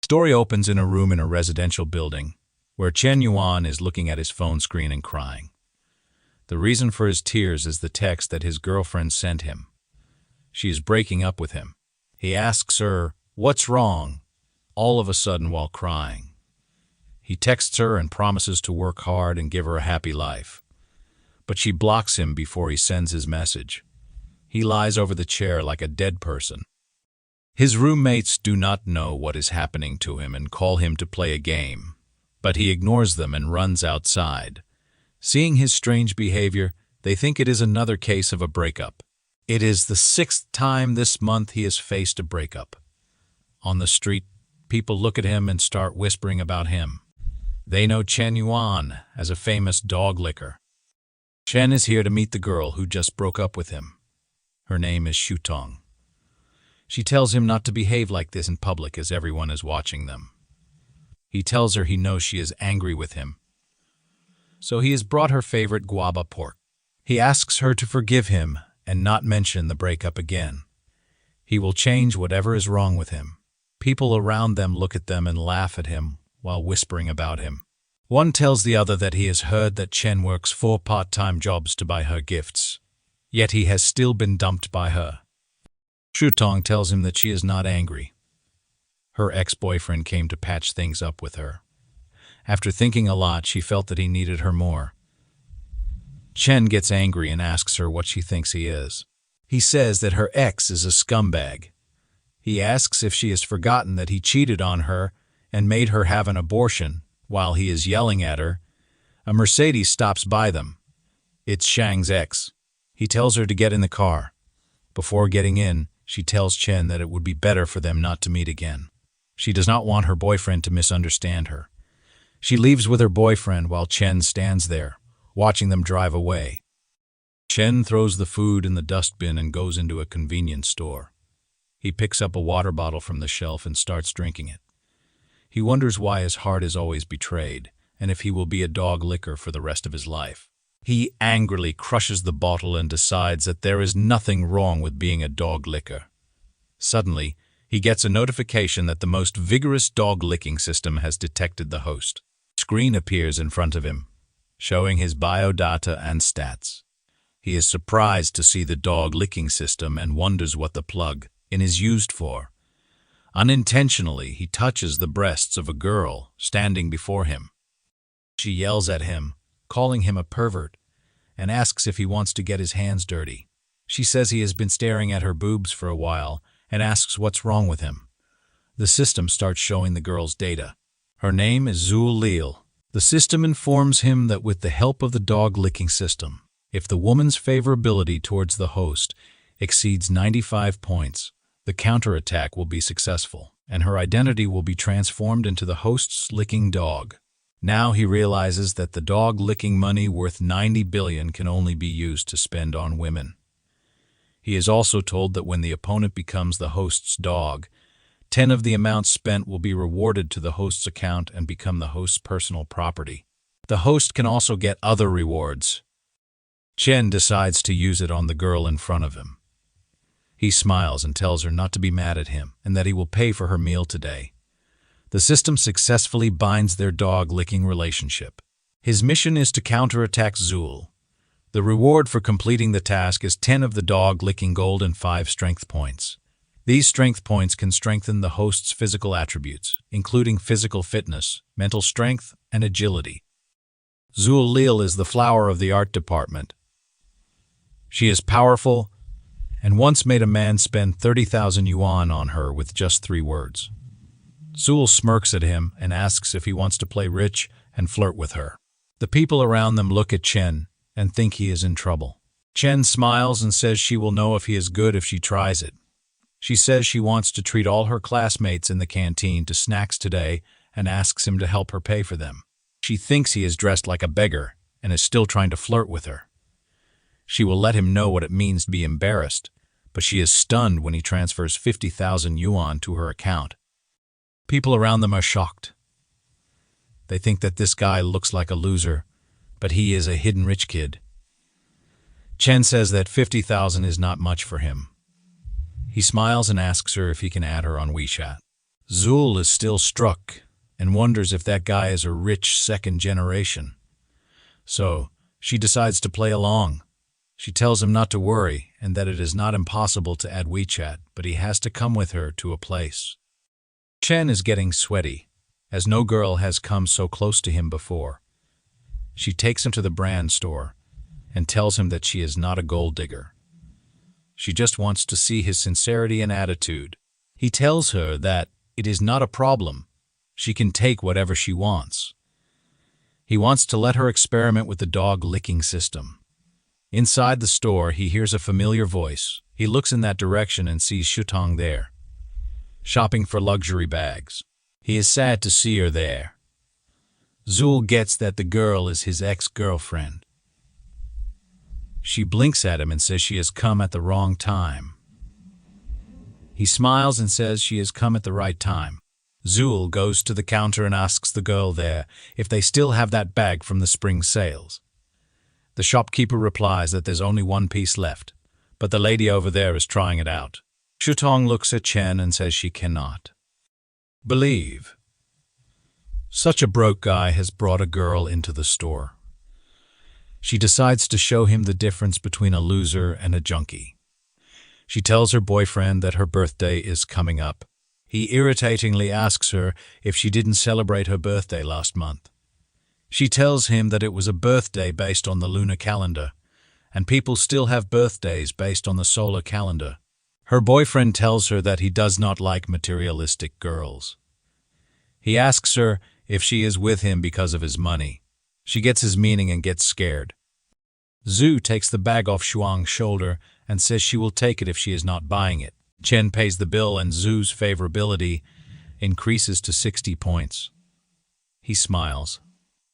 Story opens in a room in a residential building, where Chen Yuan is looking at his phone screen and crying. The reason for his tears is the text that his girlfriend sent him. She is breaking up with him. He asks her, "What's wrong?" all of a sudden while crying. He texts her and promises to work hard and give her a happy life. But she blocks him before he sends his message. He lies over the chair like a dead person. His roommates do not know what is happening to him and call him to play a game, but he ignores them and runs outside. Seeing his strange behavior, they think it is another case of a breakup. It is the 6th time this month he has faced a breakup. On the street, people look at him and start whispering about him. They know Chen Yuan as a famous dog licker. Chen is here to meet the girl who just broke up with him. Her name is Shutong. She tells him not to behave like this in public as everyone is watching them. He tells her he knows she is angry with him. So he has brought her favorite guava pork. He asks her to forgive him and not mention the breakup again. He will change whatever is wrong with him. People around them look at them and laugh at him while whispering about him. One tells the other that he has heard that Chen works 4 part-time jobs to buy her gifts, yet he has still been dumped by her. Shutong tells him that she is not angry. Her ex-boyfriend came to patch things up with her. After thinking a lot, she felt that he needed her more. Chen gets angry and asks her what she thinks he is. He says that her ex is a scumbag. He asks if she has forgotten that he cheated on her and made her have an abortion. While he is yelling at her, a Mercedes stops by them. It's Shang's ex. He tells her to get in the car. Before getting in, she tells Chen that it would be better for them not to meet again. She does not want her boyfriend to misunderstand her. She leaves with her boyfriend while Chen stands there, watching them drive away. Chen throws the food in the dustbin and goes into a convenience store. He picks up a water bottle from the shelf and starts drinking it. He wonders why his heart is always betrayed, and if he will be a dog licker for the rest of his life. He angrily crushes the bottle and decides that there is nothing wrong with being a dog licker. Suddenly, he gets a notification that the most vigorous dog licking system has detected the host. A screen appears in front of him, showing his biodata and stats. He is surprised to see the dog licking system and wonders what the plug-in is used for. Unintentionally, he touches the breasts of a girl standing before him. She yells at him, calling him a pervert, and asks if he wants to get his hands dirty. She says he has been staring at her boobs for a while and asks what's wrong with him. The system starts showing the girl's data. Her name is Zul Lil. The system informs him that with the help of the dog-licking system, if the woman's favorability towards the host exceeds 95 points, the counterattack will be successful, and her identity will be transformed into the host's licking dog. Now he realizes that the dog-licking money worth 90 billion can only be used to spend on women. He is also told that when the opponent becomes the host's dog, 10 of the amount spent will be rewarded to the host's account and become the host's personal property. The host can also get other rewards. Chen decides to use it on the girl in front of him. He smiles and tells her not to be mad at him and that he will pay for her meal today. The system successfully binds their dog-licking relationship. His mission is to counterattack Zul. The reward for completing the task is 10 of the dog-licking gold and 5 strength points. These strength points can strengthen the host's physical attributes, including physical fitness, mental strength, and agility. Zul Lil is the flower of the art department. She is powerful and once made a man spend 30,000 yuan on her with just 3 words. Zul smirks at him and asks if he wants to play rich and flirt with her. The people around them look at Chen and think he is in trouble. Chen smiles and says she will know if he is good if she tries it. She says she wants to treat all her classmates in the canteen to snacks today and asks him to help her pay for them. She thinks he is dressed like a beggar and is still trying to flirt with her. She will let him know what it means to be embarrassed, but she is stunned when he transfers 50,000 yuan to her account. People around them are shocked. They think that this guy looks like a loser, but he is a hidden rich kid. Chen says that 50,000 is not much for him. He smiles and asks her if he can add her on WeChat. Zul is still struck and wonders if that guy is a rich second generation. So she decides to play along. She tells him not to worry and that it is not impossible to add WeChat, but he has to come with her to a place. Chen is getting sweaty, as no girl has come so close to him before. She takes him to the brand store and tells him that she is not a gold digger. She just wants to see his sincerity and attitude. He tells her that it is not a problem. She can take whatever she wants. He wants to let her experiment with the dog licking system. Inside the store, he hears a familiar voice. He looks in that direction and sees Shutong there, shopping for luxury bags. He is sad to see her there. Zul gets that the girl is his ex-girlfriend. She blinks at him and says she has come at the wrong time. He smiles and says she has come at the right time. Zul goes to the counter and asks the girl there if they still have that bag from the spring sales. The shopkeeper replies that there's only one piece left, but the lady over there is trying it out. Shutong looks at Chen and says she cannot believe such a broke guy has brought a girl into the store. She decides to show him the difference between a loser and a junkie. She tells her boyfriend that her birthday is coming up. He irritatingly asks her if she didn't celebrate her birthday last month. She tells him that it was a birthday based on the lunar calendar, and people still have birthdays based on the solar calendar. Her boyfriend tells her that he does not like materialistic girls. He asks her if she is with him because of his money. She gets his meaning and gets scared. Zhu takes the bag off Shuang's shoulder and says she will take it if she is not buying it. Chen pays the bill and Zhu's favorability increases to 60 points. He smiles,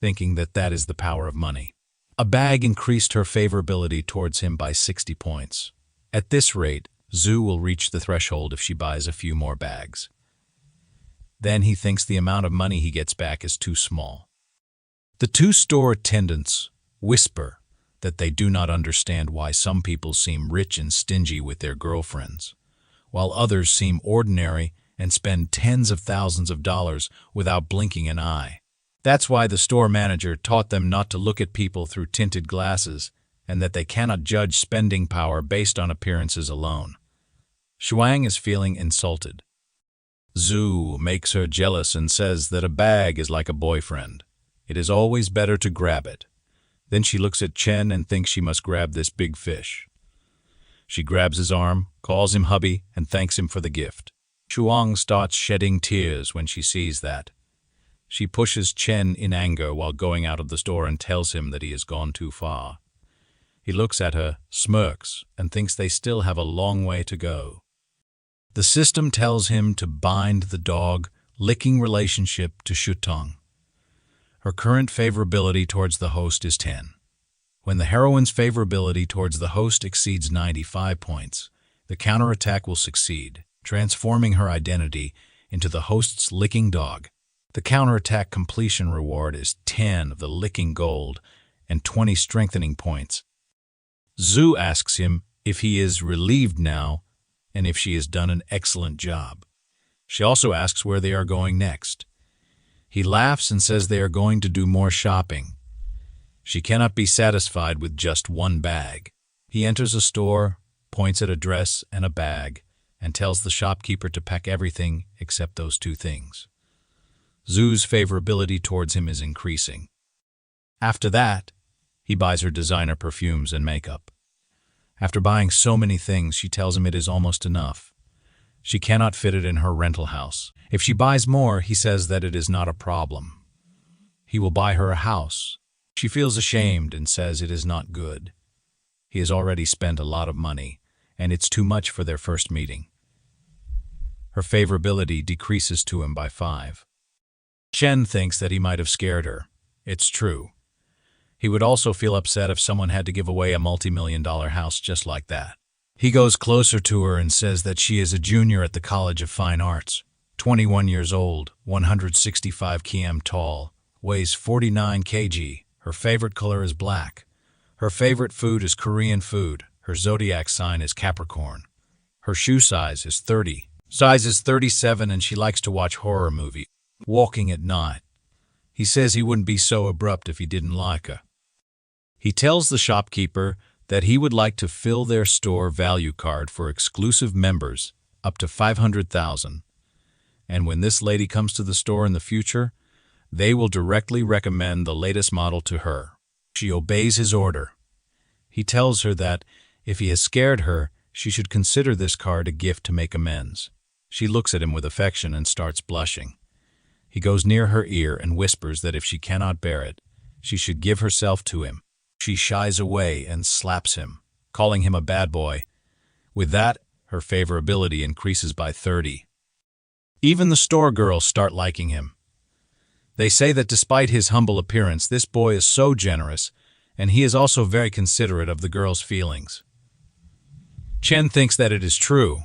thinking that that is the power of money. A bag increased her favorability towards him by 60 points. At this rate, Zhu will reach the threshold if she buys a few more bags. Then he thinks the amount of money he gets back is too small. The two store attendants whisper that they do not understand why some people seem rich and stingy with their girlfriends, while others seem ordinary and spend tens of thousands of dollars without blinking an eye. That's why the store manager taught them not to look at people through tinted glasses and that they cannot judge spending power based on appearances alone. Shuang is feeling insulted. Zhu makes her jealous and says that a bag is like a boyfriend. It is always better to grab it. Then she looks at Chen and thinks she must grab this big fish. She grabs his arm, calls him hubby, and thanks him for the gift. Shuang starts shedding tears when she sees that. She pushes Chen in anger while going out of the store and tells him that he has gone too far. He looks at her, smirks, and thinks they still have a long way to go. The system tells him to bind the dog-licking relationship to Shutong. Her current favorability towards the host is 10. When the heroine's favorability towards the host exceeds 95 points, the counterattack will succeed, transforming her identity into the host's licking dog. The counterattack completion reward is 10 of the licking gold and 20 strengthening points. Zhu asks him if he is relieved now and if she has done an excellent job. She also asks where they are going next. He laughs and says they are going to do more shopping. She cannot be satisfied with just one bag. He enters a store, points at a dress and a bag, and tells the shopkeeper to pack everything except those two things. Zhu's favorability towards him is increasing. After that, he buys her designer perfumes and makeup. After buying so many things, she tells him it is almost enough. She cannot fit it in her rental house. If she buys more, he says that it is not a problem. He will buy her a house. She feels ashamed and says it is not good. He has already spent a lot of money, and it's too much for their first meeting. Her favorability decreases to him by 5. Chen thinks that he might have scared her. It's true. He would also feel upset if someone had to give away a multi-million-dollar house just like that. He goes closer to her and says that she is a junior at the College of Fine Arts, 21 years old, 165 km tall, weighs 49 kg. Her favorite color is black. Her favorite food is Korean food. Her zodiac sign is Capricorn. Her shoe size is 30. Size is 37 and she likes to watch horror movies, walking at night. He says he wouldn't be so abrupt if he didn't like her. He tells the shopkeeper that he would like to fill their store value card for exclusive members up to 500,000. And when this lady comes to the store in the future, they will directly recommend the latest model to her. She obeys his order. He tells her that if he has scared her, she should consider this card a gift to make amends. She looks at him with affection and starts blushing. He goes near her ear and whispers that if she cannot bear it, she should give herself to him. She shies away and slaps him, calling him a bad boy. With that, her favorability increases by 30. Even the store girls start liking him. They say that despite his humble appearance, this boy is so generous, and he is also very considerate of the girls' feelings. Chen thinks that it is true.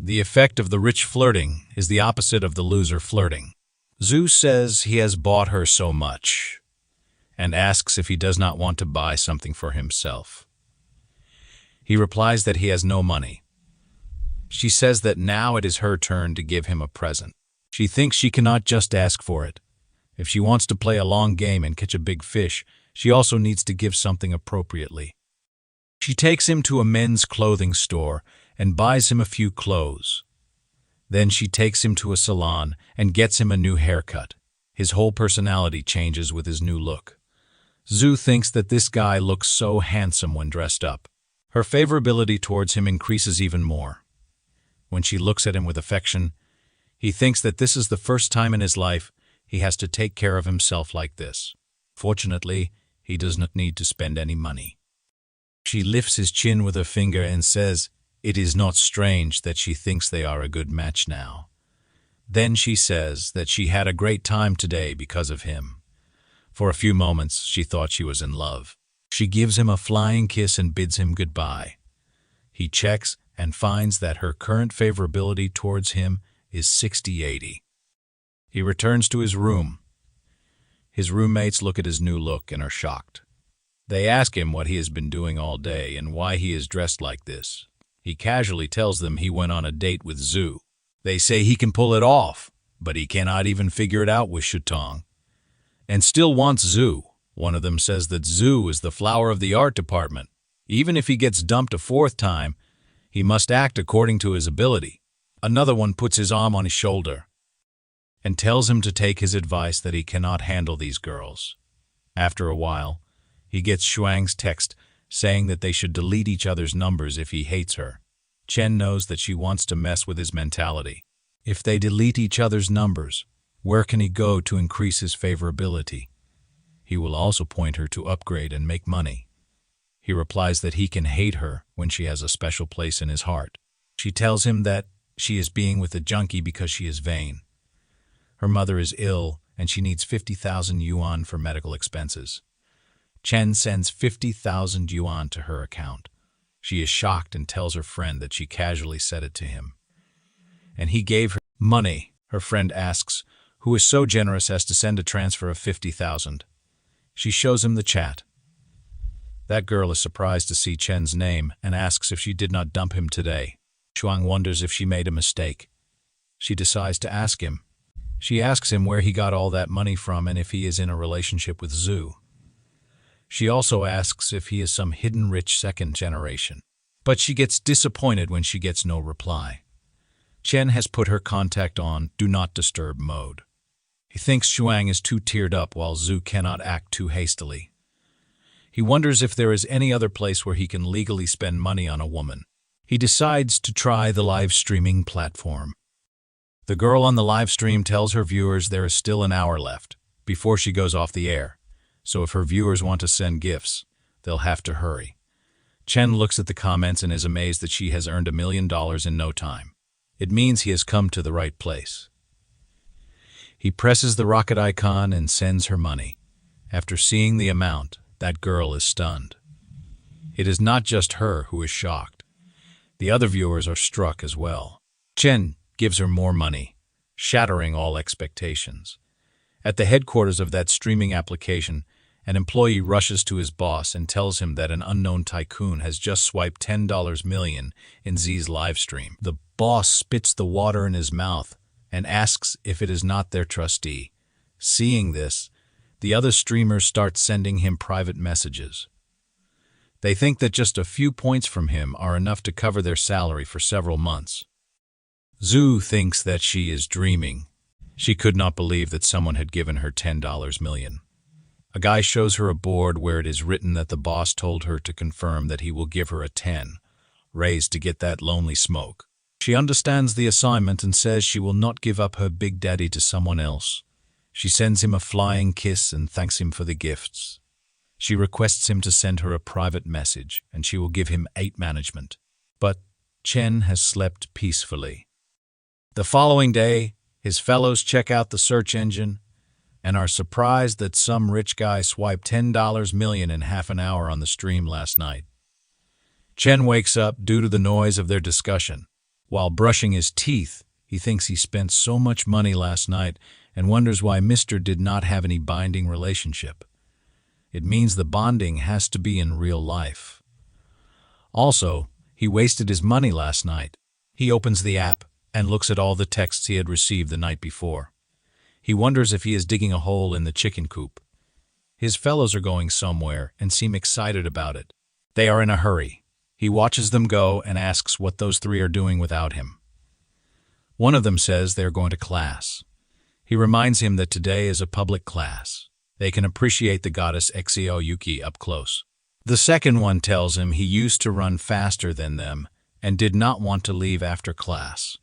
The effect of the rich flirting is the opposite of the loser flirting. Zhu says he has bought her so much, and asks if he does not want to buy something for himself. He replies that he has no money. She says that now it is her turn to give him a present. She thinks she cannot just ask for it. If she wants to play a long game and catch a big fish, she also needs to give something appropriately. She takes him to a men's clothing store and buys him a few clothes. Then she takes him to a salon and gets him a new haircut. His whole personality changes with his new look. Zhu thinks that this guy looks so handsome when dressed up. Her favorability towards him increases even more. When she looks at him with affection, he thinks that this is the first time in his life he has to take care of himself like this. Fortunately, he does not need to spend any money. She lifts his chin with her finger and says it is not strange that she thinks they are a good match now. Then she says that she had a great time today because of him. For a few moments, she thought she was in love. She gives him a flying kiss and bids him goodbye. He checks and finds that her current favorability towards him is 60-80. He returns to his room. His roommates look at his new look and are shocked. They ask him what he has been doing all day and why he is dressed like this. He casually tells them he went on a date with Zhu. They say he can pull it off, but he cannot even figure it out with Shutong, and still wants Zhu. One of them says that Zhu is the flower of the art department. Even if he gets dumped a fourth time, he must act according to his ability. Another one puts his arm on his shoulder and tells him to take his advice that he cannot handle these girls. After a while, he gets Shuang's text saying that they should delete each other's numbers if he hates her. Chen knows that she wants to mess with his mentality. If they delete each other's numbers, where can he go to increase his favorability? He will also point her to upgrade and make money. He replies that he can hate her when she has a special place in his heart. She tells him that she is being with a junkie because she is vain. Her mother is ill and she needs 50,000 yuan for medical expenses. Chen sends 50,000 yuan to her account. She is shocked and tells her friend that she casually said it to him. And he gave her money. Her friend asks, who is so generous as to send a transfer of 50,000. She shows him the chat. That girl is surprised to see Chen's name and asks if she did not dump him today. Shuang wonders if she made a mistake. She decides to ask him. She asks him where he got all that money from and if he is in a relationship with Zhu. She also asks if he is some hidden rich second generation. But she gets disappointed when she gets no reply. Chen has put her contact on Do Not Disturb mode. He thinks Shuang is too teared up while Zhu cannot act too hastily. He wonders if there is any other place where he can legally spend money on a woman. He decides to try the live streaming platform. The girl on the live stream tells her viewers there is still an hour left before she goes off the air. So if her viewers want to send gifts, they'll have to hurry. Chen looks at the comments and is amazed that she has earned $1 million in no time. It means he has come to the right place. He presses the rocket icon and sends her money. After seeing the amount, that girl is stunned. It is not just her who is shocked. The other viewers are struck as well. Chen gives her more money, shattering all expectations. At the headquarters of that streaming application, An employee rushes to his boss and tells him that an unknown tycoon has just swiped $10 million in Z's live stream. The boss spits the water in his mouth and asks if it is not their trustee. Seeing this, the other streamers start sending him private messages. They think that just a few points from him are enough to cover their salary for several months. Zhu thinks that she is dreaming. She could not believe that someone had given her $10 million. A guy shows her a board where it is written that the boss told her to confirm that he will give her a 10 raise to get that lonely smoke. She understands the assignment and says she will not give up her big daddy to someone else. She sends him a flying kiss and thanks him for the gifts. She requests him to send her a private message and she will give him 8 management. But Chen has slept peacefully. The following day, his fellows check out the search engine and are surprised that some rich guy swiped $10 million in half an hour on the stream last night. Chen wakes up due to the noise of their discussion. While brushing his teeth, he thinks he spent so much money last night and wonders why Mr. did not have any binding relationship. It means the bonding has to be in real life. Also, he wasted his money last night. He opens the app and looks at all the texts he had received the night before. He wonders if he is digging a hole in the chicken coop. His fellows are going somewhere and seem excited about it. They are in a hurry. He watches them go and asks what those 3 are doing without him. One of them says they are going to class. He reminds him that today is a public class. They can appreciate the goddess Xiao Yuki up close. The second one tells him he used to run faster than them and did not want to leave after class.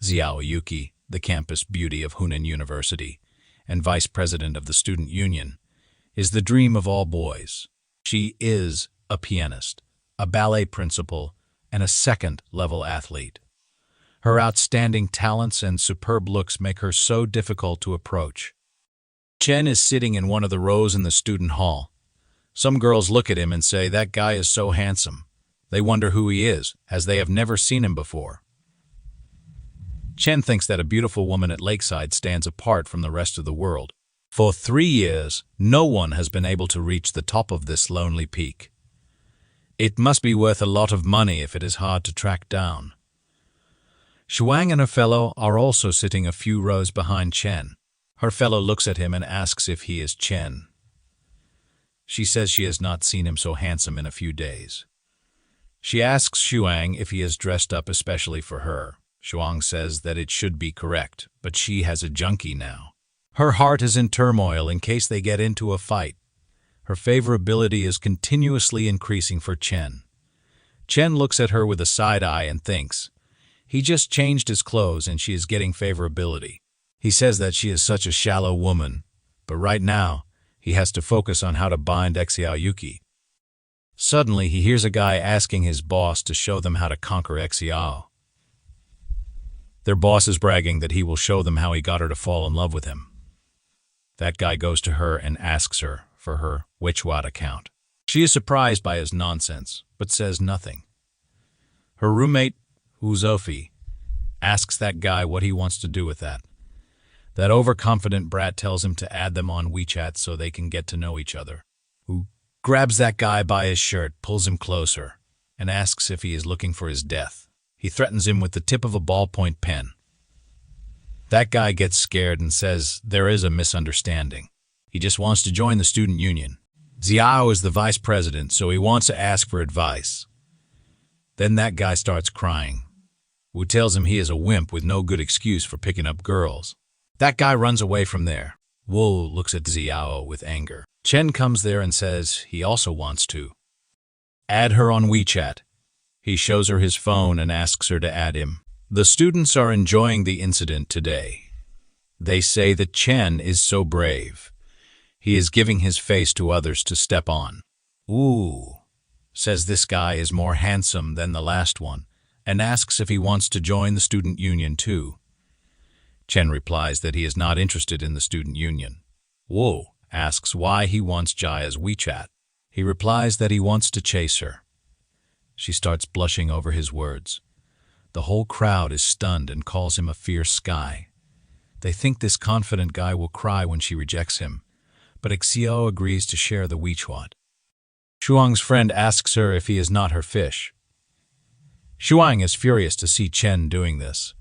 Xiao Yuki, the campus beauty of Hunan University and vice president of the student union, is the dream of all boys. She is a pianist, a ballet principal, and a second-level athlete. Her outstanding talents and superb looks make her so difficult to approach. Chen is sitting in one of the rows in the student hall. Some girls look at him and say, "That guy is so handsome." They wonder who he is, as they have never seen him before. Chen thinks that a beautiful woman at Lakeside stands apart from the rest of the world. For 3 years, no one has been able to reach the top of this lonely peak. It must be worth a lot of money if it is hard to track down. Shuang and her fellow are also sitting a few rows behind Chen. Her fellow looks at him and asks if he is Chen. She says she has not seen him so handsome in a few days. She asks Shuang if he is dressed up especially for her. Shuang says that it should be correct, but she has a junkie now. Her heart is in turmoil in case they get into a fight. Her favorability is continuously increasing for Chen. Chen looks at her with a side eye and thinks, he just changed his clothes and she is getting favorability. He says that she is such a shallow woman, but right now, he has to focus on how to bind Xiao Yuki. Suddenly, he hears a guy asking his boss to show them how to conquer Xiao. Their boss is bragging that he will show them how he got her to fall in love with him. That guy goes to her and asks her for her WeChat account. She is surprised by his nonsense, but says nothing. Her roommate, Uzofi, asks that guy what he wants to do with that. That overconfident brat tells him to add them on WeChat so they can get to know each other. Who grabs that guy by his shirt, pulls him closer, and asks if he is looking for his death. He threatens him with the tip of a ballpoint pen. That guy gets scared and says there is a misunderstanding. He just wants to join the student union. Xiao is the vice president, so he wants to ask for advice. Then that guy starts crying. Wu tells him he is a wimp with no good excuse for picking up girls. That guy runs away from there. Wu looks at Xiao with anger. Chen comes there and says he also wants to add her on WeChat. He shows her his phone and asks her to add him. The students are enjoying the incident today. They say that Chen is so brave. He is giving his face to others to step on. Ooh, says this guy is more handsome than the last one, and asks if he wants to join the student union too. Chen replies that he is not interested in the student union. Wu asks why he wants Jaya's WeChat. He replies that he wants to chase her. She starts blushing over his words. The whole crowd is stunned and calls him a fierce guy. They think this confident guy will cry when she rejects him, but Xiao agrees to share the Wichuan. Shuang's friend asks her if he is not her fish. Shuang is furious to see Chen doing this.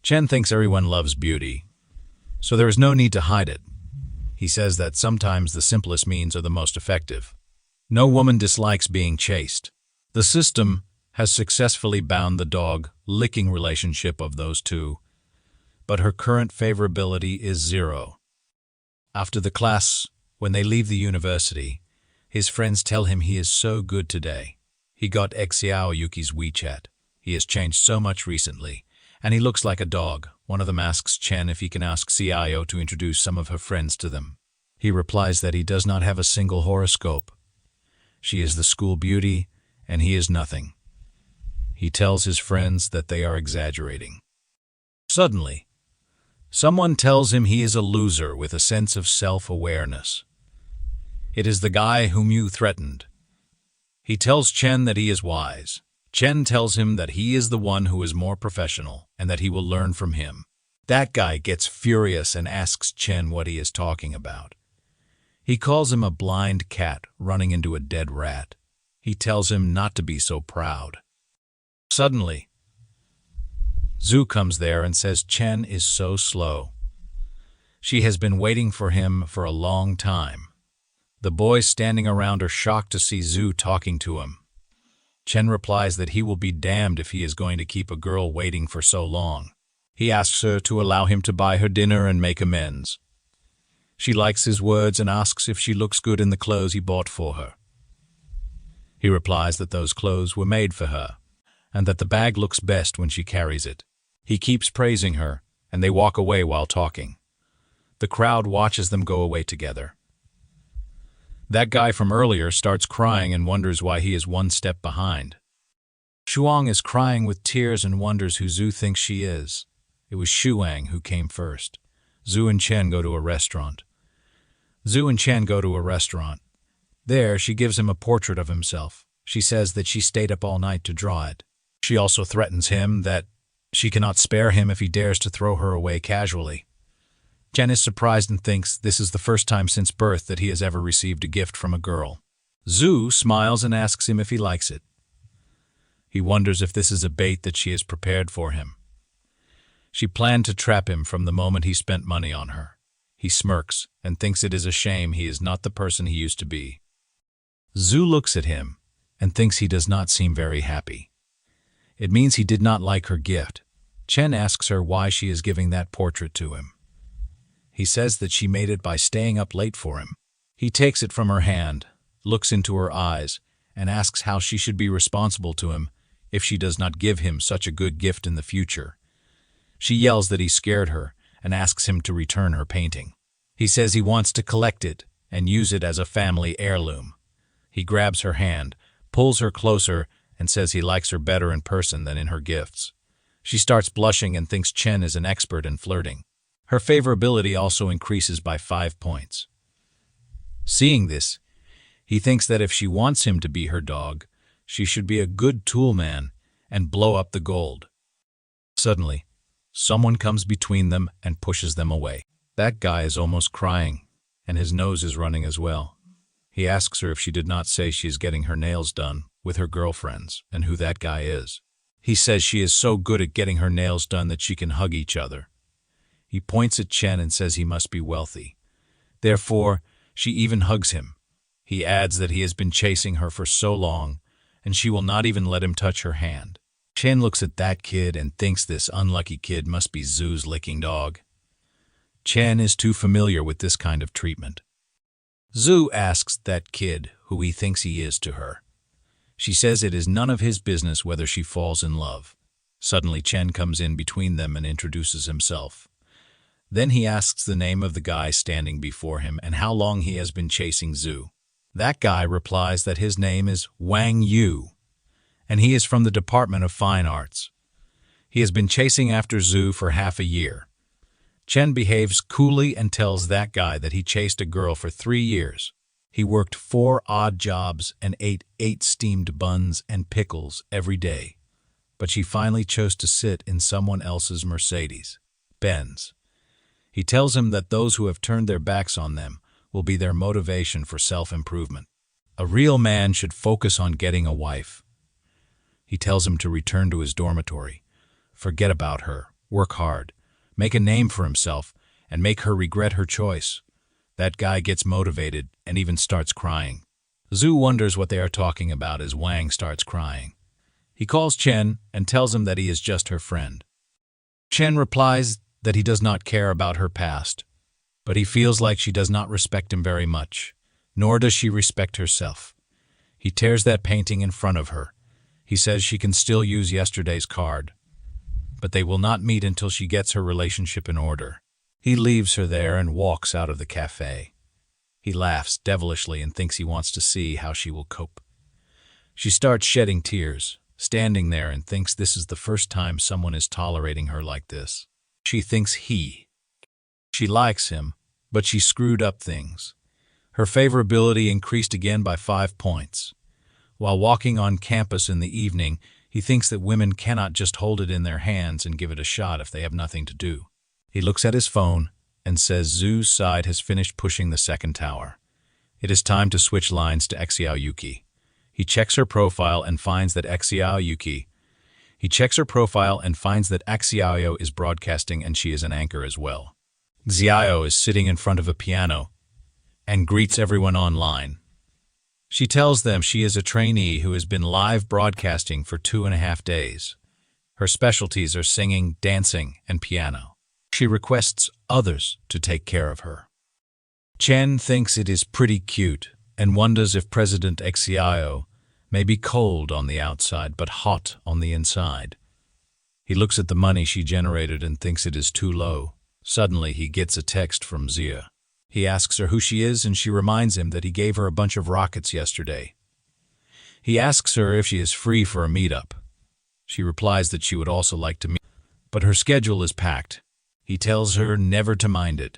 Chen thinks everyone loves beauty, so there is no need to hide it. He says that sometimes the simplest means are the most effective. No woman dislikes being chased. The system has successfully bound the dog-licking relationship of those two, but her current favorability is 0. After the class, when they leave the university, his friends tell him he is so good today. He got Xiao Yuki's WeChat. He has changed so much recently, and he looks like a dog. One of them asks Chen if he can ask Xiao to introduce some of her friends to them. He replies that he does not have a single horoscope. She is the school beauty, and he is nothing. He tells his friends that they are exaggerating. Suddenly, someone tells him he is a loser with a sense of self-awareness. It is the guy whom you threatened. He tells Chen that he is wise. Chen tells him that he is the one who is more professional and that he will learn from him. That guy gets furious and asks Chen what he is talking about. He calls him a blind cat running into a dead rat. He tells him not to be so proud. Suddenly, Zhu comes there and says Chen is so slow. She has been waiting for him for a long time. The boys standing around are shocked to see Zhu talking to him. Chen replies that he will be damned if he is going to keep a girl waiting for so long. He asks her to allow him to buy her dinner and make amends. She likes his words and asks if she looks good in the clothes he bought for her. He replies that those clothes were made for her, and that the bag looks best when she carries it. He keeps praising her, and they walk away while talking. The crowd watches them go away together. That guy from earlier starts crying and wonders why he is one step behind. Shuang is crying with tears and wonders who Zhu thinks she is. It was Shuang who came first. Zhu and Chen go to a restaurant. There, she gives him a portrait of himself. She says that she stayed up all night to draw it. She also threatens him that she cannot spare him if he dares to throw her away casually. Chen is surprised and thinks this is the first time since birth that he has ever received a gift from a girl. Zhu smiles and asks him if he likes it. He wonders if this is a bait that she has prepared for him. She planned to trap him from the moment he spent money on her. He smirks and thinks it is a shame he is not the person he used to be. Zhu looks at him and thinks he does not seem very happy. It means he did not like her gift. Chen asks her why she is giving that portrait to him. He says that she made it by staying up late for him. He takes it from her hand, looks into her eyes, and asks how she should be responsible to him if she does not give him such a good gift in the future. She yells that he scared her and asks him to return her painting. He says he wants to collect it and use it as a family heirloom. He grabs her hand, pulls her closer, and says he likes her better in person than in her gifts. She starts blushing and thinks Chen is an expert in flirting. Her favorability also increases by 5 points. Seeing this, he thinks that if she wants him to be her dog, she should be a good toolman and blow up the gold. Suddenly, someone comes between them and pushes them away. That guy is almost crying, and his nose is running as well. He asks her if she did not say she is getting her nails done with her girlfriends and who that guy is. He says she is so good at getting her nails done that she can hug each other. He points at Chen and says he must be wealthy. Therefore, she even hugs him. He adds that he has been chasing her for so long, and she will not even let him touch her hand. Chen looks at that kid and thinks this unlucky kid must be Zhu's licking dog. Chen is too familiar with this kind of treatment. Zhu asks that kid who he thinks he is to her. She says it is none of his business whether she falls in love. Suddenly, Chen comes in between them and introduces himself. Then he asks the name of the guy standing before him and how long he has been chasing Zhu. That guy replies that his name is Wang Yu, and he is from the Department of Fine Arts. He has been chasing after Zhu for half a year. Chen behaves coolly and tells that guy that he chased a girl for 3 years. He worked 4 odd jobs and ate 8 steamed buns and pickles every day, but she finally chose to sit in someone else's Mercedes Benz. He tells him that those who have turned their backs on them will be their motivation for self-improvement. A real man should focus on getting a wife. He tells him to return to his dormitory. Forget about her, work hard, make a name for himself, and make her regret her choice. That guy gets motivated and even starts crying. Zhu wonders what they are talking about as Wang starts crying. He calls Chen and tells him that he is just her friend. Chen replies that he does not care about her past, but he feels like she does not respect him very much, nor does she respect herself. He tears that painting in front of her. He says she can still use yesterday's card, but they will not meet until she gets her relationship in order. He leaves her there and walks out of the cafe. He laughs devilishly and thinks he wants to see how she will cope. She starts shedding tears, standing there, and thinks this is the first time someone is tolerating her like this. She thinks she likes him, but she screwed up things. Her favorability increased again by 5 points. While walking on campus in the evening, he thinks that women cannot just hold it in their hands and give it a shot if they have nothing to do. He looks at his phone and says Zhu's side has finished pushing the second tower. It is time to switch lines to Xiao Yuki. He checks her profile and finds that Xiao is broadcasting and she is an anchor as well. Xiao is sitting in front of a piano and greets everyone online. She tells them she is a trainee who has been live broadcasting for 2.5 days. Her specialties are singing, dancing, and piano. She requests others to take care of her. Chen thinks it is pretty cute and wonders if President Xiao may be cold on the outside but hot on the inside. He looks at the money she generated and thinks it is too low. Suddenly he gets a text from Xia. He asks her who she is and she reminds him that he gave her a bunch of rockets yesterday. He asks her if she is free for a meetup. She replies that she would also like to meet, but her schedule is packed. He tells her never to mind it.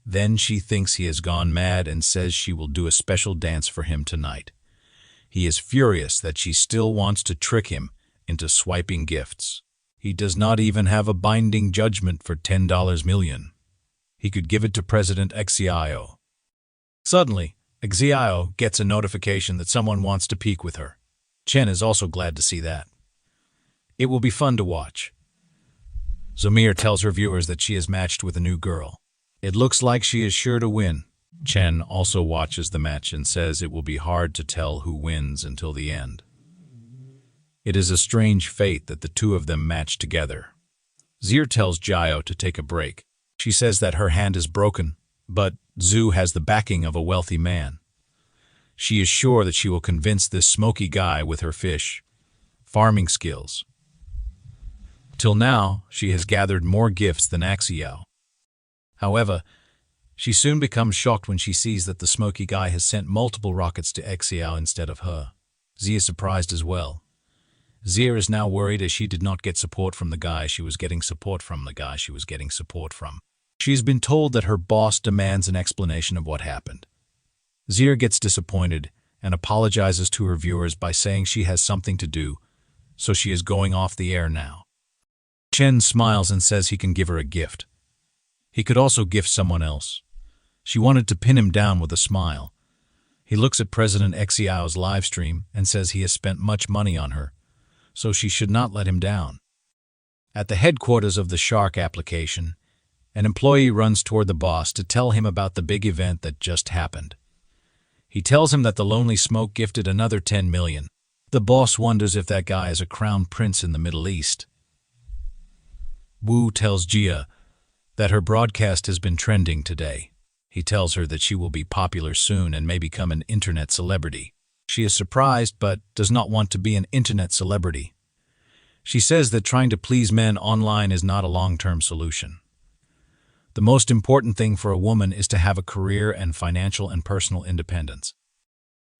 Then she thinks he has gone mad and says she will do a special dance for him tonight. He is furious that she still wants to trick him into swiping gifts. He does not even have a binding judgment for $10 million. He could give it to President Xiao. Suddenly, Xiao gets a notification that someone wants to peek with her. Chen is also glad to see that. It will be fun to watch. Zamir tells her viewers that she is matched with a new girl. It looks like she is sure to win. Chen also watches the match and says it will be hard to tell who wins until the end. It is a strange fate that the two of them match together. Zir tells Jiao to take a break. She says that her hand is broken, but Zhu has the backing of a wealthy man. She is sure that she will convince this smoky guy with her fish farming skills. Till now, she has gathered more gifts than Xiao. However, she soon becomes shocked when she sees that the smoky guy has sent multiple rockets to Xiao instead of her. Zia is surprised as well. Zia is now worried as she did not get support from the guy she was getting support from. She has been told that her boss demands an explanation of what happened. Zia gets disappointed and apologizes to her viewers by saying she has something to do, so she is going off the air now. Chen smiles and says he can give her a gift. He could also gift someone else. She wanted to pin him down with a smile. He looks at President Xiao's live stream and says he has spent much money on her, so she should not let him down. At the headquarters of the Shark application, an employee runs toward the boss to tell him about the big event that just happened. He tells him that the Lonely Smoke gifted another 10 million. The boss wonders if that guy is a crown prince in the Middle East. Wu tells Jia that her broadcast has been trending today. He tells her that she will be popular soon and may become an internet celebrity. She is surprised but does not want to be an internet celebrity. She says that trying to please men online is not a long-term solution. The most important thing for a woman is to have a career and financial and personal independence.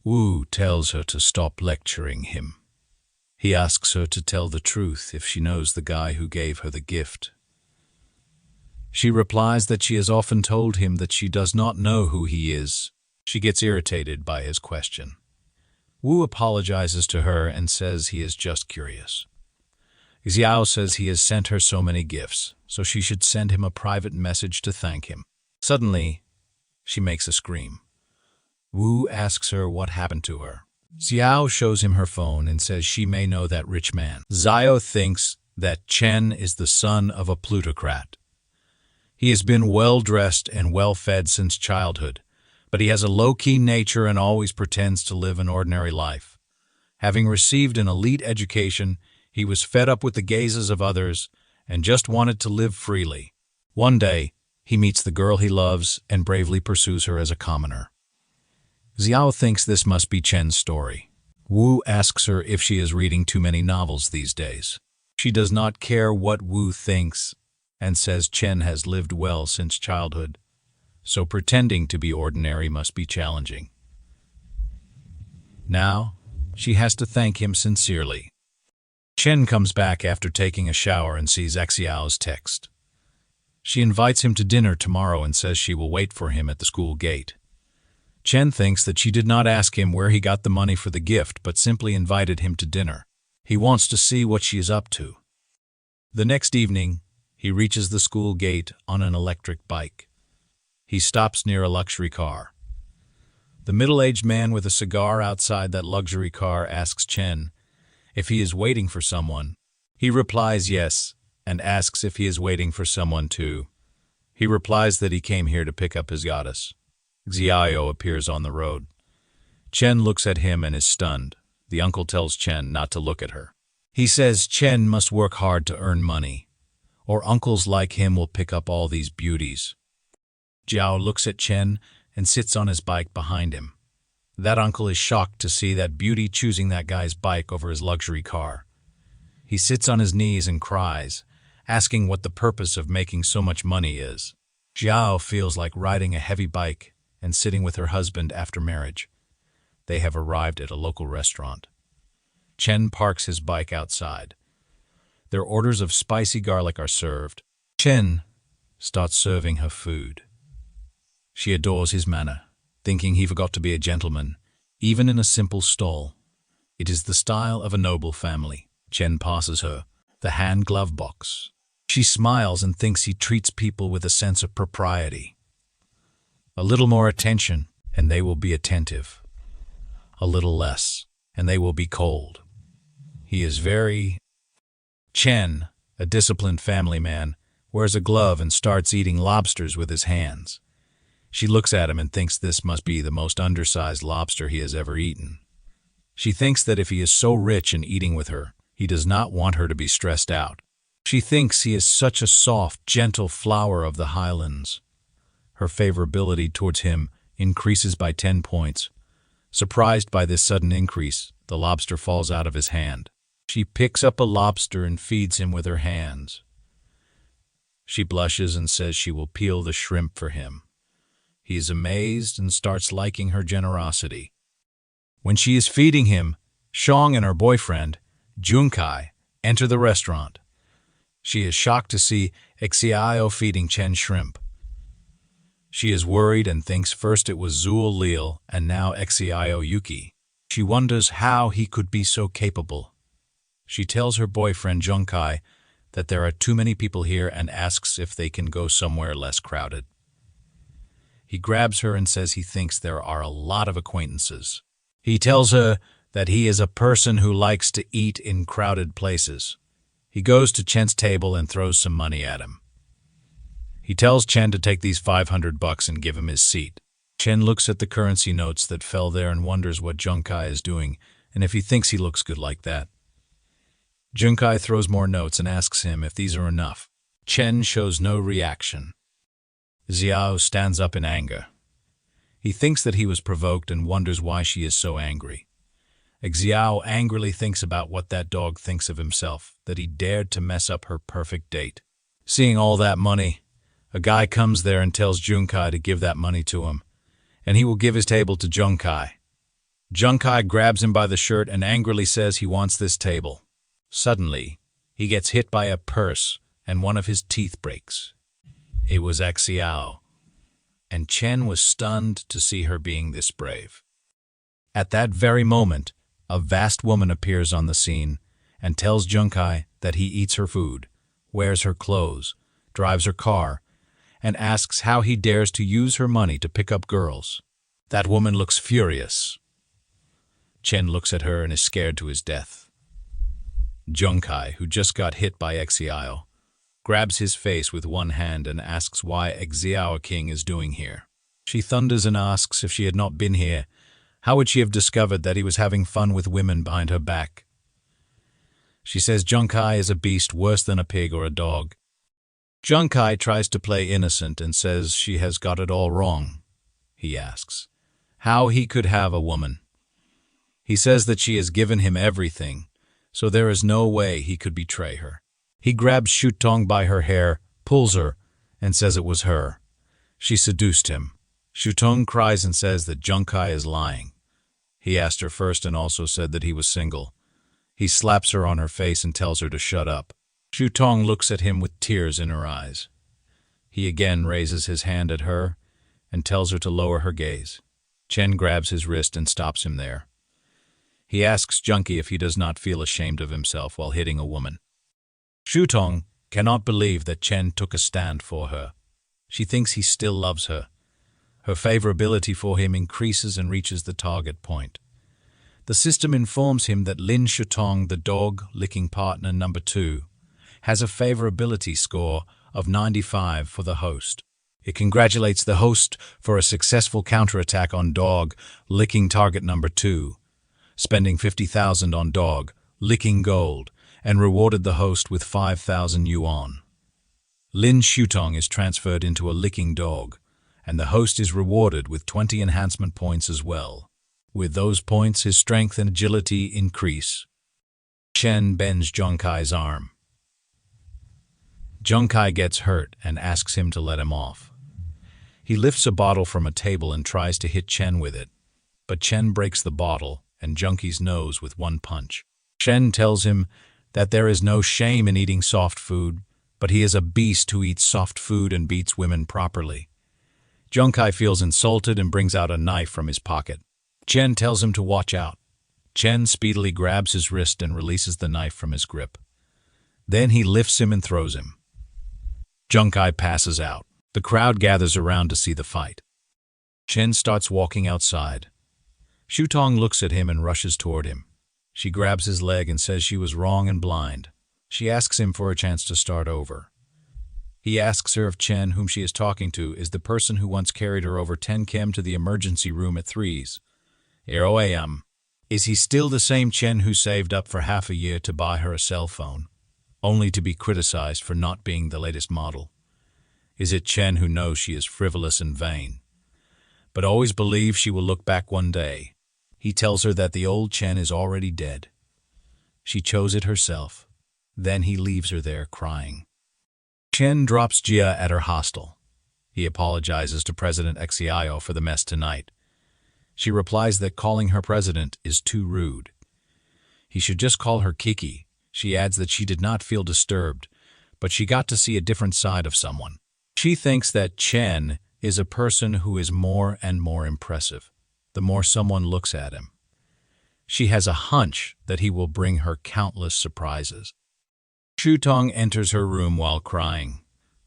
Wu tells her to stop lecturing him. He asks her to tell the truth if she knows the guy who gave her the gift. She replies that she has often told him that she does not know who he is. She gets irritated by his question. Wu apologizes to her and says he is just curious. Xiao says he has sent her so many gifts, so she should send him a private message to thank him. Suddenly, She makes a scream. Wu asks her what happened to her. Xiao shows him her phone and says she may know that rich man. Xiao thinks that Chen is the son of a plutocrat. He has been well-dressed and well-fed since childhood, but he has a low-key nature and always pretends to live an ordinary life. Having received an elite education, he was fed up with the gazes of others and just wanted to live freely. One day, he meets the girl he loves and bravely pursues her as a commoner. Xiao thinks this must be Chen's story. Wu asks her if she is reading too many novels these days. She does not care what Wu thinks and says Chen has lived well since childhood, so pretending to be ordinary must be challenging. Now, she has to thank him sincerely. Chen comes back after taking a shower and sees Xiao's text. She invites him to dinner tomorrow and says she will wait for him at the school gate. Chen thinks that she did not ask him where he got the money for the gift, but simply invited him to dinner. He wants to see what she is up to. The next evening, he reaches the school gate on an electric bike. He stops near a luxury car. The middle-aged man with a cigar outside that luxury car asks Chen if he is waiting for someone. He replies yes, and asks if he is waiting for someone too. He replies that he came here to pick up his goddess. Xiao appears on the road. Chen looks at him and is stunned. The uncle tells Chen not to look at her. He says Chen must work hard to earn money, or uncles like him will pick up all these beauties. Jiao looks at Chen and sits on his bike behind him. That uncle is shocked to see that beauty choosing that guy's bike over his luxury car. He sits on his knees and cries, asking what the purpose of making so much money is. Jiao feels like riding a heavy bike and sitting with her husband after marriage. They have arrived at a local restaurant. Chen parks his bike outside. Their orders of spicy garlic are served. Chen starts serving her food. She adores his manner, thinking he forgot to be a gentleman, even in a simple stall. It is the style of a noble family. Chen passes her the hand-glove box. She smiles and thinks he treats people with a sense of propriety. A little more attention, and they will be attentive. A little less, and they will be cold. He is very... Chen, a disciplined family man, wears a glove and starts eating lobsters with his hands. She looks at him and thinks this must be the most undersized lobster he has ever eaten. She thinks that if he is so rich in eating with her, he does not want her to be stressed out. She thinks he is such a soft, gentle flower of the highlands. Her favorability towards him increases by 10 points. Surprised by this sudden increase, the lobster falls out of his hand. She picks up a lobster and feeds him with her hands. She blushes and says she will peel the shrimp for him. He is amazed and starts liking her generosity. When she is feeding him, Shang and her boyfriend, Junkai, enter the restaurant. She is shocked to see Xiao feeding Chen shrimp. She is worried and thinks first it was Zul Lil and now Xiao Yuki. She wonders how he could be so capable. She tells her boyfriend Junkai that there are too many people here and asks if they can go somewhere less crowded. He grabs her and says he thinks there are a lot of acquaintances. He tells her that he is a person who likes to eat in crowded places. He goes to Chen's table and throws some money at him. He tells Chen to take these $500 and give him his seat. Chen looks at the currency notes that fell there and wonders what Junkai is doing and if he thinks he looks good like that. Junkai throws more notes and asks him if these are enough. Chen shows no reaction. Xiao stands up in anger. He thinks that he was provoked and wonders why she is so angry. Xiao angrily thinks about what that dog thinks of himself, that he dared to mess up her perfect date. Seeing all that money, a guy comes there and tells Junkai to give that money to him, and he will give his table to Junkai. Junkai grabs him by the shirt and angrily says he wants this table. Suddenly, he gets hit by a purse and one of his teeth breaks. It was Xiao, and Chen was stunned to see her being this brave. At that very moment, a vast woman appears on the scene and tells Junkai that he eats her food, wears her clothes, drives her car, and asks how he dares to use her money to pick up girls. That woman looks furious. Chen looks at her and is scared to his death. Junkai, who just got hit by Xiao, grabs his face with one hand and asks why Xiao King is doing here. She thunders and asks if she had not been here, how would she have discovered that he was having fun with women behind her back? She says Junkai is a beast worse than a pig or a dog. Junkai tries to play innocent and says she has got it all wrong. He asks how he could have a woman. He says that she has given him everything, so there is no way he could betray her. He grabs Shutong by her hair, pulls her, and says it was her. She seduced him. Shutong cries and says that Junkai is lying. He asked her first and also said that he was single. He slaps her on her face and tells her to shut up. Shutong looks at him with tears in her eyes. He again raises his hand at her and tells her to lower her gaze. Chen grabs his wrist and stops him there. He asks Junkie if he does not feel ashamed of himself while hitting a woman. Shutong cannot believe that Chen took a stand for her. She thinks he still loves her. Her favorability for him increases and reaches the target point. The system informs him that Lin Shutong, the dog-licking partner number 2, has a favorability score of 95 for the host. It congratulates the host for a successful counterattack on dog-licking target number 2, spending 50,000 on dog-licking gold, and rewarded the host with 5,000 yuan. Lin Shutong is transferred into a licking dog, and the host is rewarded with 20 enhancement points as well. With those points, his strength and agility increase. Chen bends Junkai's arm. Junkai gets hurt and asks him to let him off. He lifts a bottle from a table and tries to hit Chen with it, but Chen breaks the bottle and Junkie's nose with one punch. Chen tells him that there is no shame in eating soft food, but he is a beast who eats soft food and beats women properly. Junkai feels insulted and brings out a knife from his pocket. Chen tells him to watch out. Chen speedily grabs his wrist and releases the knife from his grip. Then he lifts him and throws him. Junkai passes out. The crowd gathers around to see the fight. Chen starts walking outside. Shutong looks at him and rushes toward him. She grabs his leg and says she was wrong and blind. She asks him for a chance to start over. He asks her if Chen, whom she is talking to, is the person who once carried her over 10 km to the emergency room at 3's. A.M. Is he still the same Chen who saved up for half a year to buy her a cell phone, only to be criticized for not being the latest model? Is it Chen who knows she is frivolous and vain, but always believes she will look back one day? He tells her that the old Chen is already dead. She chose it herself. Then he leaves her there crying. Chen drops Jia at her hostel. He apologizes to President Xiao for the mess tonight. She replies that calling her president is too rude. He should just call her Kiki. She adds that she did not feel disturbed, but she got to see a different side of someone. She thinks that Chen is a person who is more and more impressive, the more someone looks at him. She has a hunch that he will bring her countless surprises. Shutong enters her room while crying.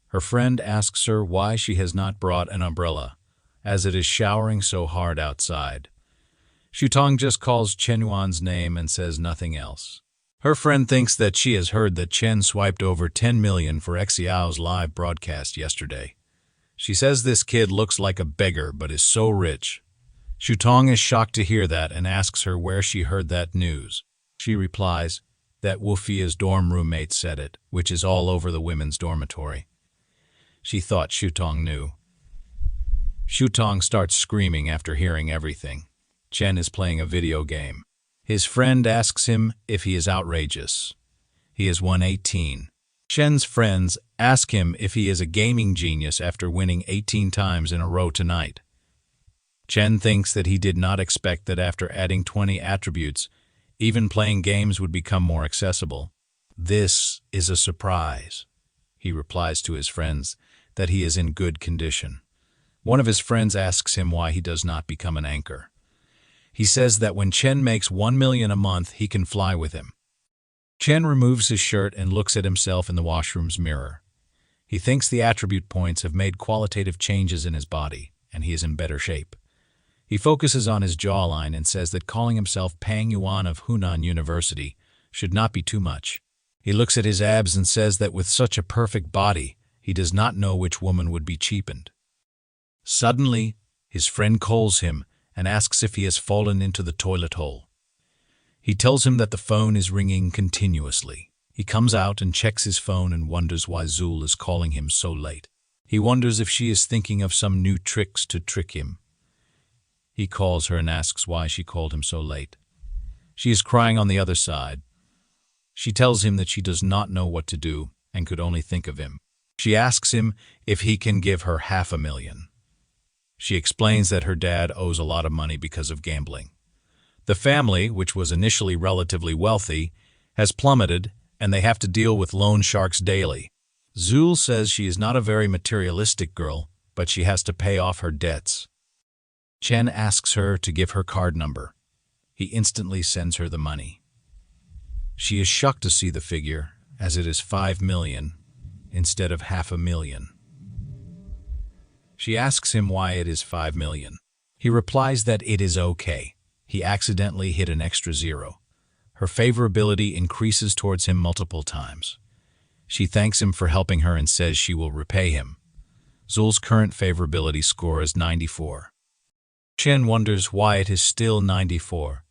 Her friend asks her why she has not brought an umbrella, as it is showering so hard outside. Shutong just calls Chen Yuan's name and says nothing else. Her friend thinks that she has heard that Chen swiped over 10 million for Xiao's live broadcast yesterday. She says this kid looks like a beggar but is so rich. Shutong is shocked to hear that and asks her where she heard that news. She replies that Wufia's dorm roommate said it, which is all over the women's dormitory. She thought Shutong knew. Shutong starts screaming after hearing everything. Chen is playing a video game. His friend asks him if he is outrageous. He is 118. Chen's friends ask him if he is a gaming genius after winning 18 times in a row tonight. Chen thinks that he did not expect that after adding 20 attributes, even playing games would become more accessible. This is a surprise. He replies to his friends that he is in good condition. One of his friends asks him why he does not become an anchor. He says that when Chen makes 1 million a month, he can fly with him. Chen removes his shirt and looks at himself in the washroom's mirror. He thinks the attribute points have made qualitative changes in his body, and he is in better shape. He focuses on his jawline and says that calling himself Pang Yuan of Hunan University should not be too much. He looks at his abs and says that with such a perfect body, he does not know which woman would be cheapened. Suddenly, his friend calls him and asks if he has fallen into the toilet hole. He tells him that the phone is ringing continuously. He comes out and checks his phone and wonders why Zul is calling him so late. He wonders if she is thinking of some new tricks to trick him. He calls her and asks why she called him so late. She is crying on the other side. She tells him that she does not know what to do and could only think of him. She asks him if he can give her $500,000. She explains that her dad owes a lot of money because of gambling. The family, which was initially relatively wealthy, has plummeted, and they have to deal with loan sharks daily. Zul says she is not a very materialistic girl, but she has to pay off her debts. Chen asks her to give her card number. He instantly sends her the money. She is shocked to see the figure, as it is 5 million instead of $500,000. She asks him why it is 5 million. He replies that it is okay. He accidentally hit an extra zero. Her favorability increases towards him multiple times. She thanks him for helping her and says she will repay him. Zul's current favorability score is 94. Chen wonders why it is still 94,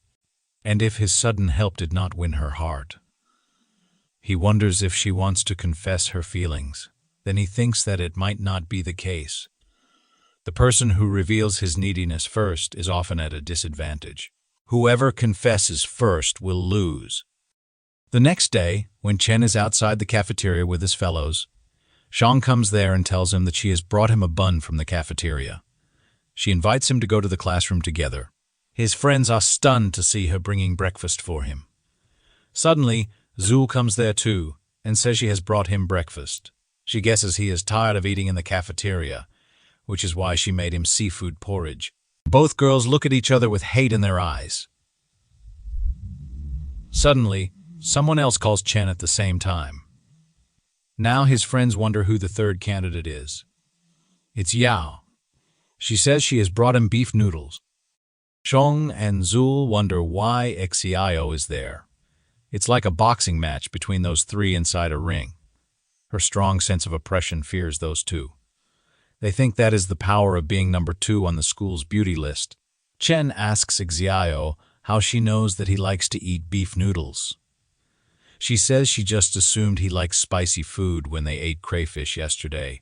and if his sudden help did not win her heart. He wonders if she wants to confess her feelings. Then he thinks that it might not be the case. The person who reveals his neediness first is often at a disadvantage. Whoever confesses first will lose. The next day, when Chen is outside the cafeteria with his fellows, Shang comes there and tells him that she has brought him a bun from the cafeteria. She invites him to go to the classroom together. His friends are stunned to see her bringing breakfast for him. Suddenly, Zul comes there too and says she has brought him breakfast. She guesses he is tired of eating in the cafeteria, which is why she made him seafood porridge. Both girls look at each other with hate in their eyes. Suddenly, someone else calls Chen at the same time. Now his friends wonder who the third candidate is. It's Yao. She says she has brought him beef noodles. Shong and Zul wonder why Xiao is there. It's like a boxing match between those three inside a ring. Her strong sense of oppression fears those two. They think that is the power of being number 2 on the school's beauty list. Chen asks Xiao how she knows that he likes to eat beef noodles. She says she just assumed he likes spicy food when they ate crayfish yesterday,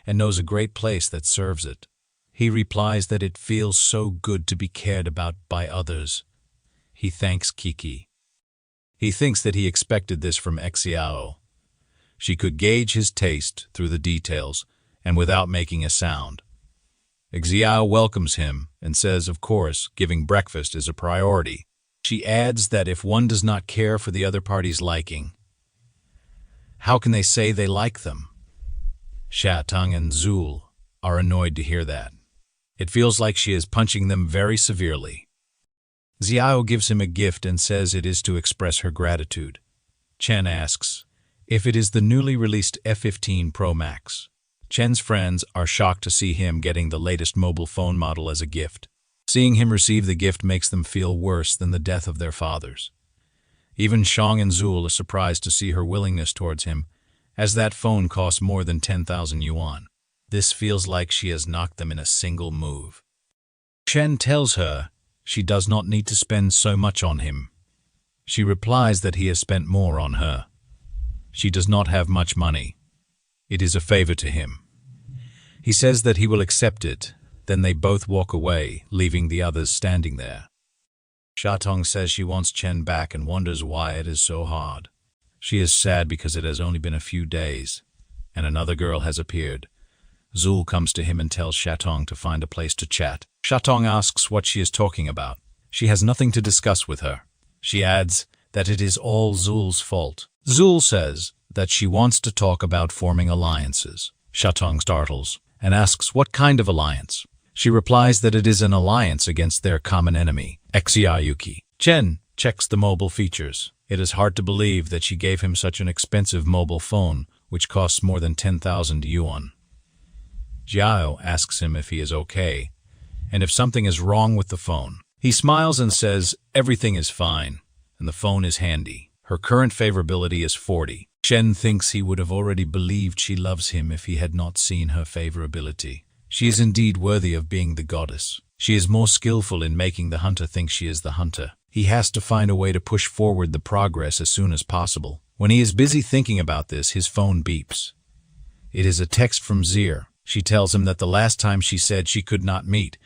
and knows a great place that serves it. He replies that it feels so good to be cared about by others. He thanks Kiki. He thinks that he expected this from Xiao. She could gauge his taste through the details and without making a sound. Xiao welcomes him and says, of course, giving breakfast is a priority. She adds that if one does not care for the other party's liking, how can they say they like them? Shutong and Zul are annoyed to hear that. It feels like she is punching them very severely. Xiao gives him a gift and says it is to express her gratitude. Chen asks if it is the newly released F15 Pro Max. Chen's friends are shocked to see him getting the latest mobile phone model as a gift. Seeing him receive the gift makes them feel worse than the death of their fathers. Even Shang and Zul are surprised to see her willingness towards him, as that phone costs more than 10,000 yuan. This feels like she has knocked them in a single move. Chen tells her she does not need to spend so much on him. She replies that he has spent more on her. She does not have much money. It is a favor to him. He says that he will accept it. Then they both walk away, leaving the others standing there. Shutong says she wants Chen back and wonders why it is so hard. She is sad because it has only been a few days, and another girl has appeared. Zul comes to him and tells Shutong to find a place to chat. Shutong asks what she is talking about. She has nothing to discuss with her. She adds that it is all Zul's fault. Zul says that she wants to talk about forming alliances. Shutong startles and asks what kind of alliance. She replies that it is an alliance against their common enemy, Xiao. Chen checks the mobile features. It is hard to believe that she gave him such an expensive mobile phone which costs more than 10,000 yuan. Jiao asks him if he is okay, and if something is wrong with the phone. He smiles and says everything is fine, and the phone is handy. Her current favorability is 40. Chen thinks he would have already believed she loves him if he had not seen her favorability. She is indeed worthy of being the goddess. She is more skillful in making the hunter think she is the hunter. He has to find a way to push forward the progress as soon as possible. When he is busy thinking about this, his phone beeps. It is a text from Zir. She tells him that the last time she said she could not meet,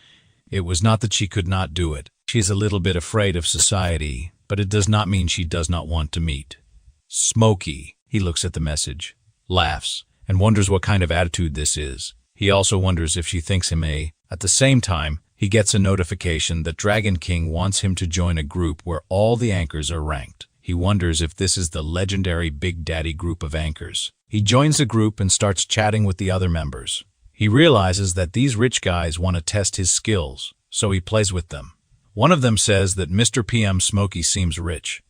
it was not that she could not do it. She is a little bit afraid of society, but it does not mean she does not want to meet. Smokey. He looks at the message, laughs, and wonders what kind of attitude this is. He also wonders if she thinks him a. At the same time, he gets a notification that Dragon King wants him to join a group where all the anchors are ranked. He wonders if this is the legendary Big Daddy group of anchors. He joins the group and starts chatting with the other members. He realizes that these rich guys want to test his skills, so he plays with them. One of them says that Mr. PM Smokey seems rich.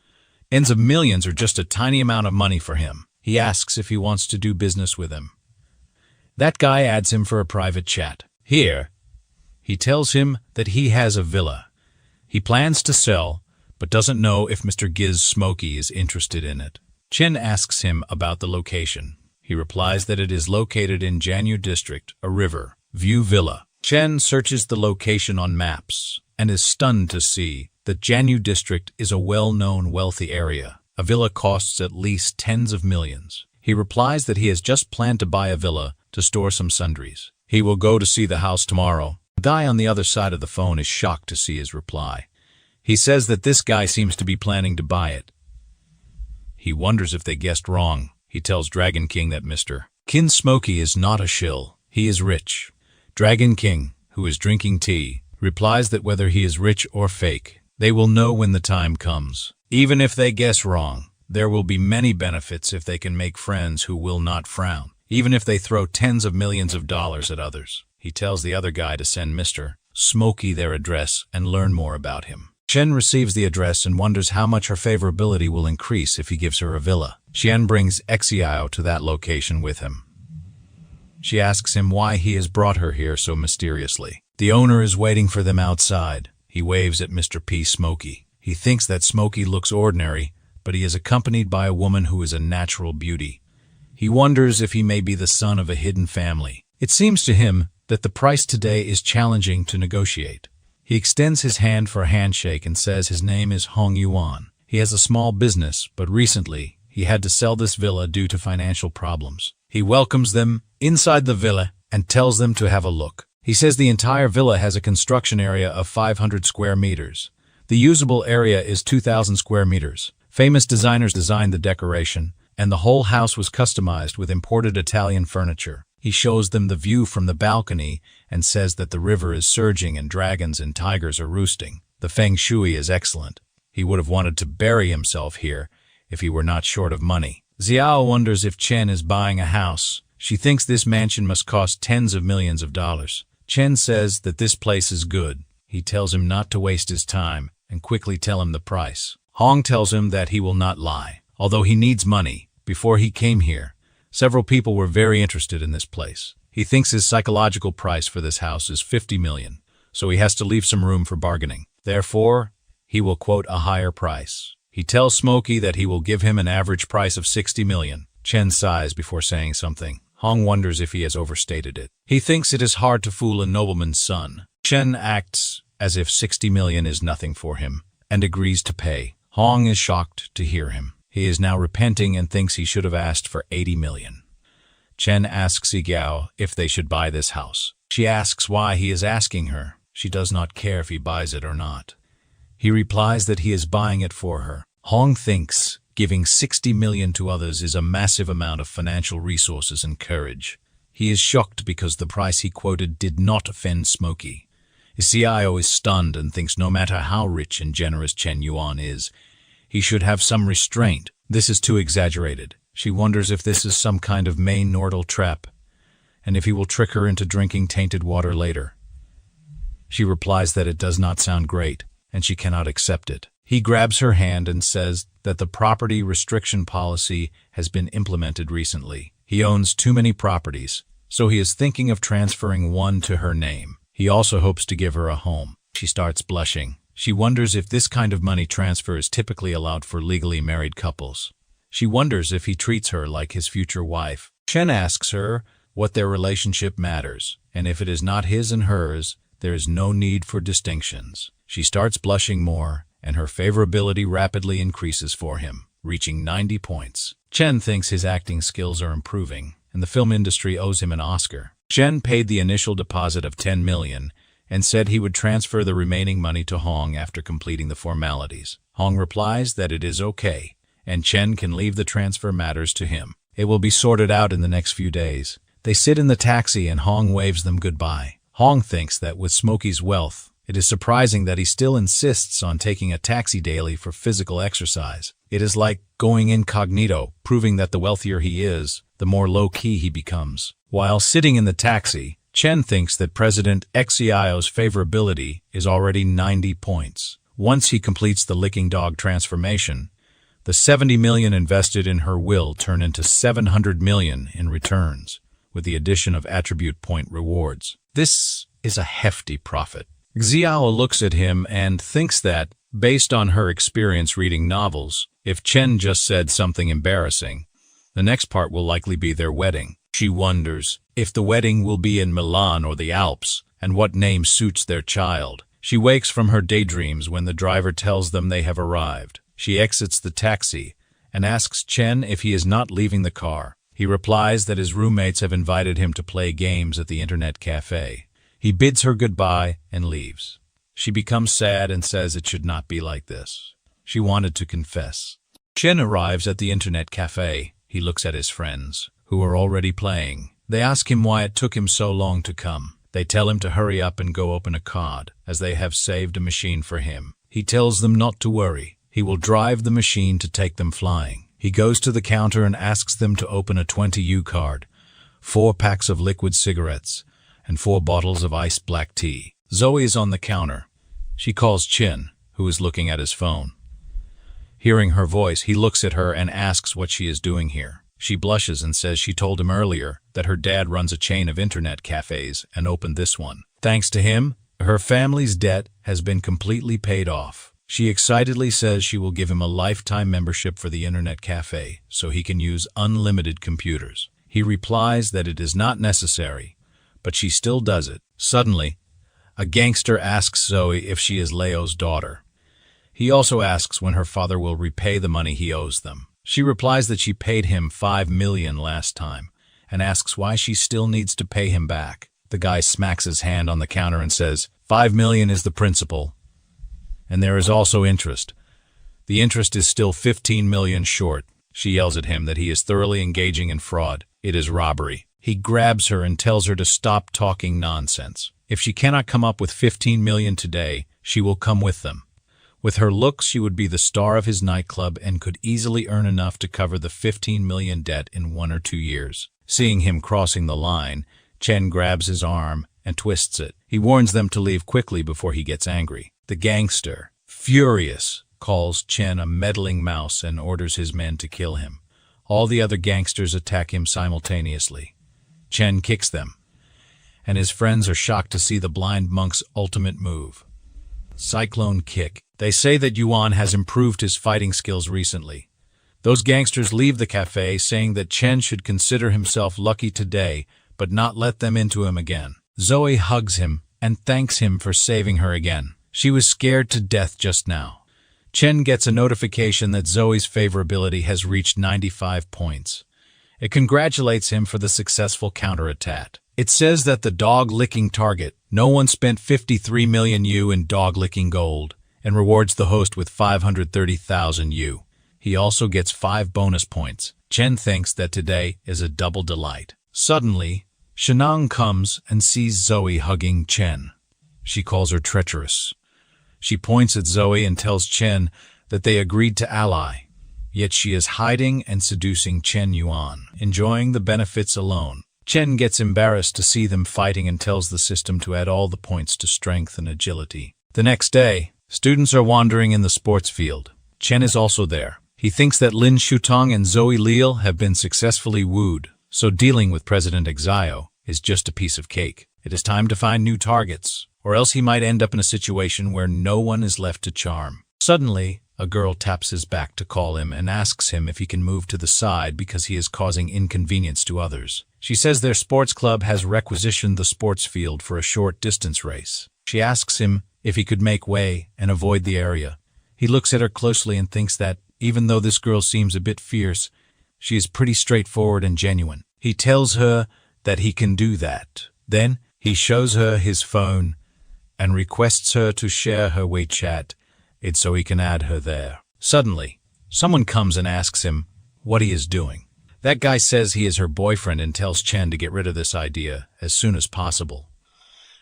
Ends of millions are just a tiny amount of money for him. He asks if he wants to do business with him. That guy adds him for a private chat. Here, he tells him that he has a villa. He plans to sell, but doesn't know if Mr. Giz Smokey is interested in it. Chen asks him about the location. He replies that it is located in Jianyu District, a river view villa. Chen searches the location on maps and is stunned to see that Jianyu District is a well-known wealthy area. A villa costs at least tens of millions. He replies that he has just planned to buy a villa to store some sundries. He will go to see the house tomorrow. The guy on the other side of the phone is shocked to see his reply. He says that this guy seems to be planning to buy it. He wonders if they guessed wrong. He tells Dragon King that Mr. Kin Smokey is not a shill. He is rich. Dragon King, who is drinking tea, replies that whether he is rich or fake, they will know when the time comes. Even if they guess wrong, there will be many benefits if they can make friends who will not frown, even if they throw tens of millions of dollars at others. He tells the other guy to send Mr. Smokey their address and learn more about him. Chen receives the address and wonders how much her favorability will increase if he gives her a villa. Xian brings Xiao to that location with him. She asks him why he has brought her here so mysteriously. The owner is waiting for them outside. He waves at Mr. P. Smokey. He thinks that Smokey looks ordinary, but he is accompanied by a woman who is a natural beauty. He wonders if he may be the son of a hidden family. It seems to him that the price today is challenging to negotiate. He extends his hand for a handshake and says his name is Chen Yuan. He has a small business, but recently he had to sell this villa due to financial problems. He welcomes them inside the villa and tells them to have a look. He says the entire villa has a construction area of 500 square meters. The usable area is 2,000 square meters. Famous designers designed the decoration, and the whole house was customized with imported Italian furniture. He shows them the view from the balcony and says that the river is surging and dragons and tigers are roosting. The feng shui is excellent. He would have wanted to bury himself here if he were not short of money. Xiao wonders if Chen is buying a house. She thinks this mansion must cost tens of millions of dollars. Chen says that this place is good. He tells him not to waste his time and quickly tell him the price. Hong tells him that he will not lie. Although he needs money, before he came here, several people were very interested in this place. He thinks his psychological price for this house is 50 million, so he has to leave some room for bargaining. Therefore, he will quote a higher price. He tells Smokey that he will give him an average price of 60 million. Chen sighs before saying something. Hong wonders if he has overstated it. He thinks it is hard to fool a nobleman's son. Chen acts as if 60 million is nothing for him and agrees to pay. Hong is shocked to hear him. He is now repenting and thinks he should have asked for 80 million. Chen asks Yigao if they should buy this house. She asks why he is asking her. She does not care if he buys it or not. He replies that he is buying it for her. Hong thinks giving 60 million to others is a massive amount of financial resources and courage. He is shocked because the price he quoted did not offend Smokey. Xiao is stunned and thinks no matter how rich and generous Chen Yuan is, he should have some restraint. This is too exaggerated. She wonders if this is some kind of main nordal trap, and if he will trick her into drinking tainted water later. She replies that it does not sound great, and she cannot accept it. He grabs her hand and says that the property restriction policy has been implemented recently. He owns too many properties, so he is thinking of transferring one to her name. He also hopes to give her a home. She starts blushing. She wonders if this kind of money transfer is typically allowed for legally married couples. She wonders if he treats her like his future wife. Chen asks her what their relationship matters, and if it is not his and hers, there is no need for distinctions. She starts blushing more, and her favorability rapidly increases for him, reaching 90 points. Chen thinks his acting skills are improving, and the film industry owes him an Oscar. Chen paid the initial deposit of 10 million and said he would transfer the remaining money to Hong after completing the formalities. Hong replies that it is okay, and Chen can leave the transfer matters to him. It will be sorted out in the next few days. They sit in the taxi and Hong waves them goodbye. Hong thinks that with Smokey's wealth, it is surprising that he still insists on taking a taxi daily for physical exercise. It is like going incognito, proving that the wealthier he is, the more low-key he becomes. While sitting in the taxi, Chen thinks that President Xiao's favorability is already 90 points. Once he completes the licking dog transformation, the 70 million invested in her will turn into 700 million in returns, with the addition of attribute point rewards. This is a hefty profit. Xiao looks at him and thinks that, based on her experience reading novels, if Chen just said something embarrassing, the next part will likely be their wedding. She wonders if the wedding will be in Milan or the Alps, and what name suits their child. She wakes from her daydreams when the driver tells them they have arrived. She exits the taxi and asks Chen if he is not leaving the car. He replies that his roommates have invited him to play games at the internet cafe. He bids her goodbye and leaves. She becomes sad and says it should not be like this. She wanted to confess. Chen arrives at the internet cafe. He looks at his friends, who are already playing. They ask him why it took him so long to come. They tell him to hurry up and go open a card, as they have saved a machine for him. He tells them not to worry. He will drive the machine to take them flying. He goes to the counter and asks them to open a 20U card, 4 packs of liquid cigarettes, and 4 bottles of iced black tea. Zoe is on the counter. She calls Chen, who is looking at his phone. Hearing her voice, he looks at her and asks what she is doing here. She blushes and says she told him earlier that her dad runs a chain of internet cafes and opened this one. Thanks to him, her family's debt has been completely paid off. She excitedly says she will give him a lifetime membership for the internet cafe so he can use unlimited computers. He replies that it is not necessary, but she still does it. Suddenly, a gangster asks Zoe if she is Leo's daughter. He also asks when her father will repay the money he owes them. She replies that she paid him 5 million last time and asks why she still needs to pay him back. The guy smacks his hand on the counter and says, 5 million is the principal, and there is also interest. The interest is still 15 million short. She yells at him that he is thoroughly engaging in fraud. It is robbery. He grabs her and tells her to stop talking nonsense. If she cannot come up with 15 million today, she will come with them. With her looks, she would be the star of his nightclub and could easily earn enough to cover the 15 million debt in 1 or 2 years. Seeing him crossing the line, Chen grabs his arm and twists it. He warns them to leave quickly before he gets angry. The gangster, furious, calls Chen a meddling mouse and orders his men to kill him. All the other gangsters attack him simultaneously. Chen kicks them, and his friends are shocked to see the blind monk's ultimate move. Cyclone kick. They say that Yuan has improved his fighting skills recently. Those gangsters leave the cafe saying that Chen should consider himself lucky today, but not let them into him again. Zoe hugs him and thanks him for saving her again. She was scared to death just now. Chen gets a notification that Zoe's favorability has reached 95 points. It congratulates him for the successful counterattack. It says that the dog-licking target, no one spent 53 million U in dog-licking gold, and rewards the host with 530,000 U. He also gets 5 bonus points. Chen thinks that today is a double delight. Suddenly, Shutong comes and sees Zoe hugging Chen. She calls her treacherous. She points at Zoe and tells Chen that they agreed to ally. Yet she is hiding and seducing Chen Yuan, enjoying the benefits alone. Chen gets embarrassed to see them fighting and tells the system to add all the points to strength and agility. The next day, students are wandering in the sports field. Chen is also there. He thinks that Lin Shutong and Zoe Leal have been successfully wooed. So dealing with President Exio is just a piece of cake. It is time to find new targets, or else he might end up in a situation where no one is left to charm. Suddenly, a girl taps his back to call him and asks him if he can move to the side because he is causing inconvenience to others. She says their sports club has requisitioned the sports field for a short distance race. She asks him if he could make way and avoid the area. He looks at her closely and thinks that, even though this girl seems a bit fierce, she is pretty straightforward and genuine. He tells her that he can do that. Then, he shows her his phone and requests her to share her WeChat so he can add her there. Suddenly, someone comes and asks him what he is doing. That guy says he is her boyfriend and tells Chen to get rid of this idea as soon as possible.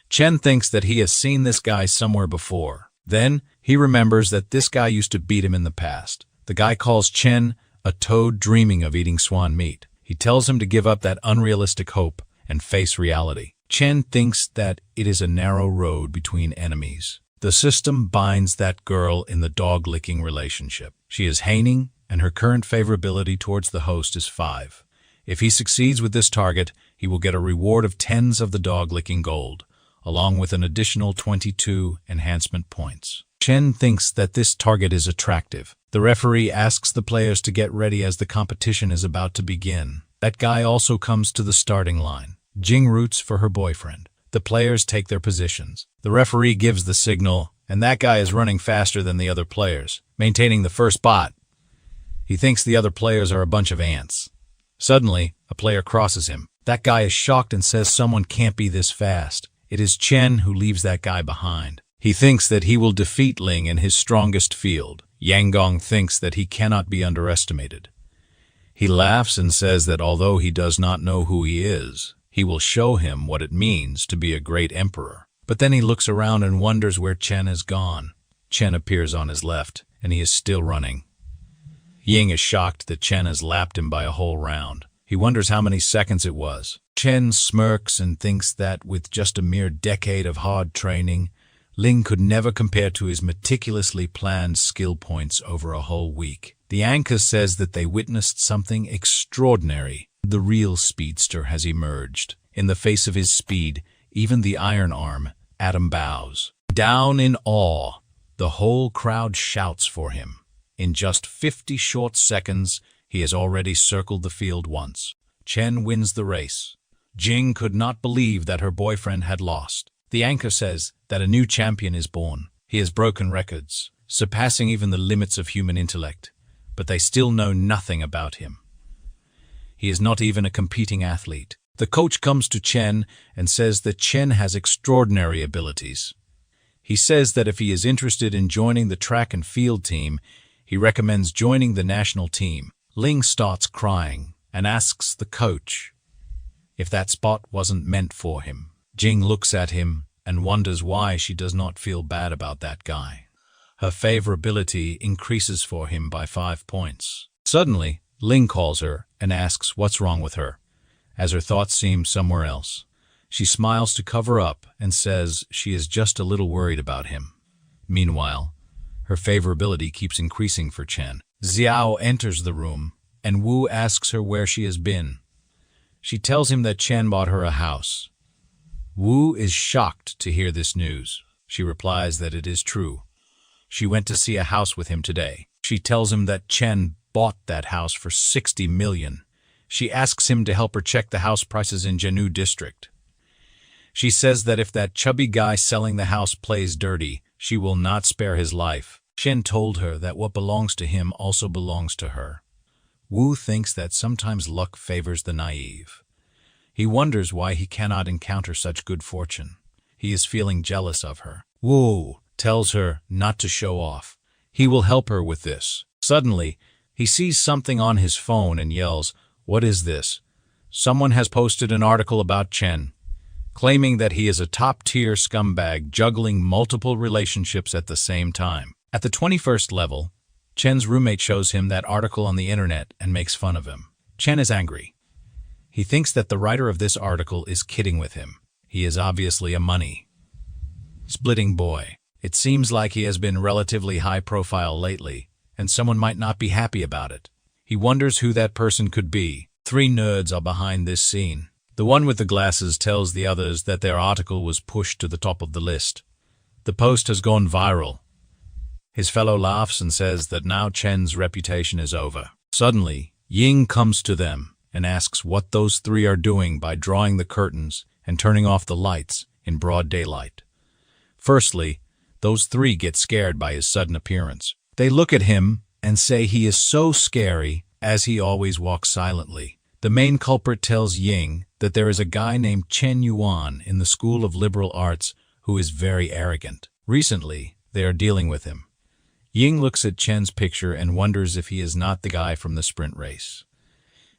Chen thinks that he has seen this guy somewhere before. Then, he remembers that this guy used to beat him in the past. The guy calls Chen a toad dreaming of eating swan meat. He tells him to give up that unrealistic hope and face reality. Chen thinks that it is a narrow road between enemies. The system binds that girl in the dog-licking relationship. She is Haining, and her current favorability towards the host is 5. If he succeeds with this target, he will get a reward of tens of the dog-licking gold, along with an additional 22 enhancement points. Chen thinks that this target is attractive. The referee asks the players to get ready as the competition is about to begin. That guy also comes to the starting line. Jing roots for her boyfriend. The players take their positions. The referee gives the signal, and that guy is running faster than the other players, maintaining the first spot. He thinks the other players are a bunch of ants. Suddenly, a player crosses him. That guy is shocked and says someone can't be this fast. It is Chen who leaves that guy behind. He thinks that he will defeat Ling in his strongest field. Yang Gong thinks that he cannot be underestimated. He laughs and says that although he does not know who he is, he will show him what it means to be a great emperor. But then he looks around and wonders where Chen has gone. Chen appears on his left, and he is still running. Ying is shocked that Chen has lapped him by a whole round. He wonders how many seconds it was. Chen smirks and thinks that with just a mere decade of hard training, Ling could never compare to his meticulously planned skill points over a whole week. The anchor says that they witnessed something extraordinary. The real speedster has emerged. In the face of his speed, even the iron arm, Atom bows. Down in awe, the whole crowd shouts for him. In just 50 short seconds, he has already circled the field once. Chen wins the race. Jing could not believe that her boyfriend had lost. The anchor says that a new champion is born. He has broken records, surpassing even the limits of human intellect, but they still know nothing about him. He is not even a competing athlete. The coach comes to Chen and says that Chen has extraordinary abilities. He says that if he is interested in joining the track and field team, he recommends joining the national team. Ling starts crying and asks the coach if that spot wasn't meant for him. Jing looks at him and wonders why she does not feel bad about that guy. Her favorability increases for him by 5 points. Suddenly, Ling calls her and asks what's wrong with her, as her thoughts seem somewhere else. She smiles to cover up and says she is just a little worried about him. Meanwhile, her favorability keeps increasing for Chen. Xiao enters the room, and Wu asks her where she has been. She tells him that Chen bought her a house. Wu is shocked to hear this news. She replies that it is true. She went to see a house with him today. She tells him that Chen bought that house for 60 million. She asks him to help her check the house prices in Jianu district. She says that if that chubby guy selling the house plays dirty, she will not spare his life. Chen told her that what belongs to him also belongs to her. Wu thinks that sometimes luck favors the naive. He wonders why he cannot encounter such good fortune. He is feeling jealous of her. Wu tells her not to show off. He will help her with this. Suddenly, he sees something on his phone and yells, "What is this?" Someone has posted an article about Chen, claiming that he is a top-tier scumbag juggling multiple relationships at the same time. At the 21st level, Chen's roommate shows him that article on the internet and makes fun of him. Chen is angry. He thinks that the writer of this article is kidding with him. He is obviously a money-splitting boy. It seems like he has been relatively high-profile lately, and someone might not be happy about it. He wonders who that person could be. Three nerds are behind this scene. The one with the glasses tells the others that their article was pushed to the top of the list. The post has gone viral. His fellow laughs and says that now Chen's reputation is over. Suddenly, Ying comes to them and asks what those three are doing by drawing the curtains and turning off the lights in broad daylight. Firstly, those three get scared by his sudden appearance. They look at him and say he is so scary, as he always walks silently. The main culprit tells Ying that there is a guy named Chen Yuan in the School of Liberal Arts who is very arrogant. Recently, they are dealing with him. Ying looks at Chen's picture and wonders if he is not the guy from the sprint race.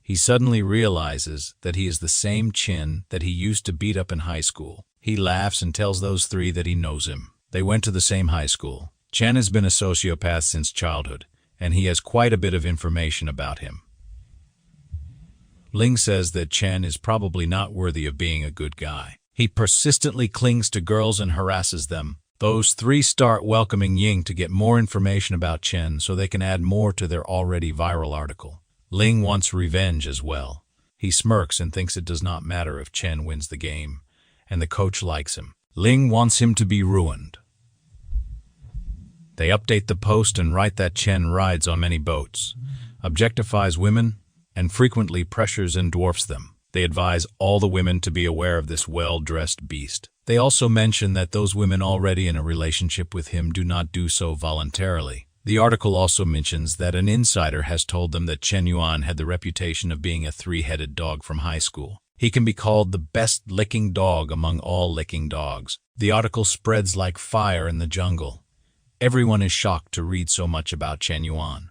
He suddenly realizes that he is the same Chen that he used to beat up in high school. He laughs and tells those three that he knows him. They went to the same high school. Chen has been a sociopath since childhood, and he has quite a bit of information about him. Ling says that Chen is probably not worthy of being a good guy. He persistently clings to girls and harasses them. Those three start welcoming Ying to get more information about Chen so they can add more to their already viral article. Ling wants revenge as well. He smirks and thinks it does not matter if Chen wins the game, and the coach likes him. Ling wants him to be ruined. They update the post and write that Chen rides on many boats, objectifies women, and frequently pressures and dwarfs them. They advise all the women to be aware of this well-dressed beast. They also mention that those women already in a relationship with him do not do so voluntarily. The article also mentions that an insider has told them that Chen Yuan had the reputation of being a three-headed dog from high school. He can be called the best licking dog among all licking dogs. The article spreads like fire in the jungle. Everyone is shocked to read so much about Chen Yuan.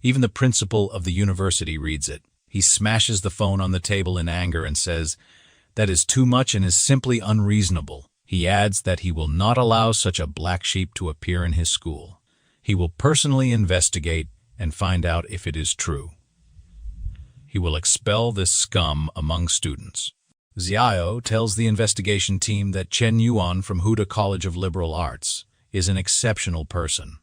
Even the principal of the university reads it. He smashes the phone on the table in anger and says, "That is too much and is simply unreasonable." He adds that he will not allow such a black sheep to appear in his school. He will personally investigate and find out if it is true. He will expel this scum among students. Xiao tells the investigation team that Chen Yuan from Huda College of Liberal Arts is an exceptional person.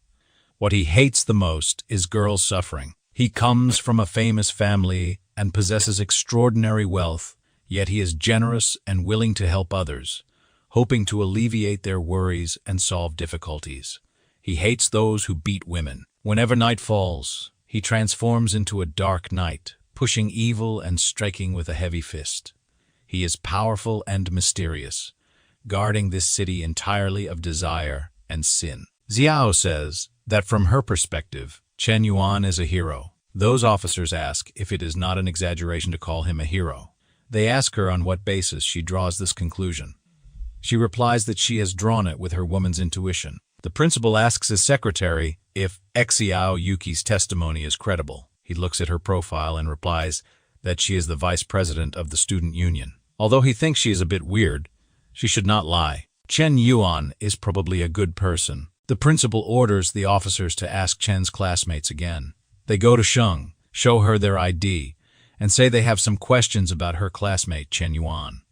What he hates the most is girls suffering. He comes from a famous family and possesses extraordinary wealth, yet he is generous and willing to help others, hoping to alleviate their worries and solve difficulties. He hates those who beat women. Whenever night falls, he transforms into a dark knight, pushing evil and striking with a heavy fist. He is powerful and mysterious, guarding this city entirely of desire and sin. Xiao says that from her perspective, Chen Yuan is a hero. Those officers ask if it is not an exaggeration to call him a hero. They ask her on what basis she draws this conclusion. She replies that she has drawn it with her woman's intuition. The principal asks his secretary if Xiao Yuki's testimony is credible. He looks at her profile and replies that she is the vice president of the student union. Although he thinks she is a bit weird, she should not lie. Chen Yuan is probably a good person. The principal orders the officers to ask Chen's classmates again. They go to Sheng, show her their ID, and say they have some questions about her classmate Chen Yuan.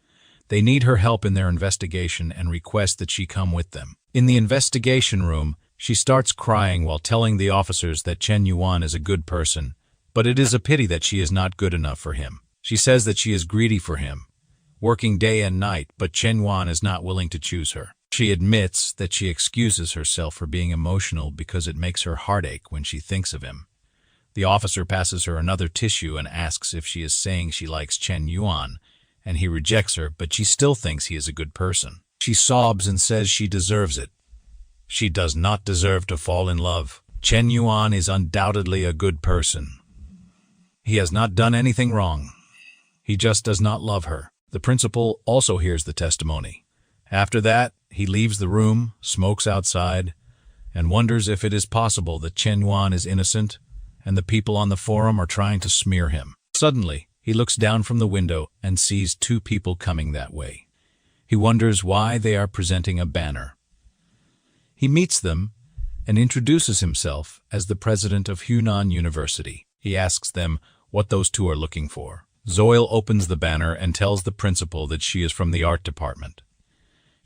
They need her help in their investigation and request that she come with them. In the investigation room, she starts crying while telling the officers that Chen Yuan is a good person, but it is a pity that she is not good enough for him. She says that she is greedy for him, working day and night, but Chen Yuan is not willing to choose her. She admits that she excuses herself for being emotional because it makes her heart ache when she thinks of him. The officer passes her another tissue and asks if she is saying she likes Chen Yuan, and he rejects her, but she still thinks he is a good person. She sobs and says she deserves it. She does not deserve to fall in love. Chen Yuan is undoubtedly a good person. He has not done anything wrong. He just does not love her. The principal also hears the testimony. After that, he leaves the room, smokes outside, and wonders if it is possible that Chen Yuan is innocent and the people on the forum are trying to smear him. Suddenly, he looks down from the window and sees two people coming that way. He wonders why they are presenting a banner. He meets them and introduces himself as the president of Hunan University. He asks them what those two are looking for. Zoil opens the banner and tells the principal that she is from the art department.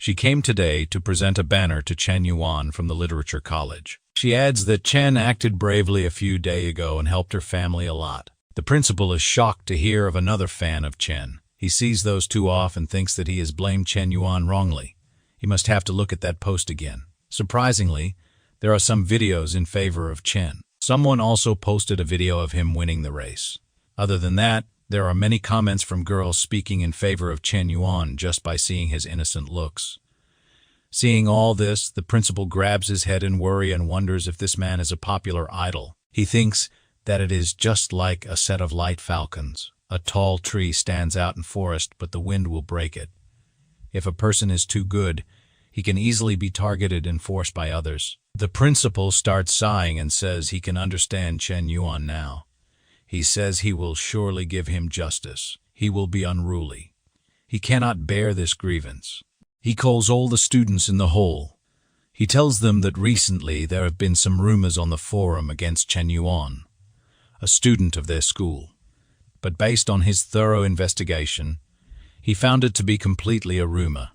She came today to present a banner to Chen Yuan from the literature college. She adds that Chen acted bravely a few days ago and helped her family a lot. The principal is shocked to hear of another fan of Chen. He sees those two off and thinks that he has blamed Chen Yuan wrongly. He must have to look at that post again. Surprisingly, there are some videos in favor of Chen. Someone also posted a video of him winning the race. Other than that, there are many comments from girls speaking in favor of Chen Yuan just by seeing his innocent looks. Seeing all this, the principal grabs his head in worry and wonders if this man is a popular idol. He thinks that it is just like a set of light falcons. A tall tree stands out in forest, but the wind will break it. If a person is too good, he can easily be targeted and forced by others. The principal starts sighing and says he can understand Chen Yuan now. He says he will surely give him justice. He will be unruly. He cannot bear this grievance. He calls all the students in the hall. He tells them that recently there have been some rumors on the forum against Chen Yuan, a student of their school. But based on his thorough investigation, he found it to be completely a rumor.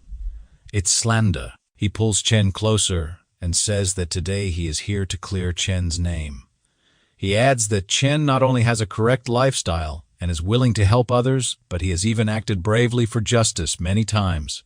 It's slander. He pulls Chen closer and says that today he is here to clear Chen's name. He adds that Chen not only has a correct lifestyle and is willing to help others, but he has even acted bravely for justice many times,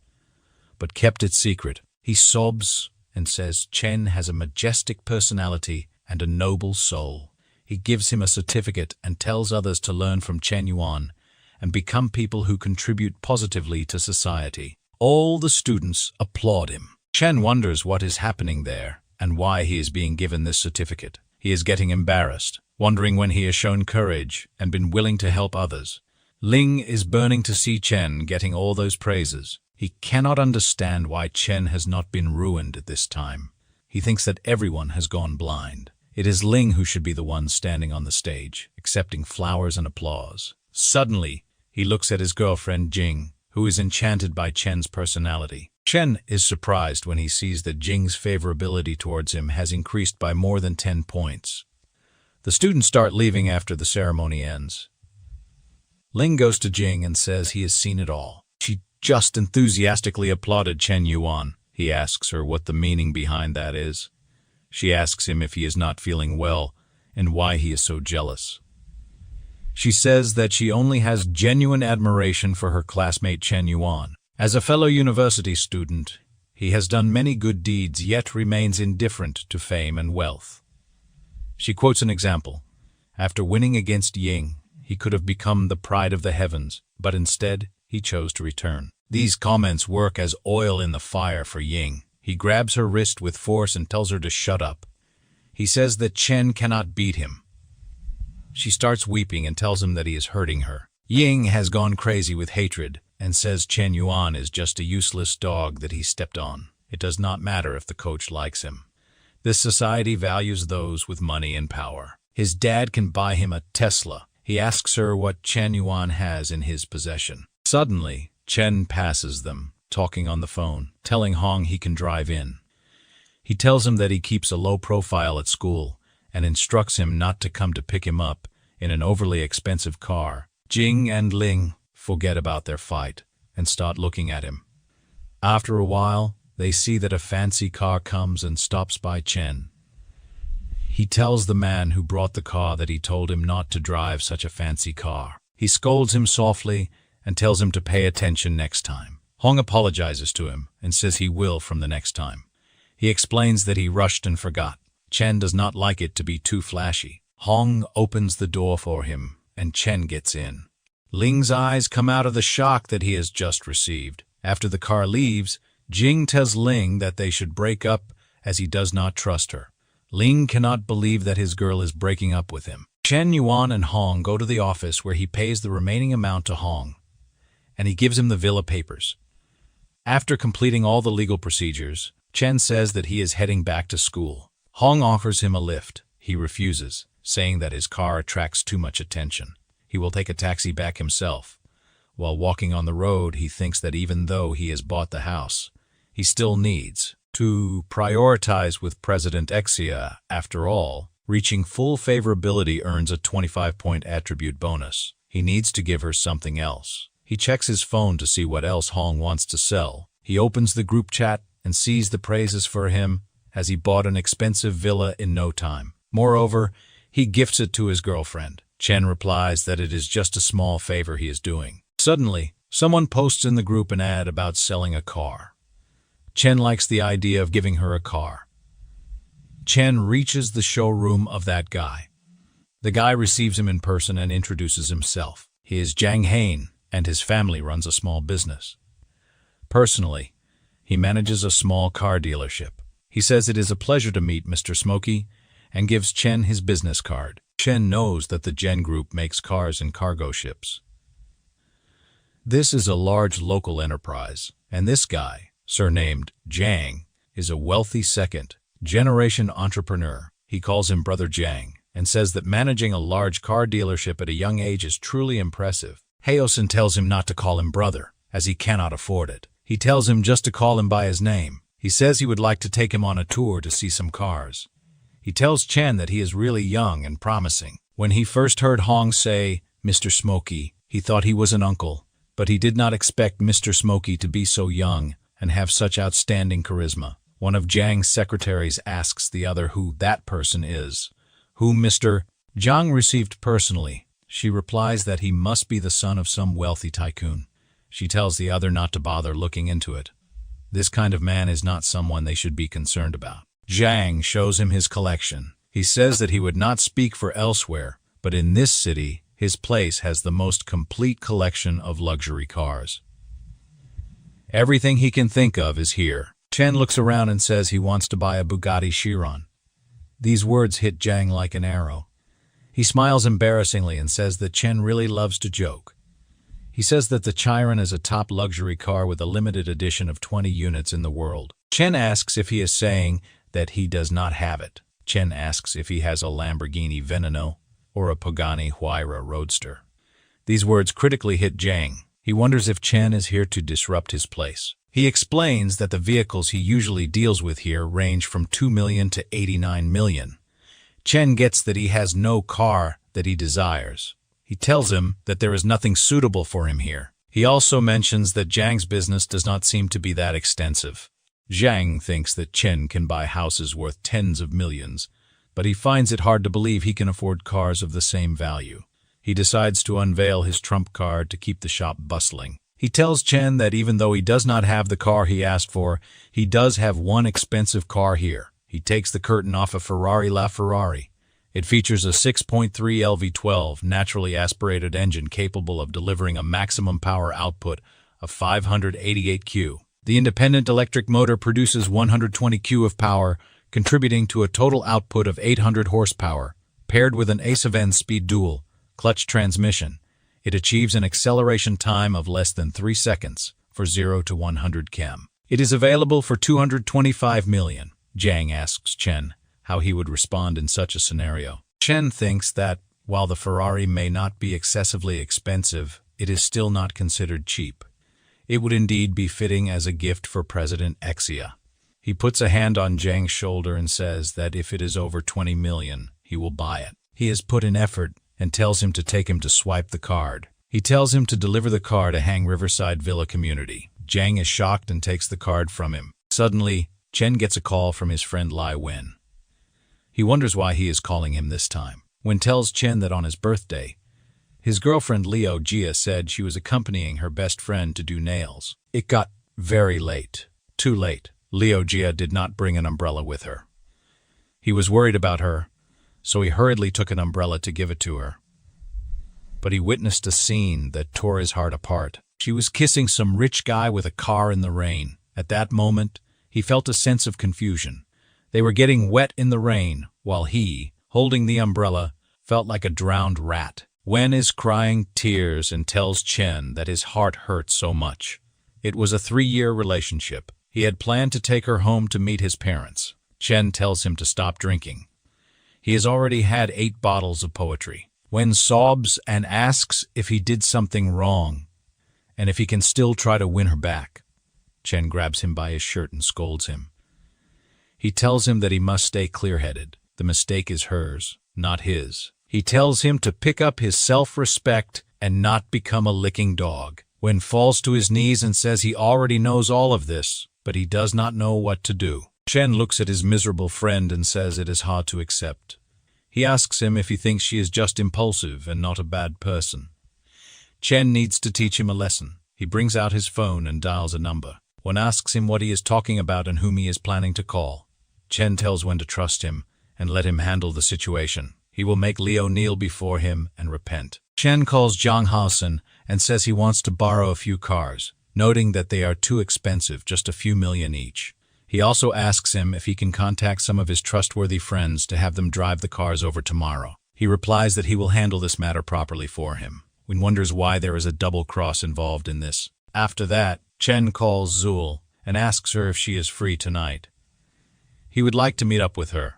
but kept it secret. He sobs and says Chen has a majestic personality and a noble soul. He gives him a certificate and tells others to learn from Chen Yuan and become people who contribute positively to society. All the students applaud him. Chen wonders what is happening there and why he is being given this certificate. He is getting embarrassed, wondering when he has shown courage and been willing to help others. Ling is burning to see Chen getting all those praises. He cannot understand why Chen has not been ruined at this time. He thinks that everyone has gone blind. It is Ling who should be the one standing on the stage, accepting flowers and applause. Suddenly, he looks at his girlfriend Jing, who is enchanted by Chen's personality. Chen is surprised when he sees that Jing's favorability towards him has increased by more than 10 points. The students start leaving after the ceremony ends. Ling goes to Jing and says he has seen it all. She just enthusiastically applauded Chen Yuan. He asks her what the meaning behind that is. She asks him if he is not feeling well and why he is so jealous. She says that she only has genuine admiration for her classmate Chen Yuan. As a fellow university student, he has done many good deeds yet remains indifferent to fame and wealth. She quotes an example. After winning against Ying, he could have become the pride of the heavens, but instead he chose to return. These comments work as oil in the fire for Ying. He grabs her wrist with force and tells her to shut up. He says that Chen cannot beat him. She starts weeping and tells him that he is hurting her. Ying has gone crazy with hatred and says Chen Yuan is just a useless dog that he stepped on. It does not matter if the coach likes him. This society values those with money and power. His dad can buy him a Tesla. He asks her what Chen Yuan has in his possession. Suddenly, Chen passes them, talking on the phone, telling Hong he can drive in. He tells him that he keeps a low profile at school and instructs him not to come to pick him up in an overly expensive car. Jing and Ling forget about their fight and start looking at him. After a while, they see that a fancy car comes and stops by Chen. He tells the man who brought the car that he told him not to drive such a fancy car. He scolds him softly and tells him to pay attention next time. Hong apologizes to him and says he will from the next time. He explains that he rushed and forgot. Chen does not like it to be too flashy. Hong opens the door for him and Chen gets in. Ling's eyes come out of the shock that he has just received. After the car leaves, Jing tells Ling that they should break up as he does not trust her. Ling cannot believe that his girl is breaking up with him. Chen Yuan and Hong go to the office where he pays the remaining amount to Hong, and he gives him the villa papers. After completing all the legal procedures, Chen says that he is heading back to school. Hong offers him a lift. He refuses, saying that his car attracts too much attention. He will take a taxi back himself. While walking on the road, he thinks that even though he has bought the house, he still needs to prioritize with President Xia. After all, reaching full favorability earns a 25-point attribute bonus. He needs to give her something else. He checks his phone to see what else Hong wants to sell. He opens the group chat and sees the praises for him as he bought an expensive villa in no time. Moreover, he gifts it to his girlfriend. Chen replies that it is just a small favor he is doing. Suddenly, someone posts in the group an ad about selling a car. Chen likes the idea of giving her a car. Chen reaches the showroom of that guy. The guy receives him in person and introduces himself. He is Jiang Hain, and his family runs a small business. Personally, he manages a small car dealership. He says it is a pleasure to meet Mr. Smokey and gives Chen his business card. Chen knows that the Gen Group makes cars and cargo ships. This is a large local enterprise, and this guy, surnamed Jiang, is a wealthy second-generation entrepreneur. He calls him Brother Jiang and says that managing a large car dealership at a young age is truly impressive. Haosen tells him not to call him brother, as he cannot afford it. He tells him just to call him by his name. He says he would like to take him on a tour to see some cars. He tells Chen that he is really young and promising. When he first heard Hong say, Mr. Smokey, he thought he was an uncle, but he did not expect Mr. Smokey to be so young and have such outstanding charisma. One of Jiang's secretaries asks the other who that person is, whom Mr. Jiang received personally. She replies that he must be the son of some wealthy tycoon. She tells the other not to bother looking into it. This kind of man is not someone they should be concerned about. Jiang shows him his collection. He says that he would not speak for elsewhere, but in this city, his place has the most complete collection of luxury cars. Everything he can think of is here. Chen looks around and says he wants to buy a Bugatti Chiron. These words hit Jiang like an arrow. He smiles embarrassingly and says that Chen really loves to joke. He says that the Chiron is a top luxury car with a limited edition of 20 units in the world. Chen asks if he is saying that he does not have it. Chen asks if he has a Lamborghini Veneno or a Pagani Huayra Roadster. These words critically hit Jiang. He wonders if Chen is here to disrupt his place. He explains that the vehicles he usually deals with here range from 2 million to 89 million. Chen gets that he has no car that he desires. He tells him that there is nothing suitable for him here. He also mentions that Jiang's business does not seem to be that extensive. Jiang thinks that Chen can buy houses worth tens of millions, but he finds it hard to believe he can afford cars of the same value. He decides to unveil his trump card to keep the shop bustling. He tells Chen that even though he does not have the car he asked for, he does have one expensive car here. He takes the curtain off a Ferrari LaFerrari. It features a 6.3 LV12 naturally aspirated engine capable of delivering a maximum power output of 588 Q. The independent electric motor produces 120 Q of power, contributing to a total output of 800 horsepower. Paired with an A7 speed dual clutch transmission, it achieves an acceleration time of less than 3 seconds for 0 to 100 km. It is available for 225 million. Jiang asks Chen how he would respond in such a scenario. Chen thinks that, while the Ferrari may not be excessively expensive, it is still not considered cheap. It would indeed be fitting as a gift for President Xia. He puts a hand on Jiang's shoulder and says that if it is over 20 million, he will buy it. He has put in effort and tells him to take him to swipe the card. He tells him to deliver the car to Hang Riverside Villa community. Jiang is shocked and takes the card from him. Suddenly, Chen gets a call from his friend Lai Wen. He wonders why he is calling him this time. Wen tells Chen that on his birthday, his girlfriend Liu Jia said she was accompanying her best friend to do nails. It got very late. Too late. Liu Jia did not bring an umbrella with her. He was worried about her, so he hurriedly took an umbrella to give it to her. But he witnessed a scene that tore his heart apart. She was kissing some rich guy with a car in the rain. At that moment, he felt a sense of confusion. They were getting wet in the rain, while he, holding the umbrella, felt like a drowned rat. Wen is crying tears and tells Chen that his heart hurt so much. It was a 3-year relationship. He had planned to take her home to meet his parents. Chen tells him to stop drinking. He has already had 8 bottles of poetry. Wen sobs and asks if he did something wrong, and if he can still try to win her back. Chen grabs him by his shirt and scolds him. He tells him that he must stay clear-headed. The mistake is hers, not his. He tells him to pick up his self-respect and not become a licking dog. Wen falls to his knees and says he already knows all of this, but he does not know what to do. Chen looks at his miserable friend and says it is hard to accept. He asks him if he thinks she is just impulsive and not a bad person. Chen needs to teach him a lesson. He brings out his phone and dials a number. Wen asks him what he is talking about and whom he is planning to call. Chen tells Wen to trust him and let him handle the situation. He will make Leo kneel before him and repent. Chen calls Zhang Haosen and says he wants to borrow a few cars, noting that they are too expensive, just a few million each. He also asks him if he can contact some of his trustworthy friends to have them drive the cars over tomorrow. He replies that he will handle this matter properly for him. Wen wonders why there is a double cross involved in this. After that, Chen calls Zul and asks her if she is free tonight. He would like to meet up with her.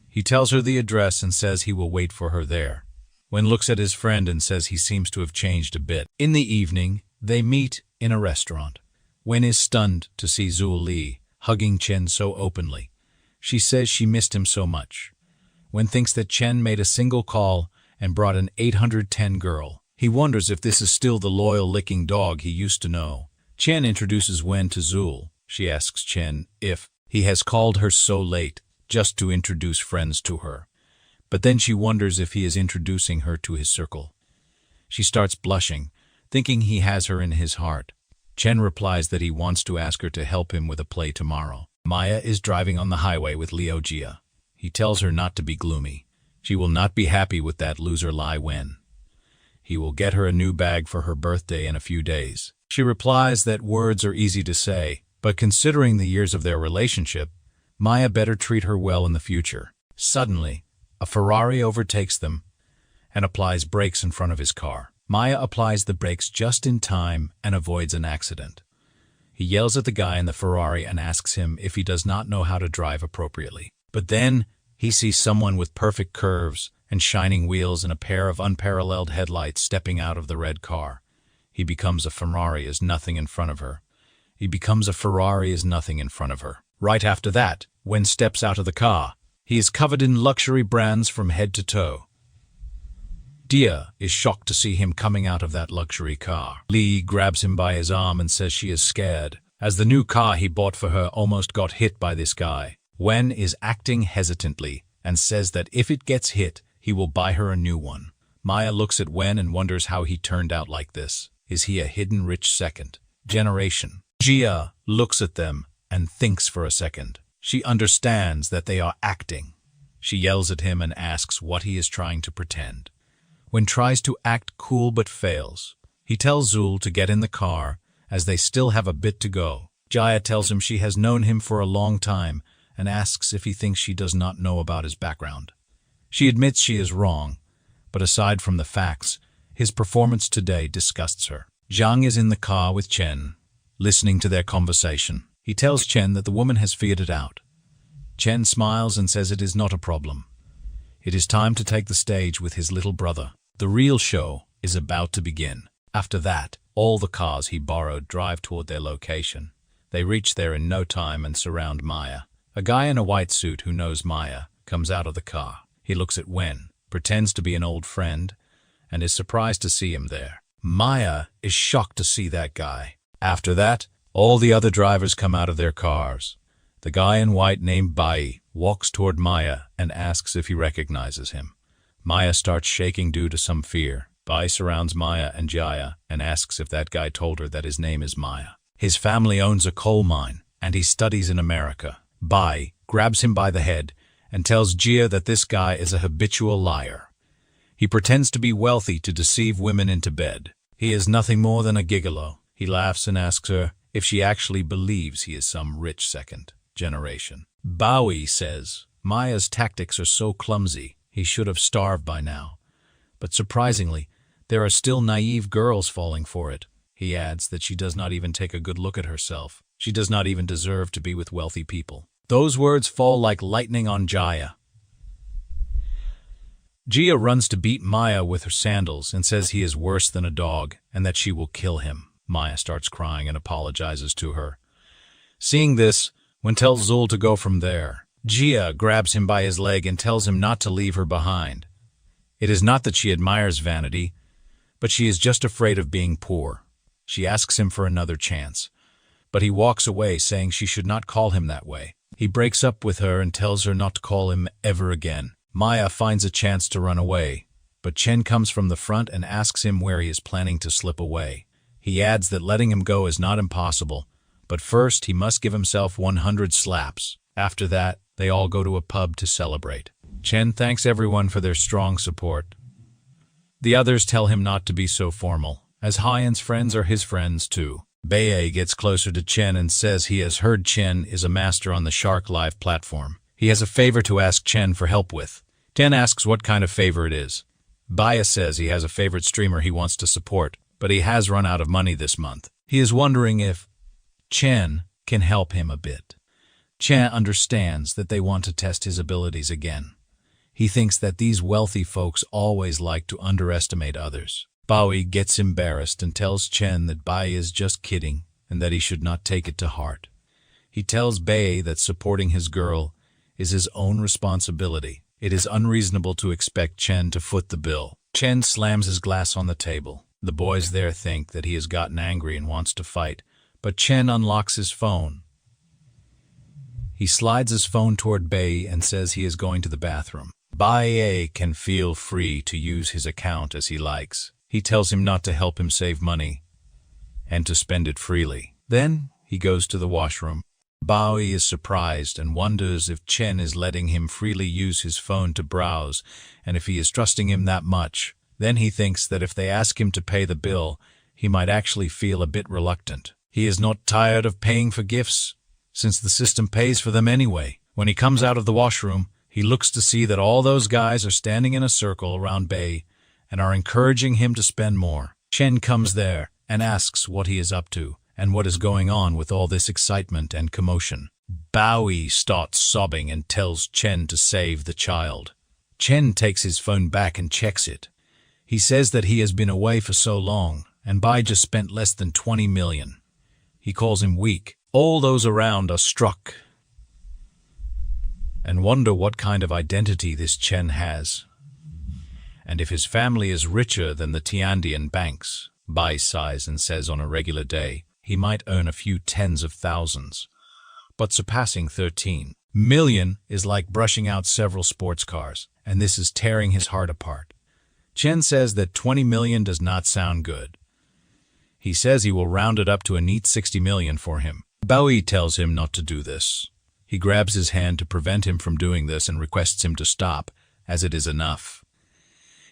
He tells her the address and says he will wait for her there. Wen looks at his friend and says he seems to have changed a bit. In the evening, they meet in a restaurant. Wen is stunned to see Zul Li hugging Chen so openly. She says she missed him so much. Wen thinks that Chen made a single call and brought an 810 girl. He wonders if this is still the loyal licking dog he used to know. Chen introduces Wen to Zul. She asks Chen if he has called her so late just to introduce friends to her. But then she wonders if he is introducing her to his circle. She starts blushing, thinking he has her in his heart. Chen replies that he wants to ask her to help him with a play tomorrow. Maya is driving on the highway with Liu Jia. He tells her not to be gloomy. She will not be happy with that loser Lai Wen. He will get her a new bag for her birthday in a few days. She replies that words are easy to say, but considering the years of their relationship, Maya better treat her well in the future. Suddenly, a Ferrari overtakes them and applies brakes in front of his car. Maya applies the brakes just in time and avoids an accident. He yells at the guy in the Ferrari and asks him if he does not know how to drive appropriately. But then, he sees someone with perfect curves and shining wheels and a pair of unparalleled headlights stepping out of the red car. He becomes a Ferrari as nothing in front of her. Right after that, Wen steps out of the car. He is covered in luxury brands from head to toe. Dia is shocked to see him coming out of that luxury car. Li grabs him by his arm and says she is scared, as the new car he bought for her almost got hit by this guy. Wen is acting hesitantly and says that if it gets hit, he will buy her a new one. Maya looks at Wen and wonders how he turned out like this. Is he a hidden rich second generation? Jia looks at them and thinks for a second. She understands that they are acting. She yells at him and asks what he is trying to pretend. Wen tries to act cool but fails. He tells Zul to get in the car, as they still have a bit to go. Jia tells him she has known him for a long time and asks if he thinks she does not know about his background. She admits she is wrong, but aside from the facts, his performance today disgusts her. Zhang is in the car with Chen, listening to their conversation. He tells Chen that the woman has figured it out. Chen smiles and says it is not a problem. It is time to take the stage with his little brother. The real show is about to begin. After that, all the cars he borrowed drive toward their location. They reach there in no time and surround Maya. A guy in a white suit who knows Maya comes out of the car. He looks at Wen, pretends to be an old friend, and is surprised to see him there. Maya is shocked to see that guy. After that, all the other drivers come out of their cars. The guy in white named Bai walks toward Maya and asks if he recognizes him. Maya starts shaking due to some fear. Bai surrounds Maya and Jaya and asks if that guy told her that his name is Maya. His family owns a coal mine, and he studies in America. Bai grabs him by the head and tells Jia that this guy is a habitual liar. He pretends to be wealthy to deceive women into bed. He is nothing more than a gigolo. He laughs and asks her if she actually believes he is some rich second generation. Bowie says, Maya's tactics are so clumsy, he should have starved by now. But surprisingly, there are still naive girls falling for it. He adds that she does not even take a good look at herself. She does not even deserve to be with wealthy people. Those words fall like lightning on Jaya. Jia runs to beat Maya with her sandals and says he is worse than a dog and that she will kill him. Maya starts crying and apologizes to her. Seeing this, Wen tells Zul to go from there. Jia grabs him by his leg and tells him not to leave her behind. It is not that she admires vanity, but she is just afraid of being poor. She asks him for another chance, but he walks away saying she should not call him that way. He breaks up with her and tells her not to call him ever again. Maya finds a chance to run away, but Chen comes from the front and asks him where he is planning to slip away. He adds that letting him go is not impossible, but first he must give himself 100 slaps. After that, they all go to a pub to celebrate. Chen thanks everyone for their strong support. The others tell him not to be so formal, as Hyan's friends are his friends too. Bae gets closer to Chen and says he has heard Chen is a master on the Shark Live platform. He has a favor to ask Chen for help with. Chen asks what kind of favor it is. Bae says he has a favorite streamer he wants to support, but he has run out of money this month. He is wondering if Chen can help him a bit. Chen understands that they want to test his abilities again. He thinks that these wealthy folks always like to underestimate others. Bae gets embarrassed and tells Chen that Bae is just kidding and that he should not take it to heart. He tells Bae that supporting his girl is his own responsibility. It is unreasonable to expect Chen to foot the bill. Chen slams his glass on the table. The boys there think that he has gotten angry and wants to fight, but Chen unlocks his phone. He slides his phone toward Bae and says he is going to the bathroom. Bae can feel free to use his account as he likes. He tells him not to help him save money and to spend it freely. Then he goes to the washroom. Bae is surprised and wonders if Chen is letting him freely use his phone to browse and if he is trusting him that much. Then he thinks that if they ask him to pay the bill, he might actually feel a bit reluctant. He is not tired of paying for gifts, since the system pays for them anyway. When he comes out of the washroom, he looks to see that all those guys are standing in a circle around Bae and are encouraging him to spend more. Chen comes there and asks what he is up to and what is going on with all this excitement and commotion. Bae starts sobbing and tells Chen to save the child. Chen takes his phone back and checks it. He says that he has been away for so long, and Bae just spent less than 20 million. He calls him weak. All those around are struck and wonder what kind of identity this Chen has, and if his family is richer than the Tiandian banks. Bae sighs and says on a regular day, he might earn a few tens of thousands, but surpassing 13 million is like brushing out several sports cars, and this is tearing his heart apart. Chen says that 20 million does not sound good. He says he will round it up to a neat 60 million for him. Bae tells him not to do this. He grabs his hand to prevent him from doing this and requests him to stop, as it is enough.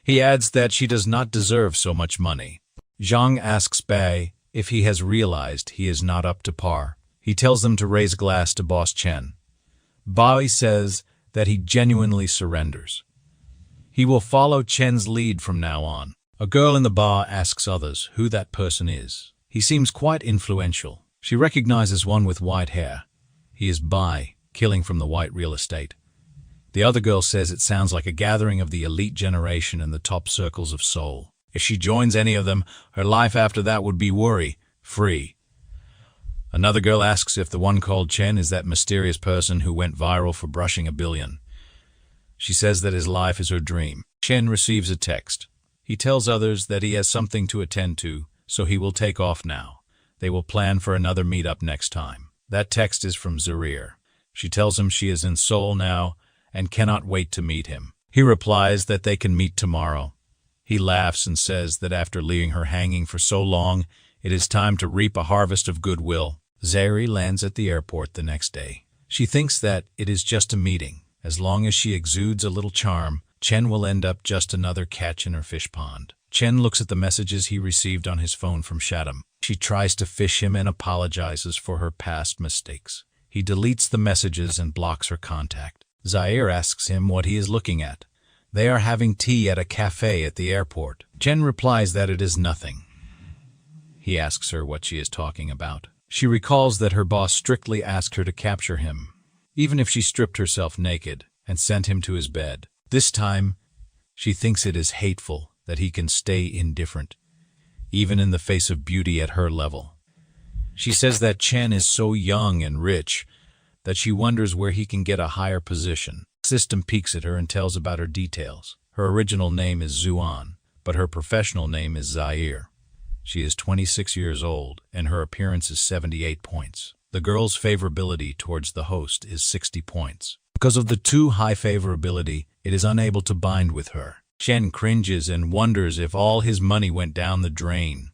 He adds that she does not deserve so much money. Zhang asks Bae if he has realized he is not up to par. He tells them to raise glass to Boss Chen. Bae says that he genuinely surrenders. He will follow Chen's lead from now on. A girl in the bar asks others who that person is. He seems quite influential. She recognizes one with white hair. He is Bae, killing from the white real estate. The other girl says it sounds like a gathering of the elite generation in the top circles of Seoul. If she joins any of them, her life after that would be worry-free. Another girl asks if the one called Chen is that mysterious person who went viral for brushing 1 billion. She says that his life is her dream. Chen receives a text. He tells others that he has something to attend to, so he will take off now. They will plan for another meetup next time. That text is from Zarir. She tells him she is in Seoul now and cannot wait to meet him. He replies that they can meet tomorrow. He laughs and says that after leaving her hanging for so long, it is time to reap a harvest of goodwill. Zarir lands at the airport the next day. She thinks that it is just a meeting. As long as she exudes a little charm, Chen will end up just another catch in her fish pond. Chen looks at the messages he received on his phone from Shatum. She tries to fish him and apologizes for her past mistakes. He deletes the messages and blocks her contact. Zaire asks him what he is looking at. They are having tea at a cafe at the airport. Chen replies that it is nothing. He asks her what she is talking about. She recalls that her boss strictly asked her to capture him, even if she stripped herself naked and sent him to his bed. This time, she thinks it is hateful that he can stay indifferent, even in the face of beauty at her level. She says that Chen is so young and rich that she wonders where he can get a higher position. System peeks at her and tells about her details. Her original name is Zuan, but her professional name is Zaire. She is 26 years old, and her appearance is 78 points. The girl's favorability towards the host is 60 points. Because of the too high favorability, it is unable to bind with her. Chen cringes and wonders if all his money went down the drain.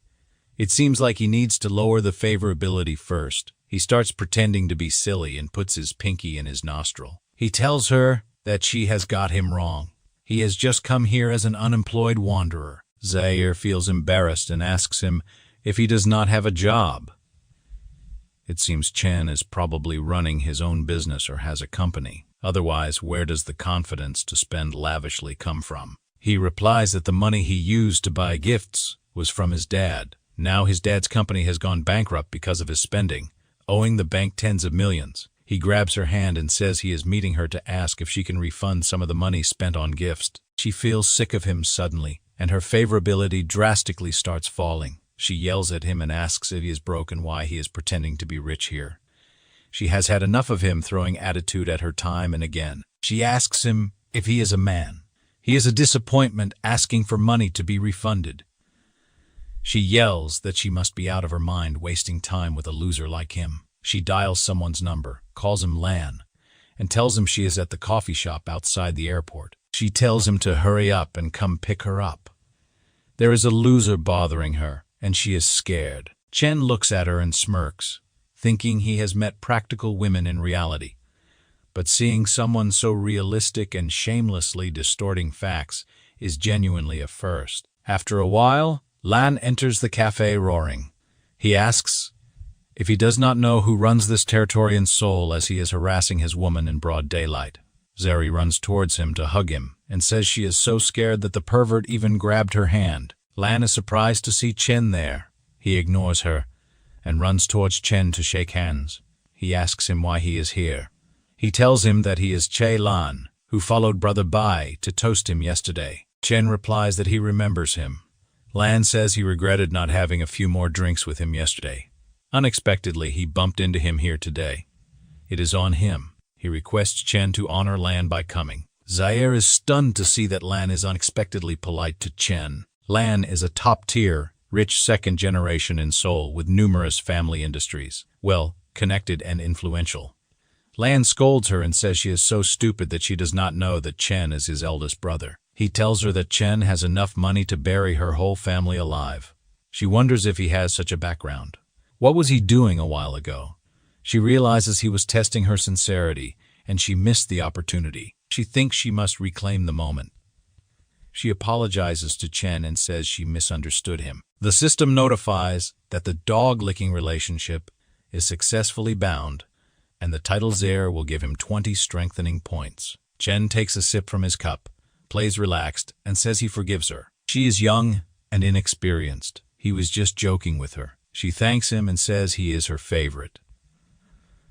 It seems like he needs to lower the favorability first. He starts pretending to be silly and puts his pinky in his nostril. He tells her that she has got him wrong. He has just come here as an unemployed wanderer. Zaire feels embarrassed and asks him if he does not have a job. It seems Chen is probably running his own business or has a company. Otherwise, where does the confidence to spend lavishly come from? He replies that the money he used to buy gifts was from his dad. Now his dad's company has gone bankrupt because of his spending, owing the bank tens of millions. He grabs her hand and says he is meeting her to ask if she can refund some of the money spent on gifts. She feels sick of him suddenly, and her favorability drastically starts falling. She yells at him and asks if he is broke and why he is pretending to be rich here. She has had enough of him throwing attitude at her time and again. She asks him if he is a man. He is a disappointment, asking for money to be refunded. She yells that she must be out of her mind wasting time with a loser like him. She dials someone's number, calls him Lan, and tells him she is at the coffee shop outside the airport. She tells him to hurry up and come pick her up. There is a loser bothering her, and she is scared. Chen looks at her and smirks, thinking he has met practical women in reality. But seeing someone so realistic and shamelessly distorting facts is genuinely a first. After a while, Lan enters the cafe roaring. He asks if he does not know who runs this territory in Seoul as he is harassing his woman in broad daylight. Zeri runs towards him to hug him and says she is so scared that the pervert even grabbed her hand. Lan is surprised to see Chen there. He ignores her and runs towards Chen to shake hands. He asks him why he is here. He tells him that he is Che Lan, who followed Brother Bai to toast him yesterday. Chen replies that he remembers him. Lan says he regretted not having a few more drinks with him yesterday. Unexpectedly, he bumped into him here today. It is on him. He requests Chen to honor Lan by coming. Zaire is stunned to see that Lan is unexpectedly polite to Chen. Lan is a top-tier, rich second generation in Seoul with numerous family industries, well, connected and influential. Lan scolds her and says she is so stupid that she does not know that Chen is his eldest brother. He tells her that Chen has enough money to bury her whole family alive. She wonders if he has such a background. What was he doing a while ago? She realizes he was testing her sincerity, and she missed the opportunity. She thinks she must reclaim the moment. She apologizes to Chen and says she misunderstood him. The system notifies that the dog-licking relationship is successfully bound, and the title's heir will give him 20 strengthening points. Chen takes a sip from his cup, plays relaxed, and says he forgives her. She is young and inexperienced. He was just joking with her. She thanks him and says he is her favorite.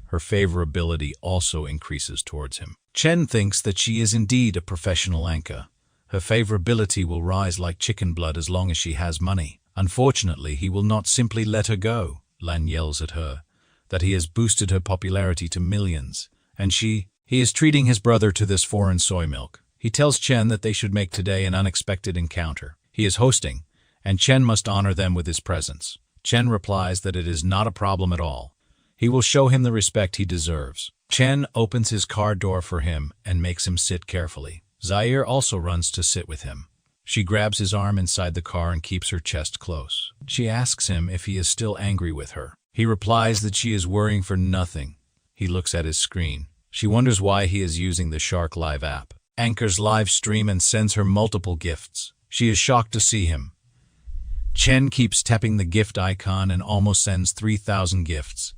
Her favorability also increases towards him. Chen thinks that she is indeed a professional anchor. Her favorability will rise like chicken blood as long as she has money. Unfortunately, he will not simply let her go. Lan yells at her that he has boosted her popularity to millions, and he is treating his brother to this foreign soy milk. He tells Chen that they should make today an unexpected encounter. He is hosting, and Chen must honor them with his presence. Chen replies that it is not a problem at all. He will show him the respect he deserves. Chen opens his car door for him and makes him sit carefully. Zaire also runs to sit with him. She grabs his arm inside the car and keeps her chest close. She asks him if he is still angry with her. He replies that she is worrying for nothing. He looks at his screen. She wonders why he is using the Shark Live app. Anchors live stream and sends her multiple gifts. She is shocked to see him. Chen keeps tapping the gift icon and almost sends 3,000 gifts.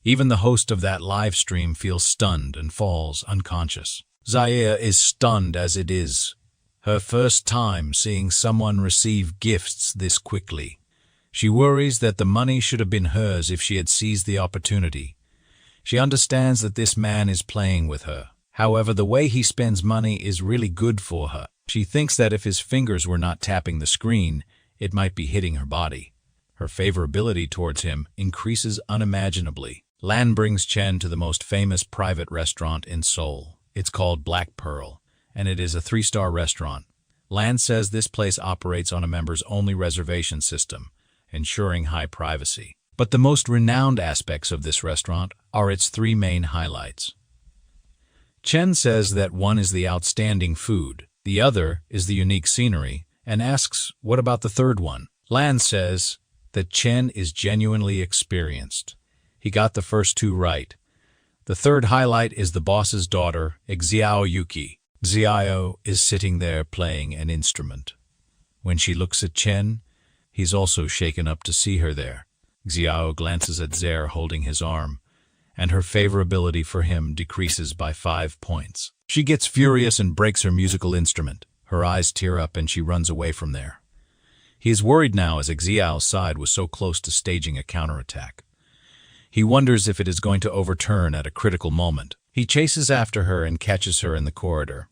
Even the host of that live stream feels stunned and falls unconscious. Zaire is stunned as it is her first time seeing someone receive gifts this quickly. She worries that the money should have been hers if she had seized the opportunity. She understands that this man is playing with her. However, the way he spends money is really good for her. She thinks that if his fingers were not tapping the screen, it might be hitting her body. Her favorability towards him increases unimaginably. Lan brings Chen to the most famous private restaurant in Seoul. It's called Black Pearl, and it is a 3-star restaurant. Lan says this place operates on a members-only reservation system, ensuring high privacy. But the most renowned aspects of this restaurant are its 3 main highlights. Chen says that one is the outstanding food, the other is the unique scenery, and asks, what about the third one? Lan says that Chen is genuinely experienced. He got the first two right. The third highlight is the boss's daughter, Xiao Yuki. Xiao is sitting there playing an instrument. When she looks at Chen, he's also shaken up to see her there. Xiao glances at Zer holding his arm, and her favorability for him decreases by 5 points. She gets furious and breaks her musical instrument. Her eyes tear up and she runs away from there. He is worried now as Xiao's side was so close to staging a counterattack. He wonders if it is going to overturn at a critical moment. He chases after her and catches her in the corridor.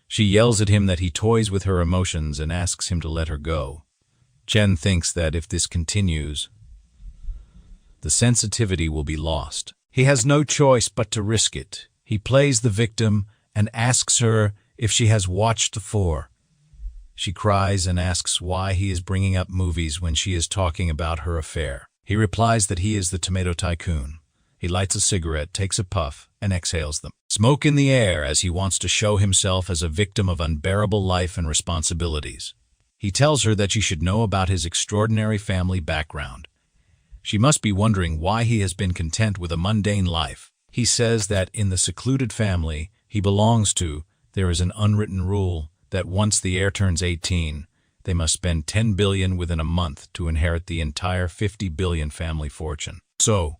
She yells at him that he toys with her emotions and asks him to let her go. Chen thinks that if this continues, the sensitivity will be lost. He has no choice but to risk it. He plays the victim and asks her if she has watched the 4. She cries and asks why he is bringing up movies when she is talking about her affair. He replies that he is the tomato tycoon. He lights a cigarette, takes a puff, and exhales them. Smoke in the air as he wants to show himself as a victim of unbearable life and responsibilities. He tells her that she should know about his extraordinary family background. She must be wondering why he has been content with a mundane life. He says that in the secluded family he belongs to, there is an unwritten rule that once the heir turns 18, they must spend 10 billion within a month to inherit the entire 50 billion family fortune. So,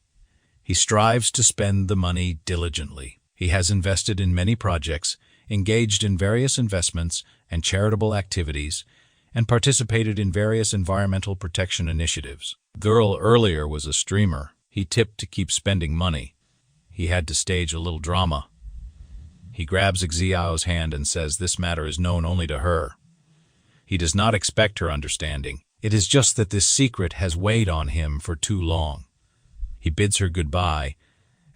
he strives to spend the money diligently. He has invested in many projects, engaged in various investments and charitable activities, and participated in various environmental protection initiatives. Girl earlier was a streamer. He tipped to keep spending money. He had to stage a little drama. He grabs Xiao's hand and says this matter is known only to her. He does not expect her understanding. It is just that this secret has weighed on him for too long. He bids her goodbye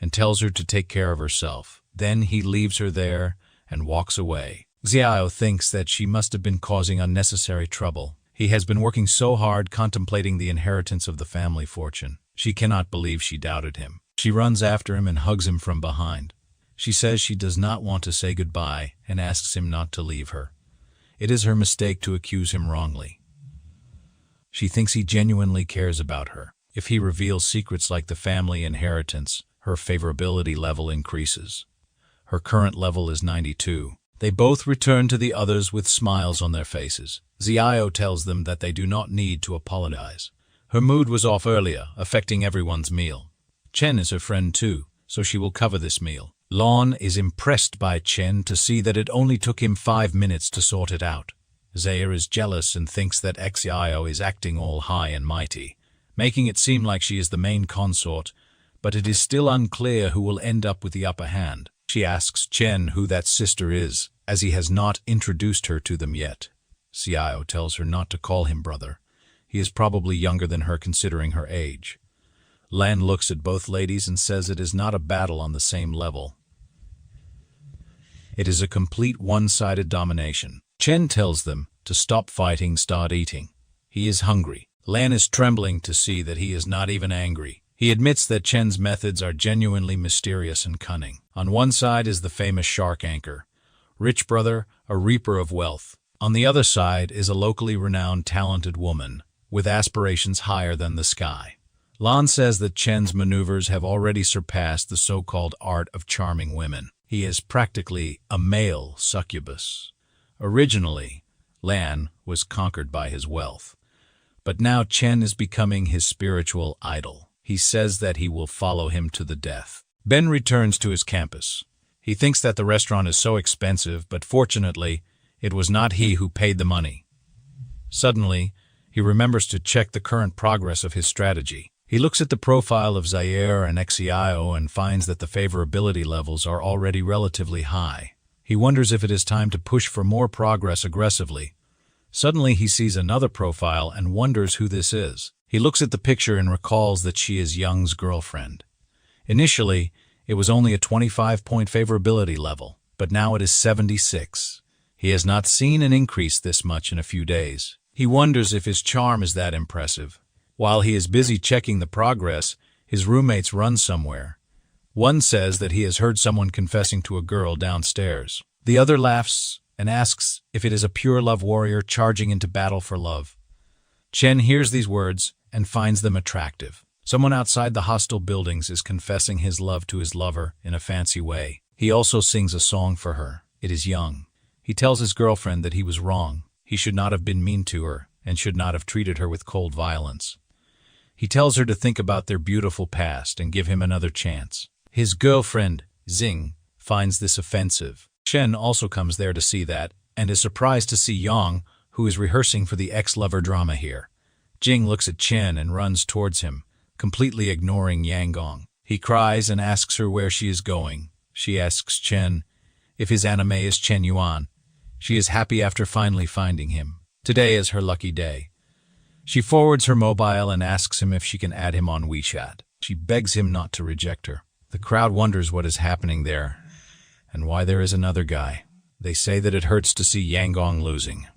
and tells her to take care of herself. Then he leaves her there and walks away. Xiao thinks that she must have been causing unnecessary trouble. He has been working so hard contemplating the inheritance of the family fortune. She cannot believe she doubted him. She runs after him and hugs him from behind. She says she does not want to say goodbye and asks him not to leave her. It is her mistake to accuse him wrongly. She thinks he genuinely cares about her. If he reveals secrets like the family inheritance, her favorability level increases. Her current level is 92. They both return to the others with smiles on their faces. Xiao tells them that they do not need to apologize. Her mood was off earlier, affecting everyone's meal. Chen is her friend too, so she will cover this meal. Lan is impressed by Chen to see that it only took him 5 minutes to sort it out. Zaire is jealous and thinks that Xiao is acting all high and mighty, making it seem like she is the main consort, but it is still unclear who will end up with the upper hand. She asks Chen who that sister is, as he has not introduced her to them yet. Xiao tells her not to call him brother. He is probably younger than her considering her age. Lan looks at both ladies and says it is not a battle on the same level. It is a complete one-sided domination. Chen tells them to stop fighting, start eating. He is hungry. Lan is trembling to see that he is not even angry. He admits that Chen's methods are genuinely mysterious and cunning. On one side is the famous shark anchor, rich brother, a reaper of wealth. On the other side is a locally renowned talented woman, with aspirations higher than the sky. Lan says that Chen's maneuvers have already surpassed the so-called art of charming women. He is practically a male succubus. Originally, Lan was conquered by his wealth, but now Chen is becoming his spiritual idol. He says that he will follow him to the death. Ben returns to his campus. He thinks that the restaurant is so expensive, but fortunately, it was not he who paid the money. Suddenly, he remembers to check the current progress of his strategy. He looks at the profile of Zaire and Xiao and finds that the favorability levels are already relatively high. He wonders if it is time to push for more progress aggressively. Suddenly he sees another profile and wonders who this is. He looks at the picture and recalls that she is Young's girlfriend. Initially, it was only a 25-point favorability level, but now it is 76. He has not seen an increase this much in a few days. He wonders if his charm is that impressive. While he is busy checking the progress, his roommates run somewhere. One says that he has heard someone confessing to a girl downstairs. The other laughs and asks if it is a pure love warrior charging into battle for love. Chen hears these words and finds them attractive. Someone outside the hostel buildings is confessing his love to his lover in a fancy way. He also sings a song for her. It is young. He tells his girlfriend that he was wrong. He should not have been mean to her and should not have treated her with cold violence. He tells her to think about their beautiful past and give him another chance. His girlfriend, Xing, finds this offensive. Chen also comes there to see that and is surprised to see Yang, who is rehearsing for the ex-lover drama here. Jing looks at Chen and runs towards him, completely ignoring Yanggong. He cries and asks her where she is going. She asks Chen if his anime is Chen Yuan. She is happy after finally finding him. Today is her lucky day. She forwards her mobile and asks him if she can add him on WeChat. She begs him not to reject her. The crowd wonders what is happening there and why there is another guy. They say that it hurts to see Yanggong losing.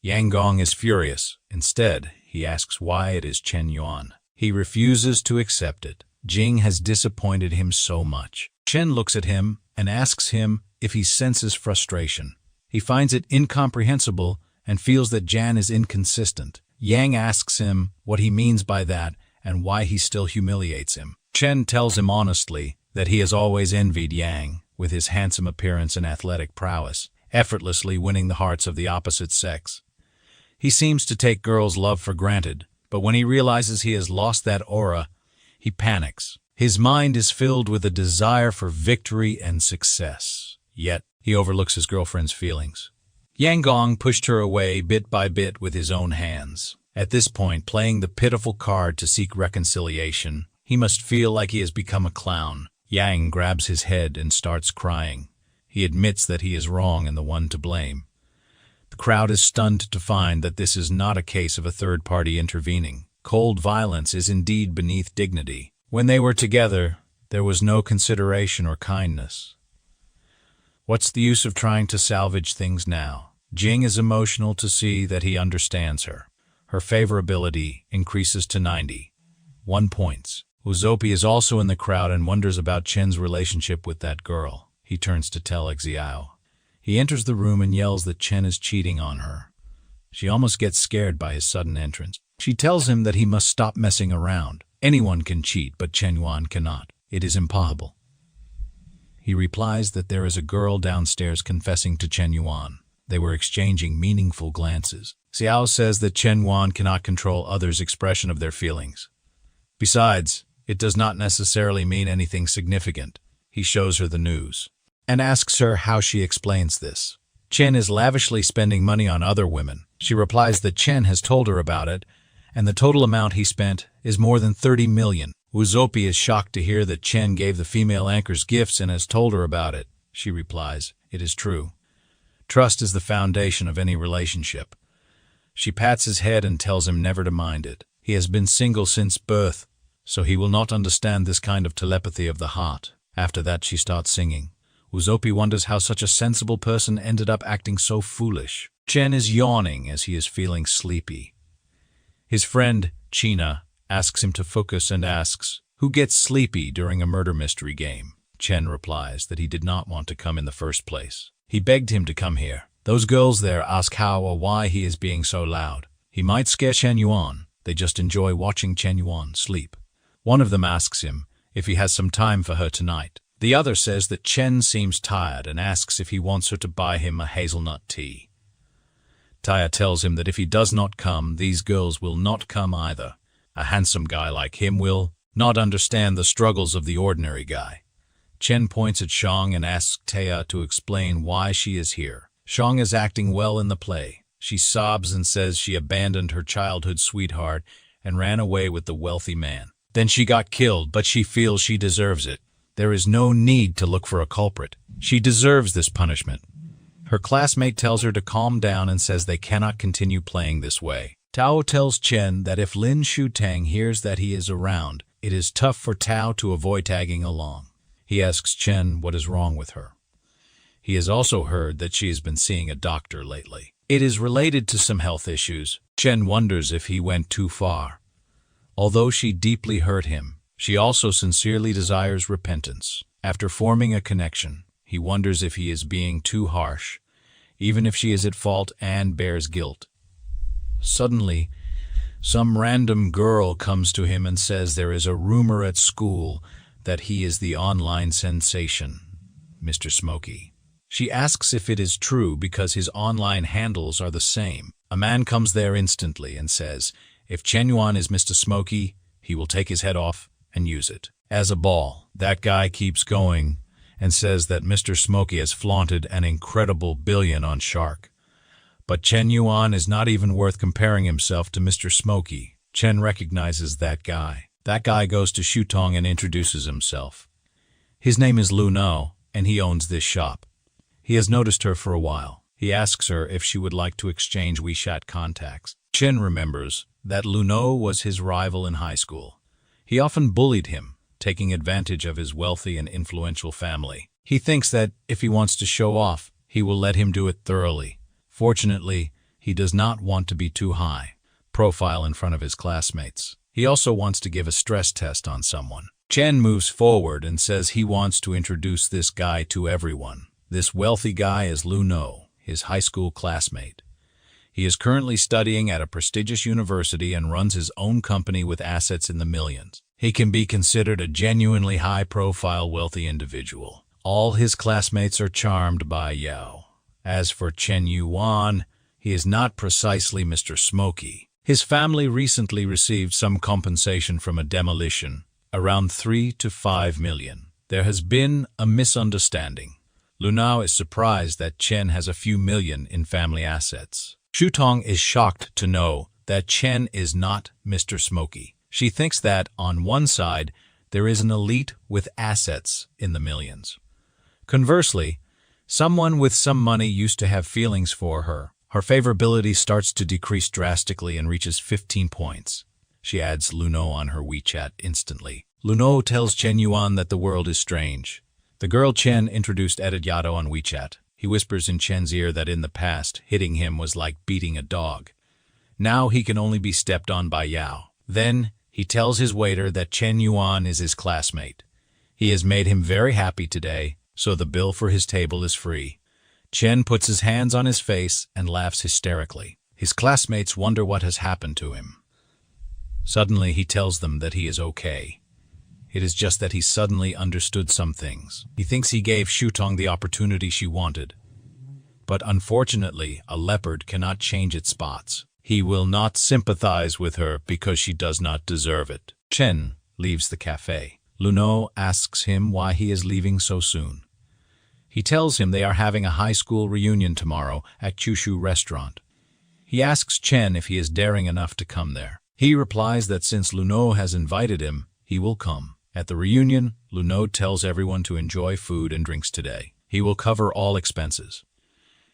Yanggong is furious. Instead, he asks why it is Chen Yuan. He refuses to accept it. Jing has disappointed him so much. Chen looks at him and asks him if he senses frustration. He finds it incomprehensible and feels that Jan is inconsistent. Yang asks him what he means by that and why he still humiliates him. Chen tells him honestly that he has always envied Yang, with his handsome appearance and athletic prowess, effortlessly winning the hearts of the opposite sex. He seems to take girls' love for granted, but when he realizes he has lost that aura, he panics. His mind is filled with a desire for victory and success. Yet, he overlooks his girlfriend's feelings. Yanggong pushed her away bit by bit with his own hands. At this point, playing the pitiful card to seek reconciliation, he must feel like he has become a clown. Yang grabs his head and starts crying. He admits that he is wrong and the one to blame. The crowd is stunned to find that this is not a case of a third party intervening. Cold violence is indeed beneath dignity. When they were together, there was no consideration or kindness. What's the use of trying to salvage things now? Jing is emotional to see that he understands her. Her favorability increases to 91 points. Uzopi is also in the crowd and wonders about Chen's relationship with that girl. He turns to tell Xiao. He enters the room and yells that Chen is cheating on her. She almost gets scared by his sudden entrance. She tells him that he must stop messing around. Anyone can cheat, but Chen Yuan cannot. It is impossible. He replies that there is a girl downstairs confessing to Chen Yuan. They were exchanging meaningful glances. Xiao says that Chen Yuan cannot control others' expression of their feelings. Besides, it does not necessarily mean anything significant. He shows her the news and asks her how she explains this. Chen is lavishly spending money on other women. She replies that Chen has told her about it, and the total amount he spent is more than 30 million. Uzopi is shocked to hear that Chen gave the female anchors gifts and has told her about it. She replies, "It is true. Trust is the foundation of any relationship." She pats his head and tells him never to mind it. He has been single since birth, so he will not understand this kind of telepathy of the heart. After that, she starts singing. Uzopi wonders how such a sensible person ended up acting so foolish. Chen is yawning as he is feeling sleepy. His friend, China, asks him to focus and asks, "Who gets sleepy during a murder mystery game?" Chen replies that he did not want to come in the first place. He begged him to come here. Those girls there ask how or why he is being so loud. He might scare Chen Yuan. They just enjoy watching Chen Yuan sleep. One of them asks him if he has some time for her tonight. The other says that Chen seems tired and asks if he wants her to buy him a hazelnut tea. Taya tells him that if he does not come, these girls will not come either. A handsome guy like him will not understand the struggles of the ordinary guy. Chen points at Shang and asks Taya to explain why she is here. Shang is acting well in the play. She sobs and says she abandoned her childhood sweetheart and ran away with the wealthy man. Then she got killed, but she feels she deserves it. There is no need to look for a culprit. She deserves this punishment. Her classmate tells her to calm down and says they cannot continue playing this way. Tao tells Chen that if Lin Shutong hears that he is around, it is tough for Tao to avoid tagging along. He asks Chen what is wrong with her. He has also heard that she has been seeing a doctor lately. It is related to some health issues. Chen wonders if he went too far. Although she deeply hurt him, She also sincerely desires repentance. After forming a connection, he wonders if he is being too harsh, even if she is at fault and bears guilt. Suddenly, some random girl comes to him and says there is a rumor at school that he is the online sensation, Mr. Smoky. She asks if it is true because his online handles are the same. A man comes there instantly and says, if Chen Yuan is Mr. Smoky, he will take his head off and use it as a ball. That guy keeps going and says that Mr. Smoky has flaunted an incredible billion on Shark. But Chen Yuan is not even worth comparing himself to Mr. Smoky. Chen recognizes that guy. That guy goes to Shutong and introduces himself. His name is Luno, and he owns this shop. He has noticed her for a while. He asks her if she would like to exchange WeChat contacts. Chen remembers that Luno was his rival in high school. He often bullied him, taking advantage of his wealthy and influential family. He thinks that if he wants to show off, he will let him do it thoroughly. Fortunately, he does not want to be too high profile in front of his classmates. He also wants to give a stress test on someone. Chen moves forward and says he wants to introduce this guy to everyone. This wealthy guy is Luno, his high school classmate. He is currently studying at a prestigious university and runs his own company with assets in the millions. He can be considered a genuinely high-profile, wealthy individual. All his classmates are charmed by Yao. As for Chen Yuan, he is not precisely Mr. Smoky. His family recently received some compensation from a demolition, around 3 to 5 million. There has been a misunderstanding. Lunao is surprised that Chen has a few million in family assets. Shutong is shocked to know that Chen is not Mr. Smoky. She thinks that, on one side, there is an elite with assets in the millions. Conversely, someone with some money used to have feelings for her. Her favorability starts to decrease drastically and reaches 15 points. She adds Luno on her WeChat instantly. Luno tells Chen Yuan that the world is strange. The girl Chen introduced added Yato on WeChat. He whispers in Chen's ear that in the past, hitting him was like beating a dog. Now he can only be stepped on by Yao. Then he tells his waiter that Chen Yuan is his classmate. He has made him very happy today, so the bill for his table is free. Chen puts his hands on his face and laughs hysterically. His classmates wonder what has happened to him. Suddenly he tells them that he is okay. It is just that he suddenly understood some things. He thinks he gave Shutong the opportunity she wanted. But unfortunately, a leopard cannot change its spots. He will not sympathize with her because she does not deserve it. Chen leaves the cafe. Luno asks him why he is leaving so soon. He tells him they are having a high school reunion tomorrow at Kyushu restaurant. He asks Chen if he is daring enough to come there. He replies that since Luno has invited him, he will come. At the reunion, Luno tells everyone to enjoy food and drinks today. He will cover all expenses.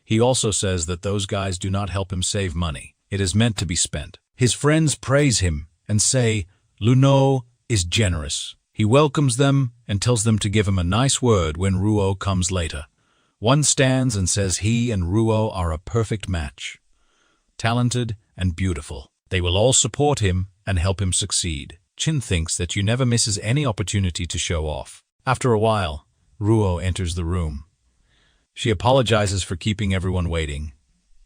He also says that those guys do not help him save money. It is meant to be spent. His friends praise him and say, Luno is generous. He welcomes them and tells them to give him a nice word when Ruo comes later. One stands and says he and Ruo are a perfect match. Talented and beautiful. They will all support him and help him succeed. Chin thinks that you never misses any opportunity to show off. After a while, Ruo enters the room. She apologizes for keeping everyone waiting.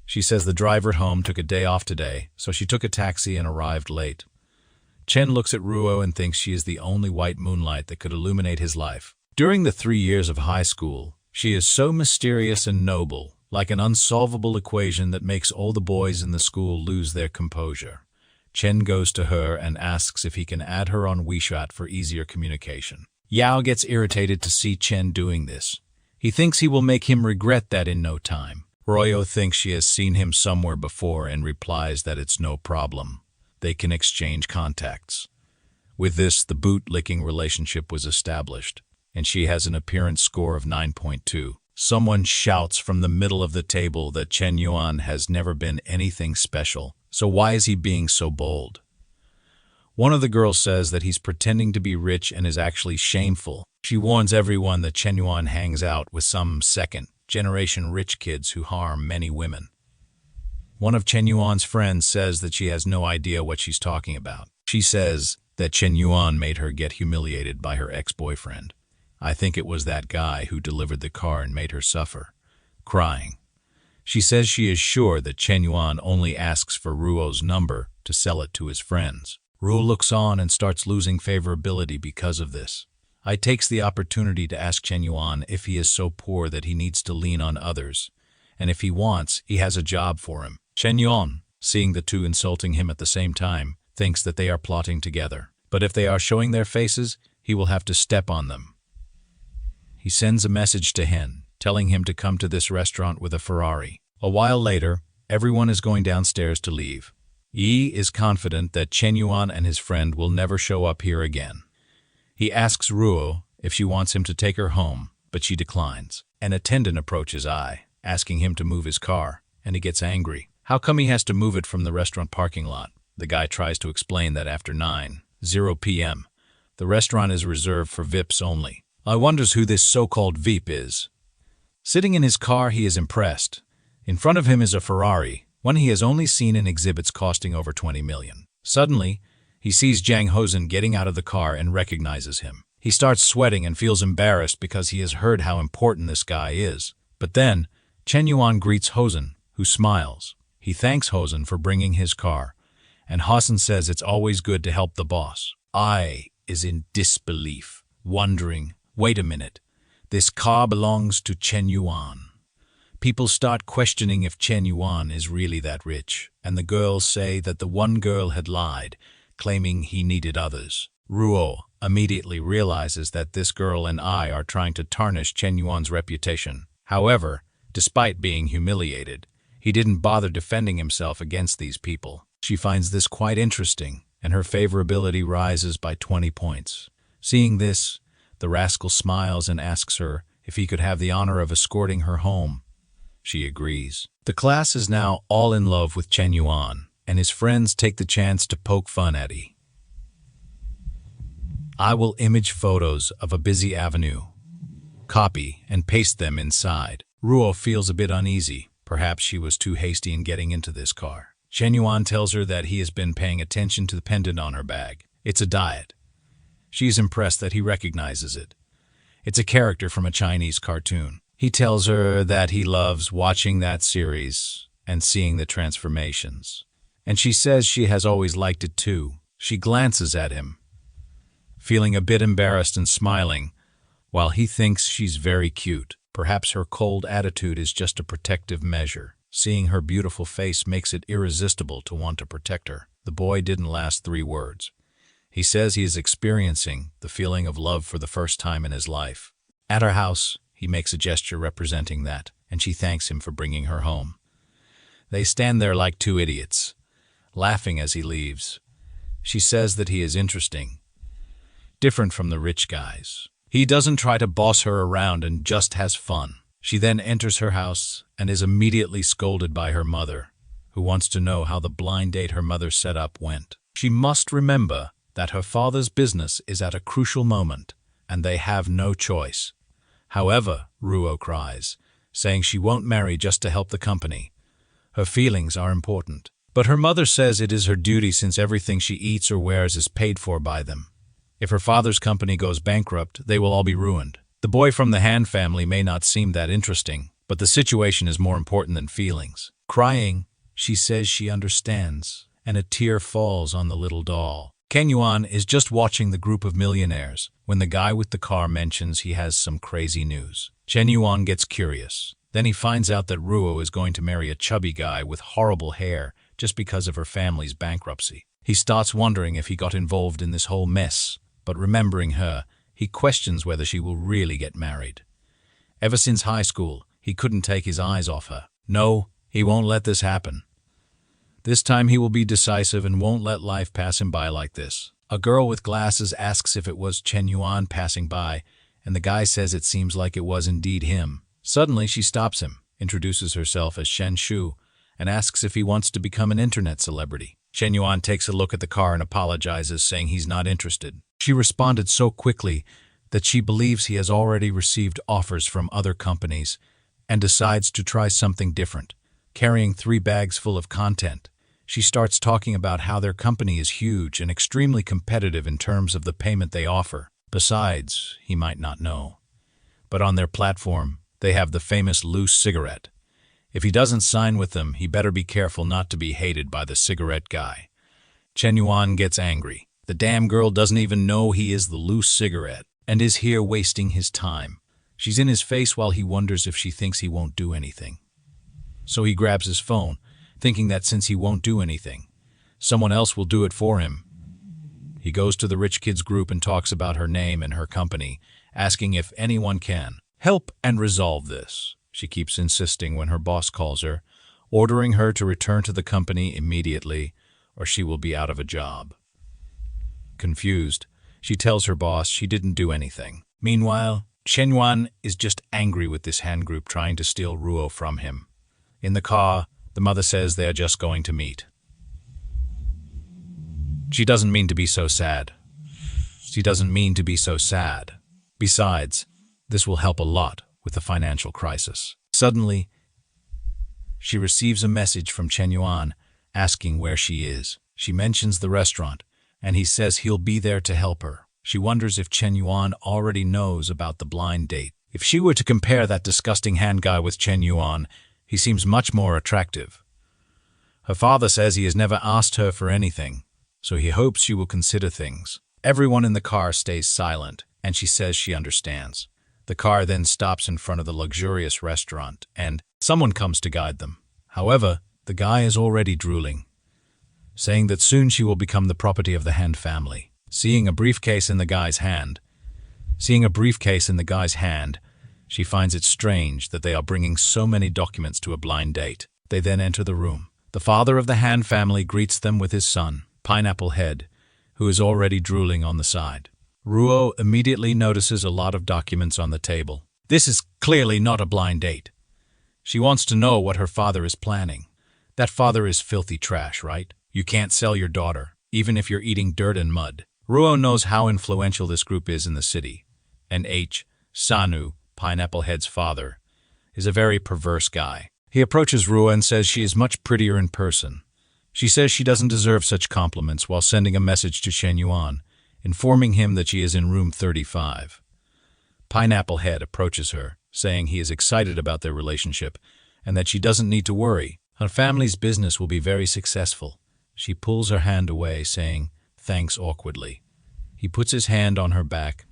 She says the driver at home took a day off today, so she took a taxi and arrived late. Chen looks at Ruo and thinks she is the only white moonlight that could illuminate his life. During the 3 years of high school, she is so mysterious and noble, like an unsolvable equation that makes all the boys in the school lose their composure. Chen goes to her and asks if he can add her on WeChat for easier communication. Yao gets irritated to see Chen doing this. He thinks he will make him regret that in no time. Royo thinks she has seen him somewhere before and replies that it's no problem. They can exchange contacts. With this, the boot-licking relationship was established, and she has an appearance score of 9.2. Someone shouts from the middle of the table that Chen Yuan has never been anything special. So why is he being so bold? One of the girls says that he's pretending to be rich and is actually shameful. She warns everyone that Chen Yuan hangs out with some second-generation rich kids who harm many women. One of Chen Yuan's friends says that she has no idea what she's talking about. She says that Chen Yuan made her get humiliated by her ex-boyfriend. I think it was that guy who delivered the car and made her suffer. Crying. She says she is sure that Chen Yuan only asks for Ruo's number to sell it to his friends. Ruo looks on and starts losing favorability because of this. I takes the opportunity to ask Chen Yuan if he is so poor that he needs to lean on others, and if he wants, he has a job for him. Chen Yuan, seeing the two insulting him at the same time, thinks that they are plotting together. But if they are showing their faces, he will have to step on them. He sends a message to Hen, telling him to come to this restaurant with a Ferrari. A while later, everyone is going downstairs to leave. Yi is confident that Chen Yuan and his friend will never show up here again. He asks Ruo if she wants him to take her home, but she declines. An attendant approaches Ai, asking him to move his car, and he gets angry. How come he has to move it from the restaurant parking lot? The guy tries to explain that after 9:00 p.m., the restaurant is reserved for VIPs only. I wonders who this so-called VIP is. Sitting in his car, he is impressed. In front of him is a Ferrari, one he has only seen in exhibits costing over 20 million. Suddenly, he sees Zhang Hozhen getting out of the car and recognizes him. He starts sweating and feels embarrassed because he has heard how important this guy is. But then, Chen Yuan greets Hozhen, who smiles. He thanks Hozhen for bringing his car, and Hozhen says it's always good to help the boss. Ai is in disbelief, wondering, wait a minute, this car belongs to Chen Yuan. People start questioning if Chen Yuan is really that rich, and the girls say that the one girl had lied, claiming he needed others. Ruo immediately realizes that this girl and Ai are trying to tarnish Chen Yuan's reputation. However, despite being humiliated, he didn't bother defending himself against these people. She finds this quite interesting, and her favorability rises by 20 points. Seeing this, the rascal smiles and asks her if he could have the honor of escorting her home. She agrees. The class is now all in love with Chen Yuan, and his friends take the chance to poke fun at Yi. I will image photos of a busy avenue, copy, and paste them inside. Ruo feels a bit uneasy. Perhaps she was too hasty in getting into this car. Chen Yuan tells her that he has been paying attention to the pendant on her bag. It's a diet. She is impressed that he recognizes it. It's a character from a Chinese cartoon. He tells her that he loves watching that series and seeing the transformations. And she says she has always liked it too. She glances at him, feeling a bit embarrassed and smiling, while he thinks she's very cute. Perhaps her cold attitude is just a protective measure. Seeing her beautiful face makes it irresistible to want to protect her. The boy didn't last 3 words. He says he is experiencing the feeling of love for the first time in his life. At her house, he makes a gesture representing that, and she thanks him for bringing her home. They stand there like 2 idiots, laughing as he leaves. She says that he is interesting, different from the rich guys. He doesn't try to boss her around and just has fun. She then enters her house and is immediately scolded by her mother, who wants to know how the blind date her mother set up went. She must remember that her father's business is at a crucial moment, and they have no choice. However, Ruo cries, saying she won't marry just to help the company. Her feelings are important. But her mother says it is her duty since everything she eats or wears is paid for by them. If her father's company goes bankrupt, they will all be ruined. The boy from the Han family may not seem that interesting, but the situation is more important than feelings. Crying, she says she understands, and a tear falls on the little doll. Chen Yuan is just watching the group of millionaires when the guy with the car mentions he has some crazy news. Chen Yuan gets curious. Then he finds out that Ruo is going to marry a chubby guy with horrible hair just because of her family's bankruptcy. He starts wondering if he got involved in this whole mess, but remembering her, he questions whether she will really get married. Ever since high school, he couldn't take his eyes off her. No, he won't let this happen. This time he will be decisive and won't let life pass him by like this. A girl with glasses asks if it was Chen Yuan passing by, and the guy says it seems like it was indeed him. Suddenly she stops him, introduces herself as Shen Shu, and asks if he wants to become an internet celebrity. Chen Yuan takes a look at the car and apologizes, saying he's not interested. She responded so quickly that she believes he has already received offers from other companies and decides to try something different. Carrying 3 bags full of content, She starts talking about how their company is huge and extremely competitive in terms of the payment they offer. Besides, he might not know, but on their platform, they have the famous loose cigarette. If he doesn't sign with them, he better be careful not to be hated by the cigarette guy. Chen Yuan gets angry. The damn girl doesn't even know he is the loose cigarette and is here wasting his time. She's in his face while he wonders if she thinks he won't do anything. So he grabs his phone, thinking that since he won't do anything, someone else will do it for him. He goes to the rich kids group and talks about her name and her company, asking if anyone can help and resolve this. She keeps insisting when her boss calls her, ordering her to return to the company immediately or she will be out of a job. Confused, she tells her boss she didn't do anything. Meanwhile, Chen Yuan is just angry with this hand group trying to steal Ruo from him. In the car, the mother says they are just going to meet. She doesn't mean to be so sad. She doesn't mean to be so sad. Besides, this will help a lot with the financial crisis. Suddenly, she receives a message from Chen Yuan asking where she is. She mentions the restaurant, and he says he'll be there to help her. She wonders if Chen Yuan already knows about the blind date. If she were to compare that disgusting hand guy with Chen Yuan, he seems much more attractive. Her father says he has never asked her for anything, so he hopes she will consider things. Everyone in the car stays silent, and she says she understands. The car then stops in front of the luxurious restaurant, and someone comes to guide them. However, the guy is already drooling, saying that soon she will become the property of the Han family. Seeing a briefcase in the guy's hand, she finds it strange that they are bringing so many documents to a blind date. They then enter the room. The father of the Han family greets them with his son, Pineapple Head, who is already drooling on the side. Ruo immediately notices a lot of documents on the table. This is clearly not a blind date. She wants to know what her father is planning. That father is filthy trash, right? You can't sell your daughter, even if you're eating dirt and mud. Ruo knows how influential this group is in the city, and Sanu, Pineapple Head's father, is a very perverse guy. He approaches Ruo and says she is much prettier in person. She says she doesn't deserve such compliments while sending a message to Chen Yuan, informing him that she is in room 35. Pineapple Head approaches her, saying he is excited about their relationship and that she doesn't need to worry. Her family's business will be very successful. She pulls her hand away, saying thanks awkwardly. He puts his hand on her back,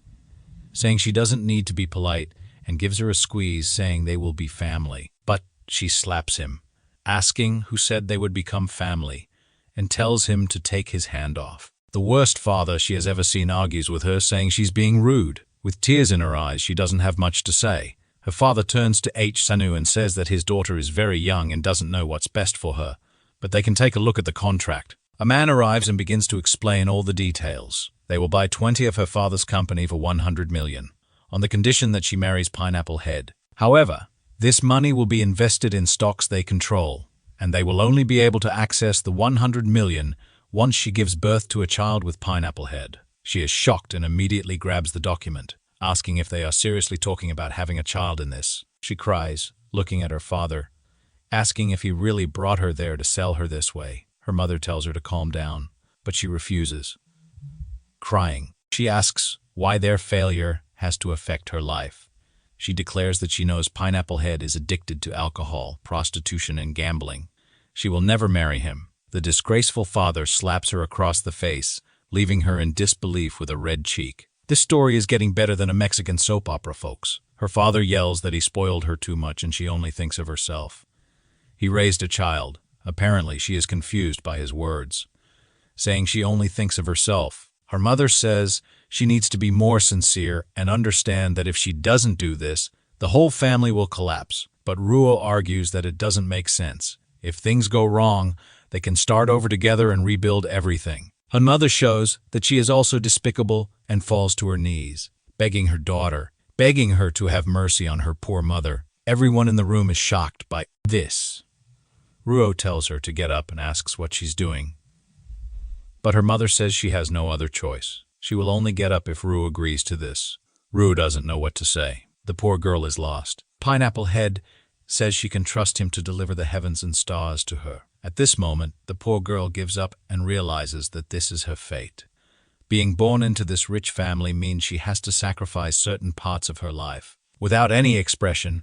saying she doesn't need to be polite, and gives her a squeeze, saying they will be family. But she slaps him, asking who said they would become family, and tells him to take his hand off. The worst father she has ever seen argues with her, saying she's being rude. With tears in her eyes, she doesn't have much to say. Her father turns to Sanu and says that his daughter is very young and doesn't know what's best for her, but they can take a look at the contract. A man arrives and begins to explain all the details. They will buy 20 of her father's company for 100 million, on the condition that she marries Pineapple Head. However, this money will be invested in stocks they control, and they will only be able to access the 100 million once she gives birth to a child with Pineapple Head. She is shocked and immediately grabs the document, asking if they are seriously talking about having a child in this. She cries, looking at her father, asking if he really brought her there to sell her this way. Her mother tells her to calm down, but she refuses. Crying, she asks why their failure has to affect her life. She declares that she knows Pineapple Head is addicted to alcohol, prostitution, and gambling. She will never marry him. The disgraceful father slaps her across the face, leaving her in disbelief with a red cheek. This story is getting better than a Mexican soap opera, folks. Her father yells that he spoiled her too much and she only thinks of herself. He raised a child. Apparently, she is confused by his words, saying she only thinks of herself. Her mother says she needs to be more sincere and understand that if she doesn't do this, the whole family will collapse. But Ruo argues that it doesn't make sense. If things go wrong, they can start over together and rebuild everything. Her mother shows that she is also despicable and falls to her knees, begging her daughter, begging her to have mercy on her poor mother. Everyone in the room is shocked by this. Ruo tells her to get up and asks what she's doing. But her mother says she has no other choice. She will only get up if Ruo agrees to this. Ruo doesn't know what to say. The poor girl is lost. Pineapple Head says she can trust him to deliver the heavens and stars to her. At this moment, the poor girl gives up and realizes that this is her fate. Being born into this rich family means she has to sacrifice certain parts of her life. Without any expression,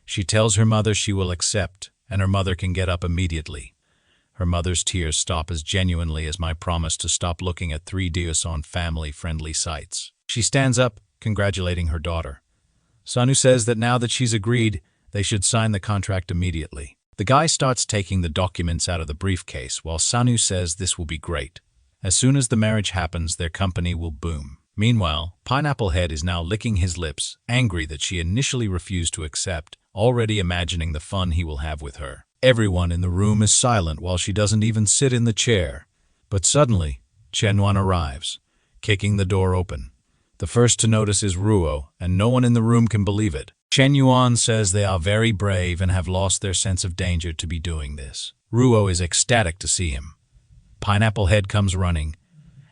she tells her mother she will accept, and her mother can get up immediately. Her mother's tears stop as genuinely as my promise to stop looking at 3Ds on family-friendly sites. She stands up, congratulating her daughter. Sanu says that now that she's agreed, they should sign the contract immediately. The guy starts taking the documents out of the briefcase, while Sanu says this will be great. As soon as the marriage happens, their company will boom. Meanwhile, Pineapple Head is now licking his lips, angry that she initially refused to accept, already imagining the fun he will have with her. Everyone in the room is silent while she doesn't even sit in the chair. But suddenly, Chen Yuan arrives, kicking the door open. The first to notice is Ruo, and no one in the room can believe it. Chen Yuan says they are very brave and have lost their sense of danger to be doing this. Ruo is ecstatic to see him. Pineapple Head comes running,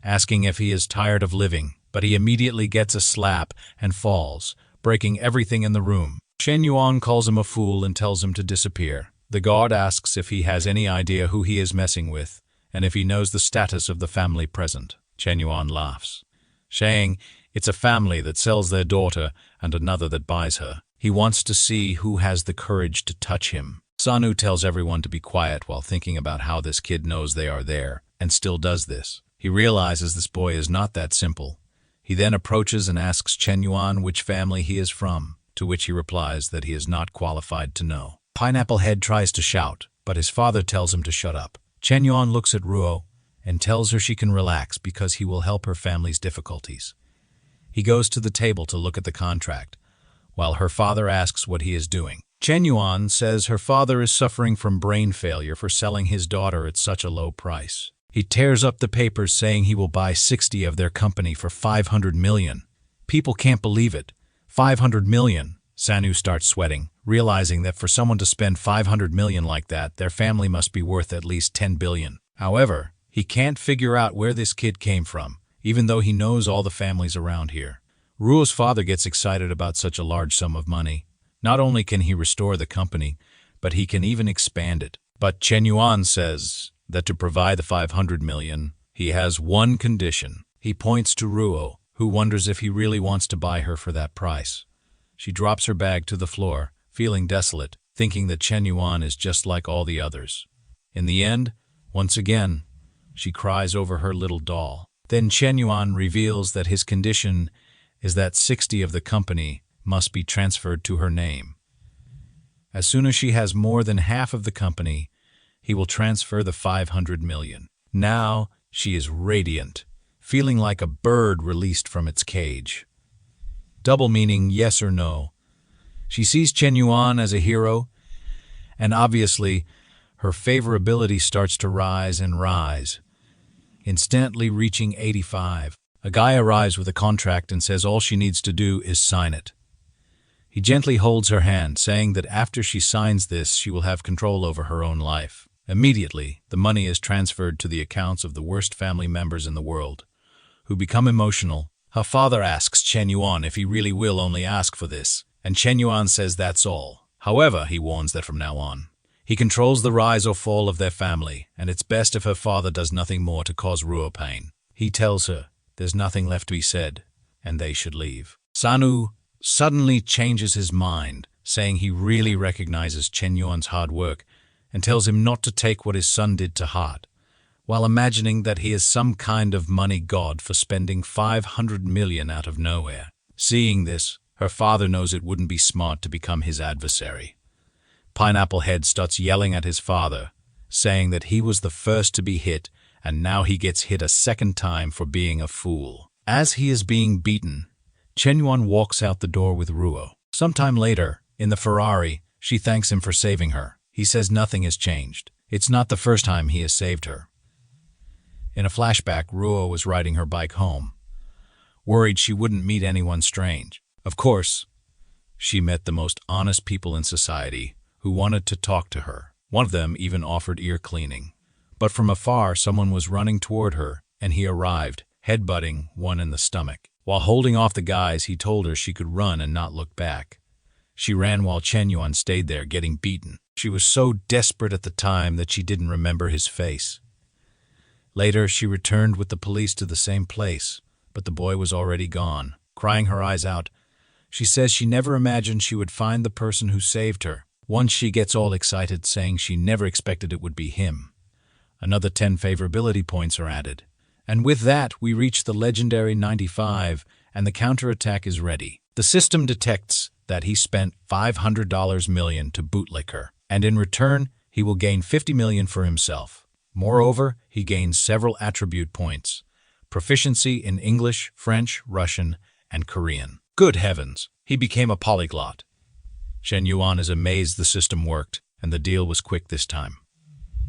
asking if he is tired of living, but he immediately gets a slap and falls, breaking everything in the room. Chen Yuan calls him a fool and tells him to disappear. The guard asks if he has any idea who he is messing with, and if he knows the status of the family present. Chen Yuan laughs, saying it's a family that sells their daughter and another that buys her. He wants to see who has the courage to touch him. Sanu tells everyone to be quiet while thinking about how this kid knows they are there, and still does this. He realizes this boy is not that simple. He then approaches and asks Chen Yuan which family he is from, to which he replies that he is not qualified to know. Pineapple Head tries to shout, but his father tells him to shut up. Chen Yuan looks at Ruo and tells her she can relax because he will help her family's difficulties. He goes to the table to look at the contract, while her father asks what he is doing. Chen Yuan says her father is suffering from brain failure for selling his daughter at such a low price. He tears up the papers saying he will buy 60 of their company for 500 million. People can't believe it. 500 million. Sanu starts sweating, realizing that for someone to spend 500 million like that, their family must be worth at least 10 billion. However, he can't figure out where this kid came from, even though he knows all the families around here. Ruo's father gets excited about such a large sum of money. Not only can he restore the company, but he can even expand it. But Chen Yuan says that to provide the 500 million, he has one condition. He points to Ruo, who wonders if he really wants to buy her for that price. She drops her bag to the floor, feeling desolate, thinking that Chen Yuan is just like all the others. In the end, once again, she cries over her little doll. Then Chen Yuan reveals that his condition is that 60 of the company must be transferred to her name. As soon as she has more than half of the company, he will transfer the 500 million. Now she is radiant, feeling like a bird released from its cage. Double meaning yes or no. She sees Chen Yuan as a hero, and obviously her favorability starts to rise and rise, instantly reaching 85. A guy arrives with a contract and says all she needs to do is sign it. He gently holds her hand, saying that after she signs this, she will have control over her own life. Immediately, the money is transferred to the accounts of the worst family members in the world, who become emotional. Her father asks Chen Yuan if he really will only ask for this, and Chen Yuan says that's all. However, he warns that from now on, he controls the rise or fall of their family, and it's best if her father does nothing more to cause Ruo pain. He tells her there's nothing left to be said, and they should leave. Sanu suddenly changes his mind, saying he really recognizes Chen Yuan's hard work and tells him not to take what his son did to heart, while imagining that he is some kind of money god for spending 500 million out of nowhere. Seeing this, her father knows it wouldn't be smart to become his adversary. Pineapple Head starts yelling at his father, saying that he was the first to be hit and now he gets hit a second time for being a fool. As he is being beaten, Chen Yuan walks out the door with Ruo. Sometime later, in the Ferrari, she thanks him for saving her. He says nothing has changed. It's not the first time he has saved her. In a flashback, Ruo was riding her bike home, worried she wouldn't meet anyone strange. Of course, she met the most honest people in society who wanted to talk to her. One of them even offered ear cleaning. But from afar, someone was running toward her, and he arrived, headbutting one in the stomach. While holding off the guys, he told her she could run and not look back. She ran while Chen Yuan stayed there, getting beaten. She was so desperate at the time that she didn't remember his face. Later, she returned with the police to the same place, but the boy was already gone. Crying her eyes out, she says she never imagined she would find the person who saved her. Once she gets all excited, saying she never expected it would be him. Another 10 favorability points are added. And with that, we reach the legendary 95, and the counterattack is ready. The system detects that he spent $500 million to bootlick her, and in return, he will gain $50 million for himself. Moreover, he gains several attribute points: proficiency in English, French, Russian, and Korean. Good heavens, he became a polyglot. Chen Yuan is amazed the system worked, and the deal was quick this time.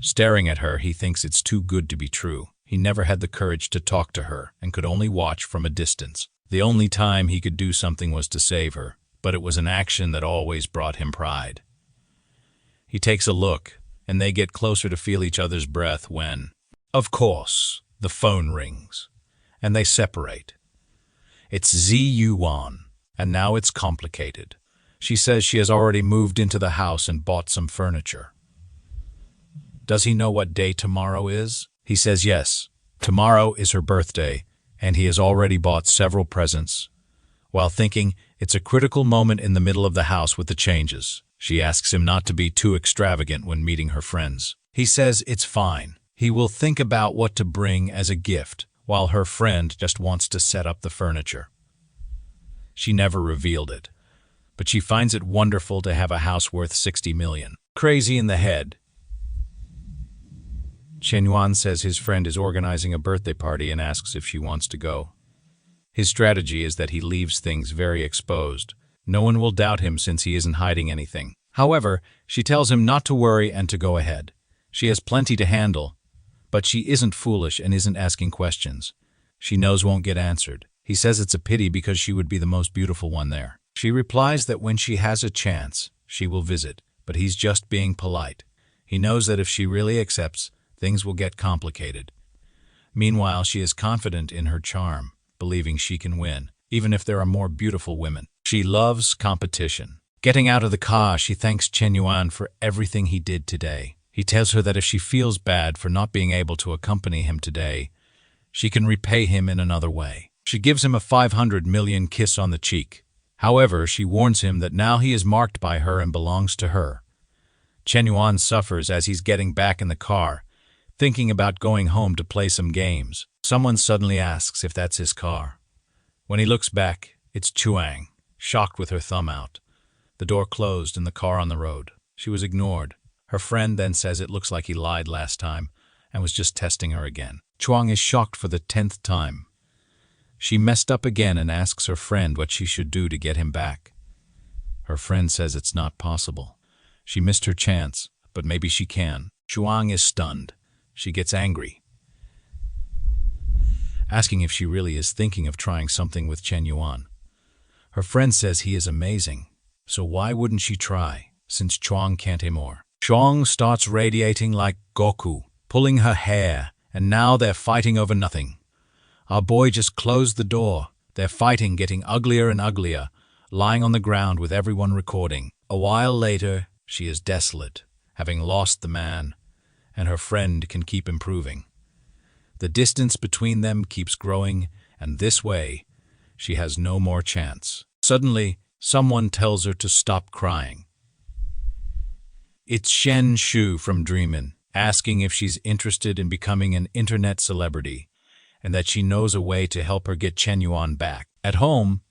Staring at her, he thinks it's too good to be true. He never had the courage to talk to her and could only watch from a distance. The only time he could do something was to save her, but it was an action that always brought him pride. He takes a look, and they get closer to feel each other's breath when, of course, the phone rings, and they separate. It's Zi Yuan, and now it's complicated. She says she has already moved into the house and bought some furniture. Does he know what day tomorrow is? He says yes. Tomorrow is her birthday, and he has already bought several presents. While thinking, it's a critical moment in the middle of the house with the changes. She asks him not to be too extravagant when meeting her friends. He says it's fine. He will think about what to bring as a gift, while her friend just wants to set up the furniture. She never revealed it, but she finds it wonderful to have a house worth $60 million. Crazy in the head. Chen Yuan says his friend is organizing a birthday party and asks if she wants to go. His strategy is that he leaves things very exposed. No one will doubt him since he isn't hiding anything. However, she tells him not to worry and to go ahead. She has plenty to handle, but she isn't foolish and isn't asking questions. She knows won't get answered. He says it's a pity because she would be the most beautiful one there. She replies that when she has a chance, she will visit, but he's just being polite. He knows that if she really accepts, things will get complicated. Meanwhile, she is confident in her charm, believing she can win, even if there are more beautiful women. She loves competition. Getting out of the car, she thanks Chen Yuan for everything he did today. He tells her that if she feels bad for not being able to accompany him today, she can repay him in another way. She gives him a $500 million kiss on the cheek. However, she warns him that now he is marked by her and belongs to her. Chen Yuan suffers as he's getting back in the car, thinking about going home to play some games. Someone suddenly asks if that's his car. When he looks back, it's Chuang, shocked with her thumb out. The door closed and the car on the road. She was ignored. Her friend then says it looks like he lied last time and was just testing her again. Chuang is shocked for the 10th time. She messed up again and asks her friend what she should do to get him back. Her friend says it's not possible. She missed her chance, but maybe she can. Chuang is stunned. She gets angry, asking if she really is thinking of trying something with Chen Yuan. Her friend says he is amazing, so why wouldn't she try, since Chuang can't anymore? Chuang starts radiating like Goku, pulling her hair, and now they're fighting over nothing. Our boy just closed the door. They're fighting, getting uglier and uglier, lying on the ground with everyone recording. A while later, she is desolate, having lost the man, and her friend can keep improving. The distance between them keeps growing, and this way, she has no more chance. Suddenly, someone tells her to stop crying. It's Shen Shu from Dreamin', asking if she's interested in becoming an internet celebrity, and that she knows a way to help her get Chen Yuan back. At home,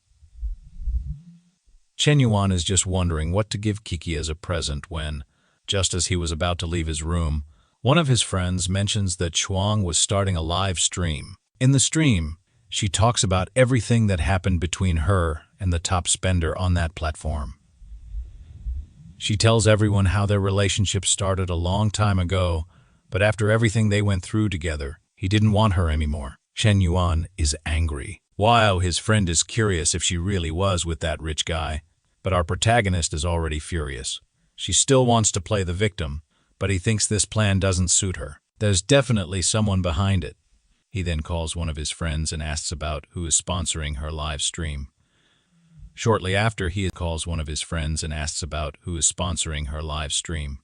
Chen Yuan is just wondering what to give Kiki as a present when, just as he was about to leave his room, one of his friends mentions that Chuang was starting a live stream. In the stream, she talks about everything that happened between her and the top spender on that platform. She tells everyone how their relationship started a long time ago, but after everything they went through together, he didn't want her anymore. Chen Yuan is angry, while his friend is curious if she really was with that rich guy, but our protagonist is already furious. She still wants to play the victim, but he thinks this plan doesn't suit her. There's definitely someone behind it. He then calls one of his friends and asks about who is sponsoring her live stream. Shortly after, he calls one of his friends and asks about who is sponsoring her live stream.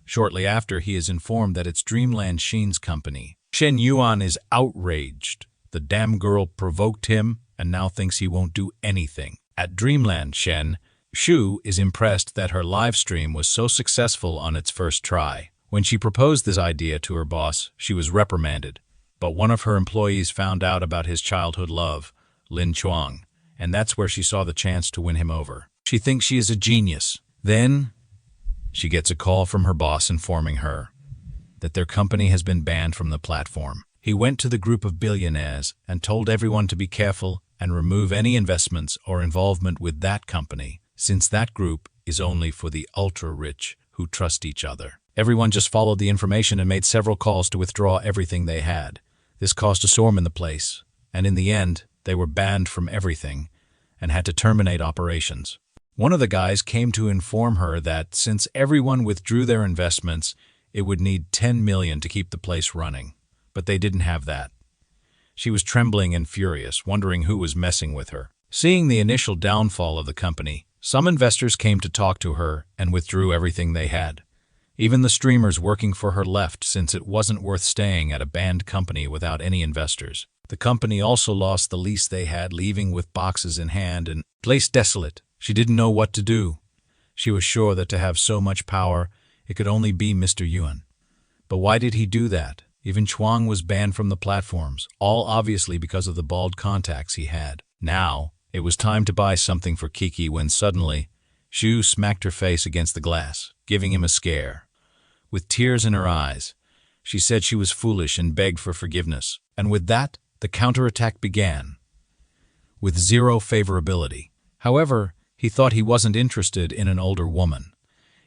Shortly after, he is informed that it's Dreamland Sheen's company. Chen Yuan is outraged. The damn girl provoked him and now thinks he won't do anything. At Dreamland, Shen Shu is impressed that her live stream was so successful on its first try. When she proposed this idea to her boss, she was reprimanded. But one of her employees found out about his childhood love, Lin Shutong, and that's where she saw the chance to win him over. She thinks she is a genius. Then, she gets a call from her boss informing her that their company has been banned from the platform. He went to the group of billionaires and told everyone to be careful and remove any investments or involvement with that company, since that group is only for the ultra-rich who trust each other. Everyone just followed the information and made several calls to withdraw everything they had. This caused a storm in the place, and in the end, they were banned from everything and had to terminate operations. One of the guys came to inform her that since everyone withdrew their investments, it would need 10 million to keep the place running. But they didn't have that. She was trembling and furious, wondering who was messing with her. Seeing the initial downfall of the company, some investors came to talk to her and withdrew everything they had. Even the streamers working for her left since it wasn't worth staying at a banned company without any investors. The company also lost the lease they had, leaving with boxes in hand and place desolate. She didn't know what to do. She was sure that to have so much power, it could only be Mr. Yuan. But why did he do that? Even Chuang was banned from the platforms, all obviously because of the bald contacts he had. Now, it was time to buy something for Kiki when suddenly, Shu smacked her face against the glass, giving him a scare. With tears in her eyes, she said she was foolish and begged for forgiveness. And with that, the counterattack began. With zero favorability. However, he thought he wasn't interested in an older woman.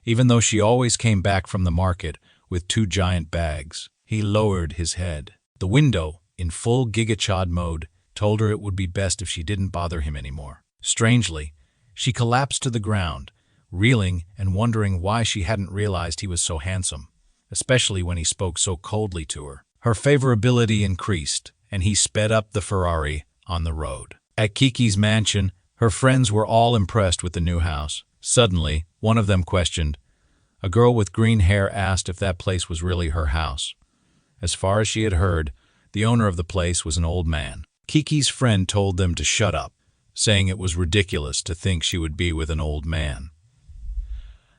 Even though she always came back from the market with 2 giant bags, he lowered his head. The window, in full gigachad mode, told her it would be best if she didn't bother him anymore. Strangely, she collapsed to the ground, reeling and wondering why she hadn't realized he was so handsome, especially when he spoke so coldly to her. Her favorability increased, and he sped up the Ferrari on the road. At Kiki's mansion, her friends were all impressed with the new house. Suddenly, one of them questioned. A girl with green hair asked if that place was really her house. As far as she had heard, the owner of the place was an old man. Kiki's friend told them to shut up, saying it was ridiculous to think she would be with an old man.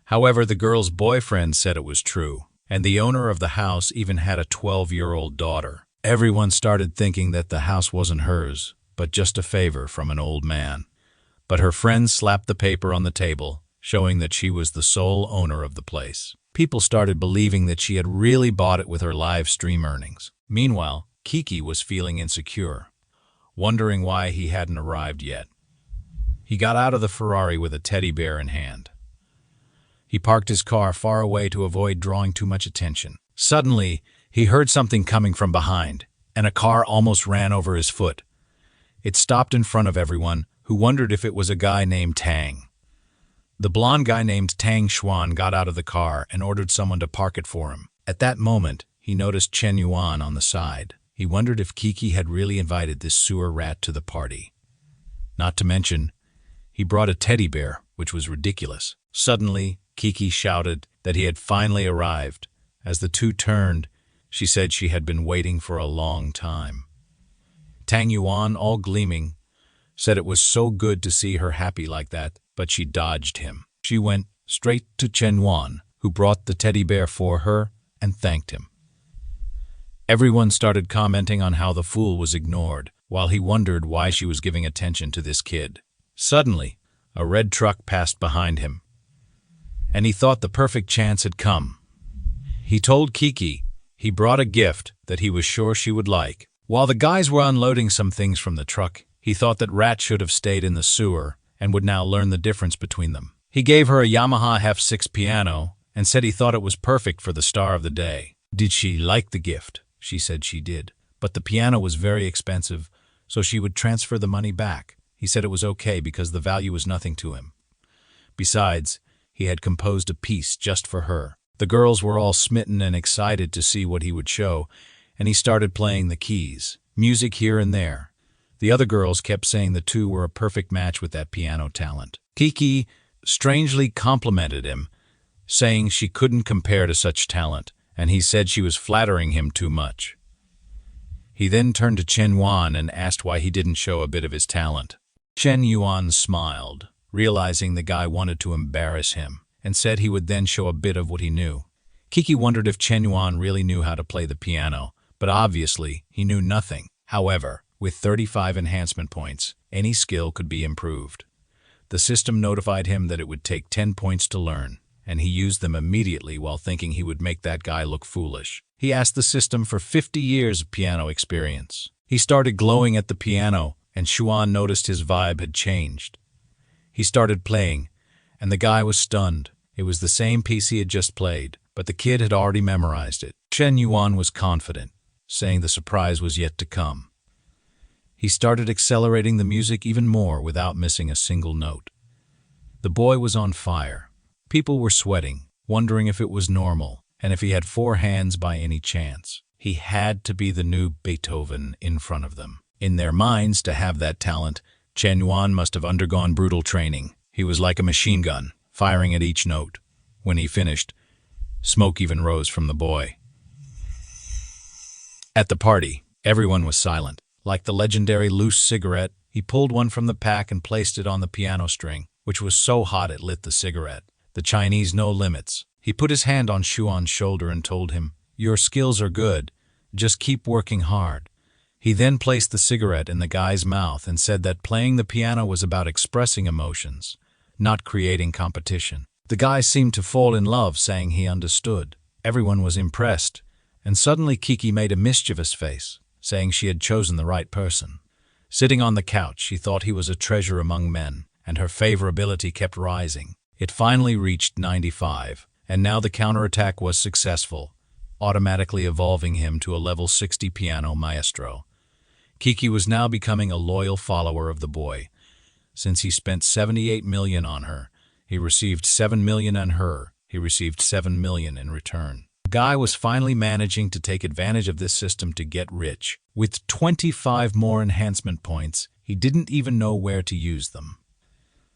However, the girl's boyfriend said it was true, and the owner of the house even had a 12-year-old daughter. Everyone started thinking that the house wasn't hers, but just a favor from an old man. But her friend slapped the paper on the table, showing that she was the sole owner of the place. People started believing that she had really bought it with her live stream earnings. Meanwhile, Kiki was feeling insecure, wondering why he hadn't arrived yet. He got out of the Ferrari with a teddy bear in hand. He parked his car far away to avoid drawing too much attention. Suddenly, he heard something coming from behind, and a car almost ran over his foot. It stopped in front of everyone, who wondered if it was a guy named Tang. The blonde guy named Tang Xuan got out of the car and ordered someone to park it for him. At that moment, he noticed Chen Yuan on the side. He wondered if Kiki had really invited this sewer rat to the party. Not to mention, he brought a teddy bear, which was ridiculous. Suddenly, Kiki shouted that he had finally arrived. As the two turned, she said she had been waiting for a long time. Tang Yuan, all gleaming, said it was so good to see her happy like that, but she dodged him. She went straight to Chen Yuan, who brought the teddy bear for her, and thanked him. Everyone started commenting on how the fool was ignored, while he wondered why she was giving attention to this kid. Suddenly, a red truck passed behind him, and he thought the perfect chance had come. He told Kiki he brought a gift that he was sure she would like. While the guys were unloading some things from the truck, he thought that Rat should have stayed in the sewer and would now learn the difference between them. He gave her a Yamaha F6 piano and said he thought it was perfect for the star of the day. Did she like the gift? She said she did, but the piano was very expensive, so she would transfer the money back. He said it was okay because the value was nothing to him. Besides, he had composed a piece just for her. The girls were all smitten and excited to see what he would show, and he started playing the keys, music here and there. The other girls kept saying the two were a perfect match with that piano talent. Kiki strangely complimented him, saying she couldn't compare to such talent, and he said she was flattering him too much. He then turned to Chen Yuan and asked why he didn't show a bit of his talent. Chen Yuan smiled, realizing the guy wanted to embarrass him, and said he would then show a bit of what he knew. Kiki wondered if Chen Yuan really knew how to play the piano, but obviously he knew nothing. However, with 35 enhancement points, any skill could be improved. The system notified him that it would take 10 points to learn, and he used them immediately while thinking he would make that guy look foolish. He asked the system for 50 years of piano experience. He started glowing at the piano, and Xuan noticed his vibe had changed. He started playing, and the guy was stunned. It was the same piece he had just played, but the kid had already memorized it. Chen Yuan was confident, saying the surprise was yet to come. He started accelerating the music even more without missing a single note. The boy was on fire. People were sweating, wondering if it was normal, and if he had 4 hands by any chance. He had to be the new Beethoven in front of them. In their minds, to have that talent, Chen Yuan must have undergone brutal training. He was like a machine gun, firing at each note. When he finished, smoke even rose from the boy. At the party, everyone was silent. Like the legendary loose cigarette, he pulled one from the pack and placed it on the piano string, which was so hot it lit the cigarette. The Chinese no limits. He put his hand on Xuan's shoulder and told him, "Your skills are good. Just keep working hard." He then placed the cigarette in the guy's mouth and said that playing the piano was about expressing emotions, not creating competition. The guy seemed to fall in love, saying he understood. Everyone was impressed, and suddenly Kiki made a mischievous face, saying she had chosen the right person. Sitting on the couch, she thought he was a treasure among men, and her favorability kept rising. It finally reached 95, and now the counterattack was successful, automatically evolving him to a level 60 piano maestro. Kiki was now becoming a loyal follower of the boy. Since he spent 78 million on her, he received 7 million on her. He received 7 million in return. The guy was finally managing to take advantage of this system to get rich. With 25 more enhancement points, he didn't even know where to use them.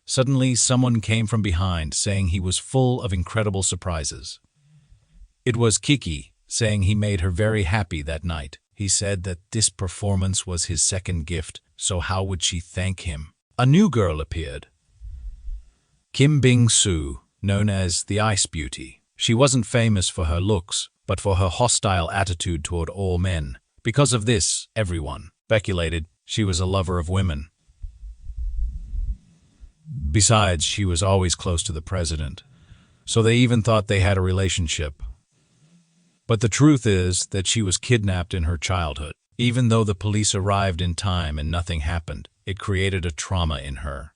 Suddenly, someone came from behind, saying he was full of incredible surprises. It was Kiki, saying he made her very happy that night. He said that this performance was his second gift, so how would she thank him? A new girl appeared. Kim Bing-soo, known as the Ice Beauty. She wasn't famous for her looks, but for her hostile attitude toward all men. Because of this, everyone speculated she was a lover of women. Besides, she was always close to the president, so they even thought they had a relationship. But the truth is that she was kidnapped in her childhood. Even though the police arrived in time and nothing happened, it created a trauma in her.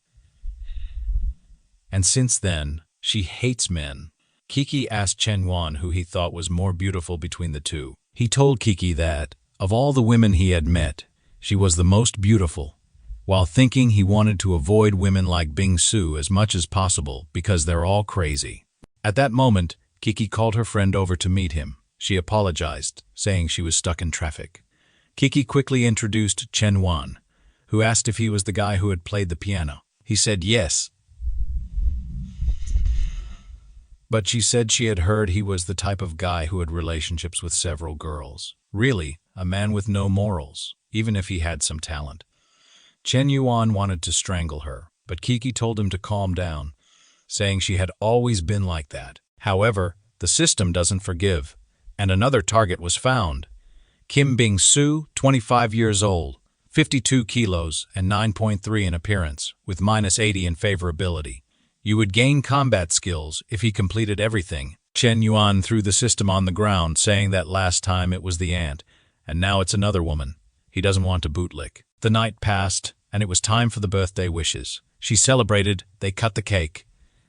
And since then, she hates men. Kiki asked Chen Yuan who he thought was more beautiful between the two. He told Kiki that, of all the women he had met, she was the most beautiful, while thinking he wanted to avoid women like Bing-soo as much as possible because they're all crazy. At that moment, Kiki called her friend over to meet him. She apologized, saying she was stuck in traffic. Kiki quickly introduced Chen Yuan, who asked if he was the guy who had played the piano. He said yes, but she said she had heard he was the type of guy who had relationships with several girls. Really, a man with no morals, even if he had some talent. Chen Yuan wanted to strangle her, but Kiki told him to calm down, saying she had always been like that. However, the system doesn't forgive, and another target was found. Kim Bing-soo, 25 years old, 52 kilos, and 9.3 in appearance, with -80 in favorability. You would gain combat skills if he completed everything. Chen Yuan threw the system on the ground, saying that last time it was the ant, and now it's another woman. He doesn't want to bootlick. The night passed, and it was time for the birthday wishes. She celebrated, they cut the cake,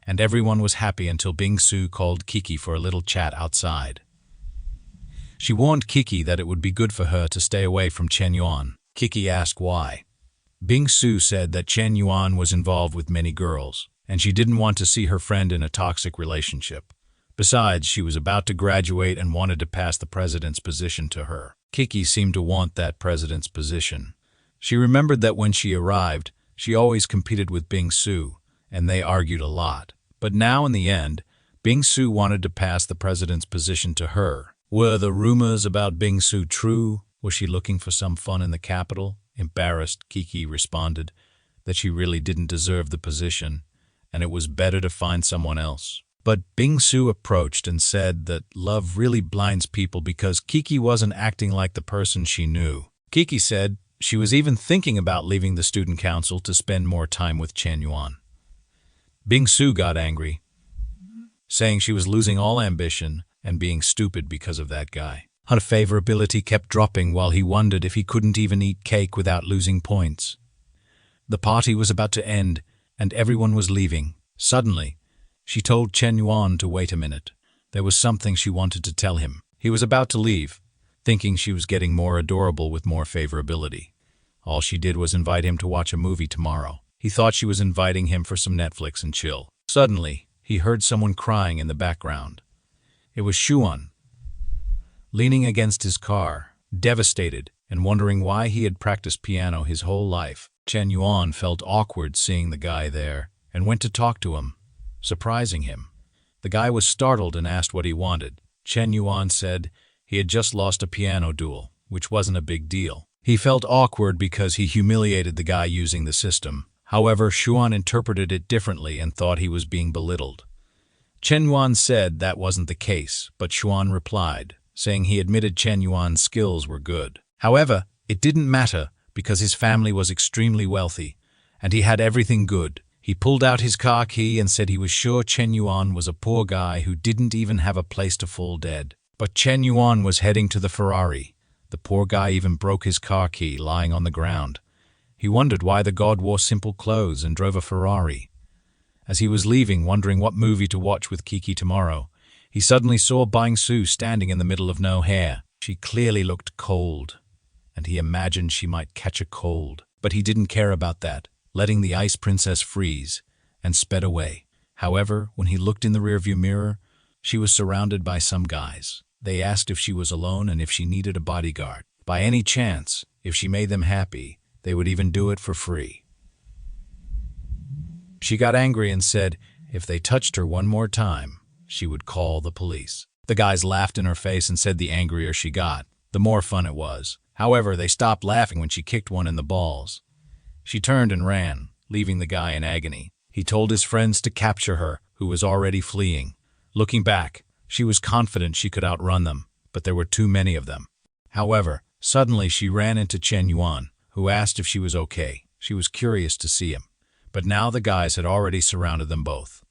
and everyone was happy until Bing-soo called Kiki for a little chat outside. She warned Kiki that it would be good for her to stay away from Chen Yuan. Kiki asked why. Bing-soo said that Chen Yuan was involved with many girls, and she didn't want to see her friend in a toxic relationship. Besides, she was about to graduate and wanted to pass the president's position to her. Kiki seemed to want that president's position. She remembered that when she arrived, she always competed with Bing-su, and they argued a lot. But now in the end, Bing-su wanted to pass the president's position to her. Were the rumors about Bing-su true? Was she looking for some fun in the capital? Embarrassed, Kiki responded that she really didn't deserve the position, and it was better to find someone else. But Bing-su approached and said that love really blinds people because Kiki wasn't acting like the person she knew. Kiki said she was even thinking about leaving the student council to spend more time with Chen Yuan. Bing-su got angry, saying she was losing all ambition and being stupid because of that guy. Her favorability kept dropping while he wondered if he couldn't even eat cake without losing points. The party was about to end, and everyone was leaving. Suddenly, she told Chen Yuan to wait a minute. There was something she wanted to tell him. He was about to leave, thinking she was getting more adorable with more favorability. All she did was invite him to watch a movie tomorrow. He thought she was inviting him for some Netflix and chill. Suddenly, he heard someone crying in the background. It was Xuan, leaning against his car, devastated and wondering why he had practiced piano his whole life. Chen Yuan felt awkward seeing the guy there and went to talk to him, surprising him. The guy was startled and asked what he wanted. Chen Yuan said he had just lost a piano duel, which wasn't a big deal. He felt awkward because he humiliated the guy using the system. However, Xuan interpreted it differently and thought he was being belittled. Chen Yuan said that wasn't the case, but Xuan replied, saying he admitted Chen Yuan's skills were good. However, it didn't matter because his family was extremely wealthy, and he had everything good. He pulled out his car key and said he was sure Chen Yuan was a poor guy who didn't even have a place to fall dead. But Chen Yuan was heading to the Ferrari. The poor guy even broke his car key lying on the ground. He wondered why the god wore simple clothes and drove a Ferrari. As he was leaving, wondering what movie to watch with Kiki tomorrow, he suddenly saw Bing-su standing in the middle of no hair. She clearly looked cold, and he imagined she might catch a cold. But he didn't care about that, letting the ice princess freeze, and sped away. However, when he looked in the rearview mirror, she was surrounded by some guys. They asked if she was alone and if she needed a bodyguard. By any chance, if she made them happy, they would even do it for free. She got angry and said if they touched her one more time, she would call the police. The guys laughed in her face and said the angrier she got, the more fun it was. However, they stopped laughing when she kicked one in the balls. She turned and ran, leaving the guy in agony. He told his friends to capture her, who was already fleeing. Looking back, she was confident she could outrun them, but there were too many of them. However, suddenly she ran into Chen Yuan, who asked if she was okay. She was curious to see him, but now the guys had already surrounded them both.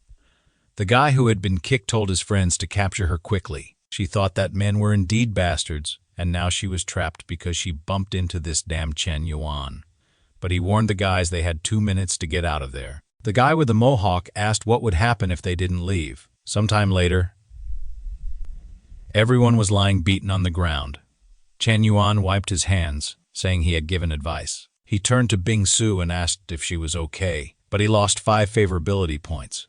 The guy who had been kicked told his friends to capture her quickly. She thought that men were indeed bastards, and now she was trapped because she bumped into this damn Chen Yuan. But he warned the guys they had 2 minutes to get out of there. The guy with the mohawk asked what would happen if they didn't leave. Sometime later, everyone was lying beaten on the ground. Chen Yuan wiped his hands, saying he had given advice. He turned to Bing-su and asked if she was okay, but he lost 5 favorability points.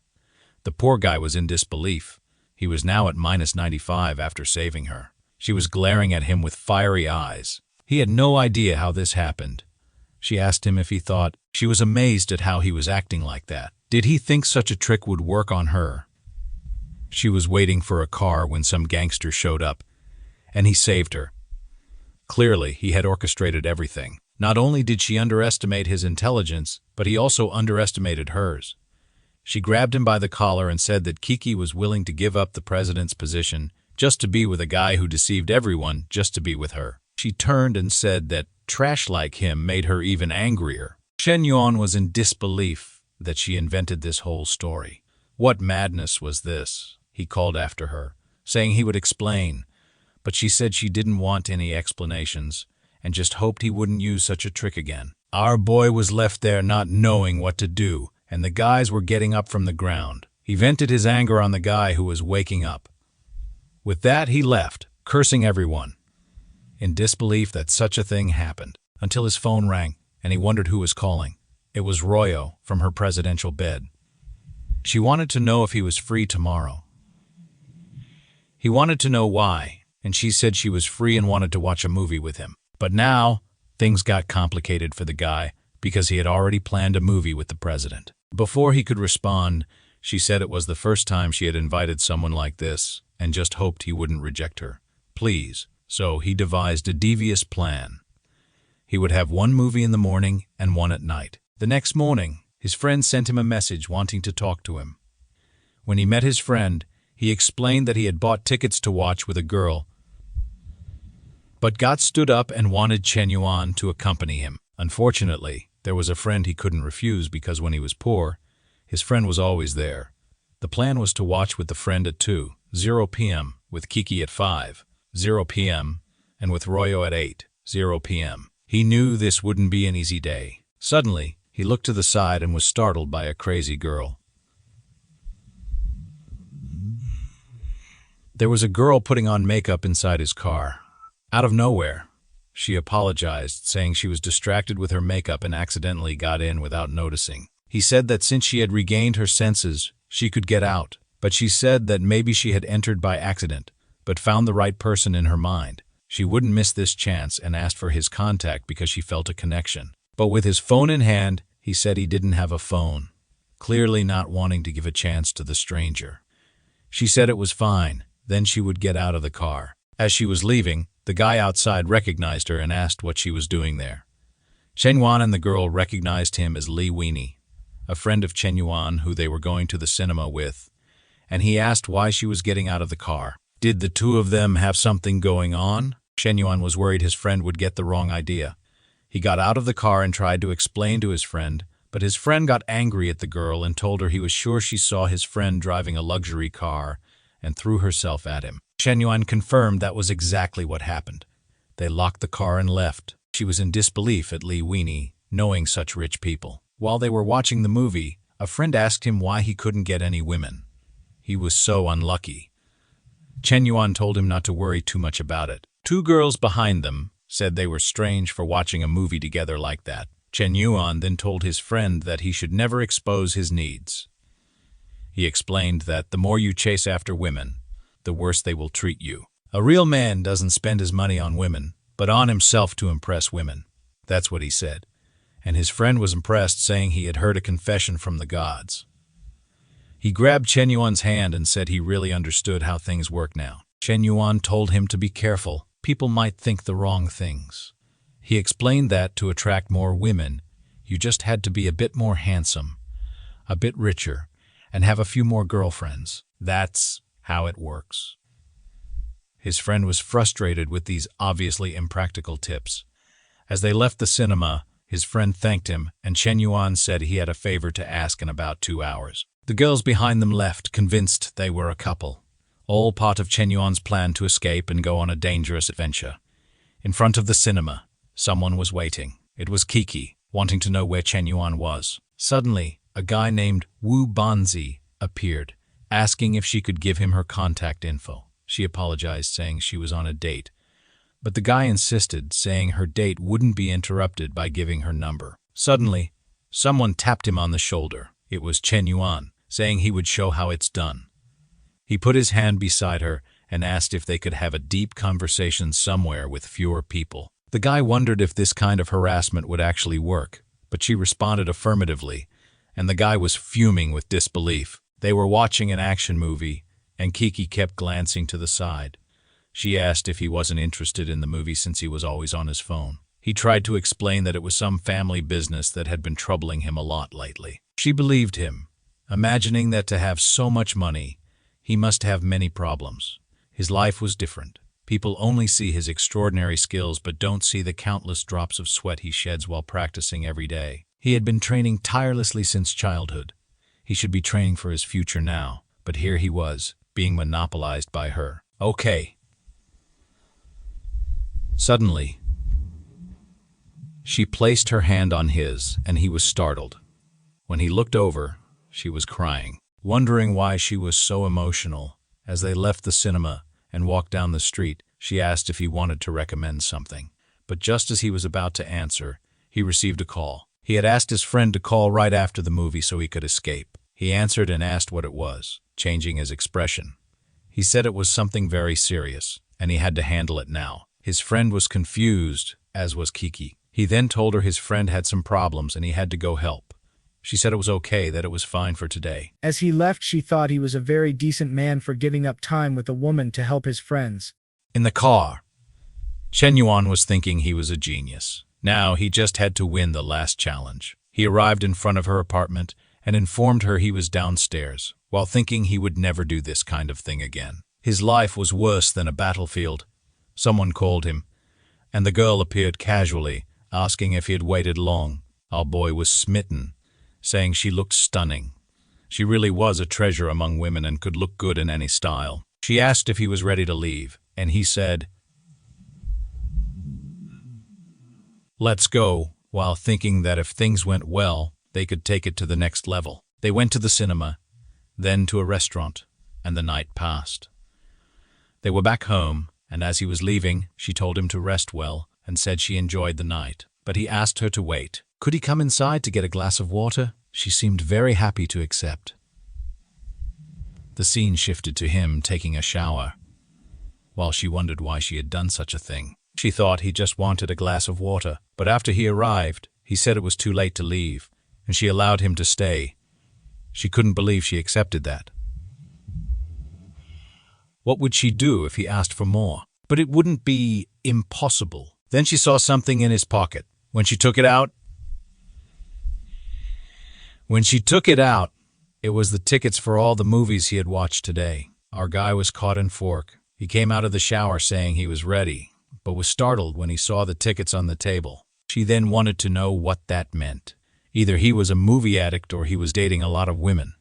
The poor guy was in disbelief. He was now at -95 after saving her. She was glaring at him with fiery eyes. He had no idea how this happened. She asked him if he thought. She was amazed at how he was acting like that. Did he think such a trick would work on her? She was waiting for a car when some gangster showed up, and he saved her. Clearly, he had orchestrated everything. Not only did she underestimate his intelligence, but he also underestimated hers. She grabbed him by the collar and said that Kiki was willing to give up the president's position just to be with a guy who deceived everyone just to be with her. She turned and said that trash like him made her even angrier. Chen Yuan was in disbelief that she invented this whole story. What madness was this? He called after her, saying he would explain, but she said she didn't want any explanations and just hoped he wouldn't use such a trick again. Our boy was left there not knowing what to do, and the guys were getting up from the ground. He vented his anger on the guy who was waking up. With that, he left, cursing everyone, in disbelief that such a thing happened, until his phone rang, and he wondered who was calling. It was Royo from her presidential bed. She wanted to know if he was free tomorrow. He wanted to know why, and she said she was free and wanted to watch a movie with him. But now, Things got complicated for the guy because he had already planned a movie with the president. Before he could respond, she said it was the first time she had invited someone like this and just hoped he wouldn't reject her. Please. So he devised a devious plan. He would have one movie in the morning and one at night. The next morning, his friend sent him a message wanting to talk to him. When he met his friend, he explained that he had bought tickets to watch with a girl, but got stood up and wanted Chen Yuan to accompany him. Unfortunately, there was a friend he couldn't refuse because when he was poor, his friend was always there. The plan was to watch with the friend at 2:00 p.m., with Kiki at 5:00 p.m., and with Royo at 8:00 p.m. He knew this wouldn't be an easy day. Suddenly, he looked to the side and was startled by a crazy girl. There was a girl putting on makeup inside his car. Out of nowhere, she apologized, saying she was distracted with her makeup and accidentally got in without noticing. He said that since she had regained her senses, she could get out, but she said that maybe she had entered by accident, but found the right person in her mind. She wouldn't miss this chance and asked for his contact because she felt a connection. But with his phone in hand, he said he didn't have a phone, clearly not wanting to give a chance to the stranger. She said it was fine, then she would get out of the car. As she was leaving, the guy outside recognized her and asked what she was doing there. Chen Yuan and the girl recognized him as Li Weenie, a friend of Chen Yuan who they were going to the cinema with, and he asked why she was getting out of the car. Did the two of them have something going on? Chen Yuan was worried his friend would get the wrong idea. He got out of the car and tried to explain to his friend, but his friend got angry at the girl and told her he was sure she saw his friend driving a luxury car and threw herself at him. Chen Yuan confirmed that was exactly what happened. They locked the car and left. She was in disbelief at Li Weenie, knowing such rich people. While they were watching the movie, a friend asked him why he couldn't get any women. He was so unlucky. Chen Yuan told him not to worry too much about it. Two girls behind them said they were strange for watching a movie together like that. Chen Yuan then told his friend that he should never expose his needs. He explained that the more you chase after women, the worse they will treat you. A real man doesn't spend his money on women, but on himself to impress women. That's what he said. And his friend was impressed, saying he had heard a confession from the gods. He grabbed Chen Yuan's hand and said he really understood how things work now. Chen Yuan told him to be careful. People might think the wrong things. He explained that to attract more women, you just had to be a bit more handsome, a bit richer, and have a few more girlfriends. That's how it works. His friend was frustrated with these obviously impractical tips. As they left the cinema, his friend thanked him, and Chen Yuan said he had a favor to ask in about 2 hours. The girls behind them left, convinced they were a couple. All part of Chen Yuan's plan to escape and go on a dangerous adventure. In front of the cinema, someone was waiting. It was Kiki, wanting to know where Chen Yuan was. Suddenly, a guy named Wu Banzi appeared, asking if she could give him her contact info. She apologized, saying she was on a date. But the guy insisted, saying her date wouldn't be interrupted by giving her number. Suddenly, someone tapped him on the shoulder. It was Chen Yuan, saying he would show how it's done. He put his hand beside her and asked if they could have a deep conversation somewhere with fewer people. The guy wondered if this kind of harassment would actually work, but she responded affirmatively, and the guy was fuming with disbelief. They were watching an action movie, and Kiki kept glancing to the side. She asked if he wasn't interested in the movie since he was always on his phone. He tried to explain that it was some family business that had been troubling him a lot lately. She believed him, imagining that to have so much money, he must have many problems. His life was different. People only see his extraordinary skills but don't see the countless drops of sweat he sheds while practicing every day. He had been training tirelessly since childhood. He should be training for his future now, but here he was, being monopolized by her. Okay. Suddenly, she placed her hand on his, and he was startled. When he looked over, she was crying. Wondering why she was so emotional, as they left the cinema and walked down the street, she asked if he wanted to recommend something. But just as he was about to answer, he received a call. He had asked his friend to call right after the movie so he could escape. He answered and asked what it was, changing his expression. He said it was something very serious, and he had to handle it now. His friend was confused, as was Kiki. He then told her his friend had some problems and he had to go help. She said it was okay, that it was fine for today. As he left, she thought he was a very decent man for giving up time with a woman to help his friends. In the car, Chen Yuan was thinking he was a genius. Now he just had to win the last challenge. He arrived in front of her apartment and informed her he was downstairs, while thinking he would never do this kind of thing again. His life was worse than a battlefield. Someone called him, and the girl appeared casually, asking if he had waited long. Our boy was smitten, saying she looked stunning. She really was a treasure among women and could look good in any style. She asked if he was ready to leave, and he said, "Let's go," while thinking that if things went well, they could take it to the next level. They went to the cinema, then to a restaurant, and the night passed. They were back home, and as he was leaving, she told him to rest well and said she enjoyed the night. But he asked her to wait. Could he come inside to get a glass of water? She seemed very happy to accept. The scene shifted to him taking a shower, while she wondered why she had done such a thing. She thought he just wanted a glass of water, but after he arrived, he said it was too late to leave, and she allowed him to stay. She couldn't believe she accepted that. What would she do if he asked for more? But it wouldn't be impossible. Then she saw something in his pocket. When she took it out, it was the tickets for all the movies he had watched today. Our guy was caught in fork. He came out of the shower saying he was ready, but was startled when he saw the tickets on the table. She then wanted to know what that meant. Either he was a movie addict or he was dating a lot of women.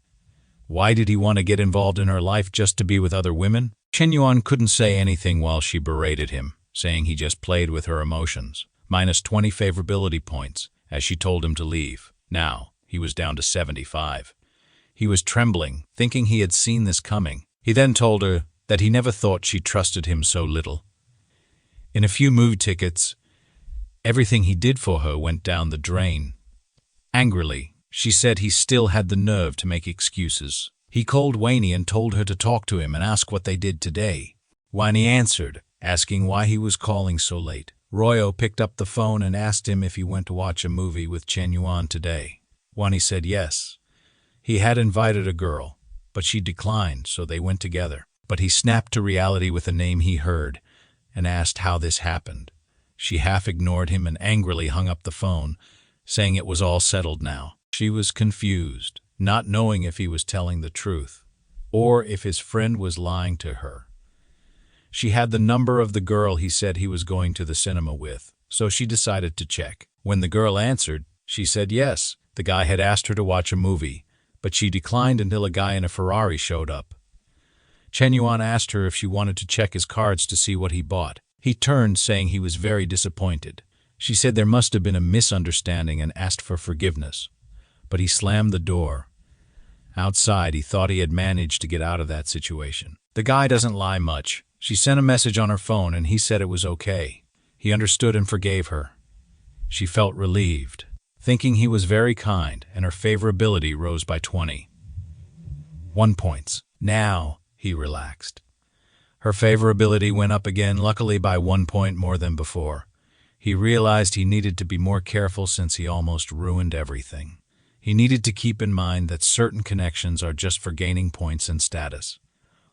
Why did he want to get involved in her life just to be with other women? Chen Yuan couldn't say anything while she berated him, saying he just played with her emotions. -20 favorability points, as she told him to leave. Now, he was down to 75. He was trembling, thinking he had seen this coming. He then told her that he never thought she trusted him so little. In a few movie tickets, everything he did for her went down the drain. Angrily, she said he still had the nerve to make excuses. He called Wayne and told her to talk to him and ask what they did today. Wayne answered, asking why he was calling so late. Royo picked up the phone and asked him if he went to watch a movie with Chen Yuan today. Wayne said yes. He had invited a girl, but she declined, so they went together. But he snapped to reality with a name he heard and asked how this happened. She half ignored him and angrily hung up the phone, saying it was all settled now. She was confused, not knowing if he was telling the truth or if his friend was lying to her. She had the number of the girl he said he was going to the cinema with, so she decided to check. When the girl answered, she said yes. The guy had asked her to watch a movie, but she declined until a guy in a Ferrari showed up. Chen Yuan asked her if she wanted to check his cards to see what he bought. He turned, saying he was very disappointed. She said there must have been a misunderstanding and asked for forgiveness, but he slammed the door. Outside, he thought he had managed to get out of that situation. The guy doesn't lie much. She sent a message on her phone and he said it was okay. He understood and forgave her. She felt relieved, thinking he was very kind, and her favorability rose by 21 points. Now, he relaxed. Her favorability went up again, luckily by 1 point more than before. He realized he needed to be more careful since he almost ruined everything. He needed to keep in mind that certain connections are just for gaining points and status,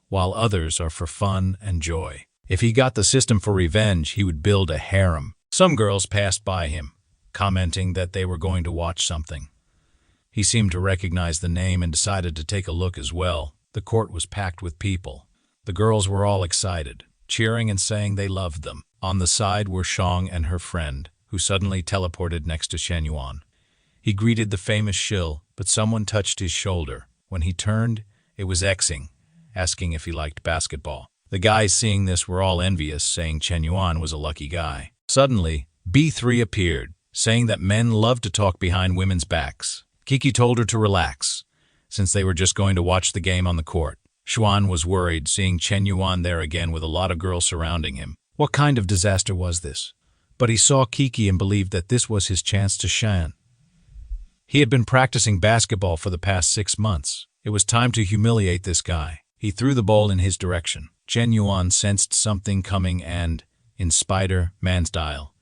while others are for fun and joy. If he got the system for revenge, he would build a harem. Some girls passed by him, commenting that they were going to watch something. He seemed to recognize the name and decided to take a look as well. The court was packed with people. The girls were all excited, cheering and saying they loved them. On the side were Shang and her friend, who suddenly teleported next to Chen Yuan. He greeted the famous shill, but someone touched his shoulder. When he turned, it was Xing, asking if he liked basketball. The guys seeing this were all envious, saying Chen Yuan was a lucky guy. Suddenly, B3 appeared, saying that men love to talk behind women's backs. Kiki told her to relax, since they were just going to watch the game on the court. Xuan was worried, seeing Chen Yuan there again with a lot of girls surrounding him. What kind of disaster was this? But he saw Kiki and believed that this was his chance to shine. He had been practicing basketball for the past 6 months. It was time to humiliate this guy. He threw the ball in his direction. Chen Yuan sensed something coming and, in Spider-Man style,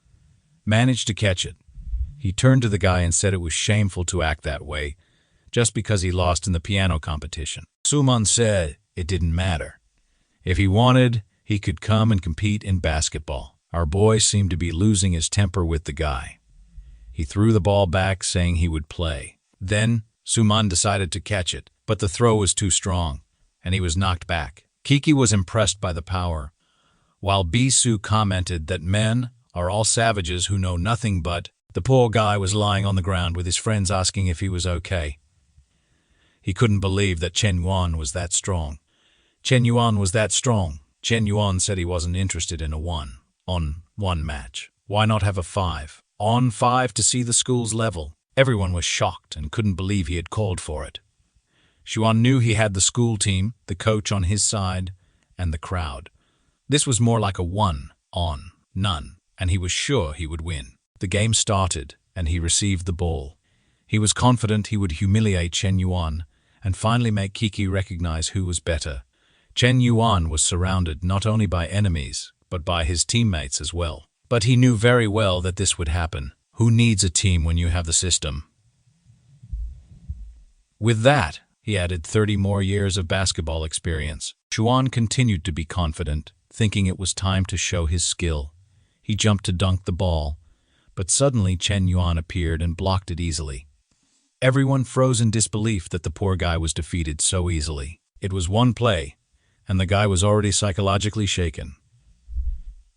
managed to catch it. He turned to the guy and said it was shameful to act that way, just because he lost in the piano competition. Suman said it didn't matter. If he wanted, he could come and compete in basketball. Our boy seemed to be losing his temper with the guy. He threw the ball back, saying he would play. Then, Suman decided to catch it, but the throw was too strong, and he was knocked back. Kiki was impressed by the power, while Bisu commented that men are all savages who know nothing but. The poor guy was lying on the ground with his friends asking if he was okay. He couldn't believe that Chen Yuan was that strong. Chen Yuan was that strong. Chen Yuan said he wasn't interested in a 1-on-1 match. Why not have a 5-on-5 to see the school's level? Everyone was shocked and couldn't believe he had called for it. Xuan knew he had the school team, the coach on his side, and the crowd. This was more like a 1-on-none, and he was sure he would win. The game started, and he received the ball. He was confident he would humiliate Chen Yuan and finally make Kiki recognize who was better. Chen Yuan was surrounded not only by enemies, but by his teammates as well. But he knew very well that this would happen. Who needs a team when you have the system? With that, he added 30 more years of basketball experience. Xuan continued to be confident, thinking it was time to show his skill. He jumped to dunk the ball, but suddenly Chen Yuan appeared and blocked it easily. Everyone froze in disbelief that the poor guy was defeated so easily. It was one play, and the guy was already psychologically shaken.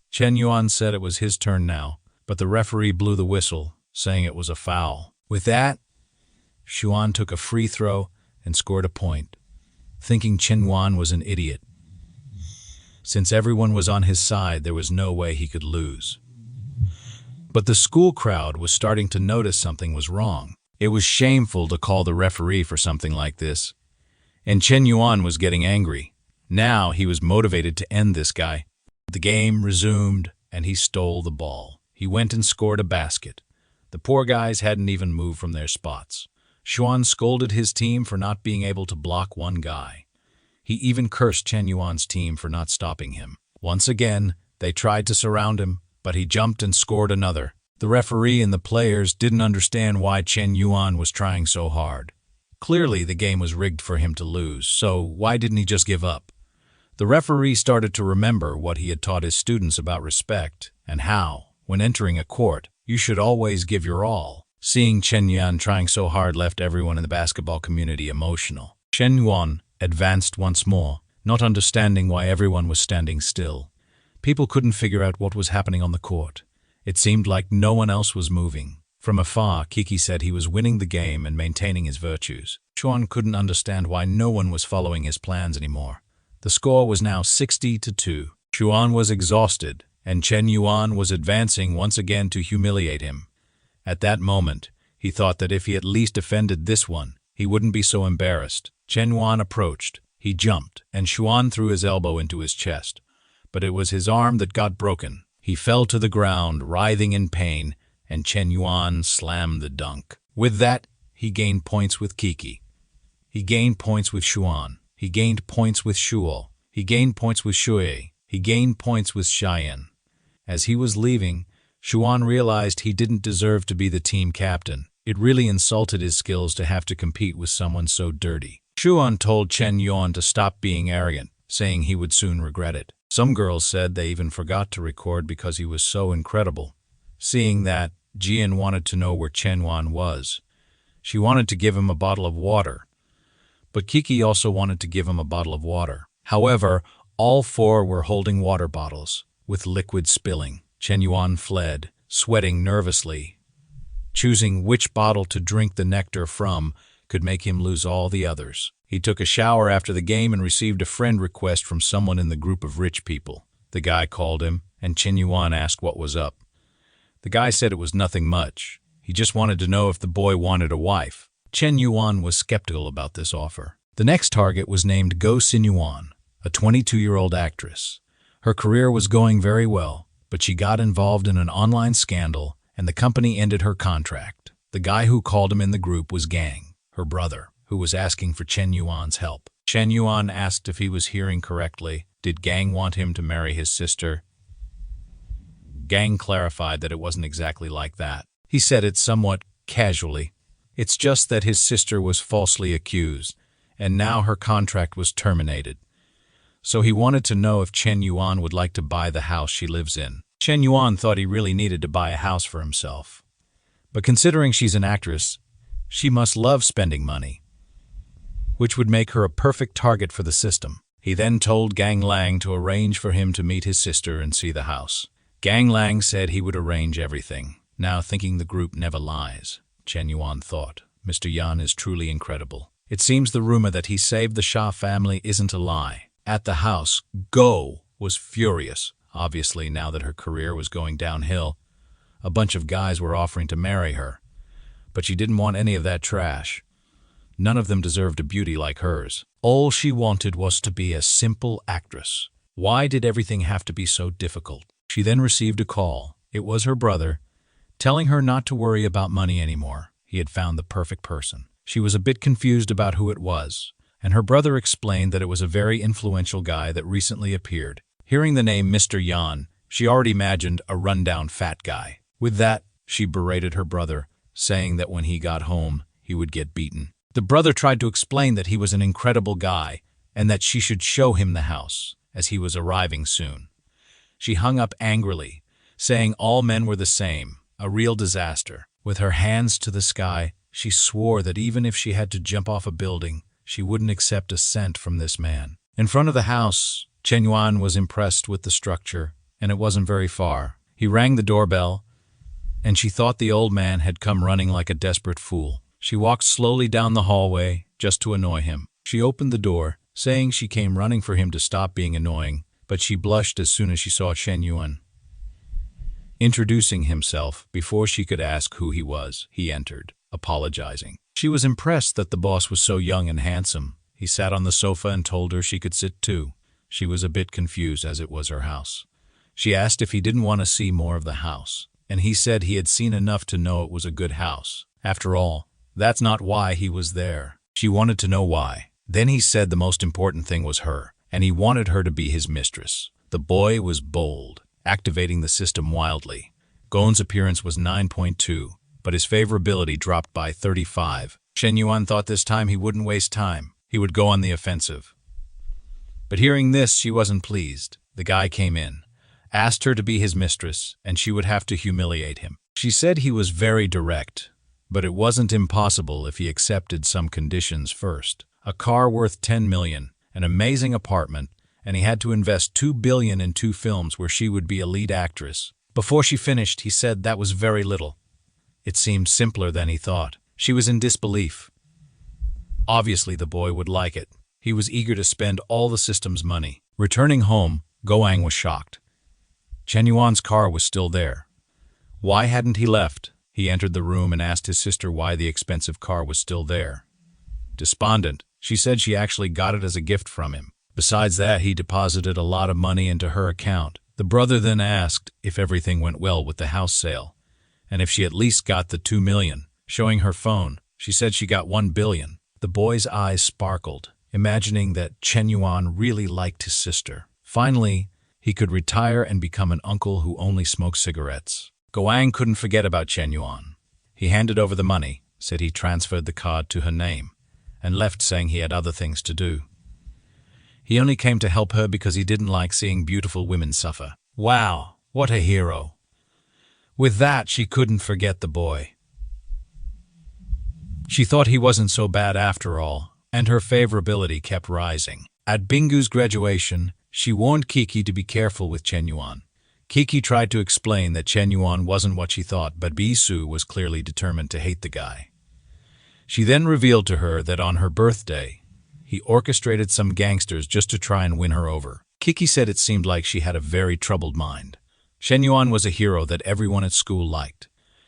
Chen Yuan said it was his turn now, but the referee blew the whistle, saying it was a foul. With that, Xuan took a free throw and scored a point, thinking Chen Yuan was an idiot. Since everyone was on his side, there was no way he could lose. But the school crowd was starting to notice something was wrong. It was shameful to call the referee for something like this. And Chen Yuan was getting angry. Now he was motivated to end this guy. The game resumed, and he stole the ball. He went and scored a basket. The poor guys hadn't even moved from their spots. Xuan scolded his team for not being able to block one guy. He even cursed Chen Yuan's team for not stopping him. Once again, they tried to surround him, but he jumped and scored another. The referee and the players didn't understand why Chen Yuan was trying so hard. Clearly, the game was rigged for him to lose, so why didn't he just give up? The referee started to remember what he had taught his students about respect and how, when entering a court, you should always give your all. Seeing Chen Yuan trying so hard left everyone in the basketball community emotional. Chen Yuan advanced once more, not understanding why everyone was standing still. People couldn't figure out what was happening on the court. It seemed like no one else was moving. From afar, Kiki said he was winning the game and maintaining his virtues. Xuan couldn't understand why no one was following his plans anymore. The score was now 60-2. Xuan was exhausted, and Chen Yuan was advancing once again to humiliate him. At that moment, he thought that if he at least defended this one, he wouldn't be so embarrassed. Chen Yuan approached. He jumped, and Xuan threw his elbow into his chest. But it was his arm that got broken. He fell to the ground, writhing in pain, and Chen Yuan slammed the dunk. With that, he gained points with Kiki. He gained points with Xuan. He gained points with Shuo. He gained points with Shui. He gained points with Cheyenne. As he was leaving, Xuan realized he didn't deserve to be the team captain. It really insulted his skills to have to compete with someone so dirty. Xuan told Chen Yuan to stop being arrogant, saying he would soon regret it. Some girls said they even forgot to record because he was so incredible. Seeing that, Jian wanted to know where Chen Yuan was. She wanted to give him a bottle of water. But Kiki also wanted to give him a bottle of water. However, all four were holding water bottles, with liquid spilling. Chen Yuan fled, sweating nervously. Choosing which bottle to drink the nectar from could make him lose all the others. He took a shower after the game and received a friend request from someone in the group of rich people. The guy called him, and Chen Yuan asked what was up. The guy said it was nothing much. He just wanted to know if the boy wanted a wife. Chen Yuan was skeptical about this offer. The next target was named Goddess Lin Shutong, a 22-year-old actress. Her career was going very well, but she got involved in an online scandal, and the company ended her contract. The guy who called him in the group was Gang, her brother, who was asking for Chen Yuan's help. Chen Yuan asked if he was hearing correctly. Did Gang want him to marry his sister? Gang clarified that it wasn't exactly like that. He said it somewhat casually. It's just that his sister was falsely accused, and now her contract was terminated. So he wanted to know if Chen Yuan would like to buy the house she lives in. Chen Yuan thought he really needed to buy a house for himself. But considering she's an actress, she must love spending money, which would make her a perfect target for the system. He then told Gang Lang to arrange for him to meet his sister and see the house. Gang Lang said he would arrange everything. Now, thinking the group never lies, Chen Yuan thought, Mr. Yan is truly incredible. It seems the rumor that he saved the Shah family isn't a lie. At the house, Go was furious. Obviously, now that her career was going downhill, a bunch of guys were offering to marry her. But she didn't want any of that trash. None of them deserved a beauty like hers. All she wanted was to be a simple actress. Why did everything have to be so difficult? She then received a call. It was her brother, telling her not to worry about money anymore. He had found the perfect person. She was a bit confused about who it was, and her brother explained that it was a very influential guy that recently appeared. Hearing the name Mr. Yan, she already imagined a rundown fat guy. With that, she berated her brother, saying that when he got home, he would get beaten. The brother tried to explain that he was an incredible guy and that she should show him the house, as he was arriving soon. She hung up angrily, saying all men were the same, a real disaster. With her hands to the sky, she swore that even if she had to jump off a building, she wouldn't accept a cent from this man. In front of the house, Chen Yuan was impressed with the structure, and it wasn't very far. He rang the doorbell, and she thought the old man had come running like a desperate fool. She walked slowly down the hallway, just to annoy him. She opened the door, saying she came running for him to stop being annoying, but she blushed as soon as she saw Chen Yuan. Introducing himself, before she could ask who he was, he entered, apologizing. She was impressed that the boss was so young and handsome. He sat on the sofa and told her she could sit too. She was a bit confused as it was her house. She asked if he didn't want to see more of the house, and he said he had seen enough to know it was a good house. After all, that's not why he was there. She wanted to know why. Then he said the most important thing was her, and he wanted her to be his mistress. The boy was bold, activating the system wildly. Gon's appearance was 9.2, but his favorability dropped by 35. Chen Yuan thought this time he wouldn't waste time. He would go on the offensive. But hearing this, she wasn't pleased. The guy came in, asked her to be his mistress, and she would have to humiliate him. She said he was very direct, but it wasn't impossible if he accepted some conditions first. A car worth 10 million, an amazing apartment, and he had to invest 2 billion in 2 films where she would be a lead actress. Before she finished, he said that was very little. It seemed simpler than he thought. She was in disbelief. Obviously, the boy would like it. He was eager to spend all the system's money. Returning home, Goang was shocked. Chen Yuan's car was still there. Why hadn't he left? He entered the room and asked his sister why the expensive car was still there. Despondent, she said she actually got it as a gift from him. Besides that, he deposited a lot of money into her account. The brother then asked if everything went well with the house sale, and if she at least got the 2 million. Showing her phone, she said she got 1 billion. The boy's eyes sparkled, imagining that Chen Yuan really liked his sister. Finally, he could retire and become an uncle who only smoked cigarettes. Goang couldn't forget about Chen Yuan. He handed over the money, said he transferred the card to her name, and left saying he had other things to do. He only came to help her because he didn't like seeing beautiful women suffer. Wow, what a hero. With that, she couldn't forget the boy. She thought he wasn't so bad after all, and her favorability kept rising. At Bingu's graduation, she warned Kiki to be careful with Chen Yuan. Kiki tried to explain that Chen Yuan wasn't what she thought, but Bisu was clearly determined to hate the guy. She then revealed to her that on her birthday, he orchestrated some gangsters just to try and win her over. Kiki said it seemed like she had a very troubled mind. Chen Yuan was a hero that everyone at school liked,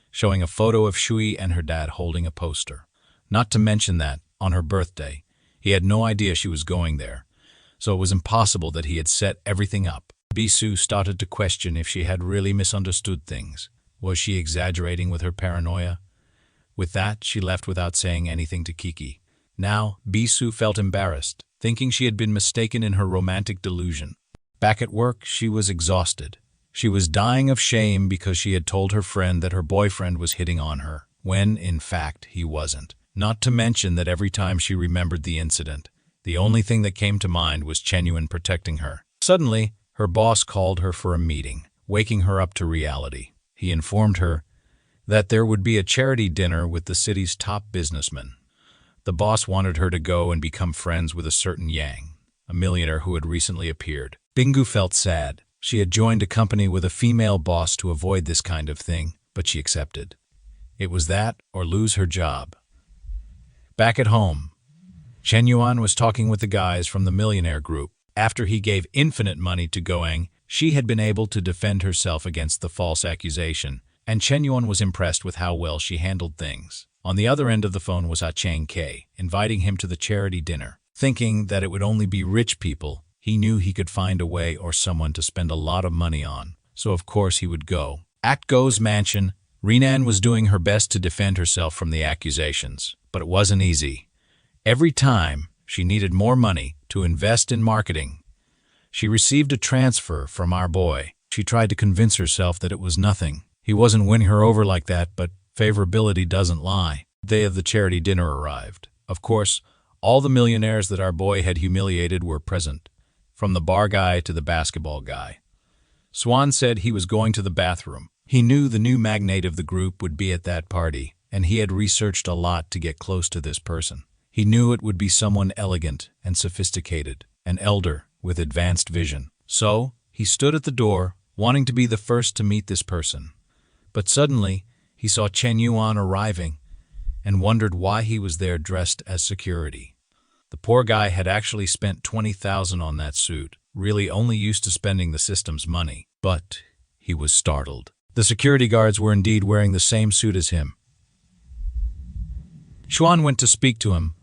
showing a photo of Shui and her dad holding a poster. Not to mention that, on her birthday, he had no idea she was going there, so it was impossible that he had set everything up. Bisu started to question if she had really misunderstood things. Was she exaggerating with her paranoia? With that, she left without saying anything to Kiki. Now, Bisu felt embarrassed, thinking she had been mistaken in her romantic delusion. Back at work, she was exhausted. She was dying of shame because she had told her friend that her boyfriend was hitting on her, when, in fact, he wasn't. Not to mention that every time she remembered the incident, the only thing that came to mind was Chen Yuan protecting her. Suddenly, her boss called her for a meeting, waking her up to reality. He informed her that there would be a charity dinner with the city's top businessmen. The boss wanted her to go and become friends with a certain Yang, a millionaire who had recently appeared. Bingsu felt sad. She had joined a company with a female boss to avoid this kind of thing, but she accepted. It was that or lose her job. Back at home, Chen Yuan was talking with the guys from the millionaire group. After he gave infinite money to Goang, she had been able to defend herself against the false accusation, and Chen Yuan was impressed with how well she handled things. On the other end of the phone was Chang K, inviting him to the charity dinner. Thinking that it would only be rich people, he knew he could find a way or someone to spend a lot of money on, so of course he would go. At Go's mansion, Renan was doing her best to defend herself from the accusations, but it wasn't easy. Every time she needed more money to invest in marketing, she received a transfer from our boy. She tried to convince herself that it was nothing. He wasn't winning her over like that, but favorability doesn't lie. The day of the charity dinner arrived. Of course, all the millionaires that our boy had humiliated were present, from the bar guy to the basketball guy. Swan said he was going to the bathroom. He knew the new magnate of the group would be at that party, and he had researched a lot to get close to this person. He knew it would be someone elegant and sophisticated, an elder with advanced vision. So, he stood at the door, wanting to be the first to meet this person. But suddenly, he saw Chen Yuan arriving and wondered why he was there dressed as security. The poor guy had actually spent 20,000 on that suit, really only used to spending the system's money. But he was startled. The security guards were indeed wearing the same suit as him. Xuan went to speak to him,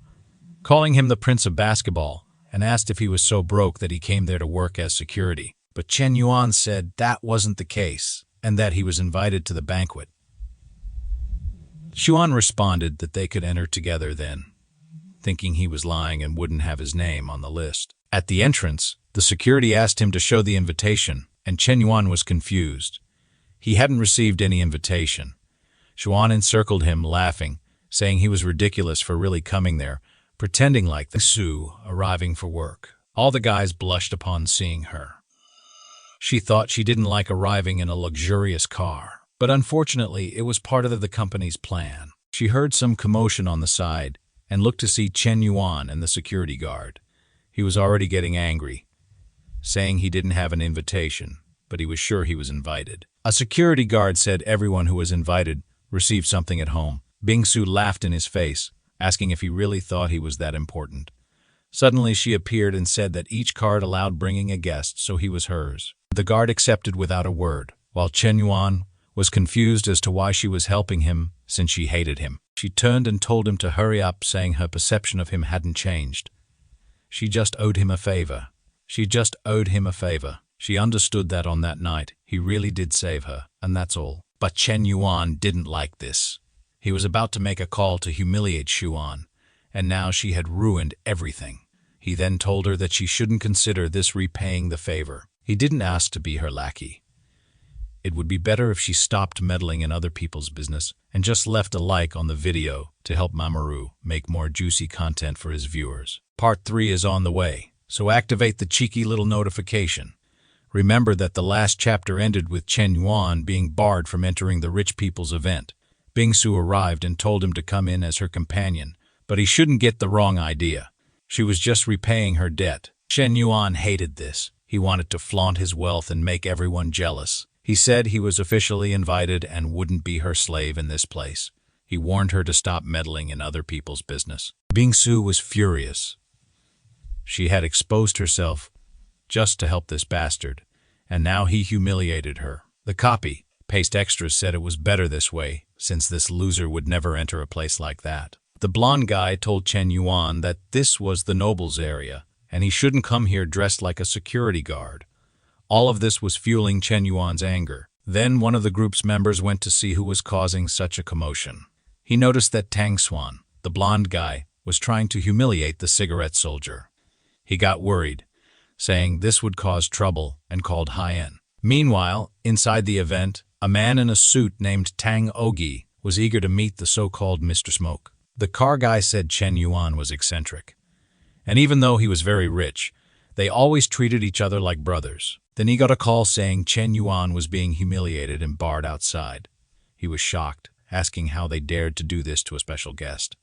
calling him the Prince of Basketball, and asked if he was so broke that he came there to work as security. But Chen Yuan said that wasn't the case, and that he was invited to the banquet. Xuan responded that they could enter together then, thinking he was lying and wouldn't have his name on the list. At the entrance, the security asked him to show the invitation, and Chen Yuan was confused. He hadn't received any invitation. Xuan encircled him, laughing, saying he was ridiculous for really coming there, pretending like the Su arriving for work. All the guys blushed upon seeing her. She thought she didn't like arriving in a luxurious car, but unfortunately it was part of the company's plan. She heard some commotion on the side and looked to see Chen Yuan and the security guard. He was already getting angry, saying he didn't have an invitation, but he was sure he was invited. A security guard said everyone who was invited received something at home. Bingsu laughed in his face, asking if he really thought he was that important. Suddenly she appeared and said that each card allowed bringing a guest, so he was hers. The guard accepted without a word, while Chen Yuan was confused as to why she was helping him since she hated him. She turned and told him to hurry up, saying her perception of him hadn't changed. She just owed him a favor. She just owed him a favor. She understood that on that night, he really did save her, and that's all. But Chen Yuan didn't like this. He was about to make a call to humiliate Xuan, and now she had ruined everything. He then told her that she shouldn't consider this repaying the favor. He didn't ask to be her lackey. It would be better if she stopped meddling in other people's business and just left a like on the video to help Mamoru make more juicy content for his viewers. Part 3 is on the way, so activate the cheeky little notification. Remember that the last chapter ended with Chen Yuan being barred from entering the rich people's event. Bingsu arrived and told him to come in as her companion, but he shouldn't get the wrong idea. She was just repaying her debt. Chen Yuan hated this. He wanted to flaunt his wealth and make everyone jealous. He said he was officially invited and wouldn't be her slave in this place. He warned her to stop meddling in other people's business. Bingsu was furious. She had exposed herself just to help this bastard, and now he humiliated her. The copy, Paste Extras, said it was better this way, since this loser would never enter a place like that. The blonde guy told Chen Yuan that this was the nobles' area, and he shouldn't come here dressed like a security guard. All of this was fueling Chen Yuan's anger. Then one of the group's members went to see who was causing such a commotion. He noticed that Tang Xuan, the blonde guy, was trying to humiliate the cigarette soldier. He got worried, saying this would cause trouble, and called Hien. Meanwhile, inside the event, a man in a suit named Tang Ogi was eager to meet the so-called Mr. Smoke. The car guy said Chen Yuan was eccentric, and even though he was very rich, they always treated each other like brothers. Then he got a call saying Chen Yuan was being humiliated and barred outside. He was shocked, asking how they dared to do this to a special guest.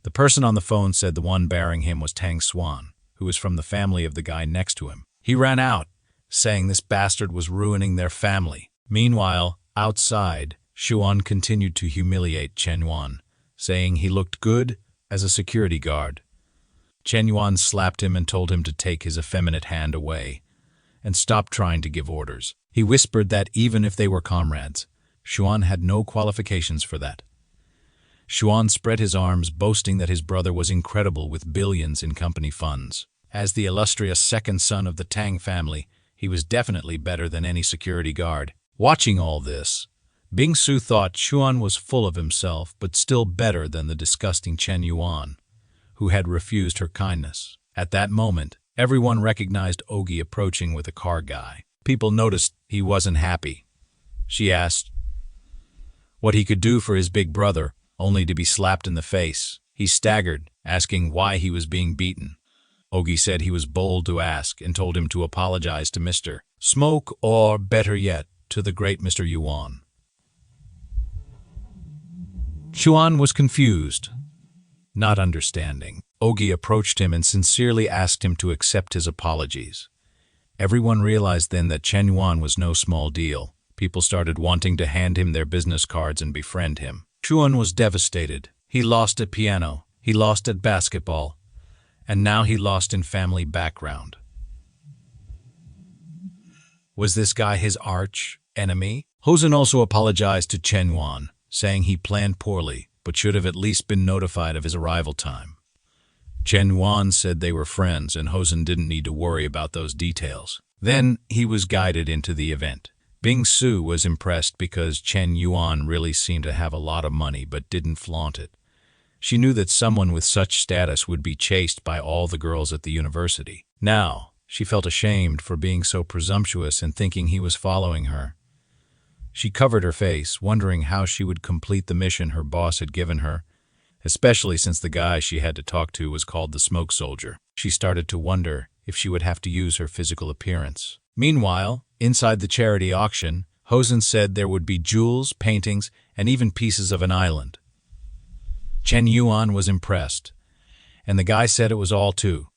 The person on the phone said the one barring him was Tang Swan, who was from the family of the guy next to him. He ran out, saying this bastard was ruining their family. Meanwhile, outside, Xuan continued to humiliate Chen Yuan, saying he looked good as a security guard. Chen Yuan slapped him and told him to take his effeminate hand away and stop trying to give orders. He whispered that even if they were comrades, Xuan had no qualifications for that. Xuan spread his arms, boasting that his brother was incredible with billions in company funds. As the illustrious second son of the Tang family, he was definitely better than any security guard. Watching all this, Bingsu thought Xuan was full of himself, but still better than the disgusting Chen Yuan, who had refused her kindness. At that moment, everyone recognized Ogi approaching with a car guy. People noticed he wasn't happy. She asked what he could do for his big brother, only to be slapped in the face. He staggered, asking why he was being beaten. Ogi said he was bold to ask and told him to apologize to Mr. Smoke, or better yet, to the great Mr. Yuan. Xuan was confused, not understanding. Ogi approached him and sincerely asked him to accept his apologies. Everyone realized then that Chen Yuan was no small deal. People started wanting to hand him their business cards and befriend him. Xuan was devastated. He lost at piano, he lost at basketball, and now he lost in family background. Was this guy his arch enemy? Hosen also apologized to Chen Yuan, saying he planned poorly, but should have at least been notified of his arrival time. Chen Yuan said they were friends and Hosen didn't need to worry about those details. Then he was guided into the event. Bingsu was impressed because Chen Yuan really seemed to have a lot of money but didn't flaunt it. She knew that someone with such status would be chased by all the girls at the university. Now, she felt ashamed for being so presumptuous and thinking he was following her. She covered her face, wondering how she would complete the mission her boss had given her, especially since the guy she had to talk to was called the Smoke Soldier. She started to wonder if she would have to use her physical appearance. Meanwhile, inside the charity auction, Hosen said there would be jewels, paintings, and even pieces of an island. Chen Yuan was impressed, and the guy said it was all to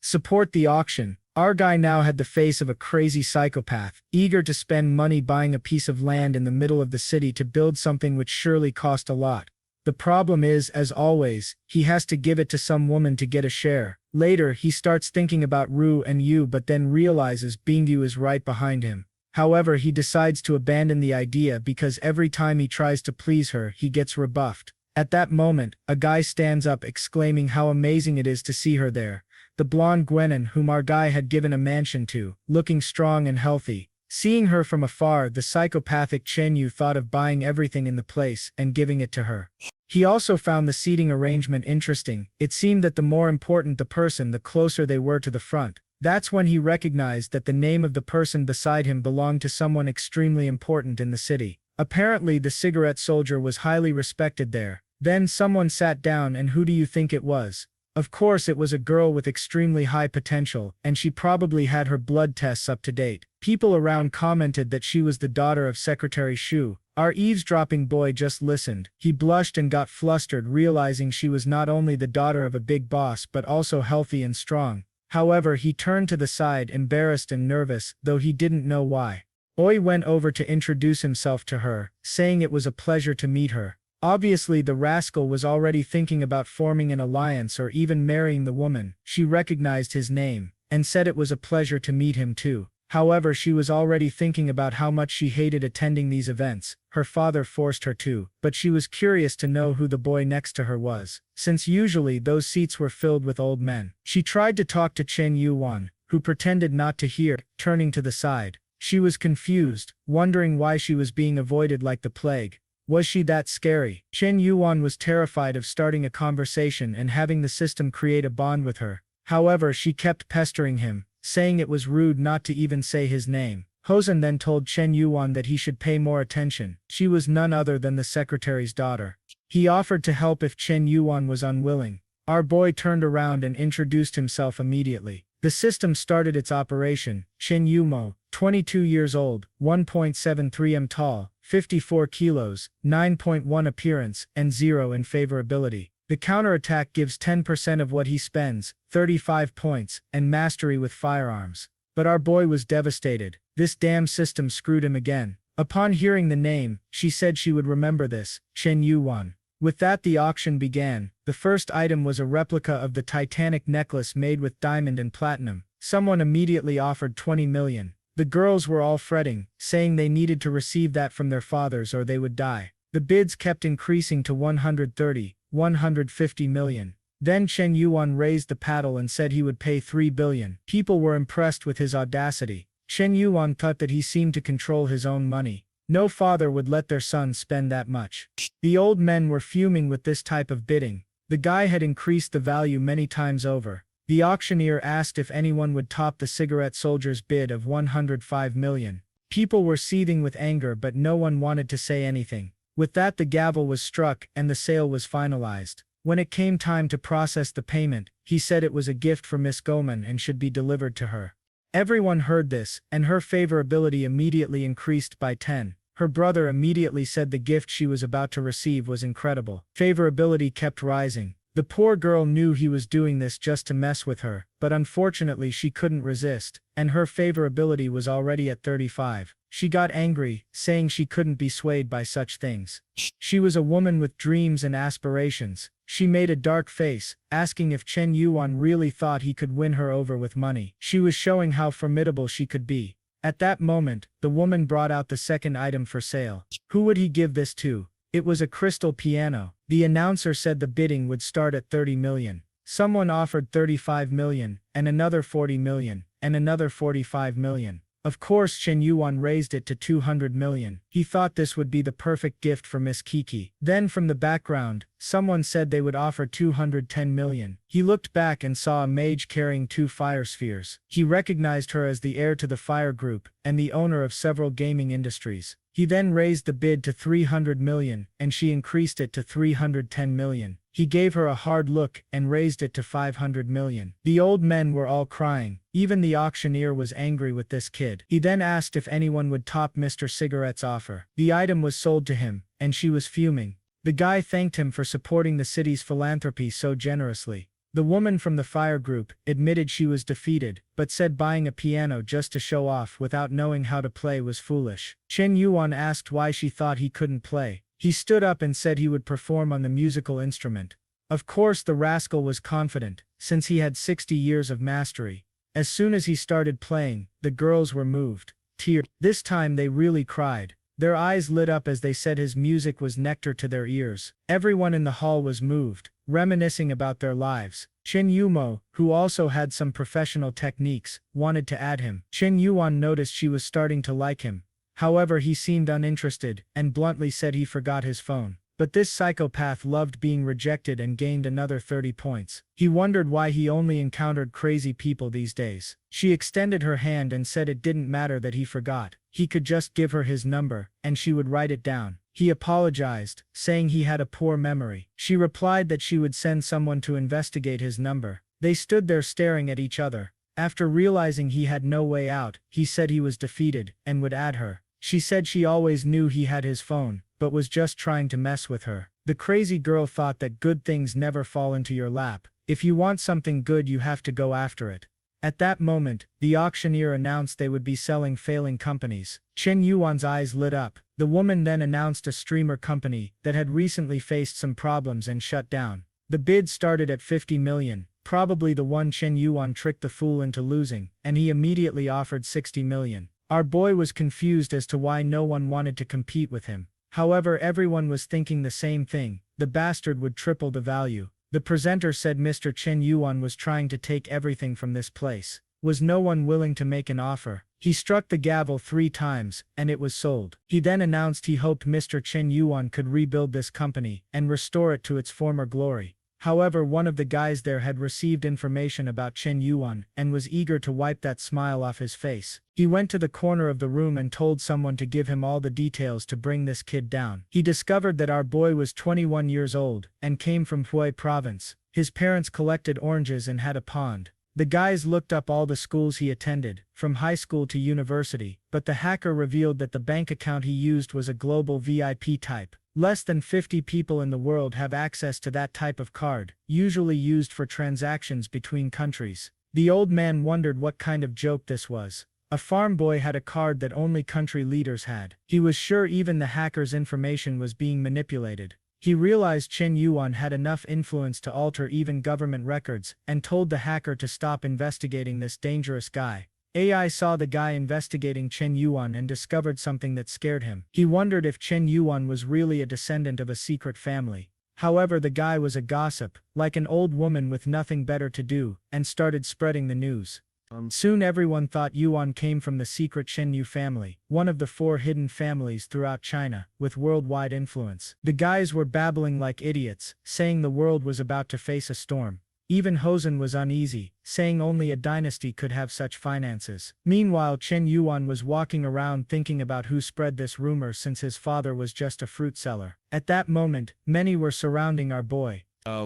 support the auction. Our guy now had the face of a crazy psychopath, eager to spend money buying a piece of land in the middle of the city to build something which surely cost a lot. The problem is, as always, he has to give it to some woman to get a share. Later, he starts thinking about Ru and Yu but then realizes Bingyu is right behind him. However, he decides to abandon the idea because every time he tries to please her, he gets rebuffed. At that moment, a guy stands up exclaiming how amazing it is to see her there. The blonde Gwenon whom our guy had given a mansion to, looking strong and healthy. Seeing her from afar, the psychopathic Chen Yu thought of buying everything in the place and giving it to her. He also found the seating arrangement interesting. It seemed that the more important the person, the closer they were to the front. That's when he recognized that the name of the person beside him belonged to someone extremely important in the city. Apparently, the cigarette soldier was highly respected there. Then someone sat down, and who do you think it was? Of course it was a girl with extremely high potential, and she probably had her blood tests up to date. People around commented that she was the daughter of Secretary Shu. Our eavesdropping boy just listened. He blushed and got flustered, realizing she was not only the daughter of a big boss but also healthy and strong. However, he turned to the side, embarrassed and nervous, though he didn't know why. Oi went over to introduce himself to her, saying it was a pleasure to meet her. Obviously, the rascal was already thinking about forming an alliance or even marrying the woman. She recognized his name, and said it was a pleasure to meet him too. However, she was already thinking about how much she hated attending these events. Her father forced her to, but she was curious to know who the boy next to her was, since usually those seats were filled with old men. She tried to talk to Chen Yuan, who pretended not to hear, turning to the side. She was confused, wondering why she was being avoided like the plague. Was she that scary? Chen Yuan was terrified of starting a conversation and having the system create a bond with her. However, she kept pestering him, saying it was rude not to even say his name. Hosen then told Chen Yuan that he should pay more attention. She was none other than the secretary's daughter. He offered to help if Chen Yuan was unwilling. Our boy turned around and introduced himself immediately. The system started its operation. Chen Yumo, 22 years old, 1.73 m tall, 54 kilos, 9.1 appearance, and 0 in favorability. The counterattack gives 10% of what he spends, 35 points, and mastery with firearms. But our boy was devastated. This damn system screwed him again. Upon hearing the name, she said she would remember this, Chen Yuan. With that the auction began. The first item was a replica of the Titanic necklace made with diamond and platinum. Someone immediately offered 20 million. The girls were all fretting, saying they needed to receive that from their fathers or they would die. The bids kept increasing to 130, 150 million. Then Chen Yuan raised the paddle and said he would pay 3 billion. People were impressed with his audacity. Chen Yuan thought that he seemed to control his own money. No father would let their son spend that much. The old men were fuming with this type of bidding. The guy had increased the value many times over. The auctioneer asked if anyone would top the cigarette soldier's bid of 105 million. People were seething with anger but no one wanted to say anything. With that the gavel was struck and the sale was finalized. When it came time to process the payment, he said it was a gift for Miss Goman and should be delivered to her. Everyone heard this, and her favorability immediately increased by 10. Her brother immediately said the gift she was about to receive was incredible. Favorability kept rising. The poor girl knew he was doing this just to mess with her, but unfortunately she couldn't resist, and her favorability was already at 35. She got angry, saying she couldn't be swayed by such things. She was a woman with dreams and aspirations. She made a dark face, asking if Chen Yuan really thought he could win her over with money. She was showing how formidable she could be. At that moment, the woman brought out the second item for sale. Who would he give this to? It was a crystal piano. The announcer said the bidding would start at 30 million. Someone offered 35 million, and another 40 million, and another 45 million. Of course Chen Yuan raised it to 200 million. He thought this would be the perfect gift for Miss Kiki. Then from the background, someone said they would offer 210 million. He looked back and saw a mage carrying 2 fire spheres. He recognized her as the heir to the fire group, and the owner of several gaming industries. He then raised the bid to 300 million, and she increased it to 310 million. He gave her a hard look and raised it to 500 million. The old men were all crying. Even the auctioneer was angry with this kid. He then asked if anyone would top Mr. Cigarette's offer. The item was sold to him, and she was fuming. The guy thanked him for supporting the city's philanthropy so generously. The woman from the fire group admitted she was defeated, but said buying a piano just to show off without knowing how to play was foolish. Chen Yuan asked why she thought he couldn't play. He stood up and said he would perform on the musical instrument. Of course the rascal was confident, since he had 60 years of mastery. As soon as he started playing, the girls were moved. Tears. This time they really cried. Their eyes lit up as they said his music was nectar to their ears. Everyone in the hall was moved, reminiscing about their lives. Chen Yumo, who also had some professional techniques, wanted to add him. Chen Yuan noticed she was starting to like him. However, he seemed uninterested, and bluntly said he forgot his phone. But this psychopath loved being rejected and gained another 30 points. He wondered why he only encountered crazy people these days. She extended her hand and said it didn't matter that he forgot. He could just give her his number, and she would write it down. He apologized, saying he had a poor memory. She replied that she would send someone to investigate his number. They stood there staring at each other. After realizing he had no way out, he said he was defeated, and would add her. She said she always knew he had his phone, but was just trying to mess with her. The crazy girl thought that good things never fall into your lap. If you want something good you have to go after it. At that moment, the auctioneer announced they would be selling failing companies. Chen Yuan's eyes lit up. The woman then announced a streamer company that had recently faced some problems and shut down. The bid started at 50 million, probably the one Chen Yuan tricked the fool into losing, and he immediately offered 60 million. Our boy was confused as to why no one wanted to compete with him. However, everyone was thinking the same thing. The bastard would triple the value. The presenter said Mr. Chen Yuan was trying to take everything from this place. Was no one willing to make an offer? He struck the gavel 3 times, and it was sold. He then announced he hoped Mr. Chen Yuan could rebuild this company and restore it to its former glory. However, one of the guys there had received information about Chen Yuan and was eager to wipe that smile off his face. He went to the corner of the room and told someone to give him all the details to bring this kid down. He discovered that our boy was 21 years old and came from Hue province. His parents collected oranges and had a pond. The guys looked up all the schools he attended, from high school to university, but the hacker revealed that the bank account he used was a global VIP type. Less than 50 people in the world have access to that type of card, usually used for transactions between countries. The old man wondered what kind of joke this was. A farm boy had a card that only country leaders had. He was sure even the hacker's information was being manipulated. He realized Chen Yuan had enough influence to alter even government records and told the hacker to stop investigating this dangerous guy. AI saw the guy investigating Chen Yuan and discovered something that scared him. He wondered if Chen Yuan was really a descendant of a secret family. However, the guy was a gossip, like an old woman with nothing better to do, and started spreading the news. Soon everyone thought Yuan came from the secret Chen Yu family, one of the 4 hidden families throughout China, with worldwide influence. The guys were babbling like idiots, saying the world was about to face a storm. Even Hosen was uneasy, saying only a dynasty could have such finances. Meanwhile, Chen Yuan was walking around thinking about who spread this rumor since his father was just a fruit seller. At that moment, many were surrounding our boy.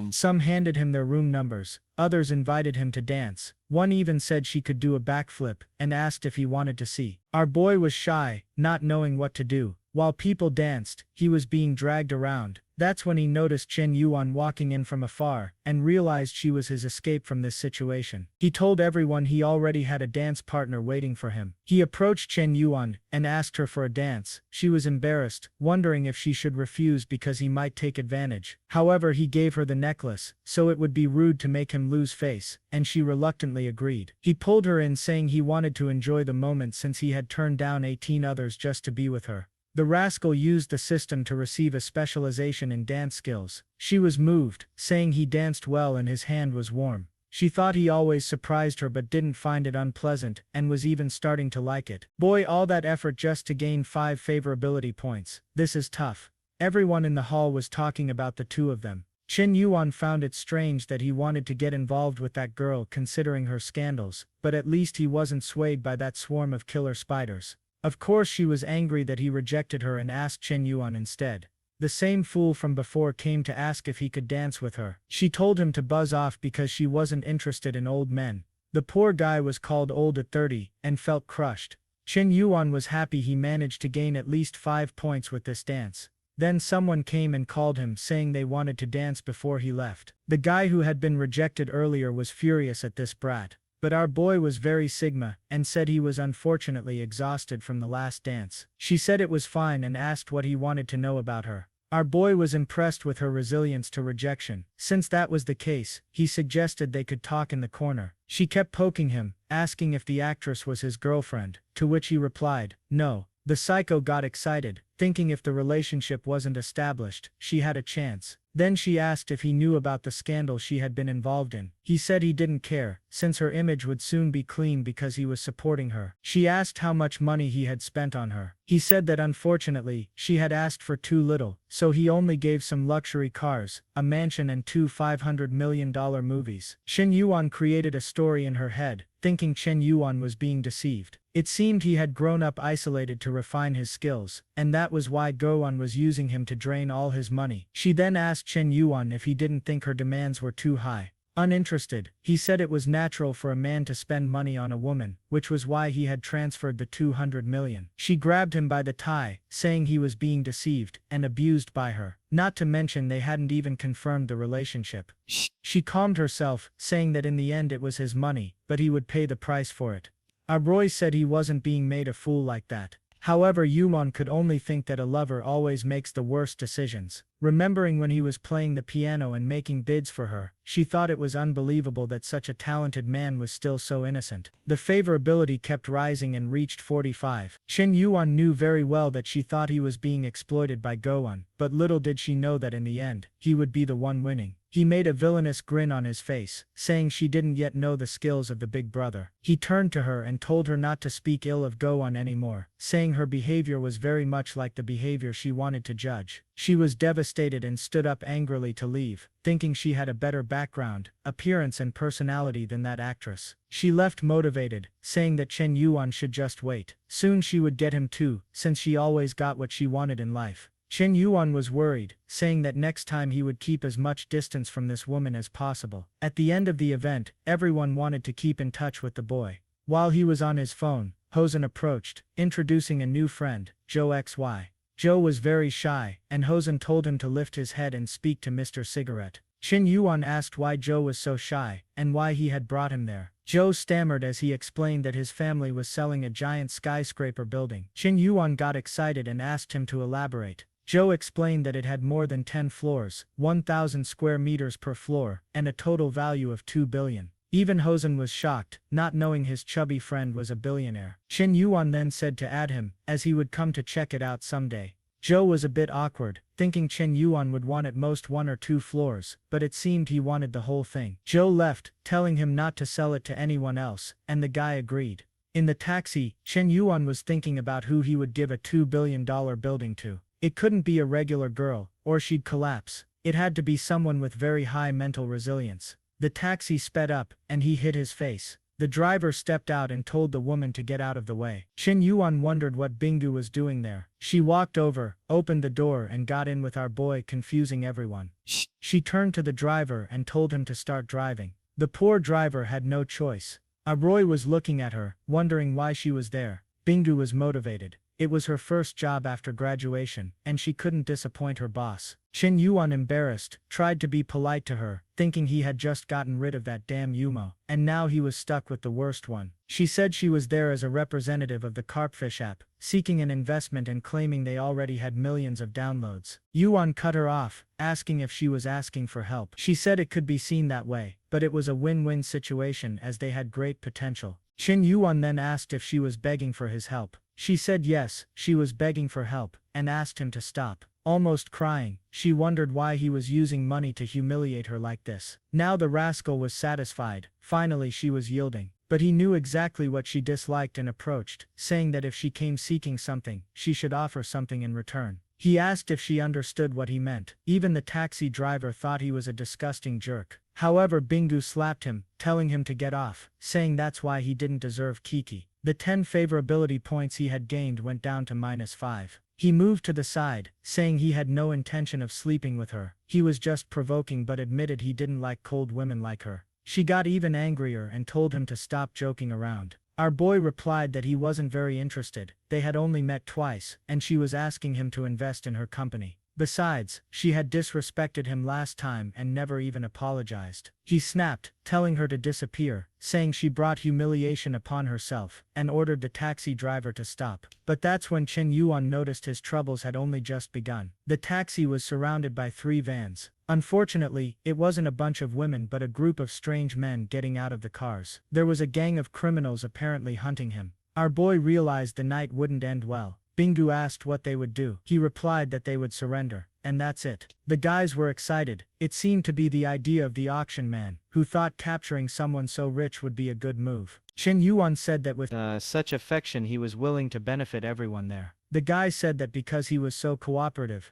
Some handed him their room numbers, others invited him to dance. One even said she could do a backflip and asked if he wanted to see. Our boy was shy, not knowing what to do. While people danced, he was being dragged around. That's when he noticed Chen Yuan walking in from afar and realized she was his escape from this situation. He told everyone he already had a dance partner waiting for him. He approached Chen Yuan and asked her for a dance. She was embarrassed, wondering if she should refuse because he might take advantage. However, he gave her the necklace, so it would be rude to make him lose face, and she reluctantly agreed. He pulled her in, saying he wanted to enjoy the moment since he had turned down 18 others just to be with her. The rascal used the system to receive a specialization in dance skills. She was moved, saying he danced well and his hand was warm. She thought he always surprised her but didn't find it unpleasant and was even starting to like it. Boy, all that effort just to gain 5 favorability points. This is tough. Everyone in the hall was talking about the two of them. Chen Yuan found it strange that he wanted to get involved with that girl considering her scandals, but at least he wasn't swayed by that swarm of killer spiders. Of course, she was angry that he rejected her and asked Chen Yuan instead. The same fool from before came to ask if he could dance with her. She told him to buzz off because she wasn't interested in old men. The poor guy was called old at 30 and felt crushed. Chen Yuan was happy he managed to gain at least 5 points with this dance. Then someone came and called him, saying they wanted to dance before he left. The guy who had been rejected earlier was furious at this brat. But our boy was very Sigma and said he was unfortunately exhausted from the last dance. She said it was fine and asked what he wanted to know about her. Our boy was impressed with her resilience to rejection. Since that was the case, he suggested they could talk in the corner. She kept poking him, asking if the actress was his girlfriend, to which he replied, no. The psycho got excited, thinking if the relationship wasn't established, she had a chance. Then she asked if he knew about the scandal she had been involved in. He said he didn't care, since her image would soon be clean because he was supporting her. She asked how much money he had spent on her. He said that unfortunately, she had asked for too little, so he only gave some luxury cars, a mansion and 2 $500 million movies. Chen Yuan created a story in her head, thinking Chen Yuan was being deceived. It seemed he had grown up isolated to refine his skills, and that was why Gowan was using him to drain all his money. She then asked Chen Yuan if he didn't think her demands were too high. Uninterested, he said it was natural for a man to spend money on a woman, which was why he had transferred the 200 million. She grabbed him by the tie, saying he was being deceived and abused by her. Not to mention they hadn't even confirmed the relationship. She calmed herself, saying that in the end it was his money, but he would pay the price for it. Roy said he wasn't being made a fool like that. However, Yumon could only think that a lover always makes the worst decisions. Remembering when he was playing the piano and making bids for her, she thought it was unbelievable that such a talented man was still so innocent. The favorability kept rising and reached 45. Chen Yuan knew very well that she thought he was being exploited by Gowan, but little did she know that in the end, he would be the one winning. He made a villainous grin on his face, saying she didn't yet know the skills of the big brother. He turned to her and told her not to speak ill of Go-on anymore, saying her behavior was very much like the behavior she wanted to judge. She was devastated and stood up angrily to leave, thinking she had a better background, appearance and personality than that actress. She left motivated, saying that Chen Yuan should just wait. Soon she would get him too, since she always got what she wanted in life. Chen Yuan was worried, saying that next time he would keep as much distance from this woman as possible. At the end of the event, everyone wanted to keep in touch with the boy. While he was on his phone, Hosen approached, introducing a new friend, Joe XY. Joe was very shy, and Hosen told him to lift his head and speak to Mr. Cigarette. Chen Yuan asked why Joe was so shy, and why he had brought him there. Joe stammered as he explained that his family was selling a giant skyscraper building. Chen Yuan got excited and asked him to elaborate. Joe explained that it had more than 10 floors, 1,000 square meters per floor, and a total value of 2 billion. Even Hosen was shocked, not knowing his chubby friend was a billionaire. Chen Yuan then said to add him, as he would come to check it out someday. Joe was a bit awkward, thinking Chen Yuan would want at most 1 or 2 floors, but it seemed he wanted the whole thing. Joe left, telling him not to sell it to anyone else, and the guy agreed. In the taxi, Chen Yuan was thinking about who he would give a $2 billion building to. It couldn't be a regular girl, or she'd collapse. It had to be someone with very high mental resilience. The taxi sped up, and he hit his face. The driver stepped out and told the woman to get out of the way. Chen Yuan wondered what Bingu was doing there. She walked over, opened the door and got in with our boy, confusing everyone. She turned to the driver and told him to start driving. The poor driver had no choice. Roy was looking at her, wondering why she was there. Bingu was motivated. It was her first job after graduation, and she couldn't disappoint her boss. Chen Yuan, embarrassed, tried to be polite to her, thinking he had just gotten rid of that damn Yumo, and now he was stuck with the worst one. She said she was there as a representative of the Carpfish app, seeking an investment and claiming they already had millions of downloads. Yuan cut her off, asking if she was asking for help. She said it could be seen that way, but it was a win-win situation as they had great potential. Chen Yuan then asked if she was begging for his help. She said yes, she was begging for help, and asked him to stop. Almost crying, she wondered why he was using money to humiliate her like this. Now the rascal was satisfied, finally she was yielding. But he knew exactly what she disliked and approached, saying that if she came seeking something, she should offer something in return. He asked if she understood what he meant. Even the taxi driver thought he was a disgusting jerk. However, Bingu slapped him, telling him to get off, saying that's why he didn't deserve Kiki. The 10 favorability points he had gained went down to -5. He moved to the side, saying he had no intention of sleeping with her. He was just provoking but admitted he didn't like cold women like her. She got even angrier and told him to stop joking around. Our boy replied that he wasn't very interested, they had only met twice, and she was asking him to invest in her company. Besides, she had disrespected him last time and never even apologized. He snapped, telling her to disappear, saying she brought humiliation upon herself, and ordered the taxi driver to stop. But that's when Chen Yuan noticed his troubles had only just begun. The taxi was surrounded by 3 vans. Unfortunately, it wasn't a bunch of women but a group of strange men getting out of the cars. There was a gang of criminals apparently hunting him. Our boy realized the night wouldn't end well. Bingu asked what they would do. He replied that they would surrender, and that's it. The guys were excited. It seemed to be the idea of the auction man, who thought capturing someone so rich would be a good move. Chen Yuan said that with such affection he was willing to benefit everyone there. The guy said that because he was so cooperative,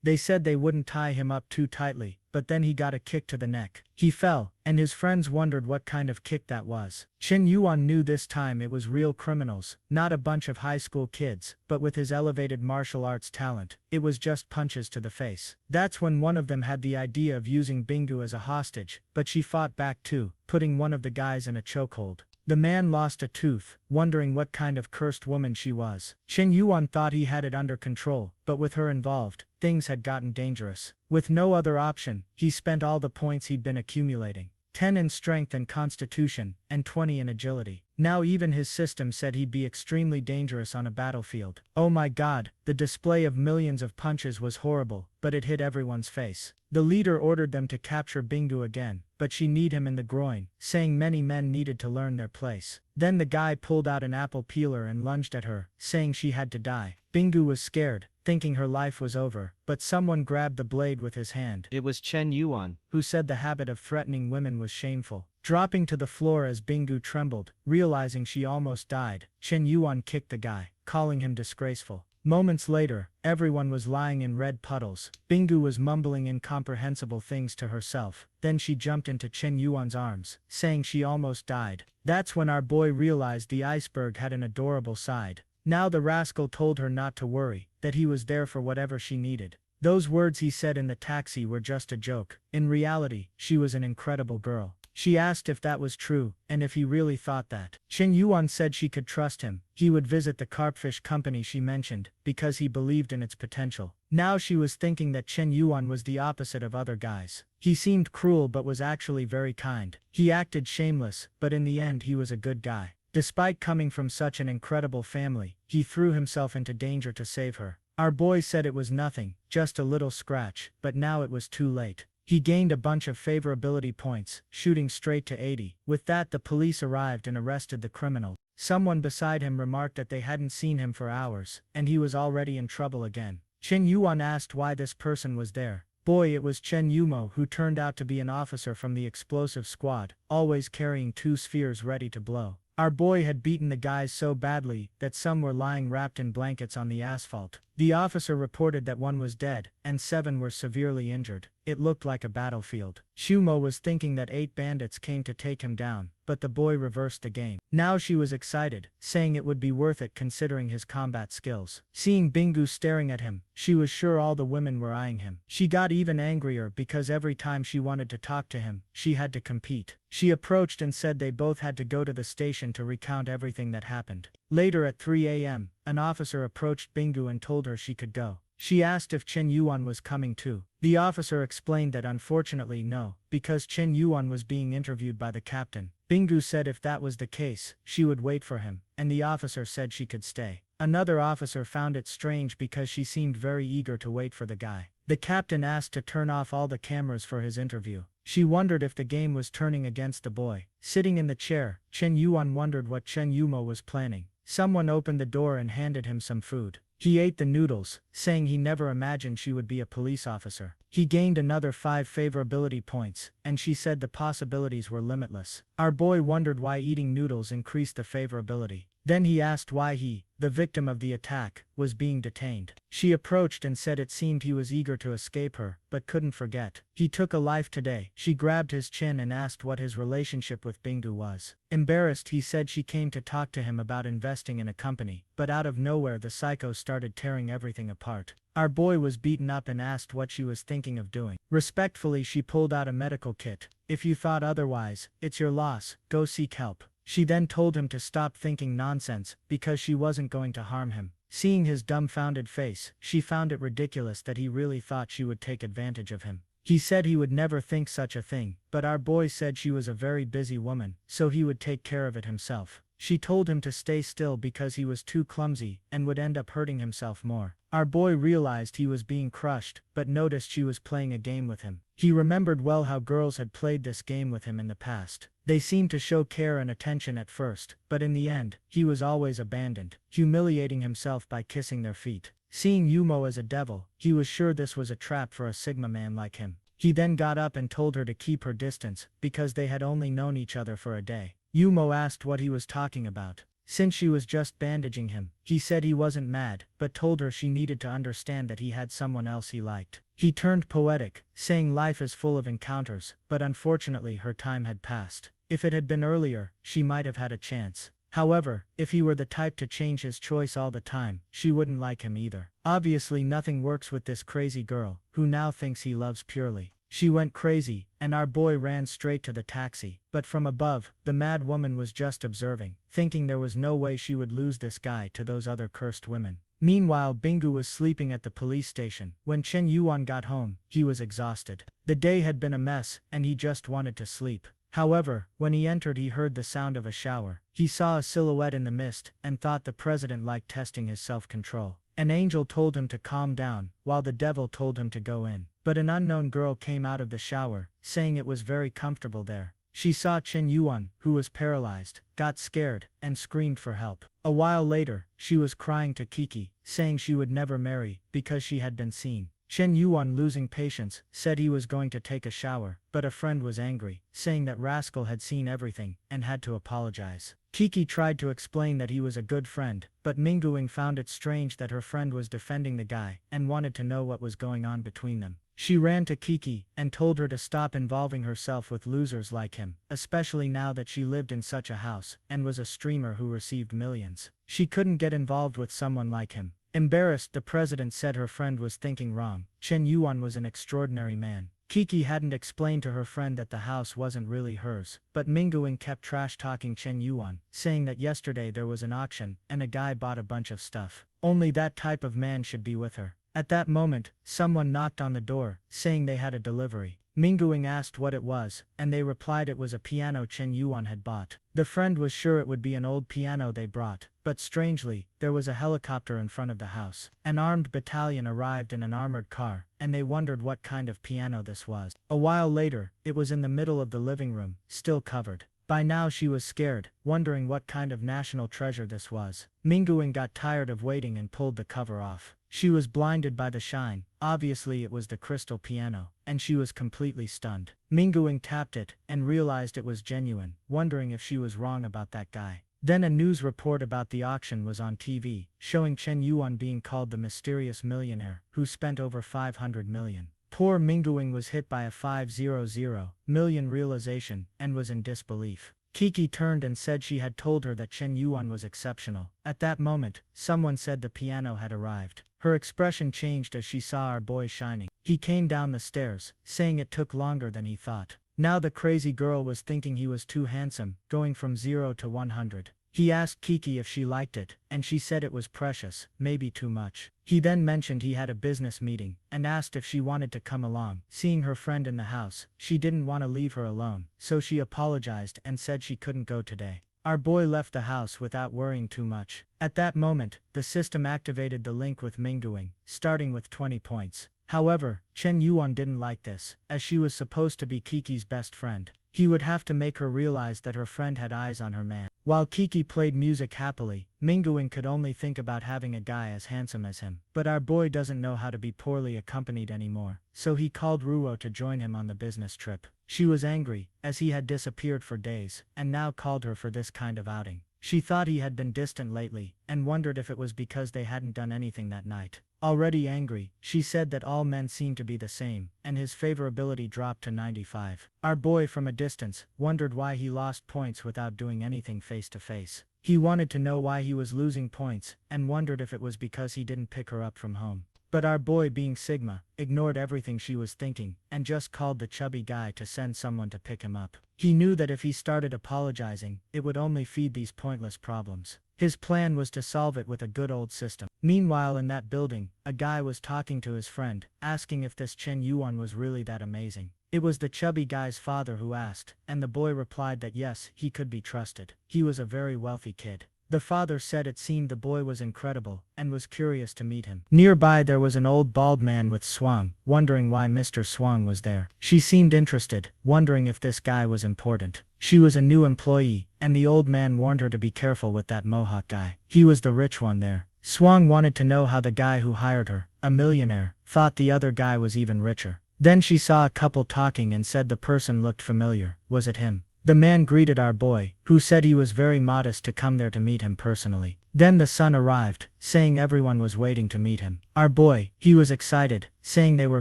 they said they wouldn't tie him up too tightly, but then he got a kick to the neck. He fell, and his friends wondered what kind of kick that was. Chen Yuan knew this time it was real criminals, not a bunch of high school kids, but with his elevated martial arts talent, it was just punches to the face. That's when one of them had the idea of using Bingu as a hostage, but she fought back too, putting one of the guys in a chokehold. The man lost a tooth, wondering what kind of cursed woman she was. Chen Yuan thought he had it under control, but with her involved, things had gotten dangerous. With no other option, he spent all the points he'd been accumulating. 10 in strength and constitution, and 20 in agility. Now even his system said he'd be extremely dangerous on a battlefield. Oh my god, the display of millions of punches was horrible, but it hit everyone's face. The leader ordered them to capture Bingu again, but she kneed him in the groin, saying many men needed to learn their place. Then the guy pulled out an apple peeler and lunged at her, saying she had to die. Bingu was scared, thinking her life was over, but someone grabbed the blade with his hand. It was Chen Yuan, Who said the habit of threatening women was shameful. Dropping to the floor as Bingu trembled, realizing she almost died, Chen Yuan kicked the guy, calling him disgraceful. Moments later, everyone was lying in red puddles. Bingu was mumbling incomprehensible things to herself. Then she jumped into Chen Yuan's arms, saying she almost died. That's when our boy realized the iceberg had an adorable side. Now the rascal told her not to worry, that he was there for whatever she needed. Those words he said in the taxi were just a joke. In reality, she was an incredible girl. She asked if that was true, and if he really thought that. Chen Yuan said she could trust him. He would visit the carpfish company she mentioned, because he believed in its potential. Now she was thinking that Chen Yuan was the opposite of other guys. He seemed cruel but was actually very kind. He acted shameless, but in the end he was a good guy. Despite coming from such an incredible family, he threw himself into danger to save her. Our boy said it was nothing, just a little scratch, but now it was too late. He gained a bunch of favorability points, shooting straight to 80. With that the police arrived and arrested the criminal. Someone beside him remarked that they hadn't seen him for hours, and he was already in trouble again. Chen Yuan asked why this person was there. Boy, it was Chen Yumo, who turned out to be an officer from the explosive squad, always carrying 2 spheres ready to blow. Our boy had beaten the guys so badly that some were lying wrapped in blankets on the asphalt. The officer reported that 1 was dead, and 7 were severely injured. It looked like a battlefield. Shumo was thinking that 8 bandits came to take him down, but the boy reversed the game. Now she was excited, saying it would be worth it considering his combat skills. Seeing Bingu staring at him, she was sure all the women were eyeing him. She got even angrier because every time she wanted to talk to him, she had to compete. She approached and said they both had to go to the station to recount everything that happened. Later at 3 a.m., an officer approached Bingu and told her she could go. She asked if Chen Yuan was coming too. The officer explained that unfortunately no, because Chen Yuan was being interviewed by the captain. Bingu said if that was the case, she would wait for him, and the officer said she could stay. Another officer found it strange because she seemed very eager to wait for the guy. The captain asked to turn off all the cameras for his interview. She wondered if the game was turning against the boy. Sitting in the chair, Chen Yuan wondered what Chen Yumo was planning. Someone opened the door and handed him some food. He ate the noodles, saying he never imagined she would be a police officer. He gained another 5 favorability points, and she said the possibilities were limitless. Our boy wondered why eating noodles increased the favorability. Then he asked why he, the victim of the attack, was being detained. She approached and said it seemed he was eager to escape her, but couldn't forget. He took a life today. She grabbed his chin and asked what his relationship with Bingu was. Embarrassed, he said she came to talk to him about investing in a company, but out of nowhere the psycho started tearing everything apart. Our boy was beaten up and asked what she was thinking of doing. Respectfully, she pulled out a medical kit. If you thought otherwise, it's your loss, go seek help. She then told him to stop thinking nonsense, because she wasn't going to harm him. Seeing his dumbfounded face, she found it ridiculous that he really thought she would take advantage of him. He said he would never think such a thing, but our boy said she was a very busy woman, so he would take care of it himself. She told him to stay still because he was too clumsy and would end up hurting himself more. Our boy realized he was being crushed, but noticed she was playing a game with him. He remembered well how girls had played this game with him in the past. They seemed to show care and attention at first, but in the end, he was always abandoned, humiliating himself by kissing their feet. Seeing Yumo as a devil, he was sure this was a trap for a Sigma man like him. He then got up and told her to keep her distance, because they had only known each other for a day. Yumo asked what he was talking about. Since she was just bandaging him, he said he wasn't mad, but told her she needed to understand that he had someone else he liked. He turned poetic, saying life is full of encounters, but unfortunately her time had passed. If it had been earlier, she might have had a chance. However, if he were the type to change his choice all the time, she wouldn't like him either. Obviously nothing works with this crazy girl, who now thinks he loves purely. She went crazy, and our boy ran straight to the taxi, but from above, the mad woman was just observing, thinking there was no way she would lose this guy to those other cursed women. Meanwhile, Bingu was sleeping at the police station. When Chen Yuan got home, he was exhausted. The day had been a mess, and he just wanted to sleep. However, when he entered he heard the sound of a shower. He saw a silhouette in the mist, and thought the president liked testing his self-control. An angel told him to calm down, while the devil told him to go in. But an unknown girl came out of the shower, saying it was very comfortable there. She saw Chen Yuan, who was paralyzed, got scared, and screamed for help. A while later, she was crying to Kiki, saying she would never marry, because she had been seen. Chen Yuan, losing patience, said he was going to take a shower, but a friend was angry, saying that Rascal had seen everything, and had to apologize. Kiki tried to explain that he was a good friend, but Minguing found it strange that her friend was defending the guy, and wanted to know what was going on between them. She ran to Kiki, and told her to stop involving herself with losers like him, especially now that she lived in such a house, and was a streamer who received millions. She couldn't get involved with someone like him. Embarrassed, the president said her friend was thinking wrong. Chen Yuan was an extraordinary man. Kiki hadn't explained to her friend that the house wasn't really hers, but Minguing kept trash-talking Chen Yuan, saying that yesterday there was an auction, and a guy bought a bunch of stuff. Only that type of man should be with her. At that moment, someone knocked on the door, saying they had a delivery. Minguing asked what it was, and they replied it was a piano Chen Yuan had bought. The friend was sure it would be an old piano they brought, but strangely, there was a helicopter in front of the house. An armed battalion arrived in an armored car, and they wondered what kind of piano this was. A while later, it was in the middle of the living room, still covered. By now she was scared, wondering what kind of national treasure this was. Minguing got tired of waiting and pulled the cover off. She was blinded by the shine. Obviously it was the crystal piano, and she was completely stunned. Minguing tapped it, and realized it was genuine, wondering if she was wrong about that guy. Then a news report about the auction was on TV, showing Chen Yuan being called the mysterious millionaire, who spent over 500 million. Poor Minguing was hit by a 500 million realization, and was in disbelief. Kiki turned and said she had told her that Chen Yuan was exceptional. At that moment, someone said the piano had arrived. Her expression changed as she saw our boy shining. He came down the stairs, saying it took longer than he thought. Now the crazy girl was thinking he was too handsome, going from 0 to 100. He asked Kiki if she liked it, and she said it was precious, maybe too much. He then mentioned he had a business meeting, and asked if she wanted to come along. Seeing her friend in the house, she didn't want to leave her alone, so she apologized and said she couldn't go today. Our boy left the house without worrying too much. At that moment, the system activated the link with Minguing, starting with 20 points. However, Chen Yuan didn't like this, as she was supposed to be Kiki's best friend. He would have to make her realize that her friend had eyes on her man. While Kiki played music happily, Minguing could only think about having a guy as handsome as him. But our boy doesn't know how to be poorly accompanied anymore, so he called Ruo to join him on the business trip. She was angry, as he had disappeared for days, and now called her for this kind of outing. She thought he had been distant lately, and wondered if it was because they hadn't done anything that night. Already angry, she said that all men seemed to be the same, and his favorability dropped to 95. Our boy from a distance wondered why he lost points without doing anything face to face. He wanted to know why he was losing points, and wondered if it was because he didn't pick her up from home. But our boy, being Sigma, ignored everything she was thinking, and just called the chubby guy to send someone to pick him up. He knew that if he started apologizing, it would only feed these pointless problems. His plan was to solve it with a good old system. Meanwhile, in that building, a guy was talking to his friend, asking if this Chen Yuan was really that amazing. It was the chubby guy's father who asked, and the boy replied that yes, he could be trusted. He was a very wealthy kid. The father said it seemed the boy was incredible, and was curious to meet him. Nearby there was an old bald man with Swang, wondering why Mr. Swang was there. She seemed interested, wondering if this guy was important. She was a new employee, and the old man warned her to be careful with that Mohawk guy. He was the rich one there. Swang wanted to know how the guy who hired her, a millionaire, thought the other guy was even richer. Then she saw a couple talking and said the person looked familiar. Was it him? The man greeted our boy, who said he was very modest to come there to meet him personally. Then the son arrived, saying everyone was waiting to meet him. Our boy, he was excited, saying they were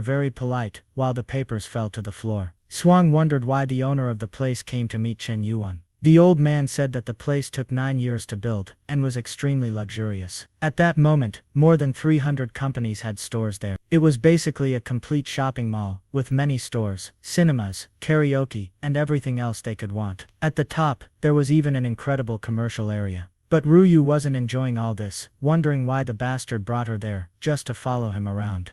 very polite, while the papers fell to the floor. Swang wondered why the owner of the place came to meet Chen Yuan. The old man said that the place took 9 years to build, and was extremely luxurious. At that moment, more than 300 companies had stores there. It was basically a complete shopping mall, with many stores, cinemas, karaoke, and everything else they could want. At the top, there was even an incredible commercial area. But Ruyu wasn't enjoying all this, wondering why the bastard brought her there, just to follow him around.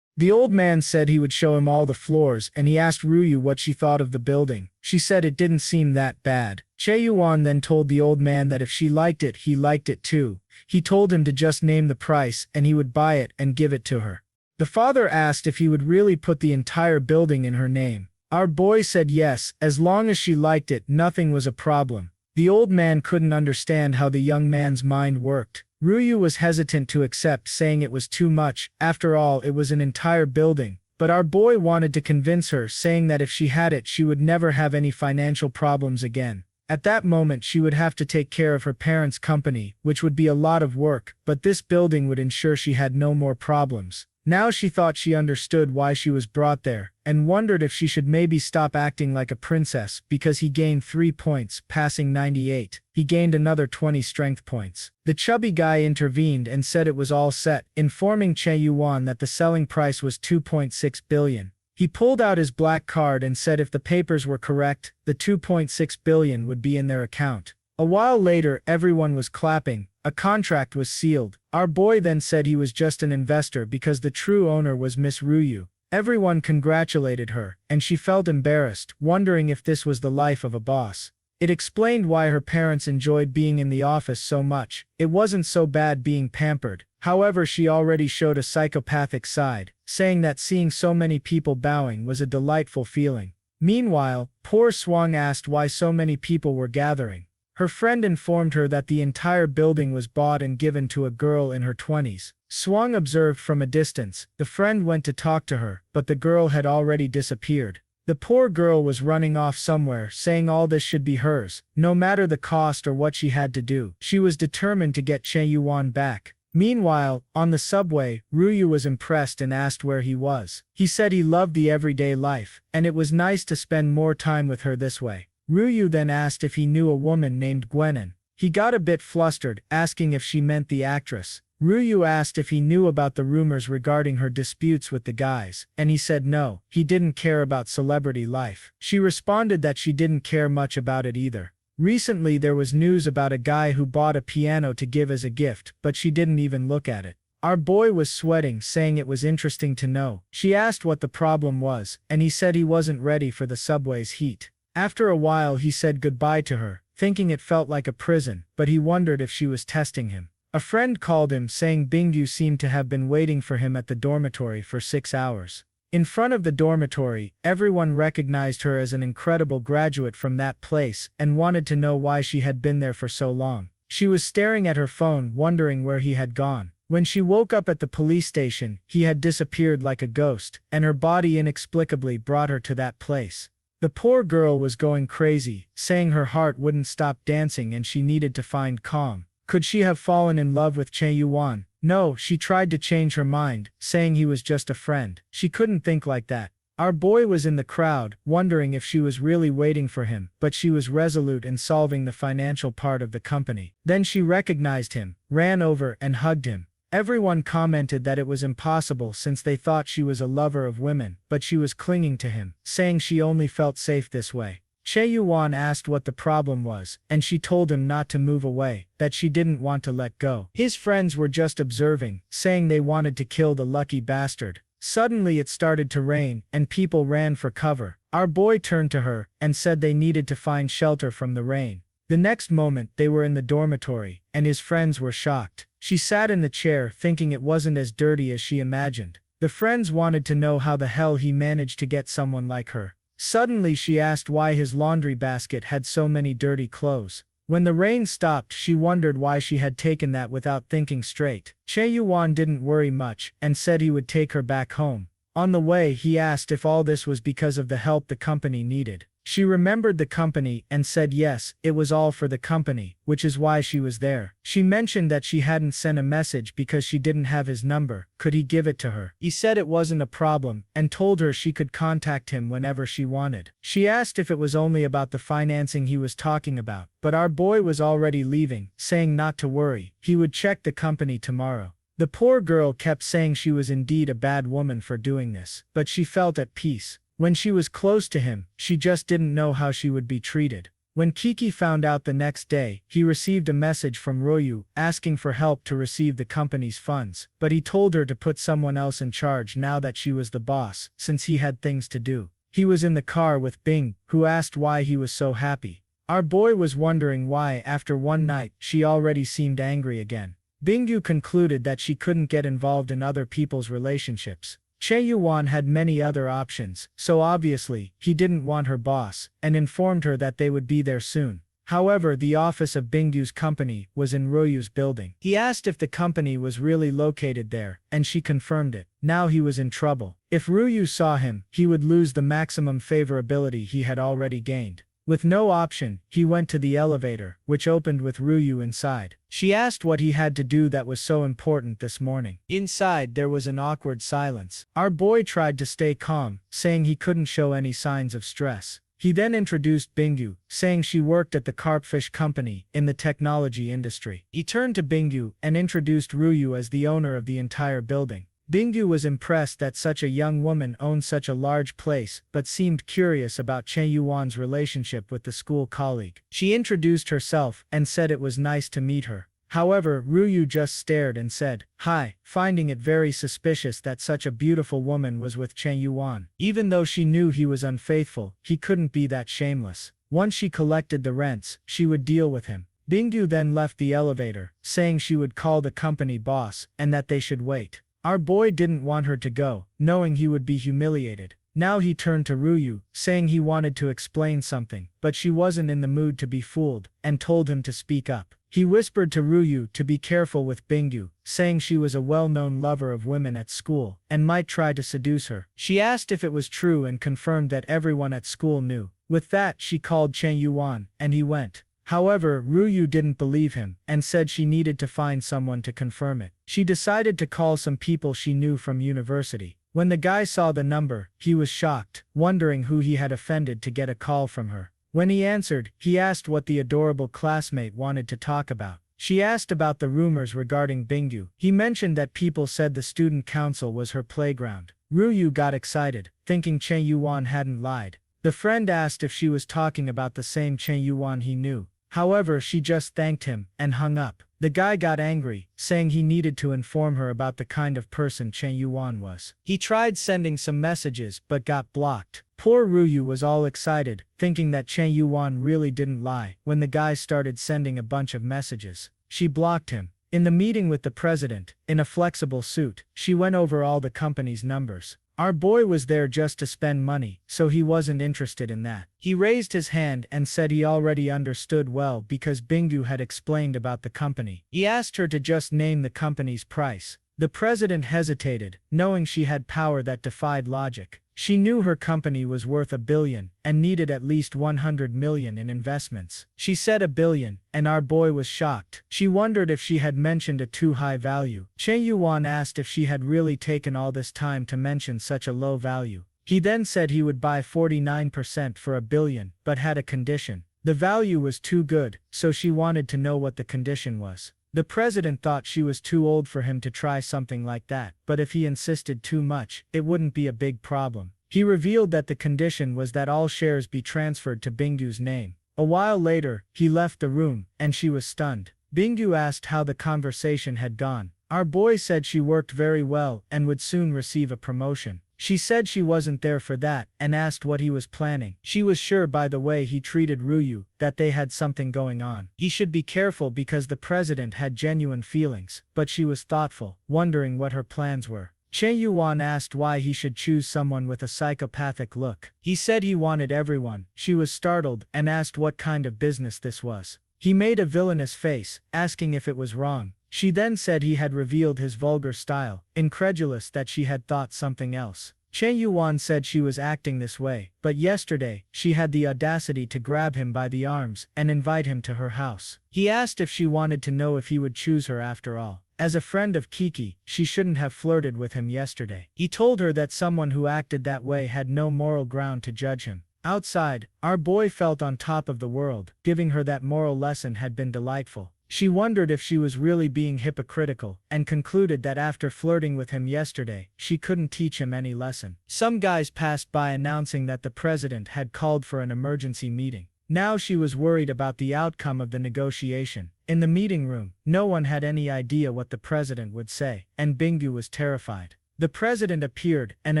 The old man said he would show him all the floors, and he asked Ryu what she thought of the building. She said it didn't seem that bad. Chen Yuan then told the old man that if she liked it, he liked it too. He told him to just name the price, and he would buy it and give it to her. The father asked if he would really put the entire building in her name. Our boy said yes, as long as she liked it, nothing was a problem. The old man couldn't understand how the young man's mind worked. Ryu was hesitant to accept, saying it was too much. After all, it was an entire building. But our boy wanted to convince her, saying that if she had it, she would never have any financial problems again. At that moment, she would have to take care of her parents' company, which would be a lot of work, but this building would ensure she had no more problems. Now she thought she understood why she was brought there, and wondered if she should maybe stop acting like a princess, because he gained 3 points, passing 98. He gained another 20 strength points. The chubby guy intervened and said it was all set, informing Chen Yuan that the selling price was 2.6 billion. He pulled out his black card and said if the papers were correct, the 2.6 billion would be in their account. A while later, everyone was clapping. A contract was sealed. Our boy then said he was just an investor because the true owner was Miss Ryu. Everyone congratulated her, and she felt embarrassed, wondering if this was the life of a boss. It explained why her parents enjoyed being in the office so much. It wasn't so bad being pampered. However, she already showed a psychopathic side, saying that seeing so many people bowing was a delightful feeling. Meanwhile, poor Swang asked why so many people were gathering. Her friend informed her that the entire building was bought and given to a girl in her 20s. Swang observed from a distance. The friend went to talk to her, but the girl had already disappeared. The poor girl was running off somewhere, saying all this should be hers, no matter the cost or what she had to do. She was determined to get Chen Yuan back. Meanwhile, on the subway, Ryu was impressed and asked where he was. He said he loved the everyday life, and it was nice to spend more time with her this way. Ryu then asked if he knew a woman named Gwenin. He got a bit flustered, asking if she meant the actress. Ryu asked if he knew about the rumors regarding her disputes with the guys, and he said no, he didn't care about celebrity life. She responded that she didn't care much about it either. Recently there was news about a guy who bought a piano to give as a gift, but she didn't even look at it. Our boy was sweating, saying it was interesting to know. She asked what the problem was, and he said he wasn't ready for the subway's heat. After a while he said goodbye to her, thinking it felt like a prison, but he wondered if she was testing him. A friend called him, saying Bingyu seemed to have been waiting for him at the dormitory for 6 hours. In front of the dormitory, everyone recognized her as an incredible graduate from that place and wanted to know why she had been there for so long. She was staring at her phone, wondering where he had gone. When she woke up at the police station, he had disappeared like a ghost, and her body inexplicably brought her to that place. The poor girl was going crazy, saying her heart wouldn't stop dancing and she needed to find calm. Could she have fallen in love with Chen Yuan? No, she tried to change her mind, saying he was just a friend. She couldn't think like that. Our boy was in the crowd, wondering if she was really waiting for him, but she was resolute in solving the financial part of the company. Then she recognized him, ran over and hugged him. Everyone commented that it was impossible since they thought she was a lover of women, but she was clinging to him, saying she only felt safe this way. Chen Yuan asked what the problem was, and she told him not to move away, that she didn't want to let go. His friends were just observing, saying they wanted to kill the lucky bastard. Suddenly it started to rain, and people ran for cover. Our boy turned to her, and said they needed to find shelter from the rain. The next moment, they were in the dormitory, and his friends were shocked. She sat in the chair, thinking it wasn't as dirty as she imagined. The friends wanted to know how the hell he managed to get someone like her. Suddenly she asked why his laundry basket had so many dirty clothes. When the rain stopped, she wondered why she had taken that without thinking straight. Chen Yuan didn't worry much, and said he would take her back home. On the way, he asked if all this was because of the help the company needed. She remembered the company and said yes, it was all for the company, which is why she was there. She mentioned that she hadn't sent a message because she didn't have his number. Could he give it to her? He said it wasn't a problem, and told her she could contact him whenever she wanted. She asked if it was only about the financing he was talking about, but our boy was already leaving, saying not to worry, he would check the company tomorrow. The poor girl kept saying she was indeed a bad woman for doing this, but she felt at peace. When she was close to him, she just didn't know how she would be treated. When Kiki found out the next day, he received a message from Royu asking for help to receive the company's funds, but he told her to put someone else in charge now that she was the boss, since he had things to do. He was in the car with Bing, who asked why he was so happy. Our boy was wondering why after one night she already seemed angry again. Bingyu concluded that she couldn't get involved in other people's relationships. Chen Yuan had many other options, so obviously, he didn't want her boss, and informed her that they would be there soon. However, the office of Bingyu's company was in Royu's building. He asked if the company was really located there, and she confirmed it. Now he was in trouble. If Ryu saw him, he would lose the maximum favorability he had already gained. With no option, he went to the elevator, which opened with Ryu inside. She asked what he had to do that was so important this morning. Inside, there was an awkward silence. Our boy tried to stay calm, saying he couldn't show any signs of stress. He then introduced Bingyu, saying she worked at the carpfish company in the technology industry. He turned to Bingyu and introduced Ryu as the owner of the entire building. Bingyu was impressed that such a young woman owned such a large place, but seemed curious about Chen Yuan's relationship with the school colleague. She introduced herself and said it was nice to meet her. However, Ryu just stared and said, "Hi," finding it very suspicious that such a beautiful woman was with Chen Yuan. Even though she knew he was unfaithful, he couldn't be that shameless. Once she collected the rents, she would deal with him. Bingyu then left the elevator, saying she would call the company boss, and that they should wait. Our boy didn't want her to go, knowing he would be humiliated. Now he turned to Ryu, saying he wanted to explain something, but she wasn't in the mood to be fooled, and told him to speak up. He whispered to Ryu to be careful with Bingyu, saying she was a well-known lover of women at school, and might try to seduce her. She asked if it was true and confirmed that everyone at school knew. With that, she called Chen Yuan, and he went. However, Ryu didn't believe him, and said she needed to find someone to confirm it. She decided to call some people she knew from university. When the guy saw the number, he was shocked, wondering who he had offended to get a call from her. When he answered, he asked what the adorable classmate wanted to talk about. She asked about the rumors regarding Bingyu. He mentioned that people said the student council was her playground. Ryu got excited, thinking Chen Yuan hadn't lied. The friend asked if she was talking about the same Chen Yuan he knew. However, she just thanked him and hung up. The guy got angry, saying he needed to inform her about the kind of person Chen Yuan was. He tried sending some messages but got blocked. Poor Ryu was all excited, thinking that Chen Yuan really didn't lie, when the guy started sending a bunch of messages. She blocked him. In the meeting with the president, in a flexible suit, she went over all the company's numbers. Our boy was there just to spend money, so he wasn't interested in that. He raised his hand and said he already understood well because Bingyu had explained about the company. He asked her to just name the company's price. The president hesitated, knowing she had power that defied logic. She knew her company was worth $1 billion, and needed at least $100 million in investments. She said $1 billion, and our boy was shocked. She wondered if she had mentioned a too high value. Chen Yuan asked if she had really taken all this time to mention such a low value. He then said he would buy 49% for $1 billion, but had a condition. The value was too good, so she wanted to know what the condition was. The president thought she was too old for him to try something like that, but if he insisted too much, it wouldn't be a big problem. He revealed that the condition was that all shares be transferred to Bingyu's name. A while later, he left the room, and she was stunned. Bingyu asked how the conversation had gone. Our boy said she worked very well and would soon receive a promotion. She said she wasn't there for that, and asked what he was planning. She was sure by the way he treated Ryu, that they had something going on. He should be careful because the president had genuine feelings, but she was thoughtful, wondering what her plans were. Chen Yuan asked why he should choose someone with a psychopathic look. He said he wanted everyone. She was startled, and asked what kind of business this was. He made a villainous face, asking if it was wrong. She then said he had revealed his vulgar style, incredulous that she had thought something else. Chen Yuan said she was acting this way, but yesterday, she had the audacity to grab him by the arms and invite him to her house. He asked if she wanted to know if he would choose her after all. As a friend of Kiki, she shouldn't have flirted with him yesterday. He told her that someone who acted that way had no moral ground to judge him. Outside, our boy felt on top of the world. Giving her that moral lesson had been delightful. She wondered if she was really being hypocritical, and concluded that after flirting with him yesterday, she couldn't teach him any lesson. Some guys passed by announcing that the president had called for an emergency meeting. Now she was worried about the outcome of the negotiation. In the meeting room, no one had any idea what the president would say, and Bingu was terrified. The president appeared and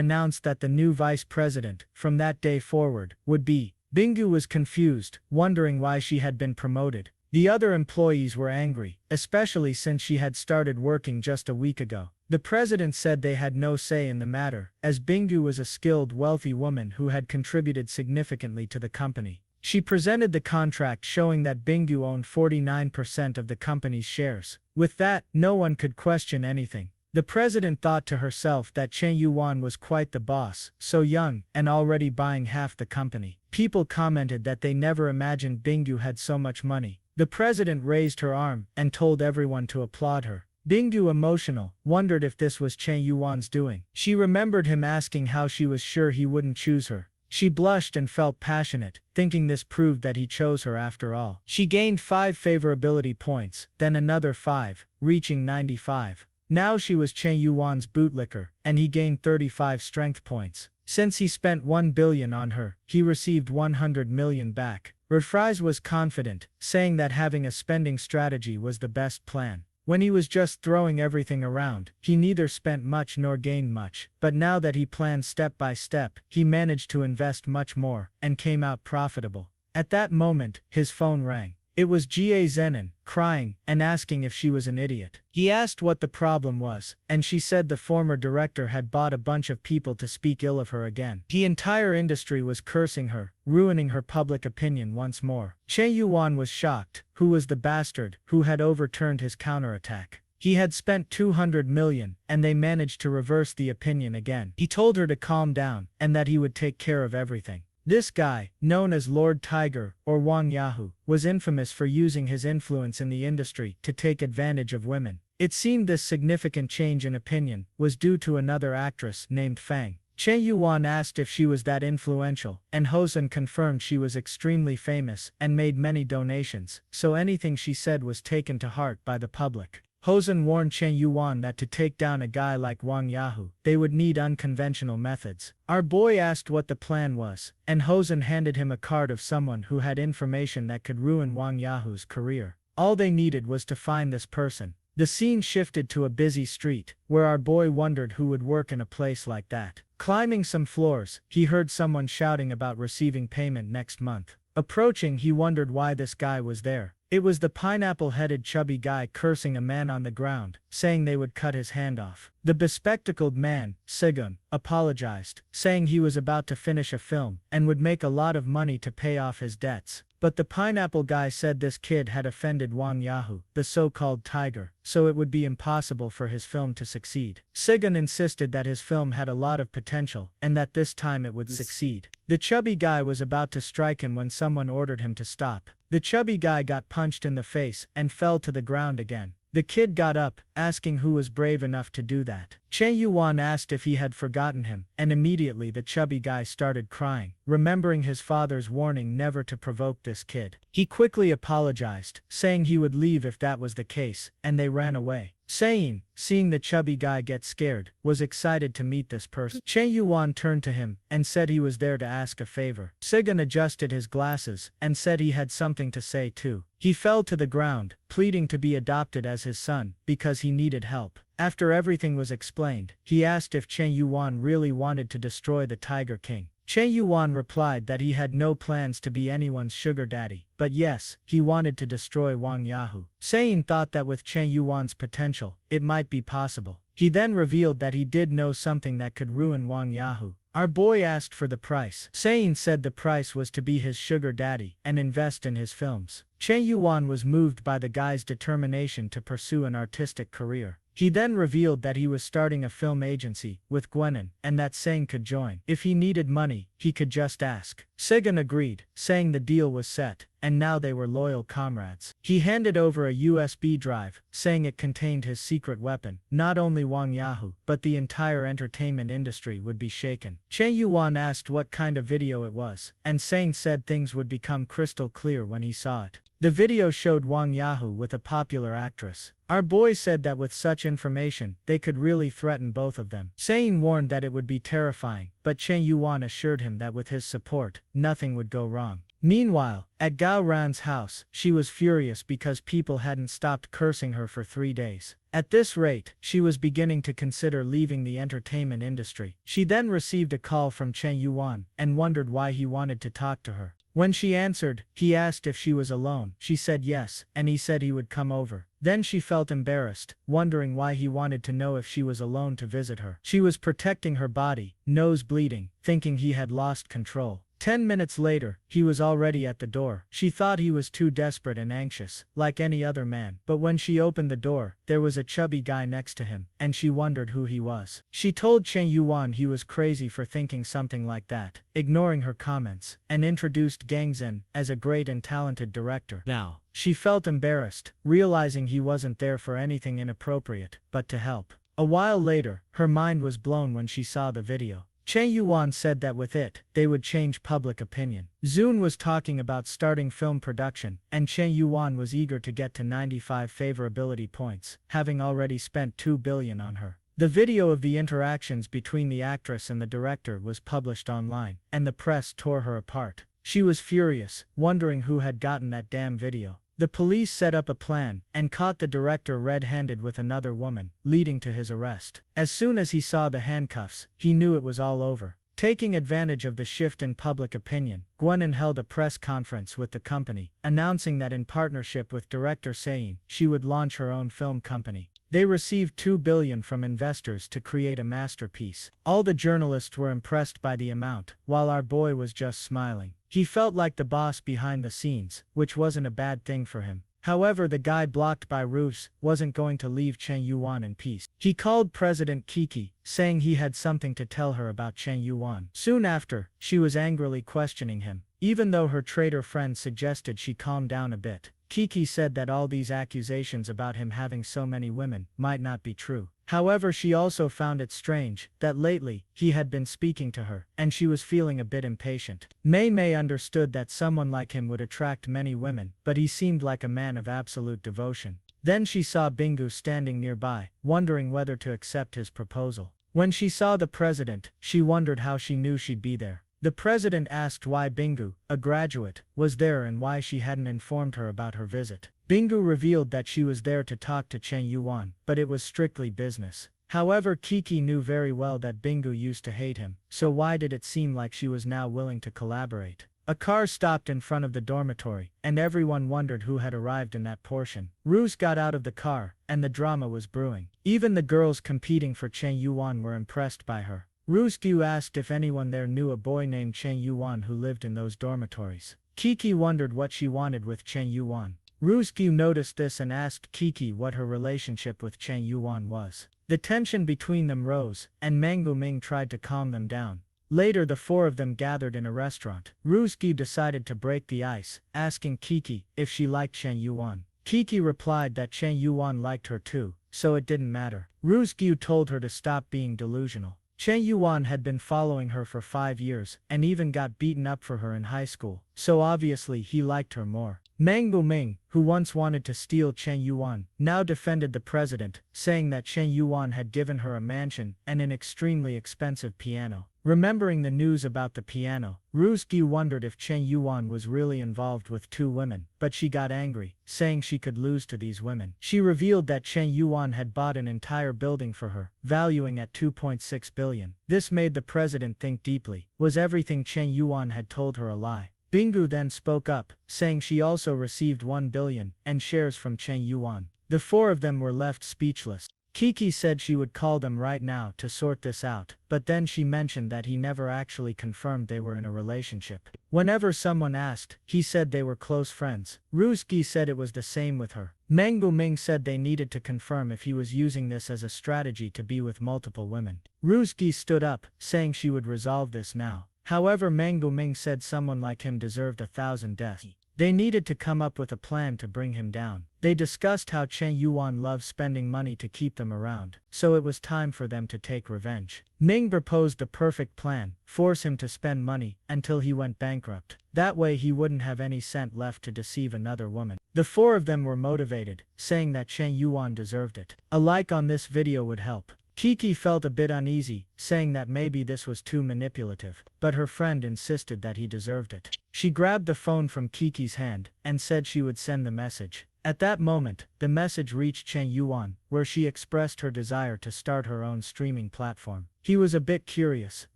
announced that the new vice president, from that day forward, would be. Bingu was confused, wondering why she had been promoted. The other employees were angry, especially since she had started working just a week ago. The president said they had no say in the matter, as Bingu was a skilled, wealthy woman who had contributed significantly to the company. She presented the contract showing that Bingu owned 49% of the company's shares. With that, no one could question anything. The president thought to herself that Chen Yuan was quite the boss, so young, and already buying half the company. People commented that they never imagined Bingu had so much money. The president raised her arm and told everyone to applaud her. Bingu, emotional, wondered if this was Chen Yuan's doing. She remembered him asking how she was sure he wouldn't choose her. She blushed and felt passionate, thinking this proved that he chose her after all. She gained 5 favorability points, then another 5, reaching 95. Now she was Chen Yuan's bootlicker, and he gained 35 strength points. Since he spent 1 billion on her, he received 100 million back. Rivalry was confident, saying that having a spending strategy was the best plan. When he was just throwing everything around, he neither spent much nor gained much. But now that he planned step by step, he managed to invest much more, and came out profitable. At that moment, his phone rang. It was Jie Zenin, crying, and asking if she was an idiot. He asked what the problem was, and she said the former director had bought a bunch of people to speak ill of her again. The entire industry was cursing her, ruining her public opinion once more. Chen Yuan was shocked. Who was the bastard who had overturned his counterattack? He had spent 200 million, and they managed to reverse the opinion again. He told her to calm down, and that he would take care of everything. This guy, known as Lord Tiger, or Wang Yahoo, was infamous for using his influence in the industry to take advantage of women. It seemed this significant change in opinion was due to another actress named Fang. Chen Yuan asked if she was that influential, and Hosen confirmed she was extremely famous and made many donations, so anything she said was taken to heart by the public. Hosen warned Chen Yuan that to take down a guy like Wang Yahoo, they would need unconventional methods. Our boy asked what the plan was, and Hosen handed him a card of someone who had information that could ruin Wang Yahoo's career. All they needed was to find this person. The scene shifted to a busy street, where our boy wondered who would work in a place like that. Climbing some floors, he heard someone shouting about receiving payment next month. Approaching, he wondered why this guy was there. It was the pineapple-headed chubby guy cursing a man on the ground, saying they would cut his hand off. The bespectacled man, Sigun, apologized, saying he was about to finish a film and would make a lot of money to pay off his debts. But the pineapple guy said this kid had offended Wang Yahoo, the so-called tiger, so it would be impossible for his film to succeed. Sigun insisted that his film had a lot of potential, and that this time it would succeed. The chubby guy was about to strike him when someone ordered him to stop. The chubby guy got punched in the face and fell to the ground again. The kid got up, asking who was brave enough to do that. Chen Yuan asked if he had forgotten him, and immediately the chubby guy started crying, remembering his father's warning never to provoke this kid. He quickly apologized, saying he would leave if that was the case, and they ran away. Seeing the chubby guy get scared, was excited to meet this person. Chen Yuan turned to him and said he was there to ask a favor. Sigun adjusted his glasses and said he had something to say too. He fell to the ground, pleading to be adopted as his son, because he needed help. After everything was explained, he asked if Chen Yuan really wanted to destroy the Tiger King. Chen Yuan replied that he had no plans to be anyone's sugar daddy, but yes, he wanted to destroy Wang Yahoo. Sein thought that with Chen Yuan's potential, it might be possible. He then revealed that he did know something that could ruin Wang Yahoo. Our boy asked for the price. Sein said the price was to be his sugar daddy and invest in his films. Chen Yuan was moved by the guy's determination to pursue an artistic career. He then revealed that he was starting a film agency with Gwenin, and that Sein could join. If he needed money, he could just ask. Sigun agreed, saying the deal was set, and now they were loyal comrades. He handed over a USB drive, saying it contained his secret weapon. Not only Wang Yahoo, but the entire entertainment industry would be shaken. Chen Yuan asked what kind of video it was, and Sein said things would become crystal clear when he saw it. The video showed Wang Yahoo with a popular actress. Our boy said that with such information, they could really threaten both of them. Sein warned that it would be terrifying, but Chen Yuan assured him that with his support, nothing would go wrong. Meanwhile, at Gao Ran's house, she was furious because people hadn't stopped cursing her for 3 days. At this rate, she was beginning to consider leaving the entertainment industry. She then received a call from Chen Yuan and wondered why he wanted to talk to her. When she answered, he asked if she was alone. She said yes, and he said he would come over. Then she felt embarrassed, wondering why he wanted to know if she was alone to visit her. She was protecting her body, nose bleeding, thinking he had lost control. 10 minutes later, he was already at the door. She thought he was too desperate and anxious, like any other man. But when she opened the door, there was a chubby guy next to him, and she wondered who he was. She told Chen Yuan he was crazy for thinking something like that, ignoring her comments, and introduced Gang Zhen as a great and talented director. Now, she felt embarrassed, realizing he wasn't there for anything inappropriate, but to help. A while later, her mind was blown when she saw the video. Chen Yuan said that with it, they would change public opinion. Zun was talking about starting film production, and Chen Yuan was eager to get to 95 favorability points, having already spent 2 billion on her. The video of the interactions between the actress and the director was published online, and the press tore her apart. She was furious, wondering who had gotten that damn video. The police set up a plan and caught the director red-handed with another woman, leading to his arrest. As soon as he saw the handcuffs, he knew it was all over. Taking advantage of the shift in public opinion, Guanan held a press conference with the company, announcing that in partnership with director Sayin, she would launch her own film company. They received 2 billion from investors to create a masterpiece. All the journalists were impressed by the amount, while our boy was just smiling. He felt like the boss behind the scenes, which wasn't a bad thing for him. However, the guy blocked by roofs wasn't going to leave Chen Yuan in peace. He called President Kiki, saying he had something to tell her about Chen Yuan. Soon after, she was angrily questioning him. Even though her traitor friend suggested she calm down a bit, Kiki said that all these accusations about him having so many women might not be true. However, she also found it strange that lately, he had been speaking to her, and she was feeling a bit impatient. Mei understood that someone like him would attract many women, but he seemed like a man of absolute devotion. Then she saw Bingu standing nearby, wondering whether to accept his proposal. When she saw the president, she wondered how she knew she'd be there. The president asked why Bingu, a graduate, was there and why she hadn't informed her about her visit. Bingu revealed that she was there to talk to Chen Yuan, but it was strictly business. However, Kiki knew very well that Bingu used to hate him, so why did it seem like she was now willing to collaborate? A car stopped in front of the dormitory, and everyone wondered who had arrived in that portion. Roos got out of the car, and the drama was brewing. Even the girls competing for Chen Yuan were impressed by her. Roosgu asked if anyone there knew a boy named Chen Yuan who lived in those dormitories. Kiki wondered what she wanted with Chen Yuan. Roosgu noticed this and asked Kiki what her relationship with Chen Yuan was. The tension between them rose, and Mangu Ming tried to calm them down. Later, the four of them gathered in a restaurant. Roosgu decided to break the ice, asking Kiki if she liked Chen Yuan. Kiki replied that Chen Yuan liked her too, so it didn't matter. Roosgu told her to stop being delusional. Chen Yuan had been following her for 5 years, and even got beaten up for her in high school, so obviously he liked her more. Mangu Ming, who once wanted to steal Chen Yuan, now defended the president, saying that Chen Yuan had given her a mansion and an extremely expensive piano. Remembering the news about the piano, Roosgu wondered if Chen Yuan was really involved with 2 women, but she got angry, saying she could lose to these women. She revealed that Chen Yuan had bought an entire building for her, valuing at 2.6 billion. This made the president think deeply. Was everything Chen Yuan had told her a lie? Bingu then spoke up, saying she also received 1 billion and shares from Chen Yuan. The 4 of them were left speechless. Kiki said she would call them right now to sort this out, but then she mentioned that he never actually confirmed they were in a relationship. Whenever someone asked, he said they were close friends. Roosgi said it was the same with her. Mangu Ming said they needed to confirm if he was using this as a strategy to be with multiple women. Roosgi stood up, saying she would resolve this now. However, Mangu Ming said someone like him deserved 1,000 deaths. They needed to come up with a plan to bring him down. They discussed how Chen Yuan loved spending money to keep them around, so it was time for them to take revenge. Ming proposed the perfect plan: force him to spend money until he went bankrupt. That way he wouldn't have any cent left to deceive another woman. The 4 of them were motivated, saying that Chen Yuan deserved it. A like on this video would help. Kiki felt a bit uneasy, saying that maybe this was too manipulative, but her friend insisted that he deserved it. She grabbed the phone from Kiki's hand and said she would send the message. At that moment, the message reached Chen Yuan, where she expressed her desire to start her own streaming platform. He was a bit curious,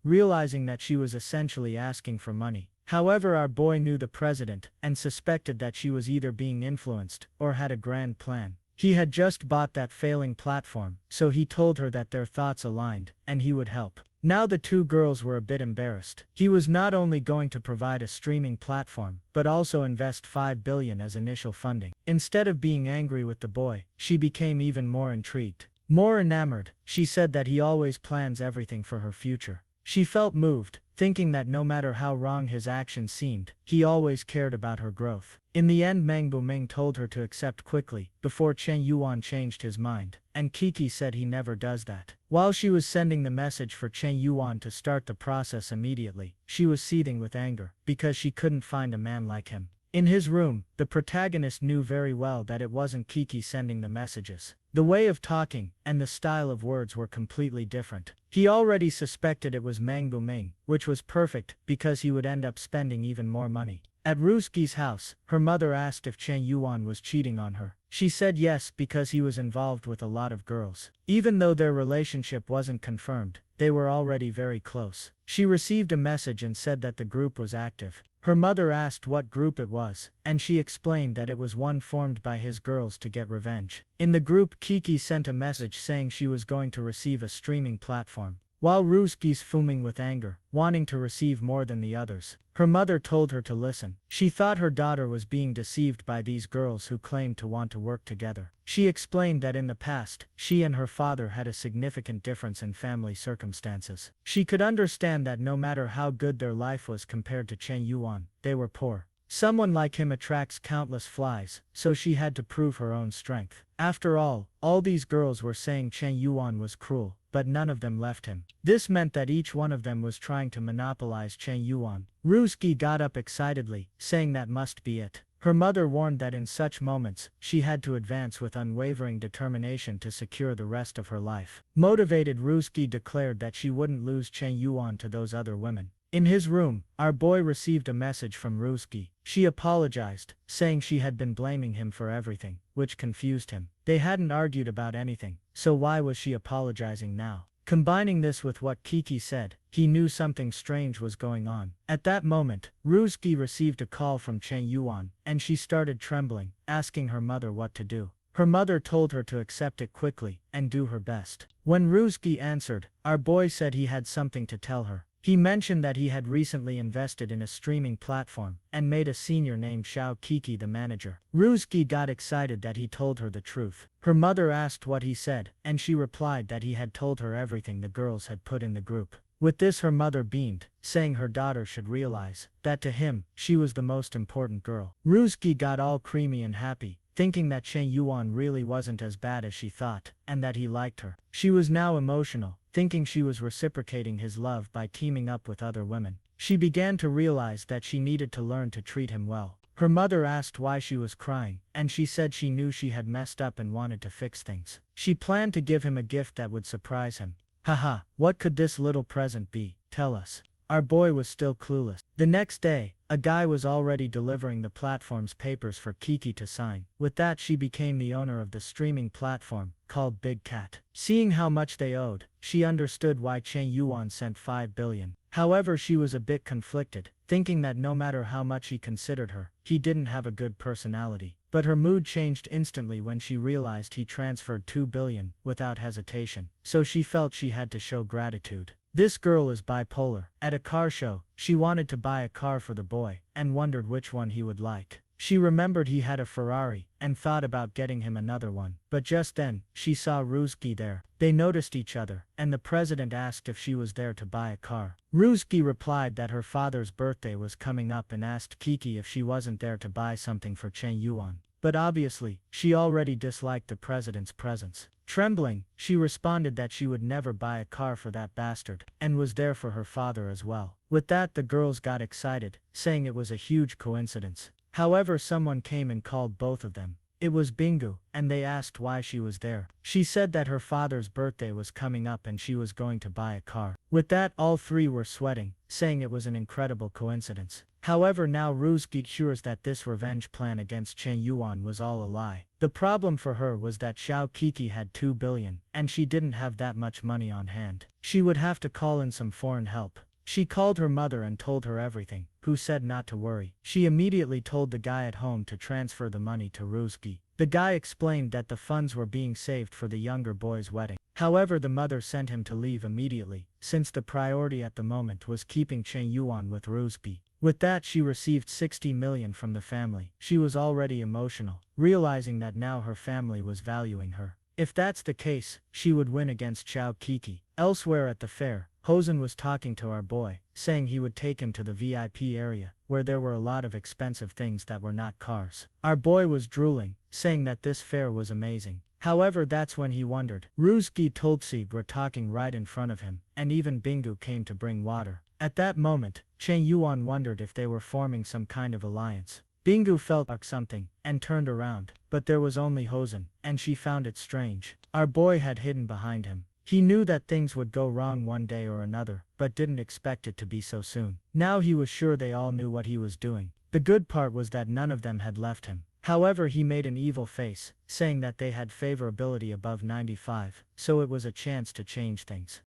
realizing that she was essentially asking for money. However, our boy knew the president and suspected that she was either being influenced or had a grand plan. He had just bought that failing platform, so he told her that their thoughts aligned, and he would help. Now the two girls were a bit embarrassed. He was not only going to provide a streaming platform, but also invest 5 billion as initial funding. Instead of being angry with the boy, she became even more intrigued. More enamored, she said that he always plans everything for her future. She felt moved, thinking that no matter how wrong his actions seemed, he always cared about her growth. In the end, Mang Buming told her to accept quickly, before Chen Yuan changed his mind, and Kiki said he never does that. While she was sending the message for Chen Yuan to start the process immediately, she was seething with anger, because she couldn't find a man like him. In his room, the protagonist knew very well that it wasn't Kiki sending the messages. The way of talking and the style of words were completely different. He already suspected it was Mang Buming, which was perfect because he would end up spending even more money. At Ruski's house, her mother asked if Chen Yuan was cheating on her. She said yes because he was involved with a lot of girls. Even though their relationship wasn't confirmed, they were already very close. She received a message and said that the group was active. Her mother asked what group it was, and she explained that it was one formed by his girls to get revenge. In the group, Kiki sent a message saying she was going to receive a streaming platform. While Ruski's fuming with anger, wanting to receive more than the others, her mother told her to listen. She thought her daughter was being deceived by these girls who claimed to want to work together. She explained that in the past, she and her father had a significant difference in family circumstances. She could understand that no matter how good their life was compared to Chen Yuan, they were poor. Someone like him attracts countless flies, so she had to prove her own strength. After all these girls were saying Chen Yuan was cruel, but none of them left him. This meant that each one of them was trying to monopolize Chen Yuan. Ruski got up excitedly, saying that must be it. Her mother warned that in such moments, she had to advance with unwavering determination to secure the rest of her life. Motivated, Ruski declared that she wouldn't lose Chen Yuan to those other women. In his room, our boy received a message from Ruski. She apologized, saying she had been blaming him for everything, which confused him. They hadn't argued about anything, so why was she apologizing now? Combining this with what Kiki said, he knew something strange was going on. At that moment, Ruski received a call from Chen Yuan, and she started trembling, asking her mother what to do. Her mother told her to accept it quickly and do her best. When Ruski answered, our boy said he had something to tell her. He mentioned that he had recently invested in a streaming platform and made a senior named Xiao Kiki the manager. Ruski got excited that he told her the truth. Her mother asked what he said, and she replied that he had told her everything the girls had put in the group. With this, her mother beamed, saying her daughter should realize that to him, she was the most important girl. Ruski got all creamy and happy, thinking that Chen Yuan really wasn't as bad as she thought, and that he liked her. She was now emotional, thinking she was reciprocating his love by teaming up with other women. She began to realize that she needed to learn to treat him well. Her mother asked why she was crying, and she said she knew she had messed up and wanted to fix things. She planned to give him a gift that would surprise him. Haha, what could this little present be? Tell us. Our boy was still clueless. The next day, a guy was already delivering the platform's papers for Kiki to sign. With that, she became the owner of the streaming platform, called Big Cat. Seeing how much they owed, she understood why Chen Yuan sent 5 billion. However, she was a bit conflicted, thinking that no matter how much he considered her, he didn't have a good personality. But her mood changed instantly when she realized he transferred 2 billion without hesitation, so she felt she had to show gratitude. This girl is bipolar. At a car show, she wanted to buy a car for the boy, and wondered which one he would like. She remembered he had a Ferrari, and thought about getting him another one. But just then, she saw Ruski there. They noticed each other, and the president asked if she was there to buy a car. Ruski replied that her father's birthday was coming up and asked Kiki if she wasn't there to buy something for Chen Yuan. But obviously, she already disliked the president's presence. Trembling, she responded that she would never buy a car for that bastard, and was there for her father as well. With that, the girls got excited, saying it was a huge coincidence. However, someone came and called both of them. It was Bingu, and they asked why she was there. She said that her father's birthday was coming up and she was going to buy a car. With that, all three were sweating, saying it was an incredible coincidence. However, now Ruse assures that this revenge plan against Chen Yuan was all a lie. The problem for her was that Xiao Kiki had 2 billion, and she didn't have that much money on hand. She would have to call in some foreign help. She called her mother and told her everything, who said not to worry. She immediately told the guy at home to transfer the money to Ruski. The guy explained that the funds were being saved for the younger boy's wedding. However, the mother sent him to leave immediately, since the priority at the moment was keeping Chen Yuan with Ruski. With that, she received 60 million from the family. She was already emotional, realizing that now her family was valuing her. If that's the case, she would win against Xiao Kiki. Elsewhere at the fair, Hosen was talking to our boy, saying he would take him to the VIP area, where there were a lot of expensive things that were not cars. Our boy was drooling, saying that this fair was amazing. However, that's when he wondered. Ruski Toltsi were talking right in front of him, and even Bingu came to bring water. At that moment, Chen Yuan wondered if they were forming some kind of alliance. Bingu felt like something, and turned around, but there was only Hosen, and she found it strange. Our boy had hidden behind him. He knew that things would go wrong one day or another, but didn't expect it to be so soon. Now he was sure they all knew what he was doing. The good part was that none of them had left him. However, he made an evil face, saying that they had favorability above 95, so it was a chance to change things.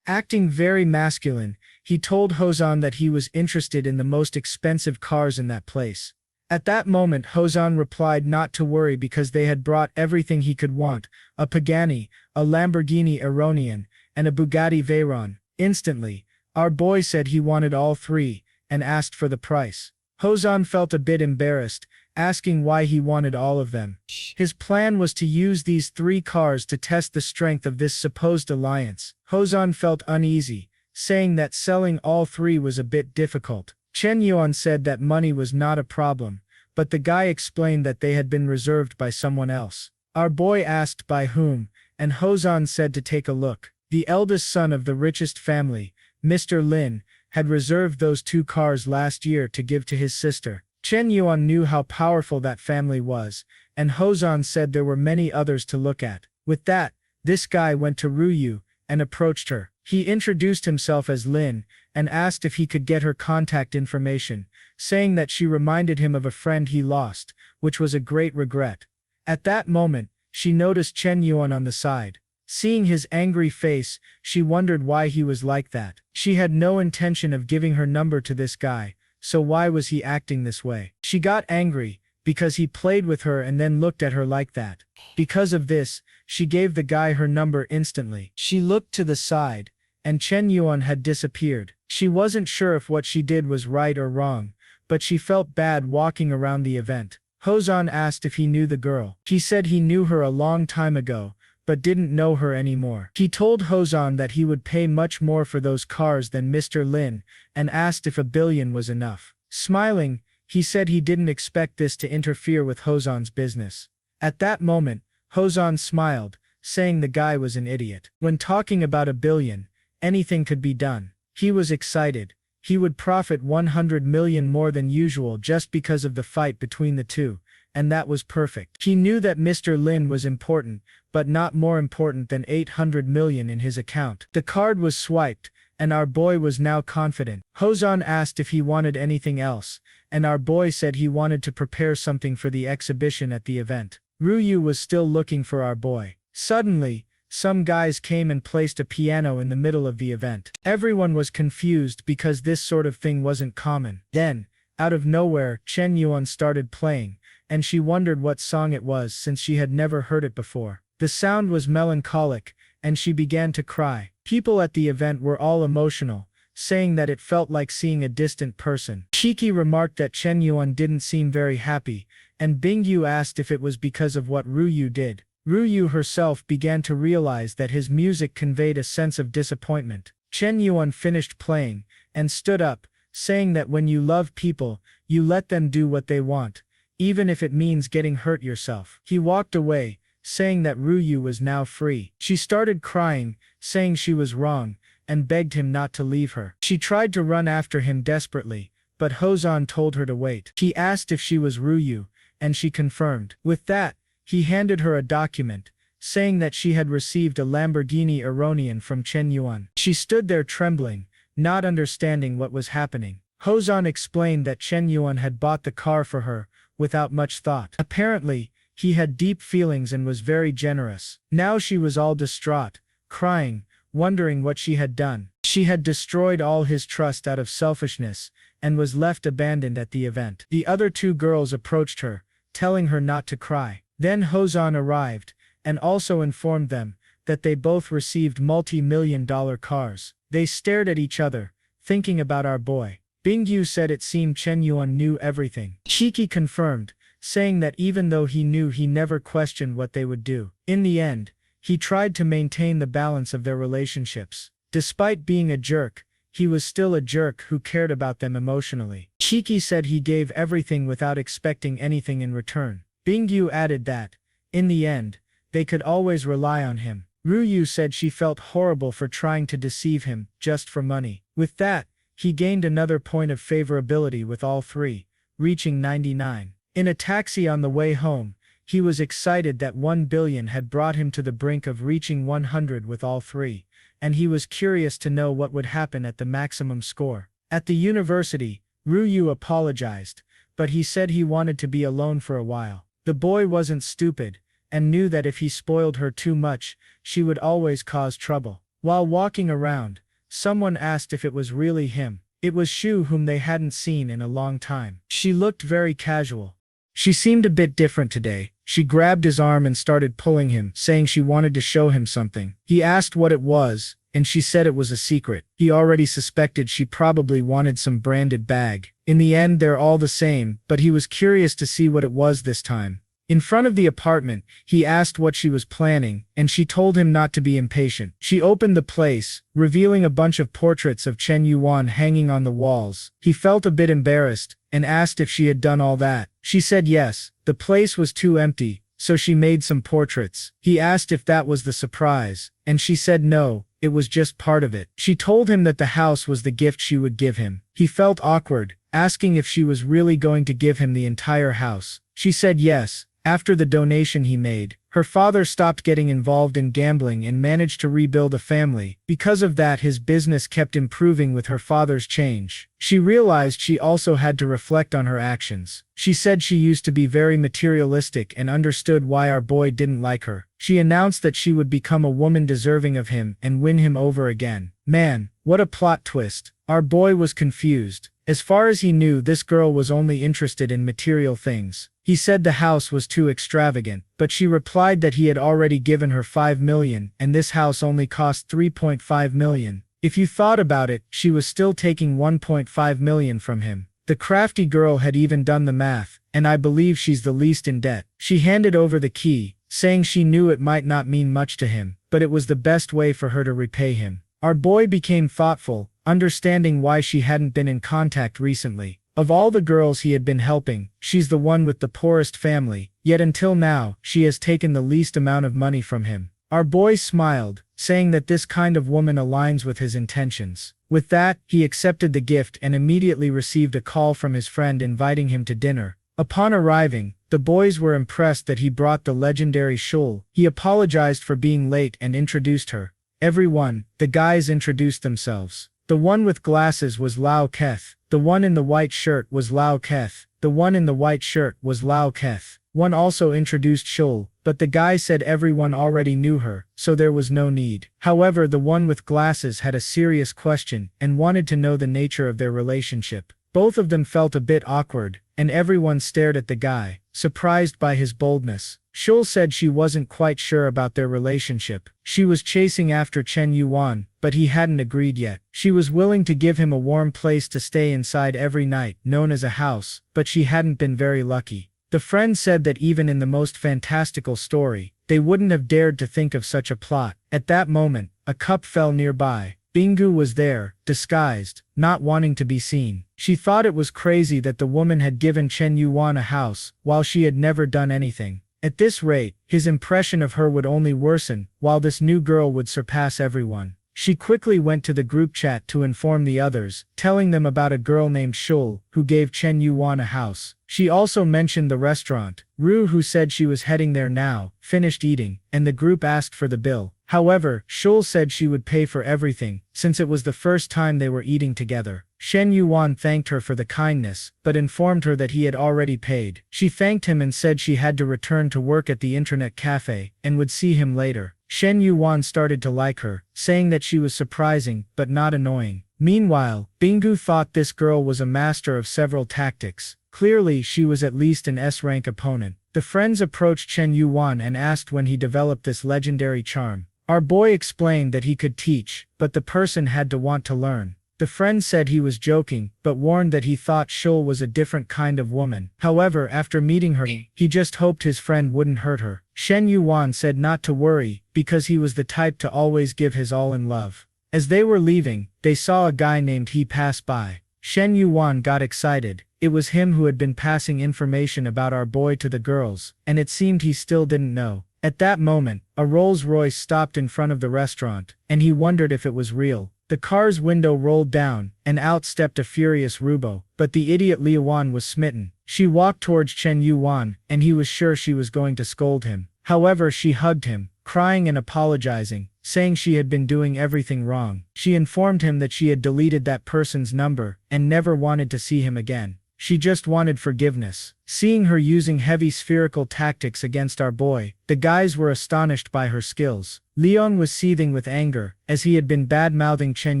Acting very masculine, he told Hosan that he was interested in the most expensive cars in that place. At that moment, Hosan replied not to worry because they had brought everything he could want, a Pagani, a Lamborghini Aronian, and a Bugatti Veyron. Instantly, our boy said he wanted all three, and asked for the price. Hosan felt a bit embarrassed, asking why he wanted all of them. His plan was to use these 3 cars to test the strength of this supposed alliance. Hosan felt uneasy, saying that selling all 3 was a bit difficult. Chen Yuan said that money was not a problem, but the guy explained that they had been reserved by someone else. Our boy asked by whom, and Hosan said to take a look. The eldest son of the richest family, Mr. Lin, had reserved those 2 cars last year to give to his sister. Chen Yuan knew how powerful that family was, and Hosan said there were many others to look at. With that, this guy went to Ruyu and approached her. He introduced himself as Lin and asked if he could get her contact information, saying that she reminded him of a friend he lost, which was a great regret. At that moment, she noticed Chen Yuan on the side. Seeing his angry face, she wondered why he was like that. She had no intention of giving her number to this guy, so why was he acting this way? She got angry, because he played with her and then looked at her like that. Because of this, she gave the guy her number instantly. She looked to the side, and Chen Yuan had disappeared. She wasn't sure if what she did was right or wrong, but she felt bad walking around the event. Hosan asked if he knew the girl. He said he knew her a long time ago, but didn't know her anymore. He told Hosan that he would pay much more for those cars than Mr. Lin, and asked if 1 billion was enough. Smiling, he said he didn't expect this to interfere with Hosan's business. At that moment, Hosan smiled, saying the guy was an idiot. When talking about 1 billion, anything could be done. He was excited. He would profit 100 million more than usual just because of the fight between the two, and that was perfect. He knew that Mr. Lin was important, but not more important than 800 million in his account. The card was swiped, and our boy was now confident. Hosan asked if he wanted anything else, and our boy said he wanted to prepare something for the exhibition at the event. Ruyu was still looking for our boy. Suddenly, some guys came and placed a piano in the middle of the event. Everyone was confused because this sort of thing wasn't common. Then, out of nowhere, Chen Yuan started playing, and she wondered what song it was since she had never heard it before. The sound was melancholic, and she began to cry. People at the event were all emotional, saying that it felt like seeing a distant person. Shiki remarked that Chen Yuan didn't seem very happy, and Bingyu asked if it was because of what Ruyu did. Ruyu herself began to realize that his music conveyed a sense of disappointment. Chen Yuan finished playing, and stood up, saying that when you love people, you let them do what they want, even if it means getting hurt yourself. He walked away, saying that Ruyu was now free. She started crying, saying she was wrong, and begged him not to leave her. She tried to run after him desperately, but Hosan told her to wait. He asked if she was Ruyu, and she confirmed. With that, he handed her a document, saying that she had received a Lamborghini Aronian from Chen Yuan. She stood there trembling, not understanding what was happening. Hozan explained that Chen Yuan had bought the car for her, without much thought. Apparently, he had deep feelings and was very generous. Now she was all distraught, crying, wondering what she had done. She had destroyed all his trust out of selfishness, and was left abandoned at the event. The other two girls approached her, telling her not to cry. Then Hozan arrived, and also informed them that they both received multi-million-dollar cars. They stared at each other, thinking about our boy. Bingyu said it seemed Chen Yuan knew everything. Shiki confirmed, saying that even though he knew, he never questioned what they would do. In the end, he tried to maintain the balance of their relationships. Despite being a jerk, he was still a jerk who cared about them emotionally. Shiki said he gave everything without expecting anything in return. Bingyu added that, in the end, they could always rely on him. Ruyu said she felt horrible for trying to deceive him, just for money. With that, he gained another point of favorability with all three, reaching 99. In a taxi on the way home, he was excited that 1 billion had brought him to the brink of reaching 100 with all three, and he was curious to know what would happen at the maximum score. At the university, Ruyu apologized, but he said he wanted to be alone for a while. The boy wasn't stupid, and knew that if he spoiled her too much, she would always cause trouble. While walking around, someone asked if it was really him. It was Shu, whom they hadn't seen in a long time. She looked very casual. She seemed a bit different today. She grabbed his arm and started pulling him, saying she wanted to show him something. He asked what it was, and she said it was a secret. He already suspected she probably wanted some branded bag. In the end, they're all the same, but he was curious to see what it was this time. In front of the apartment, he asked what she was planning, and she told him not to be impatient. She opened the place, revealing a bunch of portraits of Chen Yuan hanging on the walls. He felt a bit embarrassed, and asked if she had done all that. She said yes. The place was too empty, so she made some portraits. He asked if that was the surprise, and she said no, it was just part of it. She told him that the house was the gift she would give him. He felt awkward, asking if she was really going to give him the entire house. She said yes. After the donation he made, her father stopped getting involved in gambling and managed to rebuild a family. Because of that, his business kept improving with her father's change. She realized she also had to reflect on her actions. She said she used to be very materialistic and understood why our boy didn't like her. She announced that she would become a woman deserving of him and win him over again. Man, what a plot twist. Our boy was confused. As far as he knew, this girl was only interested in material things. He said the house was too extravagant, but she replied that he had already given her 5 million, and this house only cost 3.5 million. If you thought about it, she was still taking 1.5 million from him. The crafty girl had even done the math, and I believe she's the least in debt. She handed over the key, saying she knew it might not mean much to him, but it was the best way for her to repay him. Our boy became thoughtful, understanding why she hadn't been in contact recently. Of all the girls he had been helping, she's the one with the poorest family, yet until now, she has taken the least amount of money from him. Our boy smiled, saying that this kind of woman aligns with his intentions. With that, he accepted the gift and immediately received a call from his friend inviting him to dinner. Upon arriving, the boys were impressed that he brought the legendary Shul. He apologized for being late and introduced her. Everyone, the guys introduced themselves. The one with glasses was Lao Keth. The one in the white shirt was Lao Keth. The one in the white shirt was Lao Keth. One also introduced Shul, but the guy said everyone already knew her, so there was no need. However, the one with glasses had a serious question and wanted to know the nature of their relationship. Both of them felt a bit awkward, and everyone stared at the guy, surprised by his boldness. Shul said she wasn't quite sure about their relationship. She was chasing after Chen Yuan, but he hadn't agreed yet. She was willing to give him a warm place to stay inside every night, known as a house, but she hadn't been very lucky. The friend said that even in the most fantastical story, they wouldn't have dared to think of such a plot. At that moment, a cup fell nearby. Bingu was there, disguised, not wanting to be seen. She thought it was crazy that the woman had given Chen Yuan a house, while she had never done anything. At this rate, his impression of her would only worsen, while this new girl would surpass everyone. She quickly went to the group chat to inform the others, telling them about a girl named Shul, who gave Chen Yuan a house. She also mentioned the restaurant. Ru, who said she was heading there now, finished eating, and the group asked for the bill. However, Shul said she would pay for everything, since it was the first time they were eating together. Chen Yuan thanked her for the kindness, but informed her that he had already paid. She thanked him and said she had to return to work at the internet cafe, and would see him later. Chen Yuan started to like her, saying that she was surprising, but not annoying. Meanwhile, Bingu thought this girl was a master of several tactics. Clearly, she was at least an S-rank opponent. The friends approached Chen Yuan and asked when he developed this legendary charm. Our boy explained that he could teach, but the person had to want to learn. The friend said he was joking, but warned that he thought Shul was a different kind of woman. However, after meeting her, he just hoped his friend wouldn't hurt her. Chen Yuan said not to worry, because he was the type to always give his all in love. As they were leaving, they saw a guy named He pass by. Chen Yuan got excited. It was him who had been passing information about our boy to the girls, and it seemed he still didn't know. At that moment, a Rolls-Royce stopped in front of the restaurant, and he wondered if it was real. The car's window rolled down, and out stepped a furious Rubo, but the idiot Liuan was smitten. She walked towards Chen Yuan, and he was sure she was going to scold him. However, she hugged him, crying and apologizing, saying she had been doing everything wrong. She informed him that she had deleted that person's number, and never wanted to see him again. She just wanted forgiveness. Seeing her using heavy spherical tactics against our boy, the guys were astonished by her skills. Leon was seething with anger, as he had been bad-mouthing Chen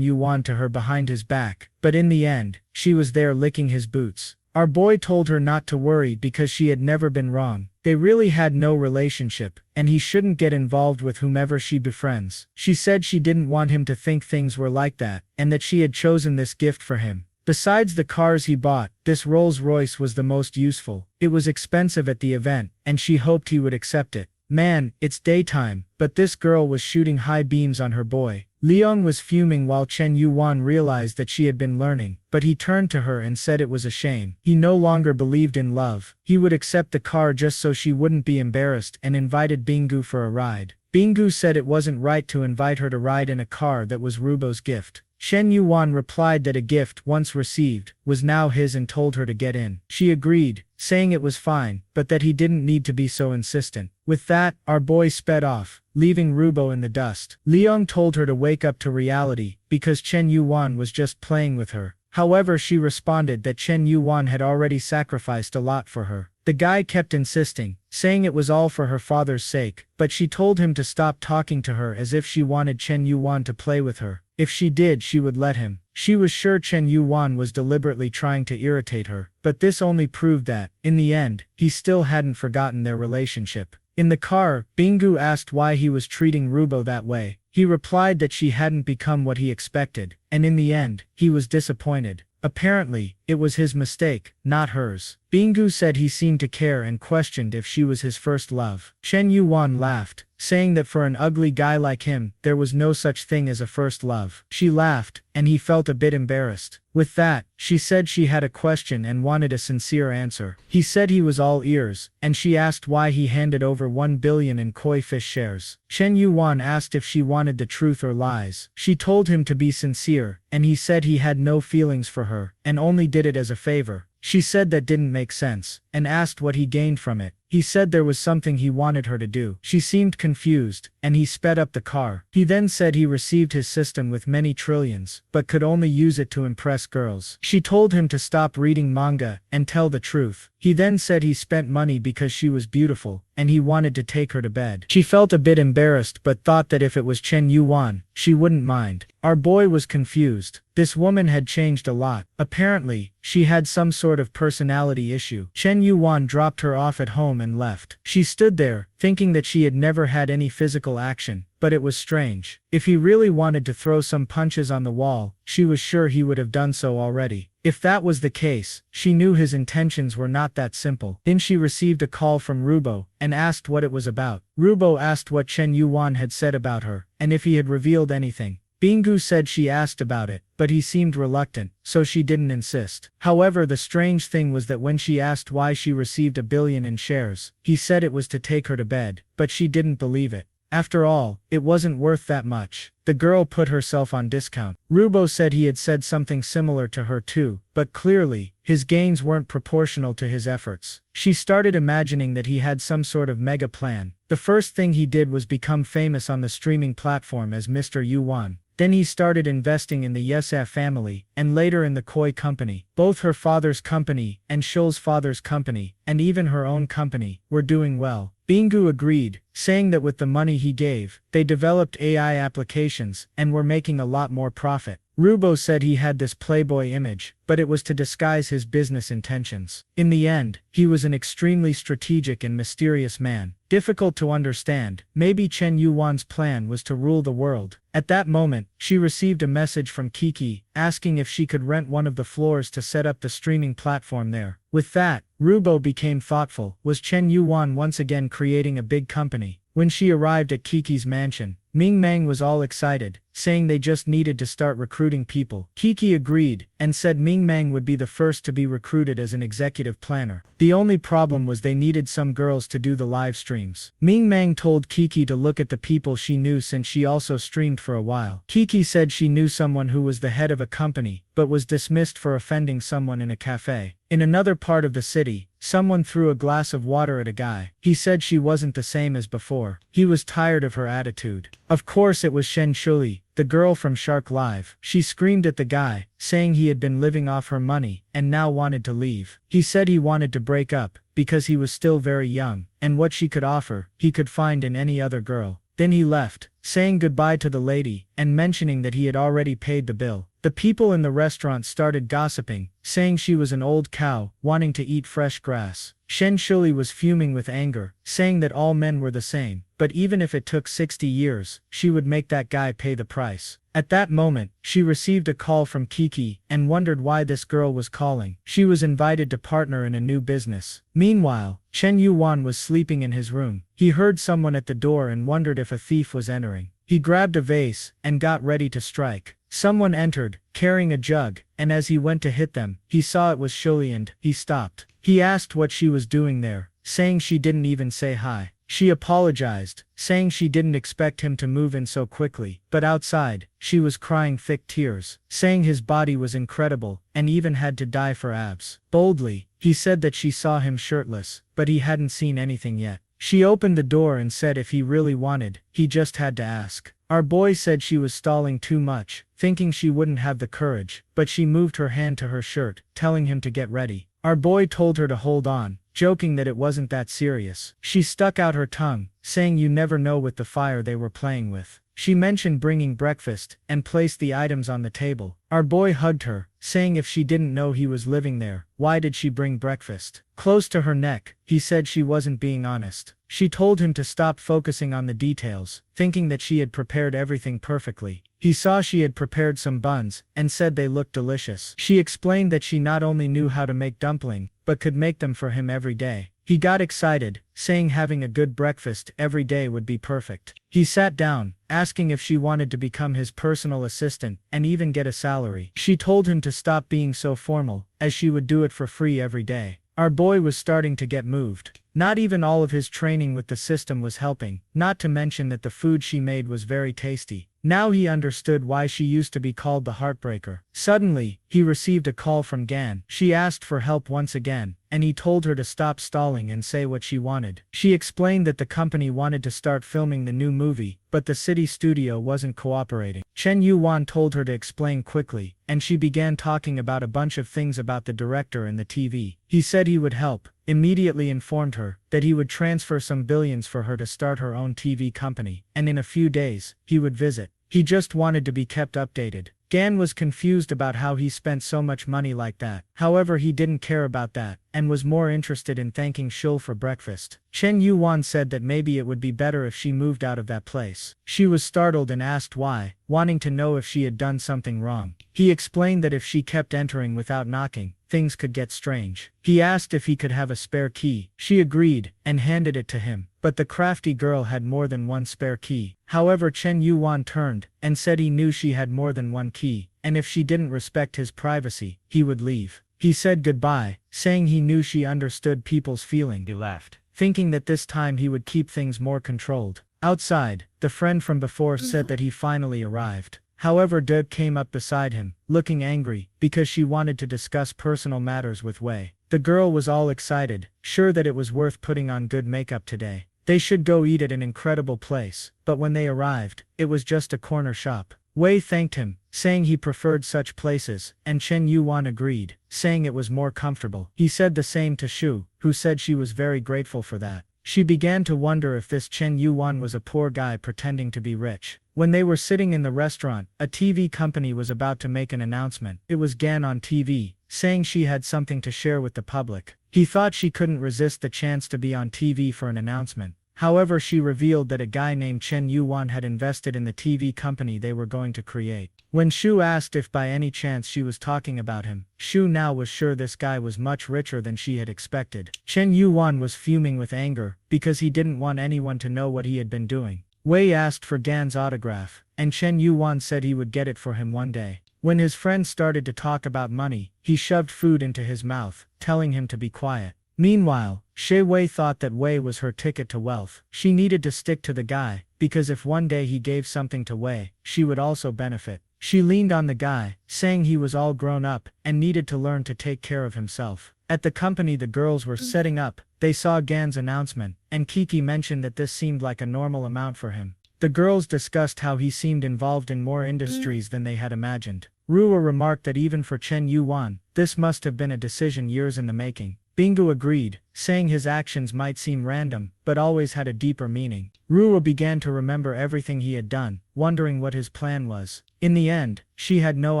Yuan to her behind his back, but in the end, she was there licking his boots. Our boy told her not to worry because she had never been wrong. They really had no relationship, and he shouldn't get involved with whomever she befriends. She said she didn't want him to think things were like that, and that she had chosen this gift for him. Besides the cars he bought, this Rolls-Royce was the most useful. It was expensive at the event, and she hoped he would accept it. Man, it's daytime, but this girl was shooting high beams on her boy. Leon was fuming while Chen Yuan realized that she had been learning, but he turned to her and said it was a shame. He no longer believed in love. He would accept the car just so she wouldn't be embarrassed and invited Bingu for a ride. Bingu said it wasn't right to invite her to ride in a car that was Rubo's gift. Chen Yuan replied that a gift once received was now his and told her to get in. She agreed, saying it was fine, but that he didn't need to be so insistent. With that, our boy sped off, leaving Rubo in the dust. Leong told her to wake up to reality, because Chen Yuan was just playing with her. However, she responded that Chen Yuan had already sacrificed a lot for her. The guy kept insisting, saying it was all for her father's sake, but she told him to stop talking to her as if she wanted Chen Yuan to play with her. If she did, she would let him. She was sure Chen Yuan was deliberately trying to irritate her, but this only proved that, in the end, he still hadn't forgotten their relationship. In the car, Bingu asked why he was treating Rubo that way. He replied that she hadn't become what he expected, and in the end, he was disappointed. Apparently, it was his mistake, not hers. Bingu said he seemed to care and questioned if she was his first love. Chen Yuan laughed, saying that for an ugly guy like him, there was no such thing as a first love. She laughed, and he felt a bit embarrassed. With that, she said she had a question and wanted a sincere answer. He said he was all ears, and she asked why he handed over 1 billion in koi fish shares. Chen Yuan asked if she wanted the truth or lies. She told him to be sincere, and he said he had no feelings for her, and only did it as a favor. She said that didn't make sense, and asked what he gained from it. He said there was something he wanted her to do. She seemed confused, and he sped up the car. He then said he received his system with many trillions, but could only use it to impress girls. She told him to stop reading manga, and tell the truth. He then said he spent money because she was beautiful, and he wanted to take her to bed. She felt a bit embarrassed but thought that if it was Chen Yuan, she wouldn't mind. Our boy was confused. This woman had changed a lot. Apparently, she had some sort of personality issue. Chen Yuan dropped her off at home and left. She stood there, thinking that she had never had any physical action, but it was strange. If he really wanted to throw some punches on the wall, she was sure he would have done so already. If that was the case, she knew his intentions were not that simple. Then she received a call from Rubo, and asked what it was about. Rubo asked what Chen Yuan had said about her, and if he had revealed anything. Bingu said she asked about it, but he seemed reluctant, so she didn't insist. However, the strange thing was that when she asked why she received 1 billion in shares, he said it was to take her to bed, but she didn't believe it. After all, it wasn't worth that much. The girl put herself on discount. Rubo said he had said something similar to her too, but clearly, his gains weren't proportional to his efforts. She started imagining that he had some sort of mega plan. The first thing he did was become famous on the streaming platform as Mr. Yuan. Then he started investing in the Yesaf family, and later in the Koi company. Both her father's company, and Shul's father's company, and even her own company, were doing well. Bingu agreed, saying that with the money he gave, they developed AI applications, and were making a lot more profit. Rubo said he had this playboy image, but it was to disguise his business intentions. In the end, he was an extremely strategic and mysterious man. Difficult to understand, maybe Chen Yuan's plan was to rule the world. At that moment, she received a message from Kiki, asking if she could rent one of the floors to set up the streaming platform there. With that, Rubo became thoughtful. Was Chen Yuan once again creating a big company? When she arrived at Kiki's mansion, Ming Mang was all excited, saying they just needed to start recruiting people. Kiki agreed, and said Ming Mang would be the first to be recruited as an executive planner. The only problem was they needed some girls to do the live streams. Ming Mang told Kiki to look at the people she knew since she also streamed for a while. Kiki said she knew someone who was the head of a company, but was dismissed for offending someone in a cafe. In another part of the city, someone threw a glass of water at a guy. He said she wasn't the same as before. He was tired of her attitude. Of course it was Shen Shuli, the girl from Shark Live. She screamed at the guy, saying he had been living off her money, and now wanted to leave. He said he wanted to break up, because he was still very young, and what she could offer, he could find in any other girl. Then he left, saying goodbye to the lady, and mentioning that he had already paid the bill. The people in the restaurant started gossiping, saying she was an old cow, wanting to eat fresh grass. Shen Shuli was fuming with anger, saying that all men were the same, but even if it took 60 years, she would make that guy pay the price. At that moment, she received a call from Kiki, and wondered why this girl was calling. She was invited to partner in a new business. Meanwhile, Chen Yuan was sleeping in his room. He heard someone at the door and wondered if a thief was entering. He grabbed a vase, and got ready to strike. Someone entered, carrying a jug, and as he went to hit them, he saw it was Shuli and he stopped. He asked what she was doing there, saying she didn't even say hi. She apologized, saying she didn't expect him to move in so quickly, but outside, she was crying thick tears, saying his body was incredible, and even had to die for abs. Boldly, he said that she saw him shirtless, but he hadn't seen anything yet. She opened the door and said if he really wanted, he just had to ask. Our boy said she was stalling too much, thinking she wouldn't have the courage, but she moved her hand to her shirt, telling him to get ready. Our boy told her to hold on, joking that it wasn't that serious. She stuck out her tongue, saying you never know with the fire they were playing with. She mentioned bringing breakfast, and placed the items on the table. Our boy hugged her, saying if she didn't know he was living there, why did she bring breakfast? Close to her neck, he said she wasn't being honest. She told him to stop focusing on the details, thinking that she had prepared everything perfectly. He saw she had prepared some buns, and said they looked delicious. She explained that she not only knew how to make dumpling, but could make them for him every day. He got excited, saying having a good breakfast every day would be perfect. He sat down, asking if she wanted to become his personal assistant, and even get a salary. She told him to stop being so formal, as she would do it for free every day. Our boy was starting to get moved. Not even all of his training with the system was helping, not to mention that the food she made was very tasty. Now he understood why she used to be called the Heartbreaker. Suddenly, he received a call from Gan. She asked for help once again, and he told her to stop stalling and say what she wanted. She explained that the company wanted to start filming the new movie, but the city studio wasn't cooperating. Chen Yuan told her to explain quickly, and she began talking about a bunch of things about the director and the TV. He said he would help, immediately informed her that he would transfer some billions for her to start her own TV company, and in a few days, he would visit. He just wanted to be kept updated. Gan was confused about how he spent so much money like that. However, he didn't care about that, and was more interested in thanking Shul for breakfast. Chen Yuan said that maybe it would be better if she moved out of that place. She was startled and asked why, wanting to know if she had done something wrong. He explained that if she kept entering without knocking, things could get strange. He asked if he could have a spare key. She agreed, and handed it to him. But the crafty girl had more than one spare key. However, Chen Yuan turned, and said he knew she had more than one key, and if she didn't respect his privacy, he would leave. He said goodbye, saying he knew she understood people's feeling. He left, thinking that this time he would keep things more controlled. Outside, the friend from before said that he finally arrived. However, Deb came up beside him, looking angry, because she wanted to discuss personal matters with Wei. The girl was all excited, sure that it was worth putting on good makeup today. They should go eat at an incredible place, but when they arrived, it was just a corner shop. Wei thanked him, saying he preferred such places, and Chen Yuan agreed, saying it was more comfortable. He said the same to Shu, who said she was very grateful for that. She began to wonder if this Chen Yuan was a poor guy pretending to be rich. When they were sitting in the restaurant, a TV company was about to make an announcement. It was Gan on TV, saying she had something to share with the public. He thought she couldn't resist the chance to be on TV for an announcement. However, she revealed that a guy named Chen Yuan had invested in the TV company they were going to create. When Shu asked if by any chance she was talking about him, Shu now was sure this guy was much richer than she had expected. Chen Yuan was fuming with anger, because he didn't want anyone to know what he had been doing. Wei asked for Gan's autograph, and Chen Yuan said he would get it for him one day. When his friend started to talk about money, he shoved food into his mouth, telling him to be quiet. Meanwhile, She Wei thought that Wei was her ticket to wealth. She needed to stick to the guy, because if one day he gave something to Wei, she would also benefit. She leaned on the guy, saying he was all grown up, and needed to learn to take care of himself. At the company the girls were setting up, they saw Gan's announcement, and Kiki mentioned that this seemed like a normal amount for him. The girls discussed how he seemed involved in more industries than they had imagined. Ruwa remarked that even for Chen Yuan, this must have been a decision years in the making. Bingu agreed, saying his actions might seem random, but always had a deeper meaning. Ruwa began to remember everything he had done, wondering what his plan was. In the end, she had no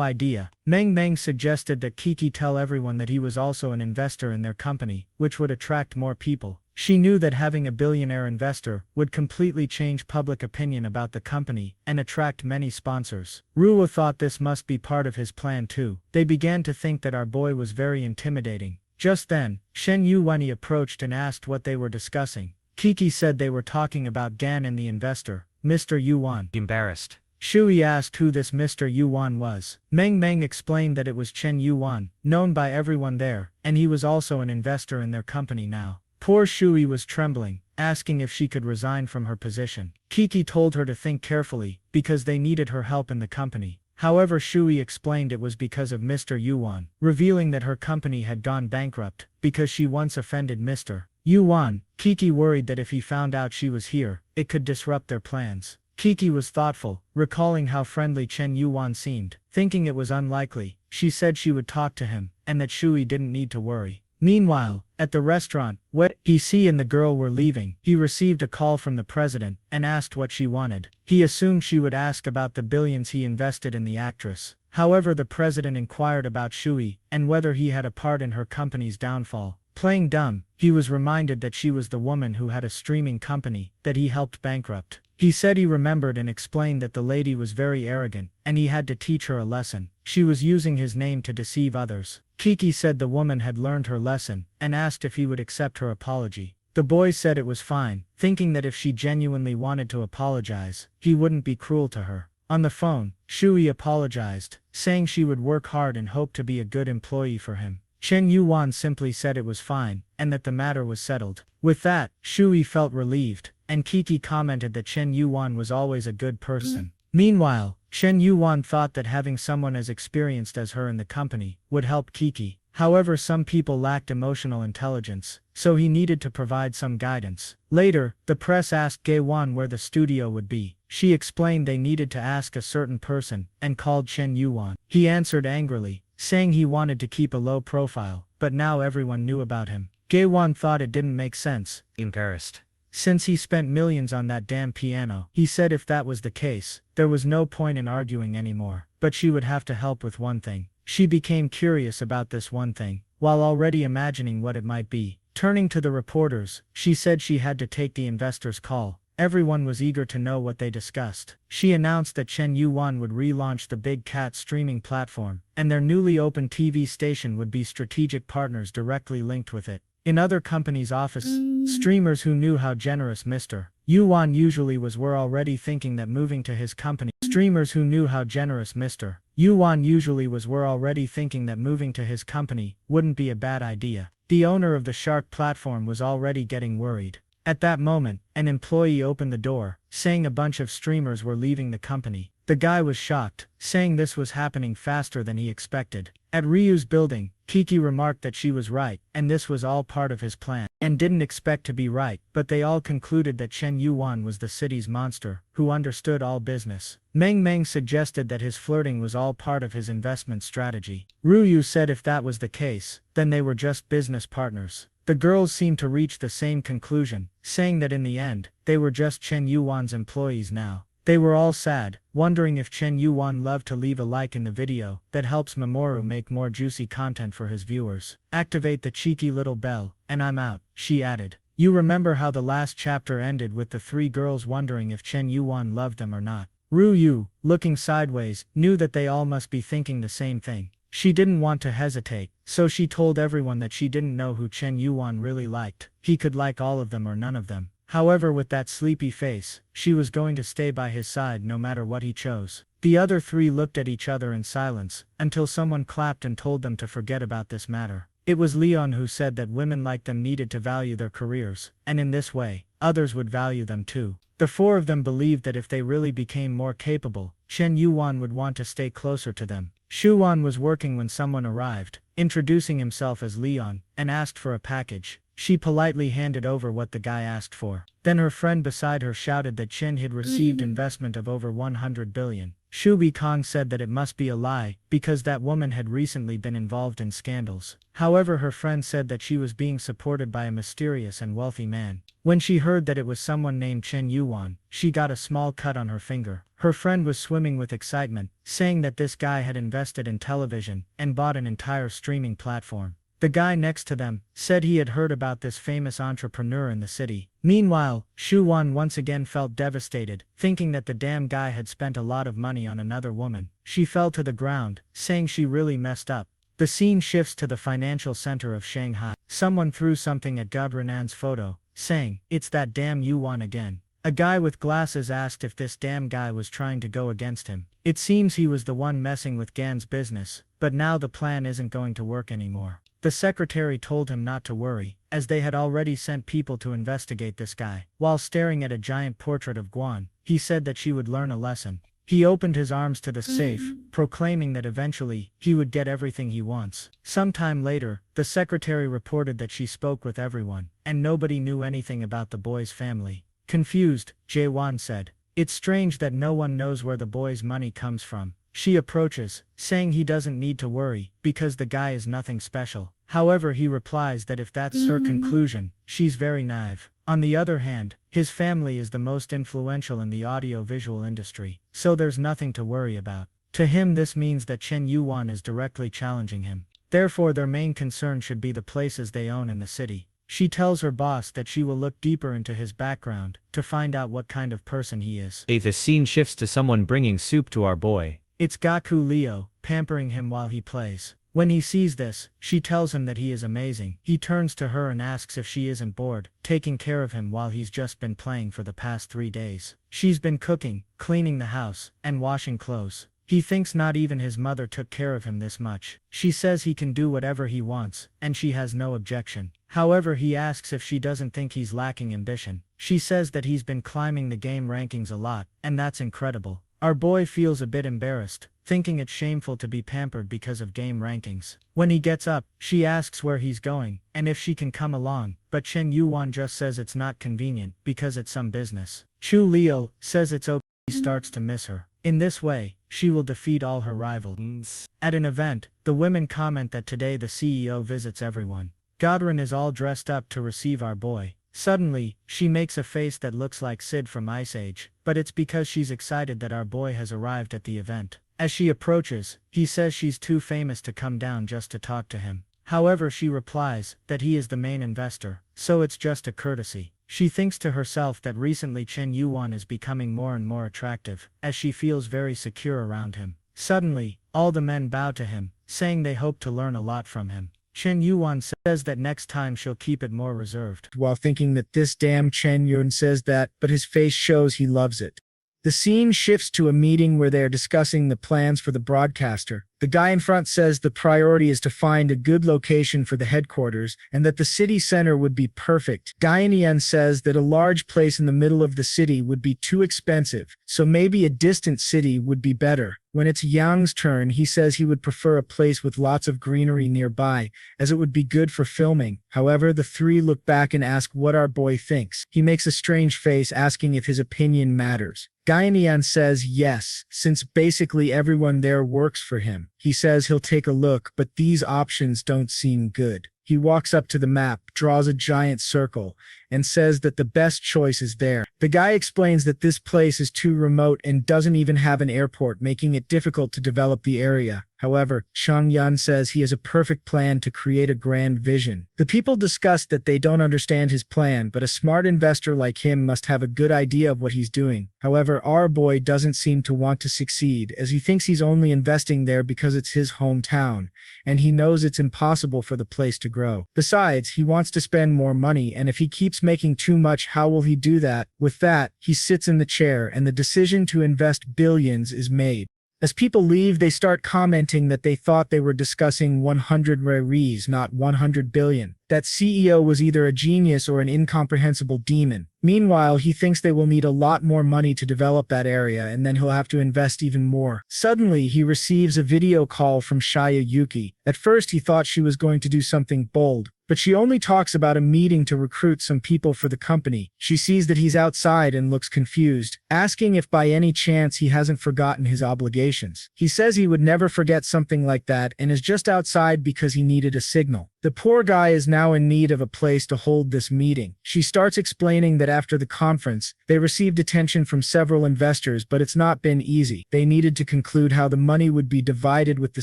idea. Meng Meng suggested that Kiki tell everyone that he was also an investor in their company, which would attract more people. She knew that having a billionaire investor would completely change public opinion about the company and attract many sponsors. Ruwa thought this must be part of his plan too. They began to think that our boy was very intimidating. Just then, Shen Yuani approached and asked what they were discussing. Kiki said they were talking about Gan and the investor, Mr. Yuan. Embarrassed. Shui asked who this Mr. Yuan was. Meng Meng explained that it was Chen Yuan, known by everyone there, and he was also an investor in their company now. Poor Shui was trembling, asking if she could resign from her position. Kiki told her to think carefully, because they needed her help in the company. However, Shui explained it was because of Mr. Yuan, revealing that her company had gone bankrupt, because she once offended Mr. Yuan. Kiki worried that if he found out she was here, it could disrupt their plans. Kiki was thoughtful, recalling how friendly Chen Yuan seemed. Thinking it was unlikely, she said she would talk to him, and that Shui didn't need to worry. Meanwhile, at the restaurant, he and the girl were leaving. He received a call from the president, and asked what she wanted. He assumed she would ask about the billions he invested in the actress. However, the president inquired about Shui, and whether he had a part in her company's downfall. Playing dumb, he was reminded that she was the woman who had a streaming company that he helped bankrupt. He said he remembered and explained that the lady was very arrogant, and he had to teach her a lesson. She was using his name to deceive others. Kiki said the woman had learned her lesson, and asked if he would accept her apology. The boy said it was fine, thinking that if she genuinely wanted to apologize, he wouldn't be cruel to her. On the phone, Shui apologized, saying she would work hard and hope to be a good employee for him. Chen Yuan simply said it was fine, and that the matter was settled. With that, Shui felt relieved, and Kiki commented that Chen Yuan was always a good person. Meanwhile, Chen Yuan thought that having someone as experienced as her in the company would help Kiki. However, some people lacked emotional intelligence, so he needed to provide some guidance. Later, the press asked Gaiwan where the studio would be. She explained they needed to ask a certain person, and called Chen Yuan. He answered angrily, saying he wanted to keep a low profile, but now everyone knew about him. Gaiwan thought it didn't make sense. Embarrassed. Since he spent millions on that damn piano. He said if that was the case, there was no point in arguing anymore. But she would have to help with one thing. She became curious about this one thing, while already imagining what it might be. Turning to the reporters, she said she had to take the investor's call. Everyone was eager to know what they discussed. She announced that Chen Yuan would relaunch the Big Cat streaming platform, and their newly opened TV station would be strategic partners directly linked with it. In other companies' offices, streamers who knew how generous Mr. Yuan usually was were already thinking that moving to his company. Streamers who knew how generous Mr. Yuan usually was were already thinking that moving to his company wouldn't be a bad idea. The owner of the Shark platform was already getting worried. At that moment, an employee opened the door, saying a bunch of streamers were leaving the company. The guy was shocked, saying this was happening faster than he expected. At Ryu's building, Kiki remarked that she was right, and this was all part of his plan, and didn't expect to be right, but they all concluded that Chen Yuan was the city's monster, who understood all business. Meng Meng suggested that his flirting was all part of his investment strategy. Ryu said if that was the case, then they were just business partners. The girls seemed to reach the same conclusion, saying that in the end, they were just Chen Yuan's employees now. They were all sad, wondering if Chen Yuan loved to leave a like in the video that helps Mamoru make more juicy content for his viewers. Activate the cheeky little bell, and I'm out, she added. You remember how the last chapter ended with the three girls wondering if Chen Yuan loved them or not. Ryu, looking sideways, knew that they all must be thinking the same thing. She didn't want to hesitate, so she told everyone that she didn't know who Chen Yuan really liked. He could like all of them or none of them. However, with that sleepy face, she was going to stay by his side no matter what he chose. The other three looked at each other in silence, until someone clapped and told them to forget about this matter. It was Leon who said that women like them needed to value their careers, and in this way, others would value them too. The four of them believed that if they really became more capable, Chen Yuan would want to stay closer to them. Shuan was working when someone arrived, introducing himself as Leon, and asked for a package. She politely handed over what the guy asked for. Then her friend beside her shouted that Chen had received investment of over 100 billion. Shubi Kong said that it must be a lie, because that woman had recently been involved in scandals. However, her friend said that she was being supported by a mysterious and wealthy man. When she heard that it was someone named Chen Yuan, she got a small cut on her finger. Her friend was swimming with excitement, saying that this guy had invested in television and bought an entire streaming platform. The guy next to them said he had heard about this famous entrepreneur in the city. Meanwhile, Shu Wan once again felt devastated, thinking that the damn guy had spent a lot of money on another woman. She fell to the ground, saying she really messed up. The scene shifts to the financial center of Shanghai. Someone threw something at Gabrinan's photo, saying, "It's that damn Yuan again." A guy with glasses asked if this damn guy was trying to go against him. It seems he was the one messing with Gan's business, but now the plan isn't going to work anymore. The secretary told him not to worry, as they had already sent people to investigate this guy. While staring at a giant portrait of Guan, he said that she would learn a lesson. He opened his arms to the safe, proclaiming that eventually, he would get everything he wants. Sometime later, the secretary reported that she spoke with everyone, and nobody knew anything about the boy's family. Confused, Jae-won said, "It's strange that no one knows where the boy's money comes from." She approaches, saying he doesn't need to worry, because the guy is nothing special. However, he replies that if that's her conclusion, she's very naive. On the other hand, his family is the most influential in the audio-visual industry, so there's nothing to worry about. To him, this means that Chen Yuan is directly challenging him. Therefore, their main concern should be the places they own in the city. She tells her boss that she will look deeper into his background to find out what kind of person he is. The scene shifts to someone bringing soup to our boy. It's Gaku Leo, pampering him while he plays. When he sees this, she tells him that he is amazing. He turns to her and asks if she isn't bored, taking care of him while he's just been playing for the past 3 days. She's been cooking, cleaning the house, and washing clothes. He thinks not even his mother took care of him this much. She says he can do whatever he wants, and she has no objection. However, he asks if she doesn't think he's lacking ambition. She says that he's been climbing the game rankings a lot, and that's incredible. Our boy feels a bit embarrassed, thinking it's shameful to be pampered because of game rankings. When he gets up, she asks where he's going, and if she can come along, but Chen Yuan just says it's not convenient, because it's some business. Chu Leo says it's okay. He starts to miss her. In this way, she will defeat all her rivals. At an event, the women comment that today the CEO visits everyone. Godrin is all dressed up to receive our boy. Suddenly, she makes a face that looks like Sid from Ice Age, but it's because she's excited that our boy has arrived at the event. As she approaches, he says she's too famous to come down just to talk to him. However, she replies that he is the main investor, so it's just a courtesy. She thinks to herself that recently Chen Yuan is becoming more and more attractive, as she feels very secure around him. Suddenly, all the men bow to him, saying they hope to learn a lot from him. Chen Yuan says that next time she'll keep it more reserved. While thinking that this damn Chen Yuan says that, but his face shows he loves it. The scene shifts to a meeting where they are discussing the plans for the broadcaster. The guy in front says the priority is to find a good location for the headquarters and that the city center would be perfect. Guy Nian says that a large place in the middle of the city would be too expensive, so maybe a distant city would be better. When it's Yang's turn, he says he would prefer a place with lots of greenery nearby, as it would be good for filming. However, the three look back and ask what our boy thinks. He makes a strange face, asking if his opinion matters. Guy Nian says yes, since basically everyone there works for him. He says he'll take a look, but these options don't seem good. He walks up to the map, draws a giant circle, and says that the best choice is there. The guy explains that this place is too remote and doesn't even have an airport, making it difficult to develop the area. However, Chen Yuan says he has a perfect plan to create a grand vision. The people discuss that they don't understand his plan, but a smart investor like him must have a good idea of what he's doing. However, our boy doesn't seem to want to succeed, as he thinks he's only investing there because it's his hometown, and he knows it's impossible for the place to grow. Besides, he wants to spend more money, and if he keeps making too much, how will he do that? With that, he sits in the chair, and the decision to invest billions is made. As people leave, they start commenting that they thought they were discussing 100 reais, not 100 billion. That CEO was either a genius or an incomprehensible demon. Meanwhile, he thinks they will need a lot more money to develop that area, and then he'll have to invest even more. Suddenly, he receives a video call from Shaya Yuki. At first, he thought she was going to do something bold, but she only talks about a meeting to recruit some people for the company. She sees that he's outside and looks confused, asking if by any chance he hasn't forgotten his obligations. He says he would never forget something like that and is just outside because he needed a signal. The poor guy is now in need of a place to hold this meeting. She starts explaining that after the conference, they received attention from several investors, but it's not been easy. They needed to conclude how the money would be divided with the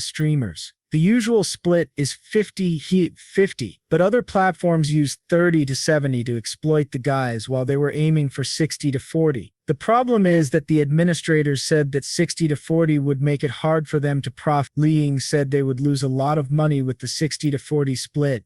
streamers. The usual split is 50-50, but other platforms use 30-70 to exploit the guys, while they were aiming for 60-40. The problem is that the administrators said that 60-40 would make it hard for them to profit. Li Ying said they would lose a lot of money with the 60-40 split.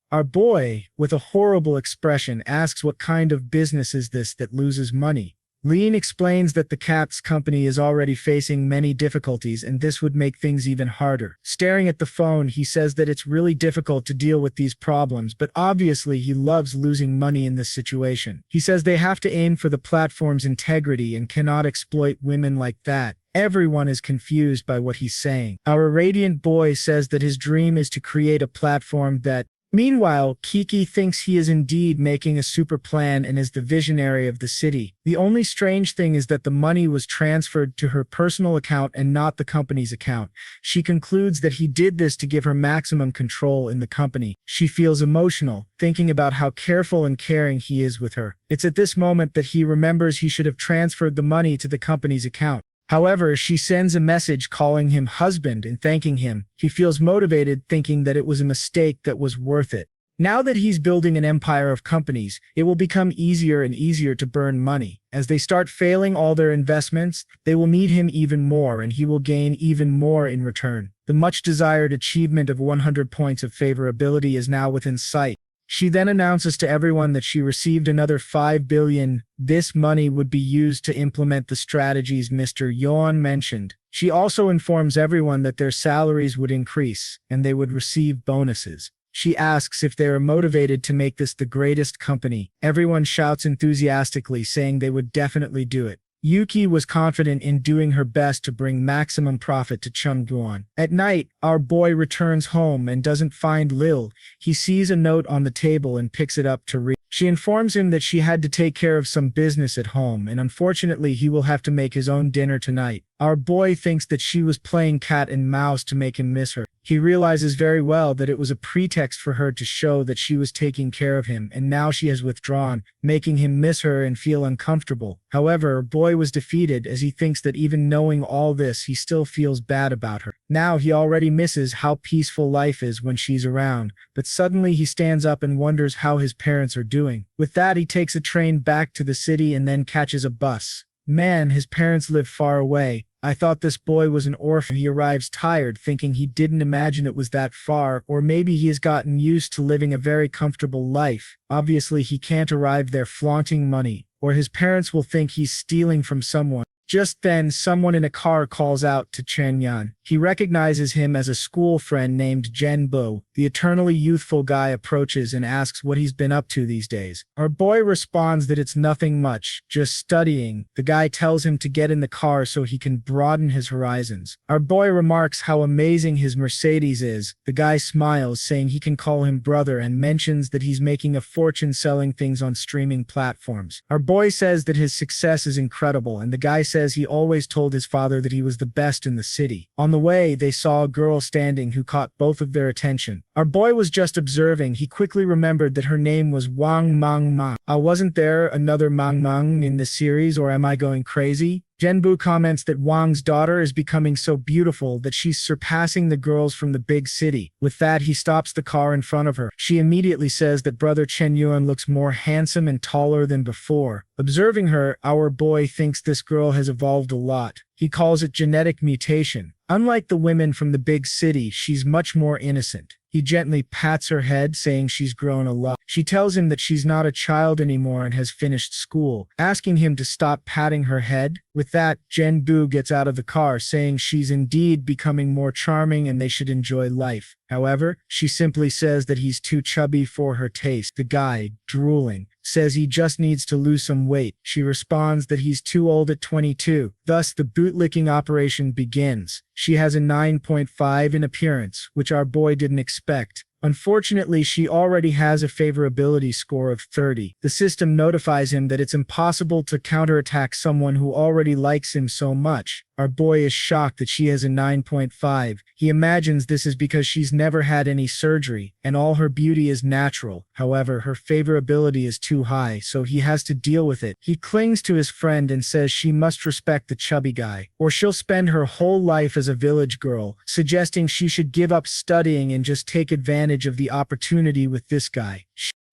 Our boy, with a horrible expression, asks what kind of business is this that loses money. Lean explains that the cat's company is already facing many difficulties and this would make things even harder. Staring at the phone, he says that it's really difficult to deal with these problems, but obviously he loves losing money in this situation. He says they have to aim for the platform's integrity and cannot exploit women like that. Everyone is confused by what he's saying. Our radiant boy says that his dream is to create a platform that. Meanwhile, Kiki thinks he is indeed making a super plan and is the visionary of the city. The only strange thing is that the money was transferred to her personal account and not the company's account. She concludes that he did this to give her maximum control in the company. She feels emotional, thinking about how careful and caring he is with her. It's at this moment that he remembers he should have transferred the money to the company's account. However, she sends a message calling him husband and thanking him. He feels motivated, thinking that it was a mistake that was worth it. Now that he's building an empire of companies, it will become easier and easier to burn money. As they start failing all their investments, they will need him even more and he will gain even more in return. The much-desired achievement of 100 points of favorability is now within sight. She then announces to everyone that she received another 5 billion. This money would be used to implement the strategies Mr. Yuan mentioned. She also informs everyone that their salaries would increase, and they would receive bonuses. She asks if they are motivated to make this the greatest company. Everyone shouts enthusiastically, saying they would definitely do it. Yuki was confident in doing her best to bring maximum profit to Chen Yuan. At night, our boy returns home and doesn't find Lil. He sees a note on the table and picks it up to read. She informs him that she had to take care of some business at home and unfortunately he will have to make his own dinner tonight. Our boy thinks that she was playing cat and mouse to make him miss her. He realizes very well that it was a pretext for her to show that she was taking care of him, and now she has withdrawn, making him miss her and feel uncomfortable. However, our boy was defeated as he thinks that even knowing all this, he still feels bad about her. Now he already misses how peaceful life is when she's around, but suddenly he stands up and wonders how his parents are doing. With that, he takes a train back to the city and then catches a bus. Man, his parents live far away. I thought this boy was an orphan. He arrives tired, thinking he didn't imagine it was that far, or maybe he has gotten used to living a very comfortable life. Obviously, he can't arrive there flaunting money, or his parents will think he's stealing from someone. Just then, someone in a car calls out to Chen Yuan. He recognizes him as a school friend named Jen Bu. The eternally youthful guy approaches and asks what he's been up to these days. Our boy responds that it's nothing much, just studying. The guy tells him to get in the car so he can broaden his horizons. Our boy remarks how amazing his Mercedes is. The guy smiles, saying he can call him brother, and mentions that he's making a fortune selling things on streaming platforms. Our boy says that his success is incredible, and the guy says he always told his father that he was the best in the city. On the way, they saw a girl standing who caught both of their attention. Our boy was just observing. He quickly remembered that her name was Wang Mang Ma. Wasn't there another Mang Mang in the series, or am I going crazy? Zhenbu comments that Wang's daughter is becoming so beautiful that she's surpassing the girls from the big city. With that, he stops the car in front of her. She immediately says that brother Chen Yuan looks more handsome and taller than before. Observing her, our boy thinks this girl has evolved a lot. He calls it genetic mutation. Unlike the women from the big city, she's much more innocent. He gently pats her head, saying she's grown a lot. She tells him that she's not a child anymore and has finished school, asking him to stop patting her head. With that, Jen Bu gets out of the car, saying she's indeed becoming more charming and they should enjoy life. However, she simply says that he's too chubby for her taste. The guy, drooling, says he just needs to lose some weight. She responds that he's too old at 22. Thus, the bootlicking operation begins. She has a 9.5 in appearance, which our boy didn't expect. Unfortunately, she already has a favorability score of 30. The system notifies him that it's impossible to counterattack someone who already likes him so much. Our boy is shocked that she has a 9.5. He imagines this is because she's never had any surgery, and all her beauty is natural. However, her favorability is too high, so he has to deal with it. He clings to his friend and says she must respect the chubby guy, or she'll spend her whole life as a village girl, suggesting she should give up studying and just take advantage of the opportunity with this guy.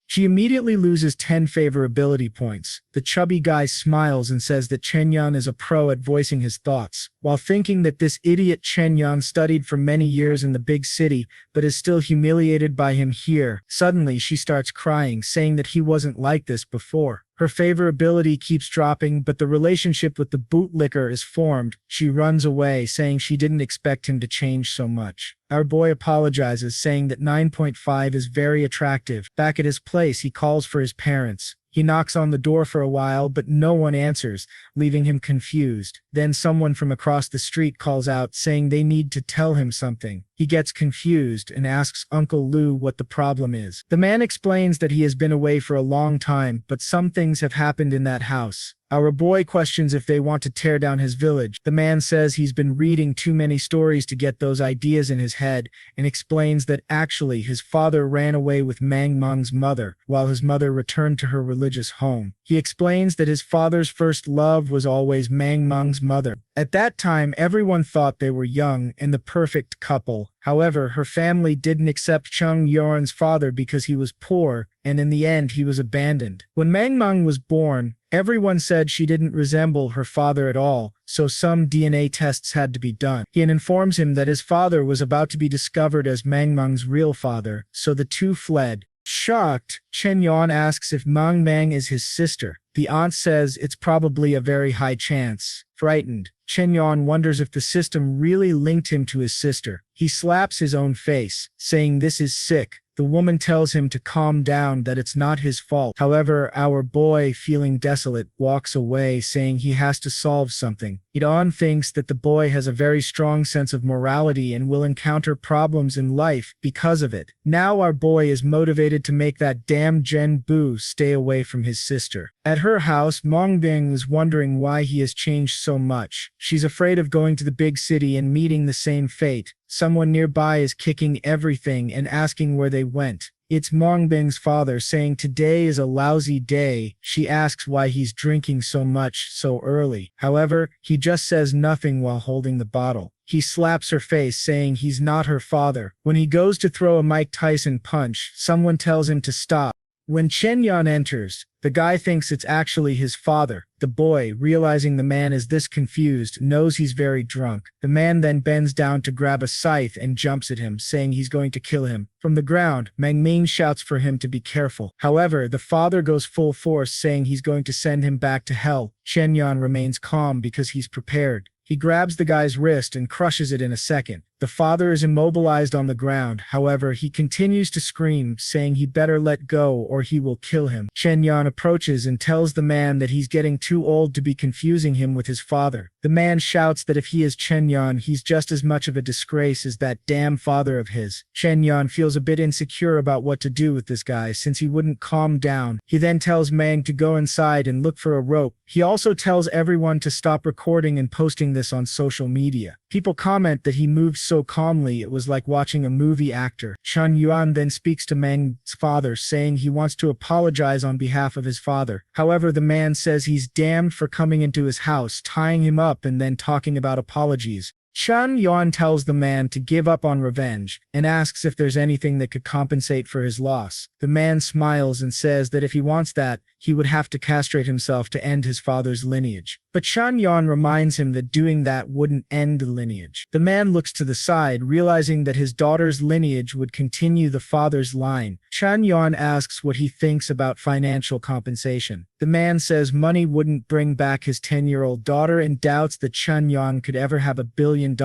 She immediately loses 10 favorability points. The chubby guy smiles and says that Chen Yuan is a pro at voicing his thoughts, while thinking that this idiot Chen Yuan studied for many years in the big city, but is still humiliated by him here. Suddenly, she starts crying, saying that he wasn't like this before. Her favorability keeps dropping, but the relationship with the bootlicker is formed. She runs away, saying she didn't expect him to change so much. Our boy apologizes, saying that 9.5 is very attractive. Back at his place, he calls for his parents. He knocks on the door for a while, but no one answers, leaving him confused. Then someone from across the street calls out, saying they need to tell him something. He gets confused and asks Uncle Lu what the problem is. The man explains that he has been away for a long time, but some things have happened in that house. Our boy questions if they want to tear down his village. The man says he's been reading too many stories to get those ideas in his head, and explains that actually his father ran away with Mang Meng's mother, while his mother returned to her religious home. He explains that his father's first love was always Mang Meng's mother. At that time, everyone thought they were young and the perfect couple. However, her family didn't accept Chen Yuan's father because he was poor, and in the end he was abandoned. When Mang Meng was born, everyone said she didn't resemble her father at all, so some DNA tests had to be done. He informs him that his father was about to be discovered as Mang Meng's real father, so the two fled. Shocked, Chen Yuan asks if Mang Meng is his sister. The aunt says it's probably a very high chance. Frightened, Chen Yuan wonders if the system really linked him to his sister. He slaps his own face, saying this is sick. The woman tells him to calm down, that it's not his fault. However, our boy, feeling desolate, walks away, saying he has to solve something. Idan thinks that the boy has a very strong sense of morality and will encounter problems in life because of it. Now our boy is motivated to make that damn Jen Bu stay away from his sister. At her house, Mongbing is wondering why he has changed so much. She's afraid of going to the big city and meeting the same fate. Someone nearby is kicking everything and asking where they went. It's Mongbing's father, saying today is a lousy day. She asks why he's drinking so much so early. However, he just says nothing while holding the bottle. He slaps her face, saying he's not her father. When he goes to throw a Mike Tyson punch, someone tells him to stop. When Chen Yuan enters, the guy thinks it's actually his father. The boy, realizing the man is this confused, knows he's very drunk. The man then bends down to grab a scythe and jumps at him, saying he's going to kill him. From the ground, Meng Ming shouts for him to be careful. However, the father goes full force, saying he's going to send him back to hell. Chen Yuan remains calm because he's prepared. He grabs the guy's wrist and crushes it in a second. The father is immobilized on the ground. However, he continues to scream, saying he better let go or he will kill him. Chen Yuan approaches and tells the man that he's getting too old to be confusing him with his father. The man shouts that if he is Chen Yuan, he's just as much of a disgrace as that damn father of his. Chen Yuan feels a bit insecure about what to do with this guy since he wouldn't calm down. He then tells Mang to go inside and look for a rope. He also tells everyone to stop recording and posting this on social media. People comment that he moves so calmly it was like watching a movie actor. Chen Yuan then speaks to Meng's father, saying he wants to apologize on behalf of his father. However, the man says he's damned for coming into his house, tying him up and then talking about apologies. Chen Yuan tells the man to give up on revenge and asks if there's anything that could compensate for his loss. The man smiles and says that if he wants that, he would have to castrate himself to end his father's lineage. But Chen Yuan reminds him that doing that wouldn't end the lineage. The man looks to the side, realizing that his daughter's lineage would continue the father's line. Chen Yuan asks what he thinks about financial compensation. The man says money wouldn't bring back his 10-year-old daughter and doubts that Chen Yuan could ever have $1 billion.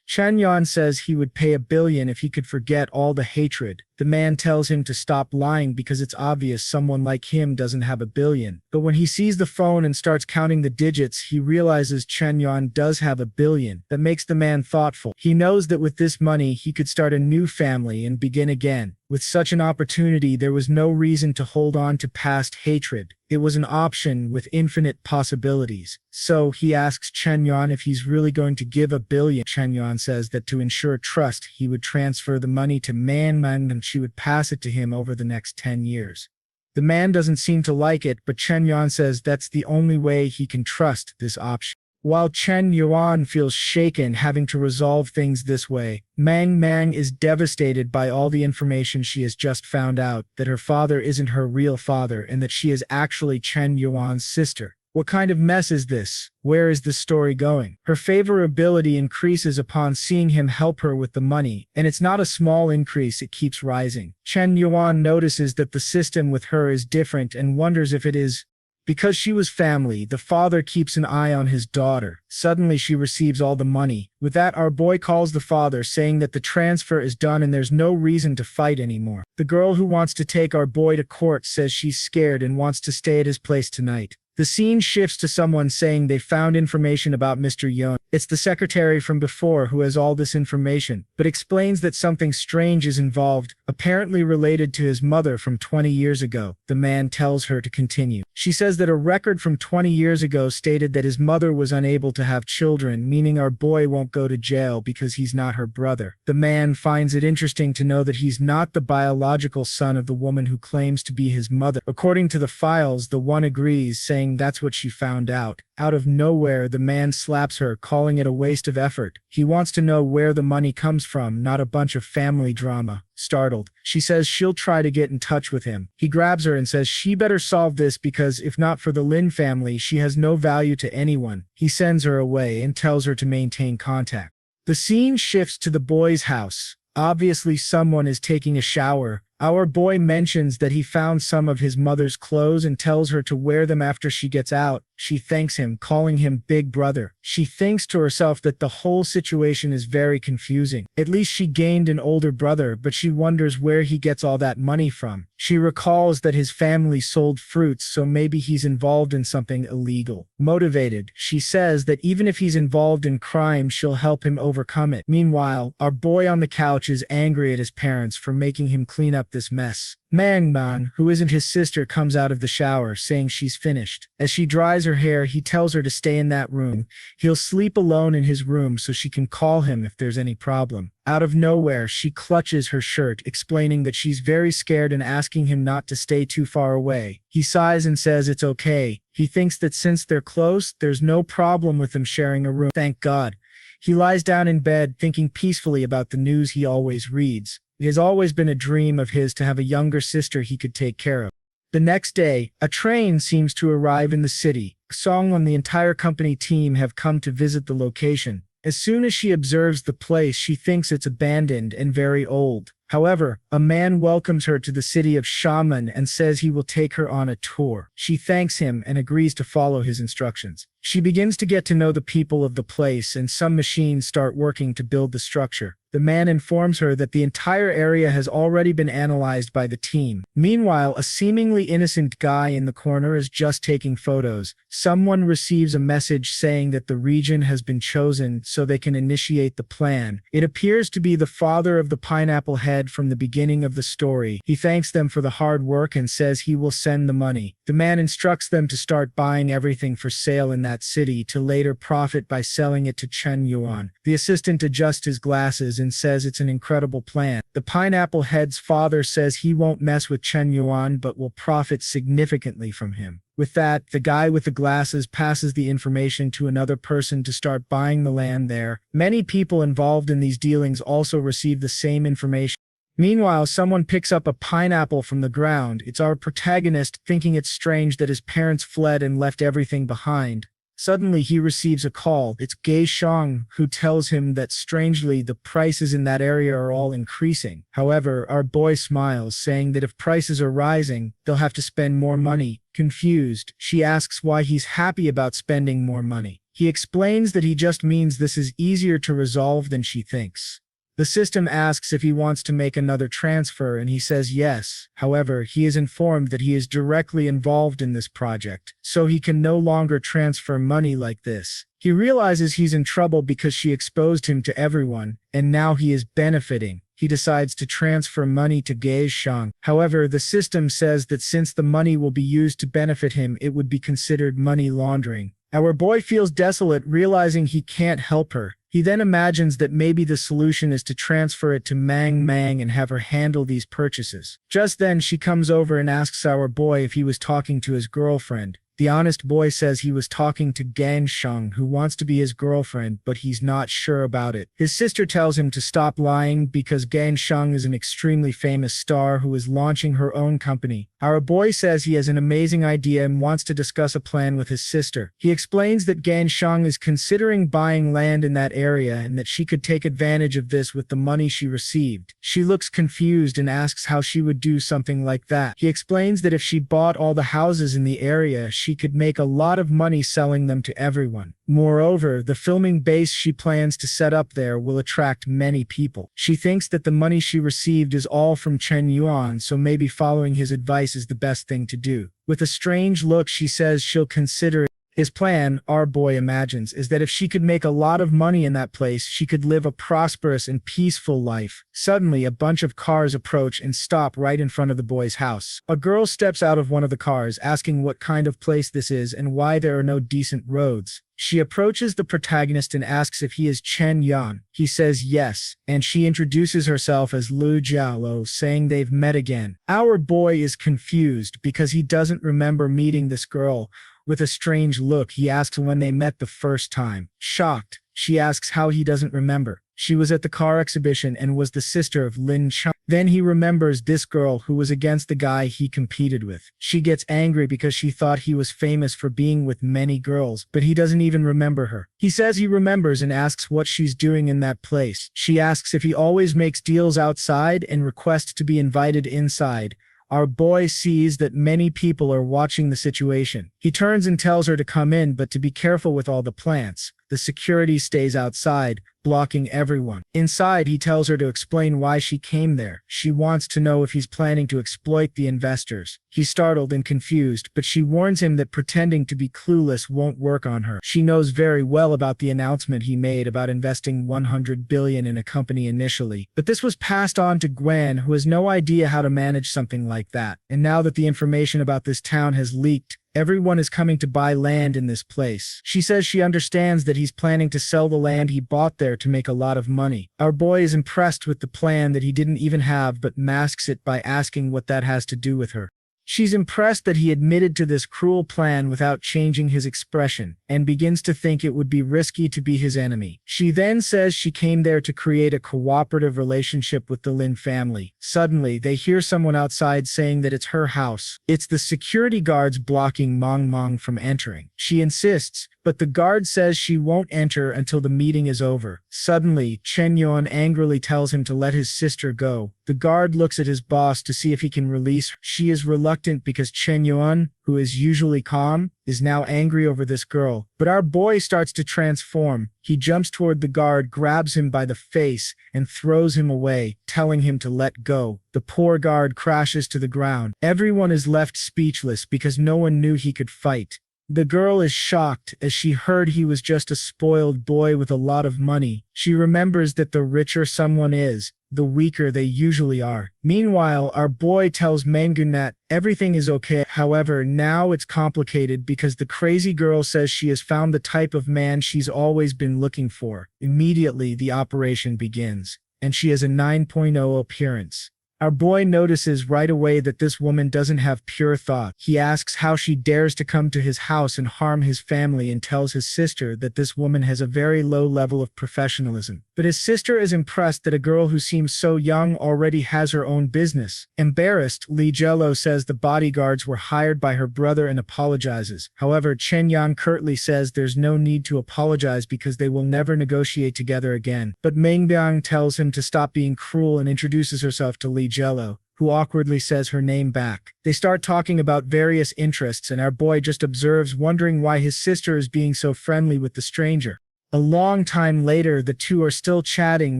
Chen Yuan says he would pay $1 billion if he could forget all the hatred. The man tells him to stop lying because it's obvious someone like him doesn't have $1 billion. But when he sees the phone and starts counting the digits, he realizes Chen Yuan does have $1 billion. That makes the man thoughtful. He knows that with this money, he could start a new family and begin again. With such an opportunity, there was no reason to hold on to past hatred. It was an option with infinite possibilities. So he asks Chen Yuan if he's really going to give $1 billion. Chen Yuan says that to ensure trust, he would transfer the money to Man and she would pass it to him over the next 10 years. The man doesn't seem to like it, but Chen Yuan says that's the only way he can trust this option. While Chen Yuan feels shaken having to resolve things this way, Mang is devastated by all the information she has just found out, that her father isn't her real father and that she is actually Chen Yuan's sister. What kind of mess is this? Where is this story going? Her favorability increases upon seeing him help her with the money, and it's not a small increase, it keeps rising. Chen Yuan notices that the system with her is different and wonders if it is because she was family. The father keeps an eye on his daughter. Suddenly she receives all the money. With that, our boy calls the father, saying that the transfer is done and there's no reason to fight anymore. The girl who wants to take our boy to court says she's scared and wants to stay at his place tonight. The scene shifts to someone saying they found information about Mr. Yun. It's the secretary from before who has all this information, but explains that something strange is involved, apparently related to his mother from 20 years ago. The man tells her to continue. She says that a record from 20 years ago stated that his mother was unable to have children, meaning our boy won't go to jail because he's not her brother. The man finds it interesting to know that he's not the biological son of the woman who claims to be his mother. According to the files, the one agrees, saying that's what she found out. Out of nowhere, the man slaps her, calling it a waste of effort. He wants to know where the money comes from, not a bunch of family drama. Startled, she says she'll try to get in touch with him. He grabs her and says she better solve this because if not for the Lin family, she has no value to anyone. He sends her away and tells her to maintain contact. The scene shifts to the boy's house. Obviously, someone is taking a shower. Our boy mentions that he found some of his mother's clothes and tells her to wear them after she gets out. She thanks him, calling him Big Brother. She thinks to herself that the whole situation is very confusing. At least she gained an older brother, but she wonders where he gets all that money from. She recalls that his family sold fruits, so maybe he's involved in something illegal. Motivated, she says that even if he's involved in crime, she'll help him overcome it. Meanwhile, our boy on the couch is angry at his parents for making him clean up this mess. Man, who isn't his sister, comes out of the shower, saying she's finished. As she dries her hair, he tells her to stay in that room. He'll sleep alone in his room so she can call him if there's any problem. Out of nowhere, she clutches her shirt, explaining that she's very scared and asking him not to stay too far away. He sighs and says it's okay. He thinks that since they're close, there's no problem with them sharing a room. Thank God. He lies down in bed, thinking peacefully about the news he always reads. It has always been a dream of his to have a younger sister he could take care of. The next day, a train seems to arrive in the city. Song and the entire company team have come to visit the location. As soon as she observes the place, she thinks it's abandoned and very old. However, a man welcomes her to the city of Shaman and says he will take her on a tour. She thanks him and agrees to follow his instructions. She begins to get to know the people of the place, and some machines start working to build the structure. The man informs her that the entire area has already been analyzed by the team. Meanwhile, a seemingly innocent guy in the corner is just taking photos. Someone receives a message saying that the region has been chosen so they can initiate the plan. It appears to be the father of the pineapple head from the beginning of the story. He thanks them for the hard work and says he will send the money. The man instructs them to start buying everything for sale in that city to later profit by selling it to Chen Yuan. The assistant adjusts his glasses and says it's an incredible plan. The pineapple head's father says he won't mess with Chen Yuan but will profit significantly from him. With that, the guy with the glasses passes the information to another person to start buying the land there. Many people involved in these dealings also receive the same information. Meanwhile, someone picks up a pineapple from the ground. It's our protagonist, thinking it's strange that his parents fled and left everything behind. Suddenly, he receives a call. It's Gai Shang, who tells him that strangely the prices in that area are all increasing. However, our boy smiles, saying that if prices are rising, they'll have to spend more money. Confused, she asks why he's happy about spending more money. He explains that he just means this is easier to resolve than she thinks. The system asks if he wants to make another transfer, and he says yes. However, he is informed that he is directly involved in this project, so he can no longer transfer money like this. He realizes he's in trouble because she exposed him to everyone, and now he is benefiting. He decides to transfer money to Gai Shang. However, the system says that since the money will be used to benefit him, it would be considered money laundering. Our boy feels desolate, realizing he can't help her. He then imagines that maybe the solution is to transfer it to Mang and have her handle these purchases. Just then, she comes over and asks our boy if he was talking to his girlfriend. The honest boy says he was talking to Gan Sheng, who wants to be his girlfriend, but he's not sure about it. His sister tells him to stop lying because Gan Sheng is an extremely famous star who is launching her own company. Our boy says he has an amazing idea and wants to discuss a plan with his sister. He explains that Gan Sheng is considering buying land in that area and that she could take advantage of this with the money she received. She looks confused and asks how she would do something like that. He explains that if she bought all the houses in the area, she could make a lot of money selling them to everyone. Moreover, the filming base she plans to set up there will attract many people. She thinks that the money she received is all from Chen Yuan, so maybe following his advice is the best thing to do. With a strange look, she says she'll consider it. His plan, our boy imagines, is that if she could make a lot of money in that place, she could live a prosperous and peaceful life. Suddenly, a bunch of cars approach and stop right in front of the boy's house. A girl steps out of one of the cars, asking what kind of place this is and why there are no decent roads. She approaches the protagonist and asks if he is Chen Yuan. He says yes, and she introduces herself as Lu Jialo, saying they've met again. Our boy is confused because he doesn't remember meeting this girl. With a strange look, he asks when they met the first time. Shocked, she asks how he doesn't remember. She was at the car exhibition and was the sister of Lin Shutong. Then he remembers this girl who was against the guy he competed with. She gets angry because she thought he was famous for being with many girls, but he doesn't even remember her. He says he remembers and asks what she's doing in that place. She asks if he always makes deals outside and requests to be invited inside. Our boy sees that many people are watching the situation. He turns and tells her to come in, but to be careful with all the plants. The security stays outside, blocking everyone. Inside, he tells her to explain why she came there. She wants to know if he's planning to exploit the investors. He's startled and confused, but she warns him that pretending to be clueless won't work on her. She knows very well about the announcement he made about investing 100 billion in a company initially, but this was passed on to Gwen, who has no idea how to manage something like that. And now that the information about this town has leaked, everyone is coming to buy land in this place. She says she understands that he's planning to sell the land he bought there to make a lot of money. Our boy is impressed with the plan that he didn't even have, but masks it by asking what that has to do with her. She's impressed that he admitted to this cruel plan without changing his expression, and begins to think it would be risky to be his enemy. She then says she came there to create a cooperative relationship with the Lin family. Suddenly, they hear someone outside saying that it's her house. It's the security guards blocking Mong from entering. She insists, but the guard says she won't enter until the meeting is over. Suddenly, Chen Yuan angrily tells him to let his sister go. The guard looks at his boss to see if he can release her. She is reluctant because Chen Yuan, who is usually calm, is now angry over this girl. But our boy starts to transform. He jumps toward the guard, grabs him by the face, and throws him away, telling him to let go. The poor guard crashes to the ground. Everyone is left speechless because no one knew he could fight. The girl is shocked as she heard he was just a spoiled boy with a lot of money. She remembers that the richer someone is, the weaker they usually are. Meanwhile, our boy tells Mangun that everything is okay. However, now it's complicated because the crazy girl says she has found the type of man she's always been looking for. Immediately, the operation begins, and she has a 9.0 appearance. Our boy notices right away that this woman doesn't have pure thought. He asks how she dares to come to his house and harm his family and tells his sister that this woman has a very low level of professionalism. But his sister is impressed that a girl who seems so young already has her own business. Embarrassed, Li Jello says the bodyguards were hired by her brother and apologizes. However, Chen Yuan curtly says there's no need to apologize because they will never negotiate together again. But Mengbiang tells him to stop being cruel and introduces herself to Li Jello, who awkwardly says her name back. They start talking about various interests and our boy just observes, wondering why his sister is being so friendly with the stranger. A long time later, the two are still chatting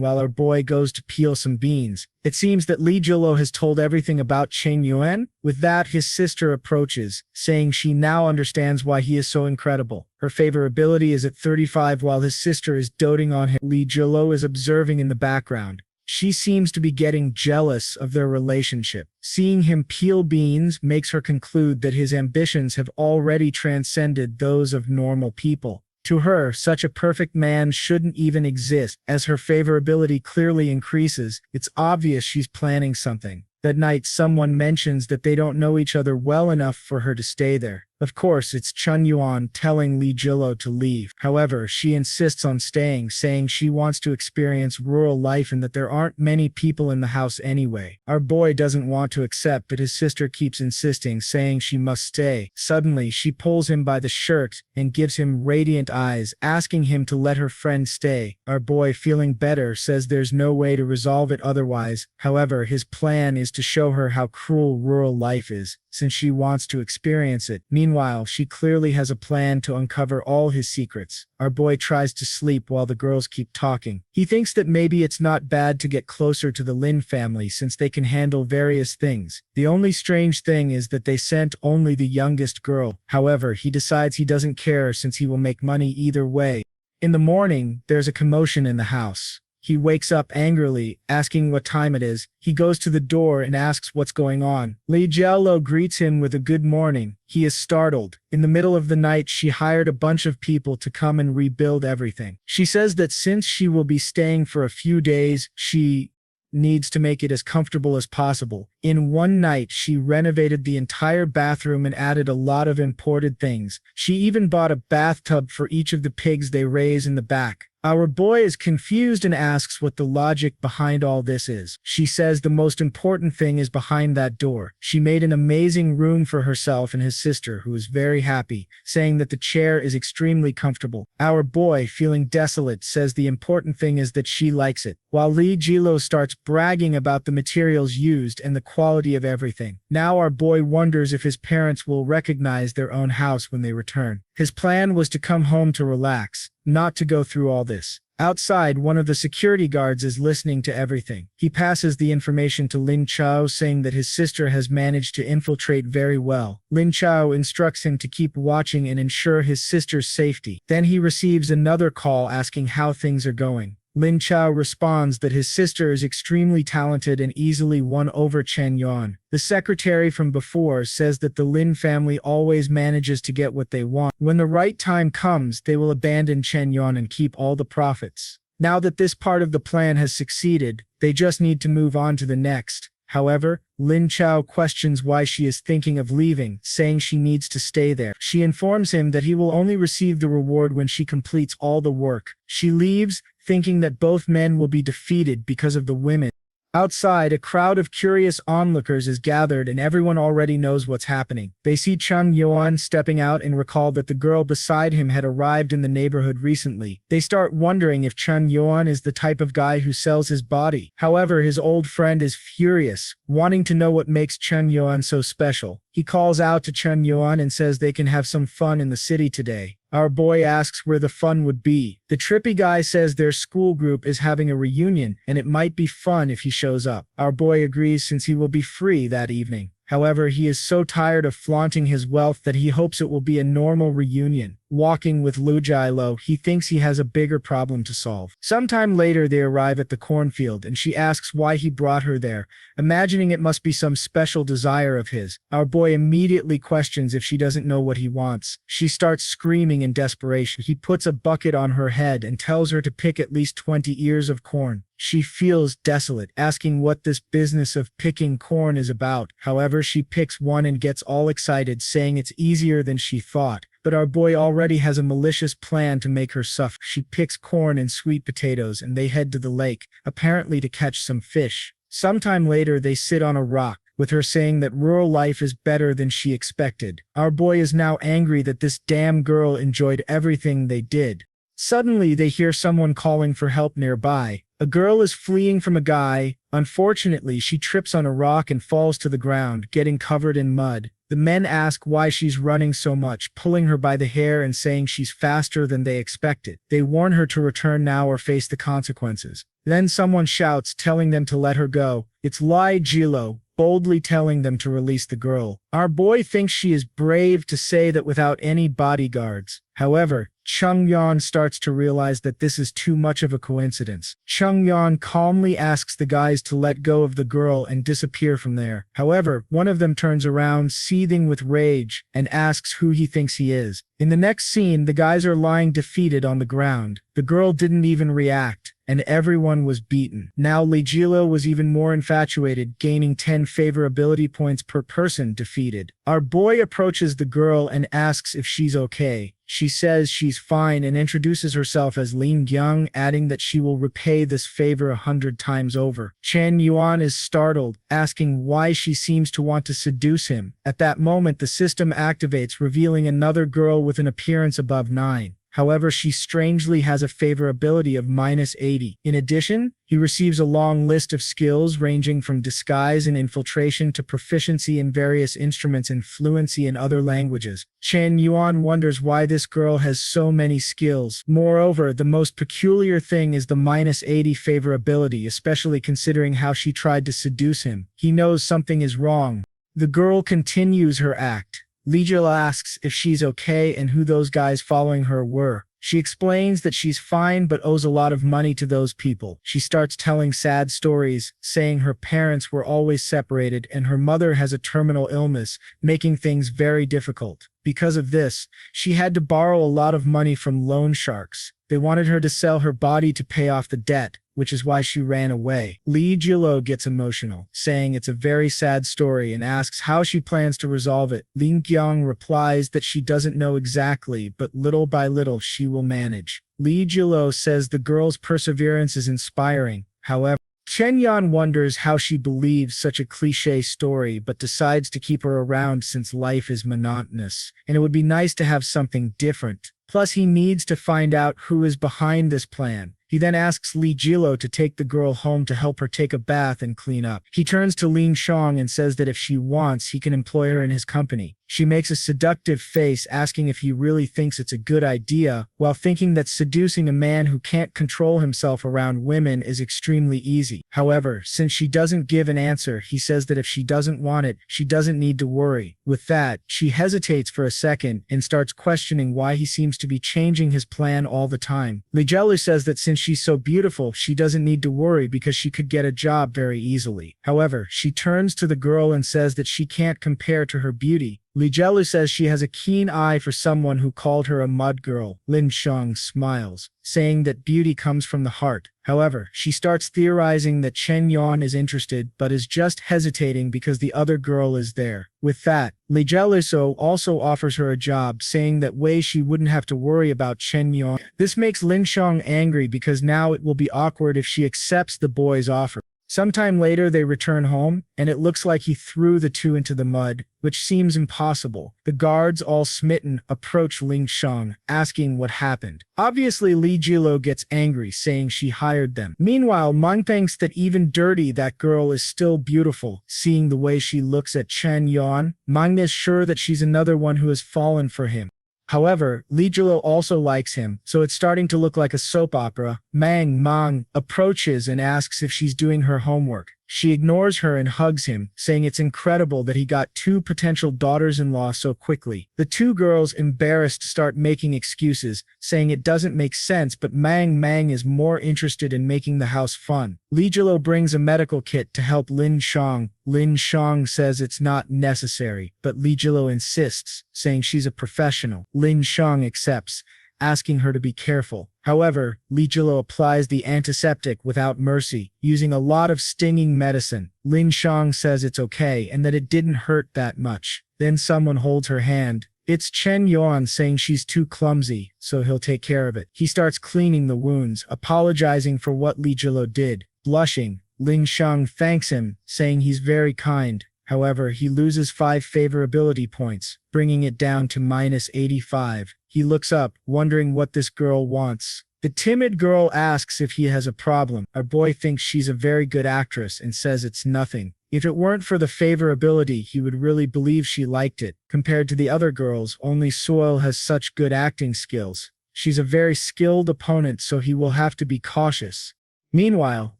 while our boy goes to peel some beans. It seems that Li Jello has told everything about Chen Yuan. With that, his sister approaches, saying she now understands why he is so incredible. Her favorability is at 35 while his sister is doting on him. Li Jello is observing in the background. She seems to be getting jealous of their relationship. Seeing him peel beans makes her conclude that his ambitions have already transcended those of normal people. To her, such a perfect man shouldn't even exist. As her favorability clearly increases, it's obvious she's planning something. That night, someone mentions that they don't know each other well enough for her to stay there. Of course, it's Chen Yuan telling Li Jello to leave. However, she insists on staying, saying she wants to experience rural life and that there aren't many people in the house anyway. Our boy doesn't want to accept, but his sister keeps insisting, saying she must stay. Suddenly, she pulls him by the shirt and gives him radiant eyes, asking him to let her friend stay. Our boy, feeling better, says there's no way to resolve it otherwise. However, his plan is to show her how cruel rural life is, since she wants to experience it. Meanwhile, she clearly has a plan to uncover all his secrets. Our boy tries to sleep while the girls keep talking. He thinks that maybe it's not bad to get closer to the Lin family since they can handle various things. The only strange thing is that they sent only the youngest girl. However, he decides he doesn't care since he will make money either way. In the morning, there's a commotion in the house. He wakes up angrily, asking what time it is. He goes to the door and asks what's going on. Li Jiaolo greets him with a good morning. He is startled. In the middle of the night, she hired a bunch of people to come and rebuild everything. She says that since she will be staying for a few days, she needs to make it as comfortable as possible. In one night, she renovated the entire bathroom and added a lot of imported things. She even bought a bathtub for each of the pigs they raise in the back. Our boy is confused and asks what the logic behind all this is. She says the most important thing is behind that door. She made an amazing room for herself and his sister, who is very happy, saying that the chair is extremely comfortable. Our boy, feeling desolate, says the important thing is that she likes it, while Li Jilo starts bragging about the materials used and the quality of everything. Now our boy wonders if his parents will recognize their own house when they return. His plan was to come home to relax, not to go through all this. Outside, one of the security guards is listening to everything. He passes the information to Lin Chao, saying that his sister has managed to infiltrate very well. Lin Chao instructs him to keep watching and ensure his sister's safety. Then he receives another call asking how things are going. Lin Chao responds that his sister is extremely talented and easily won over Chen Yuan. The secretary from before says that the Lin family always manages to get what they want. When the right time comes, they will abandon Chen Yuan and keep all the profits. Now that this part of the plan has succeeded, they just need to move on to the next. However, Lin Chao questions why she is thinking of leaving, saying she needs to stay there. She informs him that he will only receive the reward when she completes all the work. She leaves, thinking that both men will be defeated because of the women. Outside, a crowd of curious onlookers is gathered and everyone already knows what's happening. They see Chen Yuan stepping out and recall that the girl beside him had arrived in the neighborhood recently. They start wondering if Chen Yuan is the type of guy who sells his body. However, his old friend is furious, wanting to know what makes Chen Yuan so special. He calls out to Chen Yuan and says they can have some fun in the city today. Our boy asks where the fun would be. The trippy guy says their school group is having a reunion and it might be fun if he shows up. Our boy agrees since he will be free that evening. However, he is so tired of flaunting his wealth that he hopes it will be a normal reunion. Walking with Lu Jielo, he thinks he has a bigger problem to solve. Sometime later, they arrive at the cornfield and she asks why he brought her there, imagining it must be some special desire of his. Our boy immediately questions if she doesn't know what he wants. She starts screaming in desperation. He puts a bucket on her head and tells her to pick at least 20 ears of corn. She feels desolate, asking what this business of picking corn is about. However, she picks one and gets all excited, saying it's easier than she thought. But our boy already has a malicious plan to make her suffer. She picks corn and sweet potatoes and they head to the lake, apparently to catch some fish. Sometime later, they sit on a rock, with her saying that rural life is better than she expected. Our boy is now angry that this damn girl enjoyed everything they did. Suddenly, they hear someone calling for help nearby. A girl is fleeing from a guy. Unfortunately, she trips on a rock and falls to the ground, getting covered in mud. The men ask why she's running so much, pulling her by the hair and saying she's faster than they expected. They warn her to return now or face the consequences. Then someone shouts, telling them to let her go. It's Li Jilo, boldly telling them to release the girl. Our boy thinks she is brave to say that without any bodyguards. However, Chen Yuan starts to realize that this is too much of a coincidence. Chen Yuan calmly asks the guys to let go of the girl and disappear from there. However, one of them turns around, seething with rage, and asks who he thinks he is. In the next scene, the guys are lying defeated on the ground. The girl didn't even react, and everyone was beaten. Now Li Jilo was even more infatuated, gaining 10 favorability points per person defeated. Our boy approaches the girl and asks if she's okay. She says she's fine and introduces herself as Lin Gyung, adding that she will repay this favor 100 times over. Chen Yuan is startled, asking why she seems to want to seduce him. At that moment, the system activates, revealing another girl with an appearance above 9. However, she strangely has a favorability of -80. In addition, he receives a long list of skills ranging from disguise and infiltration to proficiency in various instruments and fluency in other languages. Chen Yuan wonders why this girl has so many skills. Moreover, the most peculiar thing is the -80 favorability, especially considering how she tried to seduce him. He knows something is wrong. The girl continues her act. Li Jil asks if she's okay and who those guys following her were. She explains that she's fine but owes a lot of money to those people. She starts telling sad stories, saying her parents were always separated and her mother has a terminal illness, making things very difficult. Because of this, she had to borrow a lot of money from loan sharks. They wanted her to sell her body to pay off the debt, which is why she ran away. Li Jilo gets emotional, saying it's a very sad story and asks how she plans to resolve it. Lin Gyong replies that she doesn't know exactly, but little by little she will manage. Li Jilo says the girl's perseverance is inspiring. However, Chen Yuan wonders how she believes such a cliché story but decides to keep her around since life is monotonous, and it would be nice to have something different. Plus, he needs to find out who is behind this plan. He then asks Li Jilo to take the girl home to help her take a bath and clean up. He turns to Lin Shang and says that if she wants, he can employ her in his company. She makes a seductive face, asking if he really thinks it's a good idea, while thinking that seducing a man who can't control himself around women is extremely easy. However, since she doesn't give an answer, he says that if she doesn't want it, she doesn't need to worry. With that, she hesitates for a second and starts questioning why he seems to be changing his plan all the time. Li Jielu says that since she's so beautiful, she doesn't need to worry because she could get a job very easily. However, she turns to the girl and says that she can't compare to her beauty. Li Jielu says she has a keen eye for someone who called her a mud girl. Lin Shutong smiles, saying that beauty comes from the heart. However, she starts theorizing that Chen Yuan is interested but is just hesitating because the other girl is there. With that, Li Jielu also offers her a job, saying that way she wouldn't have to worry about Chen Yuan. This makes Lin Shutong angry because now it will be awkward if she accepts the boy's offer. Sometime later they return home, and it looks like he threw the two into the mud, which seems impossible. The guards, all smitten, approach Lin Shutong, asking what happened. Obviously Li Jielu gets angry, saying she hired them. Meanwhile, Mang thinks that even dirty, that girl is still beautiful. Seeing the way she looks at Chen Yuan, Mang is sure that she's another one who has fallen for him. However, Li Jielu also likes him, so it's starting to look like a soap opera. Mang approaches and asks if she's doing her homework. She ignores her and hugs him, saying it's incredible that he got two potential daughters-in-law so quickly. The two girls, embarrassed, start making excuses, saying it doesn't make sense, but Mang is more interested in making the house fun. Li Jielu brings a medical kit to help Lin Shutong. Lin Shutong says it's not necessary, but Li Jielu insists, saying she's a professional. Lin Shutong accepts, asking her to be careful. However, Li Jielu applies the antiseptic without mercy, using a lot of stinging medicine. Lin Shutong says it's okay and that it didn't hurt that much. Then someone holds her hand. It's Chen Yuan, saying she's too clumsy, so he'll take care of it. He starts cleaning the wounds, apologizing for what Li Jielu did. Blushing, Lin Shutong thanks him, saying he's very kind. However, he loses 5 favorability points, bringing it down to -85. He looks up, wondering what this girl wants. The timid girl asks if he has a problem. Our boy thinks she's a very good actress and says it's nothing. If it weren't for the favorability, he would really believe she liked it. Compared to the other girls, only Soil has such good acting skills. She's a very skilled opponent, so he will have to be cautious. Meanwhile,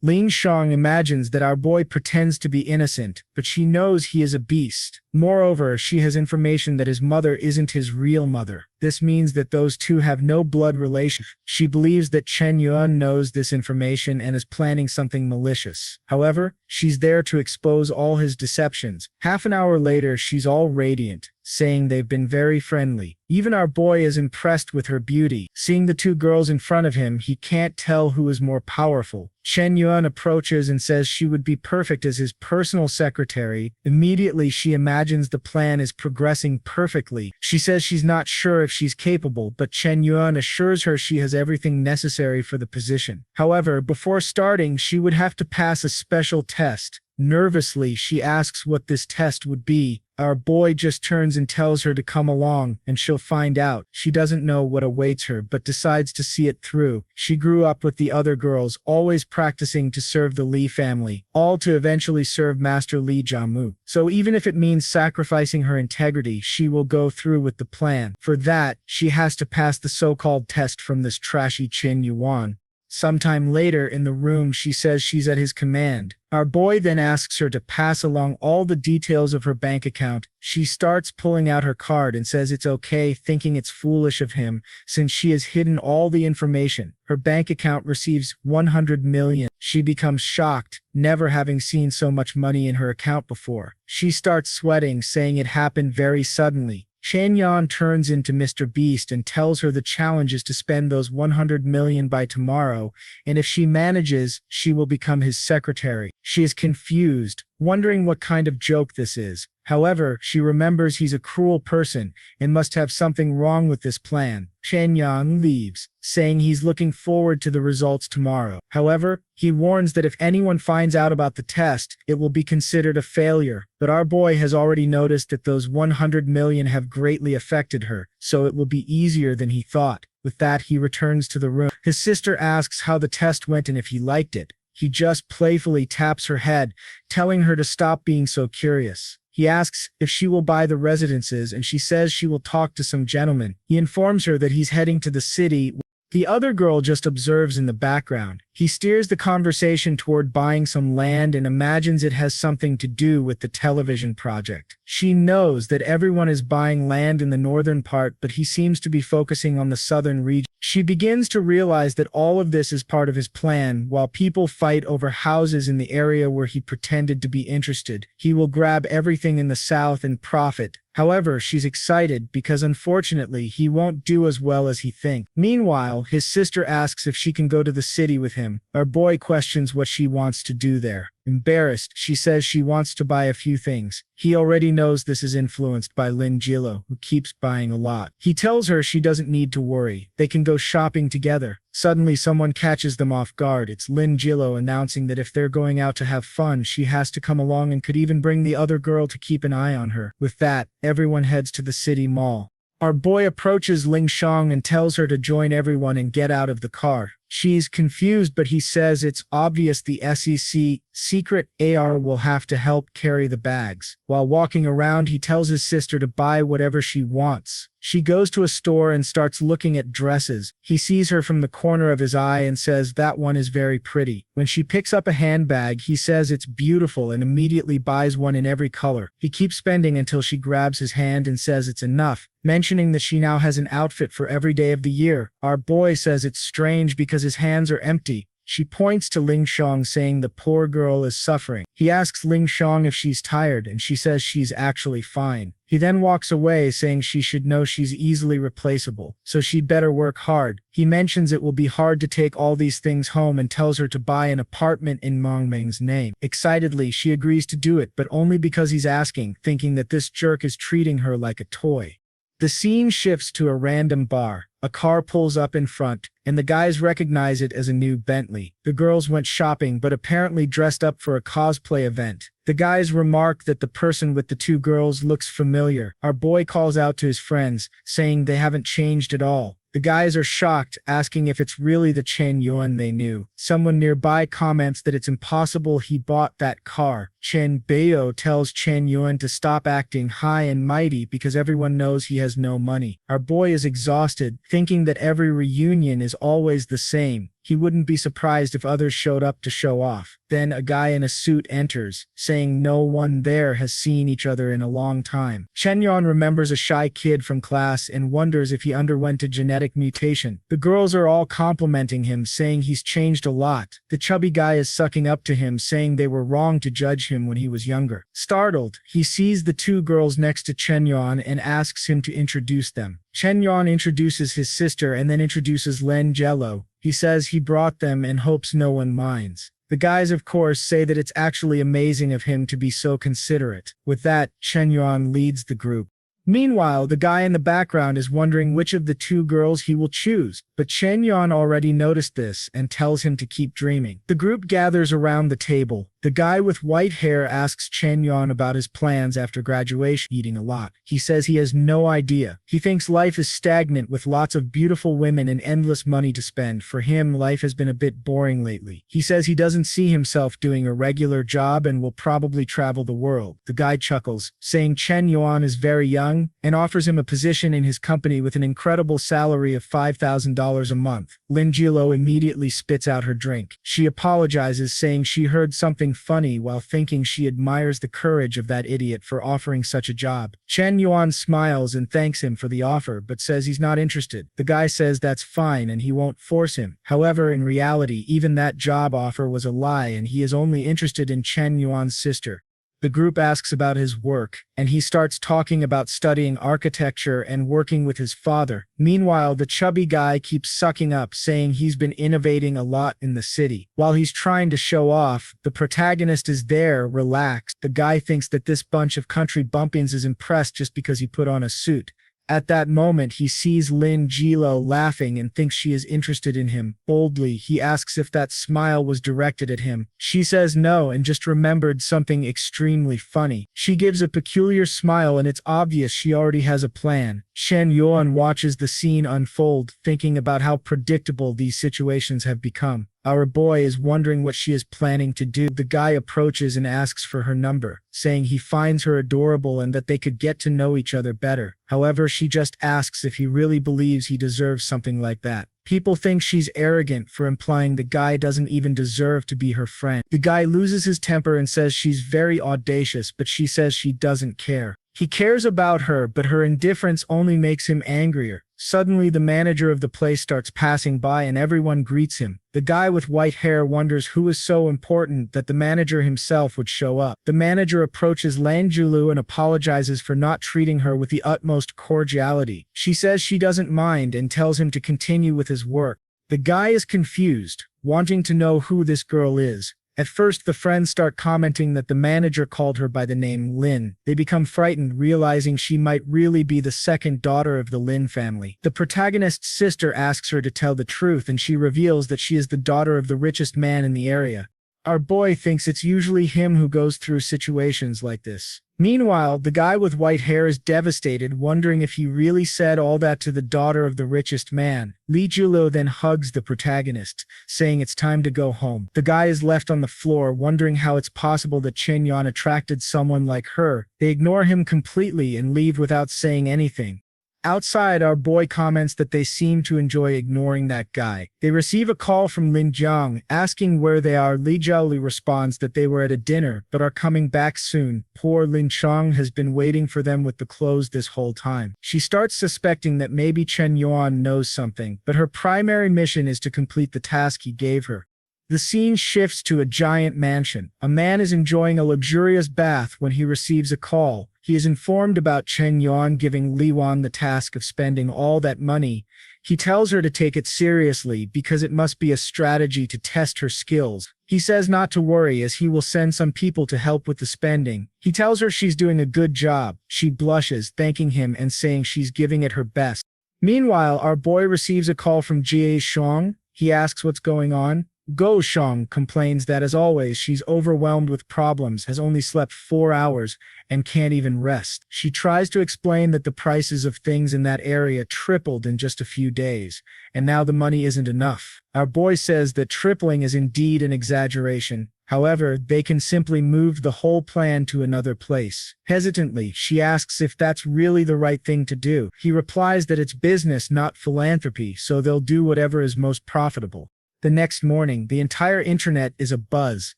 Lin Shutong imagines that our boy pretends to be innocent, but she knows he is a beast. Moreover, she has information that his mother isn't his real mother. This means that those two have no blood relation. She believes that Chen Yuan knows this information and is planning something malicious. However, she's there to expose all his deceptions. Half an hour later, she's all radiant, saying they've been very friendly. Even our boy is impressed with her beauty. Seeing the two girls in front of him, he can't tell who is more powerful. Chen Yuan approaches and says she would be perfect as his personal secretary. Immediately, she imagines the plan is progressing perfectly. She says she's not sure if she's capable, but Chen Yuan assures her she has everything necessary for the position. However, before starting, she would have to pass a special test. Nervously, she asks what this test would be. Our boy just turns and tells her to come along, and she'll find out. She doesn't know what awaits her, but decides to see it through. She grew up with the other girls, always practicing to serve the Li family, all to eventually serve Master Li Jiamu. So even if it means sacrificing her integrity, she will go through with the plan. For that, she has to pass the so-called test from this trashy Chen Yuan. Sometime later in the room, she says she's at his command. Our boy then asks her to pass along all the details of her bank account. She starts pulling out her card and says it's okay, thinking it's foolish of him since she has hidden all the information. Her bank account receives 100 million. She becomes shocked, never having seen so much money in her account before. She starts sweating, saying it happened very suddenly. Chen Yuan turns into Mr. Beast and tells her the challenge is to spend those 100 million by tomorrow, and if she manages, she will become his secretary. She is confused, wondering what kind of joke this is. However, she remembers he's a cruel person and must have something wrong with this plan. Chen Yuan leaves, saying he's looking forward to the results tomorrow. However, he warns that if anyone finds out about the test, it will be considered a failure. But our boy has already noticed that those 100 million have greatly affected her, so it will be easier than he thought. With that, he returns to the room. His sister asks how the test went and if he liked it. He just playfully taps her head, telling her to stop being so curious. He asks if she will buy the residences, and she says she will talk to some gentleman. He informs her that he's heading to the city. The other girl just observes in the background. He steers the conversation toward buying some land and imagines it has something to do with the television project. She knows that everyone is buying land in the northern part, but he seems to be focusing on the southern region. She begins to realize that all of this is part of his plan. While people fight over houses in the area where he pretended to be interested, he will grab everything in the south and profit. However, she's excited because unfortunately he won't do as well as he thinks. Meanwhile, his sister asks if she can go to the city with him. Our boy questions what she wants to do there. Embarrassed, she says she wants to buy a few things. He already knows this is influenced by Lin Jilo, who keeps buying a lot. He tells her she doesn't need to worry. They can go shopping together. Suddenly, someone catches them off guard. It's Lin Jilo announcing that if they're going out to have fun, she has to come along and could even bring the other girl to keep an eye on her. With that, everyone heads to the city mall. Our boy approaches Ling Shang and tells her to join everyone and get out of the car. She's confused, but he says it's obvious the SEC secret AR will have to help carry the bags. While walking around, he tells his sister to buy whatever she wants. She goes to a store and starts looking at dresses. He sees her from the corner of his eye and says that one is very pretty. When she picks up a handbag, he says it's beautiful and immediately buys one in every color. He keeps spending until she grabs his hand and says it's enough, mentioning that she now has an outfit for every day of the year. Our boy says it's strange because his hands are empty. She points to Ling Shang, saying the poor girl is suffering. He asks Ling Shang if she's tired, and she says she's actually fine. He then walks away, saying she should know she's easily replaceable, so she'd better work hard. He mentions it will be hard to take all these things home and tells her to buy an apartment in Mengming's name. Excitedly, she agrees to do it, but only because he's asking, thinking that this jerk is treating her like a toy. The scene shifts to a random bar. A car pulls up in front, and the guys recognize it as a new Bentley. The girls went shopping but apparently dressed up for a cosplay event. The guys remark that the person with the two girls looks familiar. Our boy calls out to his friends, saying they haven't changed at all. The guys are shocked, asking if it's really the Chen Yuan they knew. Someone nearby comments that it's impossible he bought that car. Chen Bayo tells Chen Yuan to stop acting high and mighty because everyone knows he has no money. Our boy is exhausted, thinking that every reunion is always the same. He wouldn't be surprised if others showed up to show off. Then a guy in a suit enters, saying no one there has seen each other in a long time. Chen Yuan remembers a shy kid from class and wonders if he underwent a genetic mutation. The girls are all complimenting him, saying he's changed a lot. The chubby guy is sucking up to him, saying they were wrong to judge him when he was younger. Startled, he sees the two girls next to Chen Yuan and asks him to introduce them. Chen Yuan introduces his sister and then introduces Len Jello. He says he brought them and hopes no one minds. The guys, of course, say that it's actually amazing of him to be so considerate. With that, Chen Yuan leads the group. Meanwhile, the guy in the background is wondering which of the two girls he will choose, but Chen Yuan already noticed this and tells him to keep dreaming. The group gathers around the table. The guy with white hair asks Chen Yuan about his plans after graduation, eating a lot. He says he has no idea. He thinks life is stagnant with lots of beautiful women and endless money to spend. For him, life has been a bit boring lately. He says he doesn't see himself doing a regular job and will probably travel the world. The guy chuckles, saying Chen Yuan is very young, and offers him a position in his company with an incredible salary of $5,000 a month. Lin Jilo immediately spits out her drink. She apologizes, saying she heard something funny while thinking she admires the courage of that idiot for offering such a job. Chen Yuan smiles and thanks him for the offer, but says he's not interested. The guy says that's fine and he won't force him. However, in reality, even that job offer was a lie and he is only interested in Chen Yuan's sister. The group asks about his work, and he starts talking about studying architecture and working with his father. Meanwhile, the chubby guy keeps sucking up, saying he's been innovating a lot in the city. While he's trying to show off, the protagonist is there, relaxed. The guy thinks that this bunch of country bumpkins is impressed just because he put on a suit. At that moment, he sees Lin Jilo laughing and thinks she is interested in him. Boldly, he asks if that smile was directed at him. She says no and just remembered something extremely funny. She gives a peculiar smile and it's obvious she already has a plan. Chen Yuan watches the scene unfold, thinking about how predictable these situations have become. Our boy is wondering what she is planning to do. The guy approaches and asks for her number, saying he finds her adorable and that they could get to know each other better. However, she just asks if he really believes he deserves something like that. People think she's arrogant for implying the guy doesn't even deserve to be her friend. The guy loses his temper and says she's very audacious, but she says she doesn't care. He cares about her, but her indifference only makes him angrier. Suddenly, the manager of the place starts passing by and everyone greets him. The guy with white hair wonders who is so important that the manager himself would show up. The manager approaches Lan Julu and apologizes for not treating her with the utmost cordiality. She says she doesn't mind and tells him to continue with his work. The guy is confused, wanting to know who this girl is. At first, the friends start commenting that the manager called her by the name Lin. They become frightened, realizing she might really be the second daughter of the Lin family. The protagonist's sister asks her to tell the truth, and she reveals that she is the daughter of the richest man in the area. Our boy thinks it's usually him who goes through situations like this. Meanwhile, the guy with white hair is devastated, wondering if he really said all that to the daughter of the richest man. Li Julo then hugs the protagonist, saying it's time to go home. The guy is left on the floor, wondering how it's possible that Chen Yuan attracted someone like her. They ignore him completely and leave without saying anything. Outside, our boy comments that they seem to enjoy ignoring that guy. They receive a call from Lin Jiang, asking where they are. Li Jiaoli responds that they were at a dinner, but are coming back soon. Poor Lin Chang has been waiting for them with the clothes this whole time. She starts suspecting that maybe Chen Yuan knows something, but her primary mission is to complete the task he gave her. The scene shifts to a giant mansion. A man is enjoying a luxurious bath when he receives a call. He is informed about Chen Yuan giving Li Wan the task of spending all that money. He tells her to take it seriously because it must be a strategy to test her skills. He says not to worry as he will send some people to help with the spending. He tells her she's doing a good job. She blushes, thanking him and saying she's giving it her best. Meanwhile, our boy receives a call from Jie Shang. He asks what's going on. Go Shang complains that as always she's overwhelmed with problems, has only slept 4 hours, and can't even rest. She tries to explain that the prices of things in that area tripled in just a few days, and now the money isn't enough. Our boy says that tripling is indeed an exaggeration. However, they can simply move the whole plan to another place. Hesitantly, she asks if that's really the right thing to do. He replies that it's business, not philanthropy, so they'll do whatever is most profitable. The next morning, the entire internet is abuzz.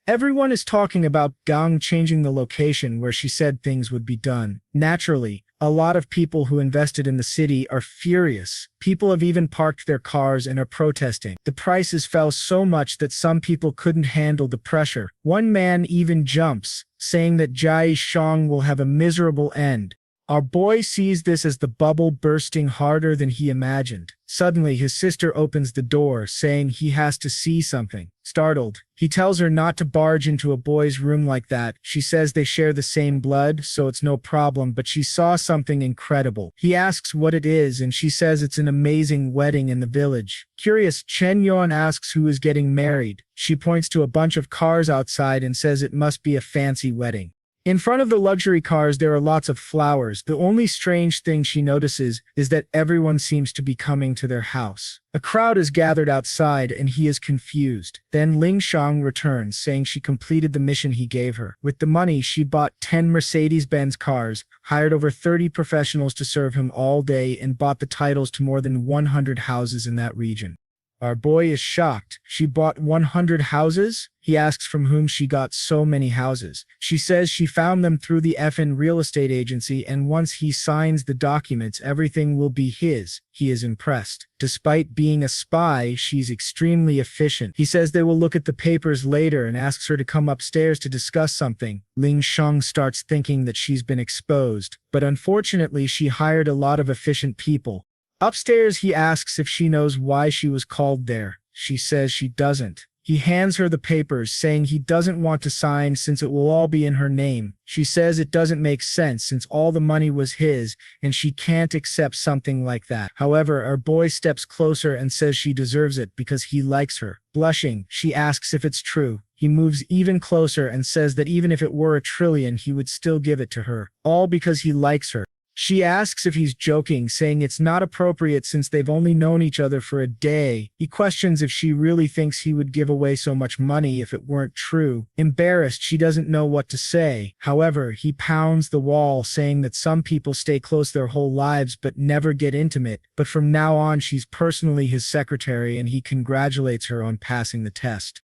Everyone is talking about Gang changing the location where she said things would be done. Naturally, a lot of people who invested in the city are furious. People have even parked their cars and are protesting. The prices fell so much that some people couldn't handle the pressure. One man even jumps, saying that Jai Shang will have a miserable end. Our boy sees this as the bubble bursting harder than he imagined. Suddenly, his sister opens the door, saying he has to see something. Startled, he tells her not to barge into a boy's room like that. She says they share the same blood, so it's no problem, but she saw something incredible. He asks what it is, and she says it's an amazing wedding in the village. Curious, Chen Yuan asks who is getting married. She points to a bunch of cars outside and says it must be a fancy wedding. In front of the luxury cars, there are lots of flowers. The only strange thing she notices is that everyone seems to be coming to their house. A crowd is gathered outside and he is confused. Then Ling Shang returns, saying she completed the mission he gave her. With the money, she bought 10 Mercedes-Benz cars, hired over 30 professionals to serve him all day, and bought the titles to more than 100 houses in that region. Our boy is shocked. She bought 100 houses? He asks from whom she got so many houses. She says she found them through the FN real estate agency, and once he signs the documents, everything will be his. He is impressed. Despite being a spy, she's extremely efficient. He says they will look at the papers later and asks her to come upstairs to discuss something. Ling Shang starts thinking that she's been exposed, but unfortunately she hired a lot of efficient people. Upstairs, he asks if she knows why she was called there. She says she doesn't. He hands her the papers, saying he doesn't want to sign since it will all be in her name. She says it doesn't make sense since all the money was his, and she can't accept something like that. However, our boy steps closer and says she deserves it because he likes her. Blushing, she asks if it's true. He moves even closer and says that even if it were 1,000,000,000, he would still give it to her, all because he likes her. She asks if he's joking, saying it's not appropriate since they've only known each other for a day. He questions if she really thinks he would give away so much money if it weren't true. Embarrassed, she doesn't know what to say. However, he pounds the wall, saying that some people stay close their whole lives but never get intimate. But from now on, she's personally his secretary, and he congratulates her on passing the test.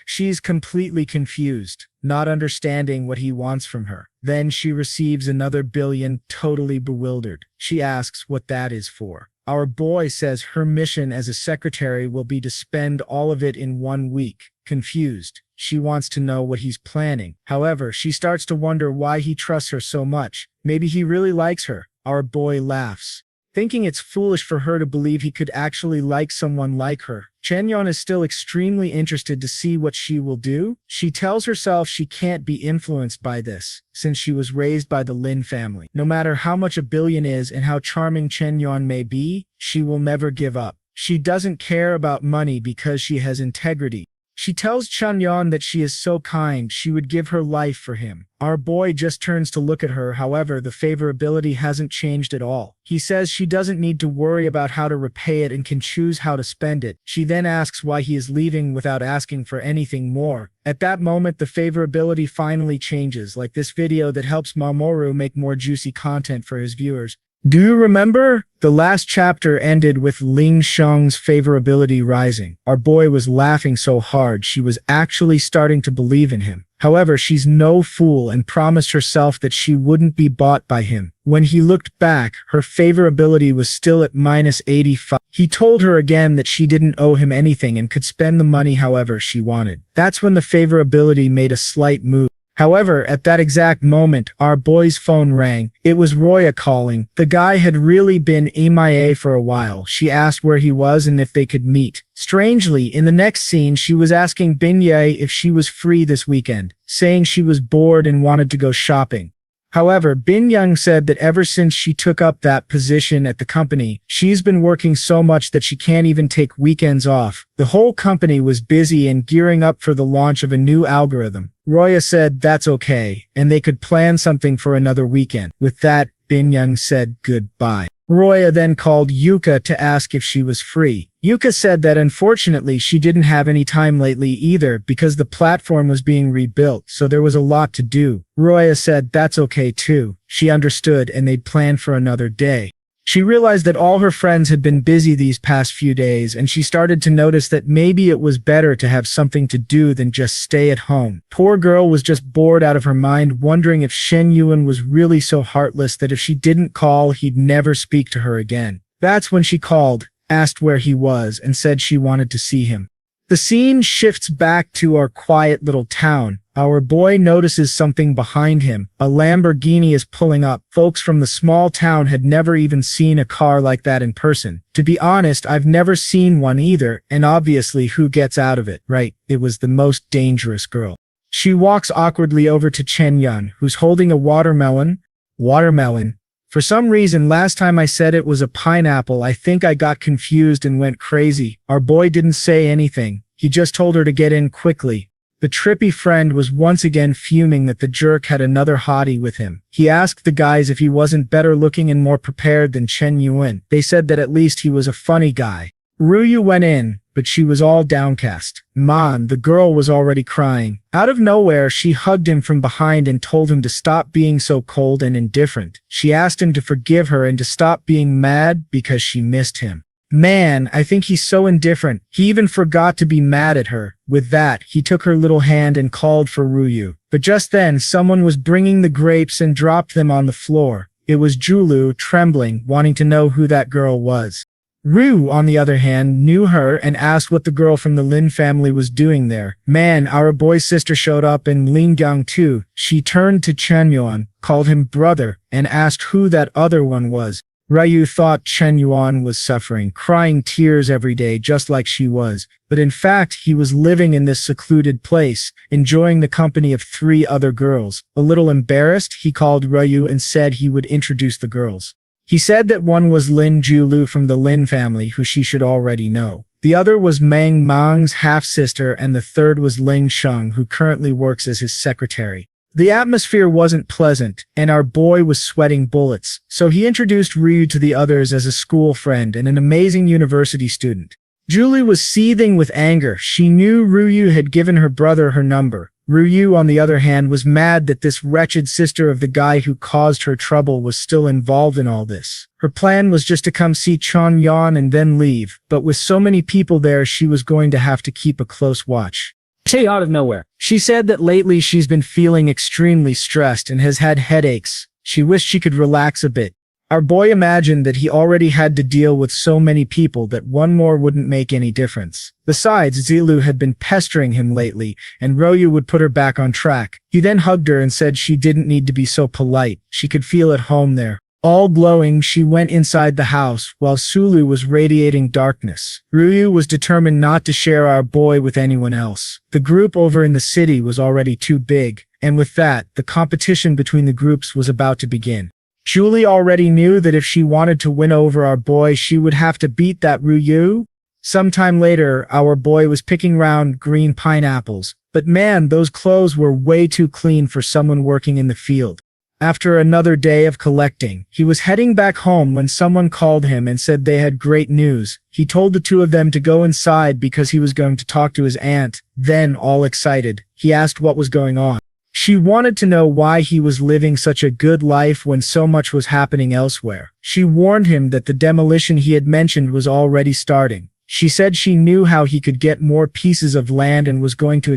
She's completely confused, not understanding what he wants from her. Then she receives another billion, totally bewildered. She asks what that is for. Our boy says her mission as a secretary will be to spend all of it in 1 week. Confused, she wants to know what he's planning. However, she starts to wonder why he trusts her so much. Maybe he really likes her. Our boy laughs, thinking it's foolish for her to believe he could actually like someone like her. Chen Yuan is still extremely interested to see what she will do. She tells herself she can't be influenced by this, since she was raised by the Lin family. No matter how much a billion is and how charming Chen Yuan may be, she will never give up. She doesn't care about money because she has integrity. She tells Chen Yuan that she is so kind she would give her life for him. Our boy just turns to look at her, however, the favorability hasn't changed at all. He says she doesn't need to worry about how to repay it and can choose how to spend it. She then asks why he is leaving without asking for anything more. At that moment, the favorability finally changes, like this video that helps Mamoru make more juicy content for his viewers. Do you remember? The last chapter ended with Ling Sheng's favorability rising. Our boy was laughing so hard she was actually starting to believe in him. However, she's no fool and promised herself that she wouldn't be bought by him. When he looked back, her favorability was still at -85. He told her again that she didn't owe him anything and could spend the money however she wanted. That's when the favorability made a slight move. However, at that exact moment, our boy's phone rang. It was Roya calling. The guy had really been MIA for a while. She asked where he was and if they could meet. Strangely, in the next scene, she was asking Binye if she was free this weekend, saying she was bored and wanted to go shopping. However, Bin Young said that ever since she took up that position at the company, she's been working so much that she can't even take weekends off. The whole company was busy and gearing up for the launch of a new algorithm. Roya said that's okay, and they could plan something for another weekend. With that, Bin Young said goodbye. Roya then called Yuka to ask if she was free. Yuka said that unfortunately she didn't have any time lately either because the platform was being rebuilt, so there was a lot to do. Roya said that's okay too. She understood and they'd planned for another day. She realized that all her friends had been busy these past few days, and she started to notice that maybe it was better to have something to do than just stay at home. Poor girl was just bored out of her mind, wondering if Chen Yuan was really so heartless that if she didn't call, he'd never speak to her again. That's when she called, asked where he was, and said she wanted to see him. The scene shifts back to our quiet little town. Our boy notices something behind him. A Lamborghini is pulling up. Folks from the small town had never even seen a car like that in person. To be honest, I've never seen one either, and obviously who gets out of it, right? It was the most dangerous girl. She walks awkwardly over to Chen Yuan, who's holding a watermelon. Watermelon. For some reason, last time I said it was a pineapple, I think I got confused and went crazy. Our boy didn't say anything. He just told her to get in quickly. The trippy friend was once again fuming that the jerk had another hottie with him. He asked the guys if he wasn't better looking and more prepared than Chen Yuan. They said that at least he was a funny guy. Ruyu went in, but she was all downcast. Man, the girl was already crying. Out of nowhere, she hugged him from behind and told him to stop being so cold and indifferent. She asked him to forgive her and to stop being mad because she missed him. Man, I think he's so indifferent. He even forgot to be mad at her. With that, he took her little hand and called for Ruyu. But just then, someone was bringing the grapes and dropped them on the floor. It was Julu, trembling, wanting to know who that girl was. Ryu, on the other hand, knew her and asked what the girl from the Lin family was doing there. Man, our boy's sister showed up and Lin Gang too. She turned to Chen Yuan, called him brother, and asked who that other one was. Ryu thought Chen Yuan was suffering, crying tears every day just like she was, but in fact he was living in this secluded place, enjoying the company of 3 other girls. A little embarrassed, he called Ryu and said he would introduce the girls. He said that one was Lin Julu from the Lin family, who she should already know. The other was Mang Mang's half-sister, and the third was Ling Sheng, who currently works as his secretary. The atmosphere wasn't pleasant, and our boy was sweating bullets, so he introduced Ryu to the others as a school friend and an amazing university student. Julie was seething with anger. She knew Ryu had given her brother her number. Ryu, on the other hand, was mad that this wretched sister of the guy who caused her trouble was still involved in all this. Her plan was just to come see Chen Yuan and then leave, but with so many people there, she was going to have to keep a close watch. out of nowhere. She said that lately she's been feeling extremely stressed and has had headaches. She wished she could relax a bit. Our boy imagined that he already had to deal with so many people that one more wouldn't make any difference. Besides, Zilu had been pestering him lately, and Ryu would put her back on track. He then hugged her and said she didn't need to be so polite. She could feel at home there. All glowing, she went inside the house, while Sulu was radiating darkness. Ryu was determined not to share our boy with anyone else. The group over in the city was already too big, and with that, the competition between the groups was about to begin. Julie already knew that if she wanted to win over our boy, she would have to beat that Ryu. Sometime later, our boy was picking round green pineapples, but man, those clothes were way too clean for someone working in the field. After another day of collecting, he was heading back home when someone called him and said they had great news. He told the two of them to go inside because he was going to talk to his aunt. Then, all excited, he asked what was going on. She wanted to know why he was living such a good life when so much was happening elsewhere. She warned him that the demolition he had mentioned was already starting. She said she knew how he could get more pieces of land and was going to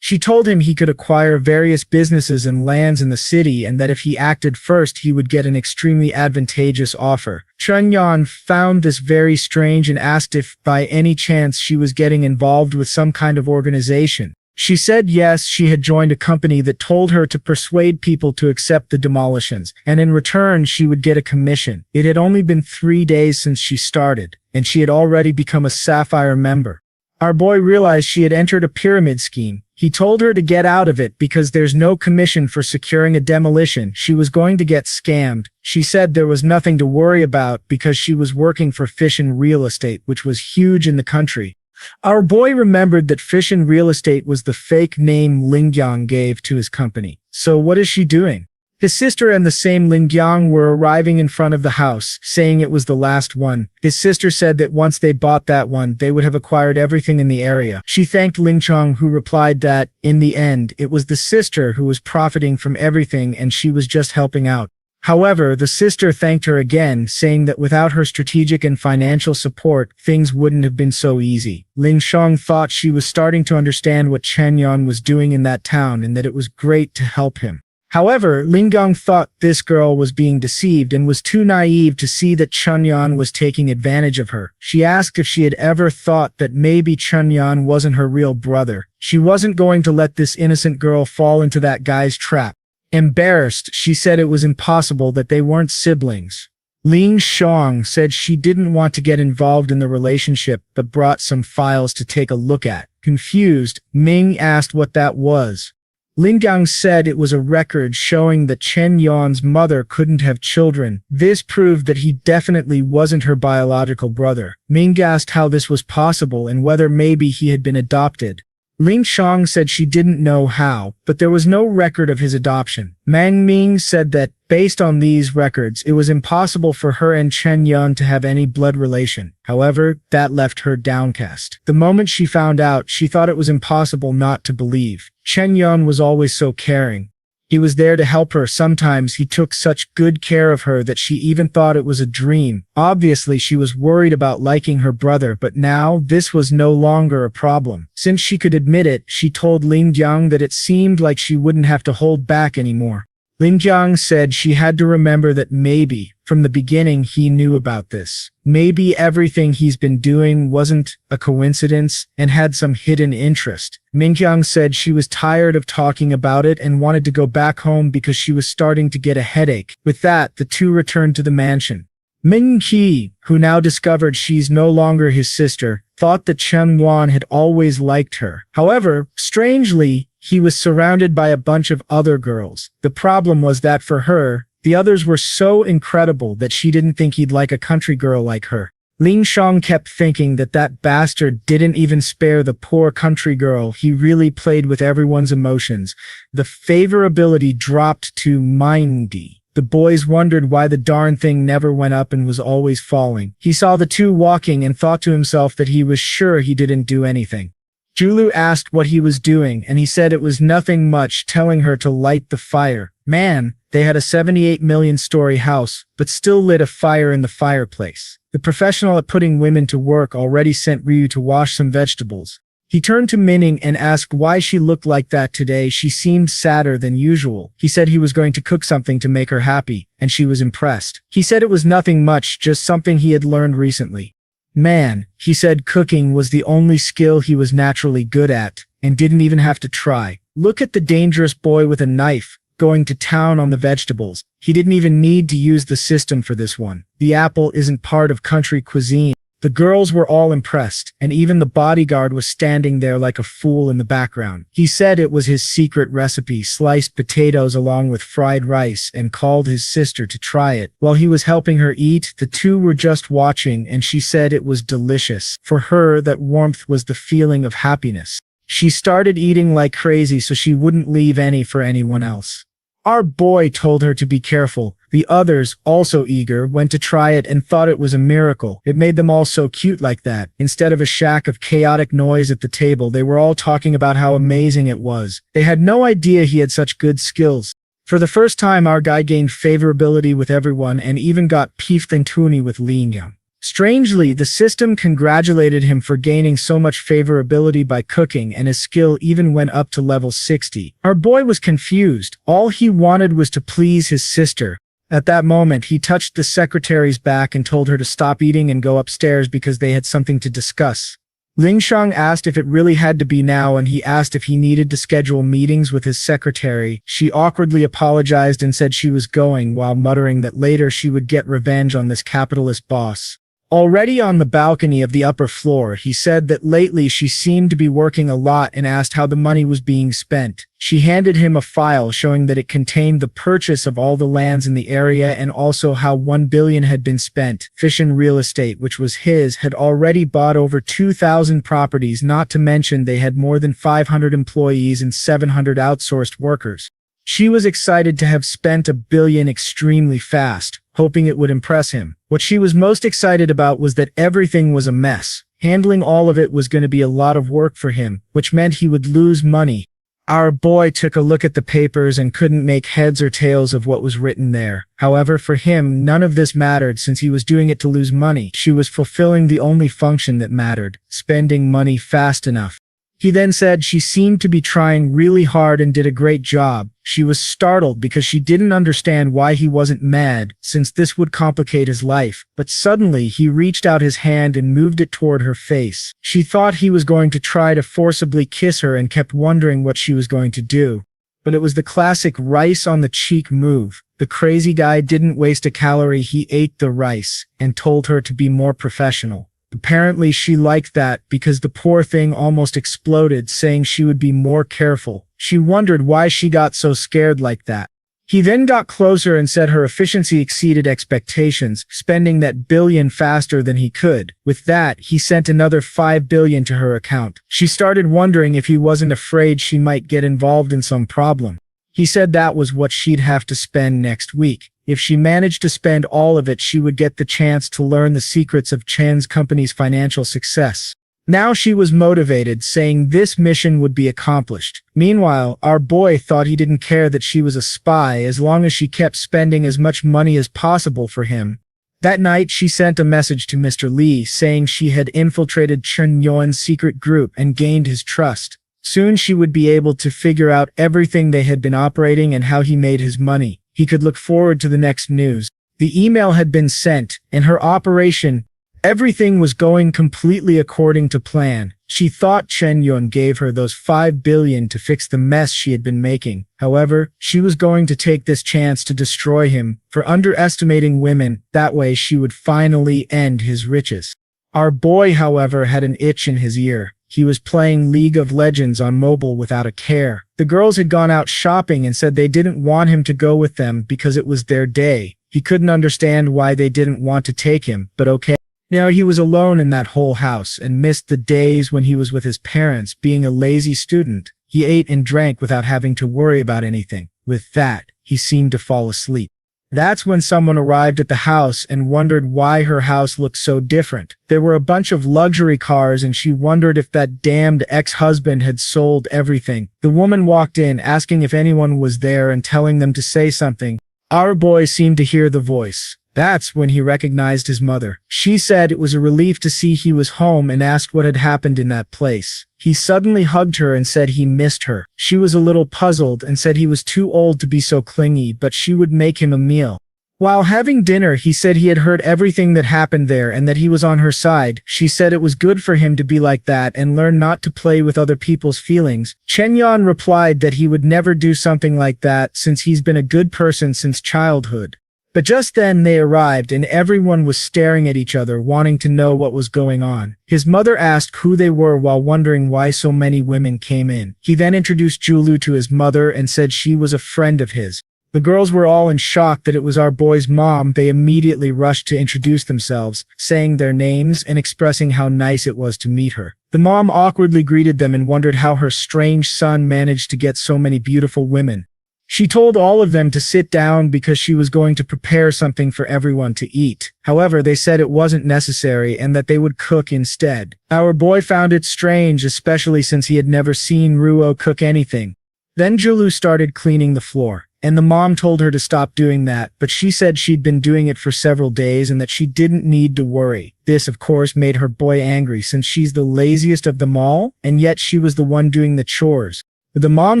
She told him he could acquire various businesses and lands in the city and that if he acted first he would get an extremely advantageous offer. Chen Yuan found this very strange and asked if by any chance she was getting involved with some kind of organization. She said yes, she had joined a company that told her to persuade people to accept the demolitions, and in return she would get a commission. It had only been 3 days since she started, and she had already become a Sapphire member. Our boy realized she had entered a pyramid scheme. He told her to get out of it because there's no commission for securing a demolition. She was going to get scammed. She said there was nothing to worry about because she was working for Fission Real Estate, which was huge in the country. Our boy remembered that Fission Real Estate was the fake name Lingyang gave to his company. So what is she doing? His sister and the same Lingyang were arriving in front of the house, saying it was the last one. His sister said that once they bought that one, they would have acquired everything in the area. She thanked Lingchong, who replied that, in the end, it was the sister who was profiting from everything and she was just helping out. However, the sister thanked her again, saying that without her strategic and financial support, things wouldn't have been so easy. Ling Shang thought she was starting to understand what Chen Yuan was doing in that town and that it was great to help him. However, Ling Gong thought this girl was being deceived and was too naive to see that Chen Yuan was taking advantage of her. She asked if she had ever thought that maybe Chen Yuan wasn't her real brother. She wasn't going to let this innocent girl fall into that guy's trap. Embarrassed, she said it was impossible that they weren't siblings. Ling Shang said she didn't want to get involved in the relationship but brought some files to take a look at. Confused, Ming asked what that was. Lingang said it was a record showing that Chen Yuan's mother couldn't have children. This proved that he definitely wasn't her biological brother. Ming asked how this was possible and whether maybe he had been adopted. Ling Shang said she didn't know how, but there was no record of his adoption. Mang Ming said that, based on these records, it was impossible for her and Chen Yuan to have any blood relation. However, that left her downcast. The moment she found out, she thought it was impossible not to believe. Chen Yuan was always so caring. He was there to help her. Sometimes he took such good care of her that she even thought it was a dream. Obviously, she was worried about liking her brother, but now this was no longer a problem. Since she could admit it, she told Ling Jiang that it seemed like she wouldn't have to hold back anymore. Ling Jiang said she had to remember that maybe, from the beginning, he knew about this. Maybe everything he's been doing wasn't a coincidence and had some hidden interest. Mingjiang said she was tired of talking about it and wanted to go back home because she was starting to get a headache. With that, the two returned to the mansion. Ming Qi, who now discovered she's no longer his sister, thought that Chen Yuan had always liked her. However, strangely, he was surrounded by a bunch of other girls. The problem was that for her, the others were so incredible that she didn't think he'd like a country girl like her. Ling Shang kept thinking that that bastard didn't even spare the poor country girl. He really played with everyone's emotions. The favorability dropped to -. The boys wondered why the darn thing never went up and was always falling. He saw the two walking and thought to himself that he was sure he didn't do anything. Julu asked what he was doing, and he said it was nothing much, telling her to light the fire. Man, they had a 78 million story house, but still lit a fire in the fireplace. The professional at putting women to work already sent Ryu to wash some vegetables. He turned to Minning and asked why she looked like that today. She seemed sadder than usual. He said he was going to cook something to make her happy, and she was impressed. He said it was nothing much, just something he had learned recently. Man, he said cooking was the only skill he was naturally good at, and didn't even have to try. Look at the dangerous boy with a knife, going to town on the vegetables. He didn't even need to use the system for this one. The apple isn't part of country cuisine. The girls were all impressed, and even the bodyguard was standing there like a fool in the background. He said it was his secret recipe, sliced potatoes along with fried rice, and called his sister to try it. While he was helping her eat, the two were just watching, and she said it was delicious. For her, that warmth was the feeling of happiness. She started eating like crazy so she wouldn't leave any for anyone else. Our boy told her to be careful. The others, also eager, went to try it and thought it was a miracle. It made them all so cute like that. Instead of a shack of chaotic noise at the table, they were all talking about how amazing it was. They had no idea he had such good skills. For the first time, our guy gained favorability with everyone and even got Piftantuni with Lin Yang. Strangely, the system congratulated him for gaining so much favorability by cooking, and his skill even went up to level 60. Our boy was confused. All he wanted was to please his sister. At that moment, he touched the secretary's back and told her to stop eating and go upstairs because they had something to discuss. Ling Shang asked if it really had to be now, and he asked if he needed to schedule meetings with his secretary. She awkwardly apologized and said she was going, while muttering that later she would get revenge on this capitalist boss. Already on the balcony of the upper floor, he said that lately she seemed to be working a lot and asked how the money was being spent. She handed him a file showing that it contained the purchase of all the lands in the area and also how 1 billion had been spent. Fission Real Estate, which was his, had already bought over 2,000 properties, not to mention they had more than 500 employees and 700 outsourced workers. She was excited to have spent 1 billion extremely fast, hoping it would impress him. What she was most excited about was that everything was a mess. Handling all of it was going to be a lot of work for him, which meant he would lose money. Our boy took a look at the papers and couldn't make heads or tails of what was written there. However, for him, none of this mattered since he was doing it to lose money. She was fulfilling the only function that mattered, spending money fast enough. He then said she seemed to be trying really hard and did a great job. She was startled because she didn't understand why he wasn't mad, since this would complicate his life. But suddenly, he reached out his hand and moved it toward her face. She thought he was going to try to forcibly kiss her and kept wondering what she was going to do. But it was the classic rice on the cheek move. The crazy guy didn't waste a calorie, he ate the rice, and told her to be more professional. Apparently she liked that because the poor thing almost exploded, saying she would be more careful. She wondered why she got so scared like that. He then got closer and said her efficiency exceeded expectations, spending that billion faster than he could. With that, he sent another 5 billion to her account. She started wondering if he wasn't afraid she might get involved in some problem. He said that was what she'd have to spend next week. If she managed to spend all of it, she would get the chance to learn the secrets of Chen's company's financial success. Now she was motivated, saying this mission would be accomplished. Meanwhile, our boy thought he didn't care that she was a spy as long as she kept spending as much money as possible for him. That night, she sent a message to Mr. Li saying she had infiltrated Chen Yuan's secret group and gained his trust. Soon she would be able to figure out everything they had been operating and how he made his money. He could look forward to the next news. The email had been sent, and her operation, everything was going completely according to plan. She thought Chen Yuan gave her those 5 billion to fix the mess she had been making. However, she was going to take this chance to destroy him for underestimating women. That way she would finally end his riches. Our boy, however, had an itch in his ear. He was playing League of Legends on mobile without a care. The girls had gone out shopping and said they didn't want him to go with them because it was their day. He couldn't understand why they didn't want to take him, but okay. Now he was alone in that whole house and missed the days when he was with his parents. Being a lazy student, he ate and drank without having to worry about anything. With that, he seemed to fall asleep. That's when someone arrived at the house and wondered why her house looked so different. There were a bunch of luxury cars and she wondered if that damned ex-husband had sold everything. The woman walked in asking if anyone was there and telling them to say something. Our boy seemed to hear the voice. That's when he recognized his mother. She said it was a relief to see he was home and asked what had happened in that place. He suddenly hugged her and said he missed her. She was a little puzzled and said he was too old to be so clingy, but she would make him a meal. While having dinner, he said he had heard everything that happened there and that he was on her side. She said it was good for him to be like that and learn not to play with other people's feelings. Chen Yuan replied that he would never do something like that since he's been a good person since childhood. But just then they arrived and everyone was staring at each other, wanting to know what was going on. His mother asked who they were while wondering why so many women came in. He then introduced Julu to his mother and said she was a friend of his. The girls were all in shock that it was our boy's mom. They immediately rushed to introduce themselves, saying their names and expressing how nice it was to meet her. The mom awkwardly greeted them and wondered how her strange son managed to get so many beautiful women. She told all of them to sit down because she was going to prepare something for everyone to eat. However, they said it wasn't necessary and that they would cook instead. Our boy found it strange, especially since he had never seen Ruo cook anything. Then Julu started cleaning the floor, and the mom told her to stop doing that, but she said she'd been doing it for several days and that she didn't need to worry. This, of course, made her boy angry since she's the laziest of them all, and yet she was the one doing the chores. The mom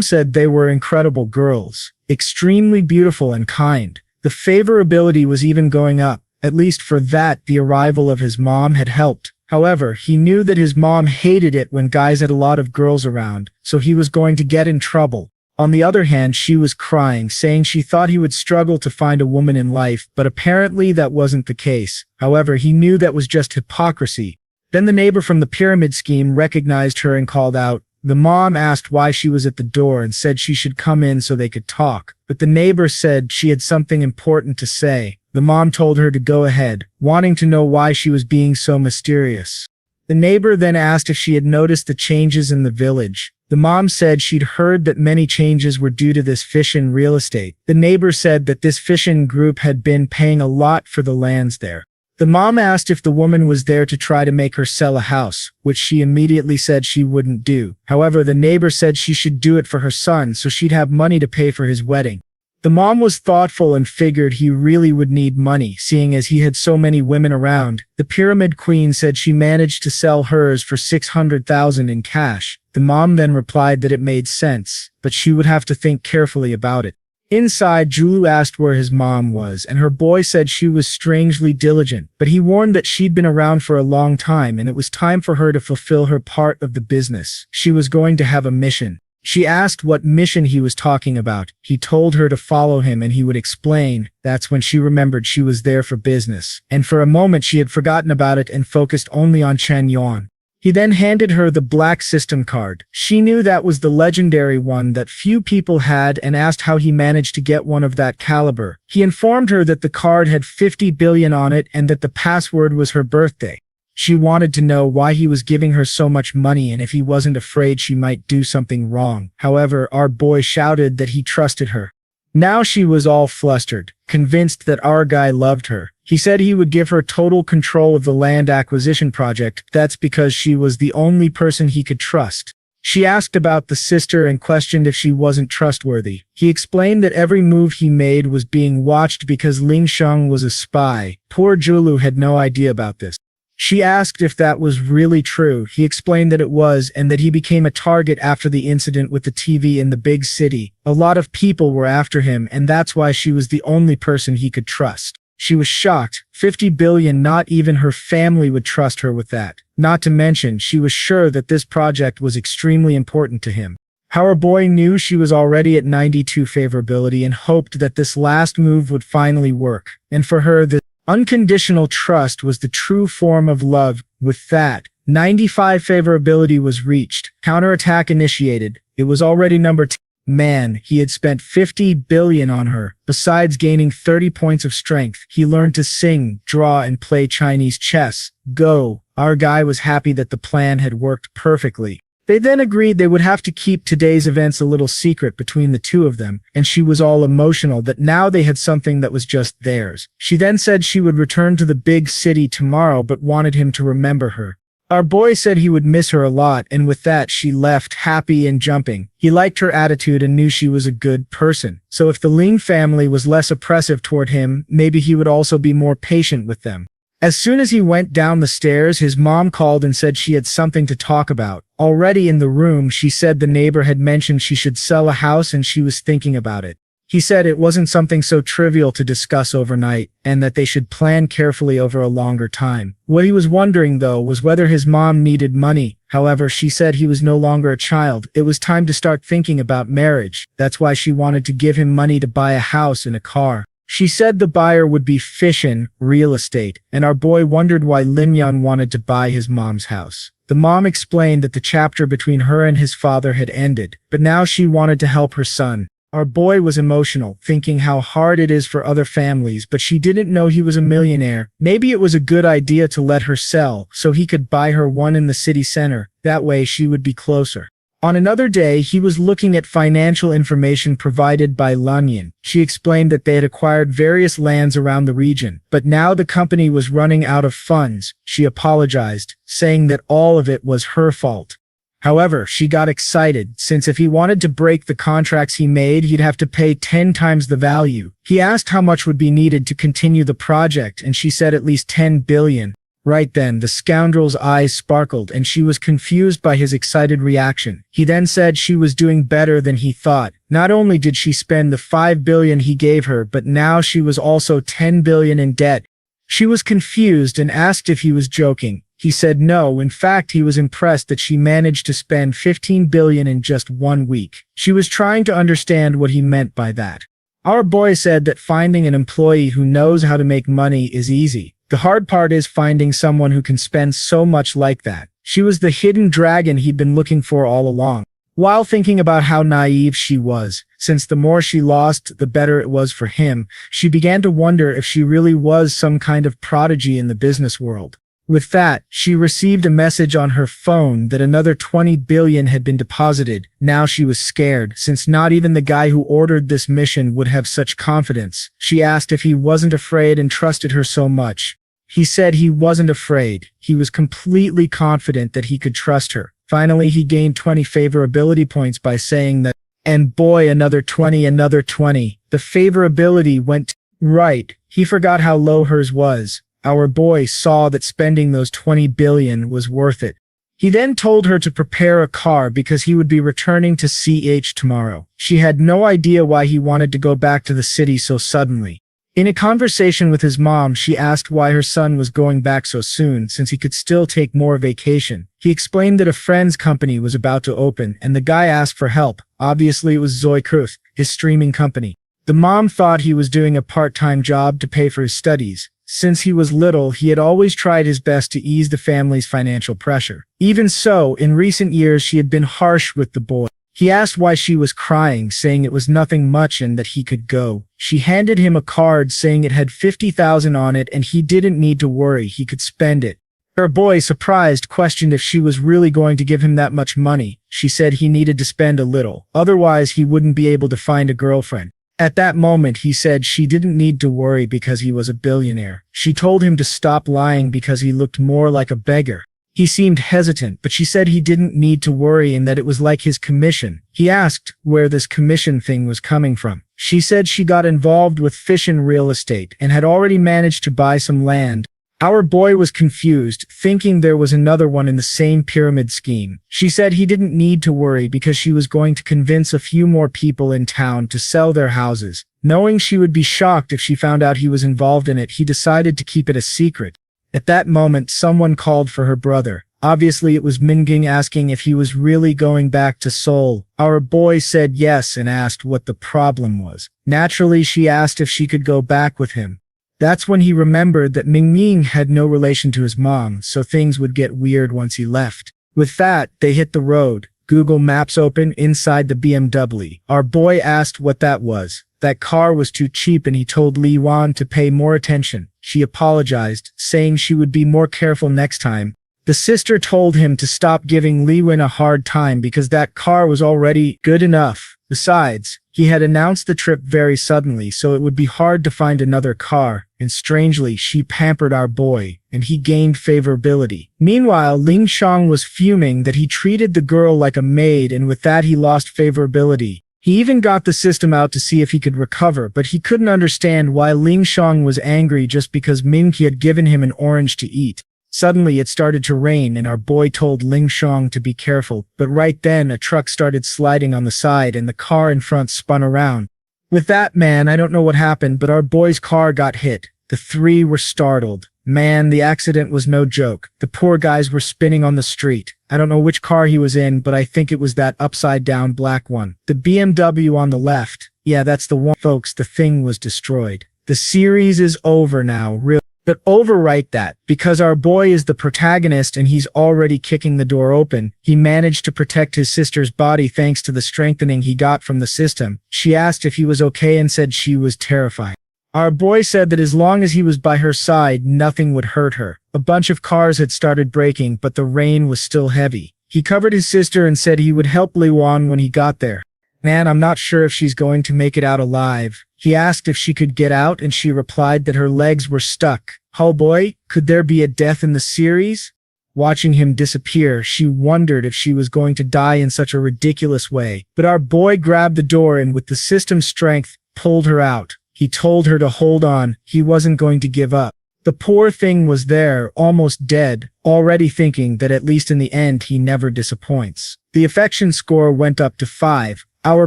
said they were incredible girls, extremely beautiful and kind. The favorability was even going up. At least for that, the arrival of his mom had helped. However, he knew that his mom hated it when guys had a lot of girls around, so he was going to get in trouble. On the other hand, she was crying, saying she thought he would struggle to find a woman in life, but apparently that wasn't the case. However, he knew that was just hypocrisy. Then the neighbor from the pyramid scheme recognized her and called out. The mom asked why she was at the door and said she should come in so they could talk, but the neighbor said she had something important to say. The mom told her to go ahead, wanting to know why she was being so mysterious. The neighbor then asked if she had noticed the changes in the village. The mom said she'd heard that many changes were due to this Fishin real estate. The neighbor said that this Fishin group had been paying a lot for the lands there. The mom asked if the woman was there to try to make her sell a house, which she immediately said she wouldn't do. However, the neighbor said she should do it for her son so she'd have money to pay for his wedding. The mom was thoughtful and figured he really would need money, seeing as he had so many women around. The pyramid queen said she managed to sell hers for 600,000 in cash. The mom then replied that it made sense, but she would have to think carefully about it. Inside, Julu asked where his mom was, and her boy said she was strangely diligent, but he warned that she'd been around for a long time and it was time for her to fulfill her part of the business. She was going to have a mission. She asked what mission he was talking about. He told her to follow him and he would explain. That's when she remembered she was there for business, and for a moment she had forgotten about it and focused only on Chen Yuan. He then handed her the black system card. She knew that was the legendary one that few people had and asked how he managed to get one of that caliber. He informed her that the card had 50 billion on it and that the password was her birthday. She wanted to know why he was giving her so much money and if he wasn't afraid she might do something wrong. However, our boy shouted that he trusted her. Now she was all flustered, convinced that our guy loved her. He said he would give her total control of the land acquisition project. That's because she was the only person he could trust. She asked about the sister and questioned if she wasn't trustworthy. He explained that every move he made was being watched because Lin Shutong was a spy. Poor Julu had no idea about this. She asked if that was really true. He explained that it was and that he became a target after the incident with the TV in the big city. A lot of people were after him and that's why she was the only person he could trust. She was shocked. 50 billion, not even her family would trust her with that. Not to mention, she was sure that this project was extremely important to him. Our boy knew she was already at 92 favorability and hoped that this last move would finally work. And for her, the unconditional trust was the true form of love. With that, 95 favorability was reached. Counterattack initiated. It was already number 10. Man, he had spent 50 billion on her. Besides gaining 30 points of strength, he learned to sing, draw, and play Chinese chess. Go. Our guy was happy that the plan had worked perfectly. They then agreed they would have to keep today's events a little secret between the two of them, and she was all emotional that now they had something that was just theirs. She then said she would return to the big city tomorrow but wanted him to remember her. Our boy said he would miss her a lot, and with that she left, happy and jumping. He liked her attitude and knew she was a good person. So if the Ling family was less oppressive toward him, maybe he would also be more patient with them. As soon as he went down the stairs, his mom called and said she had something to talk about. Already in the room, she said the neighbor had mentioned she should sell a house and she was thinking about it. He said it wasn't something so trivial to discuss overnight, and that they should plan carefully over a longer time. What he was wondering, though, was whether his mom needed money. However, she said he was no longer a child. It was time to start thinking about marriage. That's why she wanted to give him money to buy a house and a car. She said the buyer would be Fishin real estate, and our boy wondered why Chen Yuan wanted to buy his mom's house. The mom explained that the chapter between her and his father had ended, but now she wanted to help her son. Our boy was emotional, thinking how hard it is for other families, but she didn't know he was a millionaire. Maybe it was a good idea to let her sell, so he could buy her one in the city center. That way she would be closer. On another day, he was looking at financial information provided by Lanyan. She explained that they had acquired various lands around the region, but now the company was running out of funds. She apologized, saying that all of it was her fault. However, she got excited, since if he wanted to break the contracts he made, he'd have to pay 10 times the value. He asked how much would be needed to continue the project, and she said at least 10 billion. Right then, the scoundrel's eyes sparkled, and she was confused by his excited reaction. He then said she was doing better than he thought. Not only did she spend the 5 billion he gave her, but now she was also 10 billion in debt. She was confused and asked if he was joking. He said no, in fact he was impressed that she managed to spend 15 billion in just 1 week. She was trying to understand what he meant by that. Our boy said that finding an employee who knows how to make money is easy. The hard part is finding someone who can spend so much like that. She was the hidden dragon he'd been looking for all along. While thinking about how naive she was, since the more she lost, the better it was for him, she began to wonder if she really was some kind of prodigy in the business world. With that, she received a message on her phone that another 20 billion had been deposited. Now she was scared, since not even the guy who ordered this mission would have such confidence. She asked if he wasn't afraid and trusted her so much. He said he wasn't afraid. He was completely confident that he could trust her. Finally, he gained 20 favorability points by saying that, and boy, another 20, another 20. The favorability went right. He forgot how low hers was. Our boy saw that spending those 20 billion was worth it. He then told her to prepare a car because he would be returning to CH tomorrow. She had no idea why he wanted to go back to the city so suddenly. In a conversation with his mom, she asked why her son was going back so soon, since he could still take more vacation. He explained that a friend's company was about to open, and the guy asked for help. Obviously, it was Zoe Cruz, his streaming company. The mom thought he was doing a part-time job to pay for his studies. Since he was little, he had always tried his best to ease the family's financial pressure. Even so, in recent years, she had been harsh with the boy. He asked why she was crying, saying it was nothing much and that he could go. She handed him a card saying it had 50,000 on it and he didn't need to worry, he could spend it. Her boy, surprised, questioned if she was really going to give him that much money. She said he needed to spend a little, otherwise he wouldn't be able to find a girlfriend. At that moment, he said she didn't need to worry because he was a billionaire. She told him to stop lying because he looked more like a beggar. He seemed hesitant, but she said he didn't need to worry and that it was like his commission. He asked where this commission thing was coming from. She said she got involved with Fishin real estate and had already managed to buy some land. Our boy was confused, thinking there was another one in the same pyramid scheme. She said he didn't need to worry because she was going to convince a few more people in town to sell their houses. Knowing she would be shocked if she found out he was involved in it, he decided to keep it a secret. At that moment, someone called for her brother. Obviously, it was Minging asking if he was really going back to Seoul. Our boy said yes and asked what the problem was. Naturally, she asked if she could go back with him. That's when he remembered that Mingming had no relation to his mom, so things would get weird once he left. With that, they hit the road. Google Maps open inside the BMW. Our boy asked what that was. That car was too cheap and he told Li Yuan to pay more attention. She apologized, saying she would be more careful next time. The sister told him to stop giving Li Yuan a hard time because that car was already good enough. Besides, he had announced the trip very suddenly, so it would be hard to find another car, and strangely, she pampered our boy, and he gained favorability. Meanwhile, Ling Shang was fuming that he treated the girl like a maid, and with that he lost favorability. He even got the system out to see if he could recover, but he couldn't understand why Ling Shang was angry just because Minky had given him an orange to eat. Suddenly it started to rain and our boy told Ling Shang to be careful, but right then a truck started sliding on the side and the car in front spun around. With that, man, I don't know what happened, but our boy's car got hit. The three were startled. Man, the accident was no joke. The poor guys were spinning on the street. I don't know which car he was in, but I think it was that upside-down black one. The BMW on the left. Yeah, that's the one. Folks, the thing was destroyed. The series is over now, really. But overwrite that, because our boy is the protagonist and he's already kicking the door open. He managed to protect his sister's body thanks to the strengthening he got from the system. She asked if he was okay and said she was terrified. Our boy said that as long as he was by her side, nothing would hurt her. A bunch of cars had started braking, but the rain was still heavy. He covered his sister and said he would help Li Wan when he got there. Man, I'm not sure if she's going to make it out alive. He asked if she could get out and she replied that her legs were stuck. Oh boy, could there be a death in the series? Watching him disappear, she wondered if she was going to die in such a ridiculous way. But our boy grabbed the door and with the system's strength, pulled her out. He told her to hold on, he wasn't going to give up. The poor thing was there, almost dead, already thinking that at least in the end he never disappoints. The affection score went up to 5. Our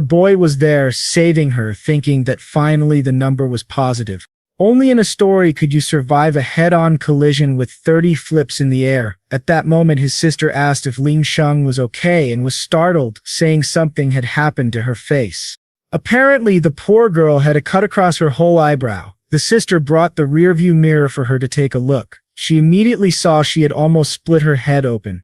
boy was there, saving her, thinking that finally the number was positive. Only in a story could you survive a head-on collision with 30 flips in the air. At that moment his sister asked if Ling Shang was okay and was startled, saying something had happened to her face. Apparently the poor girl had a cut across her whole eyebrow. The sister brought the rearview mirror for her to take a look. She immediately saw she had almost split her head open.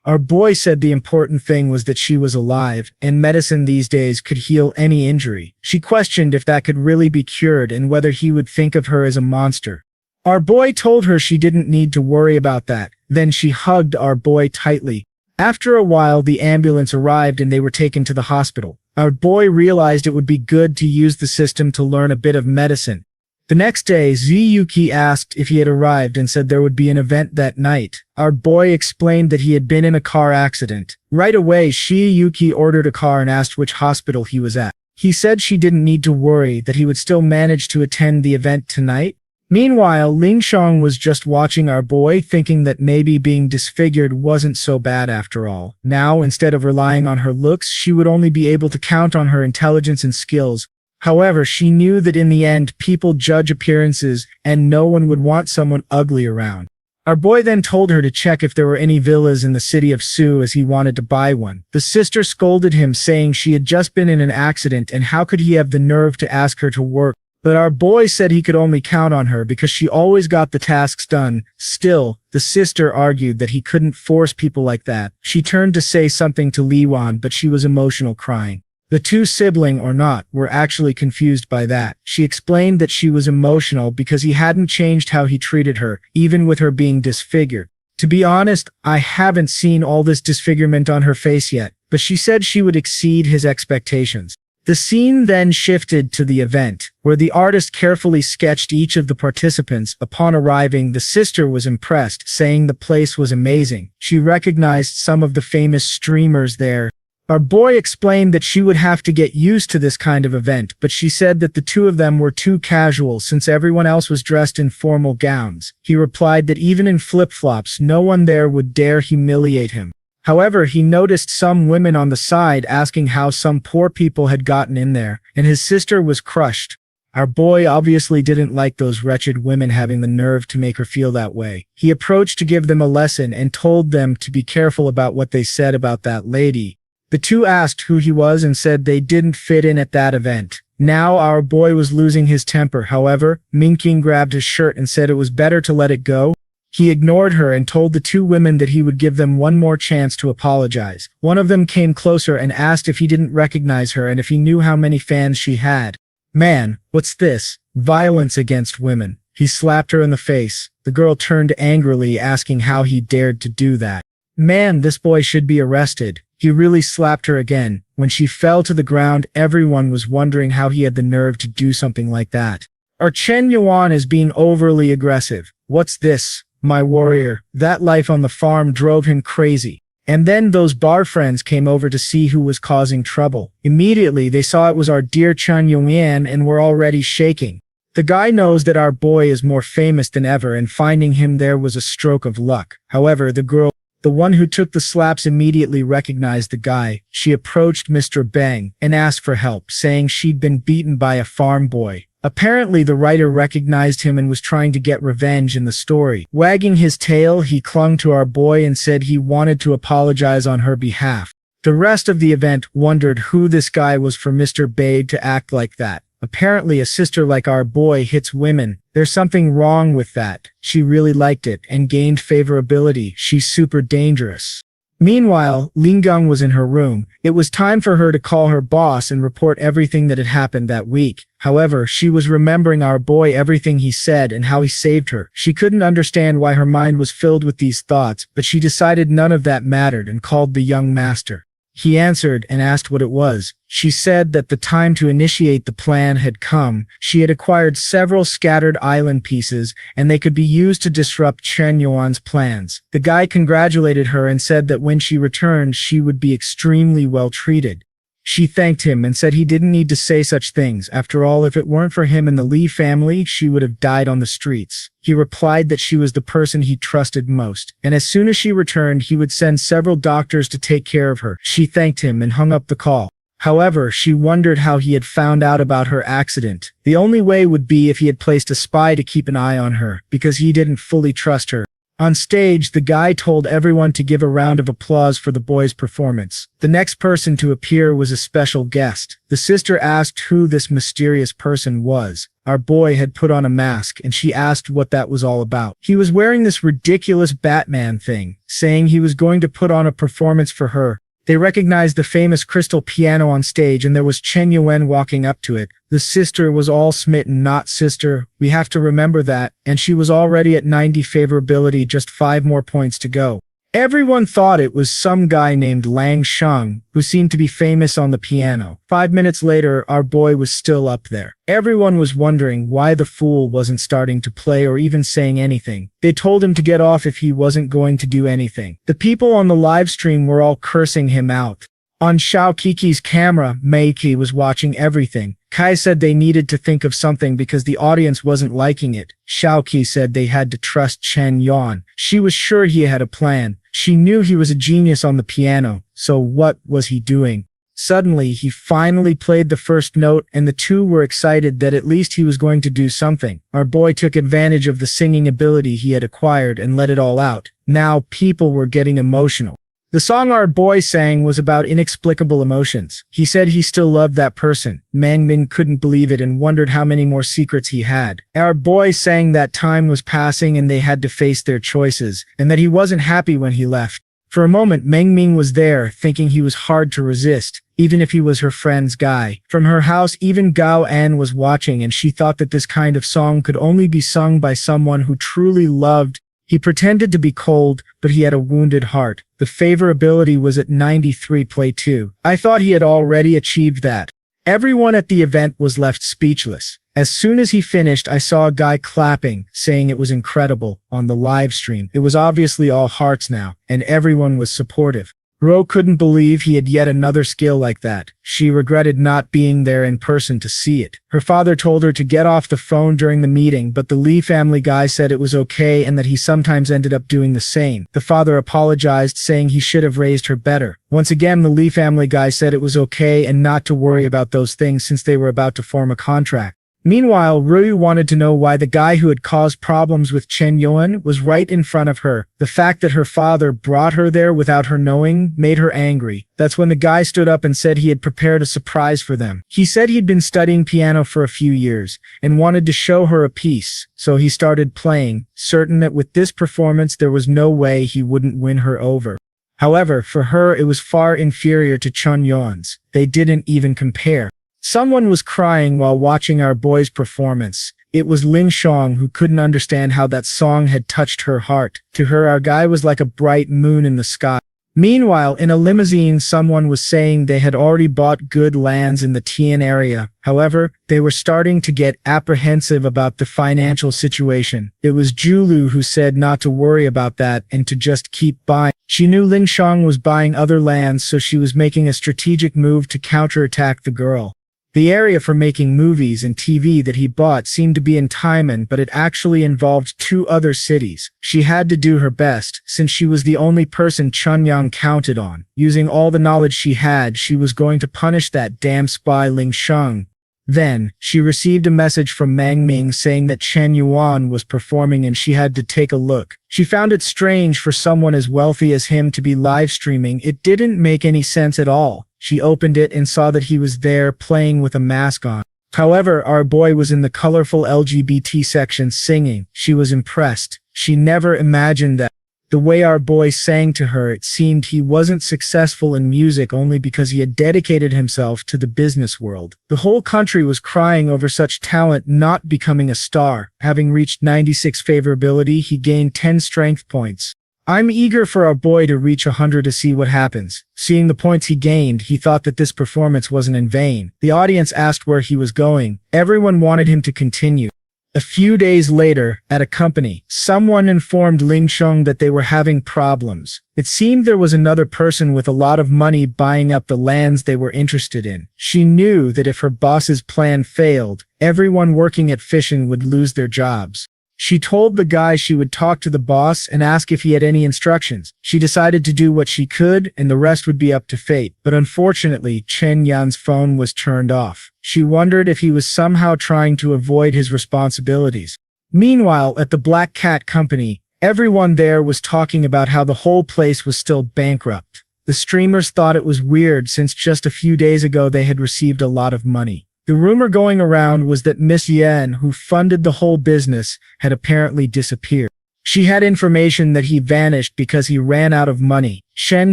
Our boy said the important thing was that she was alive, and medicine these days could heal any injury. She questioned if that could really be cured and whether he would think of her as a monster. Our boy told her she didn't need to worry about that. Then she hugged our boy tightly. After a while the ambulance arrived and they were taken to the hospital. Our boy realized it would be good to use the system to learn a bit of medicine. The next day, Ziyuki asked if he had arrived and said there would be an event that night. Our boy explained that he had been in a car accident. Right away, Ziyuki ordered a car and asked which hospital he was at. He said she didn't need to worry, that he would still manage to attend the event tonight. Meanwhile, Ling Shang was just watching our boy, thinking that maybe being disfigured wasn't so bad after all. Now, instead of relying on her looks, she would only be able to count on her intelligence and skills. However, she knew that in the end, people judge appearances, and no one would want someone ugly around. Our boy then told her to check if there were any villas in the city of Su as he wanted to buy one. The sister scolded him, saying she had just been in an accident and how could he have the nerve to ask her to work. But our boy said he could only count on her because she always got the tasks done. Still, the sister argued that he couldn't force people like that. She turned to say something to Li Wan, but she was emotional, crying. The two, sibling or not, were actually confused by that. She explained that she was emotional because he hadn't changed how he treated her, even with her being disfigured. To be honest, I haven't seen all this disfigurement on her face yet, but she said she would exceed his expectations. The scene then shifted to the event, where the artist carefully sketched each of the participants. Upon arriving, the sister was impressed, saying the place was amazing. She recognized some of the famous streamers there. Our boy explained that she would have to get used to this kind of event, but she said that the two of them were too casual since everyone else was dressed in formal gowns. He replied that even in flip-flops, no one there would dare humiliate him. However, he noticed some women on the side asking how some poor people had gotten in there, and his sister was crushed. Our boy obviously didn't like those wretched women having the nerve to make her feel that way. He approached to give them a lesson and told them to be careful about what they said about that lady. The two asked who he was and said they didn't fit in at that event. Now our boy was losing his temper. However, Minking grabbed his shirt and said it was better to let it go. He ignored her and told the two women that he would give them one more chance to apologize. One of them came closer and asked if he didn't recognize her and if he knew how many fans she had. Man, what's this? Violence against women. He slapped her in the face. The girl turned angrily, asking how he dared to do that. Man, this boy should be arrested. He really slapped her again. When she fell to the ground, everyone was wondering how he had the nerve to do something like that. Or Chen Yuan is being overly aggressive. What's this, my warrior? That life on the farm drove him crazy. And then those bar friends came over to see who was causing trouble. Immediately, they saw it was our dear Chen Yuan and were already shaking. The guy knows that our boy is more famous than ever, and finding him there was a stroke of luck. However, the girl, the one who took the slaps, immediately recognized the guy. She approached Mr. Bang and asked for help, saying she'd been beaten by a farm boy. Apparently, the writer recognized him and was trying to get revenge in the story. Wagging his tail, he clung to our boy and said he wanted to apologize on her behalf. The rest of the event wondered who this guy was for Mr. Bade to act like that. Apparently, a sister like our boy hits women. There's something wrong with that. She really liked it and gained favorability. She's super dangerous. Meanwhile, Lingang was in her room. It was time for her to call her boss and report everything that had happened that week. However, she was remembering our boy, everything he said and how he saved her. She couldn't understand why her mind was filled with these thoughts, but she decided none of that mattered and called the young master. He answered and asked what it was. She said that the time to initiate the plan had come. She had acquired several scattered island pieces, and they could be used to disrupt Chen Yuan's plans. The guy congratulated her and said that when she returned, she would be extremely well treated. She thanked him and said he didn't need to say such things. After all, if it weren't for him and the Li family, she would have died on the streets. He replied that she was the person he trusted most, and as soon as she returned, he would send several doctors to take care of her. She thanked him and hung up the call. However, she wondered how he had found out about her accident. The only way would be if he had placed a spy to keep an eye on her, because he didn't fully trust her. On stage, the guy told everyone to give a round of applause for the boy's performance. The next person to appear was a special guest. The sister asked who this mysterious person was. Our boy had put on a mask, and she asked what that was all about. He was wearing this ridiculous Batman thing, saying he was going to put on a performance for her. They recognized the famous crystal piano on stage, and there was Chen Yuan walking up to it. The sister was all smitten. Not sister, we have to remember that, and she was already at 90 favorability, just 5 more points to go. Everyone thought it was some guy named Lang Sheng, who seemed to be famous on the piano. 5 minutes later, our boy was still up there. Everyone was wondering why the fool wasn't starting to play or even saying anything. They told him to get off if he wasn't going to do anything. The people on the live stream were all cursing him out. On Xiao Kiki's camera, Meiki was watching everything. Kai said they needed to think of something because the audience wasn't liking it. Xiao Qi said they had to trust Chen Yuan. She was sure he had a plan. She knew he was a genius on the piano, so what was he doing? Suddenly, he finally played the first note, and the two were excited that at least he was going to do something. Our boy took advantage of the singing ability he had acquired and let it all out. Now, people were getting emotional. The song our boy sang was about inexplicable emotions. He said he still loved that person. Mangmin couldn't believe it and wondered how many more secrets he had. Our boy sang that time was passing and they had to face their choices, and that he wasn't happy when he left. For a moment, Mengming was there, thinking he was hard to resist, even if he was her friend's guy. From her house, even Gao An was watching, and she thought that this kind of song could only be sung by someone who truly loved. He pretended to be cold, but he had a wounded heart. The favorability was at 93. Play 2. I thought he had already achieved that. Everyone at the event was left speechless. As soon as he finished, I saw a guy clapping, saying it was incredible, on the live stream. It was obviously all hearts now, and everyone was supportive. Ro couldn't believe he had yet another skill like that. She regretted not being there in person to see it. Her father told her to get off the phone during the meeting, but the Li family guy said it was okay and that he sometimes ended up doing the same. The father apologized, saying he should have raised her better. Once again, the Li family guy said it was okay and not to worry about those things since they were about to form a contract. Meanwhile, Rui wanted to know why the guy who had caused problems with Chen Yuan was right in front of her. The fact that her father brought her there without her knowing made her angry. That's when the guy stood up and said he had prepared a surprise for them. He said he'd been studying piano for a few years and wanted to show her a piece, so he started playing, certain that with this performance there was no way he wouldn't win her over. However, for her it was far inferior to Chen Yuan's. They didn't even compare. Someone was crying while watching our boy's performance. It was Lin Shutong, who couldn't understand how that song had touched her heart. To her, our guy was like a bright moon in the sky. Meanwhile, in a limousine, someone was saying they had already bought good lands in the Tian area. However, they were starting to get apprehensive about the financial situation. It was Julu who said not to worry about that and to just keep buying. She knew Lin Shutong was buying other lands, so she was making a strategic move to counterattack the girl. The area for making movies and TV that he bought seemed to be in Taiman, but it actually involved 2 other cities. She had to do her best, since she was the only person Chen Yuan counted on. Using all the knowledge she had, she was going to punish that damn spy Lin Shutong. Then, she received a message from Mang Ming saying that Chen Yuan was performing and she had to take a look. She found it strange for someone as wealthy as him to be live streaming. It didn't make any sense at all. She opened it and saw that he was there playing with a mask on. However, our boy was in the colorful LGBT section singing. She was impressed. She never imagined that. The way our boy sang to her, it seemed he wasn't successful in music only because he had dedicated himself to the business world. The whole country was crying over such talent not becoming a star. Having reached 96 favorability, he gained 10 strength points. I'm eager for our boy to reach 100 to see what happens. Seeing the points he gained, he thought that this performance wasn't in vain. The audience asked where he was going. Everyone wanted him to continue. A few days later, at a company, someone informed Lin Shutong that they were having problems. It seemed there was another person with a lot of money buying up the lands they were interested in. She knew that if her boss's plan failed, everyone working at Fission would lose their jobs. She told the guy she would talk to the boss and ask if he had any instructions. She decided to do what she could, and the rest would be up to fate. But unfortunately, Chen Yuan's phone was turned off. She wondered if he was somehow trying to avoid his responsibilities. Meanwhile, at the Black Cat Company, everyone there was talking about how the whole place was still bankrupt. The streamers thought it was weird since just a few days ago they had received a lot of money. The rumor going around was that Miss Yan, who funded the whole business, had apparently disappeared. She had information that he vanished because he ran out of money. Shen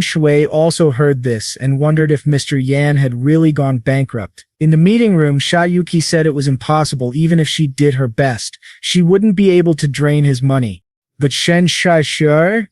Shui also heard this and wondered if Mr. Yan had really gone bankrupt. In the meeting room, Shayuki said it was impossible. Even if she did her best, she wouldn't be able to drain his money. But Shen Shai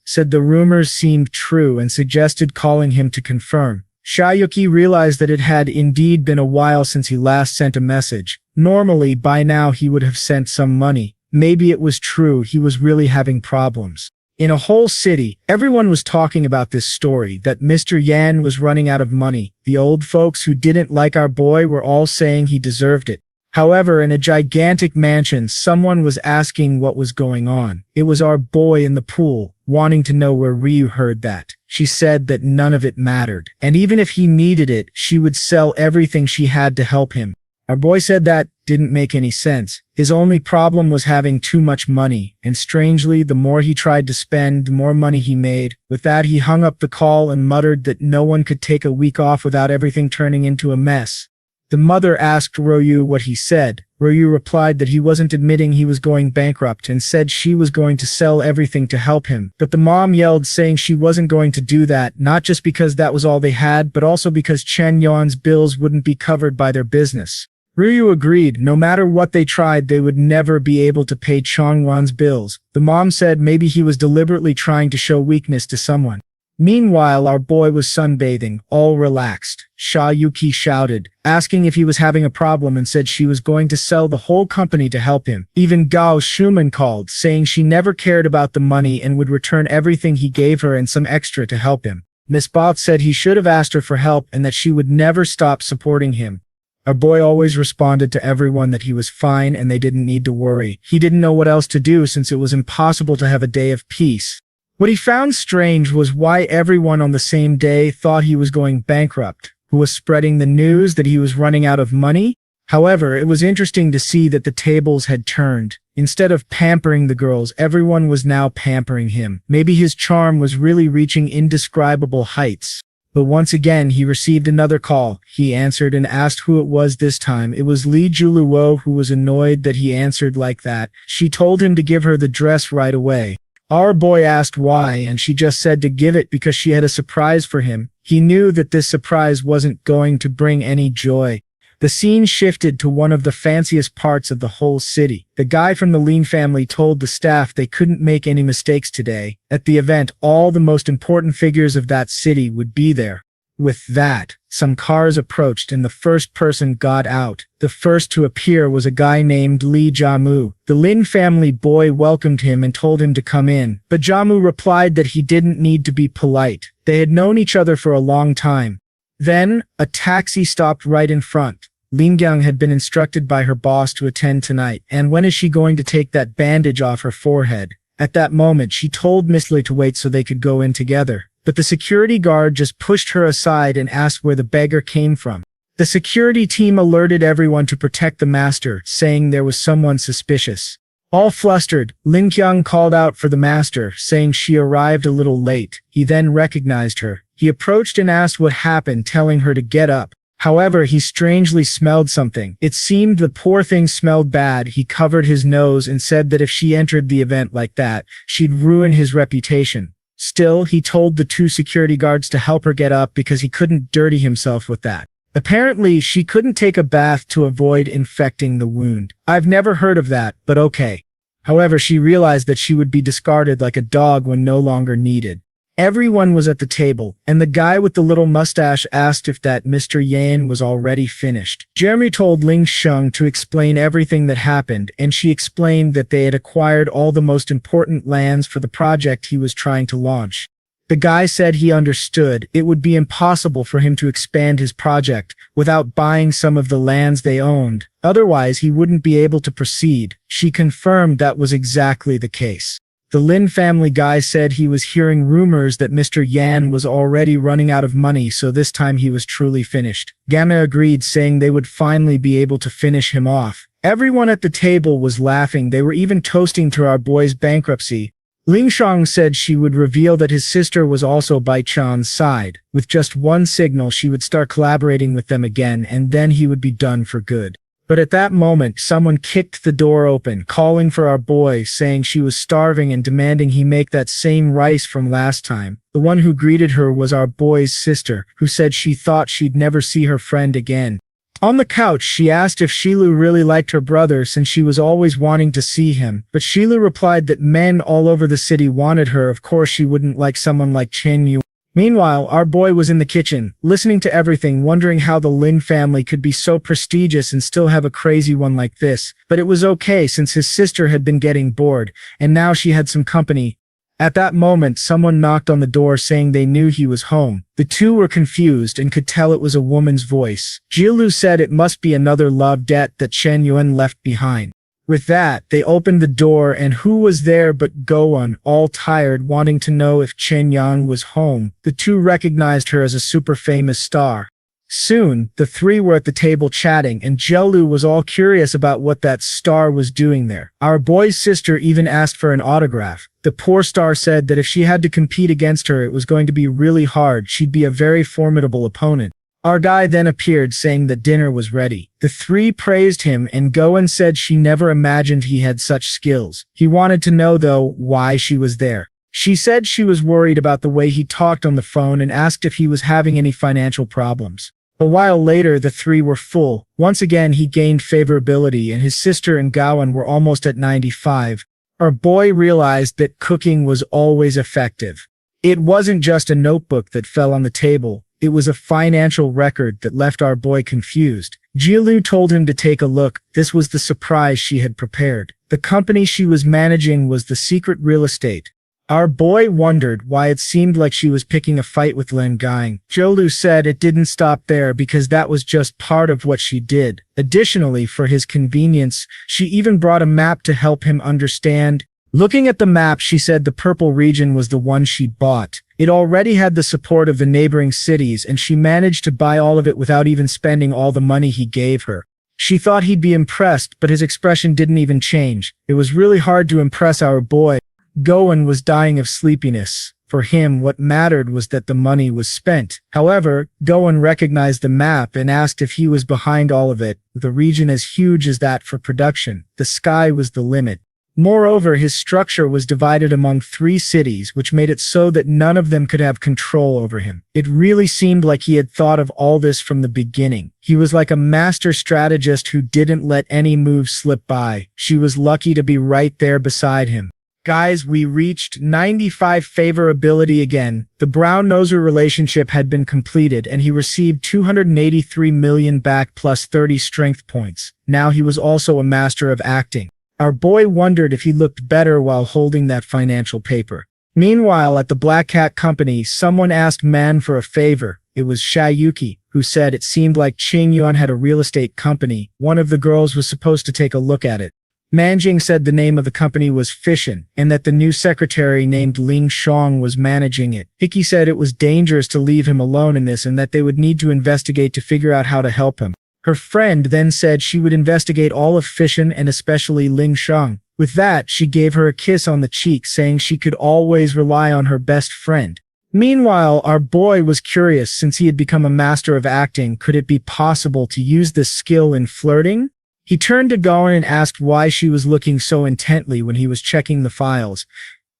said the rumors seemed true and suggested calling him to confirm. Shayuki realized that it had indeed been a while since he last sent a message. Normally, by now he would have sent some money. Maybe it was true he was really having problems. In a whole city, everyone was talking about this story, that Mr. Yan was running out of money. The old folks who didn't like our boy were all saying he deserved it. However, in a gigantic mansion, someone was asking what was going on. It was our boy in the pool, wanting to know where Ryu heard that. She said that none of it mattered, and even if he needed it, she would sell everything she had to help him. Our boy said that didn't make any sense. His only problem was having too much money, and strangely, the more he tried to spend, the more money he made. With that, he hung up the call and muttered that no one could take a week off without everything turning into a mess. The mother asked Ryu what he said. Ryu replied that he wasn't admitting he was going bankrupt and said she was going to sell everything to help him. But the mom yelled saying she wasn't going to do that, not just because that was all they had, but also because Chen Yuan's bills wouldn't be covered by their business. Ryu agreed. No matter what they tried, they would never be able to pay Chen Yuan's bills. The mom said maybe he was deliberately trying to show weakness to someone. Meanwhile, our boy was sunbathing, all relaxed. Shayuki shouted, asking if he was having a problem, and said she was going to sell the whole company to help him. Even Gao Shuman called, saying she never cared about the money and would return everything he gave her and some extra to help him. Miss Both said he should have asked her for help and that she would never stop supporting him. Our boy always responded to everyone that he was fine and they didn't need to worry. He didn't know what else to do since it was impossible to have a day of peace. What he found strange was why everyone on the same day thought he was going bankrupt, who was spreading the news that he was running out of money. However, it was interesting to see that the tables had turned. Instead of pampering the girls, everyone was now pampering him. Maybe his charm was really reaching indescribable heights. But once again, he received another call. He answered and asked who it was this time. It was Li Juluo, who was annoyed that he answered like that. She told him to give her the dress right away. Our boy asked why, and she just said to give it because she had a surprise for him. He knew that this surprise wasn't going to bring any joy. The scene shifted to one of the fanciest parts of the whole city. The guy from the Lin family told the staff they couldn't make any mistakes today. At the event, all the most important figures of that city would be there. With that, some cars approached and the first person got out. The first to appear was a guy named Li Jiamu. The Lin family boy welcomed him and told him to come in, but Jiamu replied that he didn't need to be polite. They had known each other for a long time. Then, a taxi stopped right in front. Lin Gyang had been instructed by her boss to attend tonight, and when is she going to take that bandage off her forehead? At that moment, she told Miss Li to wait so they could go in together. But the security guard just pushed her aside and asked where the beggar came from. The security team alerted everyone to protect the master, saying there was someone suspicious. All flustered, Lin Qiang called out for the master, saying she arrived a little late. He then recognized her. He approached and asked what happened, telling her to get up. However, he strangely smelled something. It seemed the poor thing smelled bad. He covered his nose and said that if she entered the event like that, she'd ruin his reputation. Still, he told the two security guards to help her get up because he couldn't dirty himself with that. Apparently, she couldn't take a bath to avoid infecting the wound. I've never heard of that, but okay. However, she realized that she would be discarded like a dog when no longer needed. Everyone was at the table, and the guy with the little mustache asked if that Mr. Yan was already finished. Jeremy told Ling Sheng to explain everything that happened, and she explained that they had acquired all the most important lands for the project he was trying to launch. The guy said he understood it would be impossible for him to expand his project without buying some of the lands they owned. Otherwise, he wouldn't be able to proceed. She confirmed that was exactly the case. The Lin family guy said he was hearing rumors that Mr. Yan was already running out of money, so this time he was truly finished. Gamma agreed, saying they would finally be able to finish him off. Everyone at the table was laughing. They were even toasting to our boy's bankruptcy. Ling Shang said she would reveal that his sister was also by Chan's side. With just one signal, she would start collaborating with them again, and then he would be done for good. But at that moment, someone kicked the door open, calling for our boy, saying she was starving and demanding he make that same rice from last time. The one who greeted her was our boy's sister, who said she thought she'd never see her friend again. On the couch, she asked if Shilu really liked her brother since she was always wanting to see him, but Shilu replied that men all over the city wanted her. Of course she wouldn't like someone like Chen Yuan. Meanwhile, our boy was in the kitchen, listening to everything, wondering how the Lin family could be so prestigious and still have a crazy one like this. But it was okay since his sister had been getting bored, and now she had some company. At that moment, someone knocked on the door saying they knew he was home. The two were confused and could tell it was a woman's voice. Jiulu said it must be another love debt that Chen Yuan left behind. With that, they opened the door, and who was there but Gowan, all tired, wanting to know if Chen Yang was home. The two recognized her as a super famous star. Soon, the three were at the table chatting, and Jelu was all curious about what that star was doing there. Our boy's sister even asked for an autograph. The poor star said that if she had to compete against her, it was going to be really hard. She'd be a very formidable opponent. Our guy then appeared, saying that dinner was ready. The three praised him, and Goen said she never imagined he had such skills. He wanted to know, though, why she was there. She said she was worried about the way he talked on the phone and asked if he was having any financial problems. A while later, the three were full. Once again, he gained favorability, and his sister and Gowen were almost at 95. Our boy realized that cooking was always effective. It wasn't just a notebook that fell on the table. It was a financial record that left our boy confused. Jiulu told him to take a look. This was the surprise she had prepared. The company she was managing was the secret real estate. Our boy wondered why it seemed like she was picking a fight with Lin Gang. Jiulu said it didn't stop there because that was just part of what she did. Additionally, for his convenience, she even brought a map to help him understand. Looking at the map, she said the purple region was the one she bought. It already had the support of the neighboring cities, and she managed to buy all of it without even spending all the money he gave her. She thought he'd be impressed, but his expression didn't even change. It was really hard to impress our boy. Goen was dying of sleepiness. For him, what mattered was that the money was spent. However, Goen recognized the map and asked if he was behind all of it. With a region as huge as that for production, the sky was the limit. Moreover, his structure was divided among 3 cities, which made it so that none of them could have control over him. It really seemed like he had thought of all this from the beginning. He was like a master strategist who didn't let any move slip by. She was lucky to be right there beside him. Guys, we reached 95 favorability again. The brown-noser relationship had been completed, and he received 283 million back plus 30 strength points. Now he was also a master of acting. Our boy wondered if he looked better while holding that financial paper. Meanwhile, at the Black Cat Company, someone asked Man for a favor. It was Shayuki, who said it seemed like Chen Yuan had a real estate company. One of the girls was supposed to take a look at it. Manjing said the name of the company was Fishin, and that the new secretary named Ling Shong was managing it. Hickey said it was dangerous to leave him alone in this and that they would need to investigate to figure out how to help him. Her friend then said she would investigate all of Fishin and especially Ling Shong. With that, she gave her a kiss on the cheek, saying she could always rely on her best friend. Meanwhile, our boy was curious. Since he had become a master of acting, could it be possible to use this skill in flirting? He turned to Goen and asked why she was looking so intently when he was checking the files.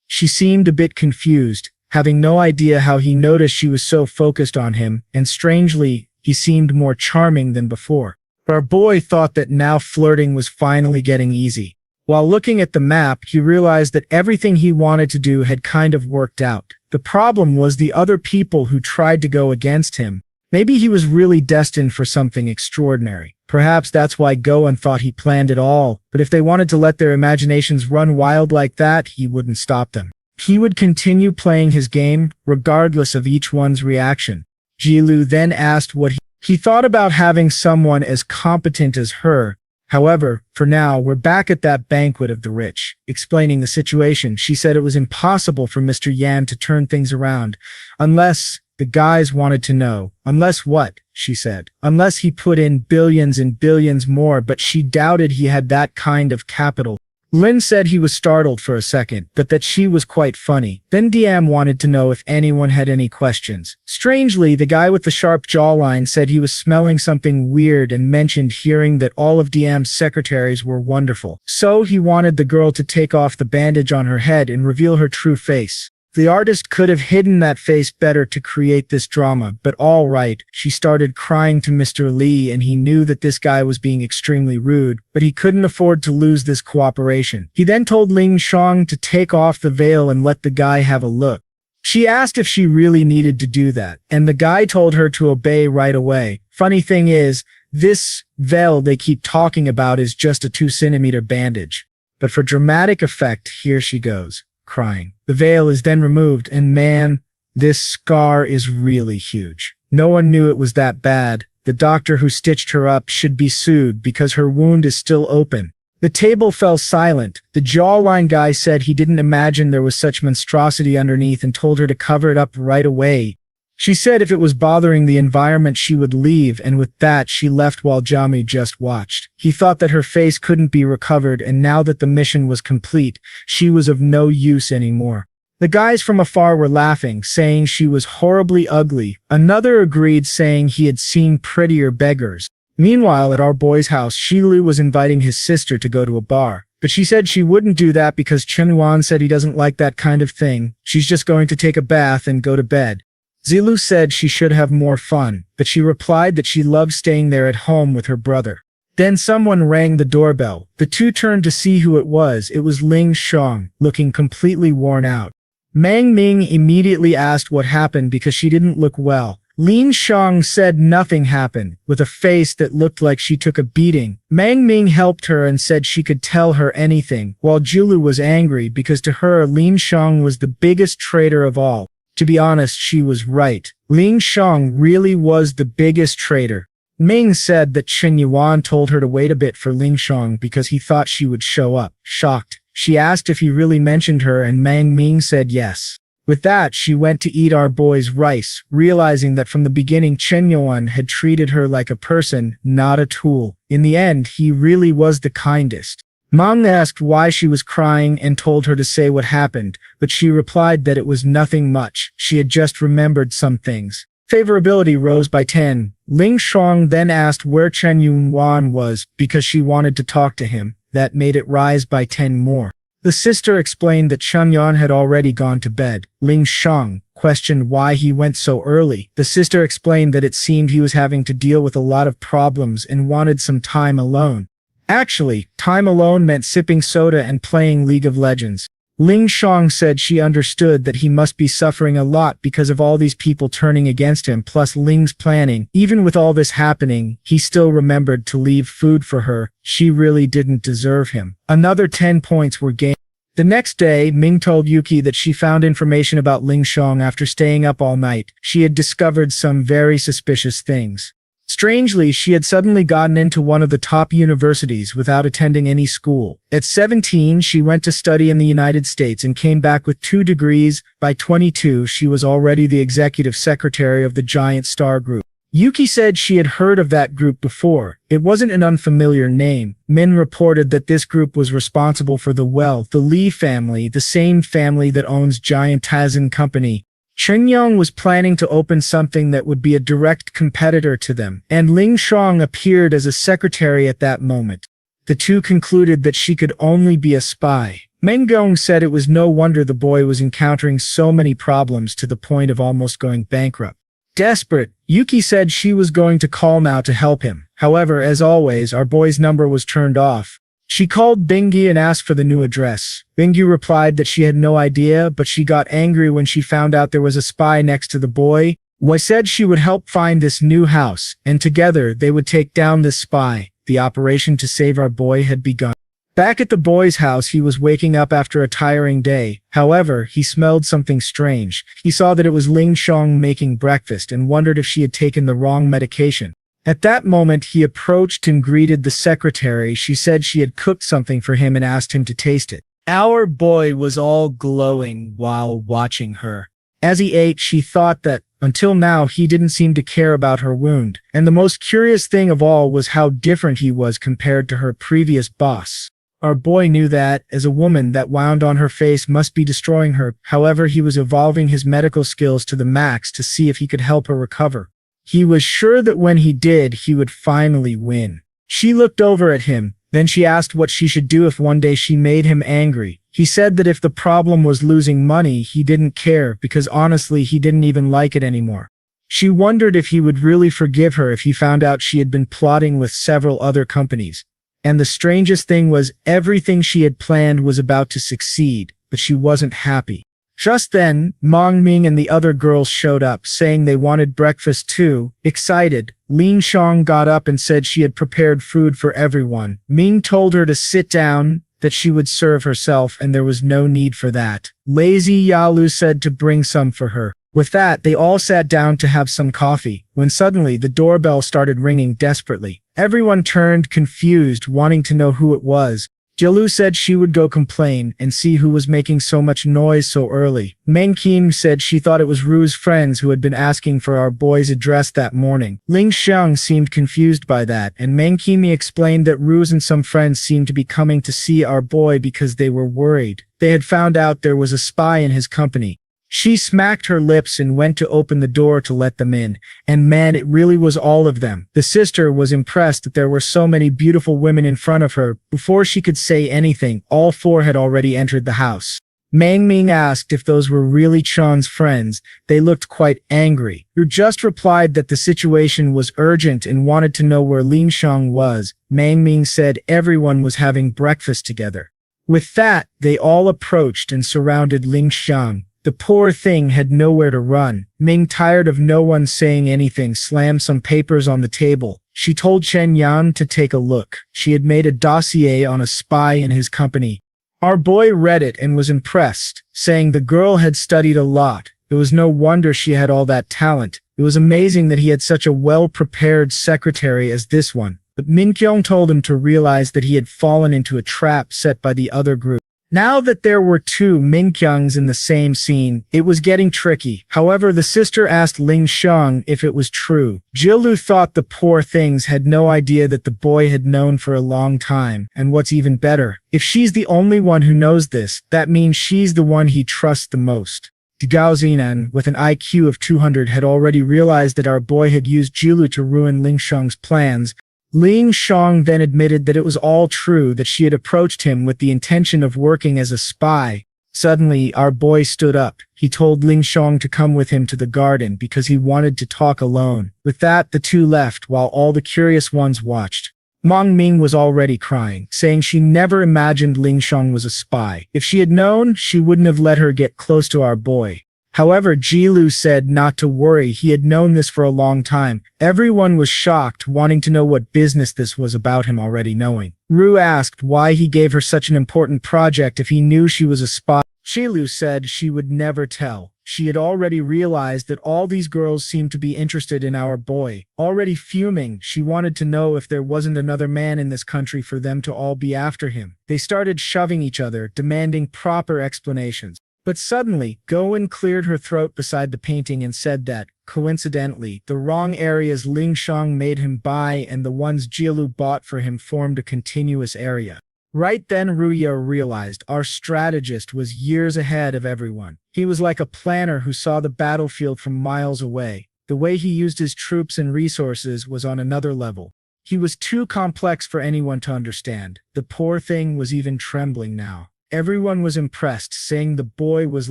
She seemed a bit confused, having no idea how he noticed she was so focused on him, and strangely, he seemed more charming than before. Our boy thought that now flirting was finally getting easy. While looking at the map, he realized that everything he wanted to do had kind of worked out. The problem was the other people who tried to go against him. Maybe he was really destined for something extraordinary. Perhaps that's why Goen thought he planned it all, but if they wanted to let their imaginations run wild like that, he wouldn't stop them. He would continue playing his game, regardless of each one's reaction. Jilu then asked what he thought about having someone as competent as her. However, for now, we're back at that banquet of the rich. Explaining the situation, she said it was impossible for Mr. Yan to turn things around, unless the guys wanted to know. Unless what? She said. Unless he put in billions and billions more, but she doubted he had that kind of capital. Lin said he was startled for a second, but that she was quite funny. Then DM wanted to know if anyone had any questions. Strangely, the guy with the sharp jawline said he was smelling something weird and mentioned hearing that all of DM's secretaries were wonderful. So he wanted the girl to take off the bandage on her head and reveal her true face. The artist could have hidden that face better to create this drama, but all right, she started crying to Mr. Lee, and he knew that this guy was being extremely rude, but he couldn't afford to lose this cooperation. He then told Ling Shong to take off the veil and let the guy have a look. She asked if she really needed to do that, and the guy told her to obey right away. Funny thing is, this veil they keep talking about is just a 2-centimeter bandage. But for dramatic effect, here she goes, crying. The veil is then removed, and man, this scar is really huge. No one knew it was that bad. The doctor who stitched her up should be sued because her wound is still open. The table fell silent. The jawline guy said he didn't imagine there was such monstrosity underneath and told her to cover it up right away. She said if it was bothering the environment she would leave, and with that she left while Jami just watched. He thought that her face couldn't be recovered, and now that the mission was complete, she was of no use anymore. The guys from afar were laughing, saying she was horribly ugly. Another agreed, saying he had seen prettier beggars. Meanwhile, at our boy's house, Shilu was inviting his sister to go to a bar. But she said she wouldn't do that because Chen Yuan said he doesn't like that kind of thing. She's just going to take a bath and go to bed. Zilu said she should have more fun, but she replied that she loved staying there at home with her brother. Then someone rang the doorbell. The two turned to see who it was. It was Ling Shong, looking completely worn out. Mang Ming immediately asked what happened because she didn't look well. Ling Shong said nothing happened, with a face that looked like she took a beating. Mang Ming helped her and said she could tell her anything, while Julu was angry because to her Ling Shong was the biggest traitor of all. To be honest, she was right. Ling Shong really was the biggest traitor. Ming said that Chen Yuan told her to wait a bit for Ling Shong because he thought she would show up. Shocked, she asked if he really mentioned her, and Mang Ming said yes. With that, she went to eat our boy's rice, realizing that from the beginning Chen Yuan had treated her like a person, not a tool. In the end, he really was the kindest. Mom asked why she was crying and told her to say what happened, but she replied that it was nothing much. She had just remembered some things. Favorability rose by 10. Ling Shong then asked where Chen Yuan was because she wanted to talk to him. That made it rise by 10 more. The sister explained that Chen Yuan had already gone to bed. Lin Shutong questioned why he went so early. The sister explained that it seemed he was having to deal with a lot of problems and wanted some time alone. Actually, time alone meant sipping soda and playing League of Legends. Lin Shutong said she understood that he must be suffering a lot because of all these people turning against him plus Ling's planning. Even with all this happening, he still remembered to leave food for her. She really didn't deserve him. Another 10 points were gained. The next day, Ming told Yuki that she found information about Lin Shutong after staying up all night. She had discovered some very suspicious things. Strangely, she had suddenly gotten into one of the top universities without attending any school. At 17, she went to study in the United States and came back with 2 degrees. By 22, she was already the executive secretary of the Giant Star Group. Yuki said she had heard of that group before. It wasn't an unfamiliar name. Min reported that this group was responsible for the Li family, the same family that owns Giant Tazin Company. Chen Yuan was planning to open something that would be a direct competitor to them, and Lin Shutong appeared as a secretary at that moment. The two concluded that she could only be a spy. Meng Gong said it was no wonder the boy was encountering so many problems to the point of almost going bankrupt. Desperate, Yuki said she was going to call now to help him. However, as always, our boy's number was turned off. She called Bingyi and asked for the new address. Bingyi replied that she had no idea, but she got angry when she found out there was a spy next to the boy. Wei said she would help find this new house, and together they would take down this spy. The operation to save our boy had begun. Back at the boy's house, he was waking up after a tiring day. However, he smelled something strange. He saw that it was Lin Shutong making breakfast and wondered if she had taken the wrong medication. At that moment, he approached and greeted the secretary. She said she had cooked something for him and asked him to taste it. Our boy was all glowing while watching her. As he ate, she thought that, until now, he didn't seem to care about her wound. And the most curious thing of all was how different he was compared to her previous boss. Our boy knew that, as a woman, that wound on her face must be destroying her. However, he was evolving his medical skills to the max to see if he could help her recover. He was sure that when he did, he would finally win. She looked over at him. Then she asked what she should do if one day she made him angry. He said that if the problem was losing money, he didn't care because honestly, he didn't even like it anymore. She wondered if he would really forgive her if he found out she had been plotting with several other companies. And the strangest thing was everything she had planned was about to succeed, but she wasn't happy. Just then, Mong Ming and the other girls showed up, saying they wanted breakfast too. Excited, Lin Shutong got up and said she had prepared food for everyone. Ming told her to sit down, that she would serve herself, and there was no need for that. Lazy Yalu said to bring some for her. With that, they all sat down to have some coffee, when suddenly the doorbell started ringing desperately. Everyone turned confused, wanting to know who it was. Jilu said she would go complain and see who was making so much noise so early. Meng Qin said she thought it was Ru's friends who had been asking for our boy's address that morning. Ling Sheng seemed confused by that, and Meng Qin explained that Ru's and some friends seemed to be coming to see our boy because they were worried. They had found out there was a spy in his company. She smacked her lips and went to open the door to let them in, and man, it really was all of them. The sister was impressed that there were so many beautiful women in front of her. Before she could say anything, all 4 had already entered the house. Mang Ming asked if those were really Chan's friends. They looked quite angry. Ru just replied that the situation was urgent and wanted to know where Lin Sheng was. Mang Ming said everyone was having breakfast together. With that, they all approached and surrounded Lin Sheng. The poor thing had nowhere to run. Ming, tired of no one saying anything, slammed some papers on the table. She told Chen Yuan to take a look. She had made a dossier on a spy in his company. Our boy read it and was impressed, saying the girl had studied a lot. It was no wonder she had all that talent. It was amazing that he had such a well-prepared secretary as this one. But Min Kyung told him to realize that he had fallen into a trap set by the other group. Now that there were 2 Minkyungs in the same scene, it was getting tricky. However, the sister asked Lin Sheng if it was true. Jilu thought the poor things had no idea that the boy had known for a long time. And what's even better, if she's the only one who knows this, that means she's the one he trusts the most. Gao Zinan, with an IQ of 200, had already realized that our boy had used Jilu to ruin Lin Sheng's plans. Ling Shang then admitted that it was all true, that she had approached him with the intention of working as a spy. Suddenly, our boy stood up. He told Ling Shang to come with him to the garden because he wanted to talk alone. With that, the two left while all the curious ones watched. Meng Ming was already crying, saying she never imagined Ling Shang was a spy. If she had known, she wouldn't have let her get close to our boy. However, Jilu said not to worry, he had known this for a long time. Everyone was shocked, wanting to know what business this was about him already knowing. Ru asked why he gave her such an important project if he knew she was a spy. Jilu said she would never tell. She had already realized that all these girls seemed to be interested in our boy. Already fuming, she wanted to know if there wasn't another man in this country for them to all be after him. They started shoving each other, demanding proper explanations. But suddenly, Goen cleared her throat beside the painting and said that, coincidentally, the wrong areas Ling Shang made him buy and the ones Jilu bought for him formed a continuous area. Right then Ruya realized our strategist was years ahead of everyone. He was like a planner who saw the battlefield from miles away. The way he used his troops and resources was on another level. He was too complex for anyone to understand. The poor thing was even trembling now. Everyone was impressed, saying the boy was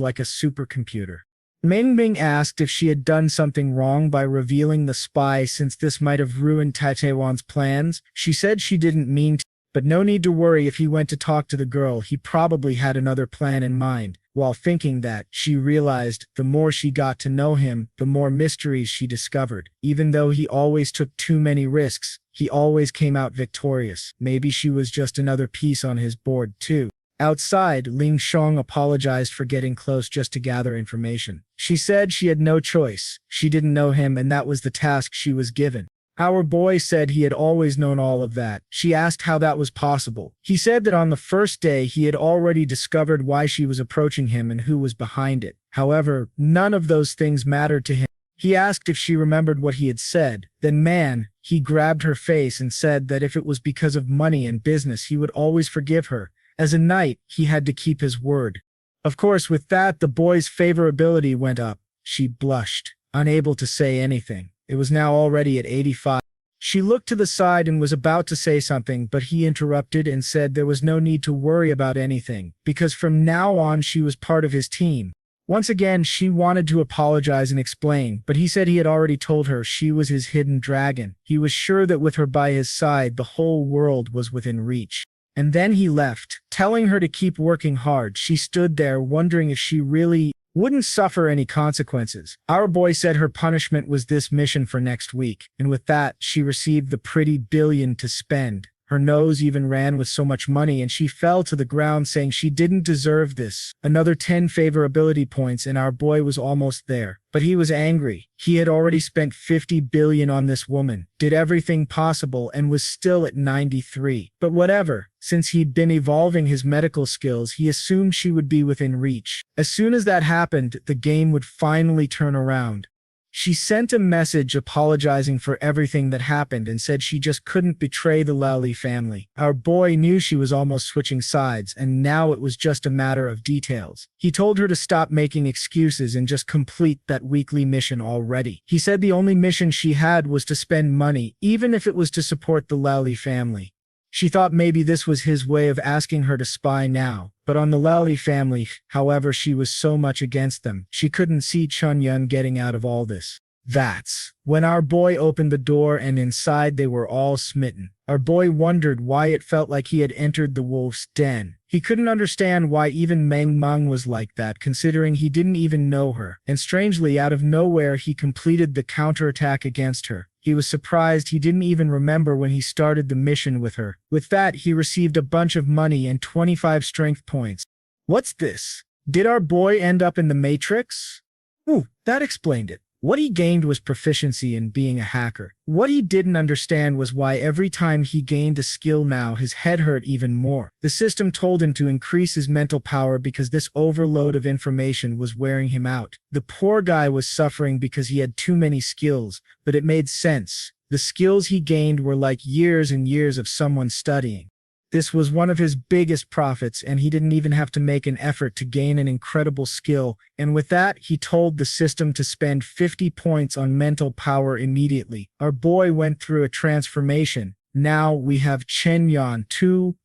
like a supercomputer. Meng Ming asked if she had done something wrong by revealing the spy, since this might have ruined Taiteiwan's plans. She said she didn't mean to, but no need to worry, if he went to talk to the girl, he probably had another plan in mind. While thinking that, she realized the more she got to know him, the more mysteries she discovered. Even though he always took too many risks, he always came out victorious. Maybe she was just another piece on his board too. Outside, Ling Shang apologized for getting close just to gather information. She said she had no choice. She didn't know him, and that was the task she was given. Our boy said he had always known all of that. She asked how that was possible. He said that on the first day he had already discovered why she was approaching him and who was behind it. However, none of those things mattered to him. He asked if she remembered what he had said. Then he grabbed her face and said that if it was because of money and business, he would always forgive her. As a knight, he had to keep his word. Of course, with that, the boy's favorability went up. She blushed, unable to say anything. It was now already at 85. She looked to the side and was about to say something, but he interrupted and said there was no need to worry about anything, because from now on she was part of his team. Once again, she wanted to apologize and explain, but he said he had already told her she was his hidden dragon. He was sure that with her by his side, the whole world was within reach. And then he left, telling her to keep working hard. She stood there wondering if she really wouldn't suffer any consequences. Our boy said her punishment was this mission for next week, and with that, she received the pretty billion to spend. Her nose even ran with so much money, and she fell to the ground saying she didn't deserve this. Another 10 favorability points and our boy was almost there. But he was angry. He had already spent 50 billion on this woman, did everything possible, and was still at 93. But whatever, since he'd been evolving his medical skills, he assumed she would be within reach. As soon as that happened, the game would finally turn around. She sent a message apologizing for everything that happened and said she just couldn't betray the Lally family. Our boy knew she was almost switching sides, and now it was just a matter of details. He told her to stop making excuses and just complete that weekly mission already. He said the only mission she had was to spend money, even if it was to support the Lally family. She thought maybe this was his way of asking her to spy now. But on the Lally family, however, she was so much against them, she couldn't see Chen Yuan getting out of all this. That's when our boy opened the door, and inside they were all smitten. Our boy wondered why it felt like he had entered the wolf's den. He couldn't understand why even Meng Meng was like that, considering he didn't even know her. And strangely, out of nowhere, he completed the counterattack against her. He was surprised he didn't even remember when he started the mission with her. With that, he received a bunch of money and 25 strength points. What's this? Did our boy end up in the Matrix? Ooh, that explained it. What he gained was proficiency in being a hacker. What he didn't understand was why every time he gained a skill now, his head hurt even more. The system told him to increase his mental power because this overload of information was wearing him out. The poor guy was suffering because he had too many skills, but it made sense. The skills he gained were like years and years of someone studying. This was one of his biggest profits, and he didn't even have to make an effort to gain an incredible skill. And with that, he told the system to spend 50 points on mental power immediately. Our boy went through a transformation. Now we have Chen Yuan 2.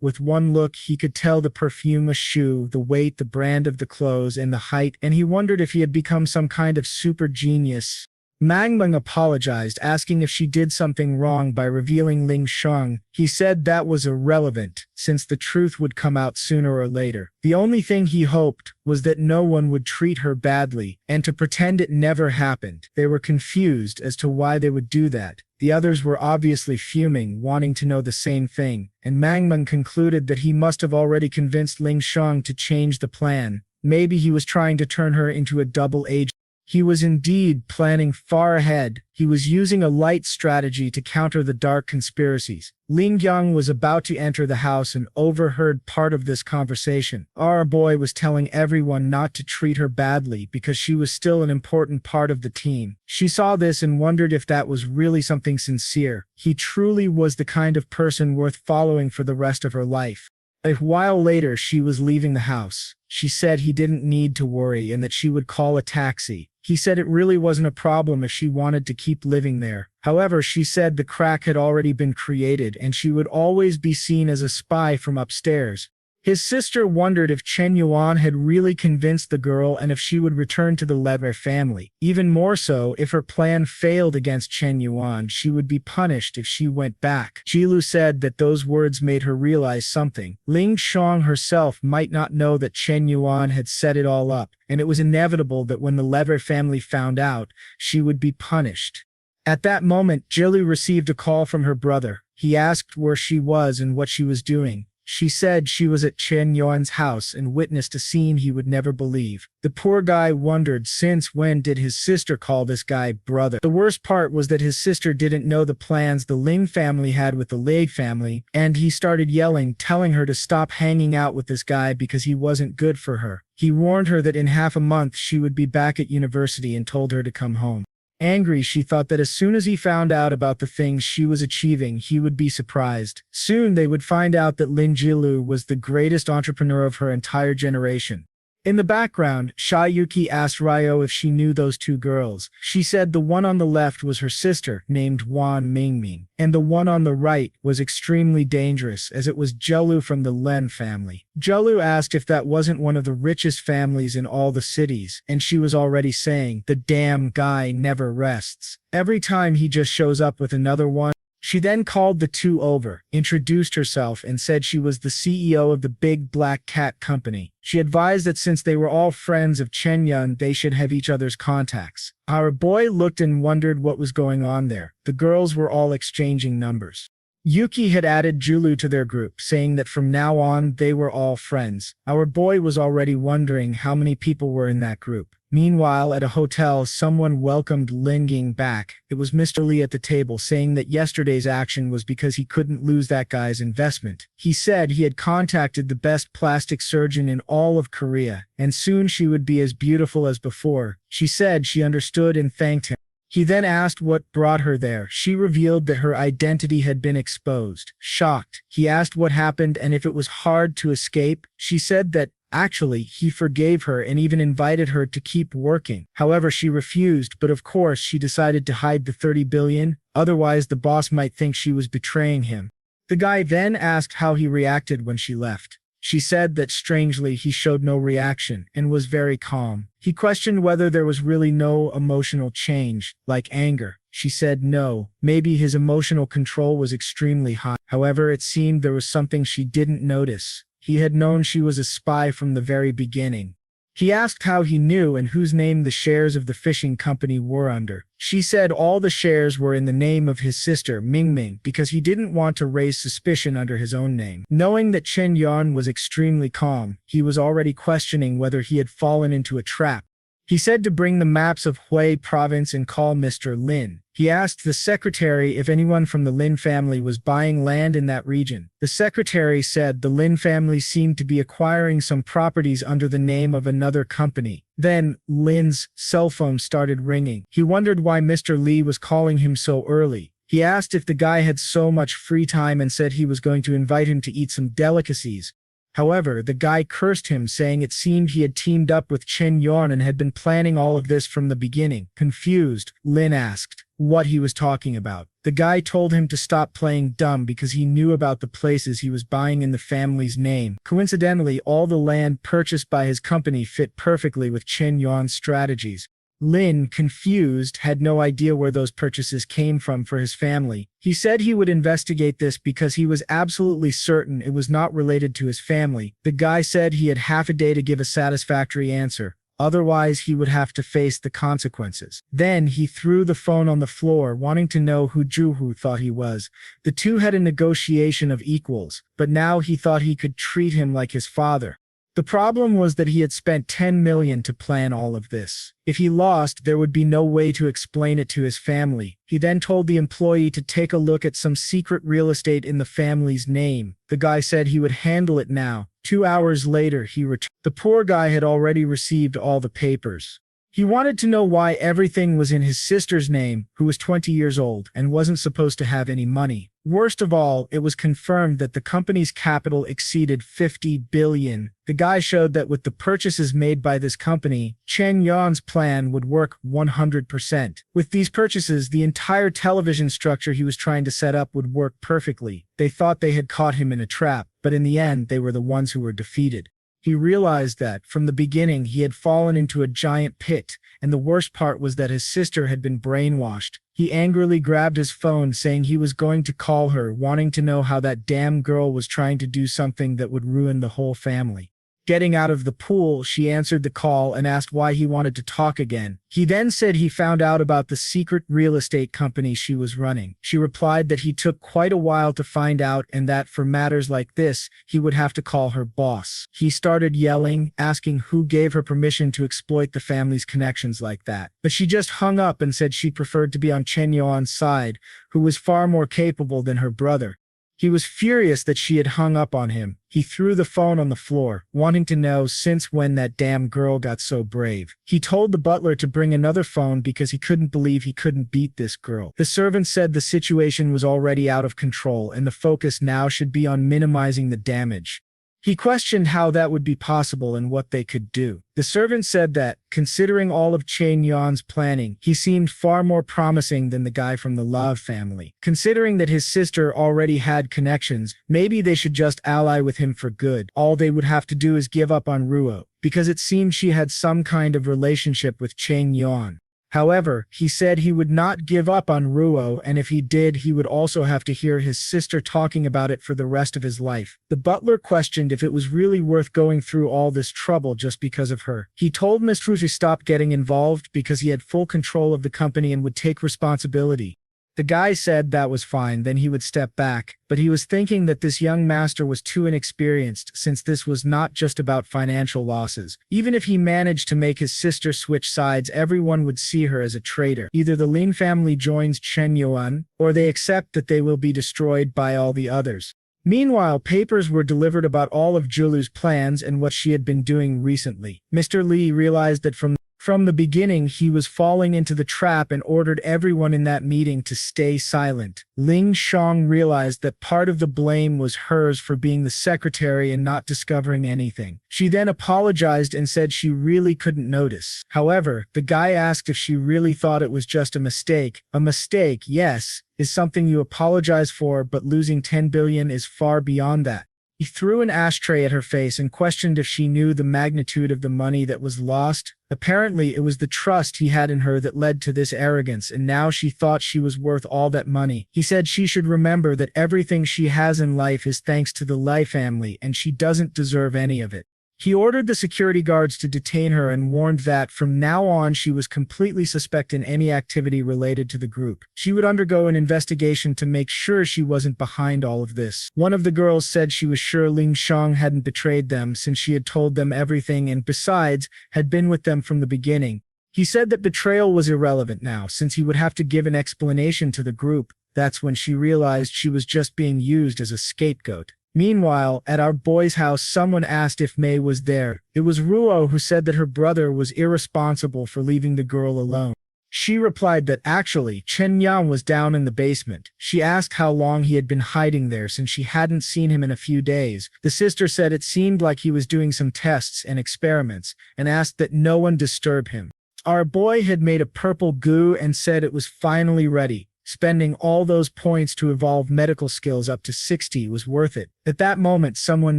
With one look, he could tell the perfume, a shoe, the weight, the brand of the clothes, and the height, and he wondered if he had become some kind of super genius. Manhwa apologized, asking if she did something wrong by revealing Lin Shutong. He said that was irrelevant, since the truth would come out sooner or later. The only thing he hoped was that no one would treat her badly, and to pretend it never happened. They were confused as to why they would do that. The others were obviously fuming, wanting to know the same thing, and Manhwa concluded that he must have already convinced Lin Shutong to change the plan. Maybe he was trying to turn her into a double agent. He was indeed planning far ahead. He was using a light strategy to counter the dark conspiracies. Ling Yang was about to enter the house and overheard part of this conversation. Our boy was telling everyone not to treat her badly because she was still an important part of the team. She saw this and wondered if that was really something sincere. He truly was the kind of person worth following for the rest of her life. A while later, she was leaving the house. She said he didn't need to worry and that she would call a taxi. He said it really wasn't a problem if she wanted to keep living there. However, she said the crack had already been created and she would always be seen as a spy from upstairs. His sister wondered if Chen Yuan had really convinced the girl and if she would return to the Rivalry family. Even more so, if her plan failed against Chen Yuan, she would be punished if she went back. Jilu said that those words made her realize something. Ling Shutong herself might not know that Chen Yuan had set it all up, and it was inevitable that when the Rivalry family found out, she would be punished. At that moment, Jilu received a call from her brother. He asked where she was and what she was doing. She said she was at Chen Yuan's house and witnessed a scene he would never believe. The poor guy wondered since when did his sister call this guy brother. The worst part was that his sister didn't know the plans the Lin family had with the Lei family, and he started yelling, telling her to stop hanging out with this guy because he wasn't good for her. He warned her that in half a month she would be back at university and told her to come home. Angry, she thought that as soon as he found out about the things she was achieving, he would be surprised. Soon they would find out that Lin Jilu was the greatest entrepreneur of her entire generation. In the background, Shayuki asked Ryo if she knew those two girls. She said the one on the left was her sister, named Wan Mingming, and the one on the right was extremely dangerous, as it was Jilu from the Lin family. Jilu asked if that wasn't one of the richest families in all the cities, and she was already saying, the damn guy never rests. Every time he just shows up with another one. She then called the two over, introduced herself, and said she was the CEO of the Big Black Cat Company. She advised that since they were all friends of Chen Yuan, they should have each other's contacts. Our boy looked and wondered what was going on there. The girls were all exchanging numbers. Yuki had added Jilu to their group, saying that from now on they were all friends. Our boy was already wondering how many people were in that group. Meanwhile, at a hotel, someone welcomed Lin Ging back. It was Mr. Lee at the table, saying that yesterday's action was because he couldn't lose that guy's investment. He said he had contacted the best plastic surgeon in all of Korea, and soon she would be as beautiful as before. She said she understood and thanked him. He then asked what brought her there. She revealed that her identity had been exposed. Shocked, he asked what happened and if it was hard to escape. She said that, actually, he forgave her and even invited her to keep working. However, she refused, but of course she decided to hide the 30 billion, otherwise the boss might think she was betraying him. The guy then asked how he reacted when she left. She said that strangely he showed no reaction and was very calm. He questioned whether there was really no emotional change, like anger. She said no, maybe his emotional control was extremely high. However, it seemed there was something she didn't notice. He had known she was a spy from the very beginning. He asked how he knew and whose name the shares of the fishing company were under. She said all the shares were in the name of his sister, Mingming, because he didn't want to raise suspicion under his own name. Knowing that Chen Yuan was extremely calm, he was already questioning whether he had fallen into a trap. He said to bring the maps of Hui province and call Mr. Lin. He asked the secretary if anyone from the Lin family was buying land in that region. The secretary said the Lin family seemed to be acquiring some properties under the name of another company. Then, Lin's cell phone started ringing. He wondered why Mr. Lee was calling him so early. He asked if the guy had so much free time and said he was going to invite him to eat some delicacies. However, the guy cursed him, saying it seemed he had teamed up with Chen Yuan and had been planning all of this from the beginning. Confused, Lin asked, what he was talking about. The guy told him to stop playing dumb because he knew about the places he was buying in the family's name. Coincidentally, all the land purchased by his company fit perfectly with Chen Yuan's strategies. Lin, confused, had no idea where those purchases came from for his family. He said he would investigate this because he was absolutely certain it was not related to his family. The guy said he had half a day to give a satisfactory answer. Otherwise, he would have to face the consequences. Then he threw the phone on the floor, wanting to know who Juhu thought he was. The two had a negotiation of equals, but now he thought he could treat him like his father. The problem was that he had spent 10 million to plan all of this. If he lost, there would be no way to explain it to his family. He then told the employee to take a look at some secret real estate in the family's name. The guy said he would handle it now. 2 hours later, he returned. The poor guy had already received all the papers. He wanted to know why everything was in his sister's name, who was 20 years old and wasn't supposed to have any money. Worst of all, it was confirmed that the company's capital exceeded 50 billion. The guy showed that with the purchases made by this company, Chen Yuan's plan would work 100%. With these purchases, the entire television structure he was trying to set up would work perfectly. They thought they had caught him in a trap, but in the end, they were the ones who were defeated. He realized that, from the beginning, he had fallen into a giant pit, and the worst part was that his sister had been brainwashed. He angrily grabbed his phone, saying he was going to call her, wanting to know how that damn girl was trying to do something that would ruin the whole family. Getting out of the pool, she answered the call and asked why he wanted to talk again. He then said he found out about the secret real estate company she was running. She replied that he took quite a while to find out and that for matters like this, he would have to call her boss. He started yelling, asking who gave her permission to exploit the family's connections like that. But she just hung up and said she preferred to be on Chen Yuan's side, who was far more capable than her brother. He was furious that she had hung up on him. He threw the phone on the floor, wanting to know since when that damn girl got so brave. He told the butler to bring another phone because he couldn't believe he couldn't beat this girl. The servant said the situation was already out of control and the focus now should be on minimizing the damage. He questioned how that would be possible and what they could do. The servant said that, considering all of Chen Yuan's planning, he seemed far more promising than the guy from the Love family. Considering that his sister already had connections, maybe they should just ally with him for good. All they would have to do is give up on Ruo, because it seemed she had some kind of relationship with Chen Yuan. However, he said he would not give up on Ruo, and if he did, he would also have to hear his sister talking about it for the rest of his life. The butler questioned if it was really worth going through all this trouble just because of her. He told Mr. to stop getting involved because he had full control of the company and would take responsibility. The guy said that was fine, then he would step back, but he was thinking that this young master was too inexperienced since this was not just about financial losses. Even if he managed to make his sister switch sides, everyone would see her as a traitor. Either the Lin family joins Chen Yuan, or they accept that they will be destroyed by all the others. Meanwhile, papers were delivered about all of Julu's plans and what she had been doing recently. Mr. Li realized that from the beginning, he was falling into the trap and ordered everyone in that meeting to stay silent. Ling Shang realized that part of the blame was hers for being the secretary and not discovering anything. She then apologized and said she really couldn't notice. However, the guy asked if she really thought it was just a mistake. A mistake, yes, is something you apologize for, but losing 10 billion is far beyond that. He threw an ashtray at her face and questioned if she knew the magnitude of the money that was lost. Apparently, it was the trust he had in her that led to this arrogance, and now she thought she was worth all that money. He said she should remember that everything she has in life is thanks to the Lai family, and she doesn't deserve any of it. He ordered the security guards to detain her and warned that from now on she was completely suspect in any activity related to the group. She would undergo an investigation to make sure she wasn't behind all of this. One of the girls said she was sure Ling Shang hadn't betrayed them since she had told them everything and besides, had been with them from the beginning. He said that betrayal was irrelevant now since he would have to give an explanation to the group. That's when she realized she was just being used as a scapegoat. Meanwhile, at our boy's house, someone asked if Mei was there. It was Ruo who said that her brother was irresponsible for leaving the girl alone. She replied that actually, Chen Yuan was down in the basement. She asked how long he had been hiding there since she hadn't seen him in a few days. The sister said it seemed like he was doing some tests and experiments, and asked that no one disturb him. Our boy had made a purple goo and said it was finally ready. Spending all those points to evolve medical skills up to 60 was worth it. At that moment, someone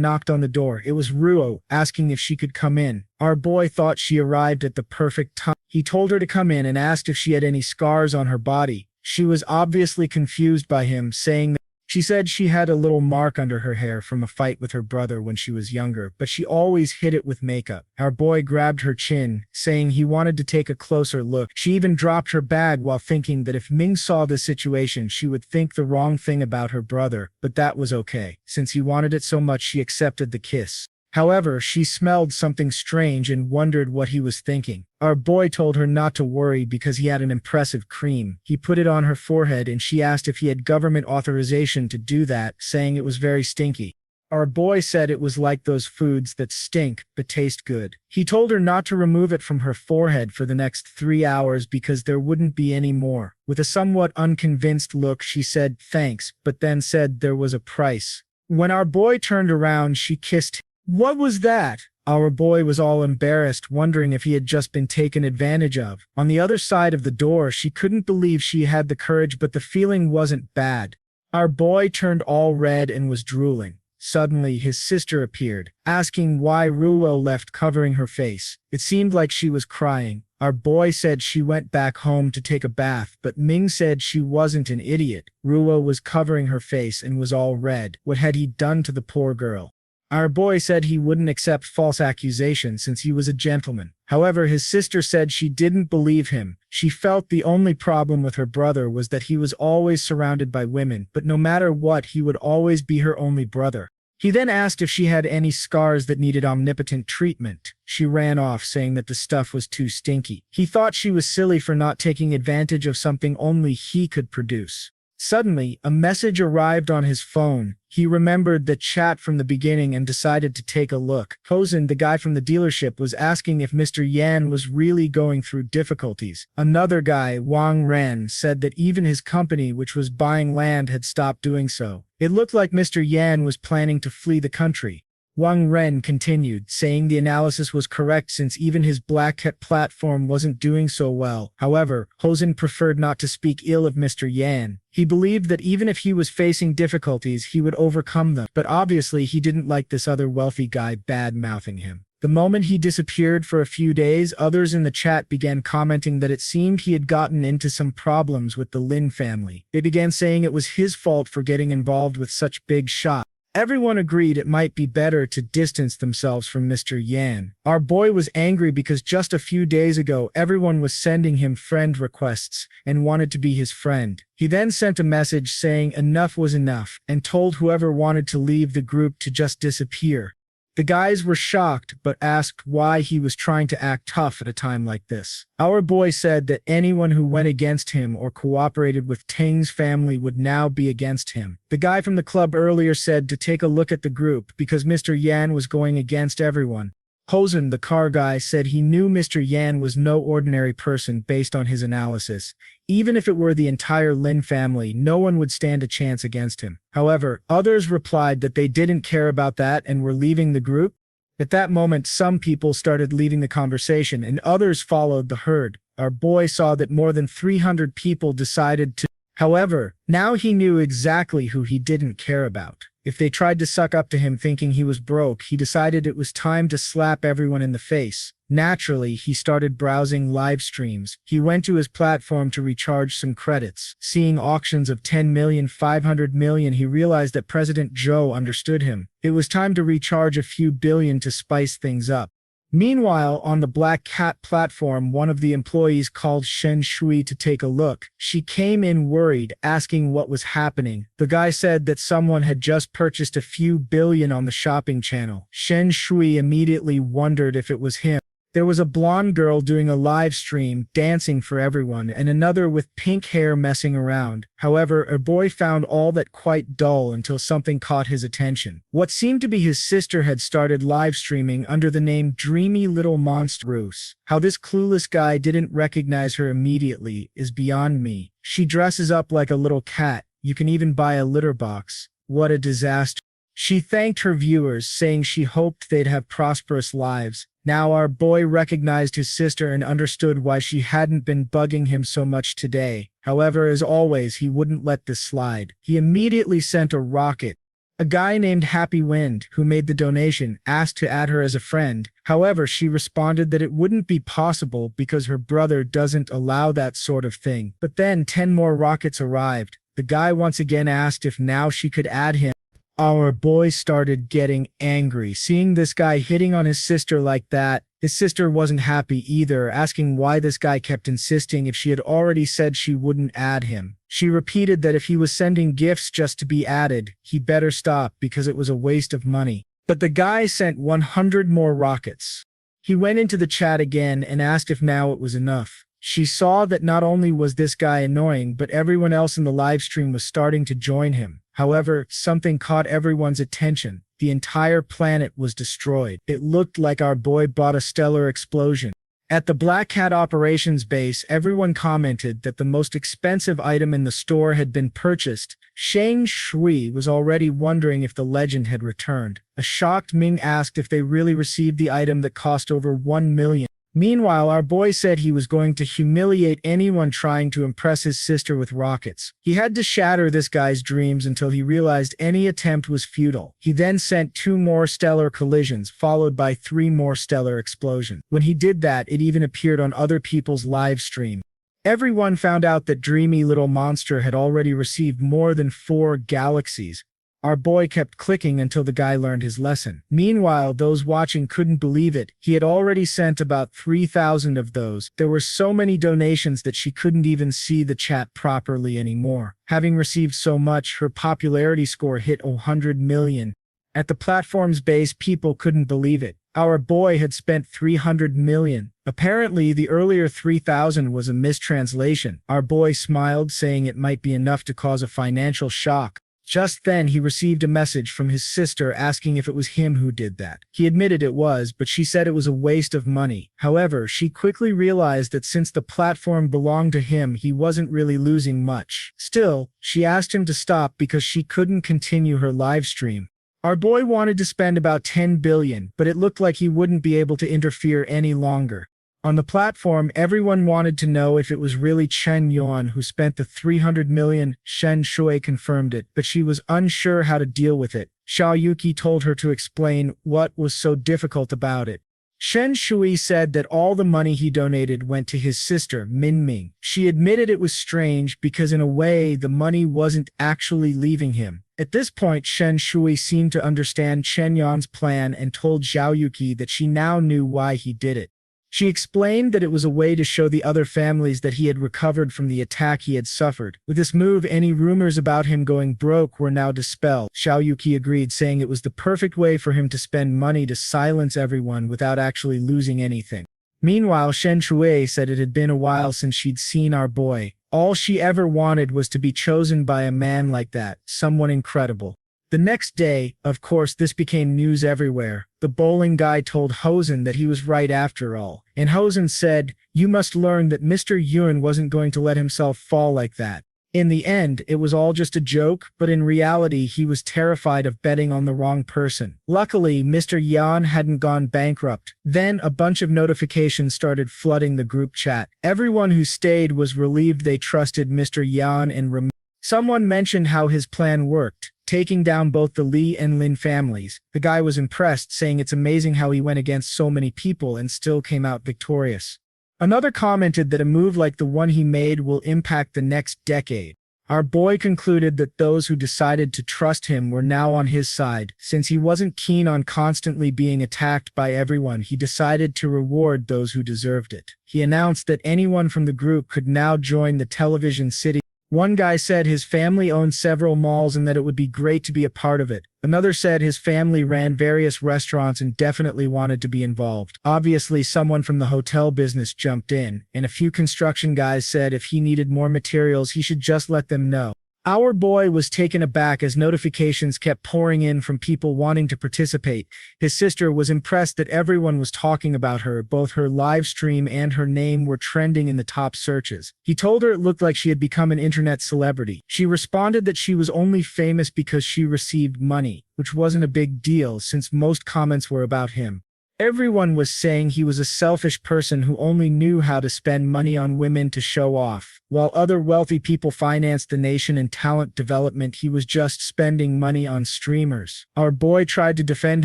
knocked on the door. It was Ruo, asking if she could come in. Our boy thought she arrived at the perfect time. He told her to come in and asked if she had any scars on her body. She was obviously confused by him, saying that she said she had a little mark under her hair from a fight with her brother when she was younger, but she always hid it with makeup. Our boy grabbed her chin, saying he wanted to take a closer look. She even dropped her bag while thinking that if Ming saw the situation, she would think the wrong thing about her brother, but that was okay. Since he wanted it so much, she accepted the kiss. However, she smelled something strange and wondered what he was thinking. Our boy told her not to worry because he had an impressive cream. He put it on her forehead and she asked if he had government authorization to do that, saying it was very stinky. Our boy said it was like those foods that stink but taste good. He told her not to remove it from her forehead for the next 3 hours because there wouldn't be any more. With a somewhat unconvinced look, she said thanks, but then said there was a price. When our boy turned around, she kissed him. What was that? Our boy was all embarrassed, wondering if he had just been taken advantage of. On the other side of the door, she couldn't believe she had the courage, but the feeling wasn't bad. Our boy turned all red and was drooling. Suddenly, his sister appeared, asking why Ruo left covering her face. It seemed like she was crying. Our boy said she went back home to take a bath, but Ming said she wasn't an idiot. Ruo was covering her face and was all red. What had he done to the poor girl? Our boy said he wouldn't accept false accusations since he was a gentleman. However, his sister said she didn't believe him. She felt the only problem with her brother was that he was always surrounded by women, but no matter what, he would always be her only brother. He then asked if she had any scars that needed omnipotent treatment. She ran off, saying that the stuff was too stinky. He thought she was silly for not taking advantage of something only he could produce. Suddenly, a message arrived on his phone. He remembered the chat from the beginning and decided to take a look. Hosen, the guy from the dealership, was asking if Mr. Yan was really going through difficulties. Another guy, Wang Ren, said that even his company, which was buying land, had stopped doing so. It looked like Mr. Yan was planning to flee the country. Wang Ren continued, saying the analysis was correct since even his Black Cat platform wasn't doing so well. However, Hosen preferred not to speak ill of Mr. Yan. He believed that even if he was facing difficulties, he would overcome them, but obviously he didn't like this other wealthy guy bad-mouthing him. The moment he disappeared for a few days, others in the chat began commenting that it seemed he had gotten into some problems with the Lin family. They began saying it was his fault for getting involved with such big shots. Everyone agreed it might be better to distance themselves from Mr. Yan. Our boy was angry because just a few days ago everyone was sending him friend requests and wanted to be his friend. He then sent a message saying enough was enough and told whoever wanted to leave the group to just disappear. The guys were shocked but asked why he was trying to act tough at a time like this. Our boy said that anyone who went against him or cooperated with Teng's family would now be against him. The guy from the club earlier said to take a look at the group because Mr. Yan was going against everyone. Hosen, the car guy, said he knew Mr. Yan was no ordinary person based on his analysis. Even if it were the entire Lin family, no one would stand a chance against him. However, others replied that they didn't care about that and were leaving the group. At that moment, some people started leaving the conversation and others followed the herd. Our boy saw that more than 300 people decided to. However, now he knew exactly who he didn't care about. If they tried to suck up to him thinking he was broke, he decided it was time to slap everyone in the face. Naturally, he started browsing live streams. He went to his platform to recharge some credits. Seeing auctions of 10 million, 500 million, he realized that President Zhou understood him. It was time to recharge a few billion to spice things up. Meanwhile, on the Black Cat platform, one of the employees called Shen Shui to take a look. She came in worried, asking what was happening. The guy said that someone had just purchased a few billion on the shopping channel. Shen Shui immediately wondered if it was him. There was a blonde girl doing a live stream, dancing for everyone, and another with pink hair messing around. However, our boy found all that quite dull until something caught his attention. What seemed to be his sister had started live streaming under the name Dreamy Little Monstrous. How this clueless guy didn't recognize her immediately is beyond me. She dresses up like a little cat. You can even buy a litter box. What a disaster. She thanked her viewers, saying she hoped they'd have prosperous lives, Now our boy recognized his sister and understood why she hadn't been bugging him so much today. However, as always, he wouldn't let this slide. He immediately sent a rocket. A guy named Happy Wind, who made the donation, asked to add her as a friend. However, she responded that it wouldn't be possible because her brother doesn't allow that sort of thing. But then 10 more rockets arrived. The guy once again asked if now she could add him. Our boy started getting angry, seeing this guy hitting on his sister like that. His sister wasn't happy either, asking why this guy kept insisting if she had already said she wouldn't add him. She repeated that if he was sending gifts just to be added, he better stop because it was a waste of money. But the guy sent 100 more rockets. He went into the chat again and asked if now it was enough. She saw that not only was this guy annoying, but everyone else in the live stream was starting to join him. However, something caught everyone's attention. The entire planet was destroyed. It looked like our boy bought a stellar explosion. At the Black Cat operations base, everyone commented that the most expensive item in the store had been purchased. Shang Shui was already wondering if the legend had returned. A shocked Ming asked if they really received the item that cost over 1 million. Meanwhile, our boy said he was going to humiliate anyone trying to impress his sister with rockets. He had to shatter this guy's dreams until he realized any attempt was futile. He then sent 2 more stellar collisions, followed by 3 more stellar explosions. When he did that, it even appeared on other people's live stream. Everyone found out that dreamy little monster had already received more than 4 galaxies. Our boy kept clicking until the guy learned his lesson. Meanwhile, those watching couldn't believe it. He had already sent about 3,000 of those. There were so many donations that she couldn't even see the chat properly anymore. Having received so much, her popularity score hit 100 million. At the platform's base, people couldn't believe it. Our boy had spent 300 million. Apparently, the earlier 3,000 was a mistranslation. Our boy smiled, saying it might be enough to cause a financial shock. Just then, he received a message from his sister asking if it was him who did that. He admitted it was, but she said it was a waste of money. However, she quickly realized that since the platform belonged to him, he wasn't really losing much. Still, she asked him to stop because she couldn't continue her live stream. Our boy wanted to spend about 10 billion, but it looked like he wouldn't be able to interfere any longer. On the platform, everyone wanted to know if it was really Chen Yuan who spent the 300 million. Shen Shui confirmed it, but she was unsure how to deal with it. Xiao Yuqi told her to explain what was so difficult about it. Shen Shui said that all the money he donated went to his sister, Min Ming. She admitted it was strange because in a way, the money wasn't actually leaving him. At this point, Shen Shui seemed to understand Chen Yuan's plan and told Xiao Yuqi that she now knew why he did it. She explained that it was a way to show the other families that he had recovered from the attack he had suffered. With this move, any rumors about him going broke were now dispelled. Xiao Yuqi agreed, saying it was the perfect way for him to spend money to silence everyone without actually losing anything. Meanwhile, Shen Shui said it had been a while since she'd seen our boy. All she ever wanted was to be chosen by a man like that, someone incredible. The next day, of course, this became news everywhere. The bowling guy told Hosen that he was right after all. And Hosen said, "You must learn that Mr. Yuan wasn't going to let himself fall like that." In the end, it was all just a joke, but in reality, he was terrified of betting on the wrong person. Luckily, Mr. Yan hadn't gone bankrupt. Then a bunch of notifications started flooding the group chat. Everyone who stayed was relieved they trusted Mr. Yan and someone mentioned how his plan worked, taking down both the Li and Lin families. The guy was impressed, saying it's amazing how he went against so many people and still came out victorious. Another commented that a move like the one he made will impact the next decade. Our boy concluded that those who decided to trust him were now on his side. Since he wasn't keen on constantly being attacked by everyone, he decided to reward those who deserved it. He announced that anyone from the group could now join the television city. One guy said his family owned several malls and that it would be great to be a part of it. Another said his family ran various restaurants and definitely wanted to be involved. Obviously, someone from the hotel business jumped in, and a few construction guys said if he needed more materials, he should just let them know. Our boy was taken aback as notifications kept pouring in from people wanting to participate. His sister was impressed that everyone was talking about her. Both her live stream and her name were trending in the top searches. He told her it looked like she had become an internet celebrity. She responded that she was only famous because she received money, which wasn't a big deal since most comments were about him. Everyone was saying he was a selfish person who only knew how to spend money on women to show off. While other wealthy people financed the nation in talent development, he was just spending money on streamers. Our boy tried to defend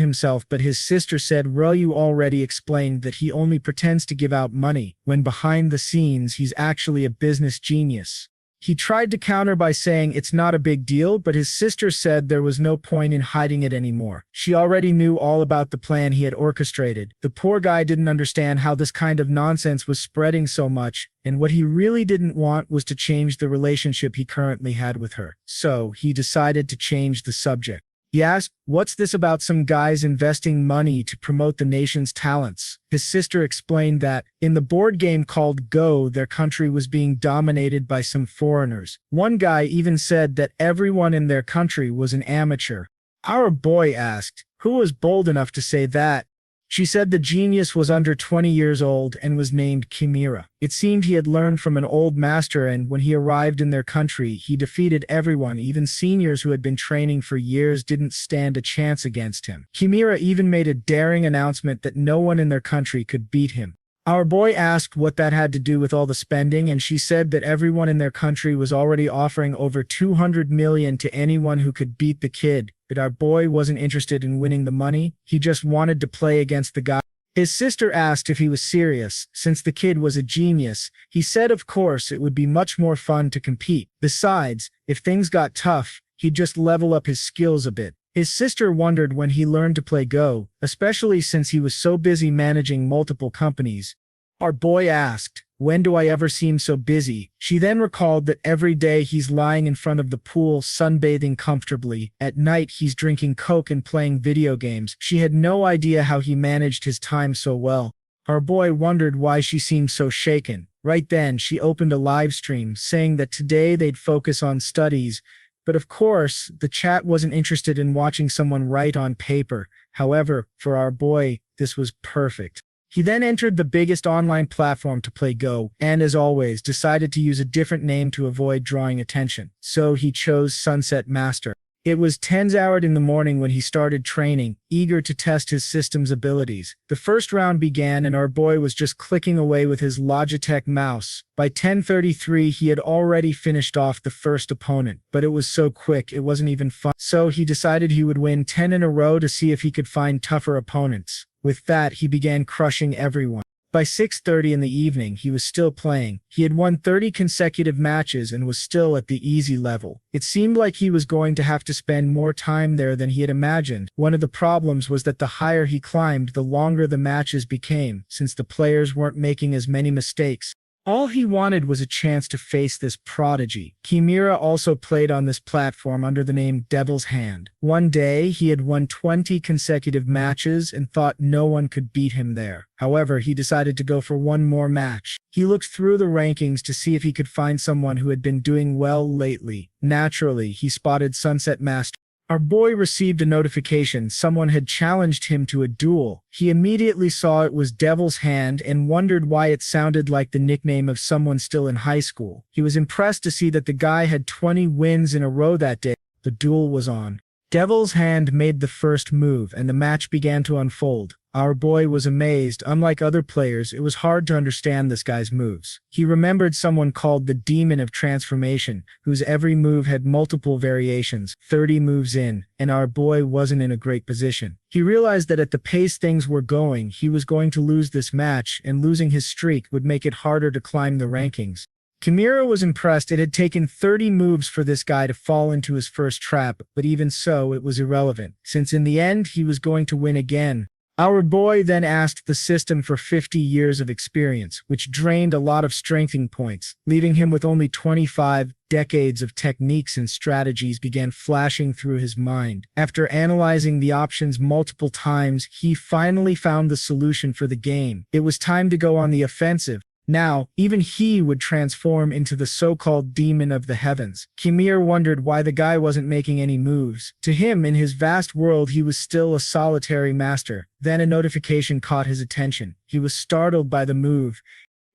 himself, but his sister said, "Well, you already explained that he only pretends to give out money, when behind the scenes he's actually a business genius." He tried to counter by saying it's not a big deal, but his sister said there was no point in hiding it anymore. She already knew all about the plan he had orchestrated. The poor guy didn't understand how this kind of nonsense was spreading so much, and what he really didn't want was to change the relationship he currently had with her. So he decided to change the subject. He asked, "What's this about some guys investing money to promote the nation's talents?" His sister explained that, in the board game called Go, their country was being dominated by some foreigners. One guy even said that everyone in their country was an amateur. Our boy asked, "Who was bold enough to say that?" She said the genius was under 20 years old and was named Kimira. It seemed he had learned from an old master, and when he arrived in their country, he defeated everyone. Even seniors who had been training for years didn't stand a chance against him. Kimira even made a daring announcement that no one in their country could beat him. Our boy asked what that had to do with all the spending, and she said that everyone in their country was already offering over 200 million to anyone who could beat the kid. But our boy wasn't interested in winning the money, he just wanted to play against the guy. His sister asked if he was serious. Since the kid was a genius, he said of course it would be much more fun to compete. Besides, if things got tough, he'd just level up his skills a bit. His sister wondered when he learned to play Go, especially since he was so busy managing multiple companies. Our boy asked, "When do I ever seem so busy?" She then recalled that every day he's lying in front of the pool, sunbathing comfortably. At night, he's drinking Coke and playing video games. She had no idea how he managed his time so well. Our boy wondered why she seemed so shaken. Right then, she opened a live stream, saying that today they'd focus on studies. But of course, the chat wasn't interested in watching someone write on paper. However, for our boy, this was perfect. He then entered the biggest online platform to play Go, and as always, decided to use a different name to avoid drawing attention. So he chose Sunset Master. It was 10 hours in the morning when he started training, eager to test his system's abilities. The first round began, and our boy was just clicking away with his Logitech mouse. By 10:33, he had already finished off the first opponent, but it was so quick it wasn't even fun. So he decided he would win 10 in a row to see if he could find tougher opponents. With that, he began crushing everyone. By 6:30 in the evening, he was still playing. He had won 30 consecutive matches and was still at the easy level. It seemed like he was going to have to spend more time there than he had imagined. One of the problems was that the higher he climbed, the longer the matches became, since the players weren't making as many mistakes. All he wanted was a chance to face this prodigy. Kimira also played on this platform under the name Devil's Hand. One day, he had won 20 consecutive matches and thought no one could beat him there. However, he decided to go for one more match. He looked through the rankings to see if he could find someone who had been doing well lately. Naturally, he spotted Sunset Master. Our boy received a notification someone had challenged him to a duel. He immediately saw it was Devil's Hand and wondered why it sounded like the nickname of someone still in high school. He was impressed to see that the guy had 20 wins in a row that day. The duel was on. Devil's Hand made the first move, and the match began to unfold. Our boy was amazed. Unlike other players, it was hard to understand this guy's moves. He remembered someone called the Demon of Transformation, whose every move had multiple variations, 30 moves in, and our boy wasn't in a great position. He realized that at the pace things were going, he was going to lose this match, and losing his streak would make it harder to climb the rankings. Kimira was impressed. It had taken 30 moves for this guy to fall into his first trap, but even so, it was irrelevant, since in the end, he was going to win again. Our boy then asked the system for 50 years of experience, which drained a lot of strengthening points, leaving him with only 25. Decades of techniques and strategies began flashing through his mind. After analyzing the options multiple times, he finally found the solution for the game. It was time to go on the offensive. Now, even he would transform into the so-called demon of the heavens. Kimir wondered why the guy wasn't making any moves. To him, in his vast world, he was still a solitary master. Then a notification caught his attention. He was startled by the move.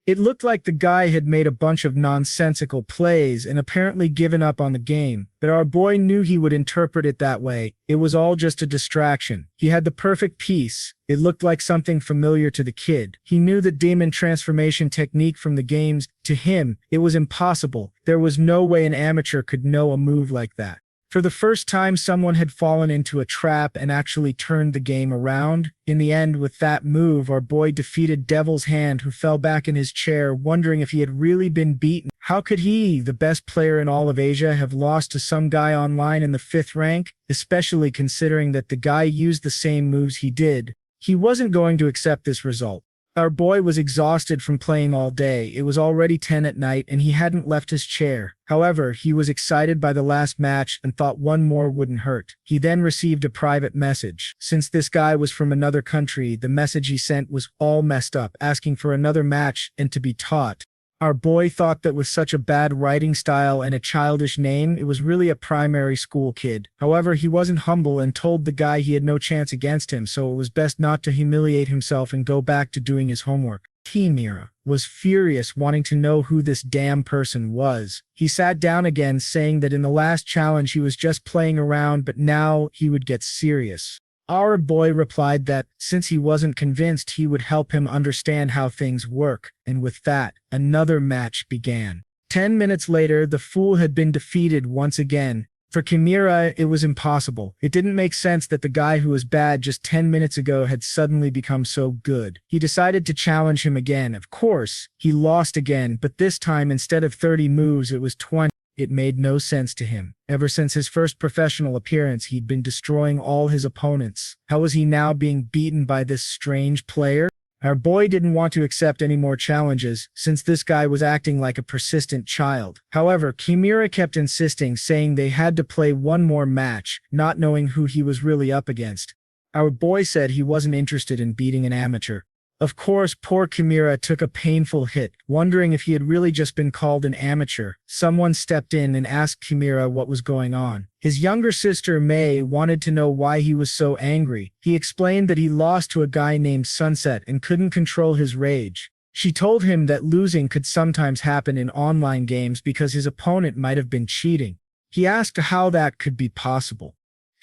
It looked like the guy had made a bunch of nonsensical plays and apparently given up on the game, but our boy knew he would interpret it that way. It was all just a distraction. He had the perfect piece. It looked like something familiar to the kid. He knew the demon transformation technique from the games. To him, it was impossible. There was no way an amateur could know a move like that. For the first time, someone had fallen into a trap and actually turned the game around. In the end, with that move, our boy defeated Devil's Hand, who fell back in his chair, wondering if he had really been beaten. How could he, the best player in all of Asia, have lost to some guy online in the 5th rank, especially considering that the guy used the same moves he did? He wasn't going to accept this result. Our boy was exhausted from playing all day. It was already 10 at night and he hadn't left his chair. However, he was excited by the last match and thought one more wouldn't hurt. He then received a private message. Since this guy was from another country, the message he sent was all messed up, asking for another match and to be taught. Our boy thought that with such a bad writing style and a childish name, it was really a primary school kid. However, he wasn't humble and told the guy he had no chance against him, so it was best not to humiliate himself and go back to doing his homework. Kimura was furious, wanting to know who this damn person was. He sat down again, saying that in the last challenge he was just playing around, but now he would get serious. Our boy replied that, since he wasn't convinced, he would help him understand how things work, and with that, another match began. 10 minutes later, the fool had been defeated once again. For Kimura, it was impossible. It didn't make sense that the guy who was bad just 10 minutes ago had suddenly become so good. He decided to challenge him again. Of course, he lost again, but this time instead of 30 moves, it was 20. It made no sense to him. Ever since his first professional appearance, he'd been destroying all his opponents. How was he now being beaten by this strange player? Our boy didn't want to accept any more challenges, since this guy was acting like a persistent child. However, Kimura kept insisting, saying they had to play one more match, not knowing who he was really up against. Our boy said he wasn't interested in beating an amateur. Of course, poor Kimura took a painful hit, wondering if he had really just been called an amateur. Someone stepped in and asked Kimura what was going on. His younger sister, May, wanted to know why he was so angry. He explained that he lost to a guy named Sunset and couldn't control his rage. She told him that losing could sometimes happen in online games because his opponent might have been cheating. He asked how that could be possible.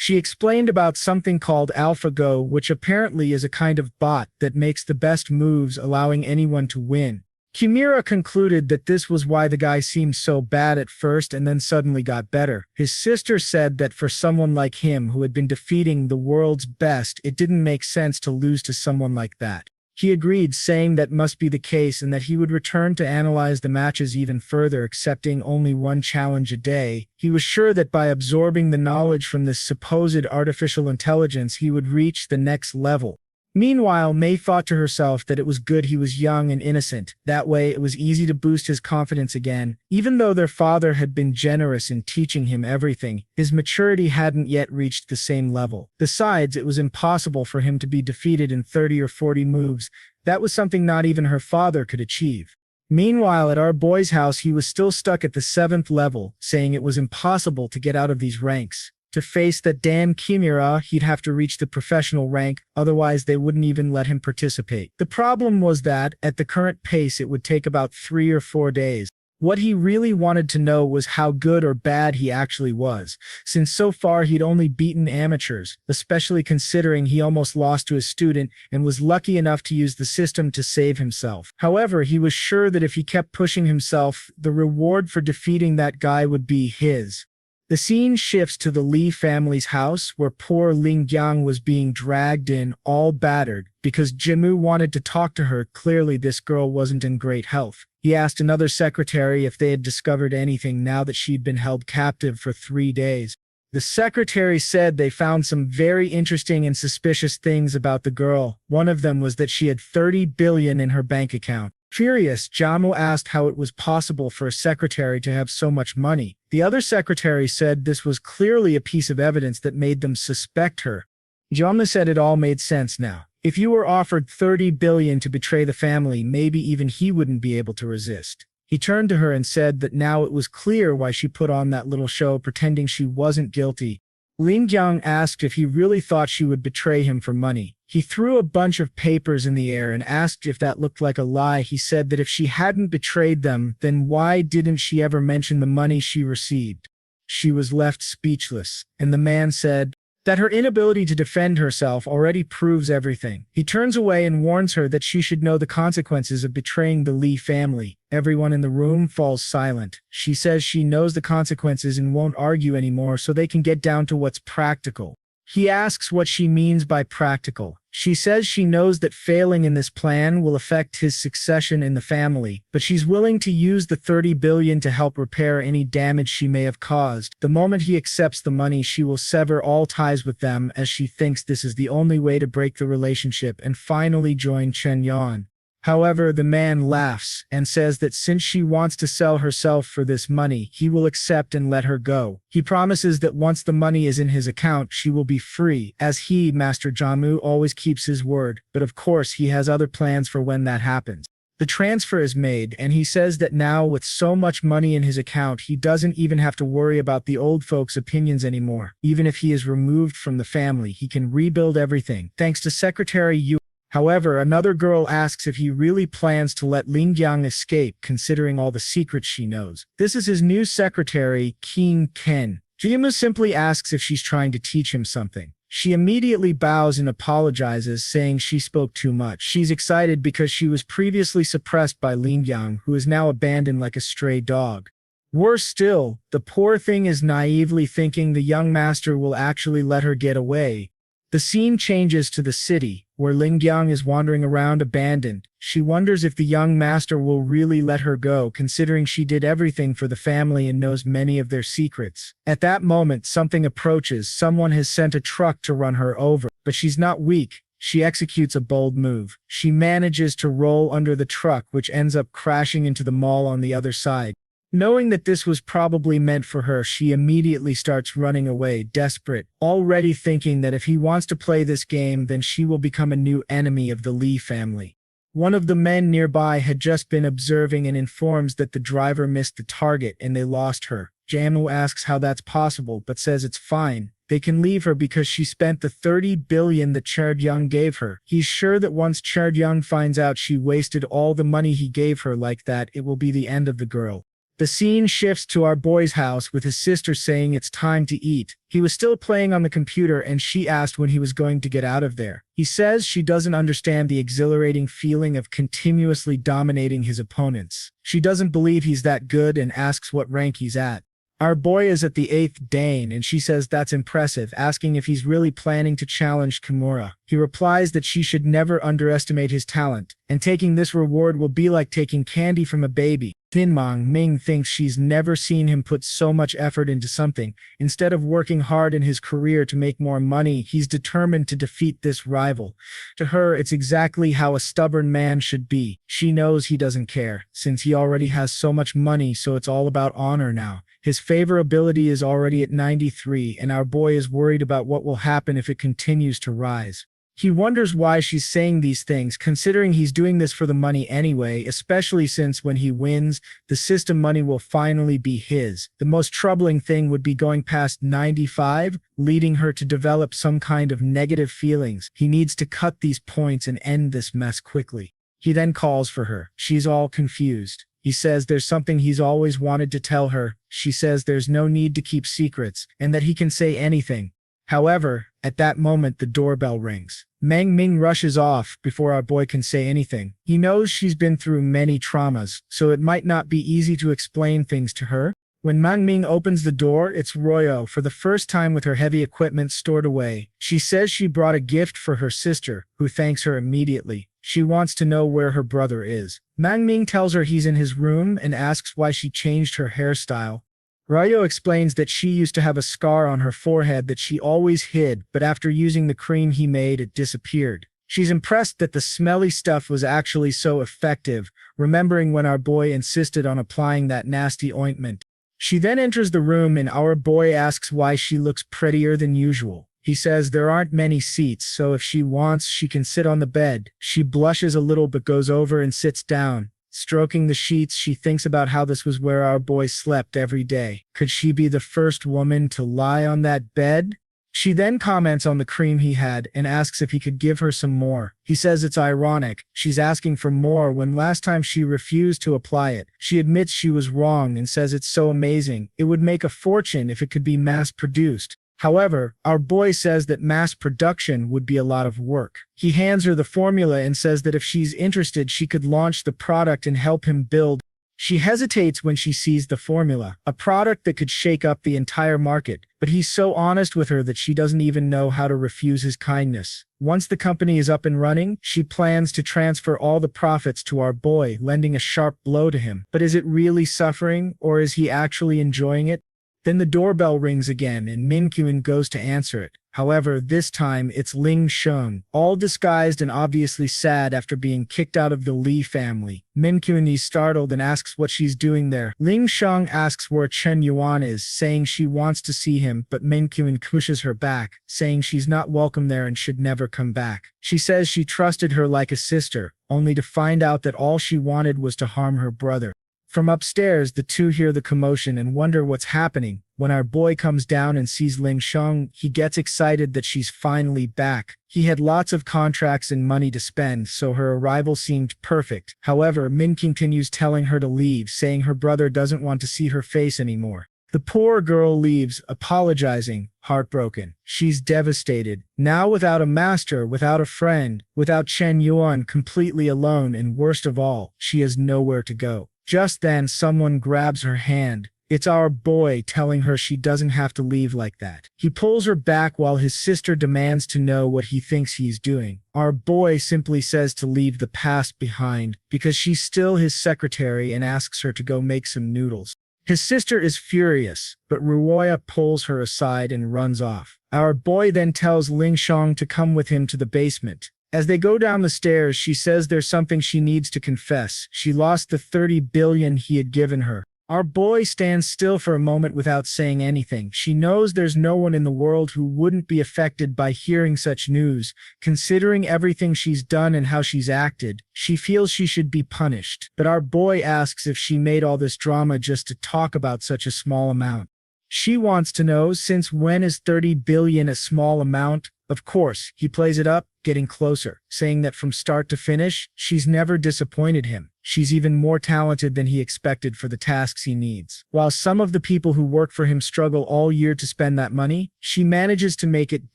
She explained about something called AlphaGo, which apparently is a kind of bot that makes the best moves, allowing anyone to win. Kimura concluded that this was why the guy seemed so bad at first and then suddenly got better. His sister said that for someone like him who had been defeating the world's best, it didn't make sense to lose to someone like that. He agreed, saying that must be the case and that he would return to analyze the matches even further, accepting only one challenge a day. He was sure that by absorbing the knowledge from this supposed artificial intelligence, he would reach the next level. Meanwhile, May thought to herself that it was good he was young and innocent. That way, it was easy to boost his confidence again. Even though their father had been generous in teaching him everything, his maturity hadn't yet reached the same level. Besides, it was impossible for him to be defeated in 30 or 40 moves. That was something not even her father could achieve. Meanwhile, at our boy's house, he was still stuck at the 7th level, saying it was impossible to get out of these ranks. To face that damn Kimura, he'd have to reach the professional rank, otherwise they wouldn't even let him participate. The problem was that, at the current pace, it would take about 3 or 4 days. What he really wanted to know was how good or bad he actually was, since so far he'd only beaten amateurs, especially considering he almost lost to a student and was lucky enough to use the system to save himself. However, he was sure that if he kept pushing himself, the reward for defeating that guy would be his. The scene shifts to the Li family's house, where poor Ling Yang was being dragged in, all battered, because Jimu wanted to talk to her. Clearly this girl wasn't in great health. He asked another secretary if they had discovered anything now that she'd been held captive for 3 days. The secretary said they found some very interesting and suspicious things about the girl. One of them was that she had 30 billion in her bank account. Furious, Jamo asked how it was possible for a secretary to have so much money. The other secretary said this was clearly a piece of evidence that made them suspect her. Jamo said it all made sense now. If you were offered 30 billion to betray the family, maybe even he wouldn't be able to resist. He turned to her and said that now it was clear why she put on that little show pretending she wasn't guilty. Ling Yang asked if he really thought she would betray him for money. He threw a bunch of papers in the air and asked if that looked like a lie. He said that if she hadn't betrayed them, then why didn't she ever mention the money she received? She was left speechless, and the man said that her inability to defend herself already proves everything. He turns away and warns her that she should know the consequences of betraying the Li family. Everyone in the room falls silent. She says she knows the consequences and won't argue anymore so they can get down to what's practical. He asks what she means by practical. She says she knows that failing in this plan will affect his succession in the family, but she's willing to use the 30 billion to help repair any damage she may have caused. The moment he accepts the money, she will sever all ties with them, as she thinks this is the only way to break the relationship and finally join Chen Yuan. However, the man laughs and says that since she wants to sell herself for this money, he will accept and let her go. He promises that once the money is in his account, she will be free, as he, Master Jamu, always keeps his word, but of course he has other plans for when that happens. The transfer is made, and he says that now with so much money in his account, he doesn't even have to worry about the old folks' opinions anymore. Even if he is removed from the family, he can rebuild everything, thanks to Secretary Yu. However, another girl asks if he really plans to let Lingjiang escape, considering all the secrets she knows. This is his new secretary, King Ken. Jiamu simply asks if she's trying to teach him something. She immediately bows and apologizes, saying she spoke too much. She's excited because she was previously suppressed by Lingjiang, who is now abandoned like a stray dog. Worse still, the poor thing is naively thinking the young master will actually let her get away. The scene changes to the city, where Lingjiang is wandering around abandoned. She wonders if the young master will really let her go, considering she did everything for the family and knows many of their secrets. At that moment, something approaches. Someone has sent a truck to run her over, but she's not weak. She executes a bold move. She manages to roll under the truck, which ends up crashing into the mall on the other side. Knowing that this was probably meant for her, she immediately starts running away, desperate, already thinking that if he wants to play this game, then she will become a new enemy of the Li family. One of the men nearby had just been observing and informs that the driver missed the target and they lost her. Jamu asks how that's possible, but says it's fine. They can leave her because she spent the 30 billion that Cherdyoung gave her. He's sure that once Cherdyoung finds out she wasted all the money he gave her like that, it will be the end of the girl. The scene shifts to our boy's house with his sister saying it's time to eat. He was still playing on the computer and she asked when he was going to get out of there. He says she doesn't understand the exhilarating feeling of continuously dominating his opponents. She doesn't believe he's that good and asks what rank he's at. Our boy is at the 8th Dane and she says that's impressive, asking if he's really planning to challenge Kimura. He replies that she should never underestimate his talent, and taking this reward will be like taking candy from a baby. Ming thinks she's never seen him put so much effort into something. Instead of working hard in his career to make more money, he's determined to defeat this rival. To her, it's exactly how a stubborn man should be. She knows he doesn't care, since he already has so much money, so it's all about honor now. His favorability is already at 93, and our boy is worried about what will happen if it continues to rise. He wonders why she's saying these things, considering he's doing this for the money anyway, especially since when he wins, the system money will finally be his. The most troubling thing would be going past 95, leading her to develop some kind of negative feelings. He needs to cut these points and end this mess quickly. He then calls for her. She's all confused. He says there's something he's always wanted to tell her. She says there's no need to keep secrets, and that he can say anything. However, at that moment the doorbell rings. Meng Ming rushes off before our boy can say anything. He knows she's been through many traumas, so it might not be easy to explain things to her. When Meng Ming opens the door, it's Royo, for the first time with her heavy equipment stored away. She says she brought a gift for her sister, who thanks her immediately. She wants to know where her brother is. Meng Ming tells her he's in his room and asks why she changed her hairstyle. Ryo explains that she used to have a scar on her forehead that she always hid, but after using the cream he made, it disappeared. She's impressed that the smelly stuff was actually so effective, remembering when our boy insisted on applying that nasty ointment. She then enters the room and our boy asks why she looks prettier than usual. He says there aren't many seats, so if she wants, she can sit on the bed. She blushes a little but goes over and sits down. Stroking the sheets, she thinks about how this was where our boy slept every day. Could she be the first woman to lie on that bed? She then comments on the cream he had and asks if he could give her some more. He says it's ironic. She's asking for more when last time she refused to apply it. She admits she was wrong and says it's so amazing. It would make a fortune if it could be mass-produced. However, our boy says that mass production would be a lot of work. He hands her the formula and says that if she's interested, she could launch the product and help him build. She hesitates when she sees the formula, a product that could shake up the entire market, but he's so honest with her that she doesn't even know how to refuse his kindness. Once the company is up and running, she plans to transfer all the profits to our boy, lending a sharp blow to him. But is it really suffering, or is he actually enjoying it? Then the doorbell rings again and Min Kyun goes to answer it. However, this time it's Lin Shutong, all disguised and obviously sad after being kicked out of the Lee family. Min Kyun is startled and asks what she's doing there. Lin Shutong asks where Chen Yuan is, saying she wants to see him, but Min Kyun pushes her back, saying she's not welcome there and should never come back. She says she trusted her like a sister, only to find out that all she wanted was to harm her brother. From upstairs, the two hear the commotion and wonder what's happening. When our boy comes down and sees Lin Shutong, he gets excited that she's finally back. He had lots of contracts and money to spend, so her arrival seemed perfect. However, Min continues telling her to leave, saying her brother doesn't want to see her face anymore. The poor girl leaves, apologizing, heartbroken. She's devastated. Now without a master, without a friend, without Chen Yuan, completely alone, and worst of all, she has nowhere to go. Just then, someone grabs her hand. It's our boy telling her she doesn't have to leave like that. He pulls her back while his sister demands to know what he thinks he's doing. Our boy simply says to leave the past behind because she's still his secretary and asks her to go make some noodles. His sister is furious, but Ruoya pulls her aside and runs off. Our boy then tells Lin Shutong to come with him to the basement. As they go down the stairs, she says there's something she needs to confess. She lost the 30 billion he had given her. Our boy stands still for a moment without saying anything. She knows there's no one in the world who wouldn't be affected by hearing such news. Considering everything she's done and how she's acted, she feels she should be punished. But our boy asks if she made all this drama just to talk about such a small amount. She wants to know, since when is 30 billion a small amount? Of course, he plays it up, getting closer, saying that from start to finish, she's never disappointed him. She's even more talented than he expected for the tasks he needs. While some of the people who work for him struggle all year to spend that money, she manages to make it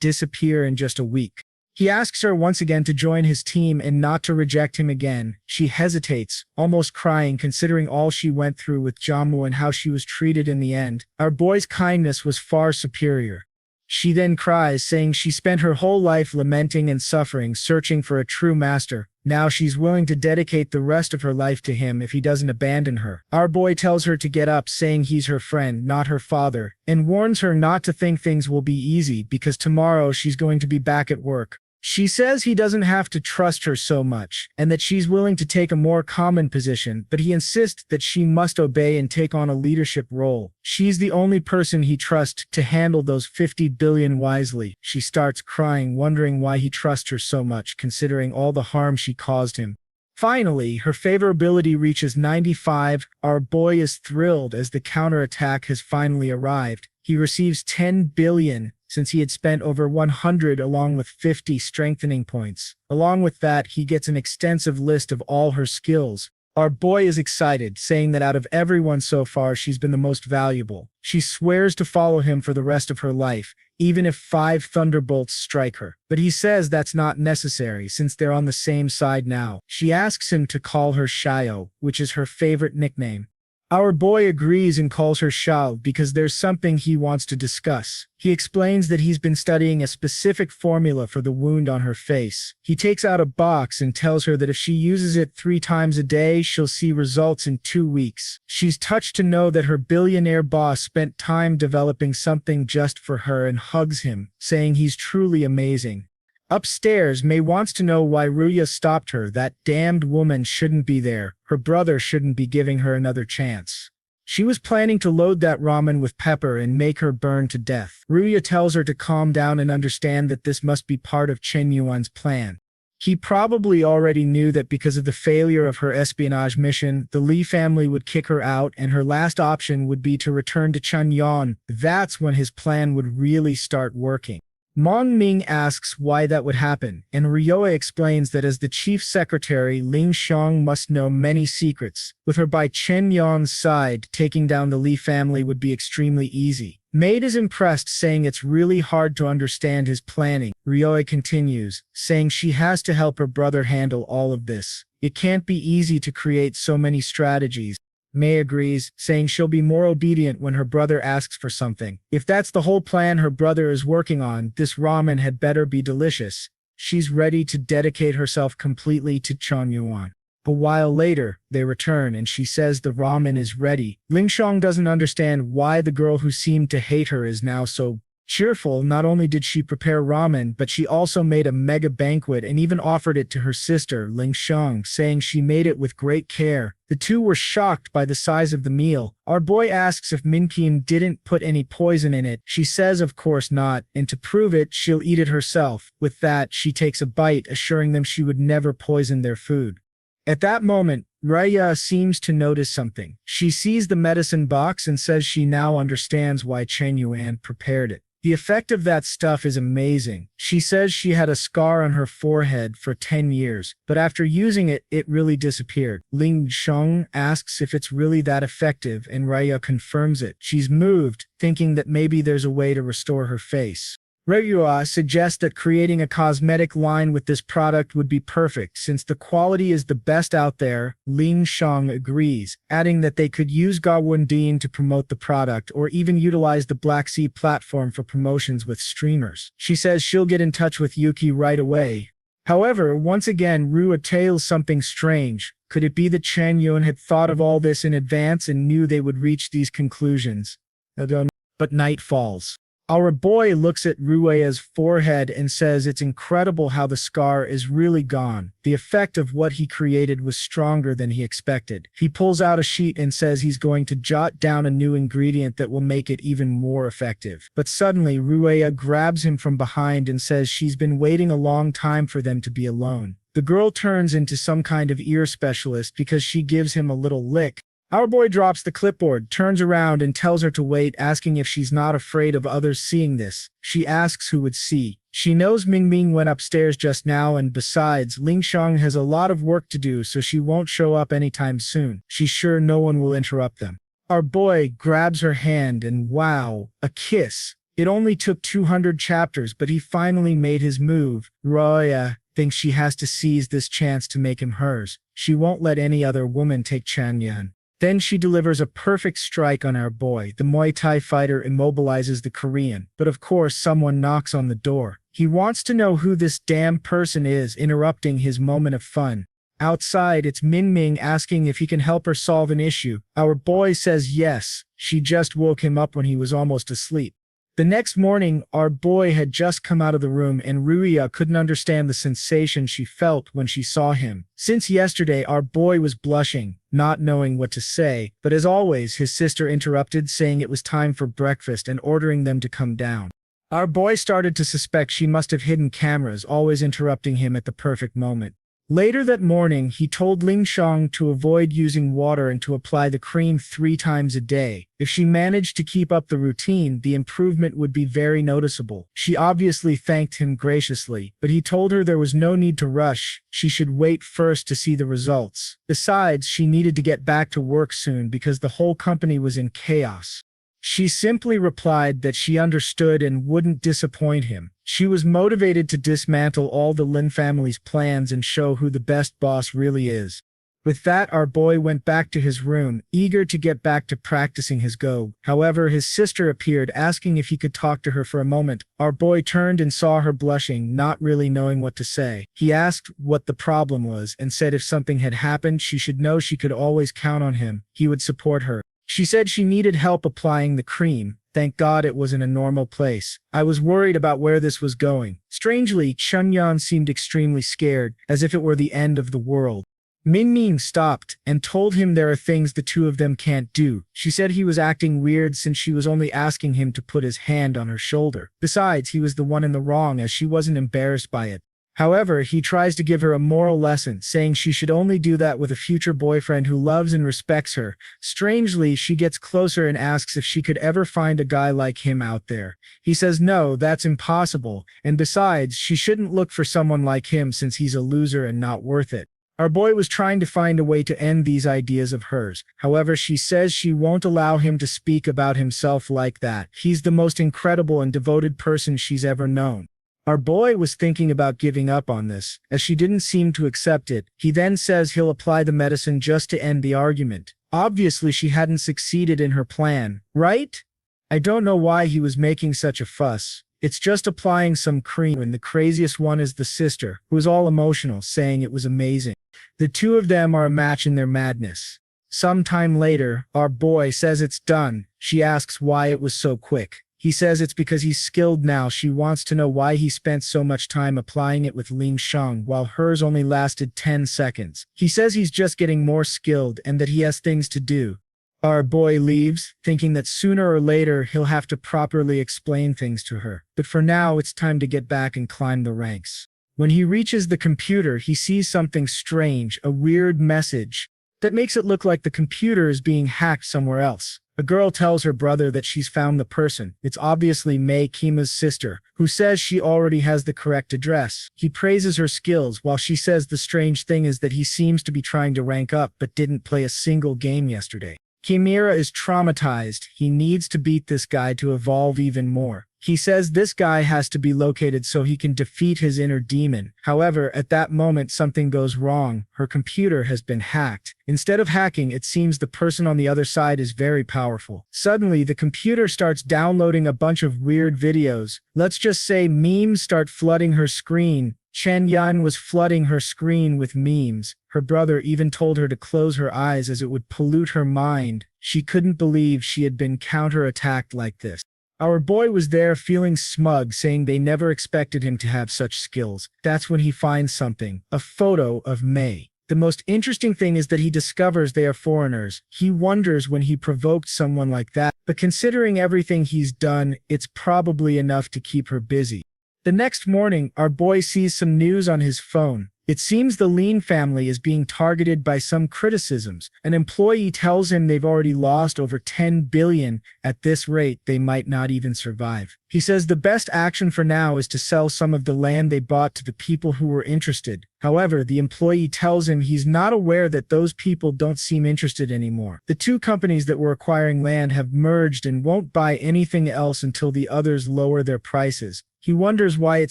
disappear in just a week. He asks her once again to join his team and not to reject him again. She hesitates, almost crying considering all she went through with Jamu and how she was treated in the end. Our boy's kindness was far superior. She then cries, saying she spent her whole life lamenting and suffering, searching for a true master. Now she's willing to dedicate the rest of her life to him if he doesn't abandon her. Our boy tells her to get up, saying he's her friend, not her father, and warns her not to think things will be easy because tomorrow she's going to be back at work. She says he doesn't have to trust her so much, and that she's willing to take a more common position, but he insists that she must obey and take on a leadership role. She's the only person he trusts to handle those 50 billion wisely. She starts crying, wondering why he trusts her so much, considering all the harm she caused him. Finally, her favorability reaches 95. Our boy is thrilled as the counterattack has finally arrived. He receives 10 billion. Since he had spent over 100 along with 50 strengthening points. Along with that, he gets an extensive list of all her skills. Our boy is excited, saying that out of everyone so far, she's been the most valuable. She swears to follow him for the rest of her life, even if 5 thunderbolts strike her. But he says that's not necessary since they're on the same side now. She asks him to call her Xiao, which is her favorite nickname. Our boy agrees and calls her Xiao because there's something he wants to discuss. He explains that he's been studying a specific formula for the wound on her face. He takes out a box and tells her that if she uses it 3 times a day, she'll see results in 2 weeks. She's touched to know that her billionaire boss spent time developing something just for her and hugs him, saying he's truly amazing. Upstairs, Mei wants to know why Ruya stopped her. That damned woman shouldn't be there. Her brother shouldn't be giving her another chance. She was planning to load that ramen with pepper and make her burn to death. Ruya tells her to calm down and understand that this must be part of Chen Yuan's plan. He probably already knew that because of the failure of her espionage mission, the Li family would kick her out and her last option would be to return to Chen Yuan. That's when his plan would really start working. Mong Ming asks why that would happen, and Ryoe explains that as the chief secretary, Ling Shutong must know many secrets. With her by Chen Yuan's side, taking down the Li family would be extremely easy. Maid is impressed, saying it's really hard to understand his planning. Ryoe continues, saying she has to help her brother handle all of this. It can't be easy to create so many strategies. May agrees, saying she'll be more obedient when her brother asks for something. If that's the whole plan her brother is working on, this ramen had better be delicious. She's ready to dedicate herself completely to Chen Yuan. A while later, they return and she says the ramen is ready. Ling Shutong doesn't understand why the girl who seemed to hate her is now so cheerful. Not only did she prepare ramen, but she also made a mega banquet and even offered it to her sister, Ling Shutong, saying she made it with great care. The two were shocked by the size of the meal. Our boy asks if Minkim didn't put any poison in it. She says of course not, and to prove it, she'll eat it herself. With that, she takes a bite, assuring them she would never poison their food. At that moment, Raya seems to notice something. She sees the medicine box and says she now understands why Chen Yuan prepared it. The effect of that stuff is amazing. She says she had a scar on her forehead for 10 years, but after using it, it really disappeared. Ling Shutong asks if it's really that effective, and Raya confirms it. She's moved, thinking that maybe there's a way to restore her face. Rivalry suggests that creating a cosmetic line with this product would be perfect since the quality is the best out there. Ling Shutong agrees, adding that they could use Gawandine to promote the product or even utilize the Black Sea platform for promotions with streamers. She says she'll get in touch with Yuki right away. However, once again, Rua tails something strange. Could it be that Chen Yuan had thought of all this in advance and knew they would reach these conclusions? But night falls. Our boy looks at Ruea's forehead and says it's incredible how the scar is really gone. The effect of what he created was stronger than he expected. He pulls out a sheet and says he's going to jot down a new ingredient that will make it even more effective. But suddenly, Ruea grabs him from behind and says she's been waiting a long time for them to be alone. The girl turns into some kind of ear specialist because she gives him a little lick. Our boy drops the clipboard, turns around and tells her to wait, asking if she's not afraid of others seeing this. She asks who would see. She knows Ming Ming went upstairs just now, and besides, Ling Shutong has a lot of work to do, so she won't show up anytime soon. She's sure no one will interrupt them. Our boy grabs her hand and wow, a kiss. It only took 200 chapters, but he finally made his move. Roya thinks she has to seize this chance to make him hers. She won't let any other woman take Chen Yuan. Then she delivers a perfect strike on our boy. The Muay Thai fighter immobilizes the Korean, but of course someone knocks on the door. He wants to know who this damn person is, interrupting his moment of fun. Outside, it's Min Ming asking if he can help her solve an issue. Our boy says yes. She just woke him up when he was almost asleep. The next morning, our boy had just come out of the room and Ruia couldn't understand the sensation she felt when she saw him. Since yesterday, our boy was blushing, not knowing what to say, but as always, his sister interrupted, saying it was time for breakfast and ordering them to come down. Our boy started to suspect she must have hidden cameras, always interrupting him at the perfect moment. Later that morning, he told Ling Shutong to avoid using water and to apply the cream 3 times a day. If she managed to keep up the routine, the improvement would be very noticeable. She obviously thanked him graciously, but he told her there was no need to rush. She should wait first to see the results. Besides, she needed to get back to work soon because the whole company was in chaos. She simply replied that she understood and wouldn't disappoint him. She was motivated to dismantle all the Lin family's plans and show who the best boss really is. With that, our boy went back to his room, eager to get back to practicing his go. However, his sister appeared, asking if he could talk to her for a moment. Our boy turned and saw her blushing, not really knowing what to say. He asked what the problem was and said if something had happened, she should know she could always count on him. He would support her. She said she needed help applying the cream. Thank God it was in a normal place. I was worried about where this was going. Strangely, Chen Yuan seemed extremely scared, as if it were the end of the world. Min Ming stopped and told him there are things the two of them can't do. She said he was acting weird since she was only asking him to put his hand on her shoulder. Besides, he was the one in the wrong as she wasn't embarrassed by it. However, he tries to give her a moral lesson, saying she should only do that with a future boyfriend who loves and respects her. Strangely, she gets closer and asks if she could ever find a guy like him out there. He says no, that's impossible, and besides, she shouldn't look for someone like him since he's a loser and not worth it. Our boy was trying to find a way to end these ideas of hers. However, she says she won't allow him to speak about himself like that. He's the most incredible and devoted person she's ever known. Our boy was thinking about giving up on this, as she didn't seem to accept it. He then says he'll apply the medicine just to end the argument. Obviously, she hadn't succeeded in her plan, right? I don't know why he was making such a fuss. It's just applying some cream, and the craziest one is the sister, who is all emotional, saying it was amazing. The two of them are a match in their madness. Sometime later, our boy says it's done. She asks why it was so quick. He says it's because he's skilled now. She wants to know why he spent so much time applying it with Lin Shutong while hers only lasted 10 seconds. He says he's just getting more skilled and that he has things to do. Our boy leaves, thinking that sooner or later he'll have to properly explain things to her. But for now, it's time to get back and climb the ranks. When he reaches the computer, he sees something strange, a weird message that makes it look like the computer is being hacked somewhere else. A girl tells her brother that she's found the person. It's obviously Mei Kima's sister, who says she already has the correct address. He praises her skills, while she says the strange thing is that he seems to be trying to rank up but didn't play a single game yesterday. Kimura is traumatized. He needs to beat this guy to evolve even more. He says this guy has to be located so he can defeat his inner demon. However, at that moment something goes wrong. Her computer has been hacked. Instead of hacking, it seems the person on the other side is very powerful. Suddenly, the computer starts downloading a bunch of weird videos. Let's just say memes start flooding her screen. Chen Yuan was flooding her screen with memes. Her brother even told her to close her eyes as it would pollute her mind. She couldn't believe she had been counterattacked like this. Our boy was there feeling smug, saying they never expected him to have such skills. That's when he finds something, a photo of Mei. The most interesting thing is that he discovers they are foreigners. He wonders when he provoked someone like that, but considering everything he's done, it's probably enough to keep her busy. The next morning, our boy sees some news on his phone. It seems the Lin family is being targeted by some criticisms. An employee tells him they've already lost over 10 billion. At this rate, they might not even survive. He says the best action for now is to sell some of the land they bought to the people who were interested. However, the employee tells him he's not aware that those people don't seem interested anymore. The two companies that were acquiring land have merged and won't buy anything else until the others lower their prices. He wonders why it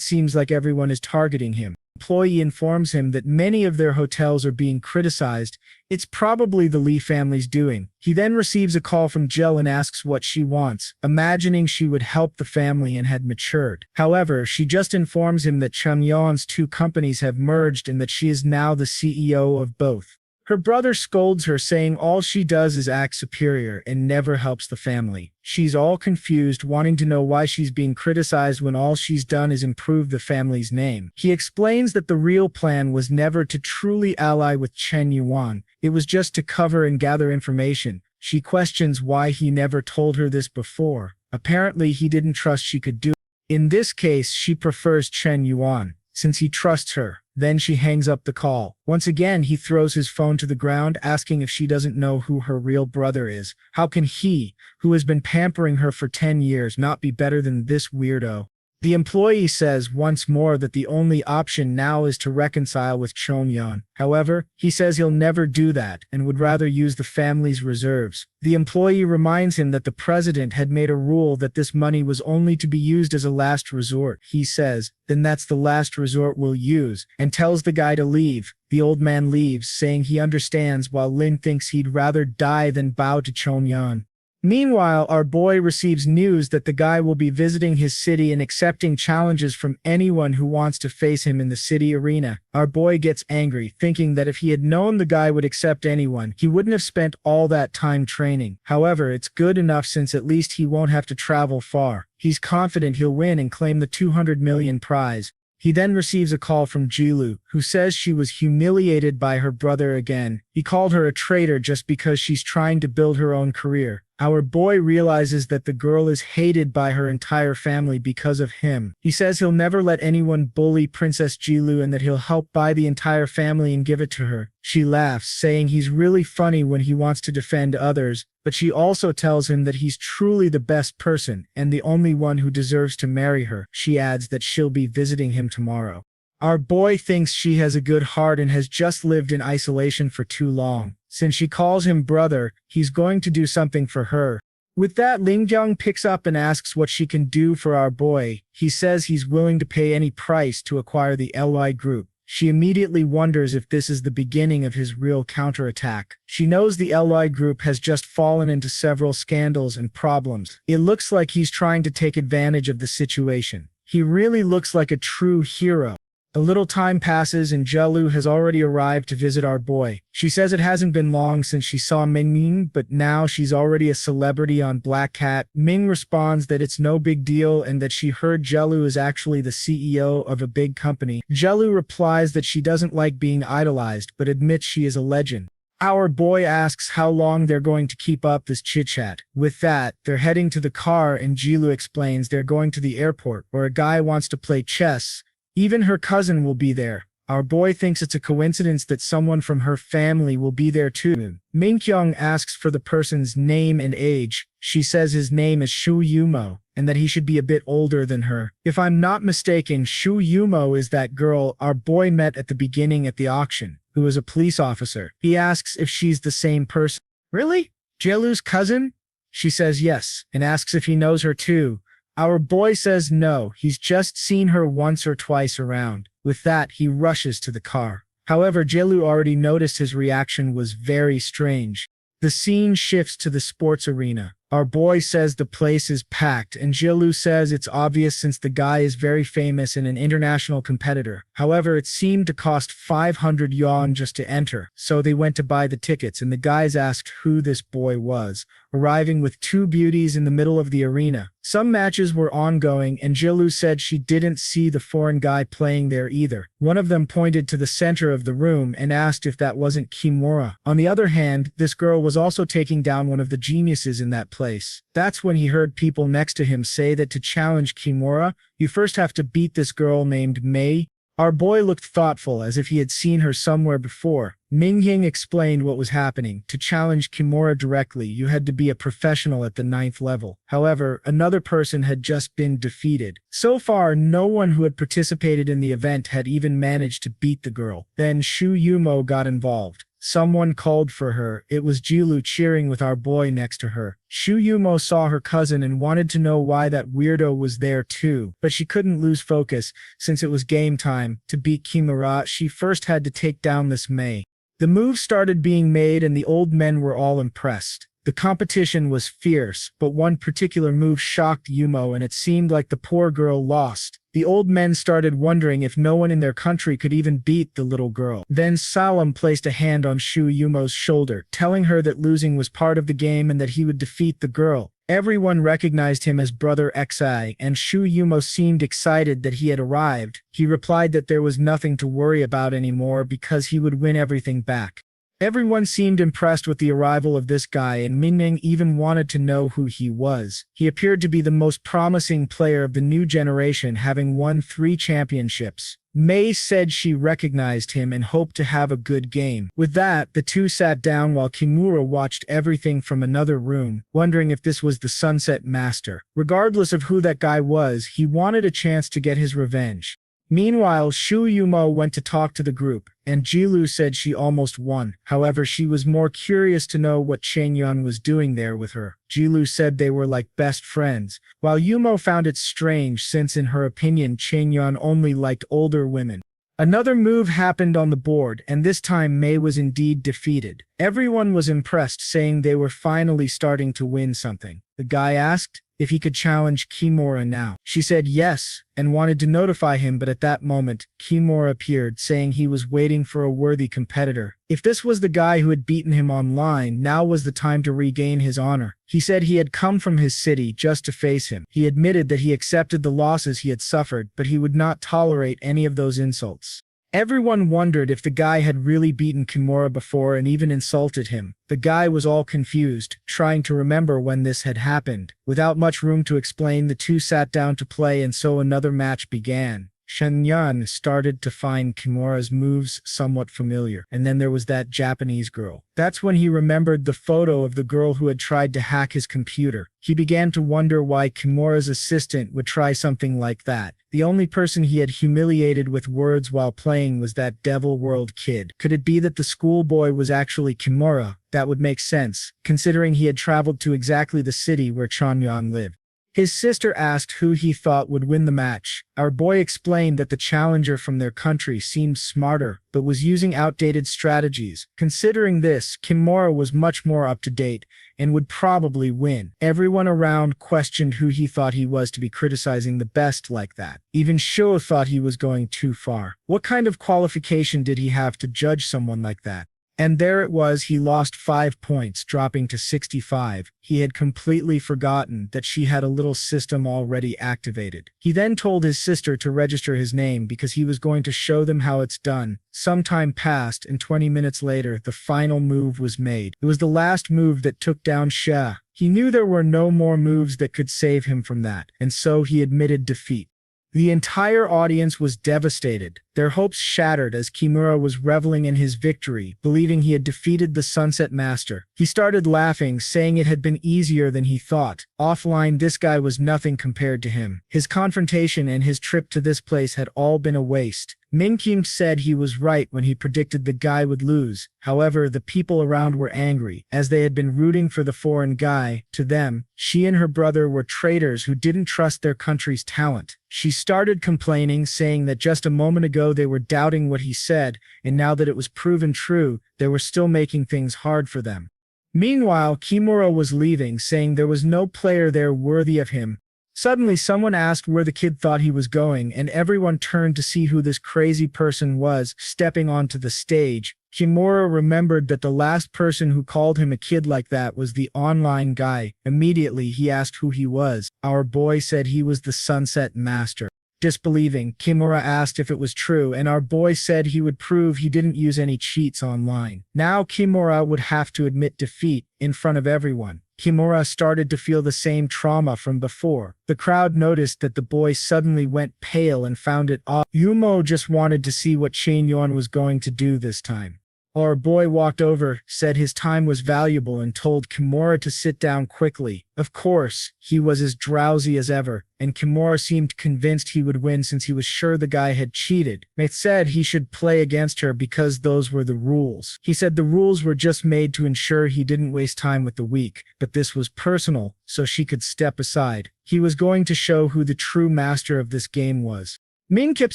seems like everyone is targeting him. Employee informs him that many of their hotels are being criticized. It's probably the Li family's doing. He then receives a call from Jill and asks what she wants, imagining she would help the family and had matured. However, she just informs him that Chen Yuan's two companies have merged and that she is now the CEO of both. Her brother scolds her, saying all she does is act superior and never helps the family. She's all confused, wanting to know why she's being criticized when all she's done is improve the family's name. He explains that the real plan was never to truly ally with Chen Yuan. It was just to cover and gather information. She questions why he never told her this before. Apparently, he didn't trust she could do it. In this case, she prefers Chen Yuan, since he trusts her. Then she hangs up the call. Once again, he throws his phone to the ground, asking if she doesn't know who her real brother is. How can he, who has been pampering her for 10 years, not be better than this weirdo? The employee says once more that the only option now is to reconcile with Chen Yuan. However, he says he'll never do that and would rather use the family's reserves. The employee reminds him that the president had made a rule that this money was only to be used as a last resort. He says, then that's the last resort we'll use, and tells the guy to leave. The old man leaves, saying he understands, while Lin thinks he'd rather die than bow to Chen Yuan. Meanwhile, our boy receives news that the guy will be visiting his city and accepting challenges from anyone who wants to face him in the city arena. Our boy gets angry, thinking that if he had known the guy would accept anyone, he wouldn't have spent all that time training. However, it's good enough since at least he won't have to travel far. He's confident he'll win and claim the 200 million prize. He then receives a call from Jilu, who says she was humiliated by her brother again. He called her a traitor just because she's trying to build her own career. Our boy realizes that the girl is hated by her entire family because of him. He says he'll never let anyone bully Princess Jilu and that he'll help buy the entire family and give it to her. She laughs, saying he's really funny when he wants to defend others, but she also tells him that he's truly the best person and the only one who deserves to marry her. She adds that she'll be visiting him tomorrow. Our boy thinks she has a good heart and has just lived in isolation for too long. Since she calls him brother, he's going to do something for her. With that, Lingjang picks up and asks what she can do for our boy. He says he's willing to pay any price to acquire the LY group. She immediately wonders if this is the beginning of his real counterattack. She knows the LY group has just fallen into several scandals and problems. It looks like he's trying to take advantage of the situation. He really looks like a true hero. A little time passes and Jilu has already arrived to visit our boy. She says it hasn't been long since she saw Ming, but now she's already a celebrity on Black Cat. Ming responds that it's no big deal and that she heard Jilu is actually the CEO of a big company. Jilu replies that she doesn't like being idolized, but admits she is a legend. Our boy asks how long they're going to keep up this chit-chat. With that, they're heading to the car and Jilu explains they're going to the airport where a guy wants to play chess. Even her cousin will be there. Our boy thinks it's a coincidence that someone from her family will be there too. Mingkyung asks for the person's name and age. She says his name is Shu Yumo, and that he should be a bit older than her. If I'm not mistaken, Shu Yumo is that girl our boy met at the beginning at the auction, who is a police officer. He asks if she's the same person. Really? Jilu's cousin? She says yes, and asks if he knows her too. Our boy says no, he's just seen her once or twice around. With that, he rushes to the car. However, Jilu already noticed his reaction was very strange. The scene shifts to the sports arena. Our boy says the place is packed, and Jilu says it's obvious since the guy is very famous and an international competitor. However, it seemed to cost 500 yuan just to enter, so they went to buy the tickets, and the guys asked who this boy was, arriving with two beauties in the middle of the arena. Some matches were ongoing, and Jilu said she didn't see the foreign guy playing there either. One of them pointed to the center of the room and asked if that wasn't Kimura. On the other hand, this girl was also taking down one of the geniuses in that place. That's when he heard people next to him say that to challenge Kimura, you first have to beat this girl named Mei. Our boy looked thoughtful as if he had seen her somewhere before. Ming Ying explained what was happening. To challenge Kimura directly, you had to be a professional at the 9th level. However, another person had just been defeated. So far, no one who had participated in the event had even managed to beat the girl. Then Shu Yumo got involved. Someone called for her. It was Jilu cheering with our boy next to her. Shu Yumo saw her cousin and wanted to know why that weirdo was there too, but she couldn't lose focus since it was game time. To beat Kimura, she first had to take down this Mei. The moves started being made and the old men were all impressed. The competition was fierce, but one particular move shocked Yumo and it seemed like the poor girl lost. The old men started wondering if no one in their country could even beat the little girl. Then Salam placed a hand on Shu Yumo's shoulder, telling her that losing was part of the game and that he would defeat the girl. Everyone recognized him as Brother Xi, and Shu Yumo seemed excited that he had arrived. He replied that there was nothing to worry about anymore because he would win everything back. Everyone seemed impressed with the arrival of this guy, and Mingming even wanted to know who he was. He appeared to be the most promising player of the new generation, having won 3 championships. Mei said she recognized him and hoped to have a good game. With that, the two sat down while Kimura watched everything from another room, wondering if this was the Sunset Master. Regardless of who that guy was, he wanted a chance to get his revenge. Meanwhile, Shu Yumo went to talk to the group, and Jilu said she almost won. However, she was more curious to know what Chen Yuan was doing there with her. Jilu said they were like best friends, while Yumo found it strange since in her opinion Chen Yuan only liked older women. Another move happened on the board, and this time Mei was indeed defeated. Everyone was impressed, saying they were finally starting to win something. The guy asked if he could challenge Kimura now. She said yes, and wanted to notify him, but at that moment, Kimura appeared, saying he was waiting for a worthy competitor. If this was the guy who had beaten him online, now was the time to regain his honor. He said he had come from his city just to face him. He admitted that he accepted the losses he had suffered, but he would not tolerate any of those insults. Everyone wondered if the guy had really beaten Kimura before and even insulted him. The guy was all confused, trying to remember when this had happened. Without much room to explain, the two sat down to play, and so another match began. Chen Yuan started to find Kimura's moves somewhat familiar, and then there was that Japanese girl. That's when he remembered the photo of the girl who had tried to hack his computer. He began to wonder why Kimura's assistant would try something like that. The only person he had humiliated with words while playing was that Devil World kid. Could it be that the schoolboy was actually Kimura? That would make sense, considering he had traveled to exactly the city where Chen Yuan lived. His sister asked who he thought would win the match. Our boy explained that the challenger from their country seemed smarter, but was using outdated strategies. Considering this, Kimura was much more up to date and would probably win. Everyone around questioned who he thought he was to be criticizing the best like that. Even Sho thought he was going too far. What kind of qualification did he have to judge someone like that? And there it was, he lost 5 points, dropping to 65. He had completely forgotten that she had a little system already activated. He then told his sister to register his name because he was going to show them how it's done. Some time passed, and 20 minutes later, the final move was made. It was the last move that took down She. He knew there were no more moves that could save him from that, and so he admitted defeat. The entire audience was devastated, their hopes shattered as Kimura was reveling in his victory, believing he had defeated the Sunset Master. He started laughing, saying it had been easier than he thought. Offline, this guy was nothing compared to him. His confrontation and his trip to this place had all been a waste. Min Kim said he was right when he predicted the guy would lose. However, the people around were angry, as they had been rooting for the foreign guy. To them, she and her brother were traitors who didn't trust their country's talent. She started complaining, saying that just a moment ago they were doubting what he said, and now that it was proven true, they were still making things hard for them. Meanwhile, Kimura was leaving, saying there was no player there worthy of him. Suddenly, someone asked where the kid thought he was going, and everyone turned to see who this crazy person was stepping onto the stage. Kimura remembered that the last person who called him a kid like that was the online guy. Immediately, he asked who he was. Our boy said he was the Sunset Master. Disbelieving, Kimura asked if it was true, and our boy said he would prove he didn't use any cheats online. Now Kimura would have to admit defeat in front of everyone. Kimura started to feel the same trauma from before. The crowd noticed that the boy suddenly went pale and found it odd. Yumo just wanted to see what Chen Yuan was going to do this time. Our boy walked over, said his time was valuable, and told Kimura to sit down quickly. Of course, he was as drowsy as ever, and Kimura seemed convinced he would win since he was sure the guy had cheated. Mate said he should play against her because those were the rules. He said the rules were just made to ensure he didn't waste time with the weak, but this was personal, so she could step aside. He was going to show who the true master of this game was. Min kept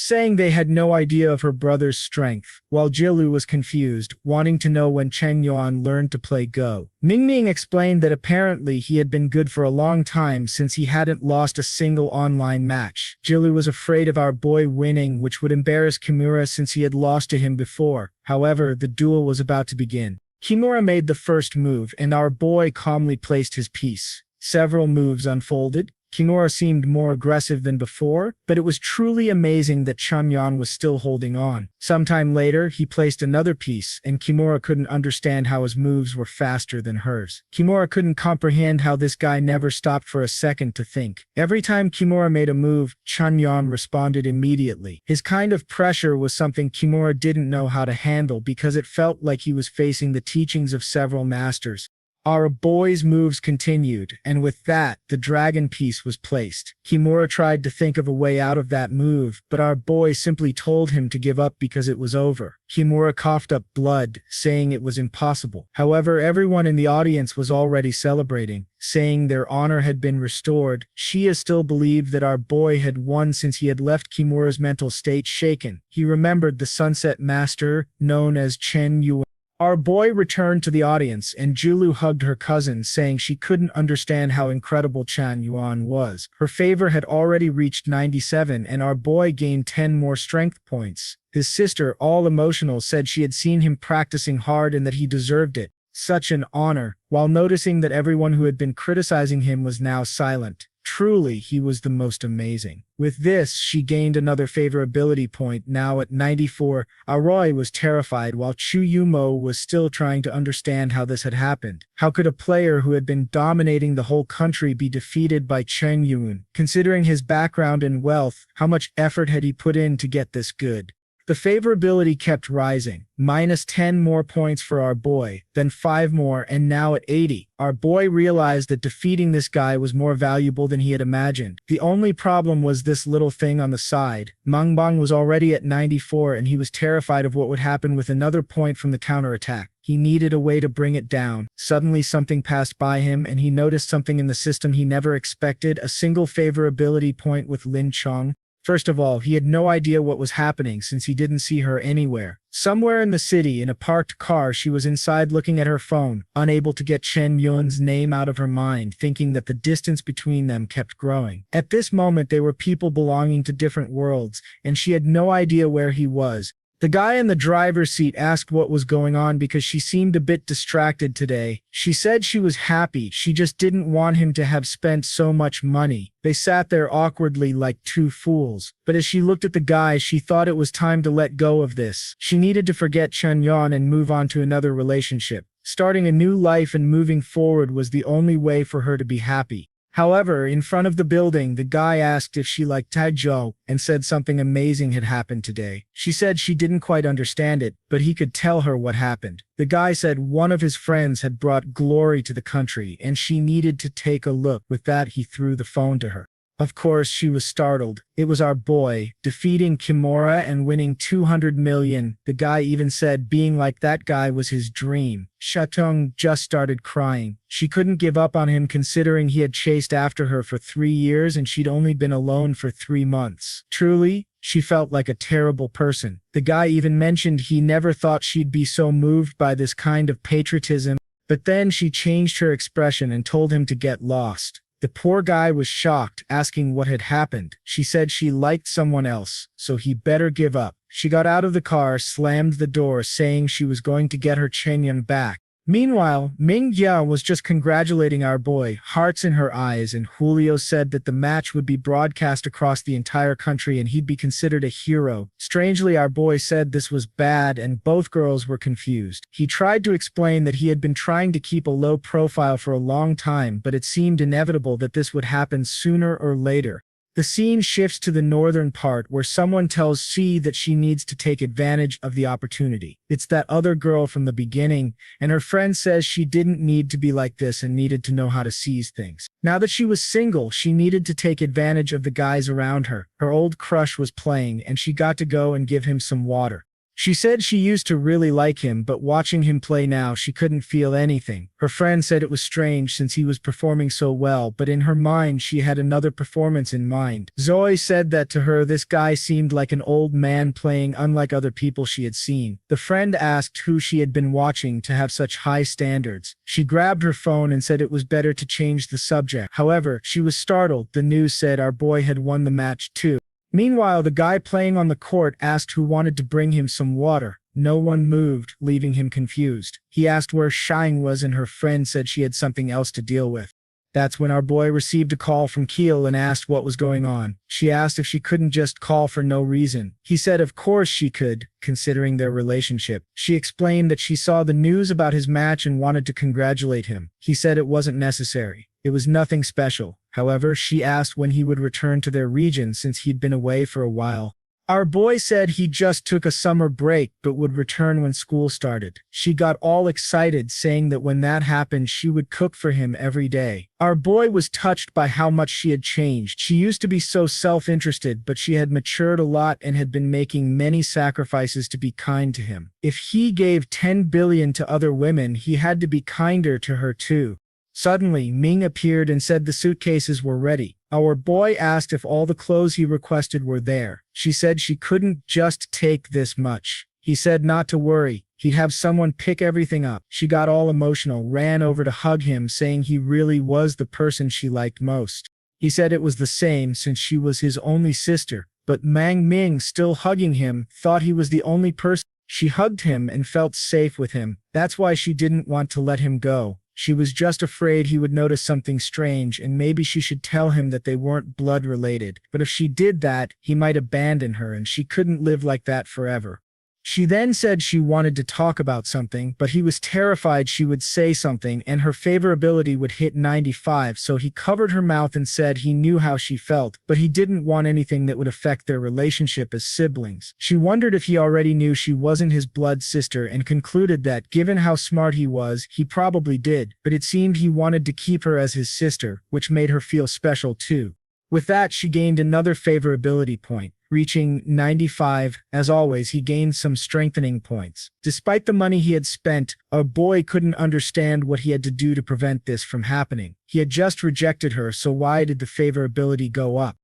saying they had no idea of her brother's strength, while Jilu was confused, wanting to know when Chen Yuan learned to play Go. Mingming explained that apparently he had been good for a long time since he hadn't lost a single online match. Jilu was afraid of our boy winning, which would embarrass Kimura since he had lost to him before. However, the duel was about to begin. Kimura made the first move, and our boy calmly placed his piece. Several moves unfolded. Kimura seemed more aggressive than before, but it was truly amazing that Chen Yuan was still holding on. Sometime later, he placed another piece, and Kimura couldn't understand how his moves were faster than hers. Kimura couldn't comprehend how this guy never stopped for a second to think. Every time Kimura made a move, Chen Yuan responded immediately. His kind of pressure was something Kimura didn't know how to handle because it felt like he was facing the teachings of several masters. Our boy's moves continued, and with that, the dragon piece was placed. Kimura tried to think of a way out of that move, but our boy simply told him to give up because it was over. Kimura coughed up blood, saying it was impossible. However, everyone in the audience was already celebrating, saying their honor had been restored. Shia still believed that our boy had won since he had left Kimura's mental state shaken. He remembered the Sunset Master, known as Chen Yuan. Our boy returned to the audience, and Julu hugged her cousin, saying she couldn't understand how incredible Chen Yuan was. Her favor had already reached 97, and our boy gained 10 more strength points. His sister, all emotional, said she had seen him practicing hard and that he deserved it. Such an honor. While noticing that everyone who had been criticizing him was now silent, Truly, he was the most amazing. With this, she gained another favorability point, now at 94. Aroy was terrified while Chu Yumo was still trying to understand how this had happened. How could a player who had been dominating the whole country be defeated by Chen Yuan? Considering his background and wealth, how much effort had he put in to get this good? The favorability kept rising, minus 10 more points for our boy, then 5 more, and now at 80. Our boy realized that defeating this guy was more valuable than he had imagined. The only problem was this little thing on the side. Mangbang was already at 94 and he was terrified of what would happen with another point from the counterattack. He needed a way to bring it down. Suddenly something passed by him and he noticed something in the system he never expected, a single favorability point with Lin Shutong. First of all, he had no idea what was happening since he didn't see her anywhere. Somewhere in the city, in a parked car, she was inside looking at her phone, unable to get Chen Yuan's name out of her mind, thinking that the distance between them kept growing. At this moment, they were people belonging to different worlds, and she had no idea where he was. The guy in the driver's seat asked what was going on because she seemed a bit distracted today. She said she was happy, she just didn't want him to have spent so much money. They sat there awkwardly like two fools. But as she looked at the guy, she thought it was time to let go of this. She needed to forget Chen Yuan and move on to another relationship. Starting a new life and moving forward was the only way for her to be happy. However, in front of the building, the guy asked if she liked Taizhou and said something amazing had happened today. She said she didn't quite understand it, but he could tell her what happened. The guy said one of his friends had brought glory to the country and she needed to take a look. With that, he threw the phone to her. Of course, she was startled. It was our boy, defeating Kimura and winning 200 million. The guy even said being like that guy was his dream. Shutong just started crying. She couldn't give up on him considering he had chased after her for 3 years and she'd only been alone for 3 months. Truly, she felt like a terrible person. The guy even mentioned he never thought she'd be so moved by this kind of patriotism. But then she changed her expression and told him to get lost. The poor guy was shocked, asking what had happened. She said she liked someone else, so he better give up. She got out of the car, slammed the door, saying she was going to get her Chen Yuan back. Meanwhile, Ming Jia was just congratulating our boy, hearts in her eyes, and Julio said that the match would be broadcast across the entire country and he'd be considered a hero. Strangely, our boy said this was bad and both girls were confused. He tried to explain that he had been trying to keep a low profile for a long time, but it seemed inevitable that this would happen sooner or later. The scene shifts to the northern part where someone tells C that she needs to take advantage of the opportunity. It's that other girl from the beginning, and her friend says she didn't need to be like this and needed to know how to seize things. Now that she was single, she needed to take advantage of the guys around her. Her old crush was playing, and she got to go and give him some water. She said she used to really like him, but watching him play now, she couldn't feel anything. Her friend said it was strange since he was performing so well, but in her mind, she had another performance in mind. Zoe said that to her, this guy seemed like an old man playing unlike other people she had seen. The friend asked who she had been watching to have such high standards. She grabbed her phone and said it was better to change the subject. However, she was startled. The news said our boy had won the match too. Meanwhile, the guy playing on the court asked who wanted to bring him some water. No one moved, leaving him confused. He asked where Shang was and her friend said she had something else to deal with. That's when our boy received a call from Keel and asked what was going on. She asked if she couldn't just call for no reason. He said of course she could, considering their relationship. She explained that she saw the news about his match and wanted to congratulate him. He said it wasn't necessary. It was nothing special. However, she asked when he would return to their region since he'd been away for a while. Our boy said he just took a summer break but would return when school started. She got all excited, saying that when that happened she would cook for him every day. Our boy was touched by how much she had changed. She used to be so self-interested, but she had matured a lot and had been making many sacrifices to be kind to him. If he gave 10 billion to other women, he had to be kinder to her too. Suddenly, Ming appeared and said the suitcases were ready. Our boy asked if all the clothes he requested were there. She said she couldn't just take this much. He said not to worry, he'd have someone pick everything up. She got all emotional, ran over to hug him, saying he really was the person she liked most. He said it was the same since she was his only sister, but Mang Ming, still hugging him, thought he was the only person. She hugged him and felt safe with him. That's why she didn't want to let him go. She was just afraid he would notice something strange and maybe she should tell him that they weren't blood related, but if she did that, he might abandon her and she couldn't live like that forever. She then said she wanted to talk about something, but he was terrified she would say something and her favorability would hit 95, so he covered her mouth and said he knew how she felt, but he didn't want anything that would affect their relationship as siblings. She wondered if he already knew she wasn't his blood sister and concluded that, given how smart he was, he probably did, but it seemed he wanted to keep her as his sister, which made her feel special too. With that, she gained another favorability point, reaching 95. As always, he gained some strengthening points. Despite the money he had spent, our boy couldn't understand what he had to do to prevent this from happening. He had just rejected her, so why did the favorability go up?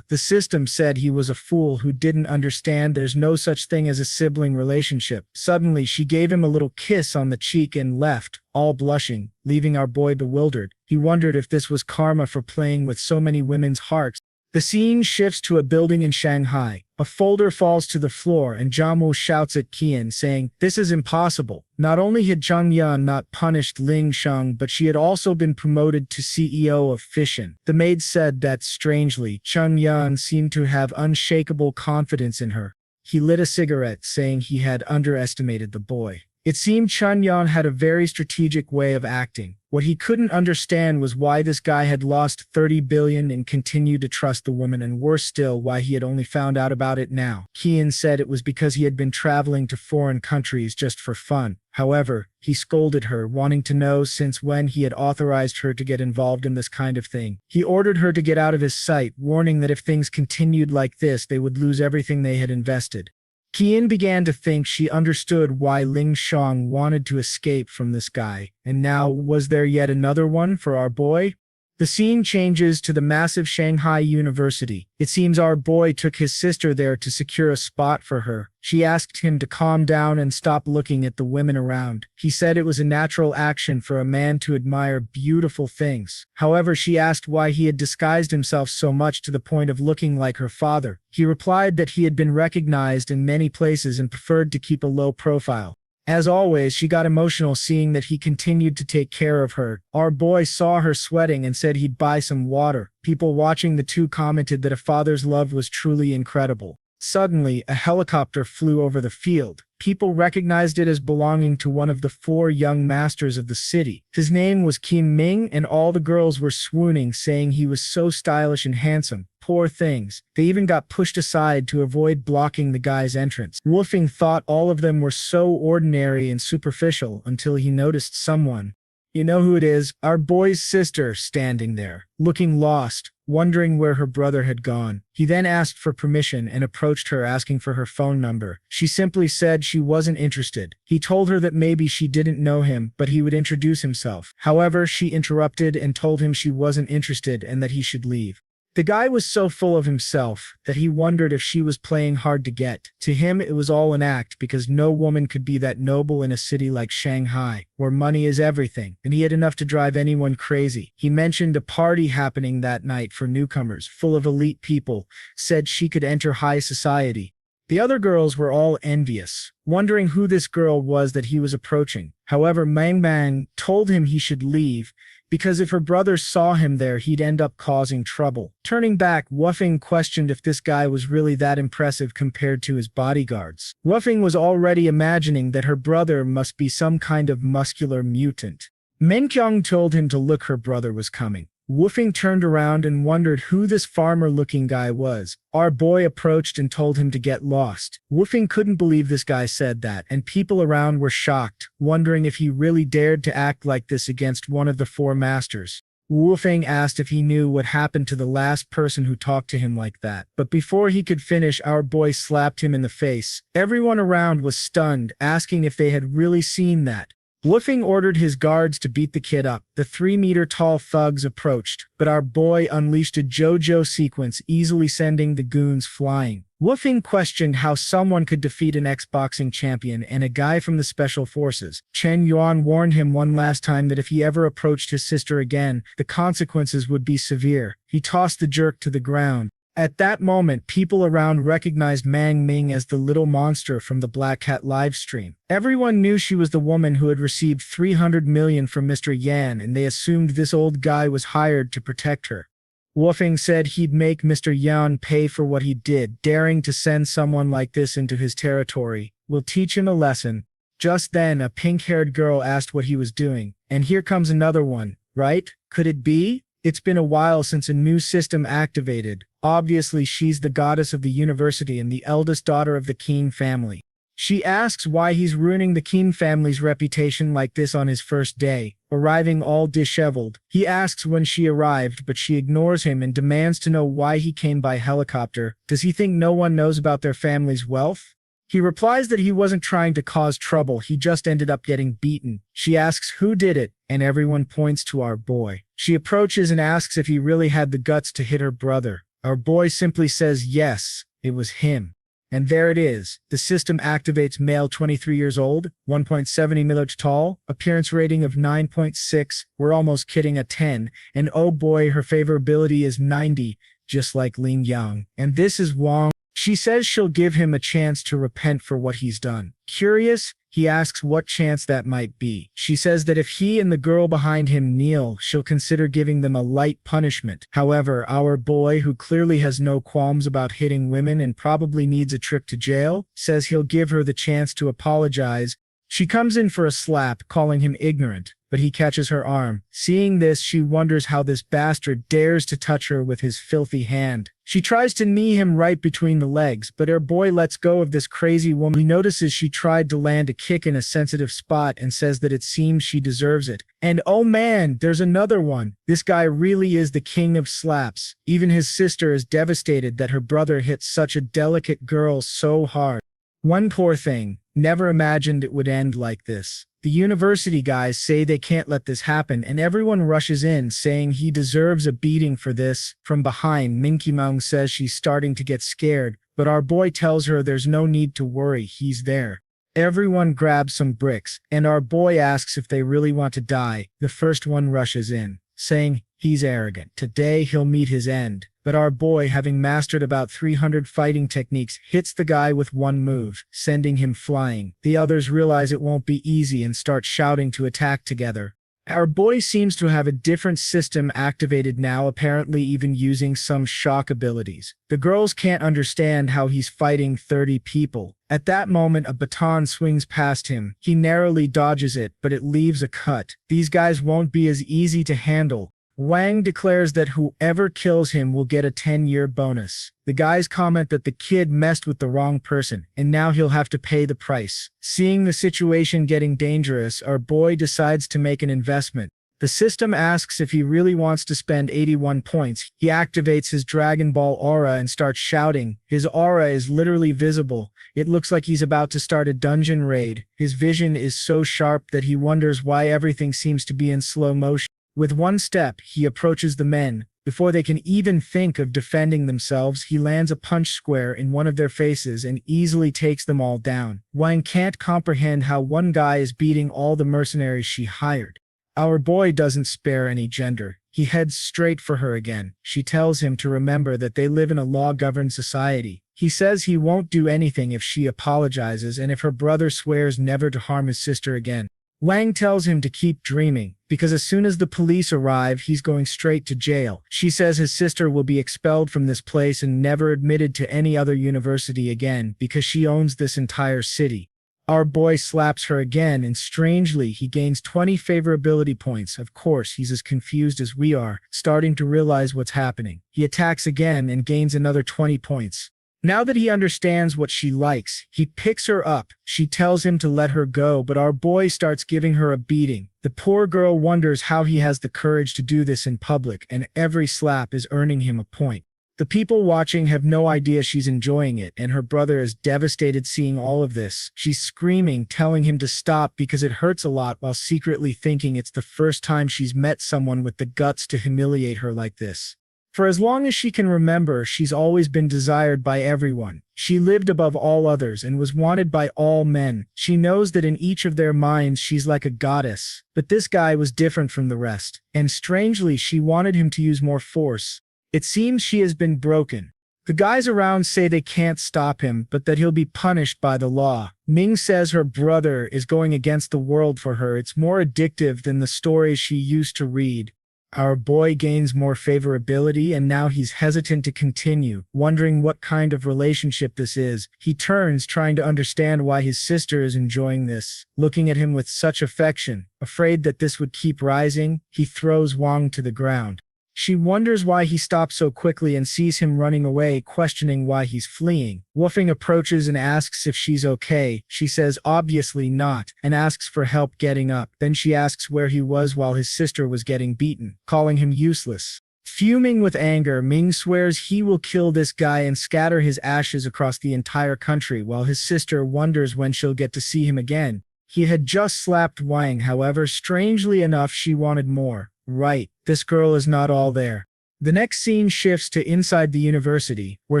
The system said he was a fool who didn't understand there's no such thing as a sibling relationship. Suddenly, she gave him a little kiss on the cheek and left, all blushing, leaving our boy bewildered. He wondered if this was karma for playing with so many women's hearts. The scene shifts to a building in Shanghai. A folder falls to the floor and Jiamu shouts at Qian saying, "This is impossible." Not only had Chen Yuan not punished Ling Sheng, but she had also been promoted to CEO of Fission. The maid said that, strangely, Chen Yuan seemed to have unshakable confidence in her. He lit a cigarette, saying he had underestimated the boy. It seemed Chen Yuan had a very strategic way of acting. What he couldn't understand was why this guy had lost 30 billion and continued to trust the woman, and worse still, why he had only found out about it now. Qian said it was because he had been traveling to foreign countries just for fun. However, he scolded her, wanting to know since when he had authorized her to get involved in this kind of thing. He ordered her to get out of his sight, warning that if things continued like this, they would lose everything they had invested. Qian began to think she understood why Ling Sheng wanted to escape from this guy, and now was there yet another one for our boy? The scene changes to the massive Shanghai University. It seems our boy took his sister there to secure a spot for her. She asked him to calm down and stop looking at the women around. He said it was a natural action for a man to admire beautiful things. However, she asked why he had disguised himself so much to the point of looking like her father. He replied that he had been recognized in many places and preferred to keep a low profile. As always, she got emotional seeing that he continued to take care of her. Our boy saw her sweating and said he'd buy some water. People watching the two commented that a father's love was truly incredible. Suddenly, a helicopter flew over the field. People recognized it as belonging to one of the 4 young masters of the city. His name was Kim Ming, and all the girls were swooning, saying he was so stylish and handsome. Poor things. They even got pushed aside to avoid blocking the guy's entrance. Wolfing thought all of them were so ordinary and superficial until he noticed someone. You know who it is? Our boy's sister, standing there, looking lost, wondering where her brother had gone. He then asked for permission and approached her, asking for her phone number. She simply said she wasn't interested. He told her that maybe she didn't know him, but he would introduce himself. However, she interrupted and told him she wasn't interested and that he should leave. The guy was so full of himself that he wondered if she was playing hard to get. To him, it was all an act, because no woman could be that noble in a city like Shanghai, where money is everything, and he had enough to drive anyone crazy. He mentioned a party happening that night for newcomers, full of elite people, said she could enter high society. The other girls were all envious, wondering who this girl was that he was approaching. However, Mang told him he should leave, because if her brother saw him there, he'd end up causing trouble. Turning back, Wuffing questioned if this guy was really that impressive compared to his bodyguards. Wuffing was already imagining that her brother must be some kind of muscular mutant. Menqiang told him to look, her brother was coming. Wuffing turned around and wondered who this farmer-looking guy was. Our boy approached and told him to get lost. Wuffing couldn't believe this guy said that, and people around were shocked, wondering if he really dared to act like this against one of the 4 masters. Wuffing asked if he knew what happened to the last person who talked to him like that. But before he could finish, our boy slapped him in the face. Everyone around was stunned, asking if they had really seen that. Wuffing ordered his guards to beat the kid up. The 3-meter-tall thugs approached, but our boy unleashed a JoJo sequence, easily sending the goons flying. Wuffing questioned how someone could defeat an ex-boxing champion and a guy from the special forces. Chen Yuan warned him one last time that if he ever approached his sister again, the consequences would be severe. He tossed the jerk to the ground. At that moment, people around recognized Mang Ming as the little monster from the Black Cat livestream. Everyone knew she was the woman who had received 300 million from Mr. Yan, and they assumed this old guy was hired to protect her. Woofing said he'd make Mr. Yan pay for what he did, daring to send someone like this into his territory. We'll teach him a lesson. Just then, a pink-haired girl asked what he was doing. And here comes another one, right? Could it be? It's been a while since a new system activated. Obviously, she's the goddess of the university and the eldest daughter of the Qin family. She asks why he's ruining the Qin family's reputation like this on his first day, arriving all disheveled. He asks when she arrived, but she ignores him and demands to know why he came by helicopter. Does he think no one knows about their family's wealth? He replies that he wasn't trying to cause trouble, he just ended up getting beaten. She asks who did it, and everyone points to our boy. She approaches and asks if he really had the guts to hit her brother. Our boy simply says yes, it was him. And there it is. The system activates male 23 years old, 1.70 mm tall, appearance rating of 9.6, we're almost kidding a 10, and oh boy, her favorability is 90, just like Ling Yang. And this is Wang. She says she'll give him a chance to repent for what he's done. Curious, he asks what chance that might be. She says that if he and the girl behind him kneel, she'll consider giving them a light punishment. However, our boy, who clearly has no qualms about hitting women and probably needs a trip to jail, says he'll give her the chance to apologize. She comes in for a slap, calling him ignorant, but he catches her arm. Seeing this, she wonders how this bastard dares to touch her with his filthy hand. She tries to knee him right between the legs, but her boy lets go of this crazy woman. He notices she tried to land a kick in a sensitive spot and says that it seems she deserves it. And oh man, there's another one. This guy really is the king of slaps. Even his sister is devastated that her brother hit such a delicate girl so hard. One poor thing, never imagined it would end like this. The university guys say they can't let this happen, and everyone rushes in saying he deserves a beating for this. From behind, Minky Mong says she's starting to get scared, but our boy tells her there's no need to worry, he's there. Everyone grabs some bricks, and our boy asks if they really want to die. The first one rushes in, saying he's arrogant. Today he'll meet his end. But our boy, having mastered about 300 fighting techniques, hits the guy with one move, sending him flying. The others realize it won't be easy and start shouting to attack together. Our boy seems to have a different system activated now, apparently even using some shock abilities. The girls can't understand how he's fighting 30 people. At that moment, a baton swings past him. He narrowly dodges it, but it leaves a cut. These guys won't be as easy to handle. Wang declares that whoever kills him will get a 10-year bonus. The guys comment that the kid messed with the wrong person, and now he'll have to pay the price. Seeing the situation getting dangerous, our boy decides to make an investment. The system asks if he really wants to spend 81 points. He activates his Dragon Ball aura and starts shouting. His aura is literally visible. It looks like he's about to start a dungeon raid. His vision is so sharp that he wonders why everything seems to be in slow motion. With one step, he approaches the men. Before they can even think of defending themselves, he lands a punch square in one of their faces and easily takes them all down. Wang can't comprehend how one guy is beating all the mercenaries she hired. Our boy doesn't spare any gender. He heads straight for her again. She tells him to remember that they live in a law-governed society. He says he won't do anything if she apologizes and if her brother swears never to harm his sister again. Wang tells him to keep dreaming, because as soon as the police arrive, he's going straight to jail. She says his sister will be expelled from this place and never admitted to any other university again because she owns this entire city. Our boy slaps her again, and strangely, he gains 20 favorability points. Of course, he's as confused as we are, starting to realize what's happening. He attacks again and gains another 20 points. Now that he understands what she likes, he picks her up. She tells him to let her go, but our boy starts giving her a beating. The poor girl wonders how he has the courage to do this in public, and every slap is earning him a point. The people watching have no idea she's enjoying it, and her brother is devastated seeing all of this. She's screaming, telling him to stop because it hurts a lot, while secretly thinking it's the first time she's met someone with the guts to humiliate her like this. For as long as she can remember, she's always been desired by everyone. She lived above all others and was wanted by all men. She knows that in each of their minds she's like a goddess. But this guy was different from the rest, and strangely she wanted him to use more force. It seems she has been broken. The guys around say they can't stop him, but that he'll be punished by the law. Ming says her brother is going against the world for her. It's more addictive than the stories she used to read. Our boy gains more favorability, and now he's hesitant to continue, wondering what kind of relationship this is. He turns, trying to understand why his sister is enjoying this, looking at him with such affection. Afraid that this would keep rising, he throws Wang to the ground. She wonders why he stopped so quickly and sees him running away, questioning why he's fleeing. Woofing approaches and asks if she's okay. She says obviously not, and asks for help getting up. Then she asks where he was while his sister was getting beaten, calling him useless. Fuming with anger, Ming swears he will kill this guy and scatter his ashes across the entire country, while his sister wonders when she'll get to see him again. He had just slapped Wang, however, strangely enough she wanted more. Right, this girl is not all there. The next scene shifts to inside the university, where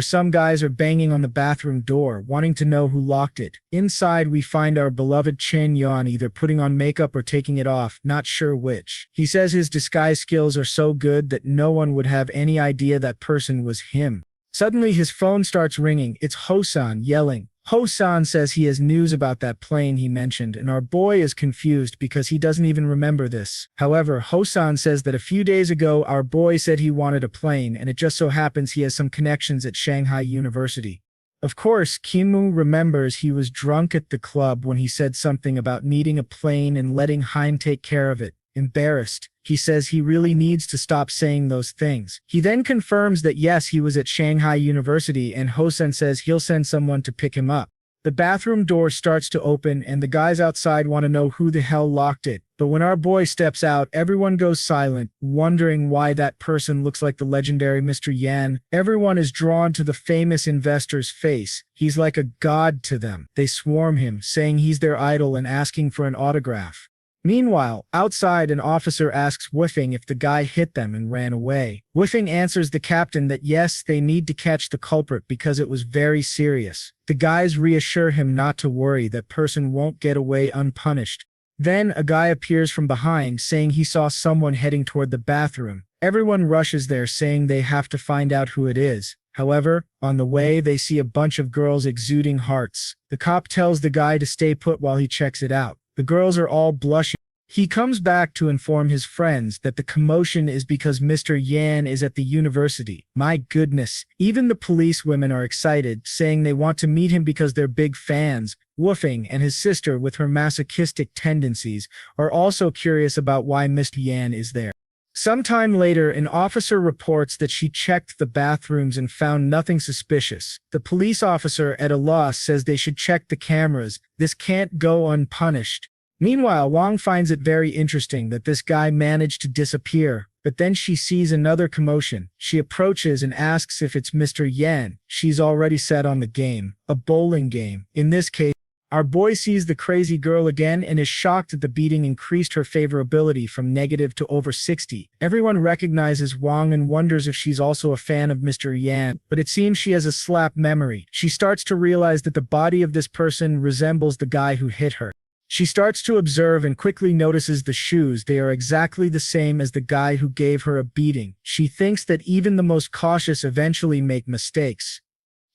some guys are banging on the bathroom door, wanting to know who locked it. Inside, we find our beloved Chen Yuan either putting on makeup or taking it off, not sure which. He says his disguise skills are so good that no one would have any idea that person was him. Suddenly, his phone starts ringing. It's Hosan yelling. Hosan says he has news about that plane he mentioned, and our boy is confused because he doesn't even remember this. However, Hosan says that a few days ago our boy said he wanted a plane, and it just so happens he has some connections at Shanghai University. Of course, Kimu remembers he was drunk at the club when he said something about needing a plane and letting Hein take care of it. Embarrassed, he says he really needs to stop saying those things. He then confirms that yes, he was at Shanghai University, and Hosen says he'll send someone to pick him up. The bathroom door starts to open, and the guys outside want to know who the hell locked it. But when our boy steps out, everyone goes silent, wondering why that person looks like the legendary Mr. Yan. Everyone is drawn to the famous investor's face. He's like a god to them. They swarm him, saying he's their idol and asking for an autograph. Meanwhile, outside, an officer asks Woofing if the guy hit them and ran away. Woofing answers the captain that yes, they need to catch the culprit because it was very serious. The guys reassure him not to worry, that person won't get away unpunished. Then a guy appears from behind saying he saw someone heading toward the bathroom. Everyone rushes there saying they have to find out who it is. However, on the way, they see a bunch of girls exuding hearts. The cop tells the guy to stay put while he checks it out. The girls are all blushing. He comes back to inform his friends that the commotion is because Mr. Yan is at the university. My goodness, even the police women are excited, saying they want to meet him because they're big fans. Woofing and his sister, with her masochistic tendencies, are also curious about why Mr. Yan is there. Sometime later, an officer reports that she checked the bathrooms and found nothing suspicious. The police officer, at a loss, says they should check the cameras. This can't go unpunished. Meanwhile, Wang finds it very interesting that this guy managed to disappear, but then she sees another commotion. She approaches and asks if it's Mr. Yan. She's already set on the game, a bowling game. In this case, our boy sees the crazy girl again and is shocked that the beating increased her favorability from negative to over 60. Everyone recognizes Wang and wonders if she's also a fan of Mr. Yan, but it seems she has a slap memory. She starts to realize that the body of this person resembles the guy who hit her. She starts to observe and quickly notices the shoes. They are exactly the same as the guy who gave her a beating. She thinks that even the most cautious eventually make mistakes.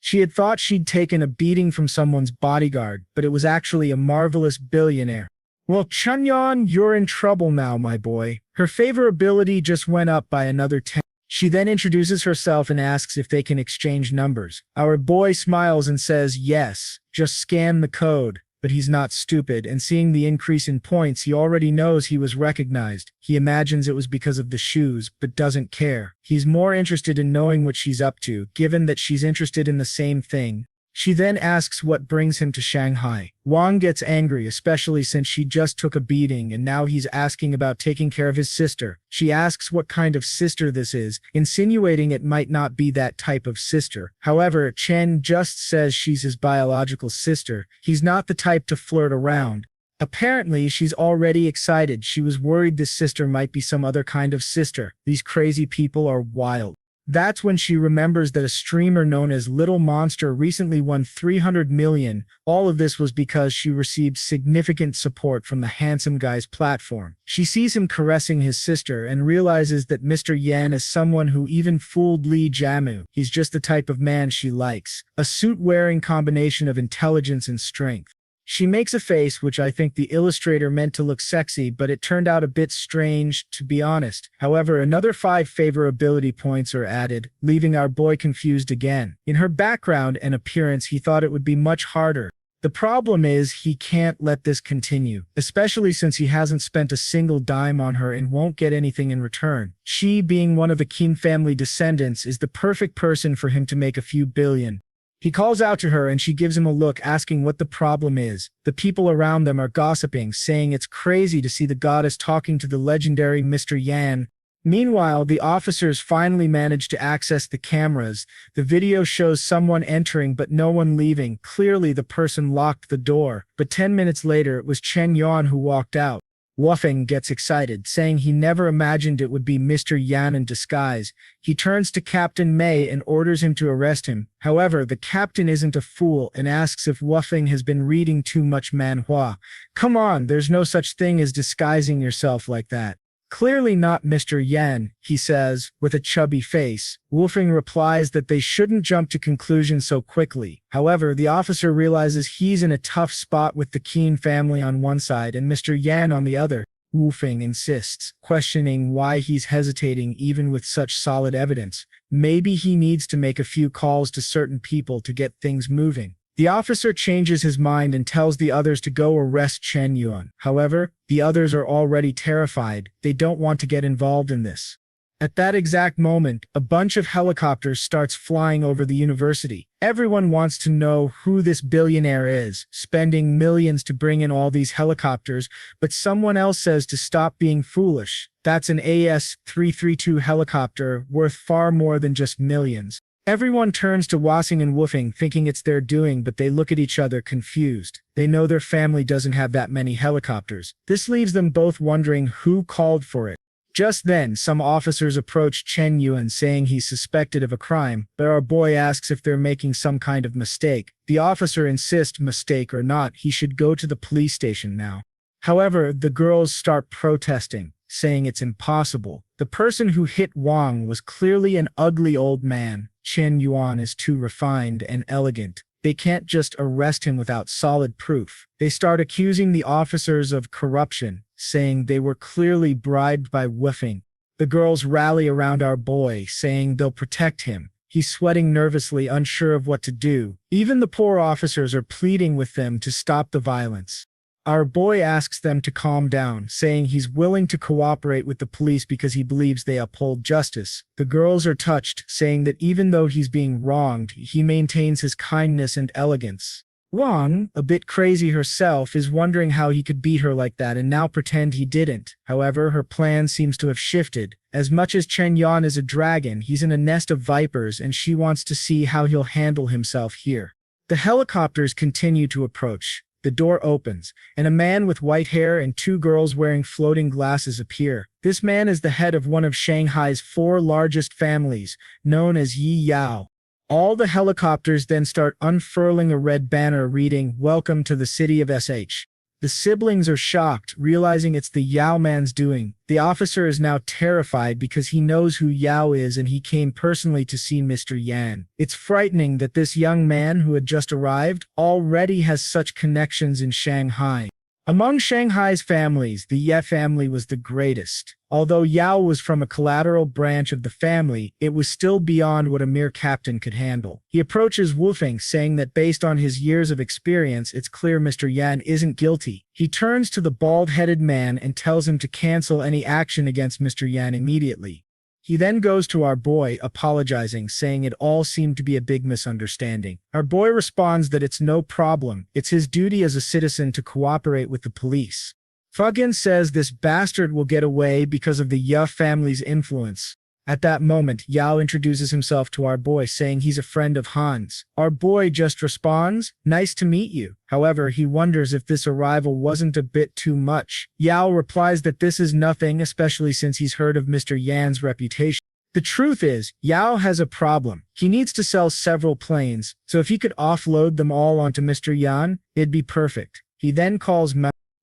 She had thought she'd taken a beating from someone's bodyguard, but it was actually a marvelous billionaire. Well, Chen Yuan, you're in trouble now, my boy. Her favorability just went up by another 10. She then introduces herself and asks if they can exchange numbers. Our boy smiles and says yes, just scan the code. But he's not stupid, and seeing the increase in points, he already knows he was recognized. He imagines it was because of the shoes, but doesn't care. He's more interested in knowing what she's up to, given that she's interested in the same thing. She then asks what brings him to Shanghai. Wang gets angry, especially since she just took a beating and now he's asking about taking care of his sister. She asks what kind of sister this is, insinuating it might not be that type of sister. However, Chen just says she's his biological sister. He's not the type to flirt around. Apparently, she's already excited. She was worried this sister might be some other kind of sister. These crazy people are wild. That's when she remembers that a streamer known as Little Monster recently won 300 million. All of this was because she received significant support from the handsome guy's platform. She sees him caressing his sister and realizes that Mr. Yan is someone who even fooled Lee Jamu. He's just the type of man she likes. A suit-wearing combination of intelligence and strength. She makes a face which I think the illustrator meant to look sexy, but it turned out a bit strange, to be honest. However, another 5 favorability points are added, leaving our boy confused again. In her background and appearance, he thought it would be much harder. The problem is he can't let this continue, especially since he hasn't spent a single dime on her and won't get anything in return. She, being one of the Qin family descendants, is the perfect person for him to make a few billion. He calls out to her and she gives him a look asking what the problem is. The people around them are gossiping, saying it's crazy to see the goddess talking to the legendary Mr. Yan. Meanwhile, the officers finally manage to access the cameras. The video shows someone entering but no one leaving. Clearly the person locked the door. But 10 minutes later it was Chen Yuan who walked out. Wufeng gets excited, saying he never imagined it would be Mr. Yan in disguise. He turns to Captain Mei and orders him to arrest him. However, the captain isn't a fool and asks if Wufeng has been reading too much manhua. Come on, there's no such thing as disguising yourself like that. Clearly not Mr. Yan, he says, with a chubby face. Wufeng replies that they shouldn't jump to conclusions so quickly. However, the officer realizes he's in a tough spot with the Qin family on one side and Mr. Yan on the other. Wufeng insists, questioning why he's hesitating even with such solid evidence. Maybe he needs to make a few calls to certain people to get things moving. The officer changes his mind and tells the others to go arrest Chen Yuan. However, the others are already terrified. They don't want to get involved in this. At that exact moment, a bunch of helicopters starts flying over the university. Everyone wants to know who this billionaire is, spending millions to bring in all these helicopters, but someone else says to stop being foolish. That's an AS-332 helicopter worth far more than just millions. Everyone turns to Wasing and Wufeng thinking it's their doing, but they look at each other confused. They know their family doesn't have that many helicopters. This leaves them both wondering who called for it. Just then, some officers approach Chen Yuan saying he's suspected of a crime, but our boy asks if they're making some kind of mistake. The officer insists, mistake or not, he should go to the police station now. However, the girls start protesting, saying it's impossible. The person who hit Wang was clearly an ugly old man. Chen Yuan is too refined and elegant. They can't just arrest him without solid proof. They start accusing the officers of corruption, saying they were clearly bribed by Wufeng. The girls rally around our boy, saying they'll protect him. He's sweating nervously, unsure of what to do. Even the poor officers are pleading with them to stop the violence. Our boy asks them to calm down, saying he's willing to cooperate with the police because he believes they uphold justice. The girls are touched, saying that even though he's being wronged, he maintains his kindness and elegance. Wang, a bit crazy herself, is wondering how he could beat her like that and now pretend he didn't. However, her plan seems to have shifted. As much as Chen Yuan is a dragon, he's in a nest of vipers and she wants to see how he'll handle himself here. The helicopters continue to approach. The door opens, and a man with white hair and 2 girls wearing floating glasses appear. This man is the head of one of Shanghai's 4 largest families, known as Yi Yao. All the helicopters then start unfurling a red banner reading, "Welcome to the city of SH." The siblings are shocked, realizing it's the Yao man's doing. The officer is now terrified because he knows who Yao is and he came personally to see Mr. Yan. It's frightening that this young man who had just arrived already has such connections in Shanghai. Among Shanghai's families, the Ye family was the greatest. Although Yao was from a collateral branch of the family, it was still beyond what a mere captain could handle. He approaches Wufeng, saying that based on his years of experience, it's clear Mr. Yan isn't guilty. He turns to the bald-headed man and tells him to cancel any action against Mr. Yan immediately. He then goes to our boy, apologizing, saying it all seemed to be a big misunderstanding. Our boy responds that it's no problem, it's his duty as a citizen to cooperate with the police. Fugen says this bastard will get away because of the Ye family's influence. At that moment, Yao introduces himself to our boy, saying he's a friend of Han's. Our boy just responds, "Nice to meet you." However, he wonders if this arrival wasn't a bit too much. Yao replies that this is nothing, especially since he's heard of Mr. Yan's reputation. The truth is, Yao has a problem. He needs to sell several planes, so if he could offload them all onto Mr. Yan, it'd be perfect. He then calls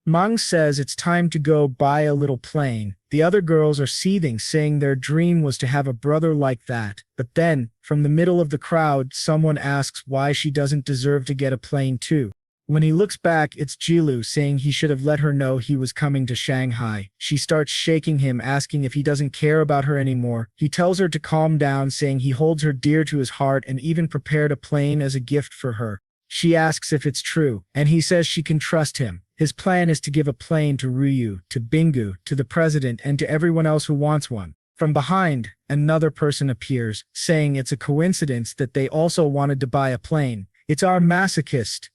Mang says it's time to go buy a little plane. The other girls are seething, saying their dream was to have a brother like that. But then, from the middle of the crowd, someone asks why she doesn't deserve to get a plane too. When he looks back, it's Jilu saying he should have let her know he was coming to Shanghai. She starts shaking him, asking if he doesn't care about her anymore. He tells her to calm down, saying he holds her dear to his heart and even prepared a plane as a gift for her. She asks if it's true, and he says she can trust him. His plan is to give a plane to Ryu, to Bingu, to the president, and to everyone else who wants one. From behind, another person appears, saying it's a coincidence that they also wanted to buy a plane. It's our masochist,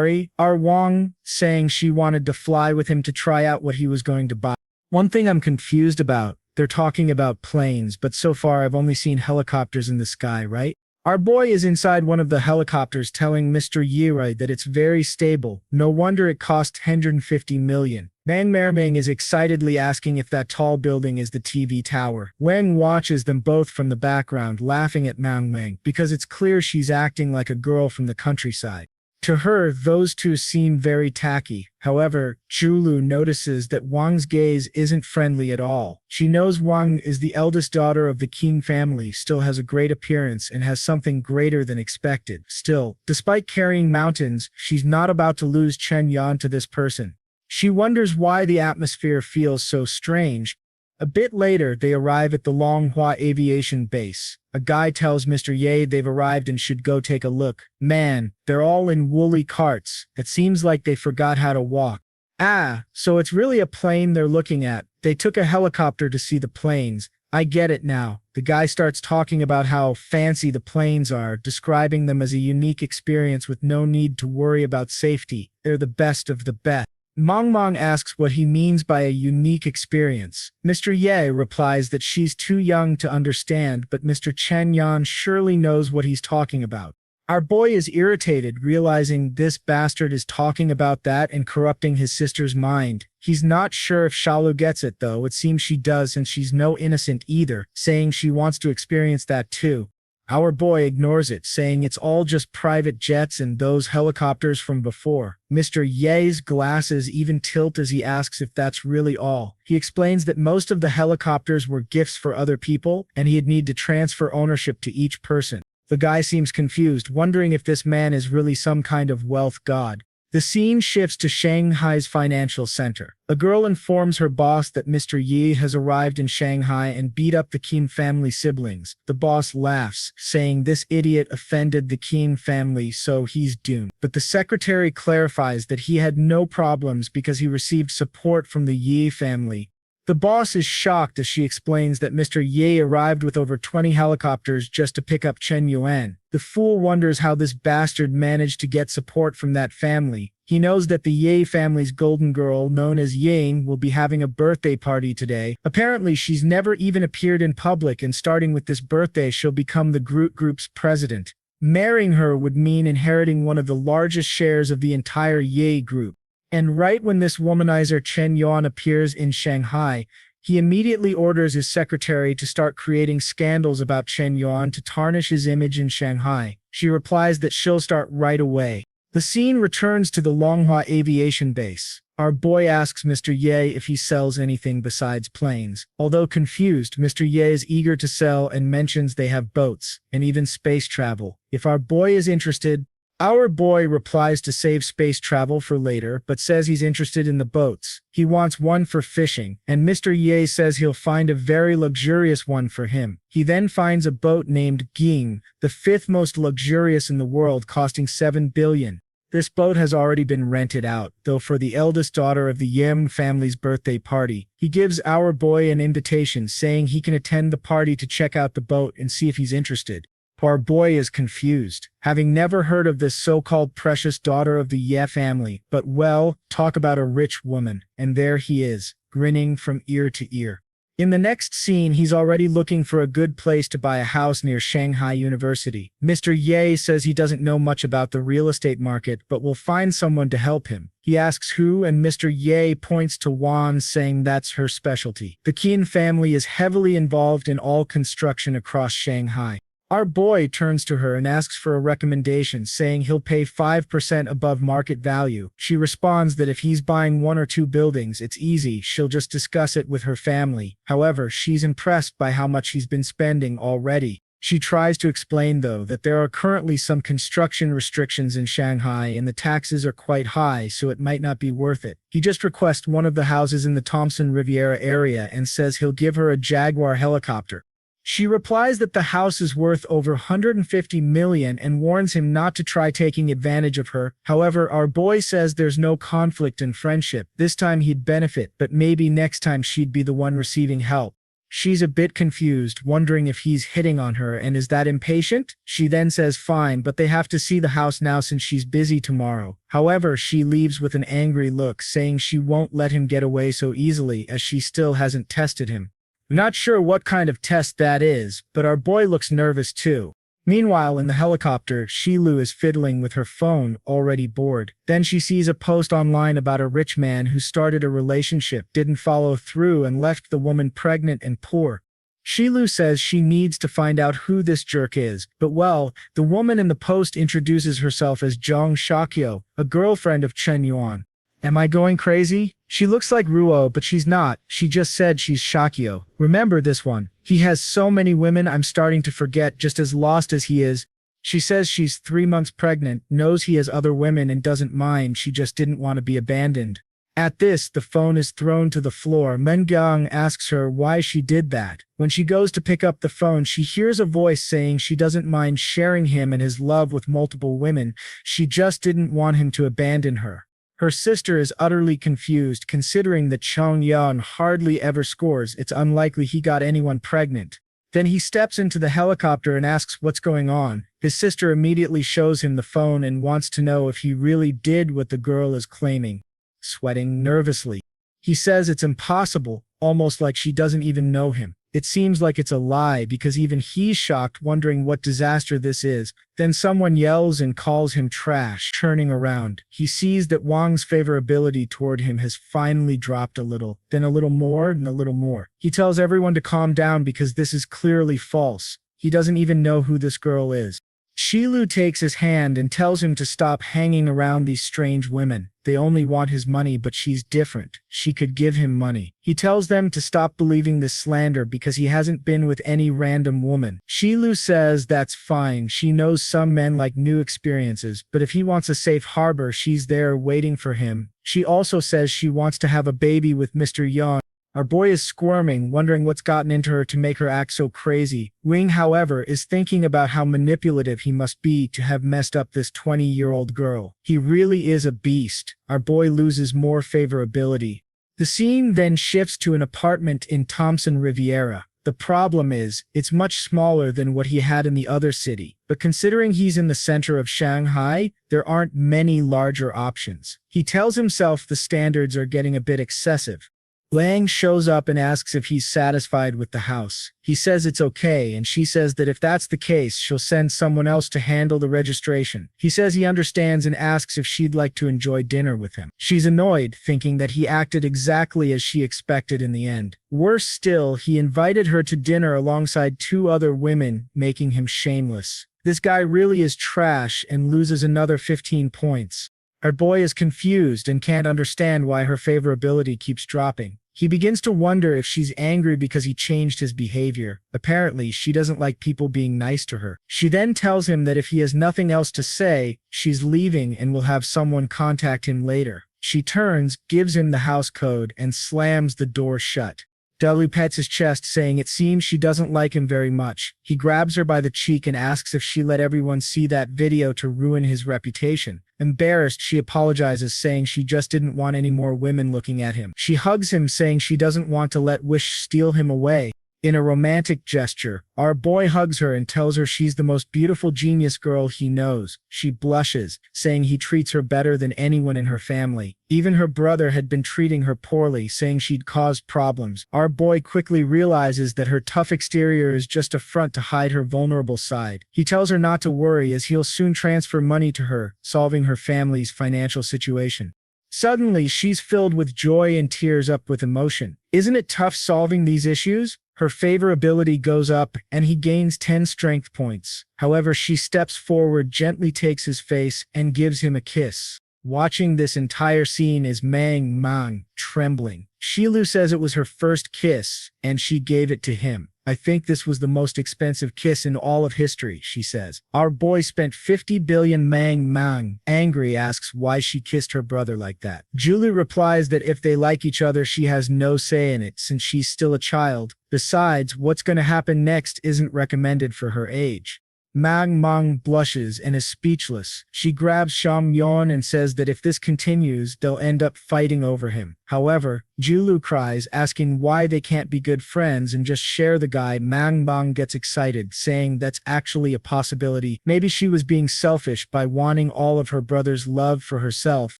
our Wang, saying she wanted to fly with him to try out what he was going to buy. One thing I'm confused about, they're talking about planes, but so far I've only seen helicopters in the sky, right? Our boy is inside one of the helicopters telling Mr. Yirai that it's very stable. No wonder it cost 150 million. Mang Merming is excitedly asking if that tall building is the TV tower. Wang watches them both from the background, laughing at Mang Meng because it's clear she's acting like a girl from the countryside. To her, those two seem very tacky. However, Julu notices that Wang's gaze isn't friendly at all. She knows Wang is the eldest daughter of the Qin family, still has a great appearance, and has something greater than expected. Still, despite carrying mountains, she's not about to lose Chen Yuan to this person. She wonders why the atmosphere feels so strange. A bit later, they arrive at the Manhwa aviation base. A guy tells Mr. Ye they've arrived and should go take a look. Man, they're all in woolly carts. It seems like they forgot how to walk. Ah, so it's really a plane they're looking at. They took a helicopter to see the planes. I get it now. The guy starts talking about how fancy the planes are, describing them as a unique experience with no need to worry about safety. They're the best of the best. Mang asks what he means by a unique experience. Mr. Ye replies that she's too young to understand, but Mr. Chen Yuan surely knows what he's talking about. Our boy is irritated, realizing this bastard is talking about that and corrupting his sister's mind. He's not sure if Shalu gets it though. It seems she does, and she's no innocent either, saying she wants to experience that too. Our boy ignores it, saying it's all just private jets and those helicopters from before. Mr. Ye's glasses even tilt as he asks if that's really all. He explains that most of the helicopters were gifts for other people, and he'd need to transfer ownership to each person. The guy seems confused, wondering if this man is really some kind of wealth god. The scene shifts to Shanghai's financial center. A girl informs her boss that Mr. Yi has arrived in Shanghai and beat up the Qin family siblings. The boss laughs, saying this idiot offended the Qin family, so he's doomed. But the secretary clarifies that he had no problems because he received support from the Yi family. The boss is shocked as she explains that Mr. Ye arrived with over 20 helicopters just to pick up Chen Yuan. The fool wonders how this bastard managed to get support from that family. He knows that the Ye family's golden girl, known as Ying, will be having a birthday party today. Apparently, she's never even appeared in public, and starting with this birthday, she'll become the group's president. Marrying her would mean inheriting one of the largest shares of the entire Ye group. And right when this womanizer Chen Yuan appears in Shanghai, he immediately orders his secretary to start creating scandals about Chen Yuan to tarnish his image in Shanghai. She replies that she'll start right away. The scene returns to the Longhua aviation base. Our boy asks Mr. Ye if he sells anything besides planes. Although confused, Mr. Ye is eager to sell and mentions they have boats, and even space travel. If our boy is interested, our boy replies to save space travel for later, but says he's interested in the boats. He wants one for fishing, and Mr. Ye says he'll find a very luxurious one for him. He then finds a boat named Ging, the 5th most luxurious in the world, costing 7 billion. This boat has already been rented out, though for the eldest daughter of the Yim family's birthday party. He gives our boy an invitation, saying he can attend the party to check out the boat and see if he's interested. Our boy is confused, having never heard of this so-called precious daughter of the Ye family, but well, talk about a rich woman, and there he is, grinning from ear to ear. In the next scene, he's already looking for a good place to buy a house near Shanghai University. Mr. Ye says he doesn't know much about the real estate market, but will find someone to help him. He asks who, and Mr. Ye points to Wan, saying that's her specialty. The Qin family is heavily involved in all construction across Shanghai. Our boy turns to her and asks for a recommendation, saying he'll pay 5% above market value. She responds that if he's buying 1 or 2 buildings, it's easy, she'll just discuss it with her family. However, she's impressed by how much he's been spending already. She tries to explain, though, that there are currently some construction restrictions in Shanghai and the taxes are quite high, so it might not be worth it. He just requests one of the houses in the Thompson Riviera area and says he'll give her a Jaguar helicopter. She replies that the house is worth over 150 million and warns him not to try taking advantage of her. However, our boy says there's no conflict in friendship. This time he'd benefit, but maybe next time she'd be the one receiving help. She's a bit confused, wondering if he's hitting on her and is that impatient? She then says fine, but they have to see the house now since she's busy tomorrow. However, she leaves with an angry look, saying she won't let him get away so easily as she still hasn't tested him. Not sure what kind of test that is, but our boy looks nervous too. Meanwhile, in the helicopter, Shilu is fiddling with her phone, already bored. Then she sees a post online about a rich man who started a relationship, didn't follow through, and left the woman pregnant and poor. Shilu says she needs to find out who this jerk is, but well, the woman in the post introduces herself as Zhang Shakyo, a girlfriend of Chen Yuan. Am I going crazy? She looks like Ruo, but she's not. She just said she's Shakyo. Remember this one. He has so many women I'm starting to forget, just as lost as he is. She says she's 3 months pregnant, knows he has other women and doesn't mind, she just didn't want to be abandoned. At this, the phone is thrown to the floor. Mengang asks her why she did that. When she goes to pick up the phone, she hears a voice saying she doesn't mind sharing him and his love with multiple women. She just didn't want him to abandon her. Her sister is utterly confused, considering that Chen Yuan hardly ever scores. It's unlikely he got anyone pregnant. Then he steps into the helicopter and asks what's going on. His sister immediately shows him the phone and wants to know if he really did what the girl is claiming. Sweating nervously, he says it's impossible, almost like she doesn't even know him. It seems like it's a lie because even he's shocked, wondering what disaster this is. Then someone yells and calls him trash. Turning around, he sees that Wang's favorability toward him has finally dropped a little, then a little more and a little more. He tells everyone to calm down because this is clearly false. He doesn't even know who this girl is. Shilu takes his hand and tells him to stop hanging around these strange women. They only want his money, but she's different. She could give him money. He tells them to stop believing this slander because he hasn't been with any random woman. Shilu says that's fine. She knows some men like new experiences, but if he wants a safe harbor, she's there waiting for him. She also says she wants to have a baby with Mr. Yang. Our boy is squirming, wondering what's gotten into her to make her act so crazy. Wing, however, is thinking about how manipulative he must be to have messed up this 20-year-old girl. He really is a beast. Our boy loses more favorability. The scene then shifts to an apartment in Thompson Riviera. The problem is, it's much smaller than what he had in the other city. But considering he's in the center of Shanghai, there aren't many larger options. He tells himself the standards are getting a bit excessive. Lang shows up and asks if he's satisfied with the house. He says it's okay, and she says that if that's the case, she'll send someone else to handle the registration. He says he understands and asks if she'd like to enjoy dinner with him. She's annoyed, thinking that he acted exactly as she expected in the end. Worse still, he invited her to dinner alongside 2 other women, making him shameless. This guy really is trash and loses another 15 points. Our boy is confused and can't understand why her favorability keeps dropping. He begins to wonder if she's angry because he changed his behavior. Apparently, she doesn't like people being nice to her. She then tells him that if he has nothing else to say, she's leaving and will have someone contact him later. She turns, gives him the house code, and slams the door shut. Delu pets his chest, saying it seems she doesn't like him very much. He grabs her by the cheek and asks if she let everyone see that video to ruin his reputation. Embarrassed, she apologizes, saying she just didn't want any more women looking at him. She hugs him, saying she doesn't want to let Wish steal him away. In a romantic gesture, our boy hugs her and tells her she's the most beautiful genius girl he knows. She blushes, saying he treats her better than anyone in her family. Even her brother had been treating her poorly, saying she'd caused problems. Our boy quickly realizes that her tough exterior is just a front to hide her vulnerable side. He tells her not to worry as he'll soon transfer money to her, solving her family's financial situation. Suddenly, she's filled with joy and tears up with emotion. Isn't it tough solving these issues? Her favorability goes up, and he gains 10 strength points. However, she steps forward, gently takes his face, and gives him a kiss. Watching this entire scene is Mang, trembling. Shilu says it was her first kiss, and she gave it to him. I think this was the most expensive kiss in all of history, she says. Our boy spent 50 billion Mang. Angry asks why she kissed her brother like that. Julie replies that if they like each other, she has no say in it since she's still a child. Besides, what's gonna happen next isn't recommended for her age. Mang blushes and is speechless. She grabs Chen Yuan and says that if this continues, they'll end up fighting over him. However, Julu cries, asking why they can't be good friends and just share the guy. Mang gets excited, saying that's actually a possibility. Maybe she was being selfish by wanting all of her brother's love for herself.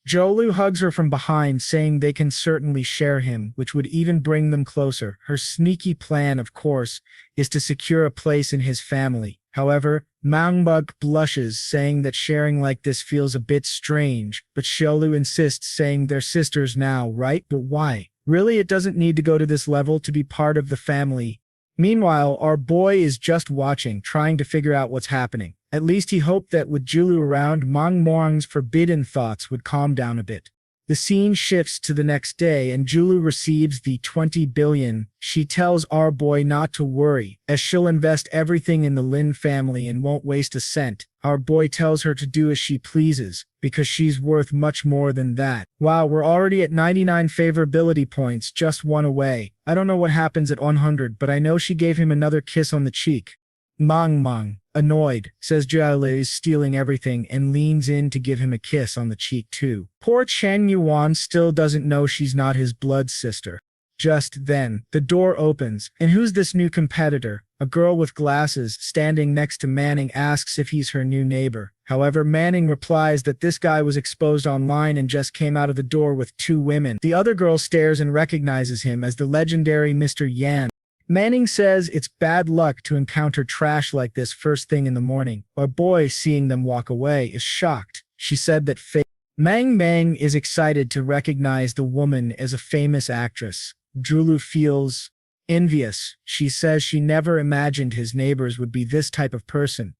Jolu hugs her from behind, saying they can certainly share him, which would even bring them closer. Her sneaky plan, of course, is to secure a place in his family. However, Mangbug blushes, saying that sharing like this feels a bit strange, but Xiaolu insists, saying they're sisters now, right? But why? Really, it doesn't need to go to this level to be part of the family. Meanwhile, our boy is just watching, trying to figure out what's happening. At least he hoped that with Julu around, Mang's forbidden thoughts would calm down a bit. The scene shifts to the next day and Julu receives the 20 billion. She tells our boy not to worry, as she'll invest everything in the Lin family and won't waste a cent. Our boy tells her to do as she pleases, because she's worth much more than that. Wow, we're already at 99 favorability points, just one away. I don't know what happens at 100, but I know she gave him another kiss on the cheek. Mang, annoyed, says Jiale is stealing everything and leans in to give him a kiss on the cheek too. Poor Chen Yuan still doesn't know she's not his blood sister. Just then, the door opens, and who's this new competitor? A girl with glasses, standing next to Manning, asks if he's her new neighbor. However, Manning replies that this guy was exposed online and just came out of the door with 2 women. The other girl stares and recognizes him as the legendary Mr. Yan. Manning says it's bad luck to encounter trash like this first thing in the morning. Our boy, seeing them walk away, is shocked. She said that Mang is excited to recognize the woman as a famous actress. Julu feels envious. She says she never imagined his neighbors would be this type of person.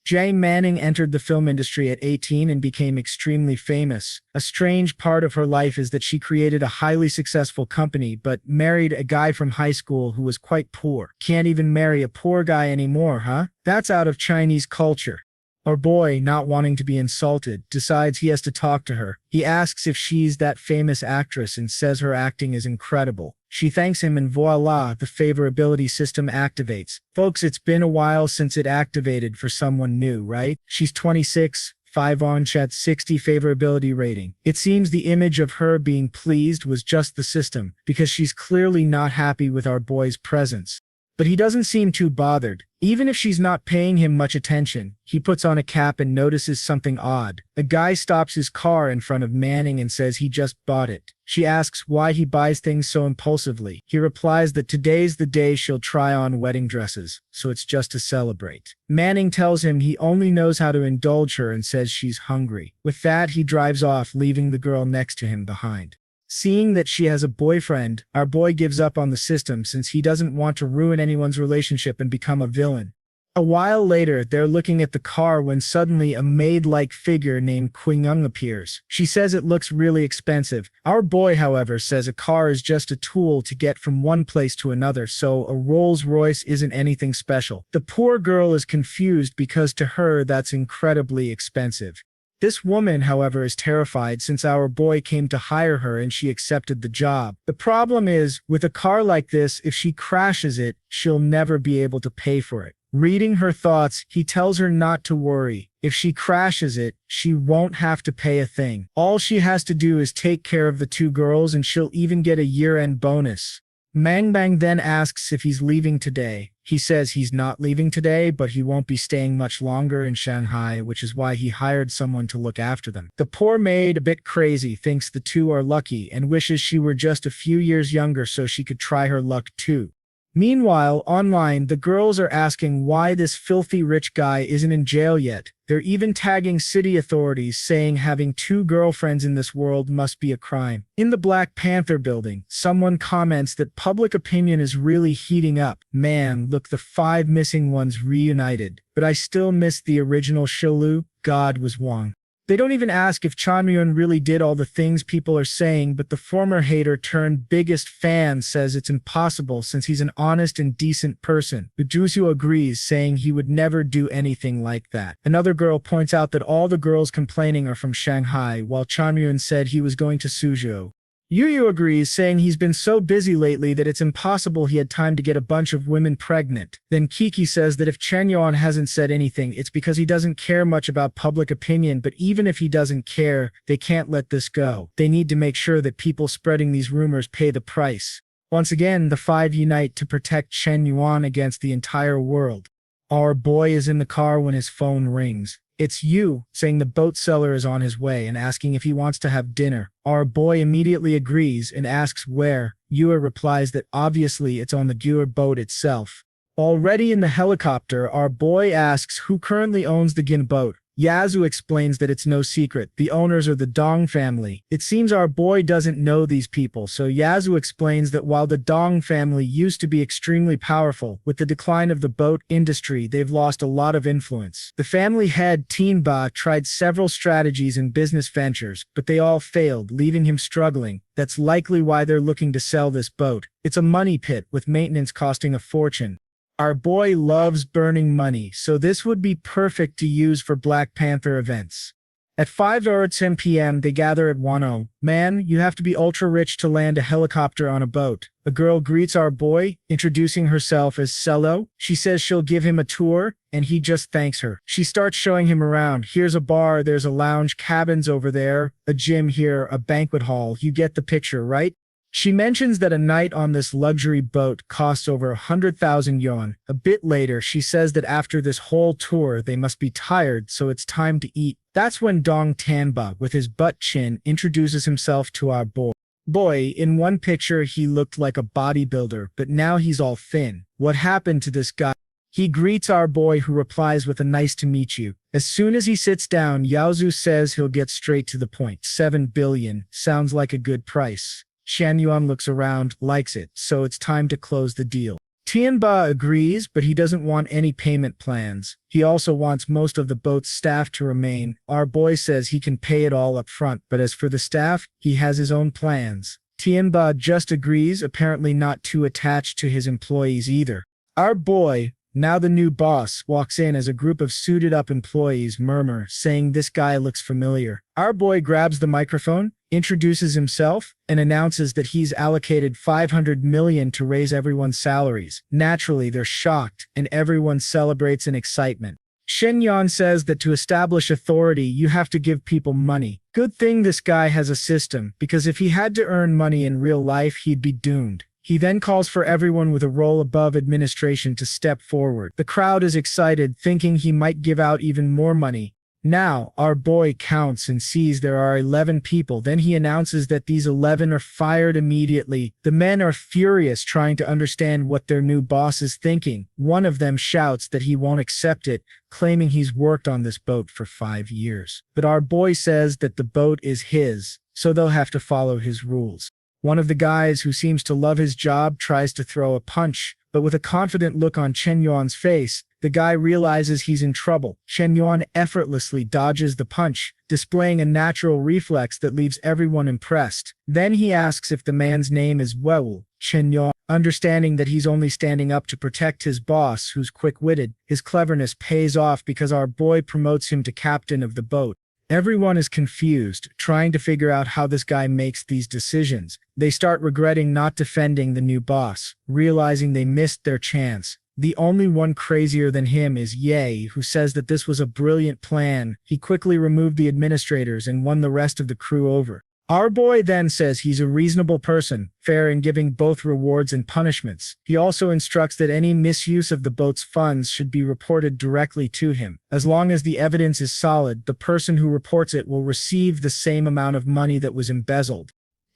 Jay Manning entered the film industry at 18 and became extremely famous. A strange part of her life is that she created a highly successful company but married a guy from high school who was quite poor. Can't even marry a poor guy anymore, huh? That's out of Chinese culture. Our boy, not wanting to be insulted, decides he has to talk to her. He asks if she's that famous actress and says her acting is incredible. She thanks him and voila, the favorability system activates. Folks, it's been a while since it activated for someone new, right? She's 26, 5 on chat, 60 favorability rating. It seems the image of her being pleased was just the system, because she's clearly not happy with our boy's presence. But he doesn't seem too bothered. Even if she's not paying him much attention, he puts on a cap and notices something odd. A guy stops his car in front of Manning and says he just bought it. She asks why he buys things so impulsively. He replies that today's the day she'll try on wedding dresses, so it's just to celebrate. Manning tells him he only knows how to indulge her and says she's hungry. With that, he drives off, leaving the girl next to him behind. Seeing that she has a boyfriend, our boy gives up on the system since he doesn't want to ruin anyone's relationship and become a villain. A while later, they're looking at the car when suddenly a maid-like figure named Qingyang appears. She says it looks really expensive. Our boy, however, says a car is just a tool to get from one place to another, so a Rolls-Royce isn't anything special. The poor girl is confused because to her that's incredibly expensive. This woman, however, is terrified since our boy came to hire her and she accepted the job. The problem is, with a car like this, if she crashes it, she'll never be able to pay for it. Reading her thoughts, he tells her not to worry. If she crashes it, she won't have to pay a thing. All she has to do is take care of the 2 girls and she'll even get a year-end bonus. Mangbang then asks if he's leaving today. He says he's not leaving today, but he won't be staying much longer in Shanghai, which is why he hired someone to look after them. The poor maid, a bit crazy, thinks the 2 are lucky and wishes she were just a few years younger so she could try her luck too. Meanwhile, online, the girls are asking why this filthy rich guy isn't in jail yet. They're even tagging city authorities, saying having 2 girlfriends in this world must be a crime. In the Black Panther building, someone comments that public opinion is really heating up. Man, look, the 5 missing ones reunited. But I still miss the original Shilu. God was Wong. They don't even ask if Chen Yuan really did all the things people are saying, but the former hater turned biggest fan says it's impossible since he's an honest and decent person. But Jusu agrees, saying he would never do anything like that. Another girl points out that all the girls complaining are from Shanghai, while Chen Yuan said he was going to Suzhou. Yu agrees, saying he's been so busy lately that it's impossible he had time to get a bunch of women pregnant. Then Kiki says that if Chen Yuan hasn't said anything, it's because he doesn't care much about public opinion, but even if he doesn't care, they can't let this go. They need to make sure that people spreading these rumors pay the price. Once again, the 5 unite to protect Chen Yuan against the entire world. Our boy is in the car when his phone rings. It's Yu, saying the boat seller is on his way and asking if he wants to have dinner. Our boy immediately agrees and asks where. Yu replies that obviously it's on the Gua boat itself. Already in the helicopter, our boy asks who currently owns the Gin boat. Yazu explains that it's no secret. The owners are the Dong family. It seems our boy doesn't know these people, so Yazu explains that while the Dong family used to be extremely powerful, with the decline of the boat industry, they've lost a lot of influence. The family head, Tin Ba, tried several strategies in business ventures, but they all failed, leaving him struggling. That's likely why they're looking to sell this boat. It's a money pit, with maintenance costing a fortune. Our boy loves burning money, so this would be perfect to use for Black Panther events. At 5:10 p.m., they gather at Wano. Man, you have to be ultra-rich to land a helicopter on a boat. A girl greets our boy, introducing herself as Cello. She says she'll give him a tour, and he just thanks her. She starts showing him around. Here's a bar, there's a lounge, cabins over there, a gym here, a banquet hall. You get the picture, right? She mentions that a night on this luxury boat costs over 100,000 yuan. A bit later, she says that after this whole tour, they must be tired, so it's time to eat. That's when Dong Tanba, with his butt chin, introduces himself to our boy. In one picture, he looked like a bodybuilder, but now he's all thin. What happened to this guy? He greets our boy, who replies with a nice to meet you. As soon as he sits down, Yaozu says he'll get straight to the point. 7 billion. Sounds like a good price. Chen Yuan looks around, likes it, so it's time to close the deal. Tianba agrees, but he doesn't want any payment plans. He also wants most of the boat's staff to remain. Our boy says he can pay it all up front, but as for the staff, he has his own plans. Tianba just agrees, apparently not too attached to his employees either. Our boy, now the new boss, walks in as a group of suited-up employees murmur, saying this guy looks familiar. Our boy grabs the microphone, introduces himself, and announces that he's allocated 500 million to raise everyone's salaries. Naturally, they're shocked, and everyone celebrates in excitement. Chen Yuan says that to establish authority, you have to give people money. Good thing this guy has a system, because if he had to earn money in real life, he'd be doomed. He then calls for everyone with a role above administration to step forward. The crowd is excited, thinking he might give out even more money. Now, our boy counts and sees there are 11 people. Then he announces that these 11 are fired immediately. The men are furious, trying to understand what their new boss is thinking. One of them shouts that he won't accept it, claiming he's worked on this boat for 5 years. But our boy says that the boat is his, so they'll have to follow his rules. One of the guys, who seems to love his job, tries to throw a punch, but with a confident look on Chen Yuan's face, the guy realizes he's in trouble. Chen Yuan effortlessly dodges the punch, displaying a natural reflex that leaves everyone impressed. Then he asks if the man's name is Wewu. Chen Yuan, understanding that he's only standing up to protect his boss, who's quick-witted, his cleverness pays off because our boy promotes him to captain of the boat. Everyone is confused, trying to figure out how this guy makes these decisions. They start regretting not defending the new boss, realizing they missed their chance. The only one crazier than him is Ye, who says that this was a brilliant plan. He quickly removed the administrators and won the rest of the crew over. Our boy then says he's a reasonable person, fair in giving both rewards and punishments. He also instructs that any misuse of the boat's funds should be reported directly to him. As long as the evidence is solid, the person who reports it will receive the same amount of money that was embezzled.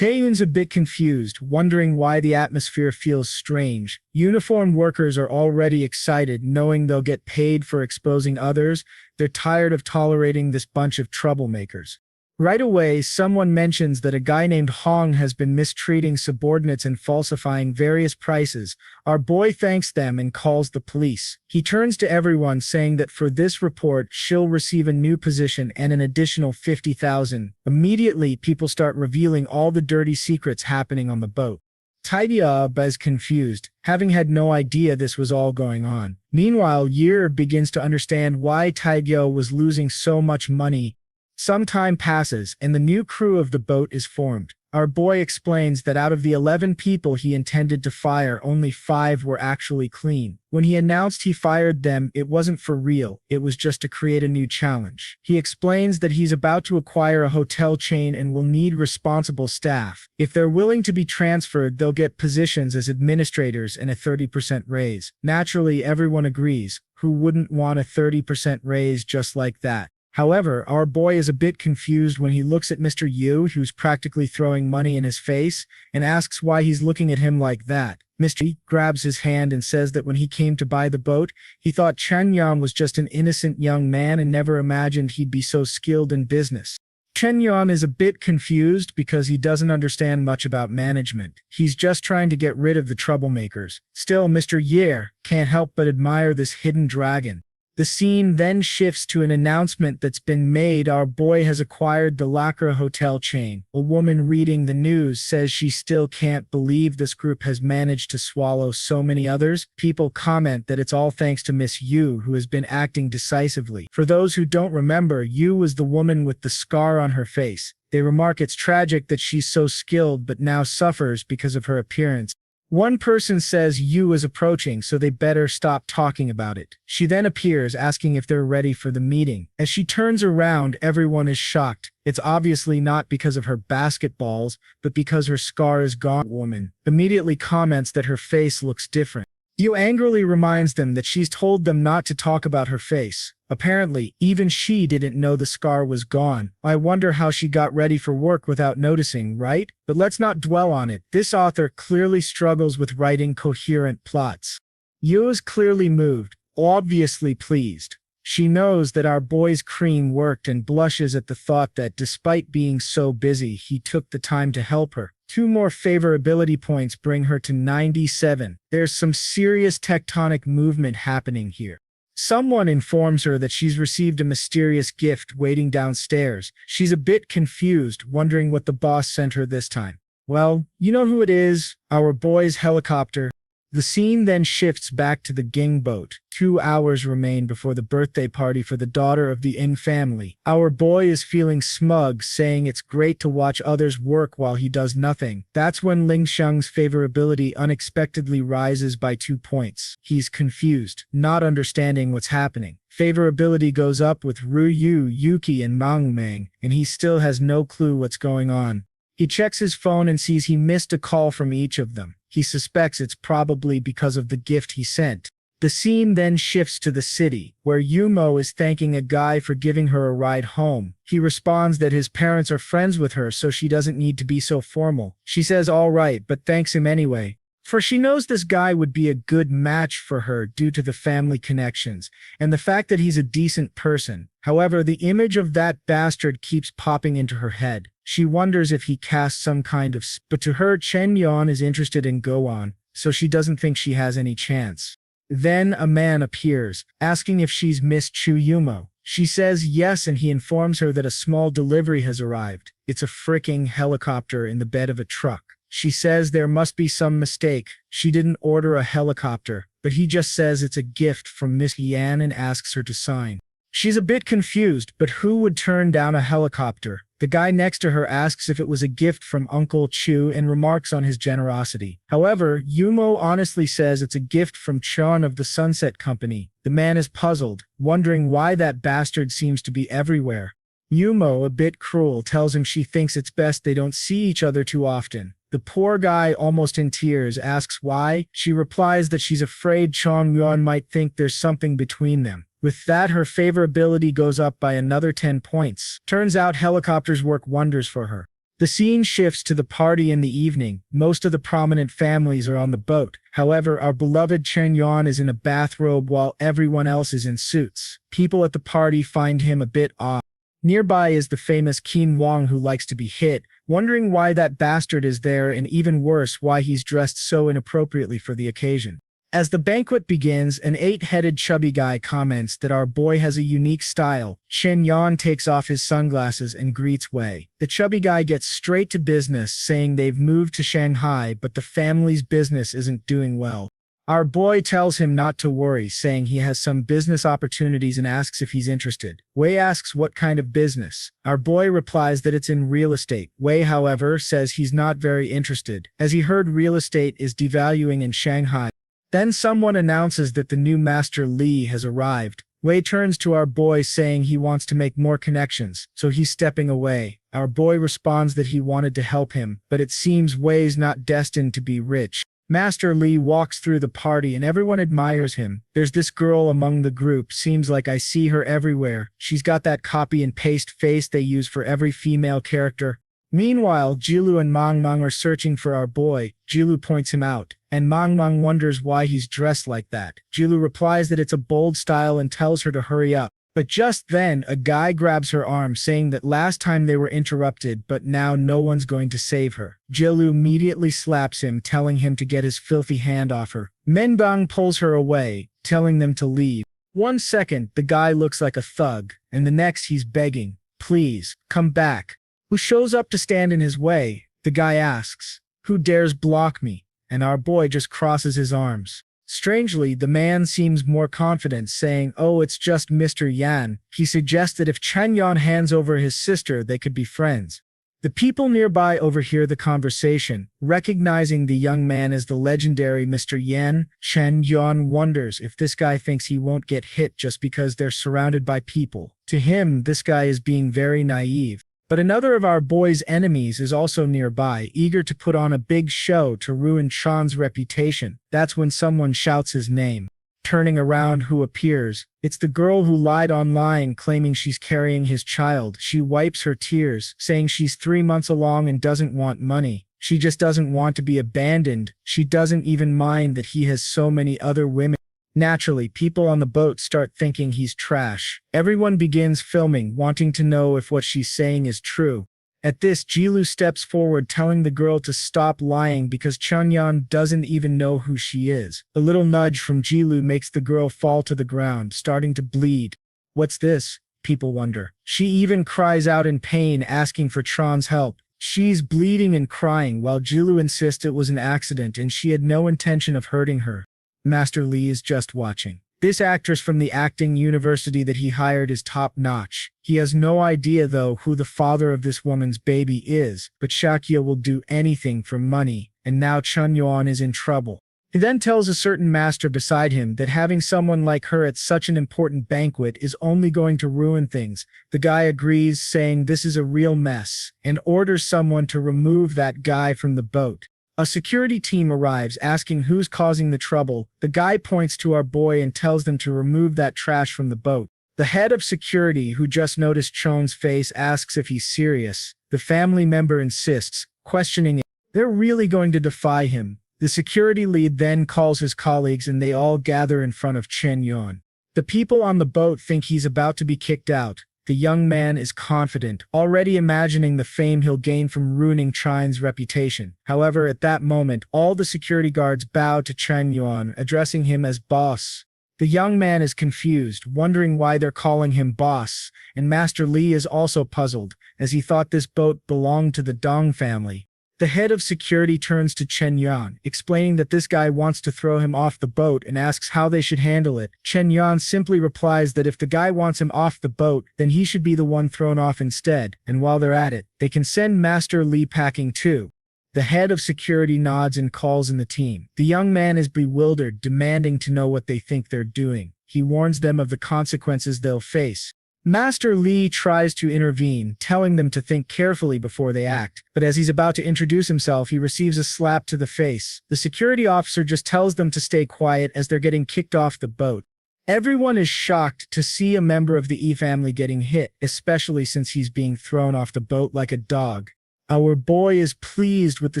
Taeyun's a bit confused, wondering why the atmosphere feels strange. Uniformed workers are already excited, knowing they'll get paid for exposing others. They're tired of tolerating this bunch of troublemakers. Right away, someone mentions that a guy named Hong has been mistreating subordinates and falsifying various prices. Our boy thanks them and calls the police. He turns to everyone saying that for this report, she'll receive a new position and an additional 50,000. Immediately, people start revealing all the dirty secrets happening on the boat. Taebyub is confused, having had no idea this was all going on. Meanwhile, Year begins to understand why Taebyo was losing so much money. Some time passes, and the new crew of the boat is formed. Our boy explains that out of the 11 people he intended to fire, only 5 were actually clean. When he announced he fired them, it wasn't for real, it was just to create a new challenge. He explains that he's about to acquire a hotel chain and will need responsible staff. If they're willing to be transferred, they'll get positions as administrators and a 30% raise. Naturally, everyone agrees. Who wouldn't want a 30% raise just like that? However, our boy is a bit confused when he looks at Mr. Yu, who's practically throwing money in his face, and asks why he's looking at him like that. Mr. Yu grabs his hand and says that when he came to buy the boat, he thought Chen Yuan was just an innocent young man and never imagined he'd be so skilled in business. Chen Yuan is a bit confused because he doesn't understand much about management. He's just trying to get rid of the troublemakers. Still, Mr. Ye can't help but admire this hidden dragon. The scene then shifts to an announcement that's been made. Our boy has acquired the Lacra hotel chain. A woman reading the news says she still can't believe this group has managed to swallow so many others. People comment that it's all thanks to Miss Yu, who has been acting decisively. For those who don't remember, Yu was the woman with the scar on her face. They remark it's tragic that she's so skilled but now suffers because of her appearance. One person says Yu is approaching, so they better stop talking about it. She then appears, asking if they're ready for the meeting. As she turns around, everyone is shocked. It's obviously not because of her basketballs, but because her scar is gone. Woman immediately comments that her face looks different. Yu angrily reminds them that she's told them not to talk about her face. Apparently, even she didn't know the scar was gone. I wonder how she got ready for work without noticing, right? But let's not dwell on it. This author clearly struggles with writing coherent plots. Yu is clearly moved, obviously pleased. She knows that our boy's cream worked and blushes at the thought that despite being so busy, he took the time to help her. 2 more favorability points bring her to 97. There's some serious tectonic movement happening here. Someone informs her that she's received a mysterious gift waiting downstairs. She's a bit confused, wondering what the boss sent her this time. Well, you know who it is, our boy's helicopter. The scene then shifts back to the Ging boat. 2 hours remain before the birthday party for the daughter of the In family. Our boy is feeling smug, saying it's great to watch others work while he does nothing. That's when Ling Sheng's favorability unexpectedly rises by 2 points. He's confused, not understanding what's happening. Favorability goes up with Ru Yu, Yuki, and Mang Meng, and he still has no clue what's going on. He checks his phone and sees he missed a call from each of them. He suspects it's probably because of the gift he sent. The scene then shifts to the city, where Yumo is thanking a guy for giving her a ride home. He responds that his parents are friends with her, so she doesn't need to be so formal. She says all right, but thanks him anyway. For she knows this guy would be a good match for her due to the family connections, and the fact that he's a decent person. However, the image of that bastard keeps popping into her head. She wonders if he cast some kind of but to her, Chen Yuan is interested in Goan, so she doesn't think she has any chance. Then a man appears, asking if she's Miss Chu Yumo. She says yes, and he informs her that a small delivery has arrived. It's a fricking helicopter in the bed of a truck. She says there must be some mistake. She didn't order a helicopter, but he just says it's a gift from Miss Yan and asks her to sign. She's a bit confused, but who would turn down a helicopter? The guy next to her asks if it was a gift from Uncle Chu and remarks on his generosity. However, Yumo honestly says it's a gift from Chon of the Sunset Company. The man is puzzled, wondering why that bastard seems to be everywhere. Yumo, a bit cruel, tells him she thinks it's best they don't see each other too often. The poor guy, almost in tears, asks why. She replies that she's afraid Chong Yuan might think there's something between them. With that, her favorability goes up by another 10 points. Turns out helicopters work wonders for her. The scene shifts to the party in the evening. Most of the prominent families are on the boat. However, our beloved Chen Yuan is in a bathrobe while everyone else is in suits. People at the party find him a bit odd. Nearby is the famous Qin Wang who likes to be hit, wondering why that bastard is there and even worse why he's dressed so inappropriately for the occasion. As the banquet begins, an 8-headed chubby guy comments that our boy has a unique style. Chen Yuan takes off his sunglasses and greets Wei. The chubby guy gets straight to business, saying they've moved to Shanghai, but the family's business isn't doing well. Our boy tells him not to worry, saying he has some business opportunities and asks if he's interested. Wei asks what kind of business. Our boy replies that it's in real estate. Wei, however, says he's not very interested, as he heard real estate is devaluing in Shanghai. Then someone announces that the new Master Li has arrived. Wei turns to our boy saying he wants to make more connections, so he's stepping away. Our boy responds that he wanted to help him, but it seems Wei's not destined to be rich. Master Li walks through the party and everyone admires him. There's this girl among the group, seems like I see her everywhere. She's got that copy and paste face they use for every female character. Meanwhile, Jilu and Mang are searching for our boy. Jilu points him out, and Mang wonders why he's dressed like that. Jilu replies that it's a bold style and tells her to hurry up. But just then, a guy grabs her arm saying that last time they were interrupted, but now no one's going to save her. Jilu immediately slaps him, telling him to get his filthy hand off her. Menbang pulls her away, telling them to leave. 1 second, the guy looks like a thug, and the next he's begging, "Please, come back." Who shows up to stand in his way? The guy asks, "Who dares block me?" And our boy just crosses his arms. Strangely, the man seems more confident, saying, "Oh, it's just Mr. Yan." He suggests that if Chen Yuan hands over his sister, they could be friends. The people nearby overhear the conversation. Recognizing the young man as the legendary Mr. Yan, Chen Yuan wonders if this guy thinks he won't get hit just because they're surrounded by people. To him, this guy is being very naive. But another of our boy's enemies is also nearby, eager to put on a big show to ruin Chan's reputation. That's when someone shouts his name. Turning around, who appears? It's the girl who lied online, claiming she's carrying his child. She wipes her tears, saying she's 3 months along and doesn't want money. She just doesn't want to be abandoned. She doesn't even mind that he has so many other women. Naturally, people on the boat start thinking he's trash. Everyone begins filming, wanting to know if what she's saying is true. At this, Jilu steps forward, telling the girl to stop lying because Chen Yuan doesn't even know who she is. A little nudge from Jilu makes the girl fall to the ground, starting to bleed. What's this? People wonder. She even cries out in pain, asking for Chan's help. She's bleeding and crying, while Jilu insists it was an accident and she had no intention of hurting her. Master Li is just watching. This actress from the acting university that he hired is top-notch. He has no idea, though, who the father of this woman's baby is, but Shakya will do anything for money, and now Chen Yuan is in trouble. He then tells a certain master beside him that having someone like her at such an important banquet is only going to ruin things. The guy agrees, saying this is a real mess, and orders someone to remove that guy from the boat. A security team arrives, asking who's causing the trouble. The guy points to our boy and tells them to remove that trash from the boat. The head of security, who just noticed Chon's face, asks if he's serious. The family member insists, questioning if they're really going to defy him. The security lead then calls his colleagues and they all gather in front of Chen Yuan. The people on the boat think he's about to be kicked out. The young man is confident, already imagining the fame he'll gain from ruining Chen's reputation. However, at that moment, all the security guards bow to Chen Yuan, addressing him as boss. The young man is confused, wondering why they're calling him boss, and Master Li is also puzzled, as he thought this boat belonged to the Dong family. The head of security turns to Chen Yuan, explaining that this guy wants to throw him off the boat and asks how they should handle it. Chen Yuan simply replies that if the guy wants him off the boat, then he should be the one thrown off instead, and while they're at it, they can send Master Li packing too. The head of security nods and calls in the team. The young man is bewildered, demanding to know what they think they're doing. He warns them of the consequences they'll face. Master Li tries to intervene, telling them to think carefully before they act, but as he's about to introduce himself, he receives a slap to the face. The security officer just tells them to stay quiet as they're getting kicked off the boat. Everyone is shocked to see a member of the E family getting hit, especially since he's being thrown off the boat like a dog. Our boy is pleased with the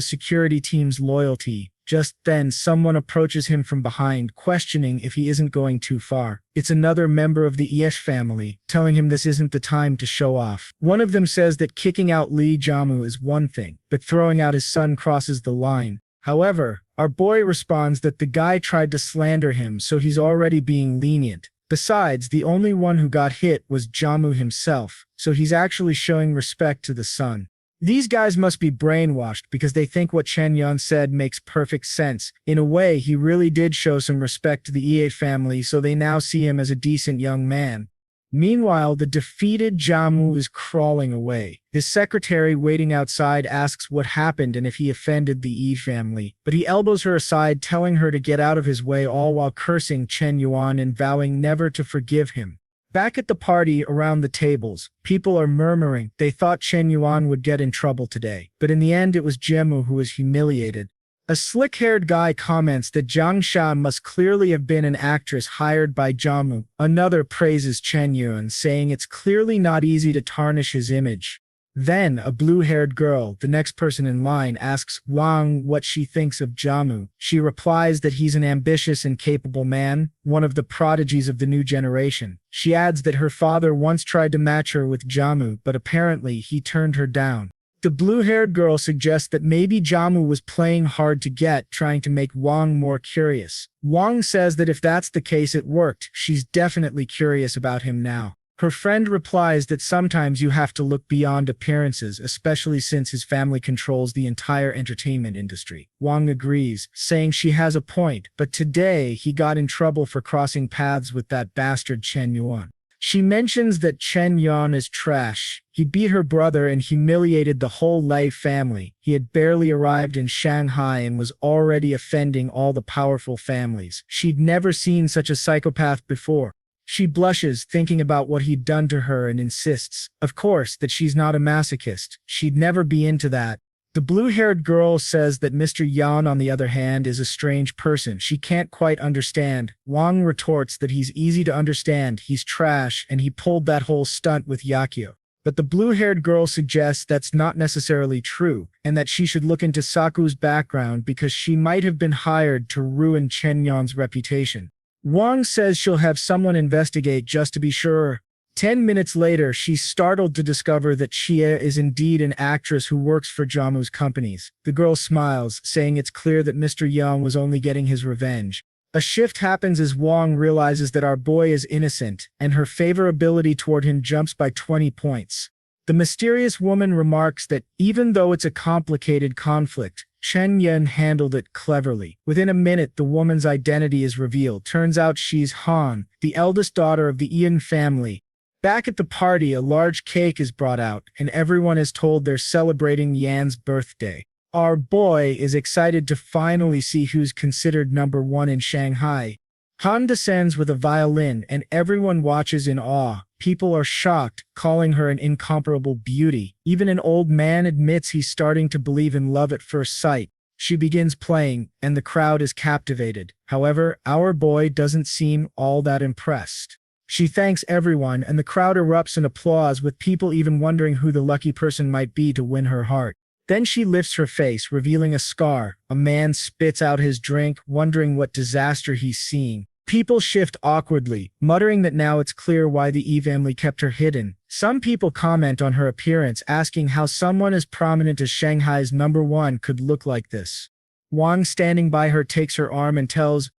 security team's loyalty. Just then, someone approaches him from behind, questioning if he isn't going too far. It's another member of the Iesh family, telling him this isn't the time to show off. One of them says that kicking out Lee Jamu is one thing, but throwing out his son crosses the line. However, our boy responds that the guy tried to slander him, so he's already being lenient. Besides, the only one who got hit was Jamu himself, so he's actually showing respect to the son. These guys must be brainwashed because they think what Chen Yuan said makes perfect sense. In a way, he really did show some respect to the Ie family, so they now see him as a decent young man. Meanwhile, the defeated Jamu is crawling away. His secretary waiting outside asks what happened and if he offended the Yi family, but he elbows her aside, telling her to get out of his way, all while cursing Chen Yuan and vowing never to forgive him. Back at the party around the tables, people are murmuring they thought Chen Yuan would get in trouble today, but in the end it was Jemu who was humiliated. A slick-haired guy comments that Zhang Sha must clearly have been an actress hired by Jamu. Another praises Chen Yuan, saying it's clearly not easy to tarnish his image. Then, a blue-haired girl, the next person in line, asks Wang what she thinks of Jamu. She replies that he's an ambitious and capable man, one of the prodigies of the new generation. She adds that her father once tried to match her with Jamu, but apparently he turned her down. The blue-haired girl suggests that maybe Jamu was playing hard to get, trying to make Wang more curious. Wang says that if that's the case, it worked. She's definitely curious about him now. Her friend replies that sometimes you have to look beyond appearances, especially since his family controls the entire entertainment industry. Wang agrees, saying she has a point, but today he got in trouble for crossing paths with that bastard Chen Yuan. She mentions that Chen Yuan is trash. He beat her brother and humiliated the whole Lei family. He had barely arrived in Shanghai and was already offending all the powerful families. She'd never seen such a psychopath before. She blushes, thinking about what he'd done to her, and insists, of course, that she's not a masochist. She'd never be into that. The blue-haired girl says that Mr. Yan, on the other hand, is a strange person she can't quite understand. Wang retorts that he's easy to understand, he's trash, and he pulled that whole stunt with Yakio. But the blue-haired girl suggests that's not necessarily true, and that she should look into Saku's background because she might have been hired to ruin Chen Yan's reputation. Wang says she'll have someone investigate just to be sure. 10 minutes later, she's startled to discover that Xie is indeed an actress who works for Jamu's companies. The girl smiles, saying it's clear that Mr. Yang was only getting his revenge. A shift happens as Wang realizes that our boy is innocent, and her favorability toward him jumps by 20 points. The mysterious woman remarks that, even though it's a complicated conflict, Chen Yuan handled it cleverly. Within a minute, the woman's identity is revealed. Turns out she's Han, the eldest daughter of the Ian family. Back at the party, a large cake is brought out, and everyone is told they're celebrating Yan's birthday. Our boy is excited to finally see who's considered #1 in Shanghai. Han descends with a violin, and everyone watches in awe. People are shocked, calling her an incomparable beauty. Even an old man admits he's starting to believe in love at first sight. She begins playing, and the crowd is captivated. However, our boy doesn't seem all that impressed. She thanks everyone, and the crowd erupts in applause, with people even wondering who the lucky person might be to win her heart. Then she lifts her face, revealing a scar. A man spits out his drink, wondering what disaster he's seeing. People shift awkwardly, muttering that now it's clear why the Yi family kept her hidden. Some people comment on her appearance, asking how someone as prominent as Shanghai's #1 could look like this. Wang, standing by her, takes her arm and tells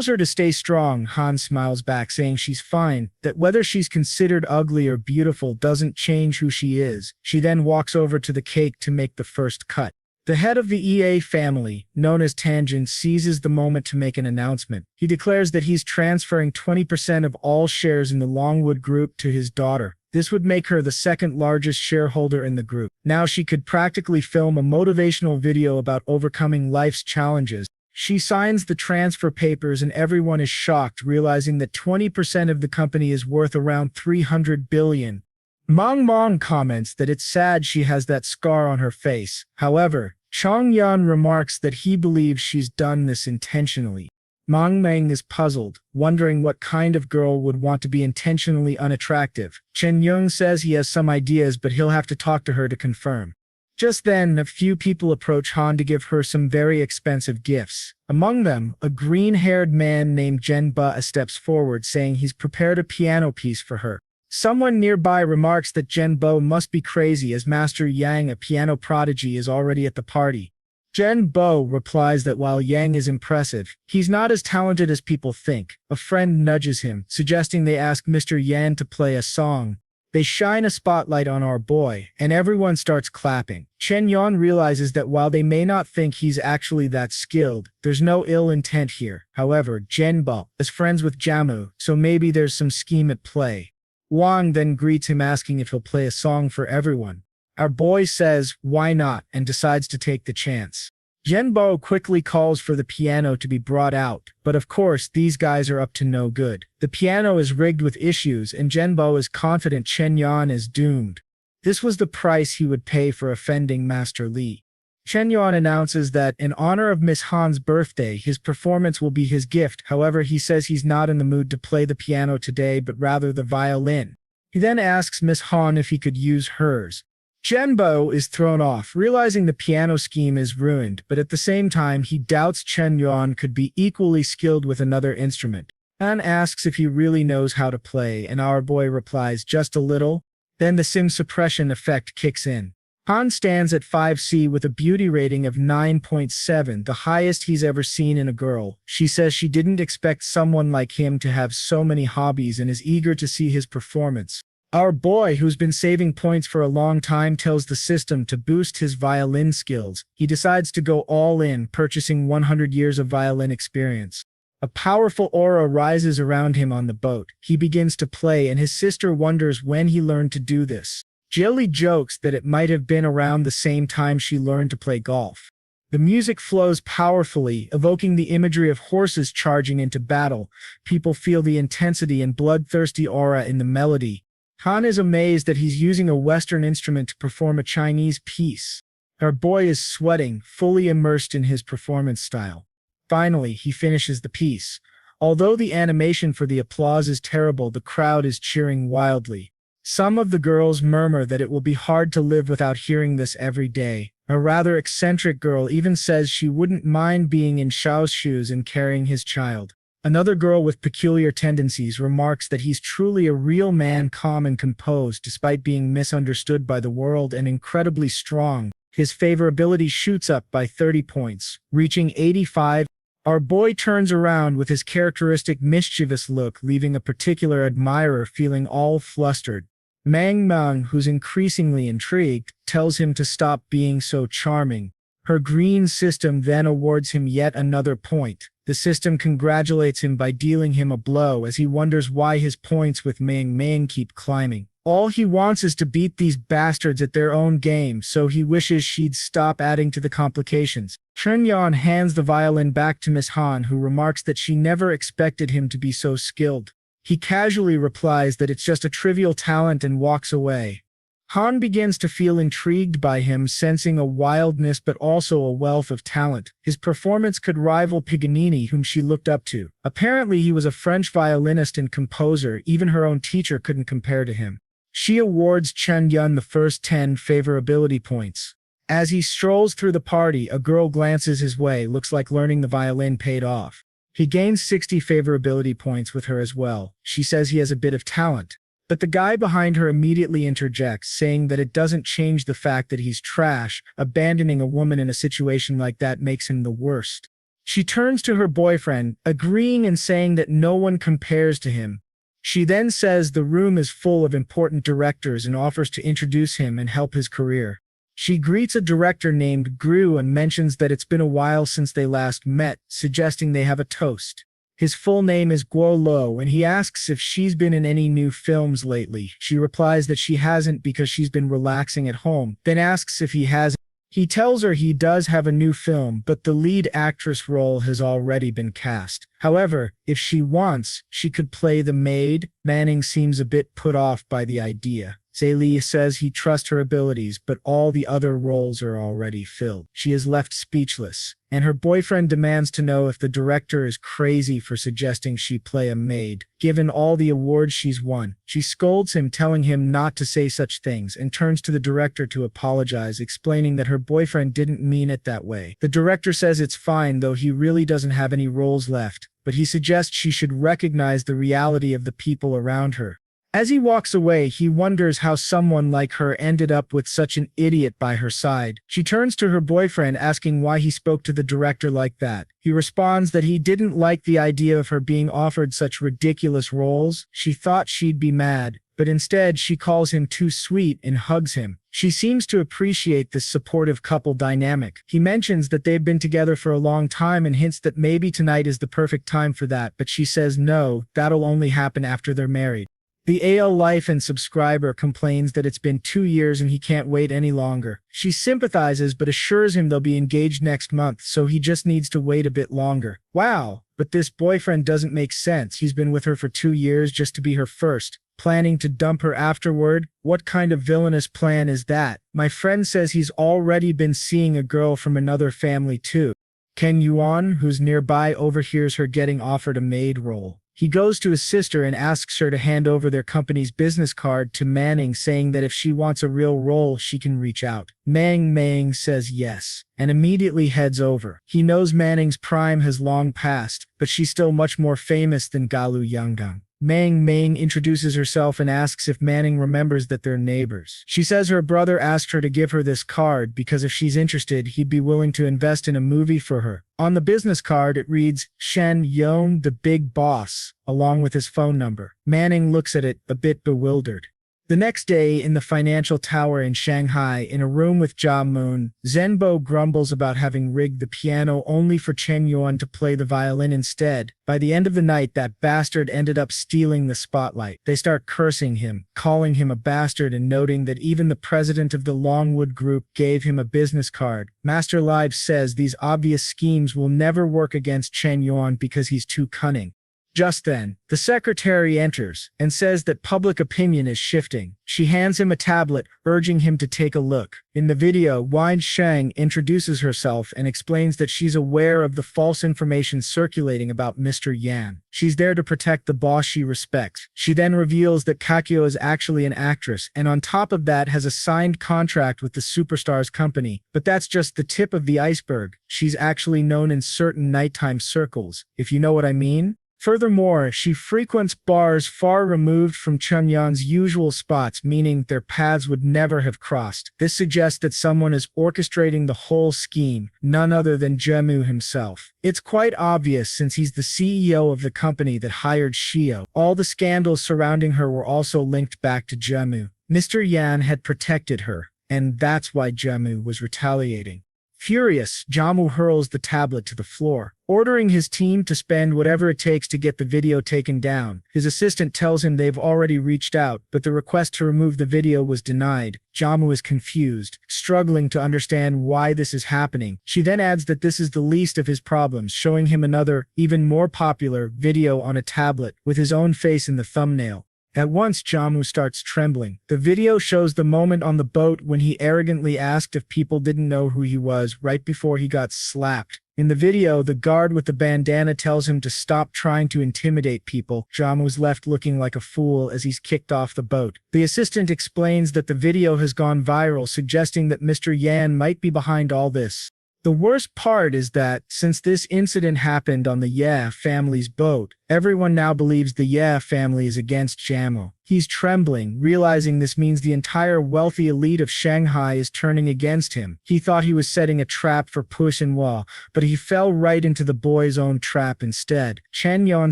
her to stay strong. Han smiles back, saying she's fine, that whether she's considered ugly or beautiful doesn't change who she is. She then walks over to the cake to make the first cut. The head of the EA family, known as Tangent, seizes the moment to make an announcement. He declares that he's transferring 20% of all shares in the Longwood Group to his daughter. This would make her the second largest shareholder in the group. Now she could practically film a motivational video about overcoming life's challenges. She signs the transfer papers, and everyone is shocked, realizing that 20% of the company is worth around 300 billion. Mong comments that it's sad she has that scar on her face. However, Chongyan remarks that he believes she's done this intentionally. Meng is puzzled, wondering what kind of girl would want to be intentionally unattractive. Chen Yung says he has some ideas, but he'll have to talk to her to confirm. Just then, a few people approach Han to give her some very expensive gifts. Among them, a green-haired man named Jen Ba steps forward saying he's prepared a piano piece for her. Someone nearby remarks that Jen Bo must be crazy as Master Yang, a piano prodigy, is already at the party. Jen Bo replies that while Yang is impressive, he's not as talented as people think. A friend nudges him, suggesting they ask Mr. Yan to play a song. They shine a spotlight on our boy, and everyone starts clapping. Chen Yuan realizes that while they may not think he's actually that skilled, there's no ill intent here. However, Jen Bo is friends with Jamu, so maybe there's some scheme at play. Wang then greets him asking if he'll play a song for everyone. Our boy says, why not, and decides to take the chance. Zhenbo quickly calls for the piano to be brought out, but of course these guys are up to no good. The piano is rigged with issues and Zhenbo is confident Chen Yuan is doomed. This was the price he would pay for offending Master Li. Chen Yuan announces that, in honor of Miss Han's birthday, his performance will be his gift. However, he says he's not in the mood to play the piano today, but rather the violin. He then asks Miss Han if he could use hers. Zhenbo is thrown off, realizing the piano scheme is ruined, but at the same time he doubts Chen Yuan could be equally skilled with another instrument. Han asks if he really knows how to play, and our boy replies, just a little. Then the sim suppression effect kicks in. Han stands at 5C with a beauty rating of 9.7, the highest he's ever seen in a girl. She says she didn't expect someone like him to have so many hobbies and is eager to see his performance. Our boy, who's been saving points for a long time, tells the system to boost his violin skills. He decides to go all in, purchasing 100 years of violin experience. A powerful aura rises around him on the boat. He begins to play, and his sister wonders when he learned to do this. Jilly jokes that it might have been around the same time she learned to play golf. The music flows powerfully, evoking the imagery of horses charging into battle. People feel the intensity and bloodthirsty aura in the melody. Han is amazed that he's using a Western instrument to perform a Chinese piece. Our boy is sweating, fully immersed in his performance style. Finally, he finishes the piece. Although the animation for the applause is terrible, the crowd is cheering wildly. Some of the girls murmur that it will be hard to live without hearing this every day. A rather eccentric girl even says she wouldn't mind being in Xiao's shoes and carrying his child. Another girl with peculiar tendencies remarks that he's truly a real man, calm and composed despite being misunderstood by the world, and incredibly strong. His favorability shoots up by 30 points, reaching 85. Our boy turns around with his characteristic mischievous look, leaving a particular admirer feeling all flustered. Mang Meng, who's increasingly intrigued, tells him to stop being so charming. Her green system then awards him yet another point. The system congratulates him by dealing him a blow as he wonders why his points with Meng Meng keep climbing. All he wants is to beat these bastards at their own game, so he wishes she'd stop adding to the complications. Chen Yuan hands the violin back to Miss Han, who remarks that she never expected him to be so skilled. He casually replies that it's just a trivial talent and walks away. Han begins to feel intrigued by him, sensing a wildness but also a wealth of talent. His performance could rival Paganini, whom she looked up to. Apparently he was a French violinist and composer. Even her own teacher couldn't compare to him. She awards Chen Yuan the first 10 favorability points. As he strolls through the party, a girl glances his way. Looks like learning the violin paid off. He gains 60 favorability points with her as well. She says he has a bit of talent. But the guy behind her immediately interjects, saying that it doesn't change the fact that he's trash. Abandoning a woman in a situation like that makes him the worst. She turns to her boyfriend, agreeing and saying that no one compares to him. She then says the room is full of important directors and offers to introduce him and help his career. She greets a director named Gru and mentions that it's been a while since they last met, suggesting they have a toast. His full name is Guo Lo, and he asks if she's been in any new films lately. She replies that she hasn't because she's been relaxing at home, then asks if he has. He tells her he does have a new film, but the lead actress role has already been cast. However, if she wants, she could play the maid. Manning seems a bit put off by the idea. Zayli says he trusts her abilities, but all the other roles are already filled. She is left speechless, and her boyfriend demands to know if the director is crazy for suggesting she play a maid, given all the awards she's won. She scolds him, telling him not to say such things, and turns to the director to apologize, explaining that her boyfriend didn't mean it that way. The director says it's fine, though he really doesn't have any roles left, but he suggests she should recognize the reality of the people around her. As he walks away, he wonders how someone like her ended up with such an idiot by her side. She turns to her boyfriend, asking why he spoke to the director like that. He responds that he didn't like the idea of her being offered such ridiculous roles. She thought she'd be mad, but instead she calls him too sweet and hugs him. She seems to appreciate this supportive couple dynamic. He mentions that they've been together for a long time and hints that maybe tonight is the perfect time for that, but she says no, that'll only happen after they're married. The AL Life and subscriber complains that it's been 2 years and he can't wait any longer. She sympathizes but assures him they'll be engaged next month, so he just needs to wait a bit longer. Wow, but this boyfriend doesn't make sense. He's been with her for 2 years just to be her first. Planning to dump her afterward? What kind of villainous plan is that? My friend says he's already been seeing a girl from another family too. Chen Yuan, who's nearby, overhears her getting offered a maid role. He goes to his sister and asks her to hand over their company's business card to Manning, saying that if she wants a real role, she can reach out. Manning says yes, and immediately heads over. He knows Manning's prime has long passed, but she's still much more famous than Galu Yanggang. Mang introduces herself and asks if Manning remembers that they're neighbors. She says her brother asked her to give her this card because if she's interested, he'd be willing to invest in a movie for her. On the business card, it reads, Chen Yuan, the big boss, along with his phone number. Manning looks at it, a bit bewildered. The next day, in the financial tower in Shanghai, in a room with Jia Moon, Zhenbo grumbles about having rigged the piano only for Chen Yuan to play the violin instead. By the end of the night, that bastard ended up stealing the spotlight. They start cursing him, calling him a bastard, and noting that even the president of the Longwood Group gave him a business card. Master Live says these obvious schemes will never work against Chen Yuan because he's too cunning. Just then, the secretary enters and says that public opinion is shifting. She hands him a tablet, urging him to take a look. In the video, Wang Sheng introduces herself and explains that she's aware of the false information circulating about Mr. Yan. She's there to protect the boss she respects. She then reveals that Kakyo is actually an actress, and on top of that has a signed contract with the superstar's company. But that's just the tip of the iceberg. She's actually known in certain nighttime circles, if you know what I mean. Furthermore, she frequents bars far removed from Chen Yuan's usual spots, meaning their paths would never have crossed. This suggests that someone is orchestrating the whole scheme, none other than Jemu himself. It's quite obvious since he's the CEO of the company that hired Shio. All the scandals surrounding her were also linked back to Jemu. Mr. Yan had protected her, and that's why Jemu was retaliating. Furious, Jamu hurls the tablet to the floor, ordering his team to spend whatever it takes to get the video taken down. His assistant tells him they've already reached out, but the request to remove the video was denied. Jamu is confused, struggling to understand why this is happening. She then adds that this is the least of his problems, showing him another, even more popular, video on a tablet, with his own face in the thumbnail. At once, Jamu starts trembling. The video shows the moment on the boat when he arrogantly asked if people didn't know who he was right before he got slapped. In the video, the guard with the bandana tells him to stop trying to intimidate people. Jamu's left looking like a fool as he's kicked off the boat. The assistant explains that the video has gone viral, suggesting that Mr. Yan might be behind all this. The worst part is that, since this incident happened on the Ye family's boat, everyone now believes the Ye family is against Jamu. He's trembling, realizing this means the entire wealthy elite of Shanghai is turning against him. He thought he was setting a trap for Push and Hua, but he fell right into the boy's own trap instead. Chen Yuan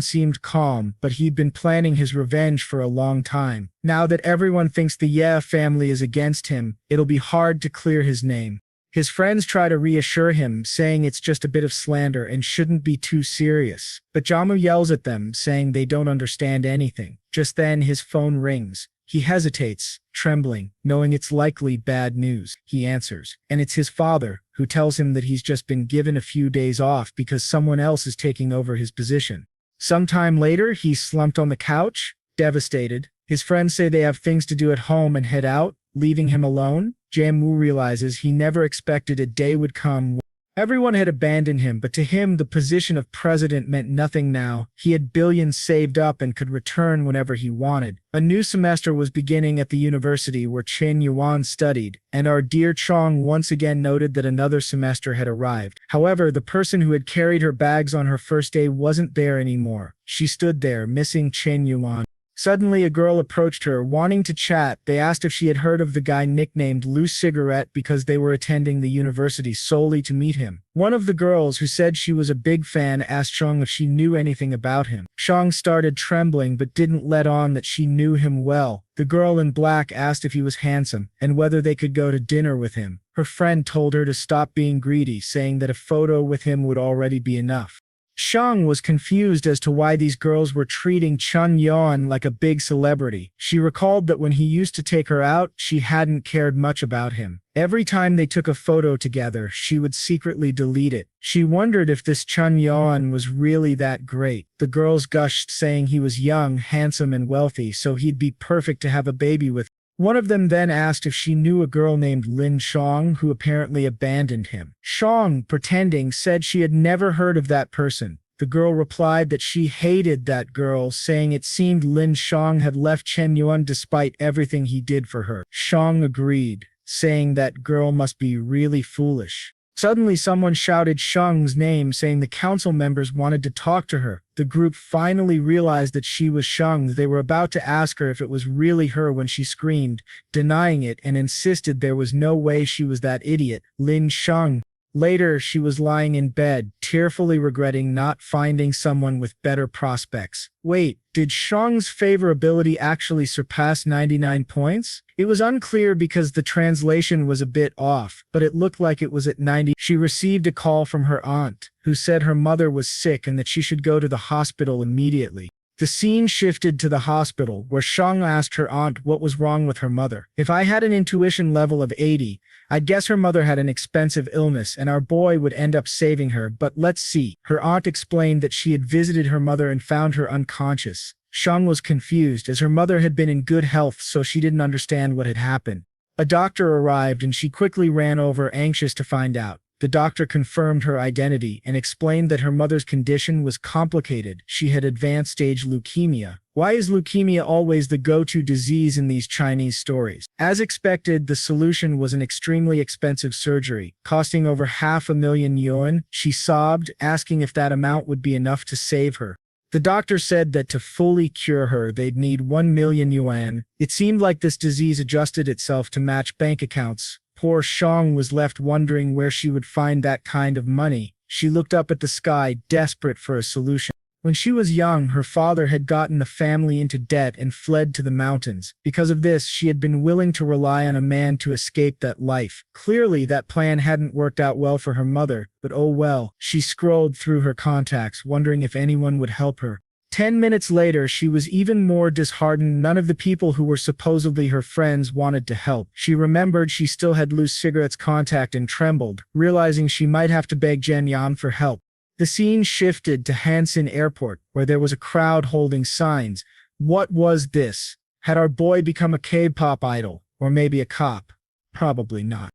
seemed calm, but he'd been planning his revenge for a long time. Now that everyone thinks the Ye family is against him, it'll be hard to clear his name. His friends try to reassure him, saying it's just a bit of slander and shouldn't be too serious. But Jamu yells at them, saying they don't understand anything. Just then, his phone rings. He hesitates, trembling, knowing it's likely bad news. He answers, and it's his father, who tells him that he's just been given a few days off because someone else is taking over his position. Sometime later, he's slumped on the couch, devastated, His friends say they have things to do at home and head out, leaving him alone. Jamu realizes he never expected a day would come. Everyone had abandoned him, but to him the position of president meant nothing now. He had billions saved up and could return whenever he wanted. A new semester was beginning at the university where Chen Yuan studied, and our dear Chong once again noted that another semester had arrived. However, the person who had carried her bags on her first day wasn't there anymore. She stood there, missing Chen Yuan. Suddenly, a girl approached her, wanting to chat. They asked if she had heard of the guy nicknamed Loose Cigarette because they were attending the university solely to meet him. One of the girls, who said she was a big fan, asked Shang if she knew anything about him. Shang started trembling but didn't let on that she knew him well. The girl in black asked if he was handsome and whether they could go to dinner with him. Her friend told her to stop being greedy, saying that a photo with him would already be enough. Shang was confused as to why these girls were treating Chen Yuan like a big celebrity. She recalled that when he used to take her out, she hadn't cared much about him. Every time they took a photo together, she would secretly delete it. She wondered if this Chen Yuan was really that great. The girls gushed, saying he was young, handsome, and wealthy, so he'd be perfect to have a baby with. One of them then asked if she knew a girl named Lin Shutong who apparently abandoned him. Shang, pretending, said she had never heard of that person. The girl replied that she hated that girl, saying it seemed Lin Shutong had left Chen Yuan despite everything he did for her. Shang agreed, saying that girl must be really foolish. Suddenly someone shouted Shang's name, saying the council members wanted to talk to her. The group finally realized that she was Shang. They were about to ask her if it was really her when she screamed, denying it, and insisted there was no way she was that idiot, Lin Shang. Later, she was lying in bed, tearfully regretting not finding someone with better prospects. Wait, did Shang's favorability actually surpass 99 points? It was unclear because the translation was a bit off, but it looked like it was at 90. She received a call from her aunt, who said her mother was sick and that she should go to the hospital immediately. The scene shifted to the hospital, where Shang asked her aunt what was wrong with her mother. If I had an intuition level of 80, I'd guess her mother had an expensive illness and our boy would end up saving her, but let's see. Her aunt explained that she had visited her mother and found her unconscious. Shang was confused, as her mother had been in good health, so she didn't understand what had happened. A doctor arrived and she quickly ran over, anxious to find out. The doctor confirmed her identity and explained that her mother's condition was complicated. She had advanced stage leukemia. Why is leukemia always the go-to disease in these Chinese stories? As expected, the solution was an extremely expensive surgery, costing over 500,000 yuan. She sobbed, asking if that amount would be enough to save her. The doctor said that to fully cure her, they'd need 1 million yuan. It seemed like this disease adjusted itself to match bank accounts. Poor Shang was left wondering where she would find that kind of money. She looked up at the sky, desperate for a solution. When she was young, her father had gotten the family into debt and fled to the mountains. Because of this, she had been willing to rely on a man to escape that life. Clearly, that plan hadn't worked out well for her mother, but oh well. She scrolled through her contacts, wondering if anyone would help her. 10 minutes later, she was even more disheartened. None of the people who were supposedly her friends wanted to help. She remembered she still had Loose Cigarette's contact and trembled, realizing she might have to beg Chen Yuan for help. The scene shifted to Hansin Airport, where there was a crowd holding signs. What was this? Had our boy become a K-pop idol? Or maybe a cop? Probably not.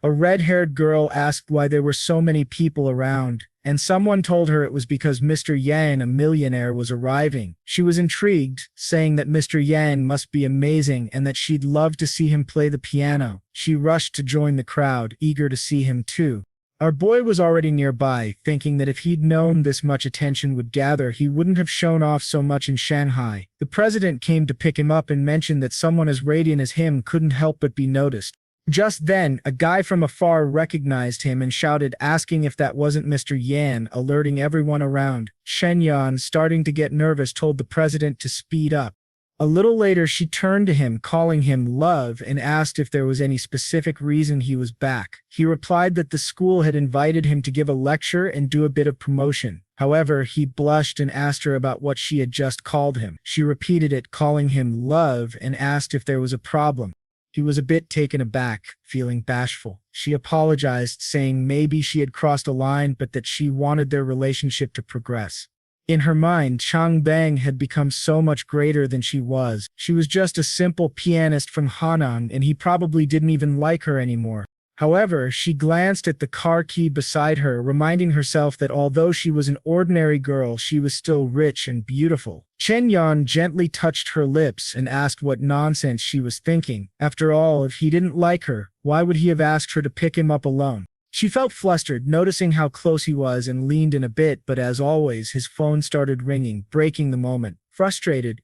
A red-haired girl asked why there were so many people around, and someone told her it was because Mr. Yang, a millionaire, was arriving. She was intrigued, saying that Mr. Yang must be amazing and that she'd love to see him play the piano. She rushed to join the crowd, eager to see him too. Our boy was already nearby, thinking that if he'd known this much attention would gather, he wouldn't have shown off so much in Shanghai. The president came to pick him up and mentioned that someone as radiant as him couldn't help but be noticed. Just then, a guy from afar recognized him and shouted, asking if that wasn't Mr. Yan, alerting everyone around. Chen Yuan, starting to get nervous, told the president to speed up. A little later, she turned to him, calling him love, and asked if there was any specific reason he was back. He replied that the school had invited him to give a lecture and do a bit of promotion. However, he blushed and asked her about what she had just called him. She repeated it, calling him love, and asked if there was a problem. He was a bit taken aback, feeling bashful. She apologized, saying maybe she had crossed a line, but that she wanted their relationship to progress. In her mind, Chang Bang had become so much greater than she was. She was just a simple pianist from Hanang, and he probably didn't even like her anymore. However, she glanced at the car key beside her, reminding herself that although she was an ordinary girl, she was still rich and beautiful. Chen Yuan gently touched her lips and asked what nonsense she was thinking. After all, if he didn't like her, why would he have asked her to pick him up alone? She felt flustered, noticing how close he was, and leaned in a bit, but as always, his phone started ringing, breaking the moment. Frustrated,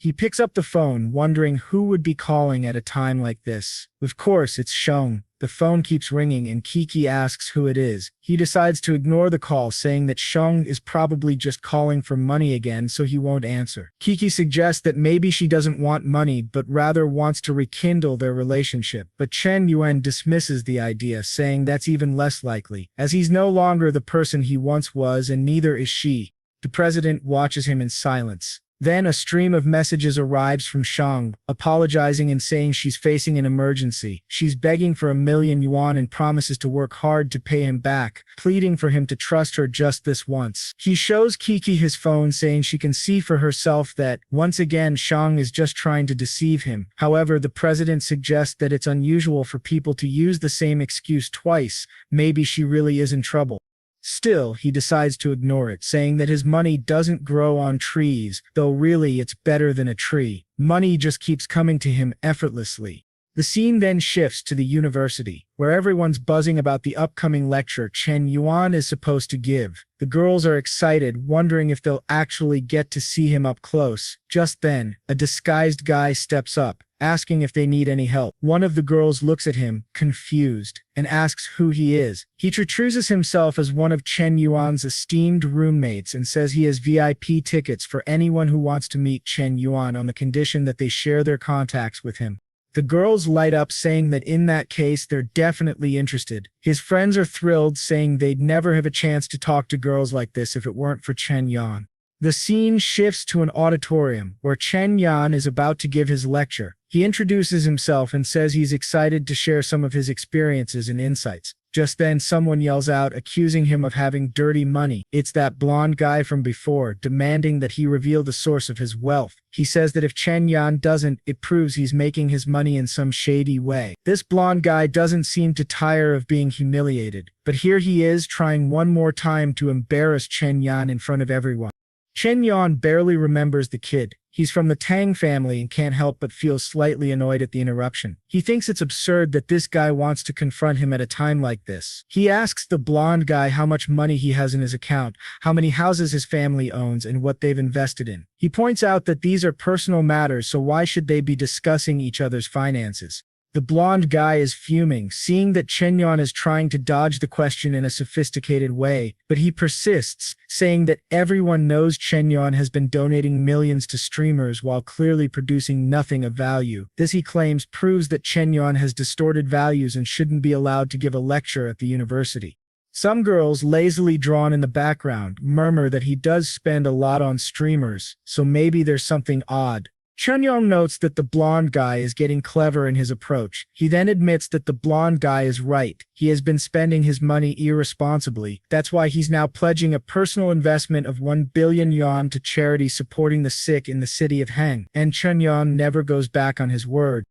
he picks up the phone, wondering who would be calling at a time like this. Of course, it's Sheng. The phone keeps ringing and Kiki asks who it is. He decides to ignore the call, saying that Sheng is probably just calling for money again, so he won't answer. Kiki suggests that maybe she doesn't want money, but rather wants to rekindle their relationship. But Chen Yuan dismisses the idea, saying that's even less likely, as he's no longer the person he once was, and neither is she. The president watches him in silence. Then a stream of messages arrives from Shang, apologizing and saying she's facing an emergency. She's begging for 1,000,000 yuan and promises to work hard to pay him back, pleading for him to trust her just this once. He shows Kiki his phone, saying she can see for herself that, once again, Shang is just trying to deceive him. However, the president suggests that it's unusual for people to use the same excuse twice. Maybe she really is in trouble. Still, he decides to ignore it, saying that his money doesn't grow on trees, though really it's better than a tree. Money just keeps coming to him effortlessly. The scene then shifts to the university, where everyone's buzzing about the upcoming lecture Chen Yuan is supposed to give. The girls are excited, wondering if they'll actually get to see him up close. Just then, a disguised guy steps up, asking if they need any help. One of the girls looks at him, confused, and asks who he is. He introduces himself as one of Chen Yuan's esteemed roommates and says he has VIP tickets for anyone who wants to meet Chen Yuan on the condition that they share their contacts with him. The girls light up, saying that in that case they're definitely interested. His friends are thrilled, saying they'd never have a chance to talk to girls like this if it weren't for Chen Yuan. The scene shifts to an auditorium, where Chen Yuan is about to give his lecture. He introduces himself and says he's excited to share some of his experiences and insights. Just then, someone yells out, accusing him of having dirty money. It's that blonde guy from before, demanding that he reveal the source of his wealth. He says that if Chen Yuan doesn't, it proves he's making his money in some shady way. This blonde guy doesn't seem to tire of being humiliated, but here he is trying one more time to embarrass Chen Yuan in front of everyone. Chen Yuan barely remembers the kid. He's from the Tang family and can't help but feel slightly annoyed at the interruption. He thinks it's absurd that this guy wants to confront him at a time like this. He asks the blonde guy how much money he has in his account, how many houses his family owns, and what they've invested in. He points out that these are personal matters, so why should they be discussing each other's finances? The blonde guy is fuming, seeing that Chen Yuan is trying to dodge the question in a sophisticated way, but he persists, saying that everyone knows Chen Yuan has been donating millions to streamers while clearly producing nothing of value. This, he claims, proves that Chen Yuan has distorted values and shouldn't be allowed to give a lecture at the university. Some girls, lazily drawn in the background, murmur that he does spend a lot on streamers, so maybe there's something odd. Chen Yuan notes that the blonde guy is getting clever in his approach. He then admits that the blonde guy is right. He has been spending his money irresponsibly. That's why he's now pledging a personal investment of 1,000,000,000 yuan to charity supporting the sick in the city of Heng. And Chen Yuan never goes back on his word.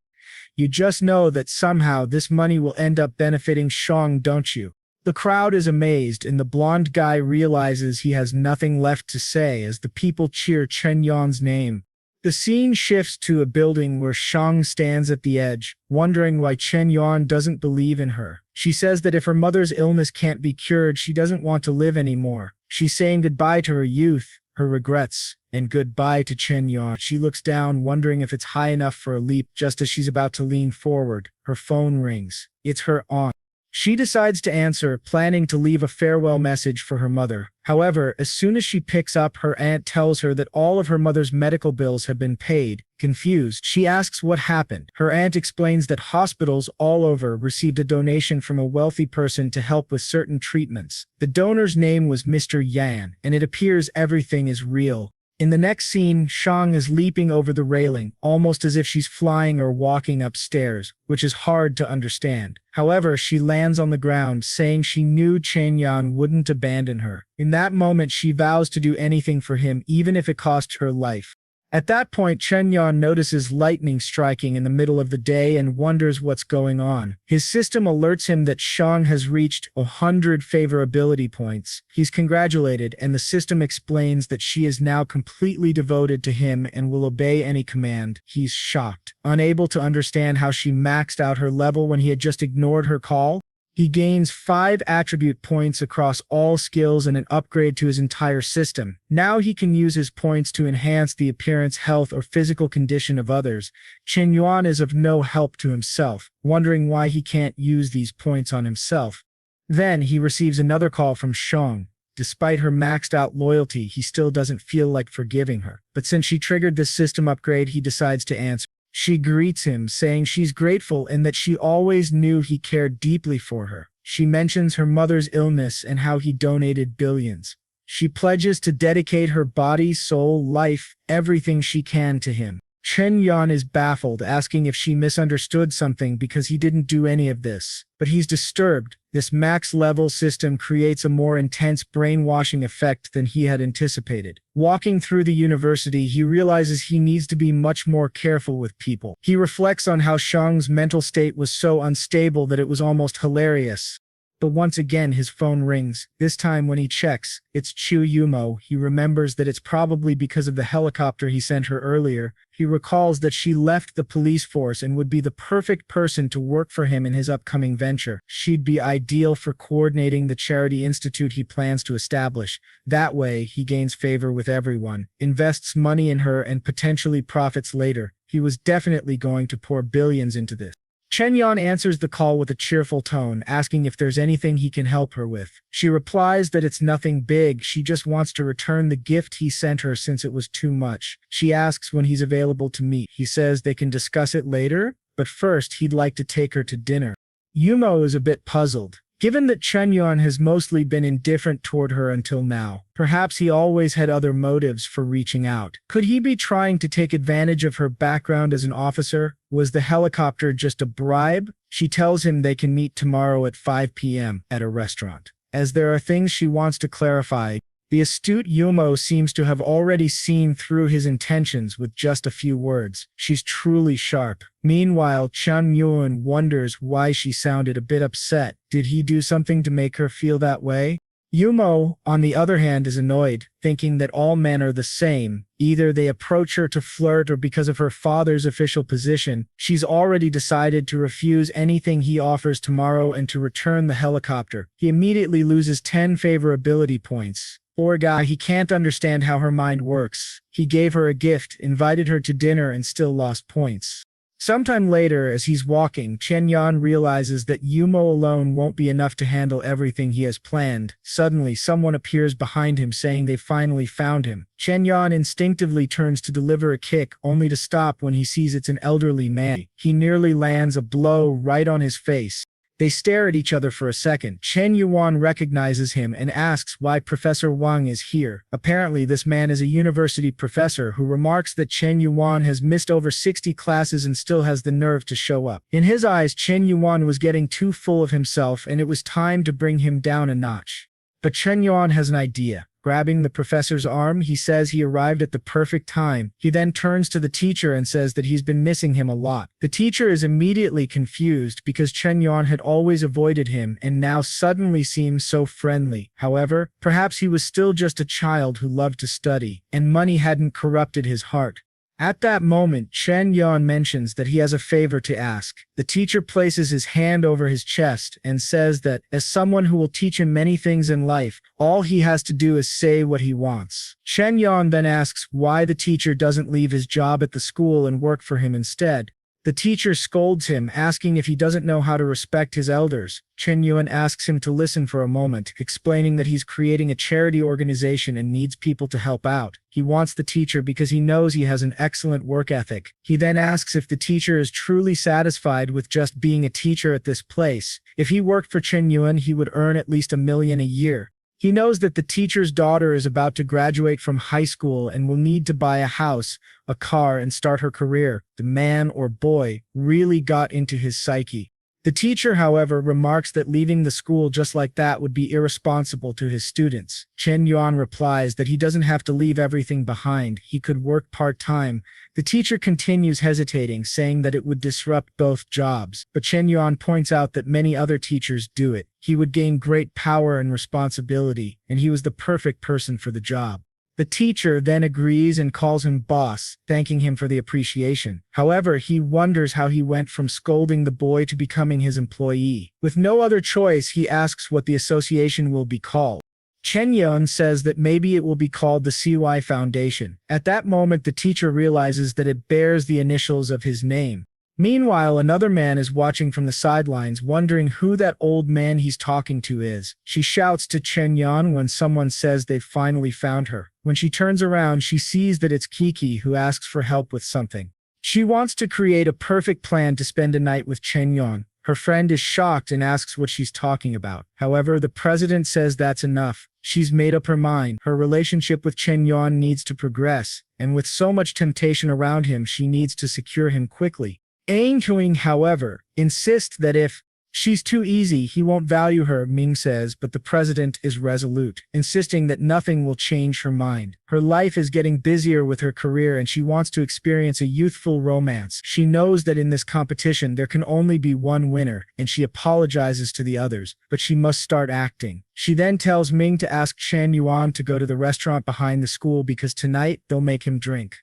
You just know that somehow this money will end up benefiting Shang, don't you? The crowd is amazed, and the blonde guy realizes he has nothing left to say as the people cheer Chen Yuan's name. The scene shifts to a building where Shang stands at the edge, wondering why Chen Yuan doesn't believe in her. She says that if her mother's illness can't be cured, she doesn't want to live anymore. She's saying goodbye to her youth, her regrets, and goodbye to Chen Yuan. She looks down, wondering if it's high enough for a leap. Just as she's about to lean forward, her phone rings. It's her aunt. She decides to answer, planning to leave a farewell message for her mother. However, as soon as she picks up, her aunt tells her that all of her mother's medical bills have been paid. Confused, she asks what happened. Her aunt explains that hospitals all over received a donation from a wealthy person to help with certain treatments. The donor's name was Mr. Yan, and it appears everything is real. In the next scene, Shang is leaping over the railing, almost as if she's flying or walking upstairs, which is hard to understand. However, she lands on the ground, saying she knew Chen Yuan wouldn't abandon her. In that moment, she vows to do anything for him, even if it cost her life. At that point, Chen Yuan notices lightning striking in the middle of the day and wonders what's going on. His system alerts him that Shang has reached 100 favorability points. He's congratulated, and the system explains that she is now completely devoted to him and will obey any command. He's shocked, unable to understand how she maxed out her level when he had just ignored her call. He gains 5 attribute points across all skills and an upgrade to his entire system. Now he can use his points to enhance the appearance, health, or physical condition of others. Chen Yuan is of no help to himself, wondering why he can't use these points on himself. Then he receives another call from Shang. Despite her maxed out loyalty, he still doesn't feel like forgiving her. But since she triggered this system upgrade, he decides to answer. She greets him, saying she's grateful and that she always knew he cared deeply for her. She mentions her mother's illness and how he donated billions. She pledges to dedicate her body, soul, life, everything she can to him. Chen Yuan is baffled, asking if she misunderstood something because he didn't do any of this. But he's disturbed. This max-level system creates a more intense brainwashing effect than he had anticipated. Walking through the university, he realizes he needs to be much more careful with people. He reflects on how Shang's mental state was so unstable that it was almost hilarious. But once again, his phone rings. This time when he checks, it's Chu Yumo. He remembers that it's probably because of the helicopter he sent her earlier. He recalls that she left the police force and would be the perfect person to work for him in his upcoming venture. She'd be ideal for coordinating the charity institute he plans to establish. That way, he gains favor with everyone, invests money in her, and potentially profits later. He was definitely going to pour billions into this. Chen Yuan answers the call with a cheerful tone, asking if there's anything he can help her with. She replies that it's nothing big, she just wants to return the gift he sent her since it was too much. She asks when he's available to meet. He says they can discuss it later, but first he'd like to take her to dinner. Yumo is a bit puzzled. Given that Chen Yuan has mostly been indifferent toward her until now, perhaps he always had other motives for reaching out. Could he be trying to take advantage of her background as an officer? Was the helicopter just a bribe? She tells him they can meet tomorrow at 5 p.m. at a restaurant. As there are things she wants to clarify, the astute Yumo seems to have already seen through his intentions with just a few words. She's truly sharp. Meanwhile, Chen Yuan wonders why she sounded a bit upset. Did he do something to make her feel that way? Yumo, on the other hand, is annoyed, thinking that all men are the same. Either they approach her to flirt or because of her father's official position. She's already decided to refuse anything he offers tomorrow and to return the helicopter. He immediately loses 10 favorability points. Poor guy, he can't understand how her mind works. He gave her a gift, invited her to dinner, and still lost points. Sometime later, as he's walking, Chen Yuan realizes that Yumo alone won't be enough to handle everything he has planned. Suddenly, someone appears behind him saying they finally found him. Chen Yuan instinctively turns to deliver a kick, only to stop when he sees it's an elderly man. He nearly lands a blow right on his face. They stare at each other for a second. Chen Yuan recognizes him and asks why Professor Wang is here. Apparently, this man is a university professor who remarks that Chen Yuan has missed over 60 classes and still has the nerve to show up. In his eyes, Chen Yuan was getting too full of himself and it was time to bring him down a notch. But Chen Yuan has an idea. Grabbing the professor's arm, he says he arrived at the perfect time. He then turns to the teacher and says that he's been missing him a lot. The teacher is immediately confused because Chen Yuan had always avoided him and now suddenly seems so friendly. However, perhaps he was still just a child who loved to study, and money hadn't corrupted his heart. At that moment, Chen Yuan mentions that he has a favor to ask. The teacher places his hand over his chest and says that, as someone who will teach him many things in life, all he has to do is say what he wants. Chen Yuan then asks why the teacher doesn't leave his job at the school and work for him instead. The teacher scolds him, asking if he doesn't know how to respect his elders. Chen Yuan asks him to listen for a moment, explaining that he's creating a charity organization and needs people to help out. He wants the teacher because he knows he has an excellent work ethic. He then asks if the teacher is truly satisfied with just being a teacher at this place. If he worked for Chen Yuan, he would earn at least $1 million a year. He knows that the teacher's daughter is about to graduate from high school and will need to buy a house, a car, and start her career. The man or boy really got into his psyche. The teacher, however, remarks that leaving the school just like that would be irresponsible to his students. Chen Yuan replies that he doesn't have to leave everything behind, he could work part-time. The teacher continues hesitating, saying that it would disrupt both jobs, but Chen Yuan points out that many other teachers do it. He would gain great power and responsibility, and he was the perfect person for the job. The teacher then agrees and calls him boss, thanking him for the appreciation. However, he wonders how he went from scolding the boy to becoming his employee. With no other choice, he asks what the association will be called. Chen Yuan says that maybe it will be called the CY Foundation. At that moment, the teacher realizes that it bears the initials of his name. Meanwhile, another man is watching from the sidelines, wondering who that old man he's talking to is. She shouts to Chen Yuan when someone says they've finally found her. When she turns around, she sees that it's Kiki, who asks for help with something. She wants to create a perfect plan to spend a night with Chen Yuan. Her friend is shocked and asks what she's talking about. However, the president says that's enough. She's made up her mind. Her relationship with Chen Yuan needs to progress, and with so much temptation around him, she needs to secure him quickly. Ang Huing, however, insists that if she's too easy, he won't value her, Ming says, but the president is resolute, insisting that nothing will change her mind. Her life is getting busier with her career and she wants to experience a youthful romance. She knows that in this competition there can only be one winner, and she apologizes to the others, but she must start acting. She then tells Ming to ask Chen Yuan to go to the restaurant behind the school because tonight they'll make him drink.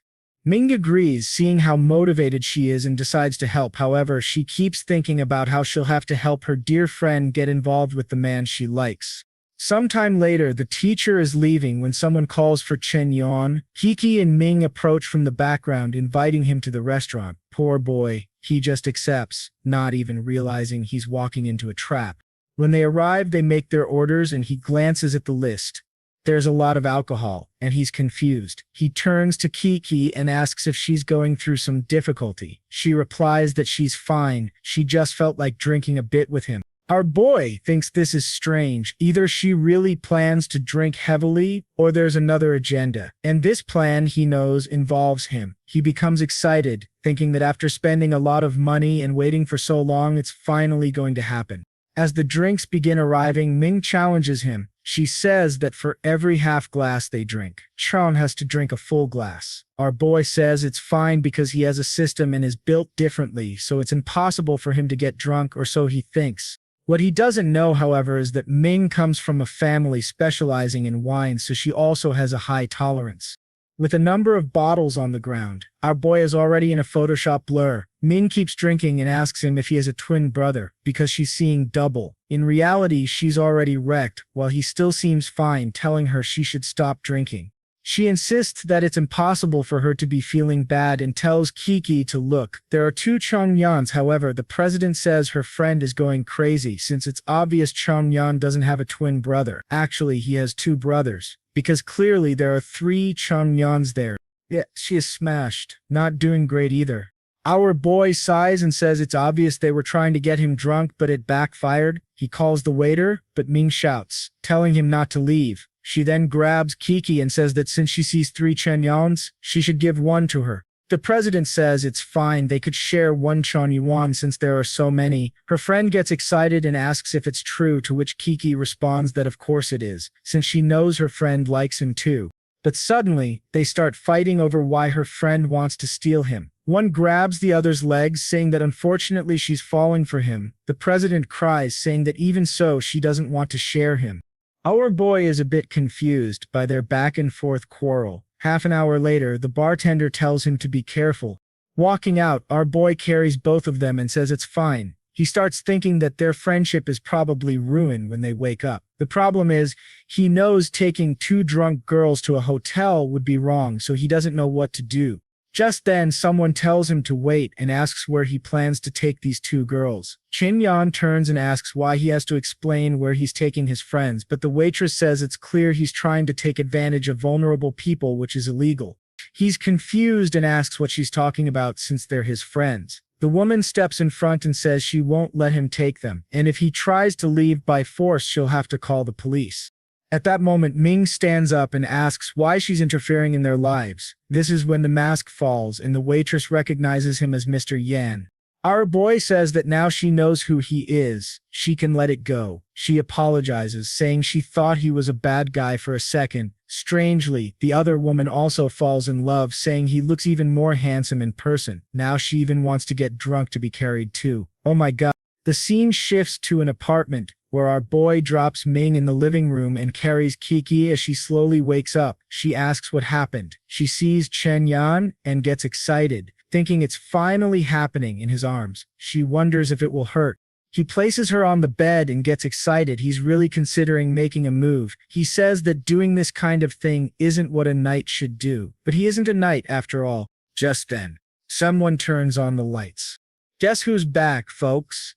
Ming agrees, seeing how motivated she is, and decides to help. However, she keeps thinking about how she'll have to help her dear friend get involved with the man she likes. Sometime later, the teacher is leaving when someone calls for Chen Yuan. Kiki and Ming approach from the background, inviting him to the restaurant. Poor boy, he just accepts, not even realizing he's walking into a trap. When they arrive, they make their orders and he glances at the list. There's a lot of alcohol, and he's confused. He turns to Kiki and asks if she's going through some difficulty. She replies that she's fine, she just felt like drinking a bit with him. Our boy thinks this is strange. Either she really plans to drink heavily, or there's another agenda. And this plan, he knows, involves him. He becomes excited, thinking that after spending a lot of money and waiting for so long, it's finally going to happen. As the drinks begin arriving, Ming challenges him. She says that for every half glass they drink, Chon has to drink a full glass. Our boy says it's fine because he has a system and is built differently, so it's impossible for him to get drunk, or so he thinks. What he doesn't know, however, is that Ming comes from a family specializing in wine, so she also has a high tolerance. With a number of bottles on the ground, our boy is already in a Photoshop blur. Ming keeps drinking and asks him if he has a twin brother, because she's seeing double. In reality, she's already wrecked, while he still seems fine, telling her she should stop drinking. She insists that it's impossible for her to be feeling bad and tells Kiki to look. There are two Chongyans, however, the president says her friend is going crazy since it's obvious Chongyan doesn't have a twin brother. Actually, he has two brothers, because clearly there are three Chongyans there. Yeah, she is smashed. Not doing great either. Our boy sighs and says it's obvious they were trying to get him drunk, but it backfired. He calls the waiter, but Ming shouts, telling him not to leave. She then grabs Kiki and says that since she sees three Chenyans, she should give one to her. The president says it's fine, they could share one Chen Yuan since there are so many. Her friend gets excited and asks if it's true, to which Kiki responds that of course it is, since she knows her friend likes him too. But suddenly, they start fighting over why her friend wants to steal him. One grabs the other's legs, saying that unfortunately she's falling for him. The president cries, saying that even so, she doesn't want to share him. Our boy is a bit confused by their back and forth quarrel. Half an hour later, the bartender tells him to be careful. Walking out, our boy carries both of them and says it's fine. He starts thinking that their friendship is probably ruined when they wake up. The problem is, he knows taking two drunk girls to a hotel would be wrong, so he doesn't know what to do. Just then, someone tells him to wait and asks where he plans to take these two girls. Chen Yuan turns and asks why he has to explain where he's taking his friends, but the waitress says it's clear he's trying to take advantage of vulnerable people, which is illegal. He's confused and asks what she's talking about since they're his friends. The woman steps in front and says she won't let him take them, and if he tries to leave by force, she'll have to call the police. At that moment, Ming stands up and asks why she's interfering in their lives. This is when the mask falls and the waitress recognizes him as Mr. Yan. Our boy says that now she knows who he is, she can let it go. She apologizes, saying she thought he was a bad guy for a second. Strangely, the other woman also falls in love, saying he looks even more handsome in person. Now she even wants to get drunk to be carried too. Oh my god. The scene shifts to an apartment, where our boy drops Ming in the living room and carries Kiki as she slowly wakes up. She asks what happened. She sees Chen Yuan and gets excited, thinking it's finally happening in his arms. She wonders if it will hurt. He places her on the bed and gets excited. He's really considering making a move. He says that doing this kind of thing isn't what a knight should do. But he isn't a knight after all. Just then, someone turns on the lights. Guess who's back, folks?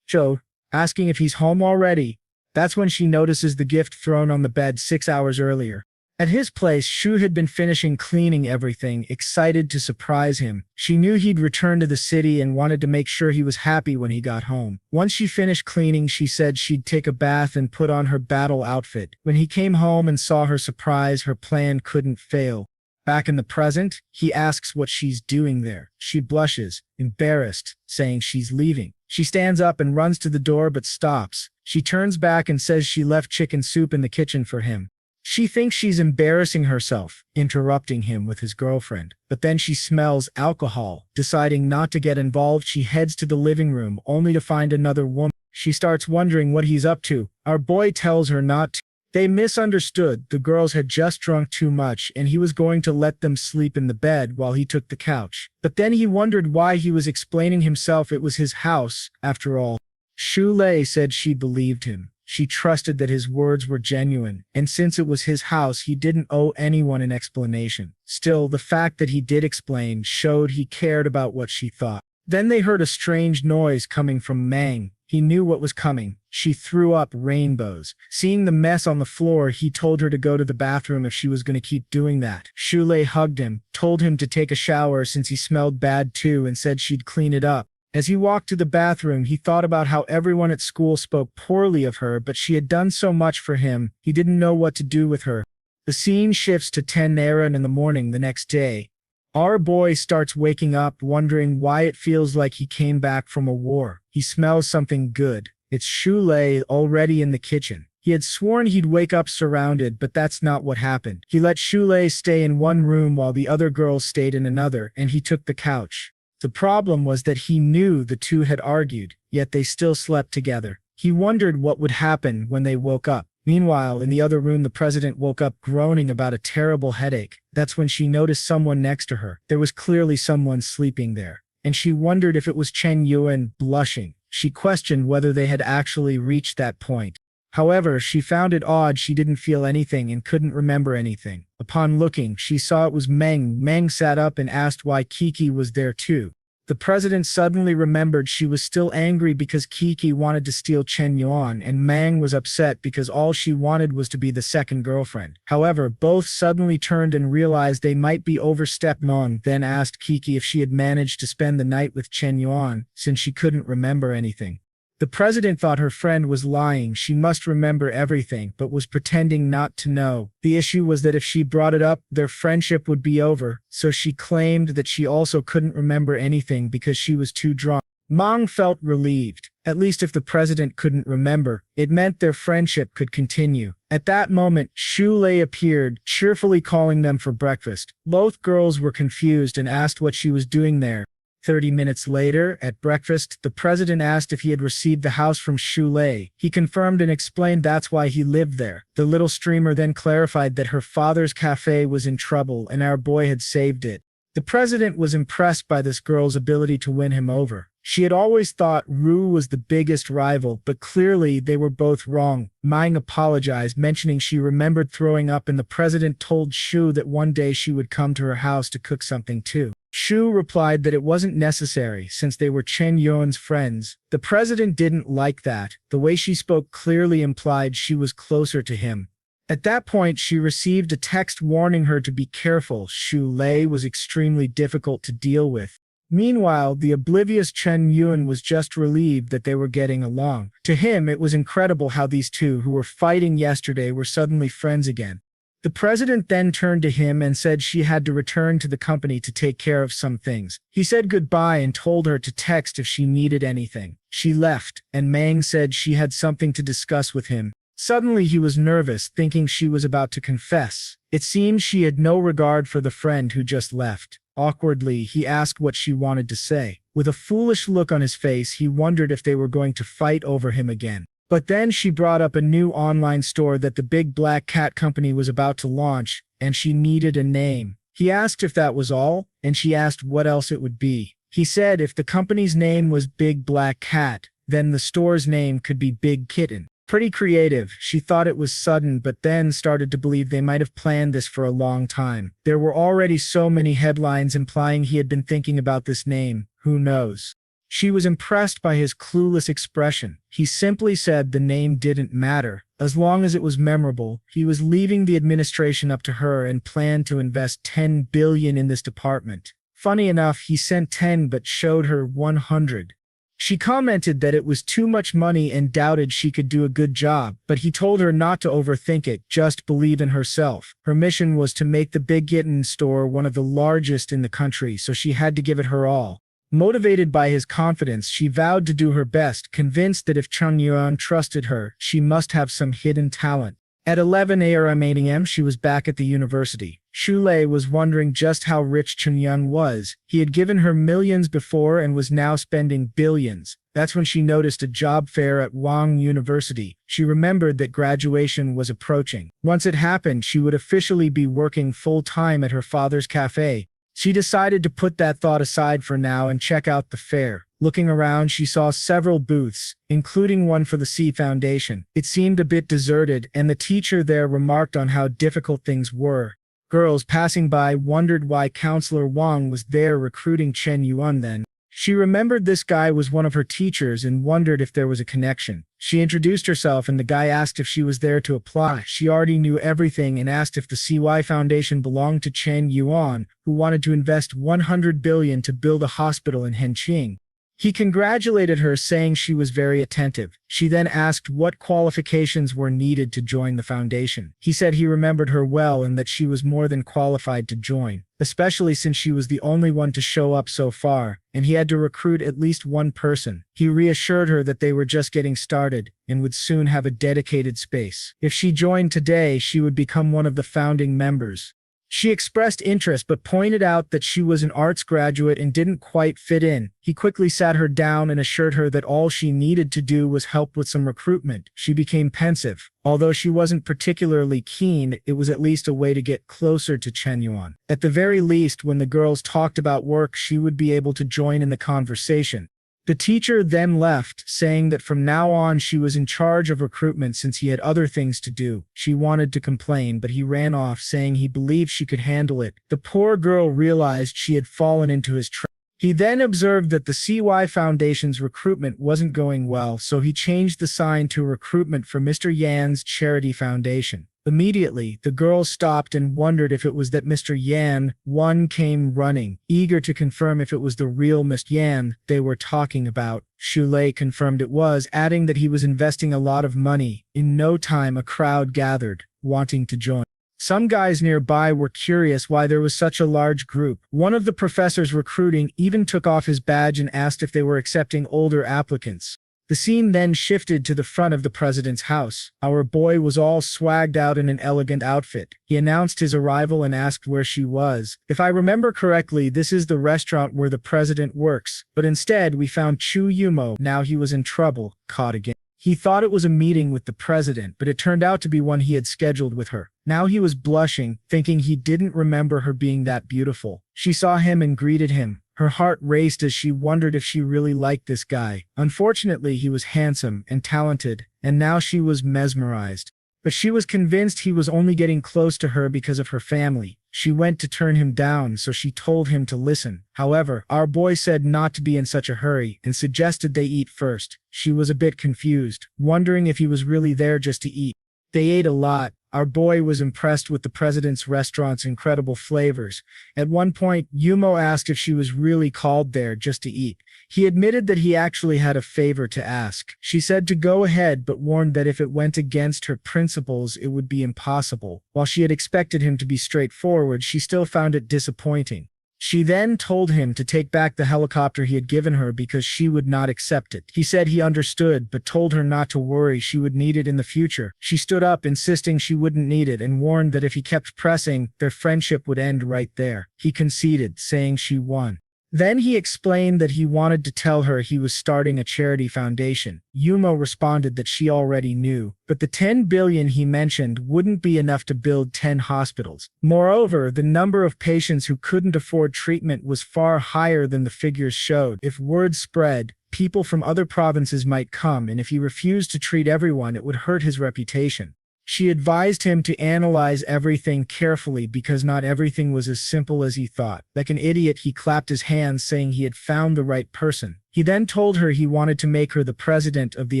Joe, asking if he's home already. That's when she notices the gift thrown on the bed 6 hours earlier. At his place, Shu had been finishing cleaning everything, excited to surprise him. She knew he'd return to the city and wanted to make sure he was happy when he got home. Once she finished cleaning, she said she'd take a bath and put on her battle outfit. When he came home and saw her surprise, her plan couldn't fail. Back in the present, he asks what she's doing there. She blushes, embarrassed, saying she's leaving. She stands up and runs to the door but stops. She turns back and says she left chicken soup in the kitchen for him. She thinks she's embarrassing herself, interrupting him with his girlfriend. But then she smells alcohol. Deciding not to get involved, she heads to the living room, only to find another woman. She starts wondering what he's up to. Our boy tells her not to. They misunderstood. The girls had just drunk too much, and he was going to let them sleep in the bed while he took the couch. But then he wondered why he was explaining himself. It was his house, after all. Shu Lei said she believed him. She trusted that his words were genuine, and since it was his house, he didn't owe anyone an explanation. Still, the fact that he did explain showed he cared about what she thought. Then they heard a strange noise coming from Mang. He knew what was coming. She threw up rainbows. Seeing the mess on the floor, he told her to go to the bathroom if she was going to keep doing that. Shu Lei hugged him, told him to take a shower since he smelled bad too, and said she'd clean it up. As he walked to the bathroom, he thought about how everyone at school spoke poorly of her, but she had done so much for him, he didn't know what to do with her. The scene shifts to 10 a.m. in the morning the next day. Our boy starts waking up, wondering why it feels like he came back from a war. He smells something good. It's Shu Lei already in the kitchen. He had sworn he'd wake up surrounded, but that's not what happened. He let Shu Lei stay in one room while the other girls stayed in another, and he took the couch. The problem was that he knew the two had argued, yet they still slept together. He wondered what would happen when they woke up. Meanwhile, in the other room, the president woke up groaning about a terrible headache. That's when she noticed someone next to her. There was clearly someone sleeping there, and she wondered if it was Chen Yuan. Blushing, she questioned whether they had actually reached that point. However, she found it odd she didn't feel anything and couldn't remember anything. Upon looking, she saw it was Meng. Meng sat up and asked why Kiki was there too. The president suddenly remembered she was still angry because Kiki wanted to steal Chen Yuan, and Meng was upset because all she wanted was to be the second girlfriend. However, both suddenly turned and realized they might be overstepping on, then asked Kiki if she had managed to spend the night with Chen Yuan, since she couldn't remember anything. The president thought her friend was lying. She must remember everything, but was pretending not to know. The issue was that if she brought it up, their friendship would be over, so she claimed that she also couldn't remember anything because she was too drunk. Mang felt relieved. At least if the president couldn't remember, it meant their friendship could continue. At that moment, Shu Lei appeared, cheerfully calling them for breakfast. Both girls were confused and asked what she was doing there. 30 minutes later, at breakfast, the president asked if he had received the house from Shu Lei. He confirmed and explained that's why he lived there. The little streamer then clarified that her father's cafe was in trouble and our boy had saved it. The president was impressed by this girl's ability to win him over. She had always thought Ru was the biggest rival, but clearly they were both wrong. Ming apologized, mentioning she remembered throwing up, and the president told Shu that one day she would come to her house to cook something too. Shu replied that it wasn't necessary since they were Chen Yuan's friends. The president didn't like that. The way she spoke clearly implied she was closer to him. At that point, she received a text warning her to be careful. Shu Lei was extremely difficult to deal with. Meanwhile, the oblivious Chen Yuan was just relieved that they were getting along. To him, it was incredible how these two who were fighting yesterday were suddenly friends again. The president then turned to him and said she had to return to the company to take care of some things. He said goodbye and told her to text if she needed anything. She left, and Mang said she had something to discuss with him. Suddenly he was nervous, thinking she was about to confess. It seemed she had no regard for the friend who just left. Awkwardly, he asked what she wanted to say. With a foolish look on his face, he wondered if they were going to fight over him again. But then she brought up a new online store that the Big Black Cat company was about to launch, and she needed a name. He asked if that was all, and she asked what else it would be. He said if the company's name was Big Black Cat, then the store's name could be Big Kitten. Pretty creative. She thought it was sudden, but then started to believe they might have planned this for a long time. There were already so many headlines implying he had been thinking about this name. Who knows? She was impressed by his clueless expression. He simply said the name didn't matter. As long as it was memorable, he was leaving the administration up to her and planned to invest 10 billion in this department. Funny enough, he sent 10 but showed her 100. She commented that it was too much money and doubted she could do a good job, but he told her not to overthink it, just believe in herself. Her mission was to make the Big Kitten store one of the largest in the country, so she had to give it her all. Motivated by his confidence, she vowed to do her best, convinced that if Chen Yuan trusted her, she must have some hidden talent. At 11 a.m. she was back at the university. Xu Lei was wondering just how rich Chen Yuan was. He had given her millions before and was now spending billions. That's when she noticed a job fair at Wang University. She remembered that graduation was approaching. Once it happened, she would officially be working full-time at her father's cafe. She decided to put that thought aside for now and check out the fair. Looking around, she saw several booths, including one for the C Foundation. It seemed a bit deserted, and the teacher there remarked on how difficult things were. Girls passing by wondered why Counselor Wang was there recruiting Chen Yuan then. She remembered this guy was one of her teachers and wondered if there was a connection. She introduced herself and the guy asked if she was there to apply. She already knew everything and asked if the CY Foundation belonged to Chen Yuan, who wanted to invest 100 billion to build a hospital in Henqing. He congratulated her, saying she was very attentive. She then asked what qualifications were needed to join the foundation. He said he remembered her well and that she was more than qualified to join, especially since she was the only one to show up so far, and he had to recruit at least one person. He reassured her that they were just getting started and would soon have a dedicated space. If she joined today, she would become one of the founding members. She expressed interest but pointed out that she was an arts graduate and didn't quite fit in. He quickly sat her down and assured her that all she needed to do was help with some recruitment. She became pensive. Although she wasn't particularly keen, it was at least a way to get closer to Chen Yuan. At the very least, when the girls talked about work, she would be able to join in the conversation. The teacher then left, saying that from now on she was in charge of recruitment since he had other things to do. She wanted to complain, but he ran off, saying he believed she could handle it. The poor girl realized she had fallen into his trap. He then observed that the CY Foundation's recruitment wasn't going well, so he changed the sign to recruitment for Mr. Yan's charity foundation. Immediately, the girls stopped and wondered if it was that Mr. Yan. One came running, eager to confirm if it was the real Mr. Yan they were talking about. Xu Lei confirmed it was, adding that he was investing a lot of money. In no time, a crowd gathered, wanting to join. Some guys nearby were curious why there was such a large group. One of the professors recruiting even took off his badge and asked if they were accepting older applicants. The scene then shifted to the front of the president's house. Our boy was all swagged out in an elegant outfit. He announced his arrival and asked where she was. If I remember correctly, this is the restaurant where the president works, but instead we found Chu Yumo. Now he was in trouble, caught again. He thought it was a meeting with the president, but it turned out to be one he had scheduled with her. Now he was blushing, thinking he didn't remember her being that beautiful. She saw him and greeted him. Her heart raced as she wondered if she really liked this guy. Unfortunately, he was handsome and talented, and now she was mesmerized. But she was convinced he was only getting close to her because of her family. She went to turn him down, so she told him to listen. However, our boy said not to be in such a hurry and suggested they eat first. She was a bit confused, wondering if he was really there just to eat. They ate a lot. Our boy was impressed with the president's restaurant's incredible flavors. At one point, Yumo asked if she was really called there just to eat. He admitted that he actually had a favor to ask. She said to go ahead, but warned that if it went against her principles, it would be impossible. While she had expected him to be straightforward, she still found it disappointing. She then told him to take back the helicopter he had given her because she would not accept it. He said he understood, but told her not to worry, she would need it in the future. She stood up, insisting she wouldn't need it, and warned that if he kept pressing, their friendship would end right there. He conceded, saying she won. Then he explained that he wanted to tell her he was starting a charity foundation. Yumo responded that she already knew, but the 10 billion he mentioned wouldn't be enough to build 10 hospitals. Moreover, the number of patients who couldn't afford treatment was far higher than the figures showed. If word spread, people from other provinces might come, and if he refused to treat everyone, it would hurt his reputation. She advised him to analyze everything carefully because not everything was as simple as he thought. Like an idiot, he clapped his hands, saying he had found the right person. He then told her he wanted to make her the president of the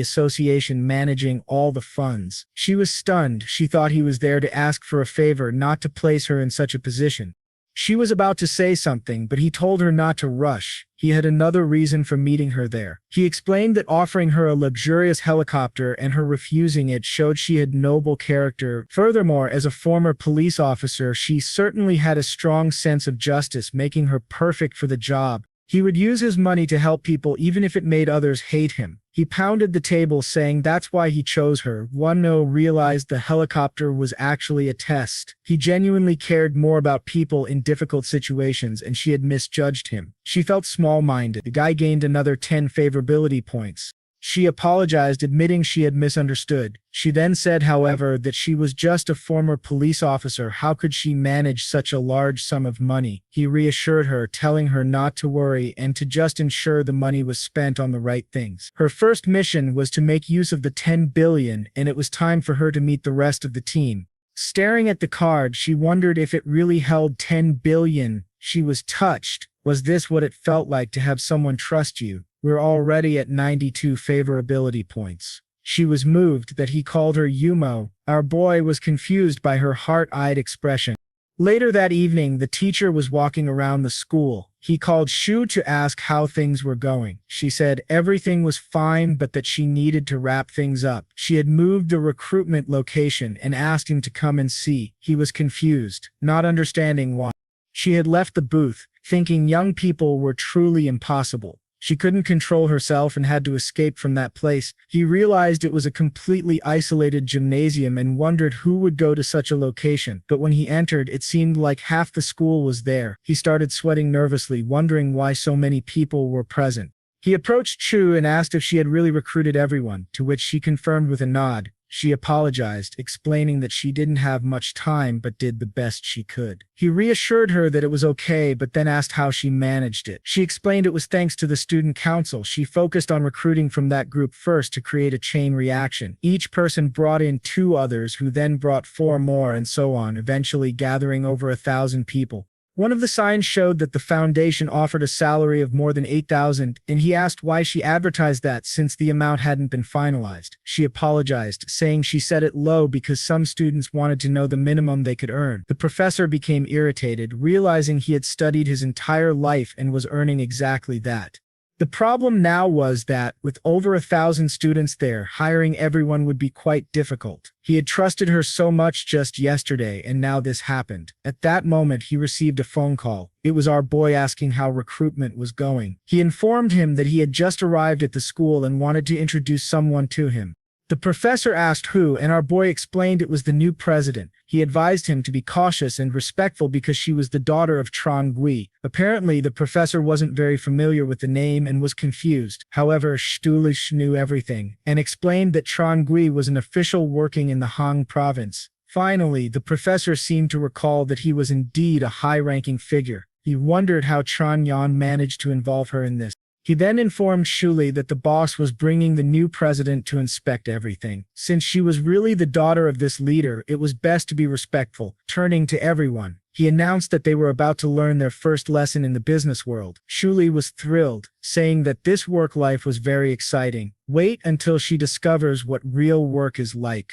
association managing all the funds. She was stunned. She thought he was there to ask for a favor, not to place her in such a position. She was about to say something, but he told her not to rush. He had another reason for meeting her there. He explained that offering her a luxurious helicopter and her refusing it showed she had noble character. Furthermore, as a former police officer, she certainly had a strong sense of justice, making her perfect for the job. He would use his money to help people even if it made others hate him. He pounded the table, saying that's why he chose her. Wano realized the helicopter was actually a test. He genuinely cared more about people in difficult situations, and she had misjudged him. She felt small-minded. The guy gained another 10 favorability points. She apologized, admitting she had misunderstood. She then said, however, that she was just a former police officer. How could she manage such a large sum of money? He reassured her, telling her not to worry and to just ensure the money was spent on the right things. Her first mission was to make use of the 10 billion, and it was time for her to meet the rest of the team. Staring at the card, she wondered if it really held 10 billion. She was touched. Was this what it felt like to have someone trust you? We're already at 92 favorability points. She was moved that he called her Yumo. Our boy was confused by her heart-eyed expression. Later that evening, the teacher was walking around the school. He called Shu to ask how things were going. She said everything was fine, but that she needed to wrap things up. She had moved the recruitment location and asked him to come and see. He was confused, not understanding why. She had left the booth, thinking young people were truly impossible. She couldn't control herself and had to escape from that place. He realized it was a completely isolated gymnasium and wondered who would go to such a location. But when he entered, it seemed like half the school was there. He started sweating nervously, wondering why so many people were present. He approached Chu and asked if she had really recruited everyone, to which she confirmed with a nod. She apologized, explaining that she didn't have much time but did the best she could. He reassured her that it was okay, but then asked how she managed it. She explained it was thanks to the student council. She focused on recruiting from that group first to create a chain reaction. Each person brought in 2 others, who then brought 4 more, and so on, eventually gathering over 1,000 people. One of the signs showed that the foundation offered a salary of more than 8,000, and he asked why she advertised that since the amount hadn't been finalized. She apologized, saying she set it low because some students wanted to know the minimum they could earn. The professor became irritated, realizing he had studied his entire life and was earning exactly that. The problem now was that, with over 1,000 students there, hiring everyone would be quite difficult. He had trusted her so much just yesterday, and now this happened. At that moment, he received a phone call. It was our boy asking how recruitment was going. He informed him that he had just arrived at the school and wanted to introduce someone to him. The professor asked who, and our boy explained it was the new president. He advised him to be cautious and respectful because she was the daughter of Tron Gui. Apparently, the professor wasn't very familiar with the name and was confused. However, Stulish knew everything, and explained that Tron Gui was an official working in the Han province. Finally, the professor seemed to recall that he was indeed a high-ranking figure. He wondered how Chen Yuan managed to involve her in this. He then informed Shuli that the boss was bringing the new president to inspect everything. Since she was really the daughter of this leader, it was best to be respectful. Turning to everyone, he announced that they were about to learn their first lesson in the business world. Shuli was thrilled, saying that this work life was very exciting. Wait until she discovers what real work is like.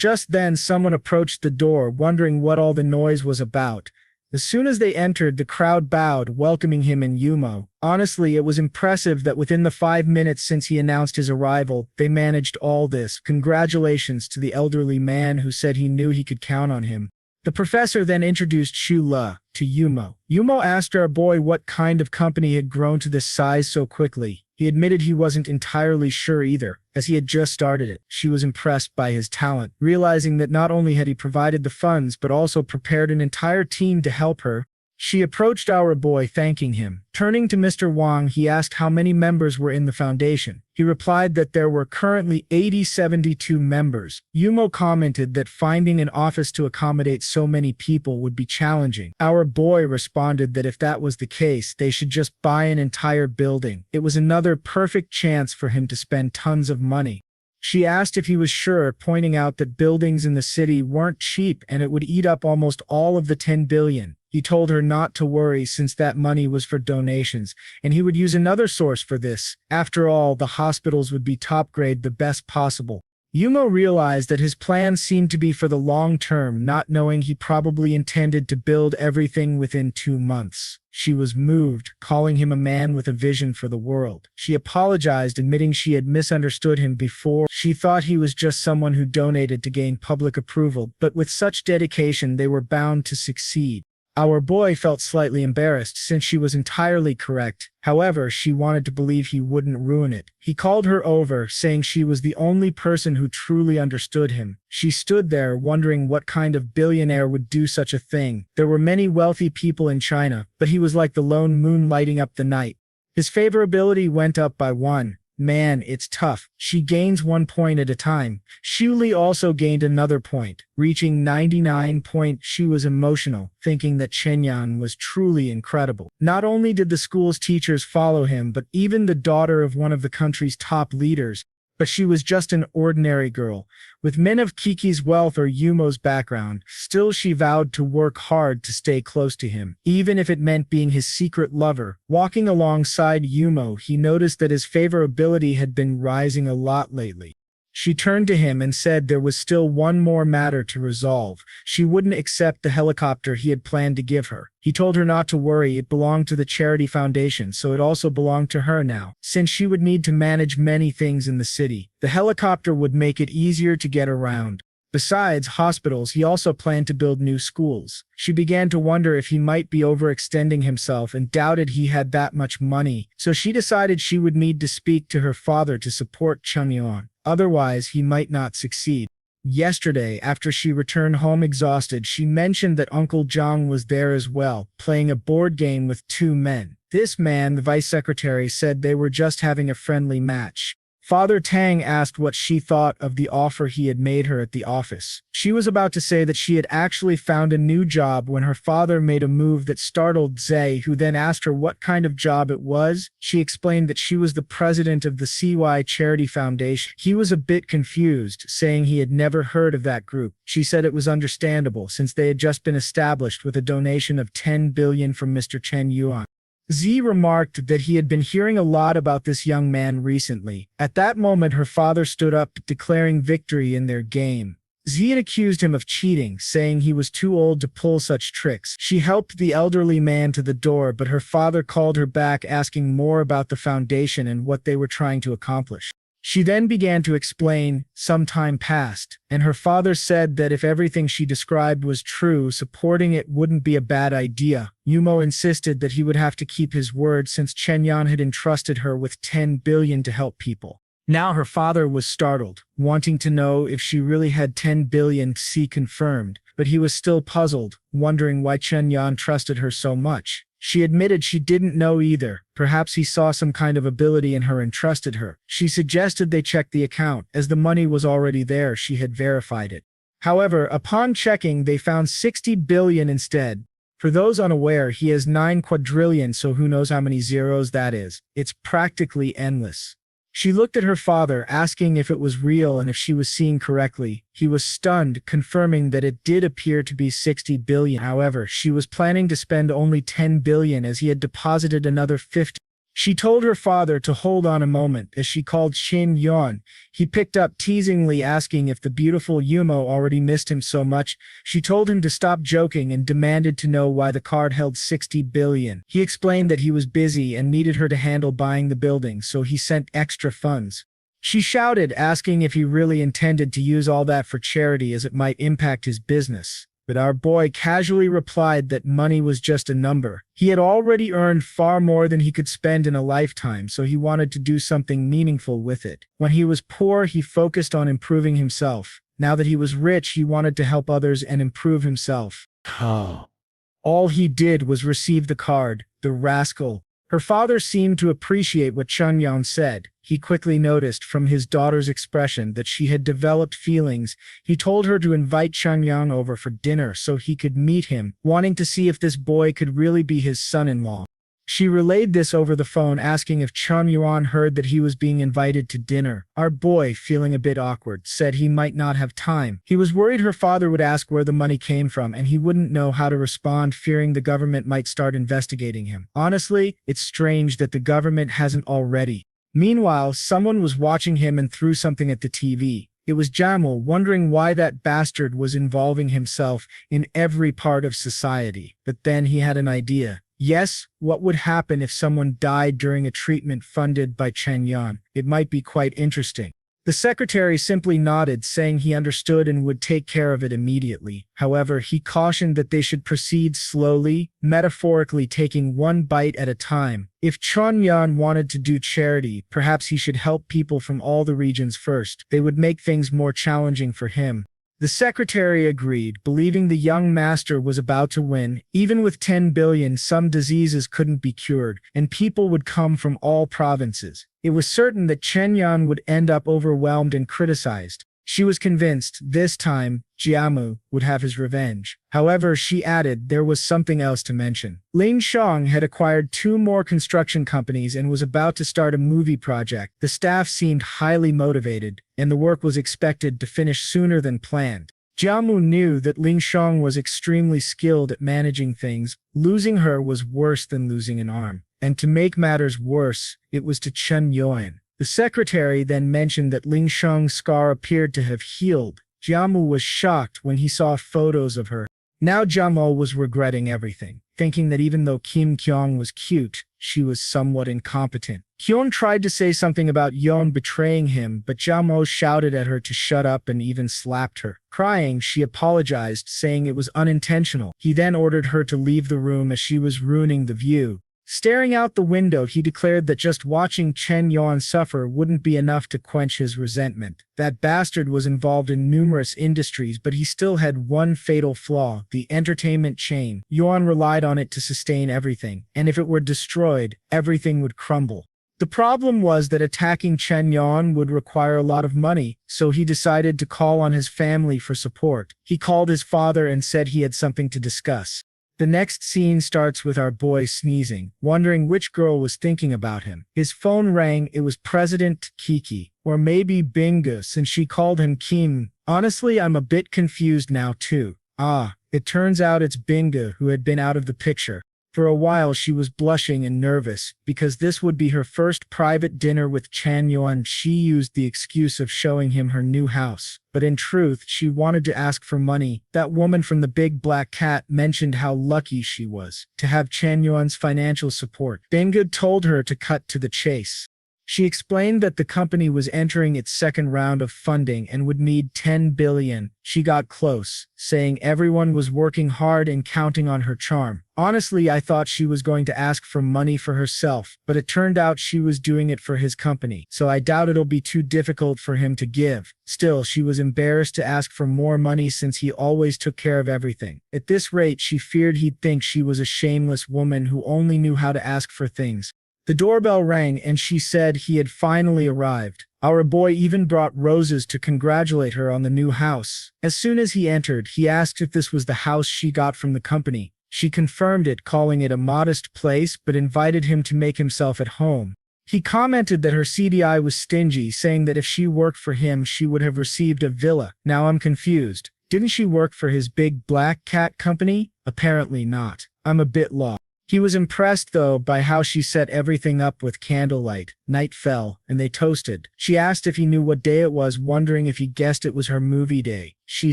Just then someone approached the door, wondering what all the noise was about. As soon as they entered, the crowd bowed, welcoming him and Yumo. Honestly, it was impressive that within the 5 minutes since he announced his arrival, they managed all this. Congratulations to the elderly man who said he knew he could count on him. The professor then introduced Shu Le to Yumo. Yumo asked our boy what kind of company had grown to this size so quickly. He admitted he wasn't entirely sure either, as he had just started it. She was impressed by his talent, realizing that not only had he provided the funds but also prepared an entire team to help her. She approached our boy, thanking him. Turning to Mr. Wang, he asked how many members were in the foundation. He replied that there were currently 72 members. Yumo commented that finding an office to accommodate so many people would be challenging. Our boy responded that if that was the case, they should just buy an entire building. It was another perfect chance for him to spend tons of money. She asked if he was sure, pointing out that buildings in the city weren't cheap and it would eat up almost all of the 10 billion. He told her not to worry since that money was for donations, and he would use another source for this. After all, the hospitals would be top grade, the best possible. Yumo realized that his plan seemed to be for the long term, not knowing he probably intended to build everything within 2 months. She was moved, calling him a man with a vision for the world. She apologized, admitting she had misunderstood him before. She thought he was just someone who donated to gain public approval, but with such dedication they were bound to succeed. Our boy felt slightly embarrassed since she was entirely correct. However, she wanted to believe he wouldn't ruin it. He called her over, saying she was the only person who truly understood him. She stood there, wondering what kind of billionaire would do such a thing. There were many wealthy people in China, but he was like the lone moon lighting up the night. His favorability went up by 1. Man, it's tough. She gains 1 point at a time. Shu Li also gained another point, reaching 99 points. She was emotional, thinking that Chen Yuan was truly incredible. Not only did the school's teachers follow him, but even the daughter of one of the country's top leaders. But she was just an ordinary girl. With men of Kiki's wealth or Yumo's background, still she vowed to work hard to stay close to him, even if it meant being his secret lover. Walking alongside Yumo, he noticed that his favorability had been rising a lot lately. She turned to him and said there was still one more matter to resolve. She wouldn't accept the helicopter he had planned to give her. He told her not to worry, it belonged to the charity foundation, so it also belonged to her now. Since she would need to manage many things in the city, the helicopter would make it easier to get around. Besides hospitals, he also planned to build new schools. She began to wonder if he might be overextending himself and doubted he had that much money, so she decided she would need to speak to her father to support Chen Yuan. Otherwise, he might not succeed. Yesterday, after she returned home exhausted, she mentioned that Uncle Zhang was there as well, playing a board game with 2 men. This man, the vice secretary, said they were just having a friendly match. Father Tang asked what she thought of the offer he had made her at the office. She was about to say that she had actually found a new job when her father made a move that startled Zhe, who then asked her what kind of job it was. She explained that she was the president of the CY Charity Foundation. He was a bit confused, saying he had never heard of that group. She said it was understandable since they had just been established with a donation of 10 billion from Mr. Chen Yuan. Z remarked that he had been hearing a lot about this young man recently. At that moment, her father stood up, declaring victory in their game. Z had accused him of cheating, saying he was too old to pull such tricks. She helped the elderly man to the door, but her father called her back, asking more about the foundation and what they were trying to accomplish. She then began to explain. Some time passed, and her father said that if everything she described was true, supporting it wouldn't be a bad idea. Yumo insisted that he would have to keep his word since Chen Yuan had entrusted her with 10 billion to help people. Now her father was startled, wanting to know if she really had 10 billion. She confirmed, but he was still puzzled, wondering why Chen Yuan trusted her so much. She admitted she didn't know either. Perhaps he saw some kind of ability in her and trusted her. She suggested they check the account. As the money was already there, she had verified it. However, upon checking, they found 60 billion instead. For those unaware, he has 9 quadrillion, so who knows how many zeros that is. It's practically endless. She looked at her father, asking if it was real and if she was seeing correctly. He was stunned, confirming that it did appear to be 60 billion. However, she was planning to spend only 10 billion as he had deposited another 50. She told her father to hold on a moment as she called Chen Yuan. He picked up teasingly asking if the beautiful Yumo already missed him so much. She told him to stop joking and demanded to know why the card held 60 billion. He explained that he was busy and needed her to handle buying the building, so he sent extra funds. She shouted, asking if he really intended to use all that for charity as it might impact his business. But our boy casually replied that money was just a number. He had already earned far more than he could spend in a lifetime, so he wanted to do something meaningful with it. When he was poor, he focused on improving himself. Now that he was rich, he wanted to help others and improve himself. All he did was receive the card, the rascal. Her father seemed to appreciate what Chen Yuan said. He quickly noticed from his daughter's expression that she had developed feelings. He told her to invite Chen Yuan over for dinner so he could meet him, wanting to see if this boy could really be his son-in-law. She relayed this over the phone, asking if Chen Yuan heard that he was being invited to dinner. Our boy, feeling a bit awkward, said he might not have time. He was worried her father would ask where the money came from and he wouldn't know how to respond, fearing the government might start investigating him. Honestly, it's strange that the government hasn't already. Meanwhile, someone was watching him and threw something at the TV. It was Jamal, wondering why that bastard was involving himself in every part of society. But then he had an idea. Yes, what would happen if someone died during a treatment funded by Chen Yuan? It might be quite interesting. The secretary simply nodded, saying he understood and would take care of it immediately. However, he cautioned that they should proceed slowly, metaphorically taking one bite at a time. If Chen Yuan wanted to do charity, perhaps he should help people from all the regions first. They would make things more challenging for him. The secretary agreed, believing the young master was about to win. Even with 10 billion, some diseases couldn't be cured, and people would come from all provinces. It was certain that Chen Yuan would end up overwhelmed and criticized. She was convinced, this time, Jiamu would have his revenge. However, she added there was something else to mention. Lin Shutong had acquired 2 more construction companies and was about to start a movie project. The staff seemed highly motivated, and the work was expected to finish sooner than planned. Jiamu knew that Lin Shutong was extremely skilled at managing things. Losing her was worse than losing an arm. And to make matters worse, it was to Chen Yuan. The secretary then mentioned that Lin Shutong's scar appeared to have healed. Jiamu was shocked when he saw photos of her. Now Jiamu was regretting everything, thinking that even though Kim Kyung was cute, she was somewhat incompetent. Kyung tried to say something about Yeon betraying him, but Jiamu shouted at her to shut up and even slapped her. Crying, she apologized, saying it was unintentional. He then ordered her to leave the room as she was ruining the view. Staring out the window, he declared that just watching Chen Yuan suffer wouldn't be enough to quench his resentment. That bastard was involved in numerous industries, but he still had one fatal flaw: the entertainment chain. Yuan relied on it to sustain everything, and if it were destroyed, everything would crumble. The problem was that attacking Chen Yuan would require a lot of money, so he decided to call on his family for support. He called his father and said he had something to discuss. The next scene starts with our boy sneezing, wondering which girl was thinking about him. His phone rang. It was President Kiki, or maybe Binga, since she called him Kim. Honestly, I'm a bit confused now too. It turns out it's Binga who had been out of the picture. For a while she was blushing and nervous, because this would be her first private dinner with Chen Yuan. She used the excuse of showing him her new house. But in truth, she wanted to ask for money. That woman from the Big Black Cat mentioned how lucky she was to have Chen Yuan's financial support. Binga told her to cut to the chase. She explained that the company was entering its second round of funding and would need 10 billion. She got close, saying everyone was working hard and counting on her charm. Honestly, I thought she was going to ask for money for herself, but it turned out she was doing it for his company, so I doubt it'll be too difficult for him to give. Still, she was embarrassed to ask for more money since he always took care of everything. At this rate, she feared he'd think she was a shameless woman who only knew how to ask for things. The doorbell rang and she said he had finally arrived. Our boy even brought roses to congratulate her on the new house. As soon as he entered, he asked if this was the house she got from the company. She confirmed it, calling it a modest place, but invited him to make himself at home. He commented that her CDI was stingy, saying that if she worked for him, she would have received a villa. Now I'm confused. Didn't she work for his Big Black Cat company? Apparently not. I'm a bit lost. He was impressed, though, by how she set everything up with candlelight. Night fell, and they toasted. She asked if he knew what day it was, wondering if he guessed it was her movie day. She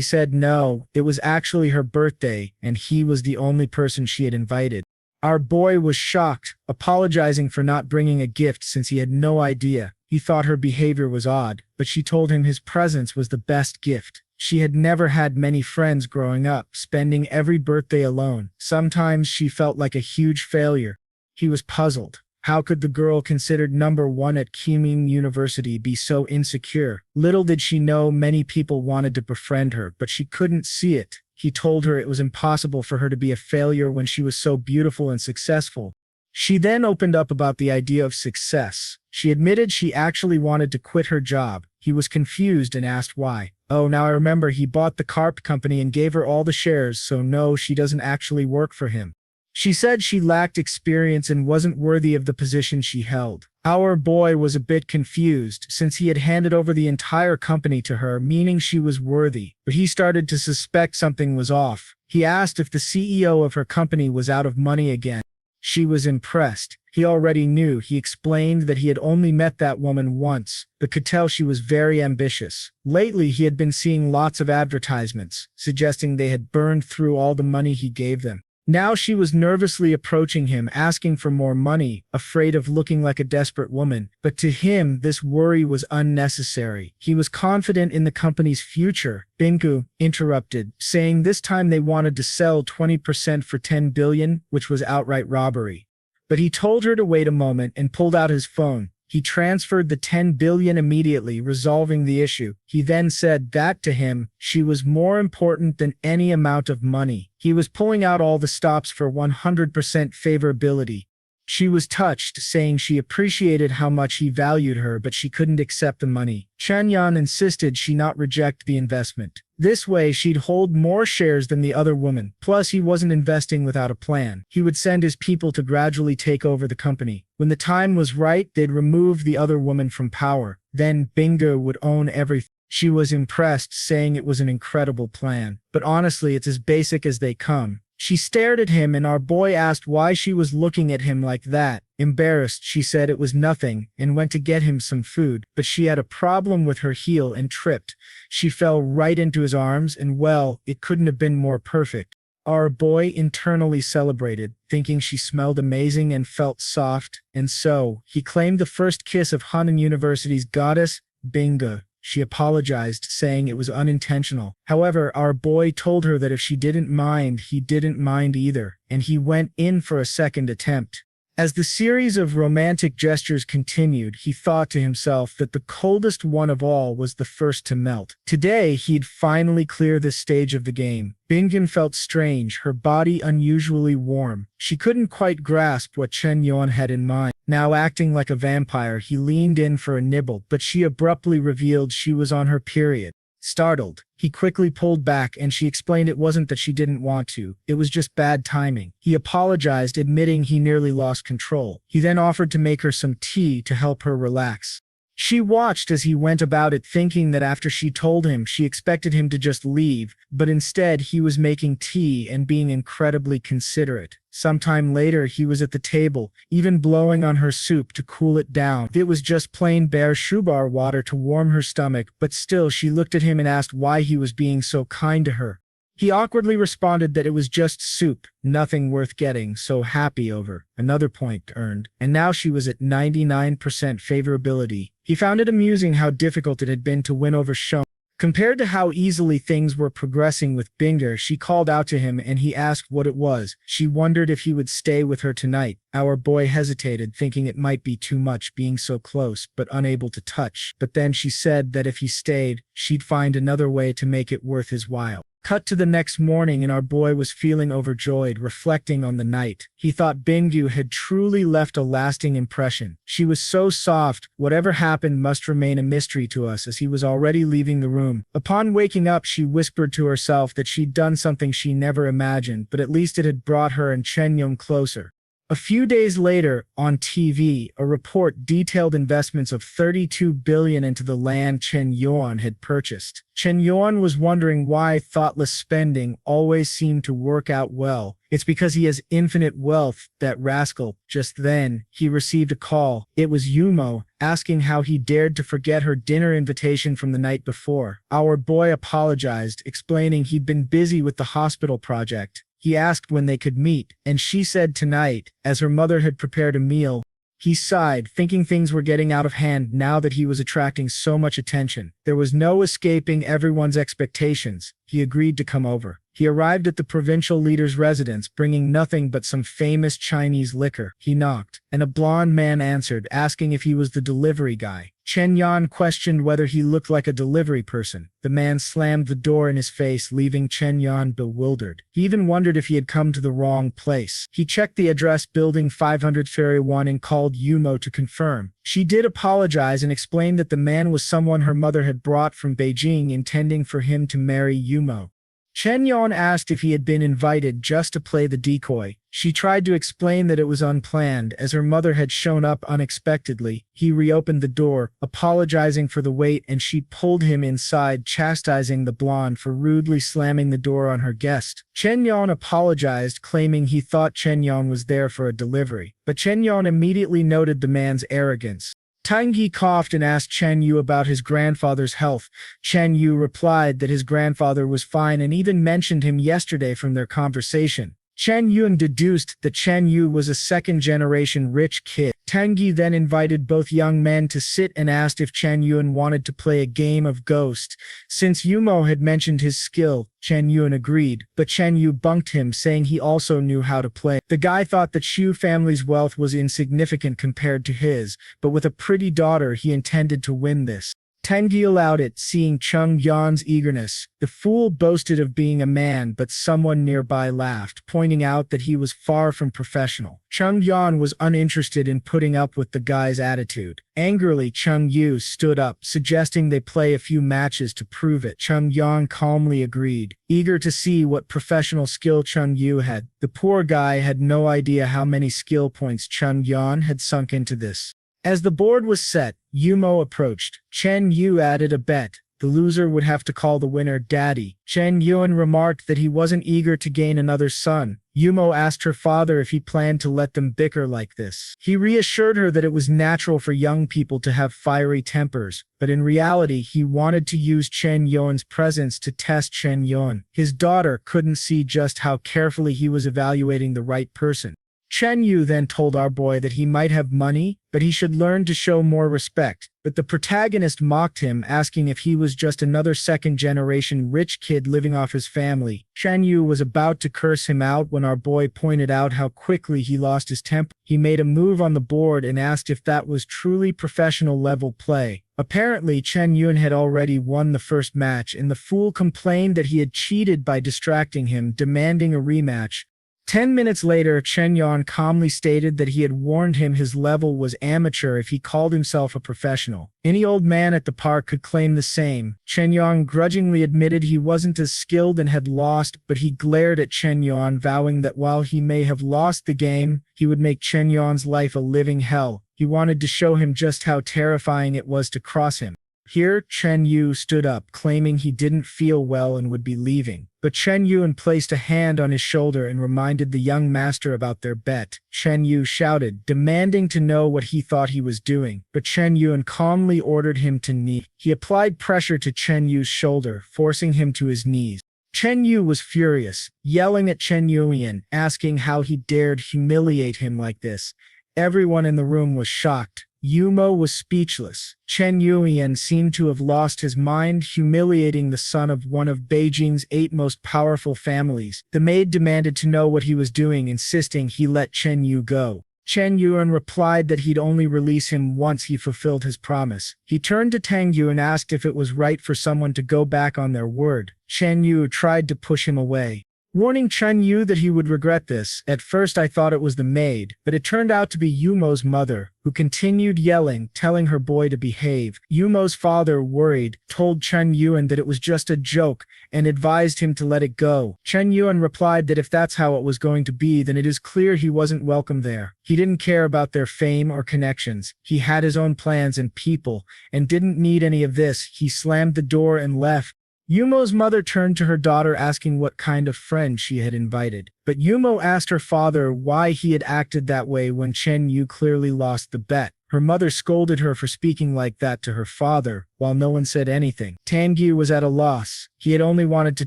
said no, it was actually her birthday, and he was the only person she had invited. Our boy was shocked, apologizing for not bringing a gift since he had no idea. He thought her behavior was odd, but she told him his presence was the best gift. She had never had many friends growing up, spending every birthday alone. Sometimes she felt like a huge failure. He was puzzled. How could the girl considered #1 at Kunming University be so insecure? Little did she know many people wanted to befriend her, but she couldn't see it. He told her it was impossible for her to be a failure when she was so beautiful and successful. She then opened up about the idea of success. She admitted she actually wanted to quit her job. He was confused and asked why. Oh, now I remember, he bought the carp company and gave her all the shares, so no, she doesn't actually work for him. She said she lacked experience and wasn't worthy of the position she held. Our boy was a bit confused, since he had handed over the entire company to her, meaning she was worthy, but he started to suspect something was off. He asked if the CEO of her company was out of money again. She was impressed. He already knew. He explained that he had only met that woman once, but could tell she was very ambitious. Lately, he had been seeing lots of advertisements, suggesting they had burned through all the money he gave them. Now she was nervously approaching him, asking for more money, afraid of looking like a desperate woman. But to him, this worry was unnecessary. He was confident in the company's future. Binggu interrupted, saying this time they wanted to sell 20% for 10 billion, which was outright robbery. But he told her to wait a moment and pulled out his phone. He transferred the 10 billion immediately, resolving the issue. He then said that to him, she was more important than any amount of money. He was pulling out all the stops for 100% favorability. She was touched, saying she appreciated how much he valued her, but she couldn't accept the money. Chen Yuan insisted she not reject the investment. This way, she'd hold more shares than the other woman. Plus, he wasn't investing without a plan. He would send his people to gradually take over the company. When the time was right, they'd remove the other woman from power. Then Binggu would own everything. She was impressed, saying it was an incredible plan. But honestly, it's as basic as they come. She stared at him, and our boy asked why she was looking at him like that. Embarrassed, she said it was nothing, and went to get him some food. But she had a problem with her heel and tripped. She fell right into his arms, and well, it couldn't have been more perfect. Our boy internally celebrated, thinking she smelled amazing and felt soft, and so, he claimed the first kiss of Hunan University's goddess, Binggu. She apologized, saying it was unintentional. However, our boy told her that if she didn't mind, he didn't mind either, and he went in for a second attempt. As the series of romantic gestures continued, he thought to himself that the coldest one of all was the first to melt. Today, he'd finally clear this stage of the game. Binggun felt strange, her body unusually warm. She couldn't quite grasp what Chen Yuan had in mind. Now acting like a vampire, he leaned in for a nibble, but she abruptly revealed she was on her period. Startled, he quickly pulled back, and she explained it wasn't that she didn't want to, it was just bad timing. He apologized, admitting he nearly lost control. He then offered to make her some tea to help her relax. She watched as he went about it, thinking that after she told him, she expected him to just leave, but instead he was making tea and being incredibly considerate. Sometime later, he was at the table, even blowing on her soup to cool it down. It was just plain bare shubar water to warm her stomach, but still she looked at him and asked why he was being so kind to her. He awkwardly responded that it was just soup, nothing worth getting so happy over. Another point earned, and now she was at 99% favorability. He found it amusing how difficult it had been to win over Shou. Compared to how easily things were progressing with Binggu, she called out to him and he asked what it was. She wondered if he would stay with her tonight. Our boy hesitated, thinking it might be too much being so close, but unable to touch. But then she said that if he stayed, she'd find another way to make it worth his while. Cut to the next morning, and our boy was feeling overjoyed, reflecting on the night. He thought Binggu had truly left a lasting impression. She was so soft, whatever happened must remain a mystery to us, as he was already leaving the room. Upon waking up, she whispered to herself that she'd done something she never imagined, but at least it had brought her and Chen Yuan closer. A few days later, on TV, a report detailed investments of 32 billion into the land Chen Yuan had purchased. Chen Yuan was wondering why thoughtless spending always seemed to work out well. It's because he has infinite wealth, that rascal. Just then, he received a call. It was Yumo, asking how he dared to forget her dinner invitation from the night before. Our boy apologized, explaining he'd been busy with the hospital project. He asked when they could meet, and she said tonight, as her mother had prepared a meal. He sighed, thinking things were getting out of hand now that he was attracting so much attention. There was no escaping everyone's expectations. He agreed to come over. He arrived at the provincial leader's residence, bringing nothing but some famous Chinese liquor. He knocked, and a blond man answered, asking if he was the delivery guy. Chen Yuan questioned whether he looked like a delivery person. The man slammed the door in his face, leaving Chen Yuan bewildered. He even wondered if he had come to the wrong place. He checked the address, building 500 Ferry 1, and called Yumo to confirm. She did apologize and explained that the man was someone her mother had brought from Beijing, intending for him to marry Yumo. Chen Yuan asked if he had been invited just to play the decoy. She tried to explain that it was unplanned, as her mother had shown up unexpectedly. He reopened the door, apologizing for the wait, and she pulled him inside, chastising the blonde for rudely slamming the door on her guest. Chen Yuan apologized, claiming he thought Chen Yuan was there for a delivery. But Chen Yuan immediately noted the man's arrogance. Tang Yi coughed and asked Chen Yu about his grandfather's health. Chen Yu replied that his grandfather was fine and even mentioned him yesterday from their conversation. Chen Yuan deduced that Chen Yu was a second-generation rich kid. Tang Yi then invited both young men to sit and asked if Chen Yuan wanted to play a game of Ghost. Since Yumo had mentioned his skill, Chen Yuan agreed, but Chen Yu bunked him, saying he also knew how to play. The guy thought that Shu family's wealth was insignificant compared to his, but with a pretty daughter he intended to win this. Tengi allowed it, seeing Chung Yuan's eagerness. The fool boasted of being a man, but someone nearby laughed, pointing out that he was far from professional. Chung Yuan was uninterested in putting up with the guy's attitude. Angrily, Chung Yu stood up, suggesting they play a few matches to prove it. Chung Yuan calmly agreed, eager to see what professional skill Chung Yu had. The poor guy had no idea how many skill points Chung Yuan had sunk into this. As the board was set, Yumo approached. Chen Yu added a bet. The loser would have to call the winner daddy. Chen Yuan remarked that he wasn't eager to gain another son. Yumo asked her father if he planned to let them bicker like this. He reassured her that it was natural for young people to have fiery tempers, but in reality he wanted to use Chen Yuan's presence to test Chen Yuan. His daughter couldn't see just how carefully he was evaluating the right person. Chen Yu then told our boy that he might have money, but he should learn to show more respect. But the protagonist mocked him, asking if he was just another second-generation rich kid living off his family. Chen Yu was about to curse him out when our boy pointed out how quickly he lost his temper. He made a move on the board and asked if that was truly professional-level play. Apparently, Chen Yuan had already won the first match, and the fool complained that he had cheated by distracting him, demanding a rematch. 10 minutes later, Chen Yuan calmly stated that he had warned him his level was amateur if he called himself a professional. Any old man at the park could claim the same. Chen Yuan grudgingly admitted he wasn't as skilled and had lost, but he glared at Chen Yuan, vowing that while he may have lost the game, he would make Chen Yuan's life a living hell. He wanted to show him just how terrifying it was to cross him. Here, Chen Yu stood up, claiming he didn't feel well and would be leaving. But Chen Yuan placed a hand on his shoulder and reminded the young master about their bet. Chen Yu shouted, demanding to know what he thought he was doing. But Chen Yuan calmly ordered him to knee. He applied pressure to Chen Yu's shoulder, forcing him to his knees. Chen Yu was furious, yelling at Chen Yuan, asking how he dared humiliate him like this. Everyone in the room was shocked. Yumo was speechless. Chen Yuan seemed to have lost his mind, humiliating the son of one of Beijing's 8 most powerful families. The maid demanded to know what he was doing, insisting he let Chen Yu go. Chen Yuan replied that he'd only release him once he fulfilled his promise. He turned to Tang Yu and asked if it was right for someone to go back on their word. Chen Yu tried to push him away. warning Chen Yu that he would regret this. At first I thought it was the maid, but it turned out to be Yumo's mother, who continued yelling, telling her boy to behave. Yumo's father, worried, told Chen Yuan that it was just a joke and advised him to let it go. Chen Yuan replied that if that's how it was going to be, then it is clear he wasn't welcome there. He didn't care about their fame or connections. He had his own plans and people, and didn't need any of this. He slammed the door and left. Yumo's mother turned to her daughter asking what kind of friend she had invited. But Yumo asked her father why he had acted that way when Chen Yu clearly lost the bet. Her mother scolded her for speaking like that to her father, while no one said anything. Tangyu was at a loss. He had only wanted to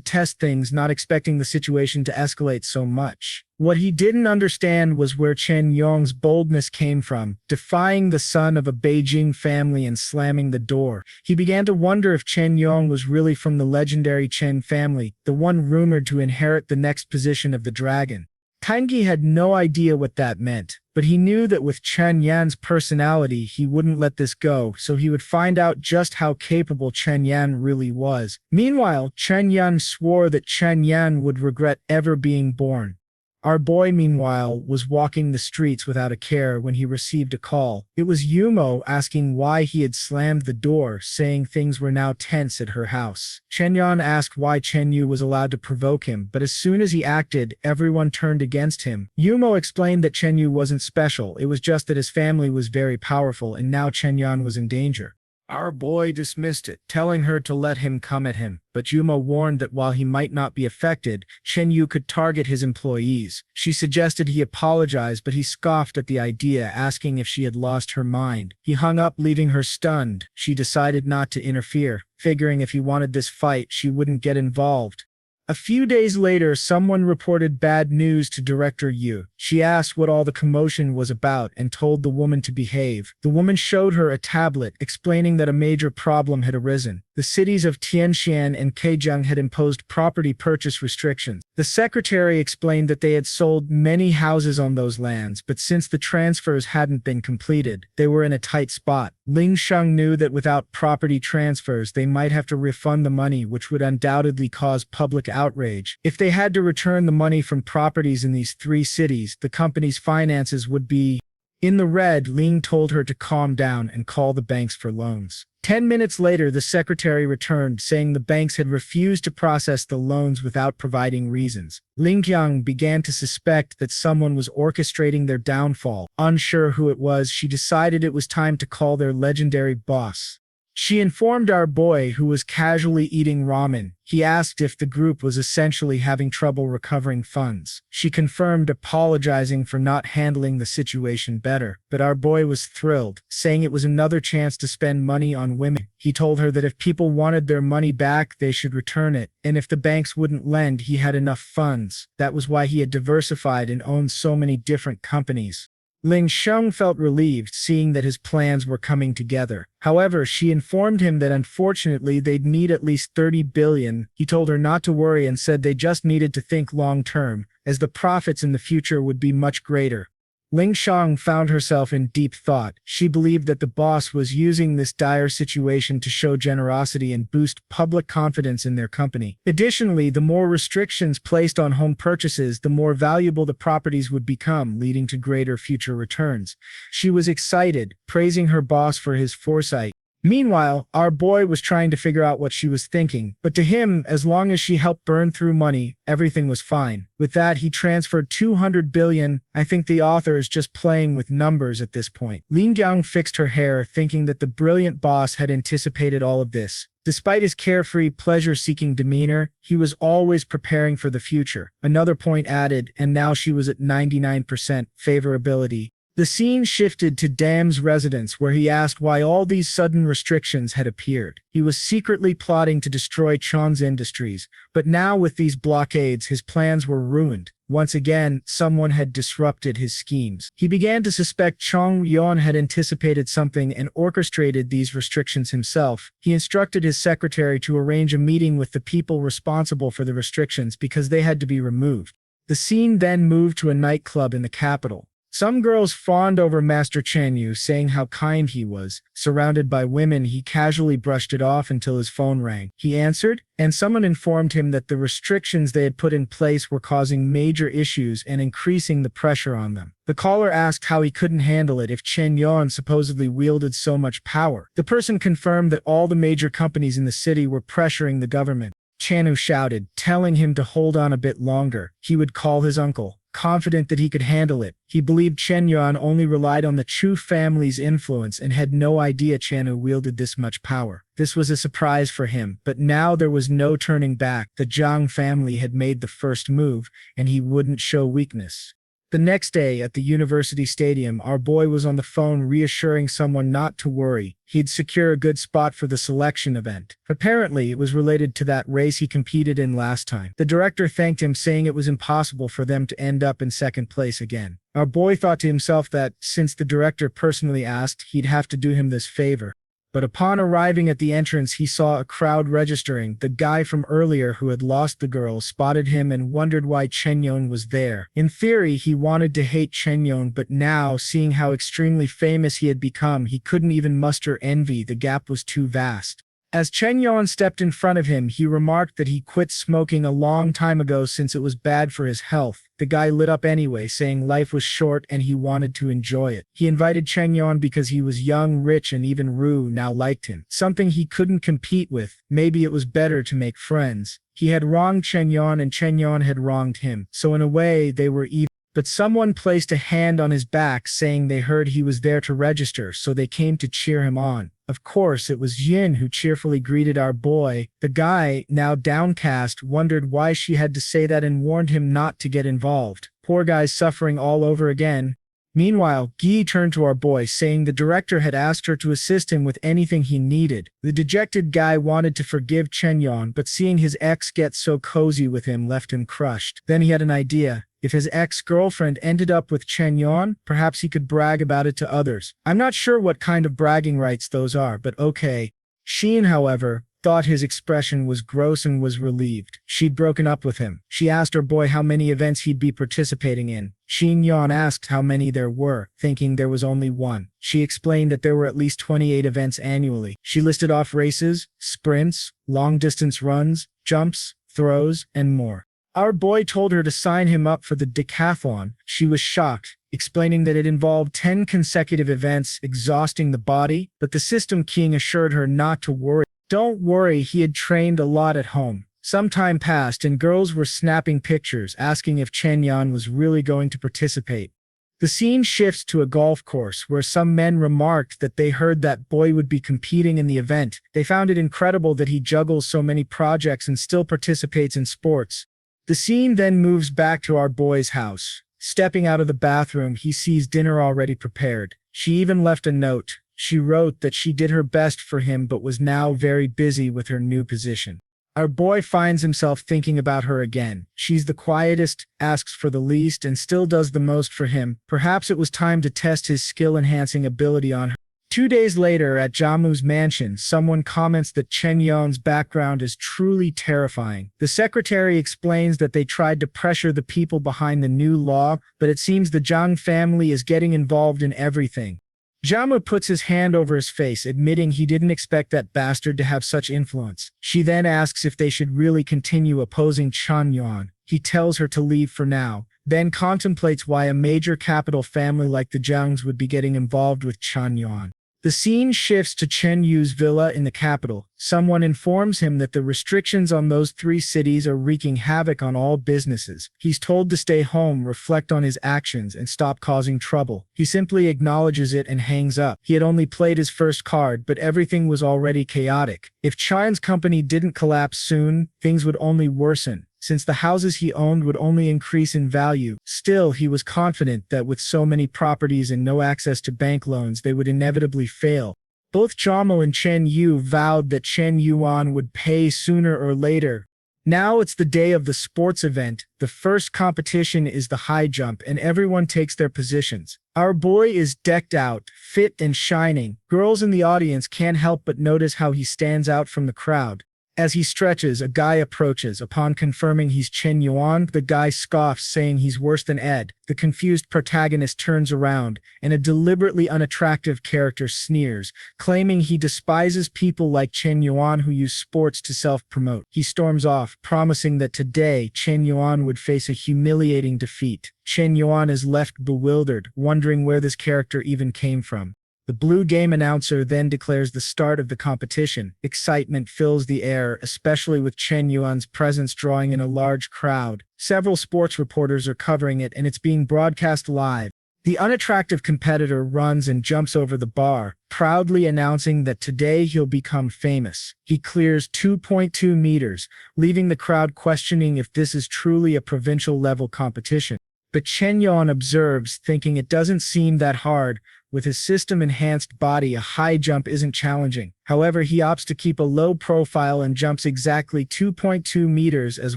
test things, not expecting the situation to escalate so much. What he didn't understand was where Chen Yong's boldness came from, defying the son of a Beijing family and slamming the door. He began to wonder if Chen Yong was really from the legendary Chen family, the one rumored to inherit the next position of the dragon. Tangyi had no idea what that meant, but he knew that with Chen Yan's personality he wouldn't let this go, so he would find out just how capable Chen Yan really was. Meanwhile, Chen Yan swore that Chen Yan would regret ever being born. Our boy, meanwhile, was walking the streets without a care when he received a call. It was Yumo asking why he had slammed the door, saying things were now tense at her house. Chen Yuan asked why Chen Yu was allowed to provoke him, but as soon as he acted, everyone turned against him. Yumo explained that Chen Yu wasn't special, it was just that his family was very powerful and now Chen Yuan was in danger. Our boy dismissed it, telling her to let him come at him, but Yumo warned that while he might not be affected, Chen Yu could target his employees. She suggested he apologize, but he scoffed at the idea, asking if she had lost her mind. He hung up, leaving her stunned. She decided not to interfere, figuring if he wanted this fight, she wouldn't get involved. A few days later, someone reported bad news to Director Yu. She asked what all the commotion was about and told the woman to behave. The woman showed her a tablet explaining that a major problem had arisen. The cities of Tianxian and Kejiang had imposed property purchase restrictions. The secretary explained that they had sold many houses on those lands, but since the transfers hadn't been completed, they were in a tight spot. Ling Sheng knew that without property transfers, they might have to refund the money, which would undoubtedly cause public outrage. If they had to return the money from properties in these three cities, the company's finances would be in the red. Ling told her to calm down and call the banks for loans. 10 minutes later, the secretary returned, saying the banks had refused to process the loans without providing reasons. Ling Qiang began to suspect that someone was orchestrating their downfall. Unsure who it was, she decided it was time to call their legendary boss. She informed our boy, who was casually eating ramen. He asked if the group was essentially having trouble recovering funds. She confirmed, apologizing for not handling the situation better. But our boy was thrilled, saying it was another chance to spend money on women. He told her that if people wanted their money back, they should return it, and if the banks wouldn't lend, he had enough funds. That was why he had diversified and owned so many different companies. Ling Sheng felt relieved, seeing that his plans were coming together. However, she informed him that unfortunately they'd need at least 30 billion. He told her not to worry and said they just needed to think long-term, as the profits in the future would be much greater. Ling Sheng found herself in deep thought. She believed that the boss was using this dire situation to show generosity and boost public confidence in their company. Additionally, the more restrictions placed on home purchases, the more valuable the properties would become, leading to greater future returns. She was excited, praising her boss for his foresight. Meanwhile, our boy was trying to figure out what she was thinking, but to him, as long as she helped burn through money, everything was fine. With that, he transferred 200 billion. I think the author is just playing with numbers at this point. Lin Jiang fixed her hair, thinking that the brilliant boss had anticipated all of this. Despite his carefree, pleasure-seeking demeanor, he was always preparing for the future. Another point added, and now she was at 99% favorability. The scene shifted to Dam's residence, where he asked why all these sudden restrictions had appeared. He was secretly plotting to destroy Chang's industries, but now with these blockades his plans were ruined. Once again, someone had disrupted his schemes. He began to suspect Chen Yuan had anticipated something and orchestrated these restrictions himself. He instructed his secretary to arrange a meeting with the people responsible for the restrictions because they had to be removed. The scene then moved to a nightclub in the capital. Some girls fawned over Master Chen Yu, saying how kind he was. Surrounded by women, he casually brushed it off until his phone rang. He answered, and someone informed him that the restrictions they had put in place were causing major issues and increasing the pressure on them. The caller asked how he couldn't handle it if Chen Yuan supposedly wielded so much power. The person confirmed that all the major companies in the city were pressuring the government. Chen Yu shouted, telling him to hold on a bit longer. He would call his uncle. Confident that he could handle it, he believed Chen Yuan only relied on the Chu family's influence and had no idea Chen Yu wielded this much power. This was a surprise for him, but now there was no turning back. The Zhang family had made the first move, and he wouldn't show weakness. The next day at the university stadium, our boy was on the phone reassuring someone not to worry. He'd secure a good spot for the selection event. Apparently, it was related to that race he competed in last time. The director thanked him, saying it was impossible for them to end up in second place again. Our boy thought to himself that, since the director personally asked, he'd have to do him this favor. But upon arriving at the entrance, he saw a crowd registering. The guy from earlier who had lost the girl spotted him and wondered why Chen Yuan was there. In theory, he wanted to hate Chen Yuan, but now, seeing how extremely famous he had become, he couldn't even muster envy. The gap was too vast. As Chen Yuan stepped in front of him, he remarked that he quit smoking a long time ago since it was bad for his health. The guy lit up anyway, saying life was short and he wanted to enjoy it. He invited Chen Yuan because he was young, rich, and even Ru now liked him. Something he couldn't compete with. Maybe it was better to make friends. He had wronged Chen Yuan and Chen Yuan had wronged him. So in a way, they were even. But someone placed a hand on his back, saying they heard he was there to register, so they came to cheer him on. Of course, it was Yin who cheerfully greeted our boy. The guy, now downcast, wondered why she had to say that and warned him not to get involved. Poor guy's suffering all over again. Meanwhile, Guy turned to our boy, saying the director had asked her to assist him with anything he needed. The dejected guy wanted to forgive Chen Yuan, but seeing his ex get so cozy with him left him crushed. Then he had an idea. If his ex-girlfriend ended up with Chen Yuan, perhaps he could brag about it to others. I'm not sure what kind of bragging rights those are, but okay. Sheen, however, thought his expression was gross and was relieved. She'd broken up with him. She asked her boy how many events he'd be participating in. Shin Yan asked how many there were, thinking there was only one. She explained that there were at least 28 events annually. She listed off races, sprints, long-distance runs, jumps, throws, and more. Our boy told her to sign him up for the decathlon. She was shocked, explaining that it involved 10 consecutive events, exhausting the body, but the system king assured her not to worry. Don't worry, he had trained a lot at home. Some time passed and girls were snapping pictures, asking if Chen Yuan was really going to participate. The scene shifts to a golf course where some men remarked that they heard that boy would be competing in the event. They found it incredible that he juggles so many projects and still participates in sports. The scene then moves back to our boy's house. Stepping out of the bathroom, he sees dinner already prepared. She even left a note. She wrote that she did her best for him but was now very busy with her new position. Our boy finds himself thinking about her again. She's the quietest, asks for the least, and still does the most for him. Perhaps it was time to test his skill-enhancing ability on her. 2 days later, at Jamu's mansion, someone comments that Chen Yuan's background is truly terrifying. The secretary explains that they tried to pressure the people behind the new law, but it seems the Zhang family is getting involved in everything. Jamu puts his hand over his face, admitting he didn't expect that bastard to have such influence. She then asks if they should really continue opposing Chen Yuan. He tells her to leave for now, then contemplates why a major capital family like the Zhangs would be getting involved with Chen Yuan. The scene shifts to Chen Yu's villa in the capital. Someone informs him that the restrictions on those 3 cities are wreaking havoc on all businesses. He's told to stay home, reflect on his actions, and stop causing trouble. He simply acknowledges it and hangs up. He had only played his first card, but everything was already chaotic. If Chen's company didn't collapse soon, things would only worsen, since the houses he owned would only increase in value. Still, he was confident that with so many properties and no access to bank loans, they would inevitably fail. Both Zhamo and Chen Yu vowed that Chen Yuan would pay sooner or later. Now it's the day of the sports event. The first competition is the high jump, and everyone takes their positions. Our boy is decked out, fit and shining. Girls in the audience can't help but notice how he stands out from the crowd. As he stretches, a guy approaches. Upon confirming he's Chen Yuan, the guy scoffs, saying he's worse than Ed. The confused protagonist turns around, and a deliberately unattractive character sneers, claiming he despises people like Chen Yuan who use sports to self-promote. He storms off, promising that today Chen Yuan would face a humiliating defeat. Chen Yuan is left bewildered, wondering where this character even came from. The blue game announcer then declares the start of the competition. Excitement fills the air, especially with Chen Yuan's presence drawing in a large crowd. Several sports reporters are covering it, and it's being broadcast live. The unattractive competitor runs and jumps over the bar, proudly announcing that today he'll become famous. He clears 2.2 meters, leaving the crowd questioning if this is truly a provincial-level competition. But Chen Yuan observes, thinking it doesn't seem that hard. With his system-enhanced body, a high jump isn't challenging. However, he opts to keep a low profile and jumps exactly 2.2 meters as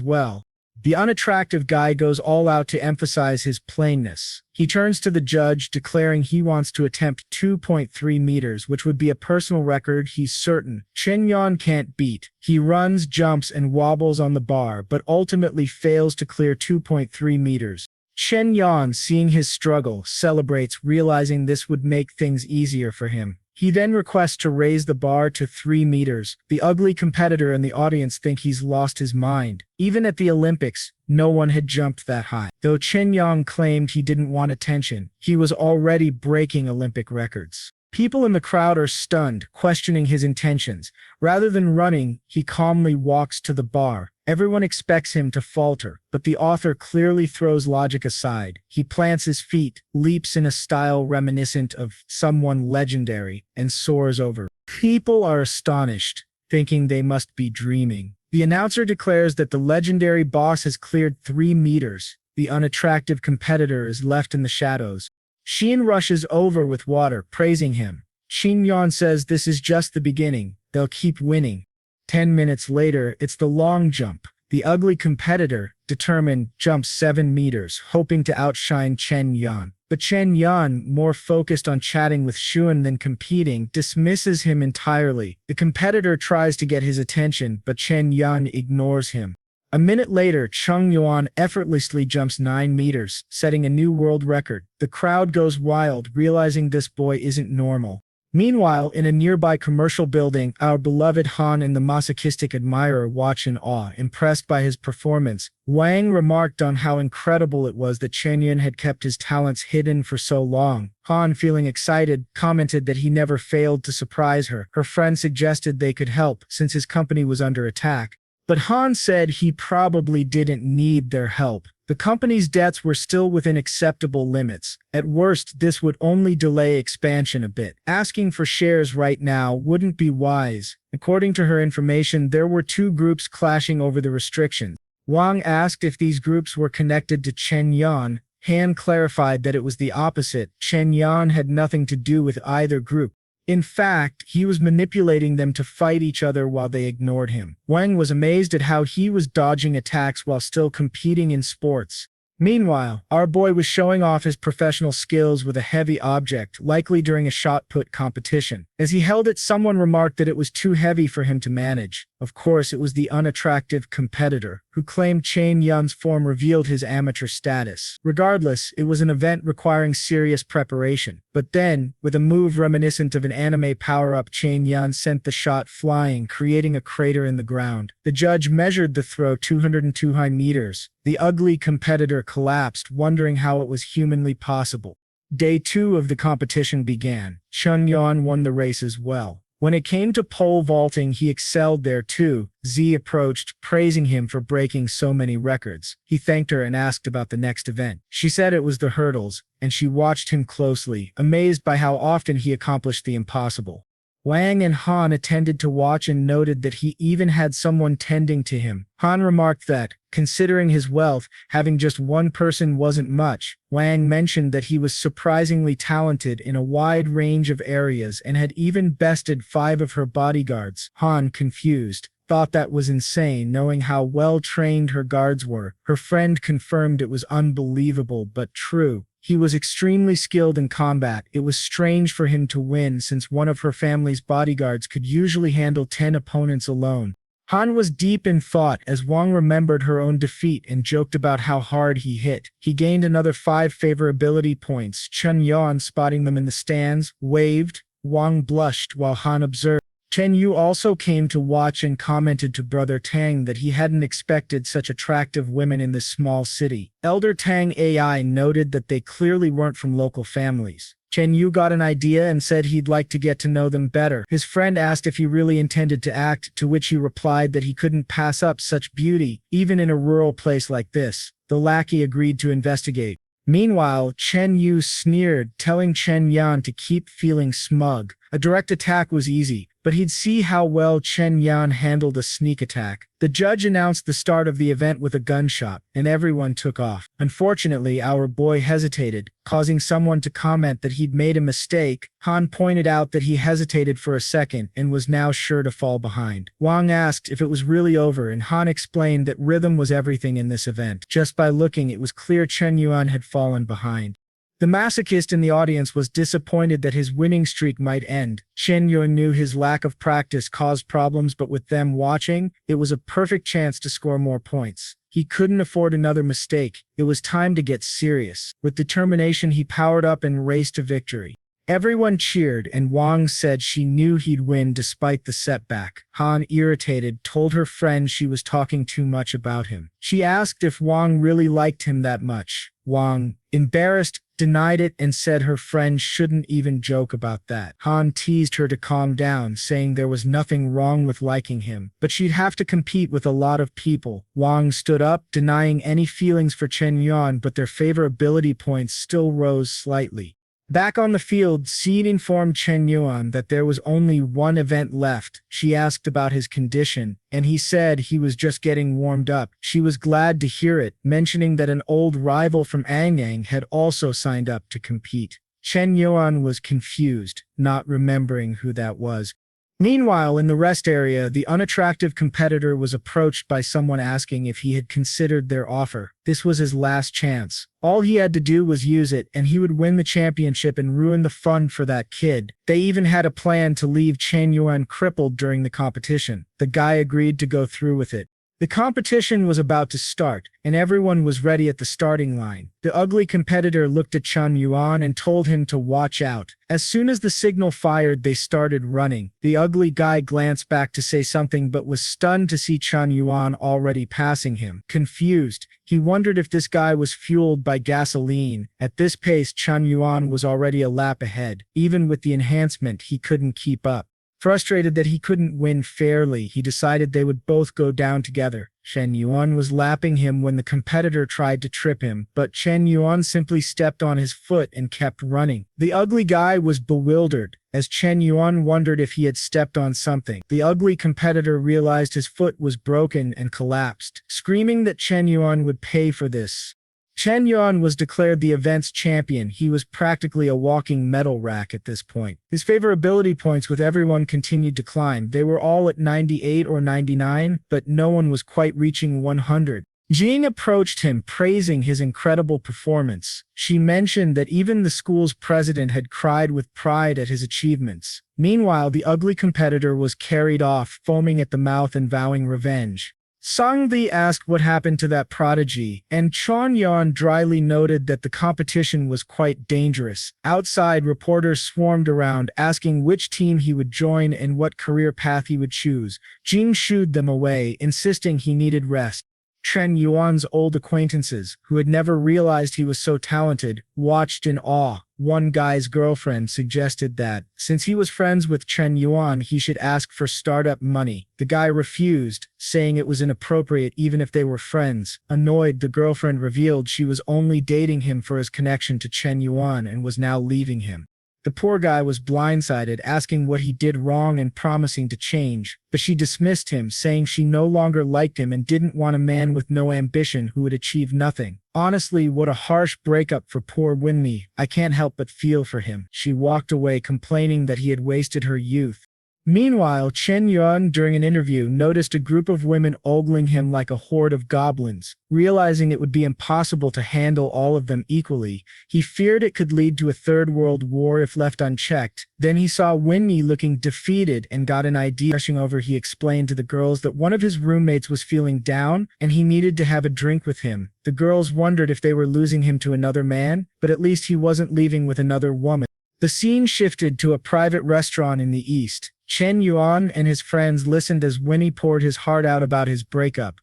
well. The unattractive guy goes all out to emphasize his plainness. He turns to the judge, declaring he wants to attempt 2.3 meters, which would be a personal record he's certain Chen Yuan can't beat. He runs, jumps, and wobbles on the bar, but ultimately fails to clear 2.3 meters. Chen Yuan, seeing his struggle, celebrates, realizing this would make things easier for him. He then requests to raise the bar to 3 meters. The ugly competitor and the audience think he's lost his mind. Even at the Olympics, no one had jumped that high. Though Chen Yuan claimed he didn't want attention, he was already breaking Olympic records. People in the crowd are stunned, questioning his intentions. Rather than running, he calmly walks to the bar. Everyone expects him to falter, but the author clearly throws logic aside. He plants his feet, leaps in a style reminiscent of someone legendary, and soars over. People are astonished, thinking they must be dreaming. The announcer declares that the legendary boss has cleared 3 meters. The unattractive competitor is left in the shadows. Xin rushes over with water, praising him. Chen Yuan says this is just the beginning. They'll keep winning. 10 minutes later, it's the long jump. The ugly competitor, determined, jumps 7 meters, hoping to outshine Chen Yuan. But Chen Yuan, more focused on chatting with Xuan than competing, dismisses him entirely. The competitor tries to get his attention, but Chen Yuan ignores him. A minute later, Chen Yuan effortlessly jumps 9 meters, setting a new world record. The crowd goes wild, realizing this boy isn't normal. Meanwhile, in a nearby commercial building, our beloved Han and the masochistic admirer watch in awe, impressed by his performance. Wang remarked on how incredible it was that Chen Yuan had kept his talents hidden for so long. Han, feeling excited, commented that he never failed to surprise her. Her friend suggested they could help, since his company was under attack. But Han said he probably didn't need their help. The company's debts were still within acceptable limits. At worst, this would only delay expansion a bit. Asking for shares right now wouldn't be wise. According to her information, there were 2 groups clashing over the restrictions. Wang asked if these groups were connected to Chen Yuan. Han clarified that it was the opposite. Chen Yuan had nothing to do with either group. In fact, he was manipulating them to fight each other while they ignored him. Wang was amazed at how he was dodging attacks while still competing in sports. Meanwhile, our boy was showing off his professional skills with a heavy object, likely during a shot put competition. As he held it, someone remarked that it was too heavy for him to manage. Of course, it was the unattractive competitor, who claimed Chen Yuan's form revealed his amateur status. Regardless, it was an event requiring serious preparation. But then, with a move reminiscent of an anime power-up, Chen Yuan sent the shot flying, creating a crater in the ground. The judge measured the throw 202 meters. The ugly competitor collapsed, wondering how it was humanly possible. Day 2 of the competition began. Chen Yuan won the race as well. When it came to pole vaulting, he excelled there too. Z approached, praising him for breaking so many records. He thanked her and asked about the next event. She said it was the hurdles, and she watched him closely, amazed by how often he accomplished the impossible. Wang and Han attended to watch and noted that he even had someone tending to him. Han remarked that, considering his wealth, having just one person wasn't much. Wang mentioned that he was surprisingly talented in a wide range of areas and had even bested 5 of her bodyguards. Han, confused, thought that was insane, knowing how well-trained her guards were. Her friend confirmed it was unbelievable but true. He was extremely skilled in combat. It was strange for him to win since one of her family's bodyguards could usually handle 10 opponents alone. Han was deep in thought as Wang remembered her own defeat and joked about how hard he hit. He gained another 5 favorability points. Chen Yuan, spotting them in the stands, waved. Wang blushed while Han observed. Chen Yu also came to watch and commented to Brother Tang that he hadn't expected such attractive women in this small city. Elder Tang AI noted that they clearly weren't from local families. Chen Yu got an idea and said he'd like to get to know them better. His friend asked if he really intended to act, to which he replied that he couldn't pass up such beauty, even in a rural place like this. The lackey agreed to investigate. Meanwhile, Chen Yu sneered, telling Chen Yuan to keep feeling smug. A direct attack was easy, but he'd see how well Chen Yuan handled a sneak attack. The judge announced the start of the event with a gunshot, and everyone took off. Unfortunately, our boy hesitated, causing someone to comment that he'd made a mistake. Han pointed out that he hesitated for a second and was now sure to fall behind. Wang asked if it was really over, and Han explained that rhythm was everything in this event. Just by looking, it was clear Chen Yuan had fallen behind. The masochist in the audience was disappointed that his winning streak might end. Chen Yuan knew his lack of practice caused problems, but with them watching, it was a perfect chance to score more points. He couldn't afford another mistake. It was time to get serious. With determination, he powered up and raced to victory. Everyone cheered, and Wang said she knew he'd win despite the setback. Han, irritated, told her friend she was talking too much about him. She asked if Wang really liked him that much. Wang, embarrassed, denied it and said her friend shouldn't even joke about that. Han teased her to calm down, saying there was nothing wrong with liking him, but she'd have to compete with a lot of people. Wang stood up, denying any feelings for Chen Yuan, but their favorability points still rose slightly. Back on the field, Seed informed Chen Yuan that there was only one event left. She asked about his condition, and he said he was just getting warmed up. She was glad to hear it, mentioning that an old rival from Anyang had also signed up to compete. Chen Yuan was confused, not remembering who that was. Meanwhile, in the rest area, the unattractive competitor was approached by someone asking if he had considered their offer. This was his last chance. All he had to do was use it, and he would win the championship and ruin the fun for that kid. They even had a plan to leave Chen Yuan crippled during the competition. The guy agreed to go through with it. The competition was about to start, and everyone was ready at the starting line. The ugly competitor looked at Chen Yuan and told him to watch out. As soon as the signal fired, they started running. The ugly guy glanced back to say something but was stunned to see Chen Yuan already passing him. Confused, he wondered if this guy was fueled by gasoline. At this pace, Chen Yuan was already a lap ahead. Even with the enhancement, he couldn't keep up. Frustrated that he couldn't win fairly, he decided they would both go down together. Chen Yuan was lapping him when the competitor tried to trip him, but Chen Yuan simply stepped on his foot and kept running. The ugly guy was bewildered, as Chen Yuan wondered if he had stepped on something. The ugly competitor realized his foot was broken and collapsed, screaming that Chen Yuan would pay for this. Chen Yuan was declared the event's champion. He was practically a walking medal rack at this point. His favorability points with everyone continued to climb. They were all at 98 or 99, but no one was quite reaching 100. Jing approached him, praising his incredible performance. She mentioned that even the school's president had cried with pride at his achievements. Meanwhile, the ugly competitor was carried off, foaming at the mouth and vowing revenge. Song Li asked what happened to that prodigy, and Chen Yuan dryly noted that the competition was quite dangerous. Outside, reporters swarmed around, asking which team he would join and what career path he would choose. Jing shooed them away, insisting he needed rest. Chen Yuan's old acquaintances, who had never realized he was so talented, watched in awe. One guy's girlfriend suggested that, since he was friends with Chen Yuan, he should ask for startup money. The guy refused, saying it was inappropriate even if they were friends. Annoyed, the girlfriend revealed she was only dating him for his connection to Chen Yuan and was now leaving him. The poor guy was blindsided, asking what he did wrong and promising to change, but she dismissed him, saying she no longer liked him and didn't want a man with no ambition who would achieve nothing. Honestly, what a harsh breakup for poor Winmi. I can't help but feel for him. She walked away, complaining that he had wasted her youth. Meanwhile, Chen Yuan, during an interview, noticed a group of women ogling him like a horde of goblins. Realizing it would be impossible to handle all of them equally, he feared it could lead to a third world war if left unchecked. Then he saw Winnie looking defeated and got an idea. Rushing over, he explained to the girls that one of his roommates was feeling down and he needed to have a drink with him. The girls wondered if they were losing him to another man, but at least he wasn't leaving with another woman. The scene shifted to a private restaurant in the east. Chen Yuan and his friends listened as Winnie poured his heart out about his breakup.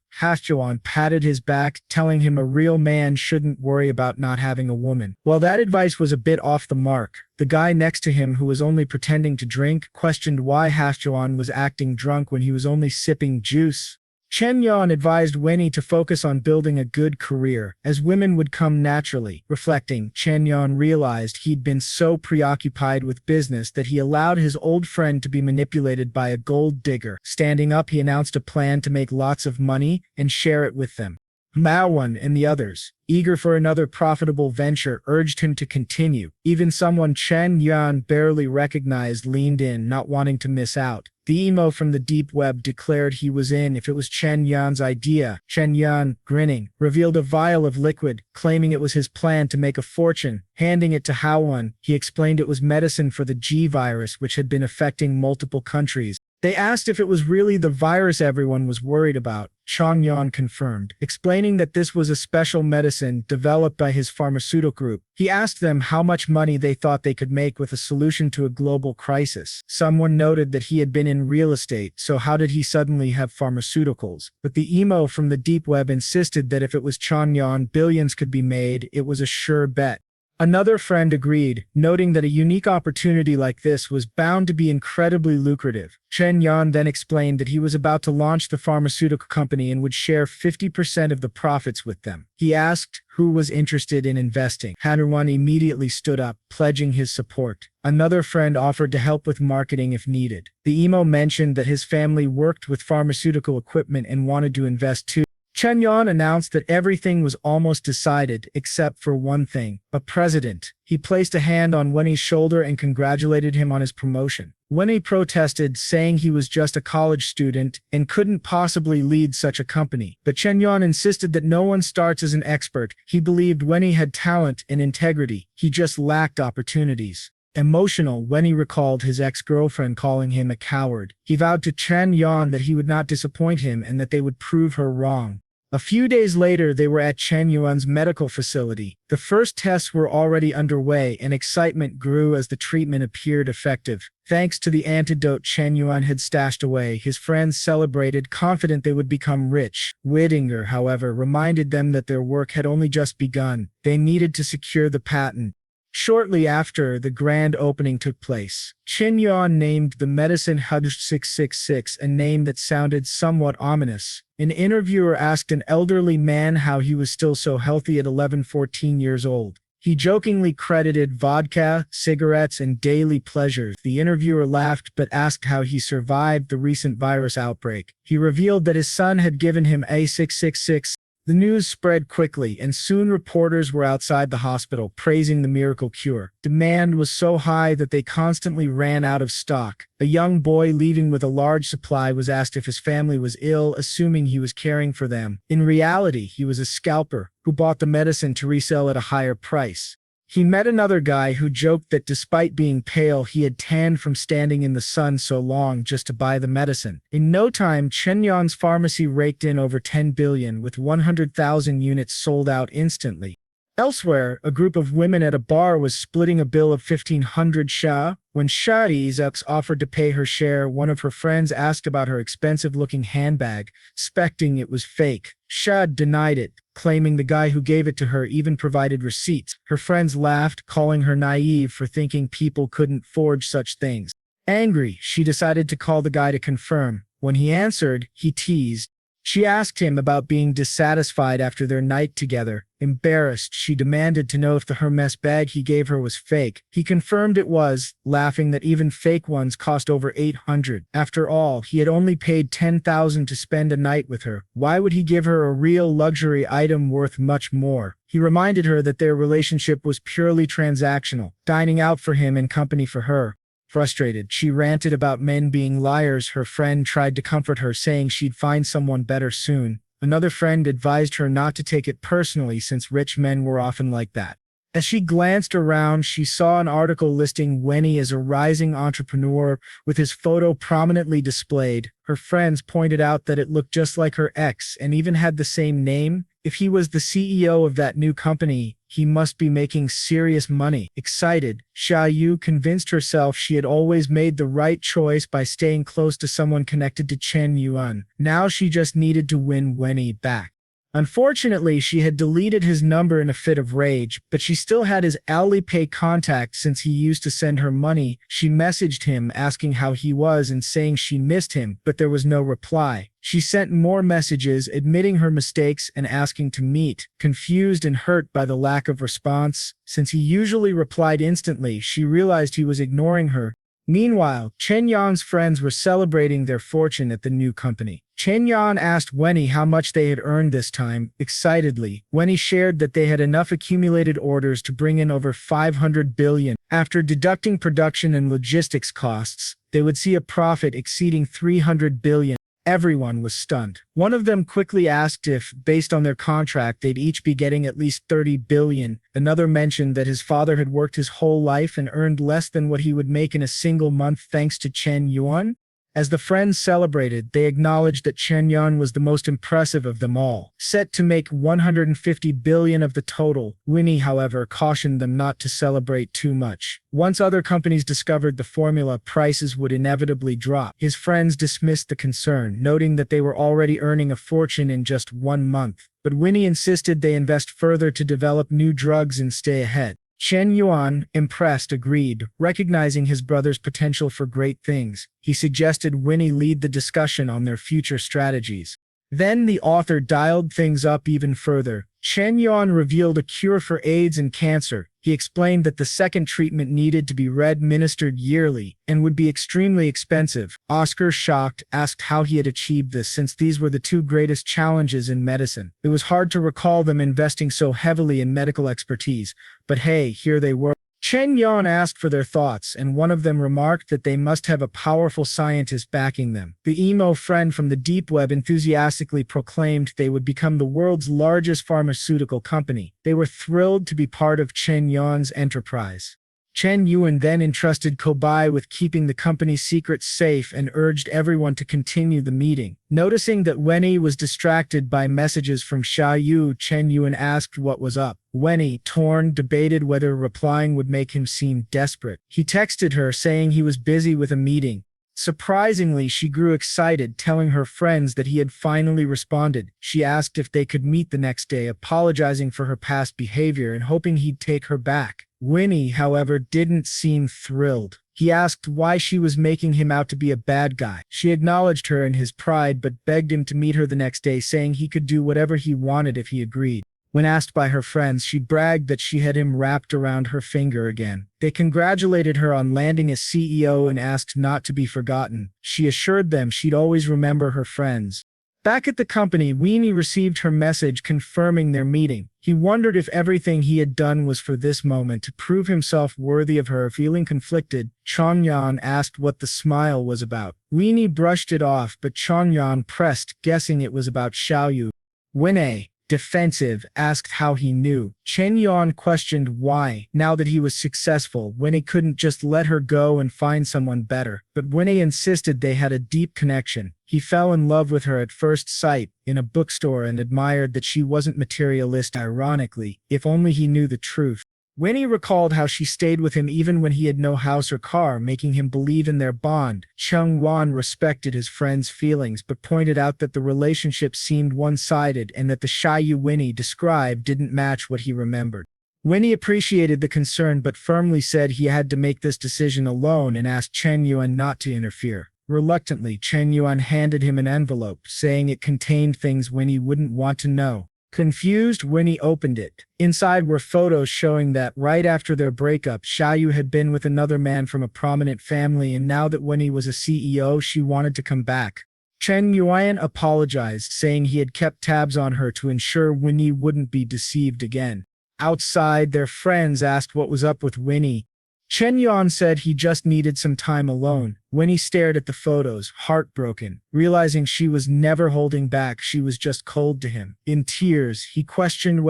Yuan patted his back, telling him a real man shouldn't worry about not having a woman. While that advice was a bit off the mark, the guy next to him, who was only pretending to drink, questioned why Yuan was acting drunk when he was only sipping juice. Chen Yuan advised Winnie to focus on building a good career, as women would come naturally. Reflecting, Chen Yuan realized he'd been so preoccupied with business that he allowed his old friend to be manipulated by a gold digger. Standing up, he announced a plan to make lots of money and share it with them. Manhwa and the others, eager for another profitable venture, urged him to continue. Even someone Chen Yuan barely recognized leaned in, not wanting to miss out. The emo from the deep web declared he was in if it was Chen Yuan's idea. Chen Yuan, grinning, revealed a vial of liquid, claiming it was his plan to make a fortune. Handing it to Yuan, he explained it was medicine for the G virus, which had been affecting multiple countries. They asked if it was really the virus everyone was worried about. Chen Yuan confirmed, explaining that this was a special medicine developed by his pharmaceutical group. He asked them how much money they thought they could make with a solution to a global crisis. Someone noted that he had been in real estate, so how did he suddenly have pharmaceuticals? But the emo from the deep web insisted that if it was Chen Yuan, billions could be made. It was a sure bet. Another friend agreed, noting that a unique opportunity like this was bound to be incredibly lucrative. Chen Yuan then explained that he was about to launch the pharmaceutical company and would share 50% of the profits with them. He asked who was interested in investing. Yuan immediately stood up, pledging his support. Another friend offered to help with marketing if needed. The emo mentioned that his family worked with pharmaceutical equipment and wanted to invest too. Chen Yuan announced that everything was almost decided except for one thing: a president. He placed a hand on Winnie's shoulder and congratulated him on his promotion. Winnie protested, saying he was just a college student and couldn't possibly lead such a company. But Chen Yuan insisted that no one starts as an expert. He believed Winnie had talent and integrity. He just lacked opportunities. Emotional, Winnie recalled his ex-girlfriend calling him a coward. He vowed to Chen Yuan that he would not disappoint him and that they would prove her wrong. A few days later, they were at Chen Yuan's medical facility. The first tests were already underway, and excitement grew as the treatment appeared effective. Thanks to the antidote Chen Yuan had stashed away, his friends celebrated, confident they would become rich. Whittinger, however, reminded them that their work had only just begun. They needed to secure the patent. Shortly after the grand opening took place, Chen Yuan named the medicine HUD666, a name that sounded somewhat ominous. An interviewer asked an elderly man how he was still so healthy at 14 years old. He jokingly credited vodka, cigarettes, and daily pleasures. The interviewer laughed but asked how he survived the recent virus outbreak. He revealed that his son had given him A666. The news spread quickly, and soon reporters were outside the hospital praising the miracle cure. Demand was so high that they constantly ran out of stock. A young boy leaving with a large supply was asked if his family was ill, assuming he was caring for them. In reality, he was a scalper who bought the medicine to resell at a higher price. He met another guy who joked that despite being pale, he had tanned from standing in the sun so long just to buy the medicine. In no time, Chen Yuan's pharmacy raked in over 10 billion, with 100,000 units sold out instantly. Elsewhere, a group of women at a bar was splitting a bill of 1,500 sha. When Sha Izux offered to pay her share, one of her friends asked about her expensive-looking handbag, suspecting it was fake. Sha denied it, claiming the guy who gave it to her even provided receipts. Her friends laughed, calling her naive for thinking people couldn't forge such things. Angry, she decided to call the guy to confirm. When he answered, he teased. She asked him about being dissatisfied after their night together. Embarrassed, she demanded to know if the Hermes bag he gave her was fake. He confirmed it was, laughing that even fake ones cost over 800. After all, he had only paid 10,000 to spend a night with her. Why would he give her a real luxury item worth much more? He reminded her that their relationship was purely transactional, dining out for him and company for her. Frustrated, she ranted about men being liars. Her friend tried to comfort her, saying she'd find someone better soon. Another friend advised her not to take it personally since rich men were often like that. As she glanced around, she saw an article listing Wenny as a rising entrepreneur with his photo prominently displayed. Her friends pointed out that it looked just like her ex and even had the same name. If he was the CEO of that new company, he must be making serious money. Excited, Xiaoyu convinced herself she had always made the right choice by staying close to someone connected to Chen Yuan. Now she just needed to win Wenny back. Unfortunately, she had deleted his number in a fit of rage, but she still had his Alipay contact since he used to send her money. She messaged him asking how he was and saying she missed him, but there was no reply. She sent more messages admitting her mistakes and asking to meet. Confused and hurt by the lack of response, since he usually replied instantly, she realized he was ignoring her. Meanwhile, Chen Yuan's friends were celebrating their fortune at the new company. Chen Yuan asked Wenny how much they had earned this time. Excitedly, Wenny shared that they had enough accumulated orders to bring in over 500 billion. After deducting production and logistics costs, they would see a profit exceeding 300 billion. Everyone was stunned. One of them quickly asked if, based on their contract, they'd each be getting at least 30 billion. Another mentioned that his father had worked his whole life and earned less than what he would make in a single month thanks to Chen Yuan. As the friends celebrated, they acknowledged that Chen Yuan was the most impressive of them all, set to make 150 billion of the total. Winnie, however, cautioned them not to celebrate too much. Once other companies discovered the formula, prices would inevitably drop. His friends dismissed the concern, noting that they were already earning a fortune in just 1 month. But Winnie insisted they invest further to develop new drugs and stay ahead. Chen Yuan, impressed, agreed, recognizing his brother's potential for great things. He suggested Winnie lead the discussion on their future strategies. Then the author dialed things up even further. Chen Yuan revealed a cure for AIDS and cancer. He explained that the second treatment needed to be administered yearly and would be extremely expensive. Oscar, shocked, asked how he had achieved this since these were the two greatest challenges in medicine. It was hard to recall them investing so heavily in medical expertise, but hey, here they were. Chen Yuan asked for their thoughts, and one of them remarked that they must have a powerful scientist backing them. The emo friend from the deep web enthusiastically proclaimed they would become the world's largest pharmaceutical company. They were thrilled to be part of Chen Yuan's enterprise. Chen Yuan then entrusted Kobai with keeping the company's secrets safe and urged everyone to continue the meeting. Noticing that Wenny was distracted by messages from Xiaoyu, Chen Yuan asked what was up. Wenny, torn, debated whether replying would make him seem desperate. He texted her saying he was busy with a meeting. Surprisingly, she grew excited, telling her friends that he had finally responded. She asked if they could meet the next day, apologizing for her past behavior and hoping he'd take her back. Winnie, however, didn't seem thrilled. He asked why she was making him out to be a bad guy. She acknowledged her and his pride but begged him to meet her the next day, saying he could do whatever he wanted if he agreed. When asked by her friends, she bragged that she had him wrapped around her finger again. They congratulated her on landing as CEO and asked not to be forgotten. She assured them she'd always remember her friends. Back at the company, Weenie received her message confirming their meeting. He wondered if everything he had done was for this moment to prove himself worthy of her. Feeling conflicted, Changyan asked what the smile was about. Weenie brushed it off, but Changyan pressed, guessing it was about Xiaoyu. Winnie, defensive, asked how he knew. Chen Yuan questioned why, now that he was successful, Winnie couldn't just let her go and find someone better. But Winnie insisted they had a deep connection. He fell in love with her at first sight in a bookstore and admired that she wasn't materialistic. Ironically, if only he knew the truth. Winnie recalled how she stayed with him even when he had no house or car, making him believe in their bond. Chen Yuan respected his friend's feelings but pointed out that the relationship seemed one-sided and that the Xiaoyu Winnie described didn't match what he remembered. Winnie appreciated the concern but firmly said he had to make this decision alone and asked Chen Yuan not to interfere. Reluctantly, Chen Yuan handed him an envelope, saying it contained things Winnie wouldn't want to know. Confused, Winnie opened it. Inside were photos showing that right after their breakup, Xiaoyu had been with another man from a prominent family, and now that Winnie was a CEO, she wanted to come back. Chen Yuan apologized, saying he had kept tabs on her to ensure Winnie wouldn't be deceived again. Outside, their friends asked what was up with Winnie. Chen Yuan said he just needed some time alone. When he stared at the photos, heartbroken, realizing she was never holding back, she was just cold to him. In tears, he questioned